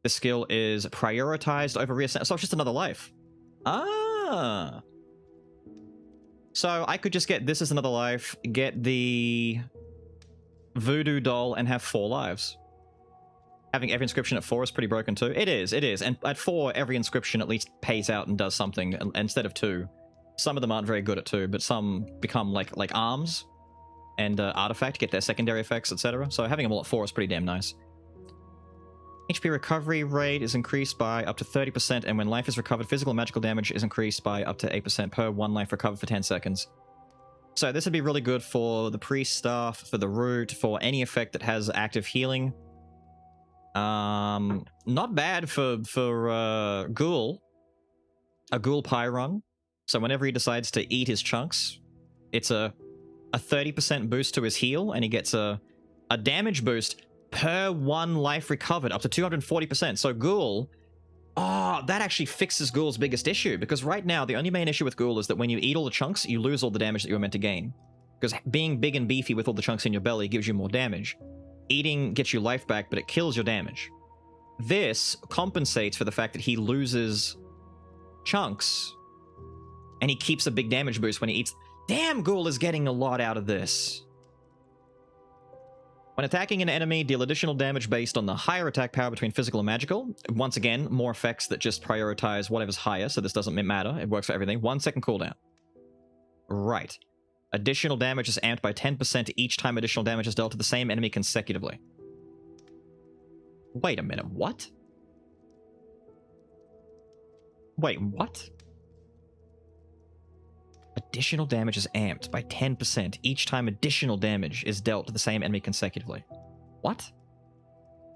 The skill is prioritized over reassign. So it's just another life. Ah. So I could just get this as another life, get the voodoo doll, and have 4 lives. Having every inscription at 4 is pretty broken too. It is. And at 4, every inscription at least pays out and does something instead of 2. Some of them aren't very good at 2, but some become like arms and artifact, get their secondary effects, etc. So having them all at 4 is pretty damn nice. HP recovery rate is increased by up to 30%, and when life is recovered, physical and magical damage is increased by up to 8% per 1 life recovered for 10 seconds. So this would be really good for the priest staff, for the root, for any effect that has active healing. Not bad for Ghoul. A Ghoul Pyron. So whenever he decides to eat his chunks, it's a 30% boost to his heal, and he gets a damage boost per 1 life recovered, up to 240%. So Ghoul, that actually fixes Ghoul's biggest issue, because right now the only main issue with Ghoul is that when you eat all the chunks, you lose all the damage that you were meant to gain. Because being big and beefy with all the chunks in your belly gives you more damage. Eating gets you life back, but it kills your damage. This compensates for the fact that he loses chunks, and he keeps a big damage boost when he eats. Damn, Ghoul is getting a lot out of this. When attacking an enemy, deal additional damage based on the higher attack power between physical and magical. Once again, more effects that just prioritize whatever's higher, so this doesn't matter. It works for everything. 1 second cooldown. Right. Additional damage is amped by 10% each time additional damage is dealt to the same enemy consecutively. Wait a minute, what? Wait, what? Additional damage is amped by 10% each time additional damage is dealt to the same enemy consecutively. What?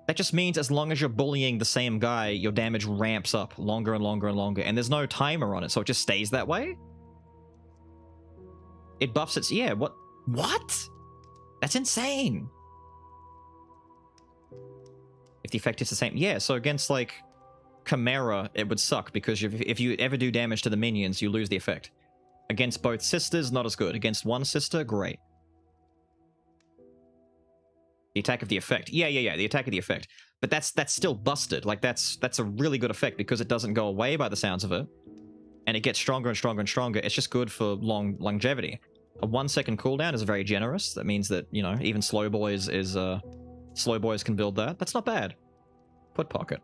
That just means as long as you're bullying the same guy, your damage ramps up longer and longer and longer, and there's no timer on it, so it just stays that way? It buffs its... Yeah, what? What? That's insane! If the effect is the same... Yeah, so against, like, Chimera, it would suck, because if you ever do damage to the minions, you lose the effect. Against both sisters, not as good. Against one sister, great. The attack of the effect. Yeah, the attack of the effect. But that's still busted. Like, that's a really good effect because it doesn't go away by the sounds of it. And it gets stronger and stronger and stronger. It's just good for longevity. A 1 second cooldown is very generous. That means that, you know, even slow boys can build that. That's not bad. Put pocket.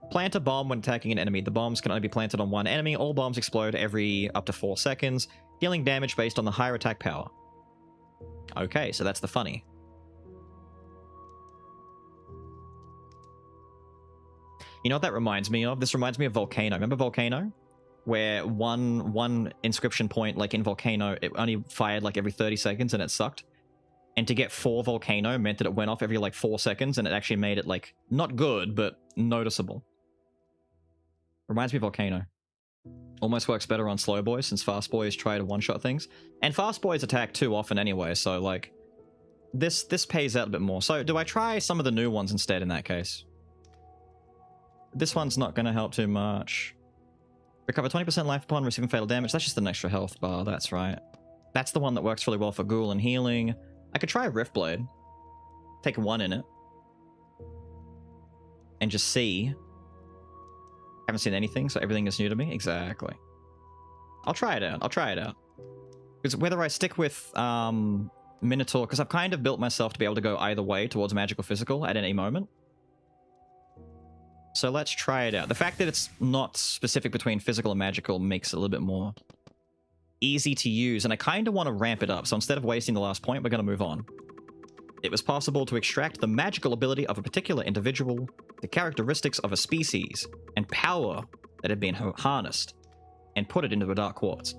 Plant a bomb when attacking an enemy. The bombs can only be planted on one enemy. All bombs explode every up to 4 seconds, dealing damage based on the higher attack power. Okay, so that's the funny. You know what that reminds me of? This reminds me of Volcano. Remember Volcano? Where one inscription point, like in Volcano, it only fired like every 30 seconds and it sucked. And to get 4 Volcano meant that it went off every like 4 seconds, and it actually made it like, not good, but noticeable. Reminds me of Volcano. Almost works better on slow boys, since fast boys try to one-shot things. And fast boys attack too often anyway, so like, this pays out a bit more. So do I try some of the new ones instead in that case? This one's not going to help too much. Recover 20% life upon receiving fatal damage. That's just an extra health bar, that's right. That's the one that works really well for Ghoul and healing. I could try a REUPLOAD. Take 1 in it. And just see. Haven't seen anything, so everything is new to me. Exactly. I'll try it out. Because whether I stick with Minotaur, because I've kind of built myself to be able to go either way towards magical physical at any moment. So let's try it out. The fact that it's not specific between physical and magical makes it a little bit more easy to use, and I kind of want to ramp it up, so instead of wasting the last point, we're going to move on. It was possible to extract the magical ability of a particular individual, the characteristics of a species, and power that had been harnessed, and put it into a dark quartz.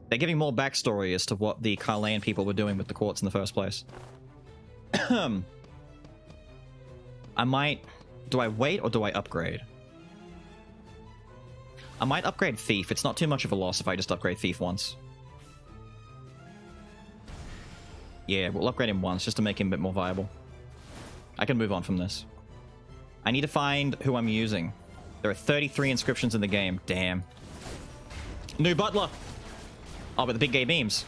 They're giving more backstory as to what the Carlean people were doing with the quartz in the first place. I might... Do I wait or do I upgrade? I might upgrade Thief. It's not too much of a loss if I just upgrade Thief once. Yeah, we'll upgrade him once just to make him a bit more viable. I can move on from this. I need to find who I'm using. There are 33 inscriptions in the game. Damn. New butler! Oh, but the big gay beams.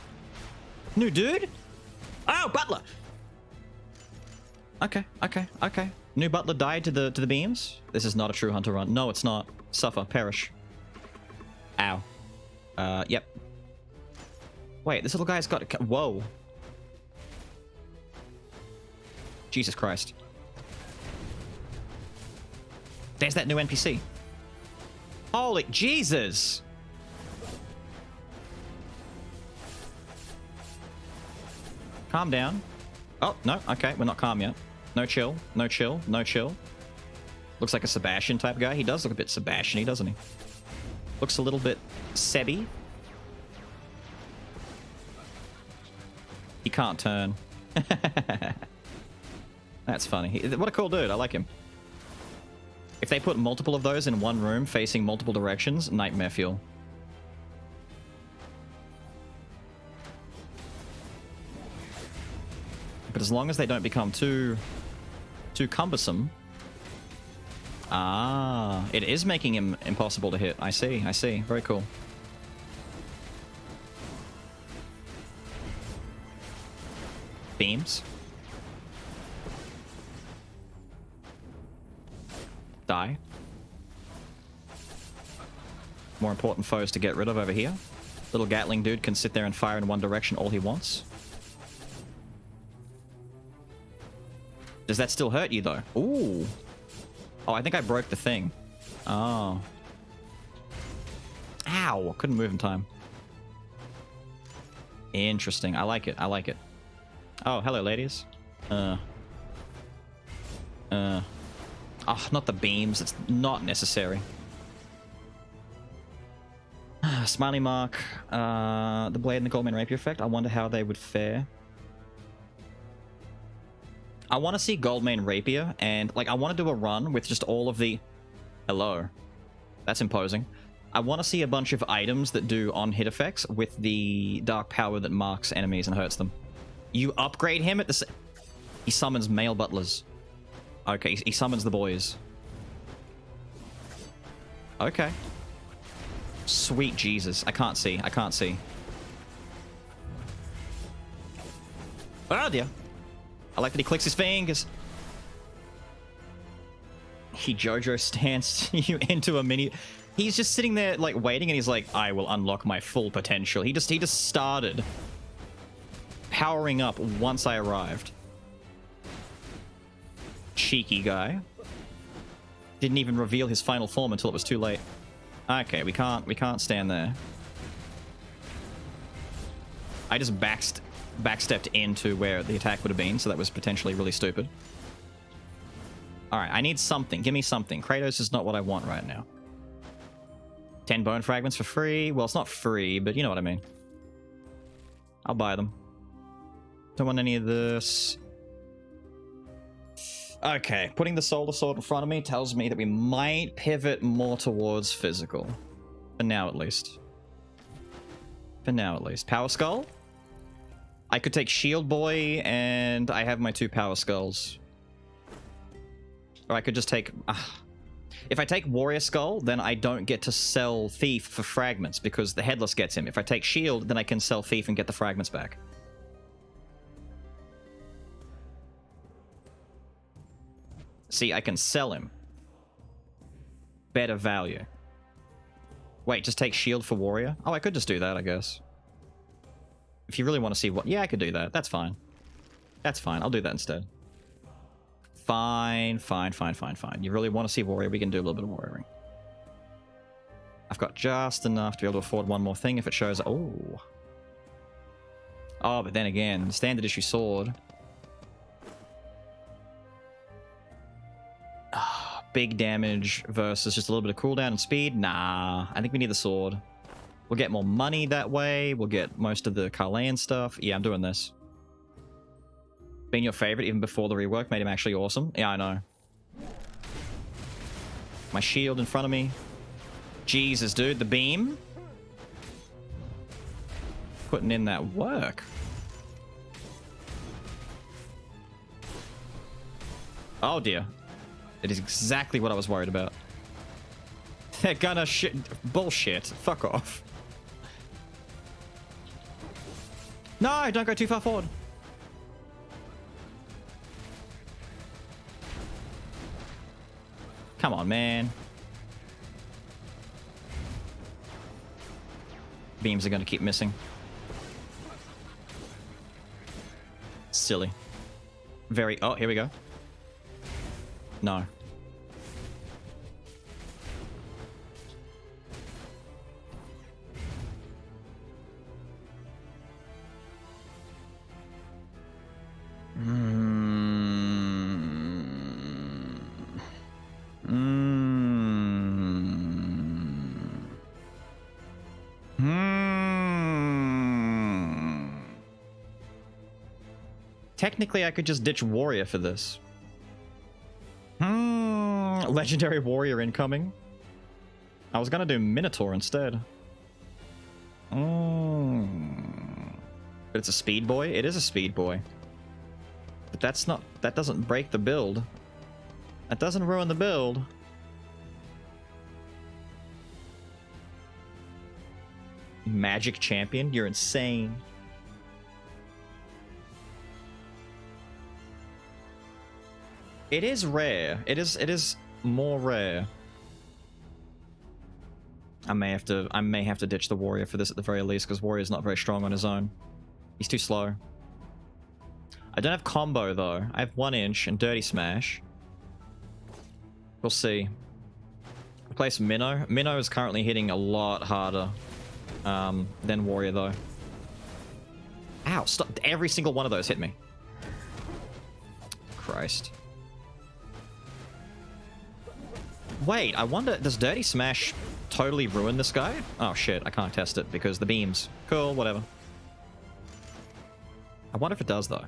New dude? Oh, butler! Okay, okay, okay. New butler died to the beams? This is not a true hunter run. No, it's not. Suffer, perish. Ow. Yep. Wait, this little guy's got... Whoa. Jesus Christ. There's that new NPC. Holy Jesus! Calm down. Oh, no. Okay, we're not calm yet. No chill. No chill. No chill. Looks like a Sebastian type guy. He does look a bit Sebastian-y, doesn't he? Looks a little bit Sebby. He can't turn. That's funny. What a cool dude. I like him. If they put multiple of those in one room facing multiple directions, nightmare fuel. But as long as they don't become too cumbersome. Ah, it is making him impossible to hit. I see, I see. Very cool. Beams. Die. More important foes to get rid of over here. Little Gatling dude can sit there and fire in one direction all he wants. Does that still hurt you, though? Ooh. Oh, I think I broke the thing. Oh. Ow! Couldn't move in time. Interesting. I like it. I like it. Oh, hello, ladies. Oh, not the beams. It's not necessary. Smiley mark. The blade and the Goldman Rapier effect. I wonder how they would fare. I want to see Goldmane Rapier, and, like, I want to do a run with just all of the... Hello. That's imposing. I want to see a bunch of items that do on-hit effects with the dark power that marks enemies and hurts them. You upgrade him at the... He summons male butlers. Okay, he summons the boys. Okay. Sweet Jesus. I can't see. I can't see. Oh, dear. I like that he clicks his fingers. He JoJo stance you into a mini... He's just sitting there, like, waiting, and he's like, I will unlock my full potential. He just started powering up once I arrived. Cheeky guy. Didn't even reveal his final form until it was too late. Okay, we can't stand there. I just backstepped into where the attack would have been, so that was potentially really stupid. Alright, I need something. Give me something. Kratos is not what I want right now. 10 bone fragments for free. Well, it's not free, but you know what I mean. I'll buy them. Don't want any of this. Okay, putting the Solar Sword in front of me tells me that we might pivot more towards physical. For now, at least. For now, at least. Power Skull? I could take Shield Boy, and I have my 2 Power Skulls. Or I could just take... If I take Warrior Skull, then I don't get to sell Thief for fragments, because the Headless gets him. If I take Shield, then I can sell Thief and get the fragments back. See, I can sell him. Better value. Wait, just take Shield for Warrior? Oh, I could just do that, I guess. If you really want to see what... Yeah, I could do that. That's fine. That's fine. I'll do that instead. Fine, fine, fine, fine, fine. You really want to see Warrior? We can do a little bit of Warrioring. I've got just enough to be able to afford one more thing if it shows... Oh. Oh, but then again, standard issue sword... Big damage versus just a little bit of cooldown and speed? Nah, I think we need the sword. We'll get more money that way. We'll get most of the Carleon stuff. Yeah, I'm doing this. Being your favorite even before the rework made him actually awesome. Yeah, I know. My shield in front of me. Jesus, dude, the beam. Putting in that work. Oh dear. It is exactly what I was worried about. They're gonna shit. Bullshit. Fuck off. No, don't go too far forward. Come on, man. Beams are gonna keep missing. Silly. Very... Oh, here we go. No. Technically, I could just ditch Warrior for this. Legendary Warrior incoming. I was gonna do Minotaur instead. But it's a Speed Boy? It is a Speed Boy. But that's not... That doesn't break the build. That doesn't ruin the build. Magic Champion? You're insane. It is rare. It is more rare. I may have to ditch the Warrior for this at the very least, because Warrior's not very strong on his own. He's too slow. I don't have combo though. I have 1 inch and Dirty Smash. We'll see. Replace Minnow. Minnow is currently hitting a lot harder than Warrior though. Ow, stop. Every single one of those hit me. Christ. Wait, I wonder, does Dirty Smash totally ruin this guy? Oh shit, I can't test it because the beams. Cool, whatever. I wonder if it does though.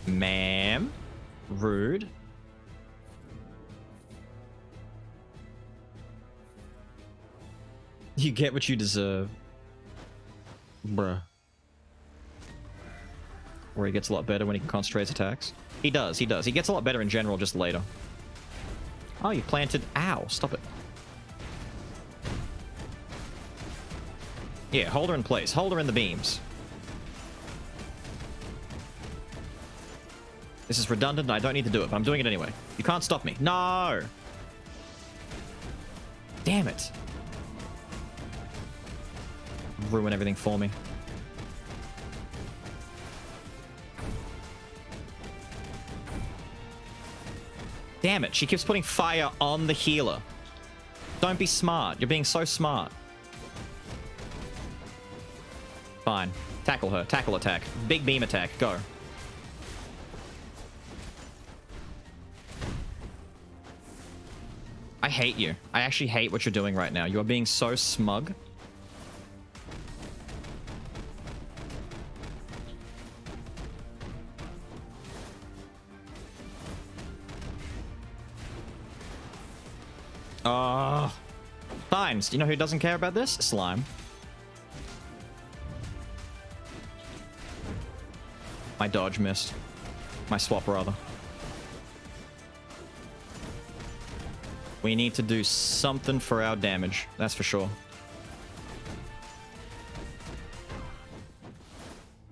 Ma'am? Rude. You get what you deserve. Bruh. Where he gets a lot better when he can concentrate his attacks. He does, he does. He gets a lot better in general just later. Oh, you planted... Ow, stop it. Yeah, hold her in place. Hold her in the beams. This is redundant and I don't need to do it, but I'm doing it anyway. You can't stop me. No! Damn it. Ruin everything for me. Damn it, she keeps putting fire on the healer. Don't be smart. You're being so smart. Fine. Tackle her. Tackle attack. Big beam attack. Go. I hate you. I actually hate what you're doing right now. You are being so smug. Fine. You know who doesn't care about this? Slime. My dodge missed. My swap, rather. We need to do something for our damage. That's for sure.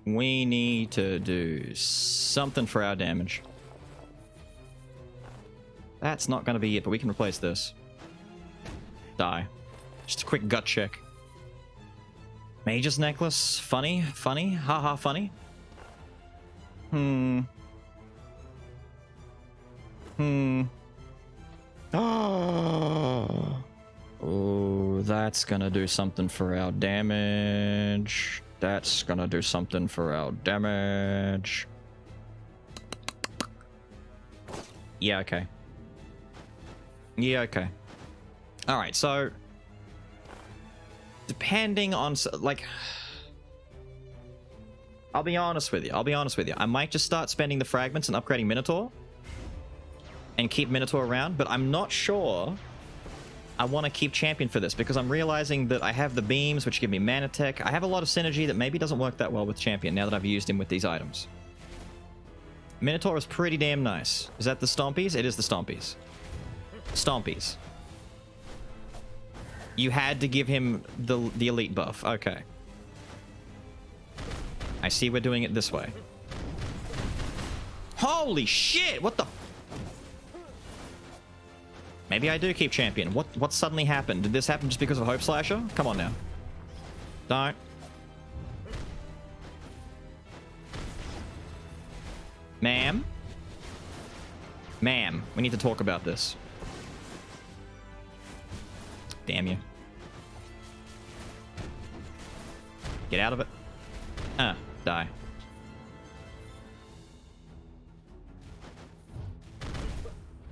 We need to do something for our damage. That's not going to be it, but we can replace this. Die. Just a quick gut check. Mage's Necklace. Funny. Funny. Haha, funny. Oh, that's gonna do something for our damage. That's gonna do something for our damage. Yeah, okay. Yeah, okay. Alright, so... depending on... like... I'll be honest with you. I might just start spending the fragments and upgrading Minotaur. And keep Minotaur around, but I'm not sure I want to keep champion for this because I'm realizing that I have the beams, which give me mana tech. I have a lot of synergy that maybe doesn't work that well with champion now that I've used him with these items. Minotaur is pretty damn nice. Is that the Stompies? It is the Stompies. Stompies. You had to give him the elite buff. Okay. I see we're doing it this way. Holy shit! What the... Maybe I do keep champion. What suddenly happened? Did this happen just because of Hope Slasher? Come on now. Don't. Ma'am? Ma'am, we need to talk about this. Damn you. Get out of it. Die.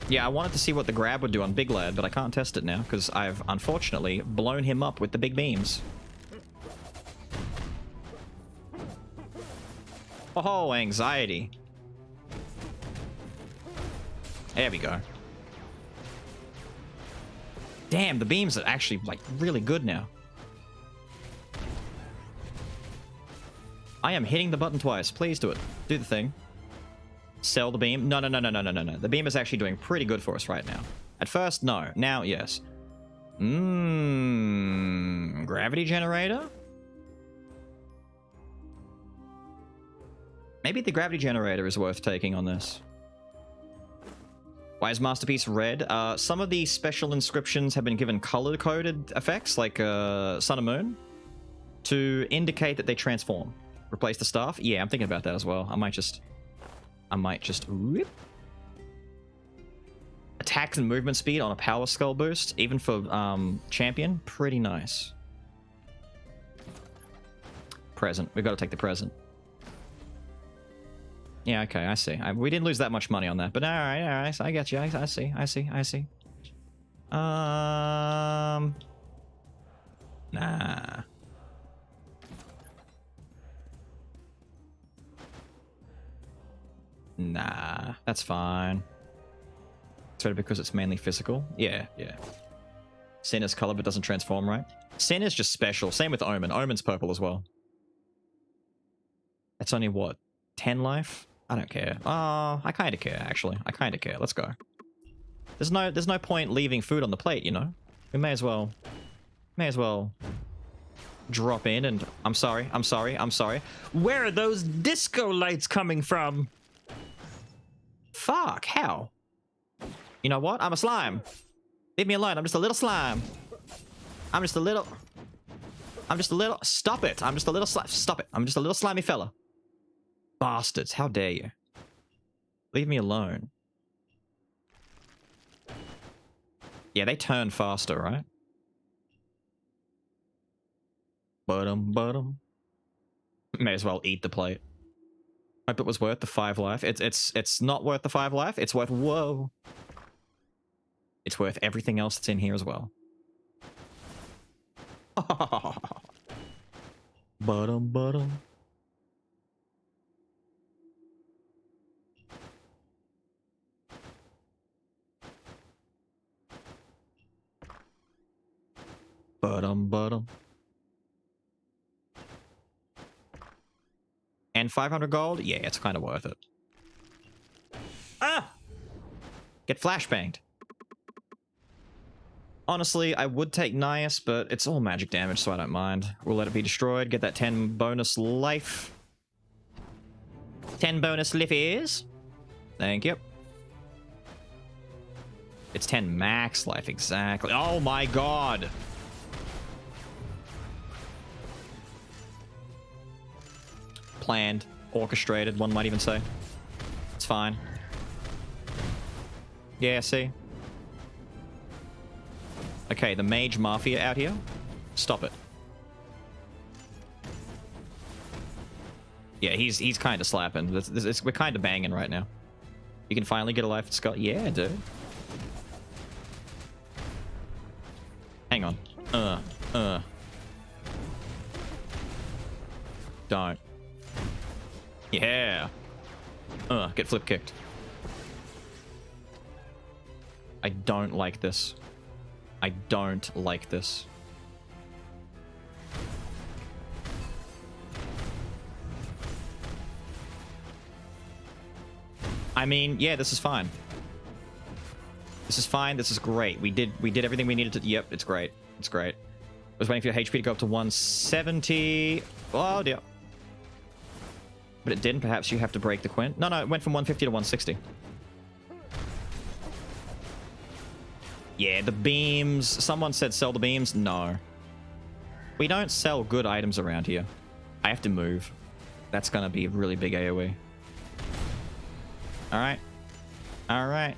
Yeah, I wanted to see what the grab would do on Big Lad, but I can't test it now because I've unfortunately blown him up with the big beams. Oh, anxiety. There we go. Damn, the beams are actually, like, really good now. I am hitting the button twice. Please do it. Do the thing. Sell the beam. No. The beam is actually doing pretty good for us right now. At first, no. Now, yes. Gravity generator? Maybe the gravity generator is worth taking on this. Why is Masterpiece red? Some of the special inscriptions have been given color-coded effects, like Sun and Moon, to indicate that they transform. Replace the staff? Yeah, I'm thinking about that as well. I might just whoop. Attack and movement speed on a power skull boost, even for champion. Pretty nice. Present. We've got to take the present. Yeah, okay, I see. We didn't lose that much money on that, but all right, I get you. I see. Nah. Nah, that's fine. It's better because it's mainly physical. Yeah. Sin is color but doesn't transform, right? Sin is just special. Same with Omen. Omen's purple as well. That's only what? 10 life? I don't care. I kind of care, actually. I kind of care. Let's go. There's no point leaving food on the plate, you know? We may as well drop in and... I'm sorry. Where are those disco lights coming from? Fuck, how? You know what? I'm a slime. Leave me alone. I'm just a little slime. Stop it. I'm just a little slime. Stop it. I'm just a little slimy fella. Bastards, how dare you? Leave me alone. Yeah, they turn faster, right? Bottom. May as well eat the plate. Hope it was worth the 5 life. It's not worth the 5 life. It's worth... Whoa. It's worth everything else that's in here as well. Bottom. Bottom. And 500 gold? Yeah, it's kind of worth it. Get flashbanged. Honestly, I would take Nias, but it's all magic damage, so I don't mind. We'll let it be destroyed. Get that 10 bonus life. 10 bonus liffies. Thank you. It's 10 max life, exactly. Oh my god! Planned, orchestrated, one might even say. It's fine. Yeah, see? Okay, the mage mafia out here. Stop it. Yeah, he's kind of slapping. We're kind of banging right now. You can finally get a life at Skull. Yeah, dude. Hang on. Don't. Yeah. Get flip kicked. I don't like this. I don't like this. I mean, yeah, this is fine. This is fine. This is great. We did everything we needed to. Yep, it's great. It's great. I was waiting for your HP to go up to 170. Oh dear. But it didn't. Perhaps you have to break the Quint. No, it went from 150 to 160. Yeah, the beams. Someone said sell the beams. No. We don't sell good items around here. I have to move. That's gonna be a really big AoE. Alright. Alright.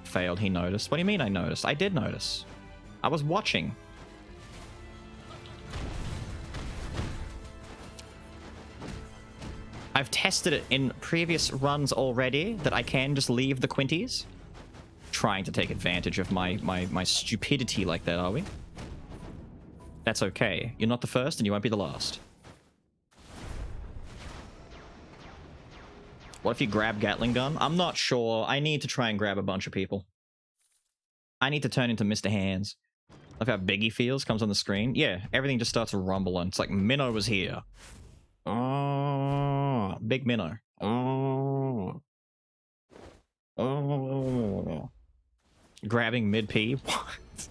Failed. He noticed. What do you mean I noticed? I did notice. I was watching. I've tested it in previous runs already that I can just leave the Quinties. Trying to take advantage of my stupidity like that, are we? That's okay. You're not the first and you won't be the last. What if you grab Gatling gun? I'm not sure. I need to try and grab a bunch of people. I need to turn into Mr. Hands. Look how big he feels, comes on the screen. Yeah, everything just starts rumbling. It's like Minnow was here. Oh, big Minnow. Oh. Oh. Grabbing mid-P? What?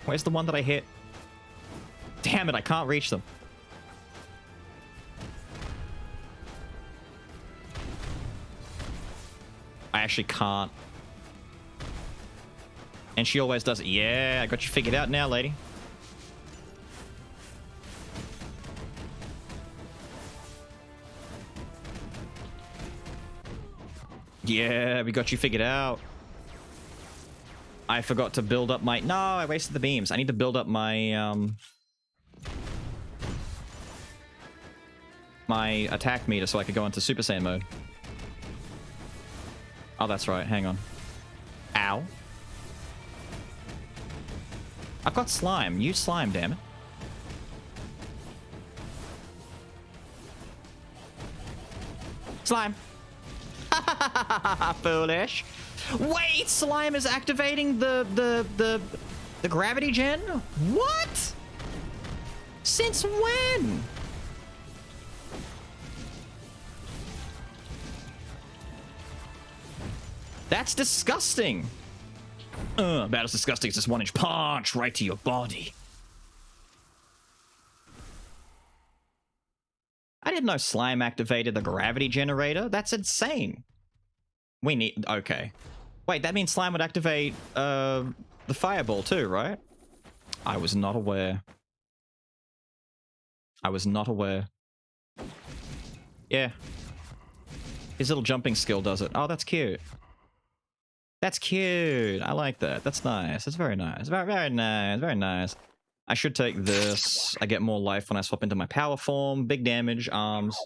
Where's the one that I hit? Damn it, I can't reach them. I actually can't. And she always does it. Yeah, I got you figured out now, lady. Yeah, we got you figured out. I forgot to build up my... No, I wasted the beams. I need to build up my, my attack meter so I could go into Super Saiyan mode. Oh, that's right. Hang on. Ow. I've got slime. Use slime, damn it. Slime. Foolish. Wait, slime is activating the gravity gen? What? Since when? That's disgusting. About as disgusting as this 1-inch punch right to your body. I didn't know slime activated the gravity generator. That's insane. We need... Okay. Wait, that means slime would activate the fireball too, right? I was not aware. I was not aware. Yeah. His little jumping skill does it. Oh, that's cute. That's cute. I like that. That's nice. That's very nice. Very, very nice. Very nice. I should take this. I get more life when I swap into my power form. Big damage, arms.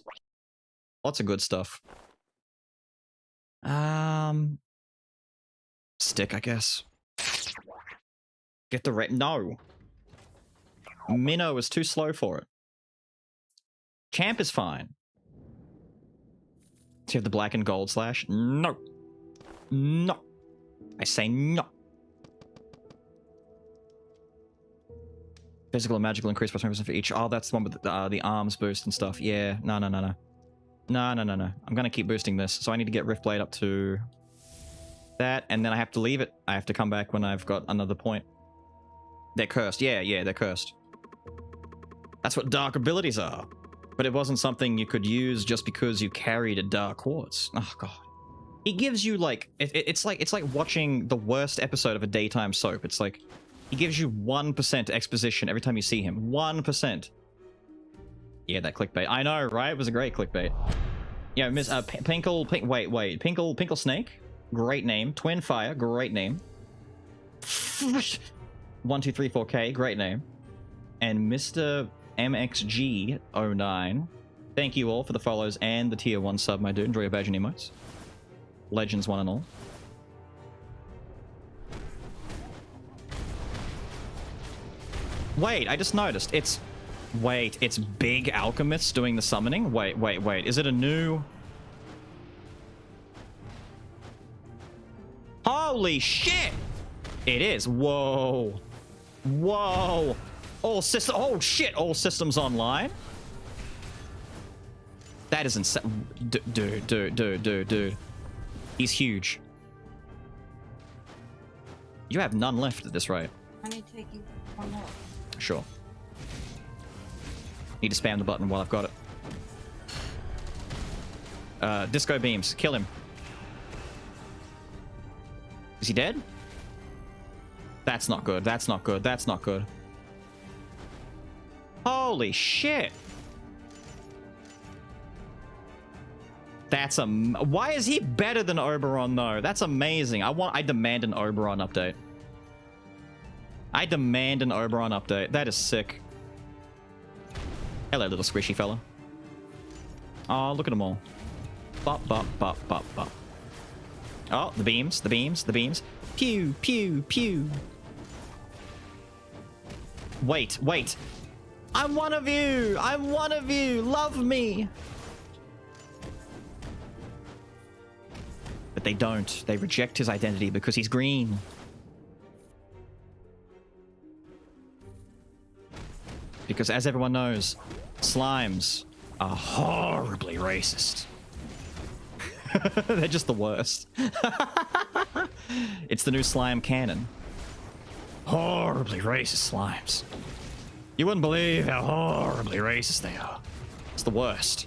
Lots of good stuff. Stick, I guess. Get the No. Minnow is too slow for it. Champ is fine. Do you have the black and gold slash? No. No. I say no. Physical and magical increase by 20% for each. Oh, that's the one with the arms boost and stuff. Yeah. No. No. I'm going to keep boosting this. So I need to get Rift Blade up to that, and then I have to leave it. I have to come back when I've got another point. They're cursed. Yeah, they're cursed. That's what dark abilities are. But it wasn't something you could use just because you carried a dark quartz. Oh, God. He gives you, like... It's like watching the worst episode of a daytime soap. It's like... He gives you 1% exposition every time you see him. 1%. Yeah, that clickbait. I know, right? It was a great clickbait. Yeah, Miss Pinkle Snake. Great name. Twin Fire. Great name. 1234K. Great name. And Mr. MXG09. Thank you all for the follows and the tier 1 sub, my dude. Enjoy your badge and emotes. Legends one and all. Wait, I just noticed. It's Wait, it's big alchemists doing the summoning? Wait. Is it a new... Holy shit! It is. Whoa. Whoa. All systems... Oh, shit. All systems online? That is insane. Dude. He's huge. You have none left at this rate. I need to take you one more. Sure. Need to spam the button while I've got it. Disco beams. Kill him. Is he dead? That's not good. That's not good. That's not good. Holy shit. That's why is he better than Oberon though? That's amazing. I demand an Oberon update. I demand an Oberon update. That is sick. Hello, little squishy fella. Oh, look at them all. Bop, bop, bop, bop, bop. Oh, the beams, the beams, the beams. Pew, pew, pew. Wait. I'm one of you. I'm one of you. Love me. But they don't. They reject his identity because he's green. Because as everyone knows, slimes are horribly racist. They're just the worst. It's the new slime canon. Horribly racist slimes. You wouldn't believe how horribly racist they are. It's the worst.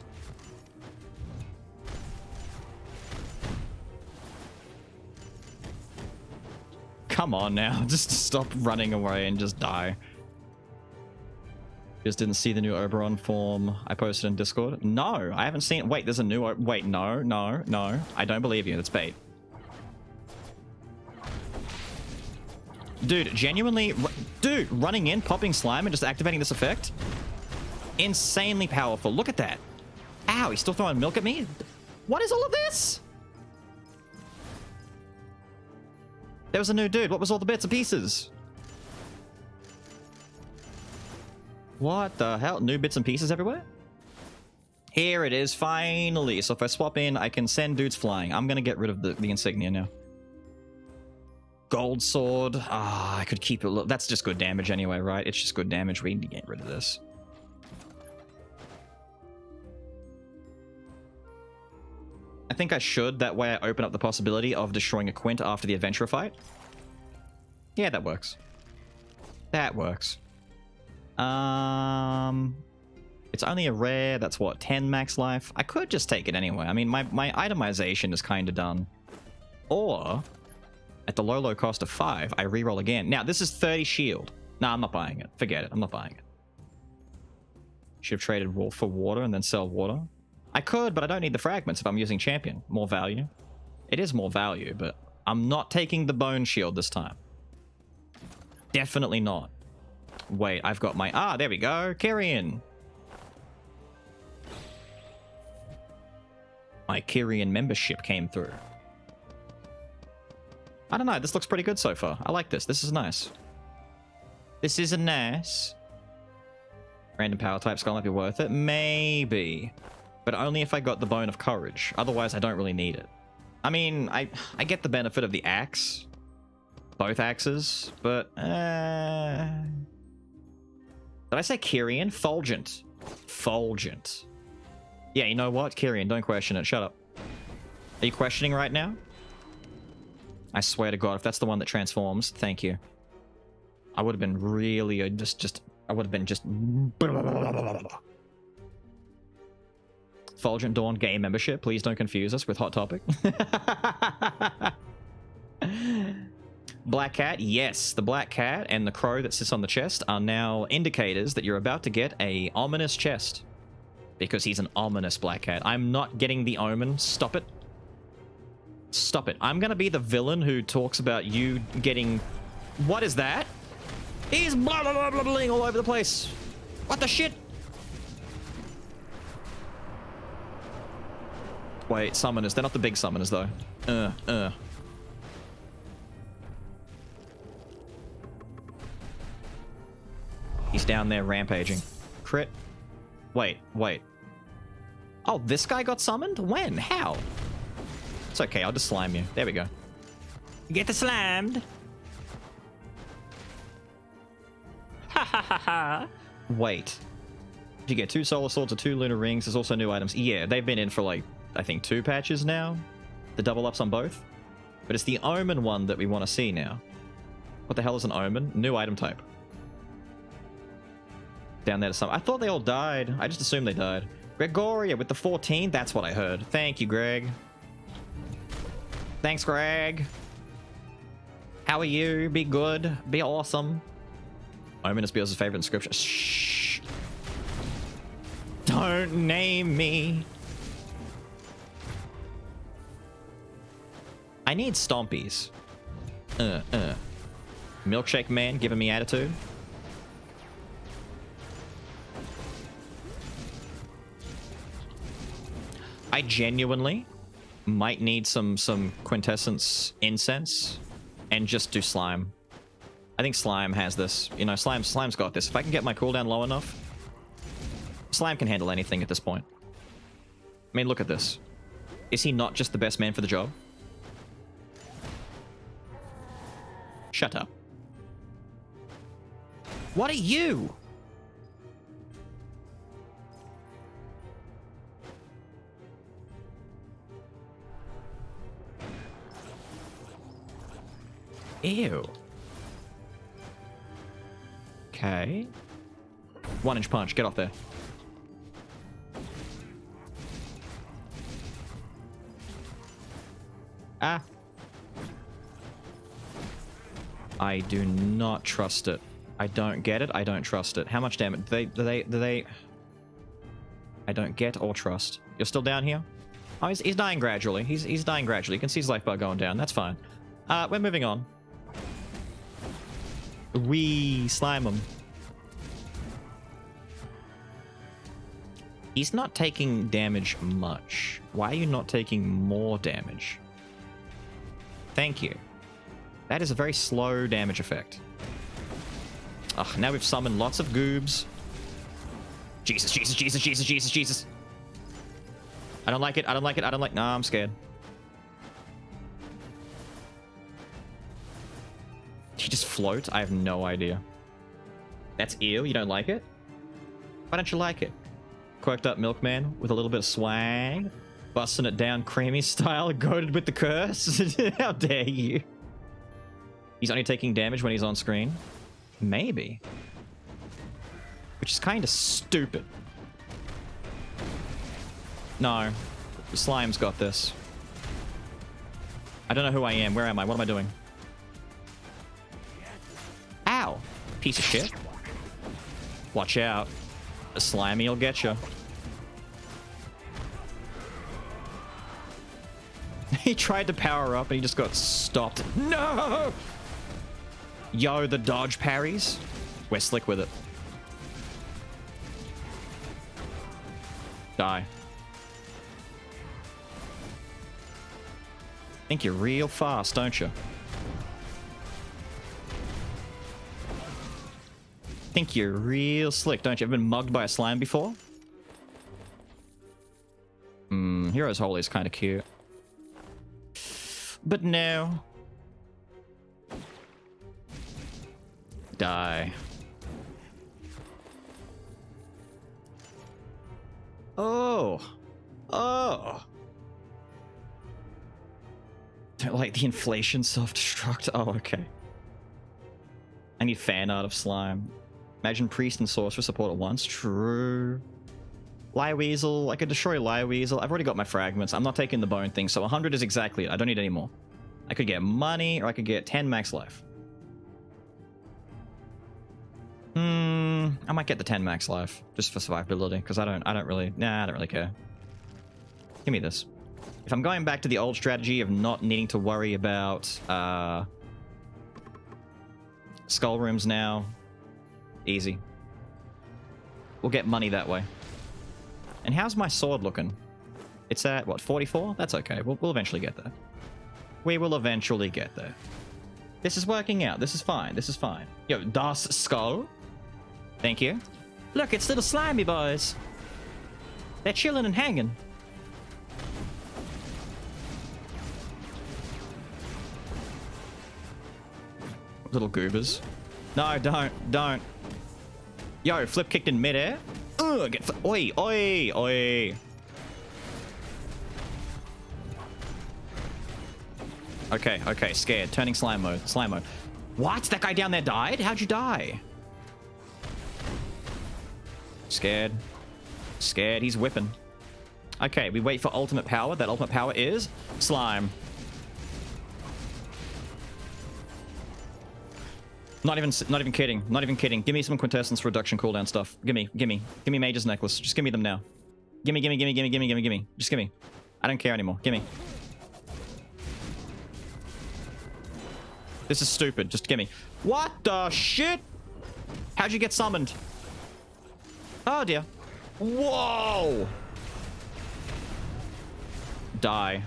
Come on now, just stop running away and just die. Just didn't see the new Oberon form I posted in Discord. No, I haven't seen it. Wait, there's a new... Wait, no. I don't believe you. That's bait. Dude, genuinely... Dude, running in, popping slime, and just activating this effect? Insanely powerful. Look at that. Ow, he's still throwing milk at me? What is all of this? There was a new dude. What was all the bits and pieces? What the hell? New bits and pieces everywhere? Here it is, finally. So if I swap in, I can send dudes flying. I'm going to get rid of the insignia now. Gold sword. Ah, I could keep it. That's just good damage anyway, right? It's just good damage. We need to get rid of this. I think I should. That way I open up the possibility of destroying a Quint after the adventurer fight. Yeah, that works. That works. It's only a rare. That's what, 10 max life? I could just take it anyway. I mean, my itemization is kind of done. Or, at the low cost of 5, I reroll again. Now, this is 30 shield. No, I'm not buying it. Forget it. I'm not buying it. Should have traded for water and then sell water. I could, but I don't need the fragments if I'm using champion. More value. It is more value, but I'm not taking the bone shield this time. Definitely not. Wait, I've got my... Ah, there we go. Kyrian. My Kyrian membership came through. I don't know. This looks pretty good so far. I like this. This is nice. This is a nice. Random power type skull might be worth it. Maybe. But only if I got the Bone of Courage. Otherwise, I don't really need it. I mean, I get the benefit of the axe. Both axes. But, Did I say Kyrian? Fulgent. Fulgent. Yeah, you know what? Kyrian, don't question it. Shut up. Are you questioning right now? I swear to God, if that's the one that transforms, thank you. I would have been really I would have been just... Fulgent Dawn game membership. Please don't confuse us with Hot Topic. Black Cat. Yes, the Black Cat and the crow that sits on the chest are now indicators that you're about to get a ominous chest. Because he's an ominous Black Cat. I'm not getting the omen. Stop it. Stop it. I'm gonna be the villain who talks about you getting... What is that? He's blah blah blah blah blah all over the place. What the shit? Wait, summoners. They're not the big summoners though. He's down there rampaging. crit. Wait. Oh, this guy got summoned? When? How? It's okay, I'll just slime you. There we go. Get the slammed. Ha ha ha ha. Wait. You get 2 solar swords or 2 lunar rings. There's also new items. Yeah, they've been in for like, I think 2 patches now. The double ups on both. But it's the omen one that we want to see now. What the hell is an omen? New item type. Down there to some. I thought they all died. I just assumed they died. Gregoria with the 14. That's what I heard. Thank you, Greg. Thanks, Greg. How are you? Be good. Be awesome. Omen is Beals' favorite inscription. Shh. Don't name me. I need stompies. Milkshake man giving me attitude. I genuinely might need some quintessence incense and just do slime. I think slime has this. You know, slime's got this. If I can get my cooldown low enough, slime can handle anything at this point. I mean, look at this. Is he not just the best man for the job? Shut up. What are you? Ew. Okay. 1-inch punch. Get off there. Ah. I do not trust it. I don't get it. I don't trust it. How much damage? Do they... I don't get or trust. You're still down here? Oh, he's dying gradually. He's dying gradually. You can see his life bar going down. That's fine. We're moving on. We slime him. He's not taking damage much. Why are you not taking more damage? Thank you. That is a very slow damage effect. Ugh, now we've summoned lots of goobs. Jesus, Jesus, Jesus, Jesus, Jesus, Jesus. I don't like it. I don't like it. I don't like... Nah, I'm scared. Did he just float? I have no idea. That's ew. You don't like it? Why don't you like it? Quirked up milkman with a little bit of swag. Busting it down creamy style. Goated with the curse. How dare you? He's only taking damage when he's on screen. Maybe. Which is kind of stupid. No. The slime's got this. I don't know who I am. Where am I? What am I doing? Ow! Piece of shit. Watch out. A slimy will get you. He tried to power up and he just got stopped. No! Yo, the dodge parries. We're slick with it. Die. Think you're real fast, don't you? Think you're real slick, don't you? Ever been mugged by a slime before? Hero's Holy is kind of cute. But no. Die. Oh. Oh. Don't like the inflation self-destruct. Oh, okay. I need fan art of slime. Imagine priest and sorcerer support at once. True. Lieweasel. I could destroy Lieweasel. I've already got my fragments. I'm not taking the bone thing, so 100 is exactly it. I don't need any more. I could get money, or I could get 10 max life. I might get the 10 max life just for survivability, because I don't really care. Give me this. If I'm going back to the old strategy of not needing to worry about skull rooms now, easy. We'll get money that way. And how's my sword looking? It's at, what, 44? That's okay. We'll eventually get there. We will eventually get there. This is working out. This is fine. This is fine. Yo, Das Skul. Thank you. Look, it's little slimy boys. They're chilling and hanging. Little goobers. No, don't. Yo, flip kicked in midair. Ugh, get oi, oi, oi. Okay, scared. Turning slime mode. What? That guy down there died? How'd you die? Scared. He's whipping. Okay, we wait for ultimate power. That ultimate power is slime. Not even kidding. Give me some quintessence reduction cooldown stuff. Give me Mage's necklace. Just give me them now. Give me. Just give me. I don't care anymore. Give me. This is stupid. Just give me. What the shit? How'd you get summoned? Oh dear. Whoa. Die.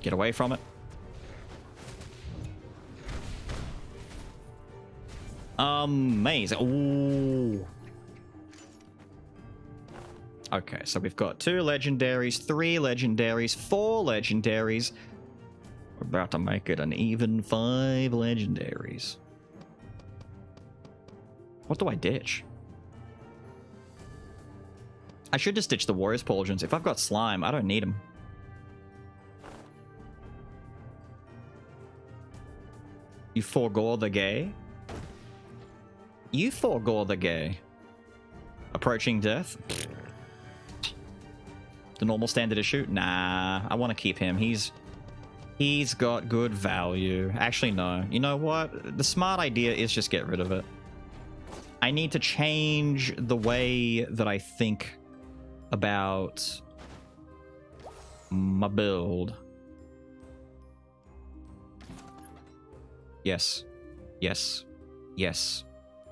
Get away from it. Amazing. Ooh. Okay, so we've got 2 legendaries, 3 legendaries, 4 legendaries. We're about to make it an even 5 legendaries. What do I ditch? I should just ditch the Warrior's Pauldrons. If I've got slime, I don't need them. You forego the gay? You forego the gay. Approaching death? The normal standard issue? Nah, I want to keep him. He's got good value. Actually, no. You know what? The smart idea is just get rid of it. I need to change the way that I think about my build. Yes. Yes. Yes.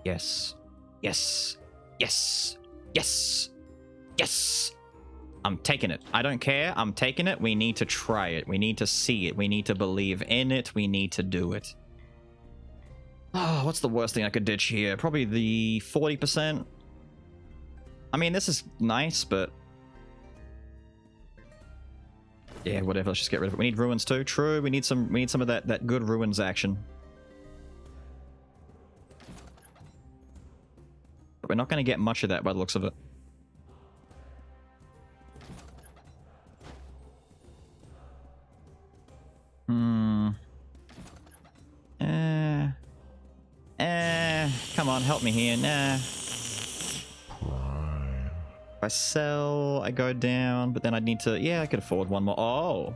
Yes. Yes. Yes. Yes. Yes. I'm taking it. I don't care. I'm taking it. We need to try it. We need to see it. We need to believe in it. We need to do it. Oh, what's the worst thing I could ditch here? Probably the 40%. I mean, this is nice, but... yeah, whatever. Let's just get rid of it. We need ruins too. True. We need some of that good ruins action. But we're not going to get much of that by the looks of it. Come on, help me here. Nah. If I sell, I go down, but then I'd need to... yeah, I could afford one more. Oh.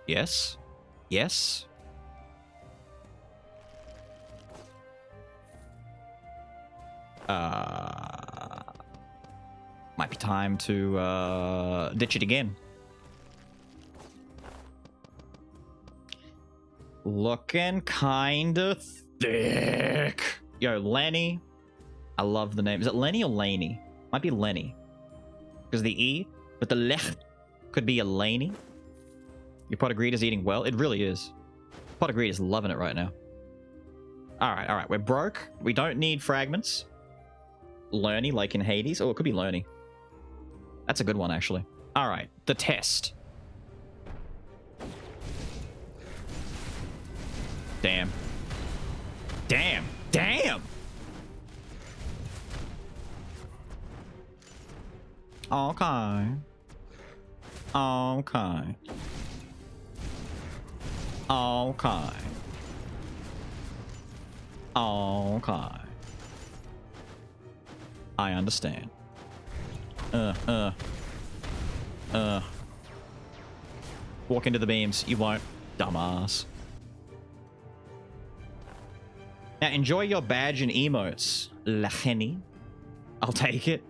Yes. Yes. Might be time to ditch it again. Looking kinda thick. Yo, Lenny. I love the name. Is it Lenny or Laney? Might be Lenny. Because the E, but the Lech could be a Laney. Your pot of greed is eating well. It really is. Pot of greed is loving it right now. Alright. We're broke. We don't need fragments. Lerny, like in Hades. Oh, it could be Lerny. That's a good one, actually. Alright, the test. Damn. Damn. Damn! Okay. Okay. Okay. Okay. I understand. Walk into the beams. You won't. Dumbass. Now, enjoy your badge and emotes, Lacheni. I'll take it.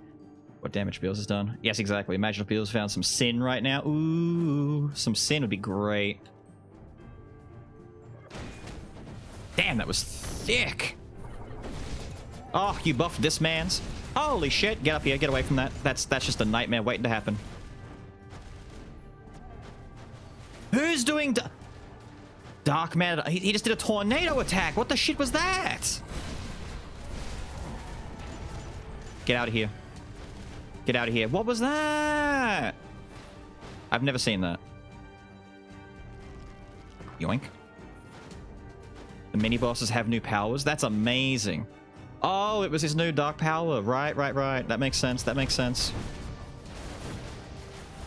What damage Beals has done. Yes, exactly. Imagine if Beals found some sin right now. Ooh, some sin would be great. Damn, that was thick. Oh, you buffed this man's. Holy shit. Get up here. Get away from that. That's just a nightmare waiting to happen. Who's doing Dark Matter? He just did a tornado attack. What the shit was that? Get out of here. Get out of here. What was that? I've never seen that. Yoink. The mini bosses have new powers. That's amazing. Oh, it was his new dark power. Right. That makes sense. That makes sense.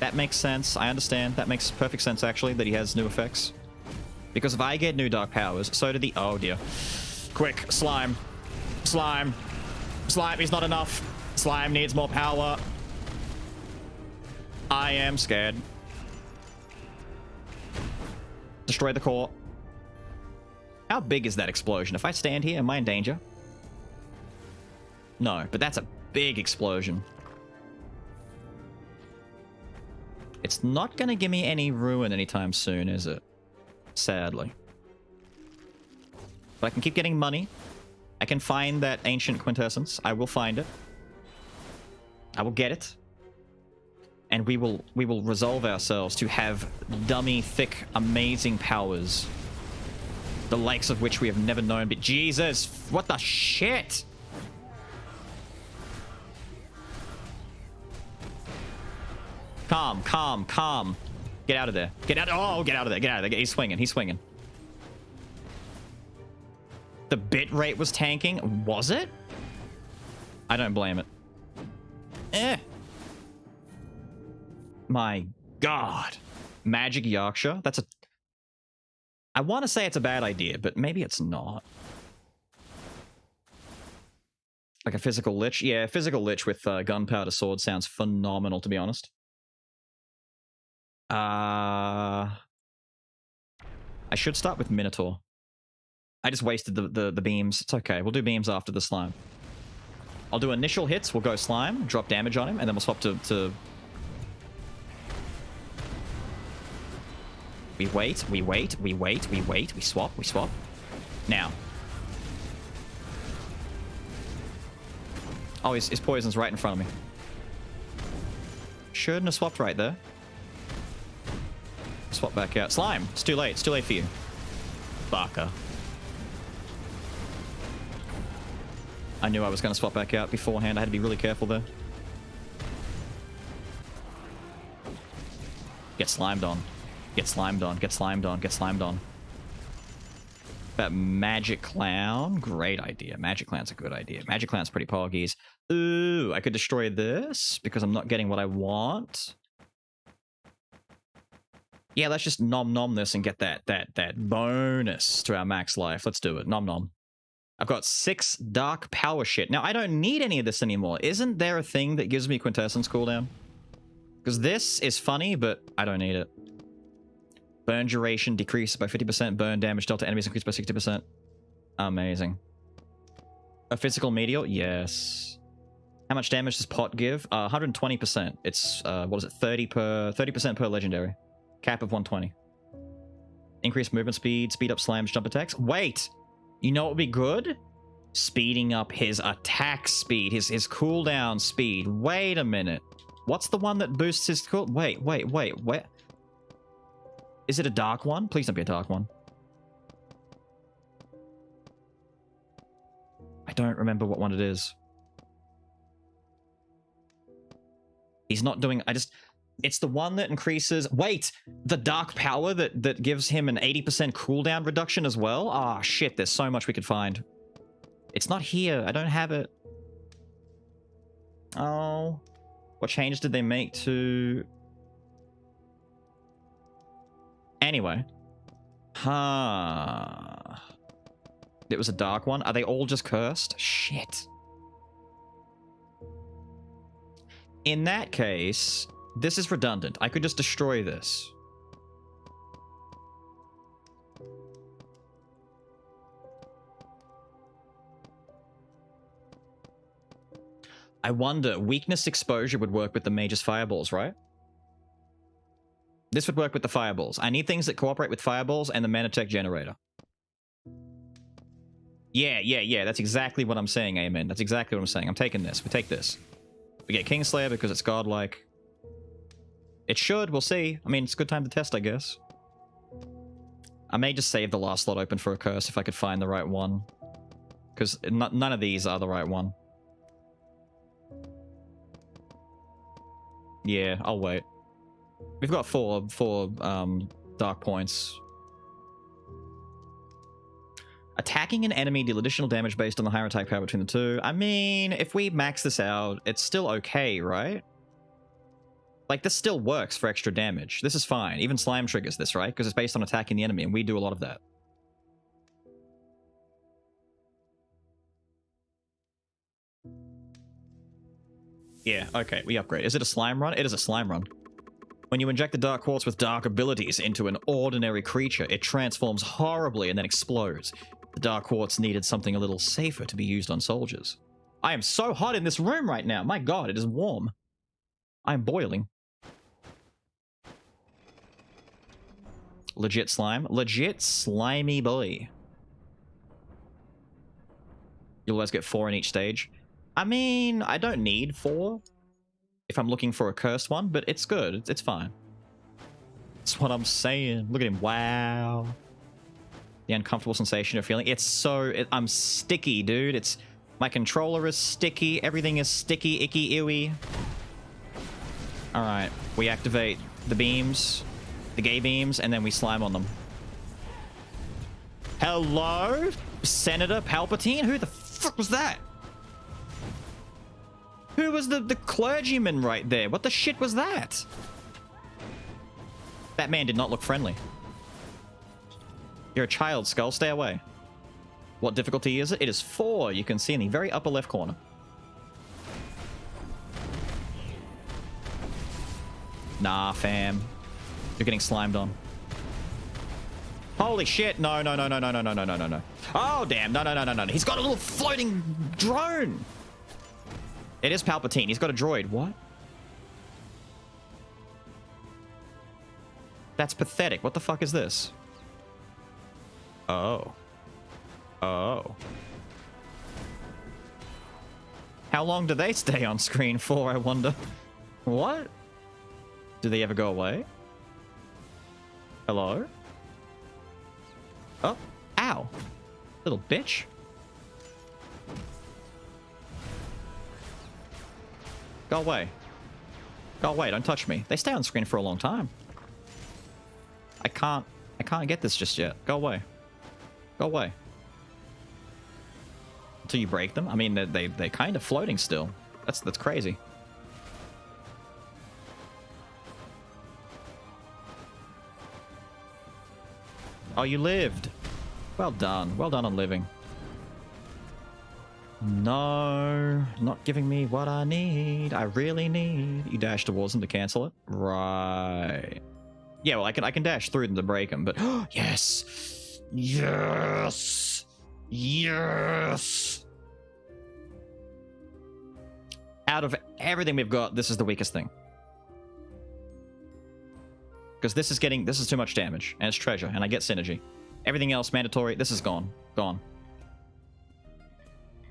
That makes sense. I understand. That makes perfect sense, actually, that he has new effects. Because if I get new dark powers, so do the... Oh, dear. Quick. Slime. Slime. Slime. He's not enough. Slime needs more power. I am scared. Destroy the core. How big is that explosion? If I stand here, am I in danger? No, but that's a big explosion. It's not going to give me any ruin anytime soon, is it? Sadly. But I can keep getting money. I can find that ancient quintessence. I will find it. I will get it. And we will resolve ourselves to have dummy, thick, amazing powers. The likes of which we have never known. But Jesus, what the shit? Calm. Get out of there. Get out. Oh, get out of there. Get out of there. He's swinging. The bit rate was tanking. Was it? I don't blame it. My God. Magic Yorkshire? That's a... I want to say it's a bad idea, but maybe it's not. Like a physical lich? Yeah, physical lich with gunpowder sword sounds phenomenal, to be honest. I should start with Minotaur. I just wasted the beams. It's okay. We'll do beams after the slime. I'll do initial hits. We'll go slime, drop damage on him, and then we'll swap to... We wait. We swap. Now. Oh, his poison's right in front of me. Shouldn't have swapped right there. Swap back out. Slime! It's too late. It's too late for you. Baka. I knew I was going to swap back out beforehand. I had to be really careful there. Get slimed on. Get slimed on. That Magic Clown. Great idea. Magic Clown's a good idea. Magic Clown's pretty poggies. Ooh, I could destroy this because I'm not getting what I want. Yeah, let's just nom this and get that bonus to our max life. Let's do it. Nom. I've got 6 dark power shit. Now, I don't need any of this anymore. Isn't there a thing that gives me quintessence cooldown? Because this is funny, but I don't need it. Burn duration decreased by 50%. Burn damage dealt to enemies increased by 60%. Amazing. A physical meteor? Yes. How much damage does pot give? 120%. It's, what is it? 30% per legendary. Cap of 120. Increased movement speed. Speed up slams, jump attacks. Wait! You know what would be good? Speeding up his attack speed. His cooldown speed. Wait a minute. What's the one that boosts his cool... Wait. Is it a dark one? Please don't be a dark one. I don't remember what one it is. He's not doing... It's the one that increases... Wait! The dark power that gives him an 80% cooldown reduction as well? Ah, shit, there's so much we could find. It's not here. I don't have it. Oh. What changes did they make to... Anyway. It was a dark one. Are they all just cursed? Shit. In that case, this is redundant. I could just destroy this. I wonder, weakness exposure would work with the mage's fireballs, right? This would work with the fireballs. I need things that cooperate with fireballs and the Manatech generator. Yeah. That's exactly what I'm saying, Amen. That's exactly what I'm saying. I'm taking this. We take this. We get Kingslayer because it's godlike. It should. We'll see. I mean, it's a good time to test, I guess. I may just save the last slot open for a curse if I could find the right one. Because none of these are the right one. Yeah, I'll wait. We've got four dark points. Attacking an enemy deal additional damage based on the higher attack power between the two. I mean, if we max this out, it's still okay, right? Like, this still works for extra damage. This is fine. Even Slime triggers this, right? Because it's based on attacking the enemy, and we do a lot of that. Yeah, okay, we upgrade. Is it a slime run? It is a slime run. When you inject the Dark Quartz with dark abilities into an ordinary creature, it transforms horribly and then explodes. The Dark Quartz needed something a little safer to be used on soldiers. I am so hot in this room right now. My god, it is warm. I am boiling. Legit slime. Legit slimy boy. You'll always get 4 in each stage. I mean, I don't need 4 if I'm looking for a cursed one, but it's good. It's fine. That's what I'm saying. Look at him. Wow. The uncomfortable sensation of feeling. It's so... I'm sticky, dude. It's... My controller is sticky. Everything is sticky, icky, ewy. Alright. We activate the beams. The gay beams, and then we slime on them. Hello? Senator Palpatine? Who the fuck was that? Who was the clergyman right there? What the shit was that? That man did not look friendly. You're a child, Skull. Stay away. What difficulty is it? It is 4. You can see in the very upper left corner. Nah, fam. You're getting slimed on. Holy shit. No, no, no, no, no, no, no, no, no, no, no. Oh, damn. No, no, no, no, no. He's got a little floating drone. It is Palpatine. He's got a droid. What? That's pathetic. What the fuck is this? Oh. Oh. How long do they stay on screen for, I wonder? What? Do they ever go away? Hello? Oh. Ow. Little bitch. Go away. Go away, don't touch me. They stay on screen for a long time. I can't get this just yet. Go away. Go away. Until you break them? I mean, they're kind of floating still. That's crazy. Oh, you lived. Well done. Well done on living. No, not giving me what I need. I really need. You dash towards them to cancel it? Right. Yeah, well, I can dash through them to break them, but yes! Yes! Yes! Out of everything we've got, this is the weakest thing. Because this is too much damage, and it's treasure, and I get synergy. Everything else mandatory. This is gone. Gone.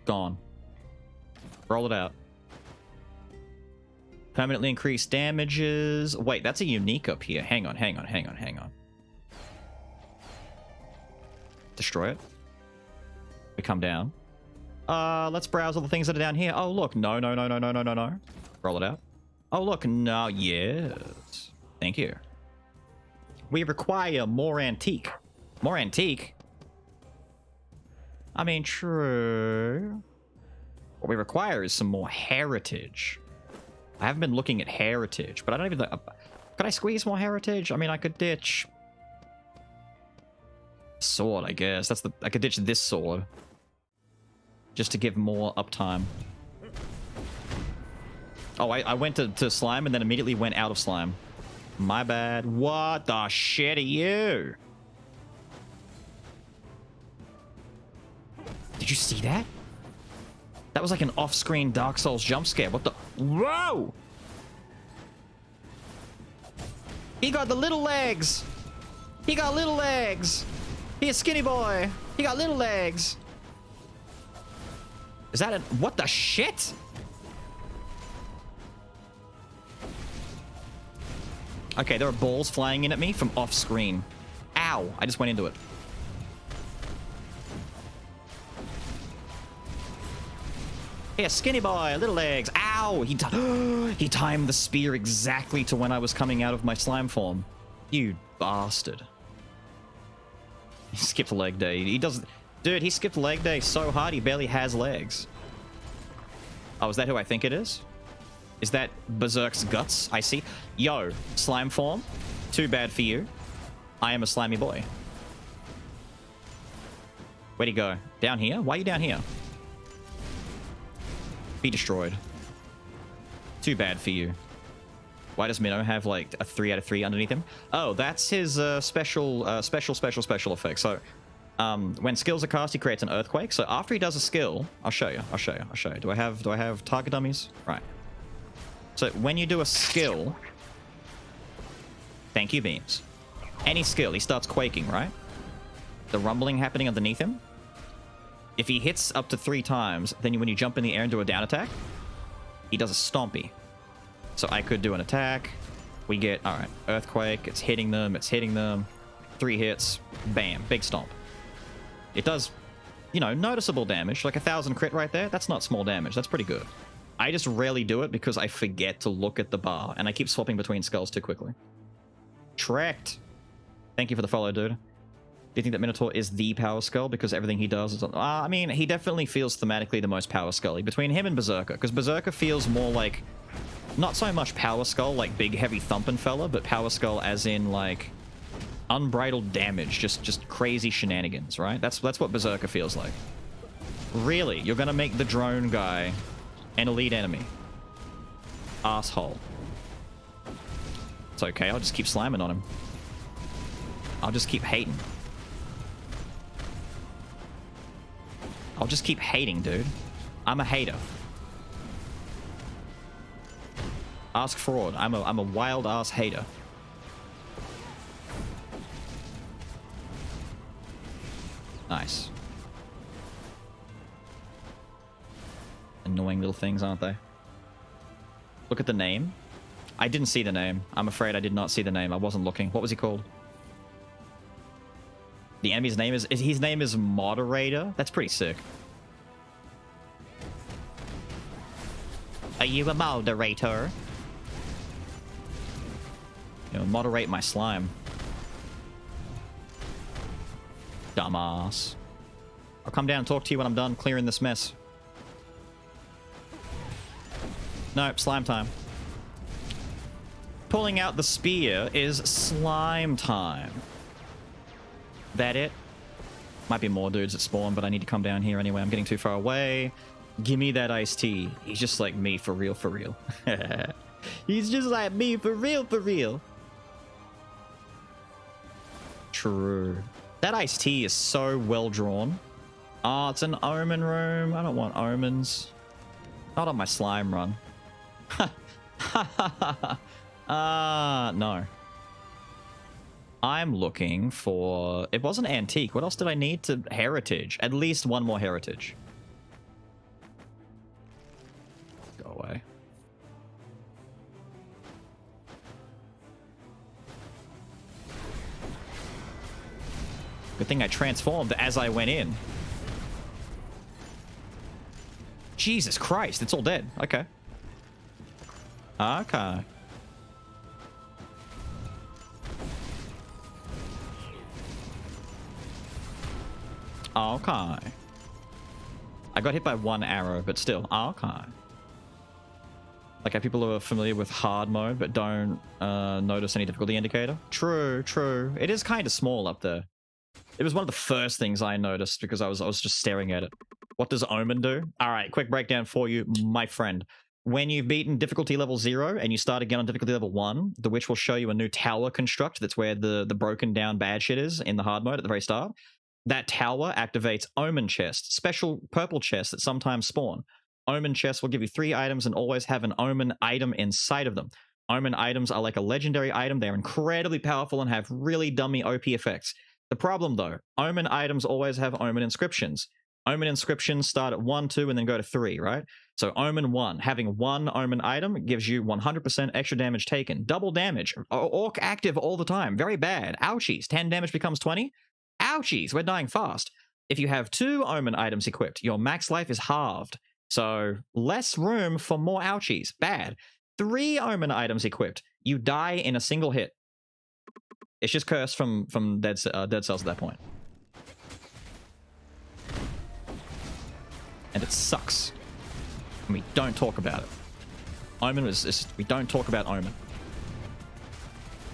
Gone. Roll it out. Permanently increased damages. Wait, that's a unique up here. Hang on, hang on, hang on, hang on. Destroy it. We come down. Let's browse all the things that are down here. Oh, look. No, no, no, no, no, no, no, no. Roll it out. Oh, look. No, yes. Thank you. We require more antique. More antique? I mean, true. What we require is some more heritage. I haven't been looking at heritage, but I don't even... could I squeeze more heritage? I mean, I could ditch... sword, I guess. I could ditch this sword. Just to give more uptime. Oh, I went to slime and then immediately went out of slime. My bad. What the shit are you? Did you see that? That was like an off-screen Dark Souls jump scare. What the... Whoa! He got the little legs! He got little legs! He a skinny boy! He got little legs! Is that a... What the shit? Okay, there are balls flying in at me from off-screen. Ow! Ow! I just went into it. Here, skinny boy, little legs. Ow! He timed the spear exactly to when I was coming out of my slime form. You bastard. He skipped leg day. He doesn't... Dude, he skipped leg day so hard he barely has legs. Oh, is that who I think it is? Is that Berserk's guts? I see. Yo, slime form. Too bad for you. I am a slimy boy. Where'd he go? Down here? Why are you down here? Be destroyed. Too bad for you. Why does Minnow have like a 3 out of 3 underneath him? Oh, that's his special effect. So when skills are cast, he creates an earthquake. So after he does a skill, I'll show you. Do I have target dummies? Right. So when you do a skill, thank you, beams. Any skill, he starts quaking, right? The rumbling happening underneath him. If he hits up to 3 times, then when you jump in the air and do a down attack, he does a stompy. So I could do an attack. We get, all right, earthquake. It's hitting them. 3 hits. Bam. Big stomp. It does, you know, noticeable damage. Like 1,000 crit right there. That's not small damage. That's pretty good. I just rarely do it because I forget to look at the bar. And I keep swapping between skulls too quickly. Tracked. Thank you for the follow, dude. Do you think that Minotaur is the power skull because everything he does is... I mean, he definitely feels thematically the most power scully between him and Berserker, because Berserker feels more like not so much power skull like big heavy thumping fella, but power skull as in like unbridled damage, just crazy shenanigans, right? That's what Berserker feels like. Really, you're gonna make the drone guy an elite enemy? Asshole. It's okay, I'll just keep slamming on him. I'll just keep hating. I'll just keep hating, dude. I'm a hater. Ask fraud. I'm a wild ass hater. Nice. Annoying little things, aren't they? Look at the name. I didn't see the name. I'm afraid I did not see the name. I wasn't looking. What was he called? The enemy's name is his name is Moderator? That's pretty sick. Are you a moderator? You know, moderate my slime. Dumbass. I'll come down and talk to you when I'm done clearing this mess. Nope, slime time. Pulling out the spear is slime time. That it? Might be more dudes that spawn, but I need to come down here anyway. I'm getting too far away. Give me that iced tea. He's just like me for real, for real. He's just like me for real, for real. True. That iced tea is so well drawn. Oh, it's an omen room. I don't want omens. Not on my slime run. No. I'm looking for... It wasn't antique. What else did I need to... Heritage. At least one more heritage. Go away. Good thing I transformed as I went in. Jesus Christ, it's all dead. Okay. Okay. Okay. I got hit by 1 arrow, but still, okay. Like, people who are familiar with hard mode, but don't notice any difficulty indicator. True, true. It is kind of small up there. It was one of the first things I noticed because I was just staring at it. What does Omen do? All right, quick breakdown for you, my friend. When you've beaten difficulty level 0 and you start again on difficulty level 1, the witch will show you a new tower construct. That's where the broken down bad shit is in the hard mode at the very start. That tower activates Omen chests, special purple chests that sometimes spawn. Omen chests will give you 3 items and always have an Omen item inside of them. Omen items are like a legendary item. They're incredibly powerful and have really dummy OP effects. The problem, though, Omen items always have Omen inscriptions. Omen inscriptions start at 1, 2, and then go to 3, right? So Omen 1, having 1 Omen item gives you 100% extra damage taken. Double damage. Orc active all the time. Very bad. Ouchies. 10 damage becomes 20. Ouchies. We're dying fast. If you have 2 Omen items equipped, your max life is halved. So less room for more ouchies. Bad. 3 Omen items equipped. You die in a single hit. It's just cursed from dead cells at that point. And it sucks. And we don't talk about it. Omen was... we don't talk about Omen.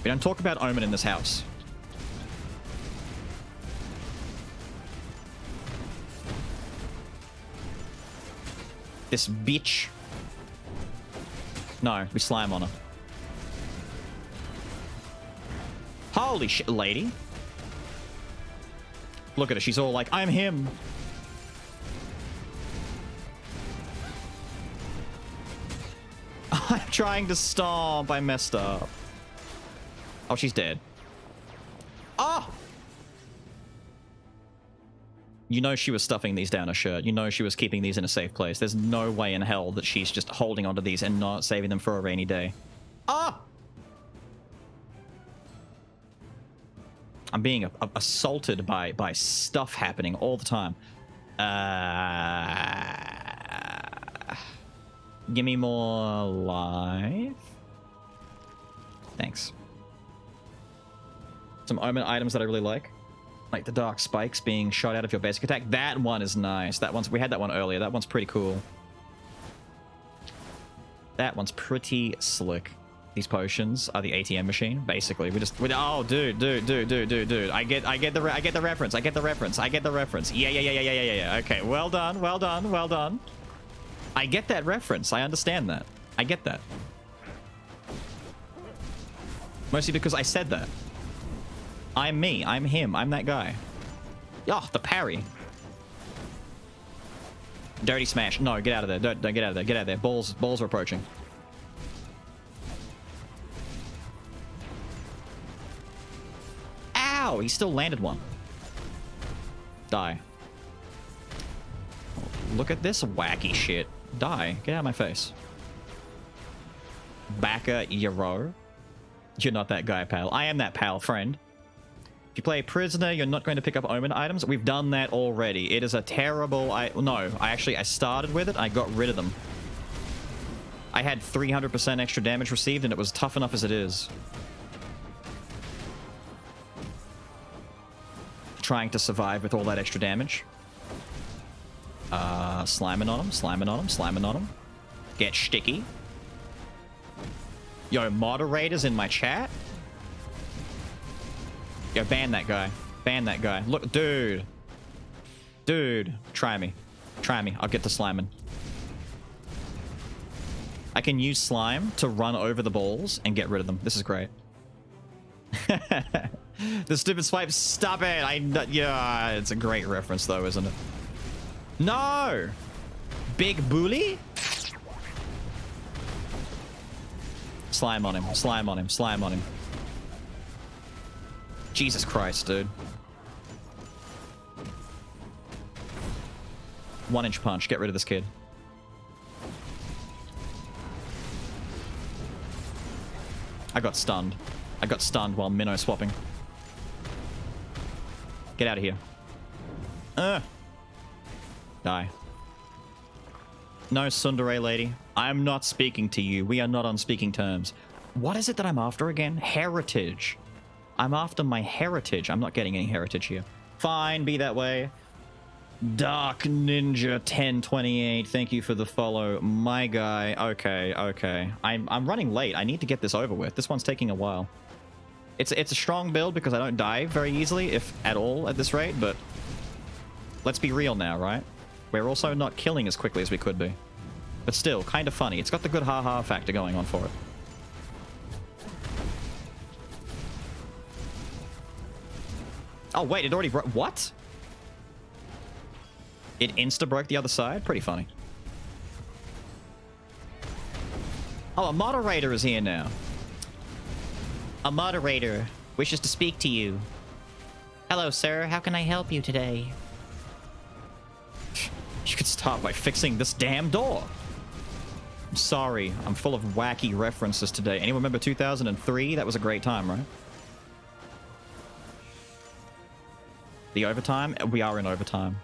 We don't talk about Omen in this house. This bitch. No, we slime on her. Holy shit, lady. Look at her, she's all like, I'm him. I'm trying to stomp. I messed up. Oh, she's dead. Oh! You know she was stuffing these down her shirt. You know she was keeping these in a safe place. There's no way in hell that she's just holding onto these and not saving them for a rainy day. Ah! I'm being assaulted by stuff happening all the time. Give me more life. Thanks. Some Omen items that I really like the dark spikes being shot out of your basic attack. That one is nice. That one's, we had that one earlier. That one's pretty cool. That one's pretty slick. These potions are the ATM machine, basically. Oh, dude. I get the reference. I get the reference. Yeah. Okay, well done. I get that reference. I understand that. I get that. Mostly because I said that. I'm me. I'm him. I'm that guy. Oh, the parry. Dirty smash. No, get out of there. Don't get out of there. Get out of there. Balls are approaching. Ow! He still landed one. Die. Look at this wacky shit. Die. Get out of my face. Backa Yaro. You're not that guy, pal. I am that pal, friend. If you play prisoner, you're not going to pick up Omen items. We've done that already. It is a terrible... I started with it. I got rid of them. I had 300% extra damage received, and it was tough enough as it is. Trying to survive with all that extra damage. Sliming on him. Get sticky. Yo, moderators in my chat? Yo, ban that guy. Look, dude. Try me. I'll get to sliming. I can use slime to run over the balls and get rid of them. This is great. The stupid swipe. Stop it. Yeah, it's a great reference though, isn't it? No! Big bully? Slime on him. Jesus Christ, dude. 1-inch punch. Get rid of this kid. I got stunned while minnow swapping. Get out of here. Die. No, tsundere lady. I'm not speaking to you. We are not on speaking terms. What is it that I'm after again? Heritage. I'm after my heritage. I'm not getting any heritage here. Fine, be that way. Dark Ninja 1028. Thank you for the follow, my guy. Okay. I'm running late. I need to get this over with. This one's taking a while. It's a strong build because I don't die very easily, if at all, at this rate, but let's be real now, right? We're also not killing as quickly as we could be. But still, kind of funny. It's got the good ha-ha factor going on for it. Oh, wait, it already broke. What? It insta-broke the other side? Pretty funny. Oh, a moderator is here now. A moderator wishes to speak to you. Hello, sir. How can I help you today? start by fixing this damn door. I'm sorry, I'm full of wacky references today. Anyone remember 2003? That was a great time, right? The overtime? We are in overtime.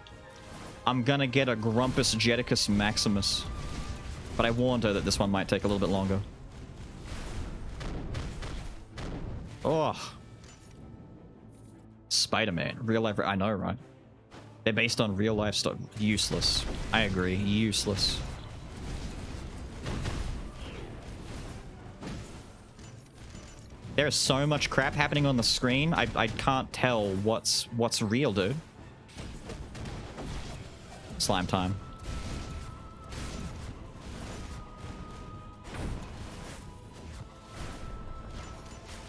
I'm gonna get a Grumpus Jeticus Maximus. But I warned her that this one might take a little bit longer. Oh. Spider-Man. Real life... I know, right? They're based on real life stuff. Useless. I agree. Useless. There is so much crap happening on the screen. I can't tell what's real, dude. Slime time.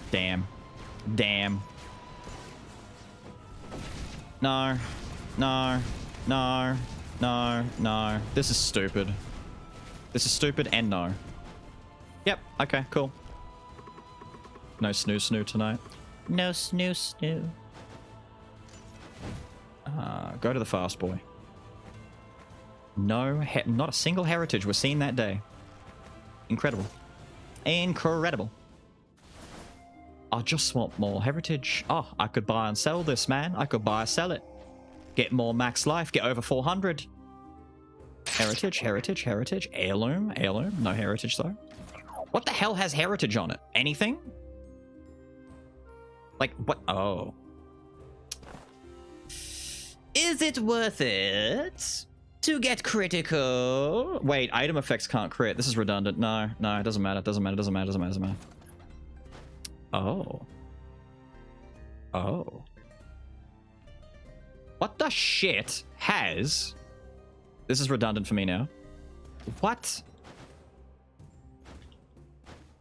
Damn. Damn. No. No. No. No. No. This is stupid. This is stupid and no. Yep. Okay, cool. No snoo tonight. No snoo. Go to the fast boy. No, not a single heritage was seen that day. Incredible. Incredible. I just want more heritage. Oh, I could buy and sell this, man. I could buy and sell it. Get more max life. Get over 400. Heritage. Heirloom. No heritage, though. What the hell has heritage on it? Anything? Like, what? Oh. Is it worth it to get critical? Wait, item effects can't crit. This is redundant. No, it doesn't matter. It doesn't matter. Oh. Oh. What the shit has... This is redundant for me now. What?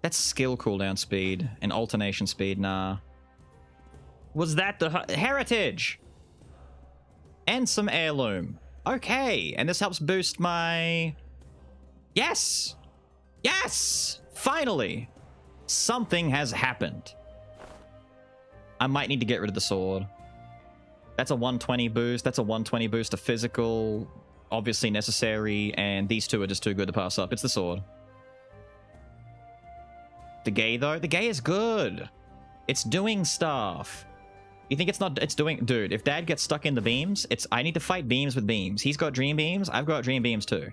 That's skill cooldown speed and alternation speed. Nah. Was that the heritage? And some heirloom. Okay, and this helps boost my... Yes! Yes! Finally! Something has happened. I might need to get rid of the sword. That's a 120 boost. That's a 120 boost to physical. Obviously necessary, and these two are just too good to pass up. It's the sword. The gay, though? The gay is good. It's doing stuff. You think it's not... It's doing... Dude, if Dad gets stuck in the beams, it's... I need to fight beams with beams. He's got dream beams. I've got dream beams, too.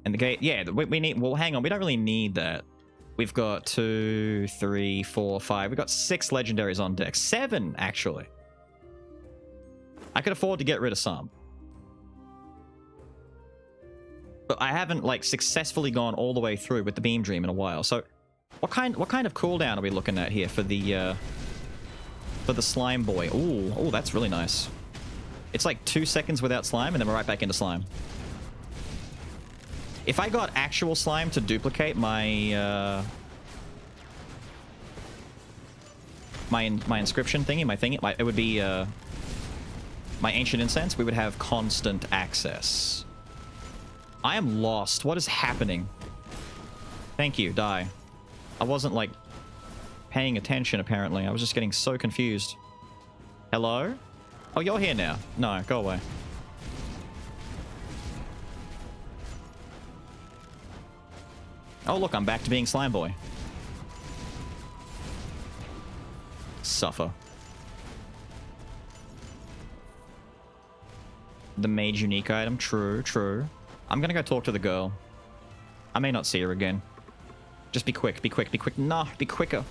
And the gay... Yeah, we need... Well, hang on. We don't really need that. We've got 2, 3, 4, 5. We've got 6 legendaries on deck. 7, actually. I could afford to get rid of some. But I haven't, like, successfully gone all the way through with the Beam Dream in a while. So, what kind of cooldown are we looking at here for the Slime Boy? Ooh, that's really nice. It's like 2 seconds without slime, and then we're right back into slime. If I got actual slime to duplicate my my inscription thingy, it would be my ancient incense, we would have constant access. I am lost. What is happening? Thank you, die. I wasn't, like, paying attention, apparently. I was just getting so confused. Hello? Oh, you're here now. No, go away. Oh, look, I'm back to being Slime Boy. Suffer. The mage unique item. True, true. I'm gonna go talk to the girl. I may not see her again. Just be quick, be quick, be quick. Nah, be quicker.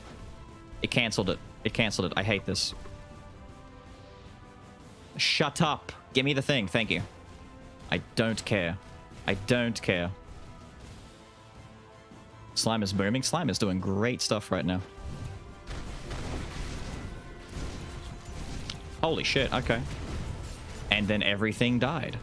It cancelled it. It cancelled it. I hate this. Shut up. Give me the thing. Thank you. I don't care. I don't care. Slime is booming. Slime is doing great stuff right now. Holy shit, okay. And then everything died.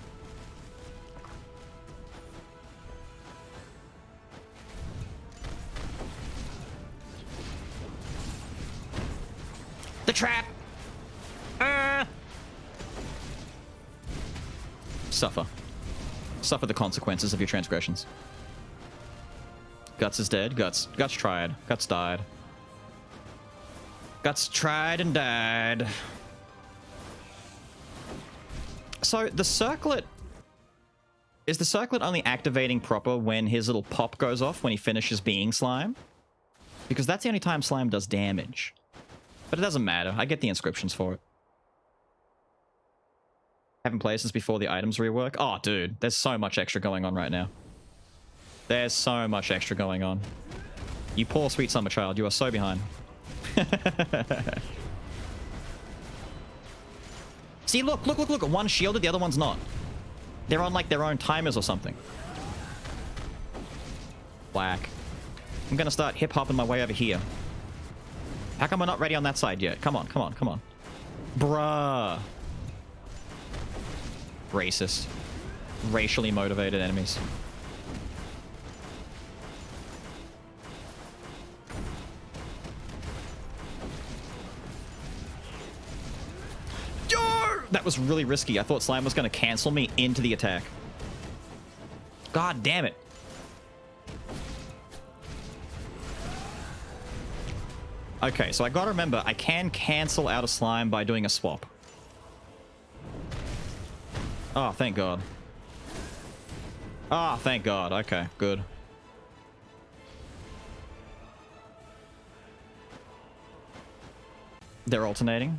The trap! Suffer. Suffer the consequences of your transgressions. Guts is dead. Guts tried. Guts died. Guts tried and died. So the circlet Is the circlet only activating proper when his little pop goes off when he finishes being slime? Because that's the only time slime does damage. But it doesn't matter. I get the inscriptions for it. Haven't played since before the items rework. Oh, dude. There's so much extra going on right now. There's so much extra going on. You poor sweet summer child. You are so behind. See, look. One's shielded, the other one's not. They're on, like, their own timers or something. Whack. I'm gonna start hip-hopping my way over here. How come we're not ready on that side yet? Come on. Bruh. Racist. Racially motivated enemies. That was really risky. I thought slime was going to cancel me into the attack. God damn it. Okay, so I gotta remember, I can cancel out a slime by doing a swap. Oh, thank God. Oh, thank God. Okay, good. They're alternating?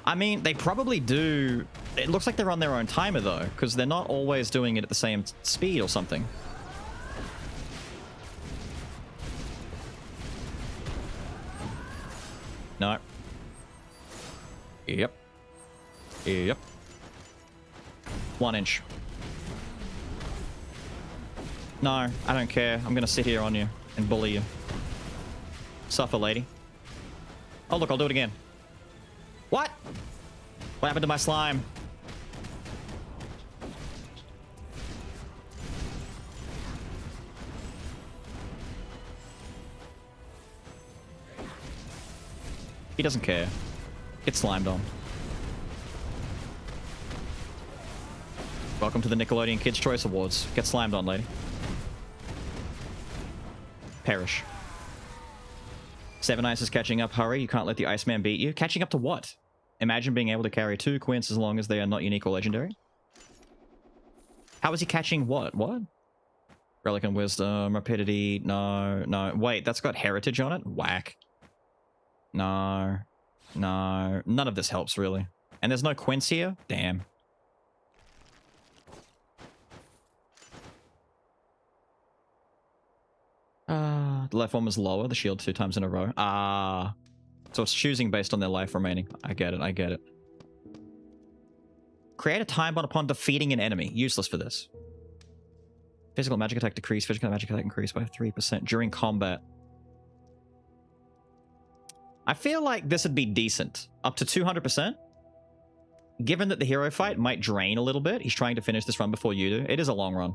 I mean, they probably do... It looks like they're on their own timer, though, because they're not always doing it at the same speed or something. No. Yep. 1 inch. No, I don't care. I'm gonna sit here on you and bully you. Suffer, lady. Oh, look, I'll do it again. What? What happened to my slime? He doesn't care. Get slimed on. Welcome to the Nickelodeon Kids' Choice Awards. Get slimed on, lady. Perish. Seven Ice is catching up. Hurry, you can't let the Iceman beat you. Catching up to what? Imagine being able to carry 2 quints as long as they are not unique or legendary. How is he catching what? What? Relic and Wisdom, Rapidity. No. Wait, that's got Heritage on it? Whack. No. None of this helps, really. And there's no quints here? Damn. The left one was lower, the shield 2 times in a row. So it's choosing based on their life remaining. I get it. Create a time bomb upon defeating an enemy. Useless for this. Physical magic attack decrease. Physical magic attack increase by 3% during combat. I feel like this would be decent. Up to 200%. Given that the hero fight might drain a little bit. He's trying to finish this run before you do. It is a long run.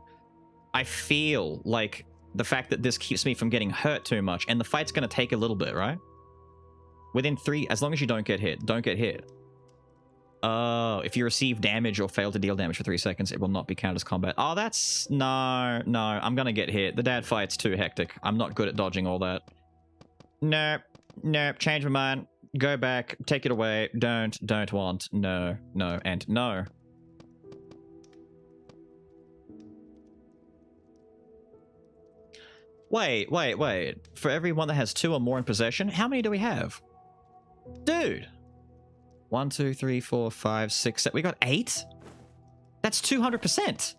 I feel like the fact that this keeps me from getting hurt too much. And the fight's going to take a little bit, right? Within 3, as long as you don't get hit. Don't get hit. Oh, if you receive damage or fail to deal damage for 3 seconds, it will not be counted as combat. Oh, that's... No, I'm gonna get hit. The dad fight's too hectic. I'm not good at dodging all that. Nope, change my mind. Go back, take it away. Don't want. No, and no. Wait. For everyone that has 2 or more in possession, how many do we have? Dude! 1, 2, 3, 4, 5, 6, 7. We got 8? That's 200%.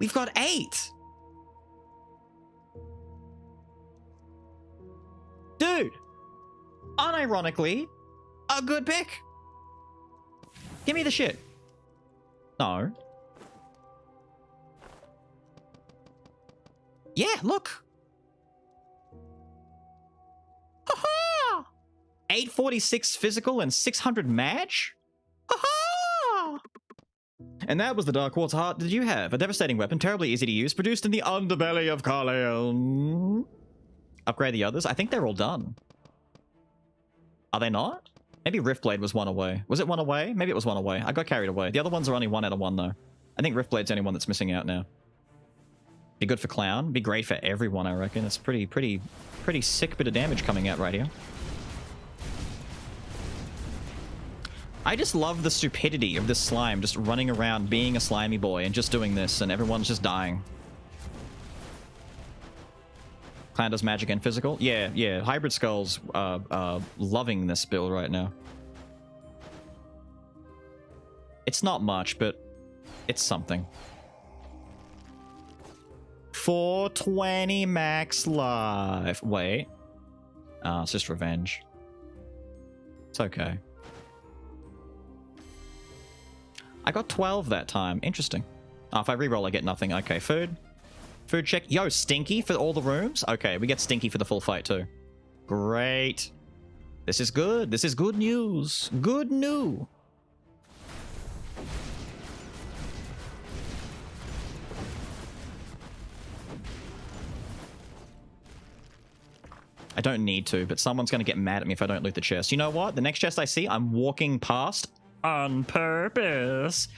We've got 8. Dude! Unironically, a good pick. Give me the shit. No. Yeah, look. 846 physical and 600 match? And that was the Dark Quartz Heart that you have. A devastating weapon, terribly easy to use, produced in the underbelly of Carleon. Upgrade the others? I think they're all done. Are they not? Maybe Riftblade was 1 away. Was it 1 away? Maybe it was 1 away. I got carried away. The other ones are only 1 out of 1 though. I think Riftblade's the only one that's missing out now. Be good for Clown. Be great for everyone, I reckon. It's pretty sick bit of damage coming out right here. I just love the stupidity of this slime just running around being a slimy boy and just doing this, and everyone's just dying. Clan does magic and physical? Yeah. Hybrid Skull's loving this build right now. It's not much, but it's something. 420 max life. Wait. It's just revenge. It's okay. I got 12 that time. Interesting. Oh, if I reroll, I get nothing. Okay, food. Food check. Yo, Stinky for all the rooms? Okay, we get Stinky for the full fight too. Great. This is good. This is good news. Good news. I don't need to, but someone's going to get mad at me if I don't loot the chest. You know what? The next chest I see, I'm walking past on purpose.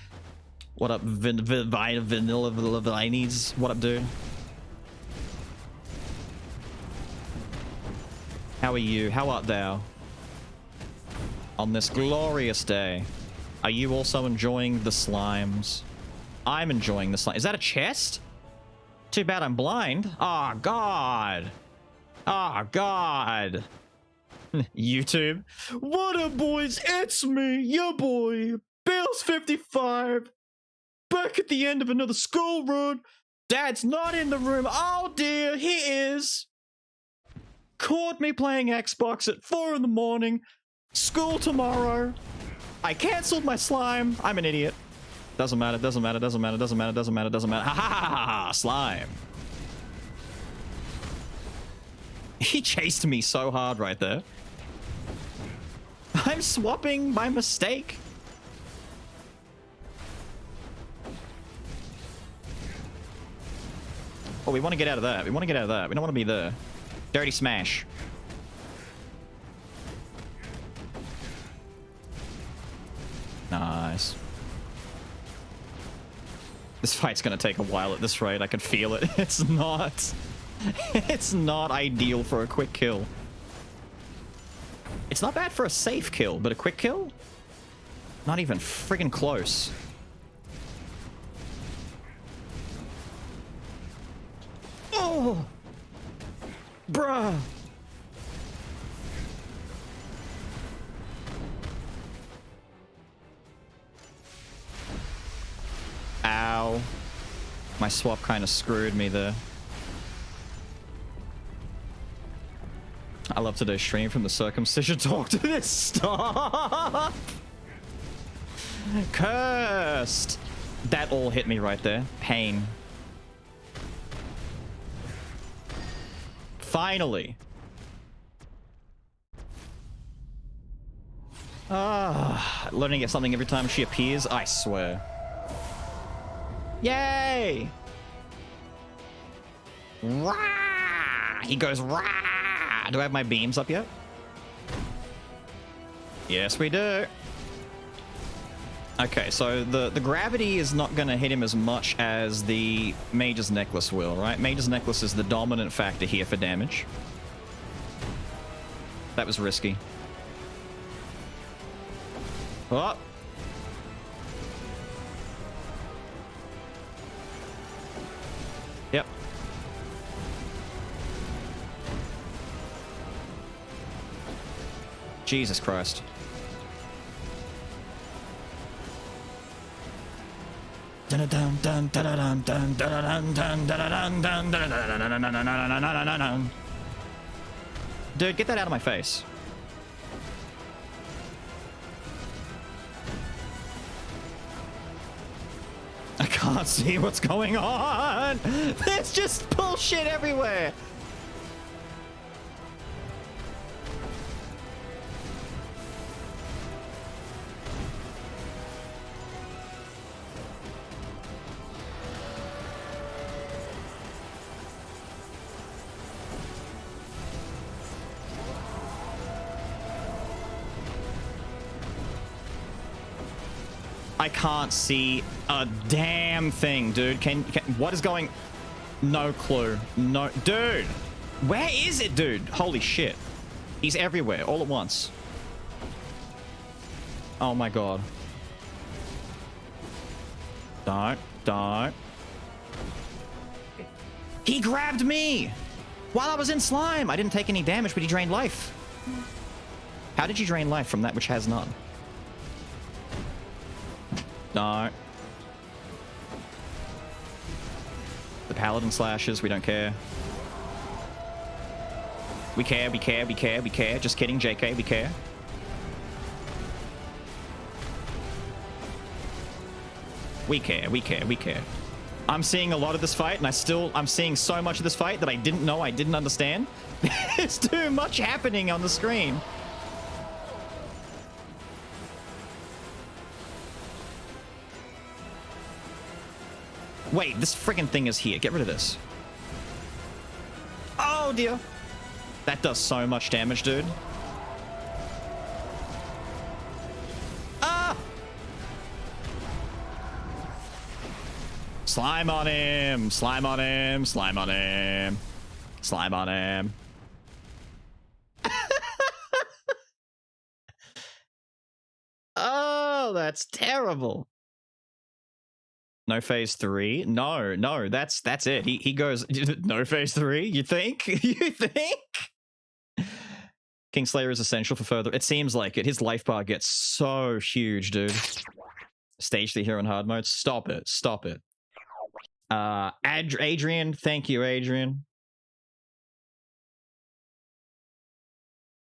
What up, Vanilla Vinies? What up, dude? How are you? How art thou? On this glorious day, are you also enjoying the slimes? I'm enjoying the slime. Is that a chest? Too bad I'm blind. Oh, God. Oh, God. YouTube. What up, boys? It's me, your boy, Bills55. Back at the end of another school run. Dad's not in the room. Oh, dear, he is. Caught me playing Xbox at 4 in the morning. School tomorrow. I cancelled my slime. I'm an idiot. Doesn't matter, doesn't matter, doesn't matter, doesn't matter, doesn't matter, doesn't matter. Ha ha ha ha ha! Slime. He chased me so hard right there. I'm swapping by mistake. Oh, we want to get out of that. We want to get out of that. We don't want to be there. Dirty smash. Nice. This fight's gonna take a while at this rate. I can feel it. It's not... It's not ideal for a quick kill. It's not bad for a safe kill, but a quick kill? Not even friggin' close. Oh! Bruh! Ow. My swap kind of screwed me there. I love today's stream from the circumcision talk to this stuff. Cursed. That all hit me right there. Pain. Finally. Learning to get something every time she appears, I swear. Yay! Rah! He goes rah! Do I have my beams up yet? Yes, we do. Okay, so the gravity is not going to hit him as much as the Mage's Necklace will, right? Mage's Necklace is the dominant factor here for damage. That was risky. Oh! Yep. Jesus Christ. Dude, get that out of my face. I can't see what's going on. There's just bullshit everywhere. I can't see a damn thing, dude. What is going... No clue. No... Dude! Where is it, dude? Holy shit. He's everywhere, all at once. Oh my god. Don't. He grabbed me while I was in slime. I didn't take any damage, but he drained life. How did you drain life from that which has none? No. The paladin slashes, we don't care. We care. Just kidding, JK, we care. We care. I'm seeing a lot of this fight, and I'm seeing so much of this fight that I didn't know I didn't understand. There's too much happening on the screen. Wait, this friggin' thing is here. Get rid of this. Oh, dear. That does so much damage, dude. Ah! Slime on him. Slime on him. Slime on him. Slime on him. Oh, that's terrible. No phase 3. No, that's it. He goes no phase 3. You think? You think? Kingslayer is essential for further. It seems like it. His life bar gets so huge, dude. Stage 3 here in hard mode. Stop it. Stop it. Adrian, thank you, Adrian.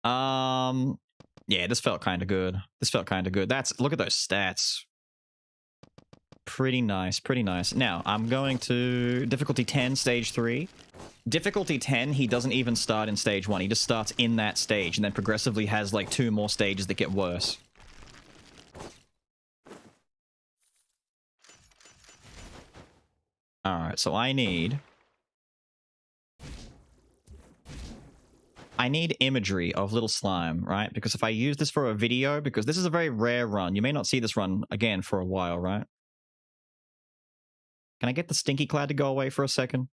Yeah, this felt kind of good. Look at those stats. Pretty nice, pretty nice. Now, I'm going to difficulty 10, stage 3. Difficulty 10, he doesn't even start in stage 1. He just starts in that stage and then progressively has like 2 more stages that get worse. Alright, so I need imagery of little slime, right? Because if I use this for a video, because this is a very rare run, you may not see this run again for a while, right? Can I get the stinky cloud to go away for a second?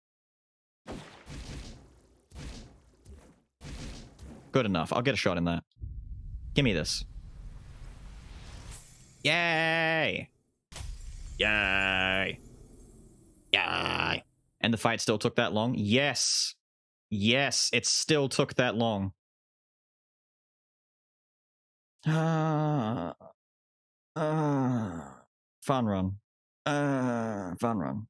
Good enough. I'll get a shot in that. Give me this. Yay! Yay! Yay! And the fight still took that long? Yes! Yes, it still took that long. Fun run. Fun run.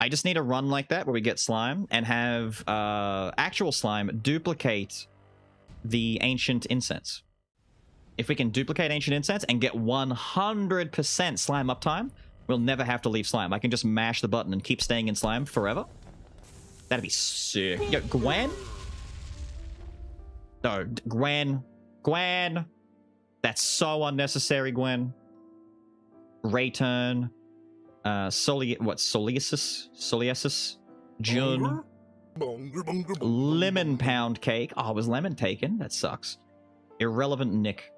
I just need a run like that where we get slime and have actual slime duplicate the ancient incense. If we can duplicate ancient incense and get 100% slime uptime, we'll never have to leave slime. I can just mash the button and keep staying in slime forever. That'd be sick. Yo, Gwen? No, Gwen. Gwen! That's so unnecessary, Gwen. Rayturn. Soleasis? June. Lemon pound cake. Oh, was lemon taken? That sucks. Irrelevant Nick.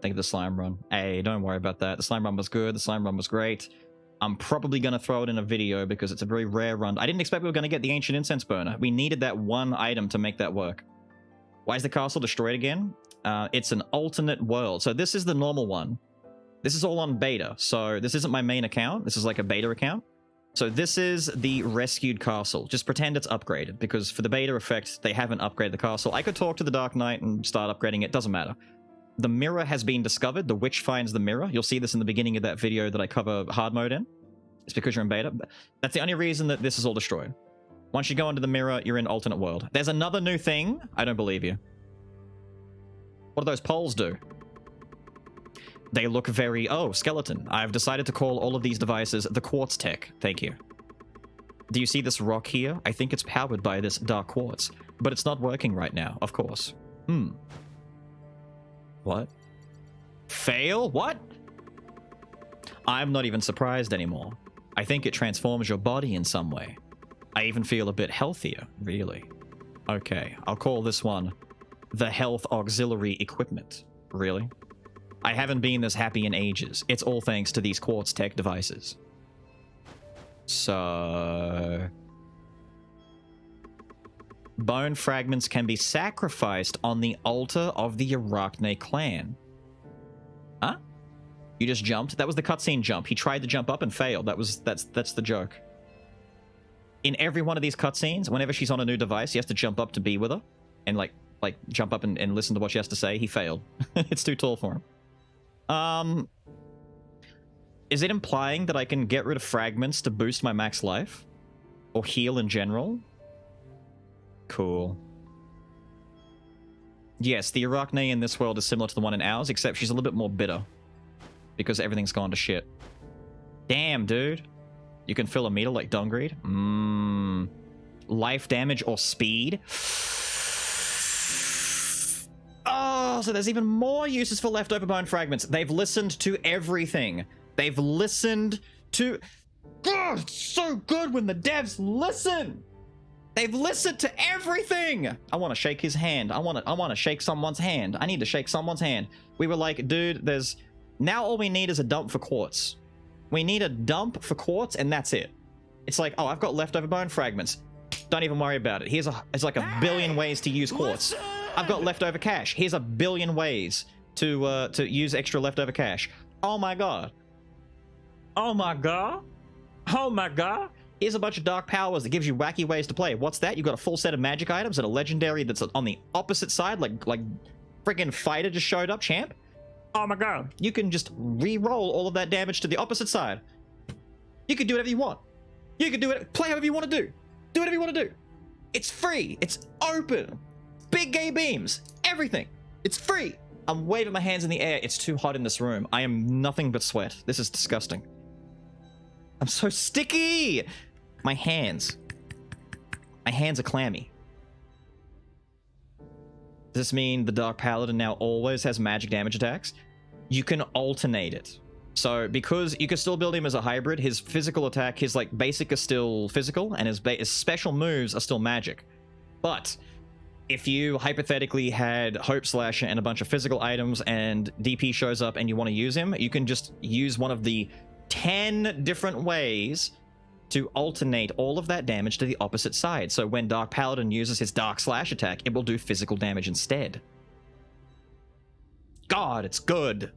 Think of the slime run. Hey, don't worry about that. The slime run was good. The slime run was great. I'm probably going to throw it in a video because it's a very rare run. I didn't expect we were going to get the ancient incense burner. We needed that one item to make that work. Why is the castle destroyed again? It's an alternate world. So this is the normal one. This is all on beta. So this isn't my main account. This is like a beta account. So this is the rescued castle. Just pretend it's upgraded because for the beta effect, they haven't upgraded the castle. I could talk to the Dark Knight and start upgrading it. Doesn't matter. The mirror has been discovered. The witch finds the mirror. You'll see this in the beginning of that video that I cover hard mode in. It's because you're in beta. That's the only reason that this is all destroyed. Once you go into the mirror, you're in alternate world. There's another new thing. I don't believe you. What do those poles do? They look very... Oh, skeleton. I've decided to call all of these devices the quartz tech. Thank you. Do you see this rock here? I think it's powered by this dark quartz. But it's not working right now, of course. What? Fail? What? I'm not even surprised anymore. I think it transforms your body in some way. I even feel a bit healthier, really. Okay, I'll call this one the Health Auxiliary Equipment. Really? I haven't been this happy in ages. It's all thanks to these quartz tech devices. So... bone fragments can be sacrificed on the altar of the Arachne clan. Huh? You just jumped? That was the cutscene jump. He tried to jump up and failed. That's the joke. In every one of these cutscenes, whenever she's on a new device, he has to jump up to be with her. And like jump up and listen to what she has to say. He failed. It's too tall for him. Is it implying that I can get rid of fragments to boost my max life? Or heal in general? Cool. Yes, the Arachne in this world is similar to the one in ours, except she's a little bit more bitter. Because everything's gone to shit. Damn, dude. You can fill a meter like Dungreed? Life damage or speed? Oh, so there's even more uses for leftover bone fragments. They've listened to everything. They've listened to... God, it's so good when the devs listen! They've listened to everything! I want to shake his hand. I want to shake someone's hand. I need to shake someone's hand. We were like, dude, there's... Now all we need is a dump for quartz. We need a dump for quartz, and that's it. It's like, oh, I've got leftover bone fragments. Don't even worry about it. It's like a billion ways to use quartz. I've got leftover cash. Here's a billion ways to use extra leftover cash. Oh my god. Oh my god. Oh my god. Here's a bunch of dark powers that gives you wacky ways to play. What's that? You've got a full set of magic items and a legendary that's on the opposite side, like friggin' fighter just showed up, champ. Oh my god. You can just re-roll all of that damage to the opposite side. You can do whatever you want. You can do it. Play however you want to do. Do whatever you want to do. It's free. It's open. Big gay beams. Everything. It's free. I'm waving my hands in the air. It's too hot in this room. I am nothing but sweat. This is disgusting. I'm so sticky. My hands. My hands are clammy. Does this mean the Dark Paladin now always has magic damage attacks? You can alternate it. So, because you can still build him as a hybrid, his physical attack, his like basic is still physical, and his special moves are still magic. But if you hypothetically had Hope Slasher and a bunch of physical items, and DP shows up and you want to use him, you can just use one of the 10 different ways to alternate all of that damage to the opposite side. So when Dark Paladin uses his Dark Slash attack, it will do physical damage instead. God, it's good.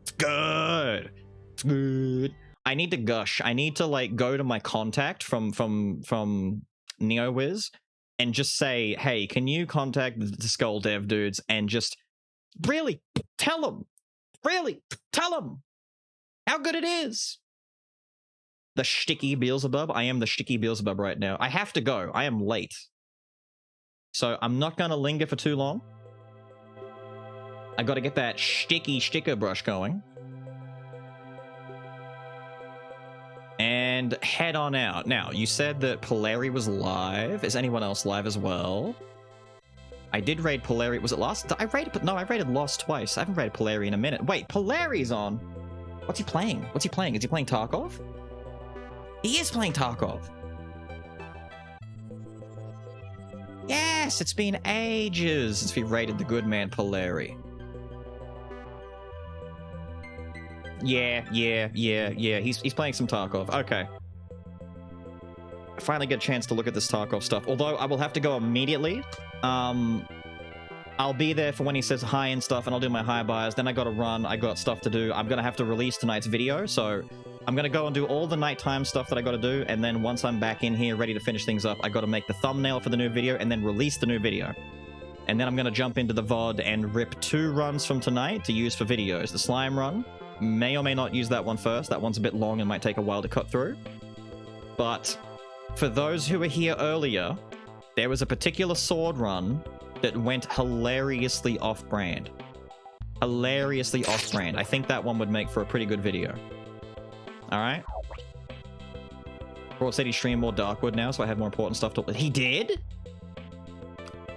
It's good. It's good. I need to gush. I need to like go to my contact from NeoWiz and just say, hey, can you contact the Skul dev dudes and just really tell them how good it is. The sticky Beelzebub. I am the sticky Beelzebub right now. I have to go. I am late. So I'm not going to linger for too long. I got to get that sticky sticker brush going. And head on out. Now, you said that Polari was live. Is anyone else live as well? I did raid Polari. Was it Lost? I raided Lost twice. I haven't raided Polari in a minute. Wait, Polari's on. What's he playing? What's he playing? Is he playing Tarkov? He is playing Tarkov. Yes, it's been ages since we raided the good man Polari. Yeah. He's playing some Tarkov. Okay. I finally get a chance to look at this Tarkov stuff. Although I will have to go immediately. I'll be there for when he says hi and stuff, and I'll do my hi buys. Then I gotta run. I got stuff to do. I'm gonna have to release tonight's video, so I'm gonna go and do all the nighttime stuff that I gotta do, and then once I'm back in here ready to finish things up, I gotta make the thumbnail for the new video and then release the new video. And then I'm gonna jump into the VOD and rip 2 runs from tonight to use for videos. The slime run, may or may not use that one first. That one's a bit long and might take a while to cut through. But for those who were here earlier, there was a particular sword run that went hilariously off-brand. Hilariously off-brand. I think that one would make for a pretty good video. Alright? Broad said he streamed more Darkwood now, so I have more important stuff to... He did?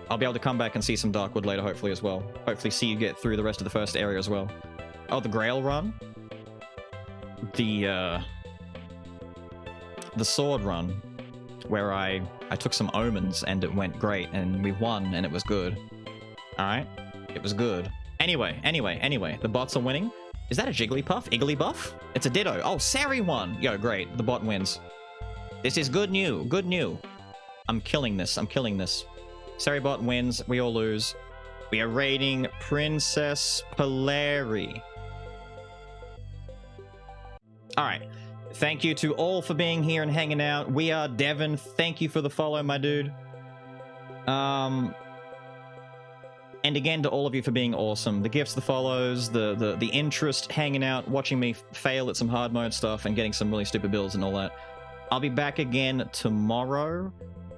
I'll be able to come back and see some Darkwood later, hopefully, as well. Hopefully see you get through the rest of the first area as well. Oh, the Grail run? The sword run, where I took some omens and it went great and we won and it was good. Alright? It was good. Anyway, the bots are winning. Is that a Jigglypuff? Igglybuff? It's a Ditto. Oh, Sari won! Yo, great. The bot wins. This is good new. Good new. I'm killing this. Seribot wins. We all lose. We are raiding Princess Polari. All right. Thank you to all for being here and hanging out. We are Devin. Thank you for the follow, my dude. And again, to all of you for being awesome. The gifts, the follows, the interest, hanging out, watching me fail at some hard mode stuff and getting some really stupid builds and all that. I'll be back again tomorrow.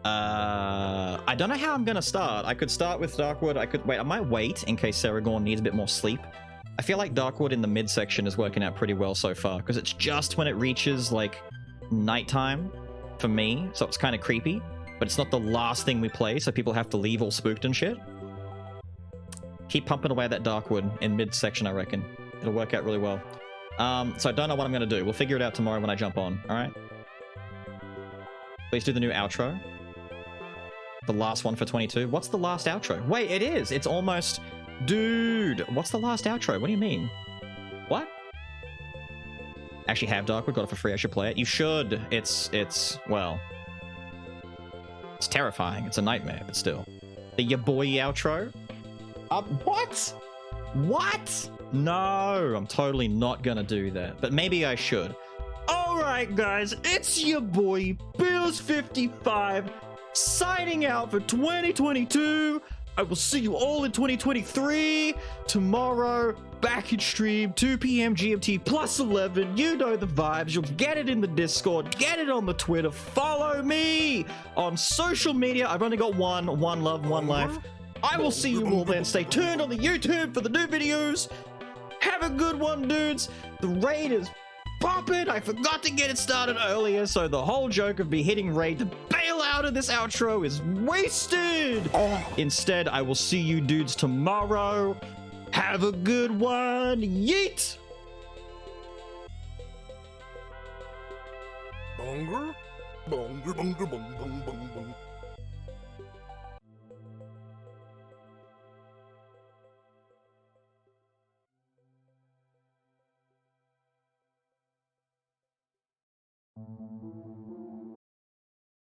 I don't know how I'm gonna start. I could start with Darkwood. I might wait in case Saragorn needs a bit more sleep. I feel like Darkwood in the midsection is working out pretty well so far, because it's just when it reaches, like, nighttime for me, so it's kind of creepy, but it's not the last thing we play, so people have to leave all spooked and shit. Keep pumping away that Darkwood in midsection, I reckon. It'll work out really well. So I don't know what I'm going to do. We'll figure it out tomorrow when I jump on, alright? Please do the new outro. The last one for 22. What's the last outro? Wait, it is! It's almost... Dude, what's the last outro? What do you mean? What? Actually have Darkwood, got it for free, I should play it. You should. Well... It's terrifying, it's a nightmare, but still. The ya boy outro? What? What? No, I'm totally not gonna do that, but maybe I should. Alright guys, it's your boy, Bills55, signing out for 2022. I will see you all in 2023. Tomorrow, back in stream, 2 p.m. GMT plus 11. You know the vibes. You'll get it in the Discord. Get it on the Twitter. Follow me on social media. I've only got one love, one life. I will see you all then. Stay tuned on the YouTube for the new videos. Have a good one, dudes. The raid is popping. I forgot to get it started earlier, so the whole joke of me hitting raid to bail out of this outro is wasted. Instead, I will see you dudes tomorrow. Have a good one. Yeet. Bonger, bonger, bonger, bong, bong, bong, bong.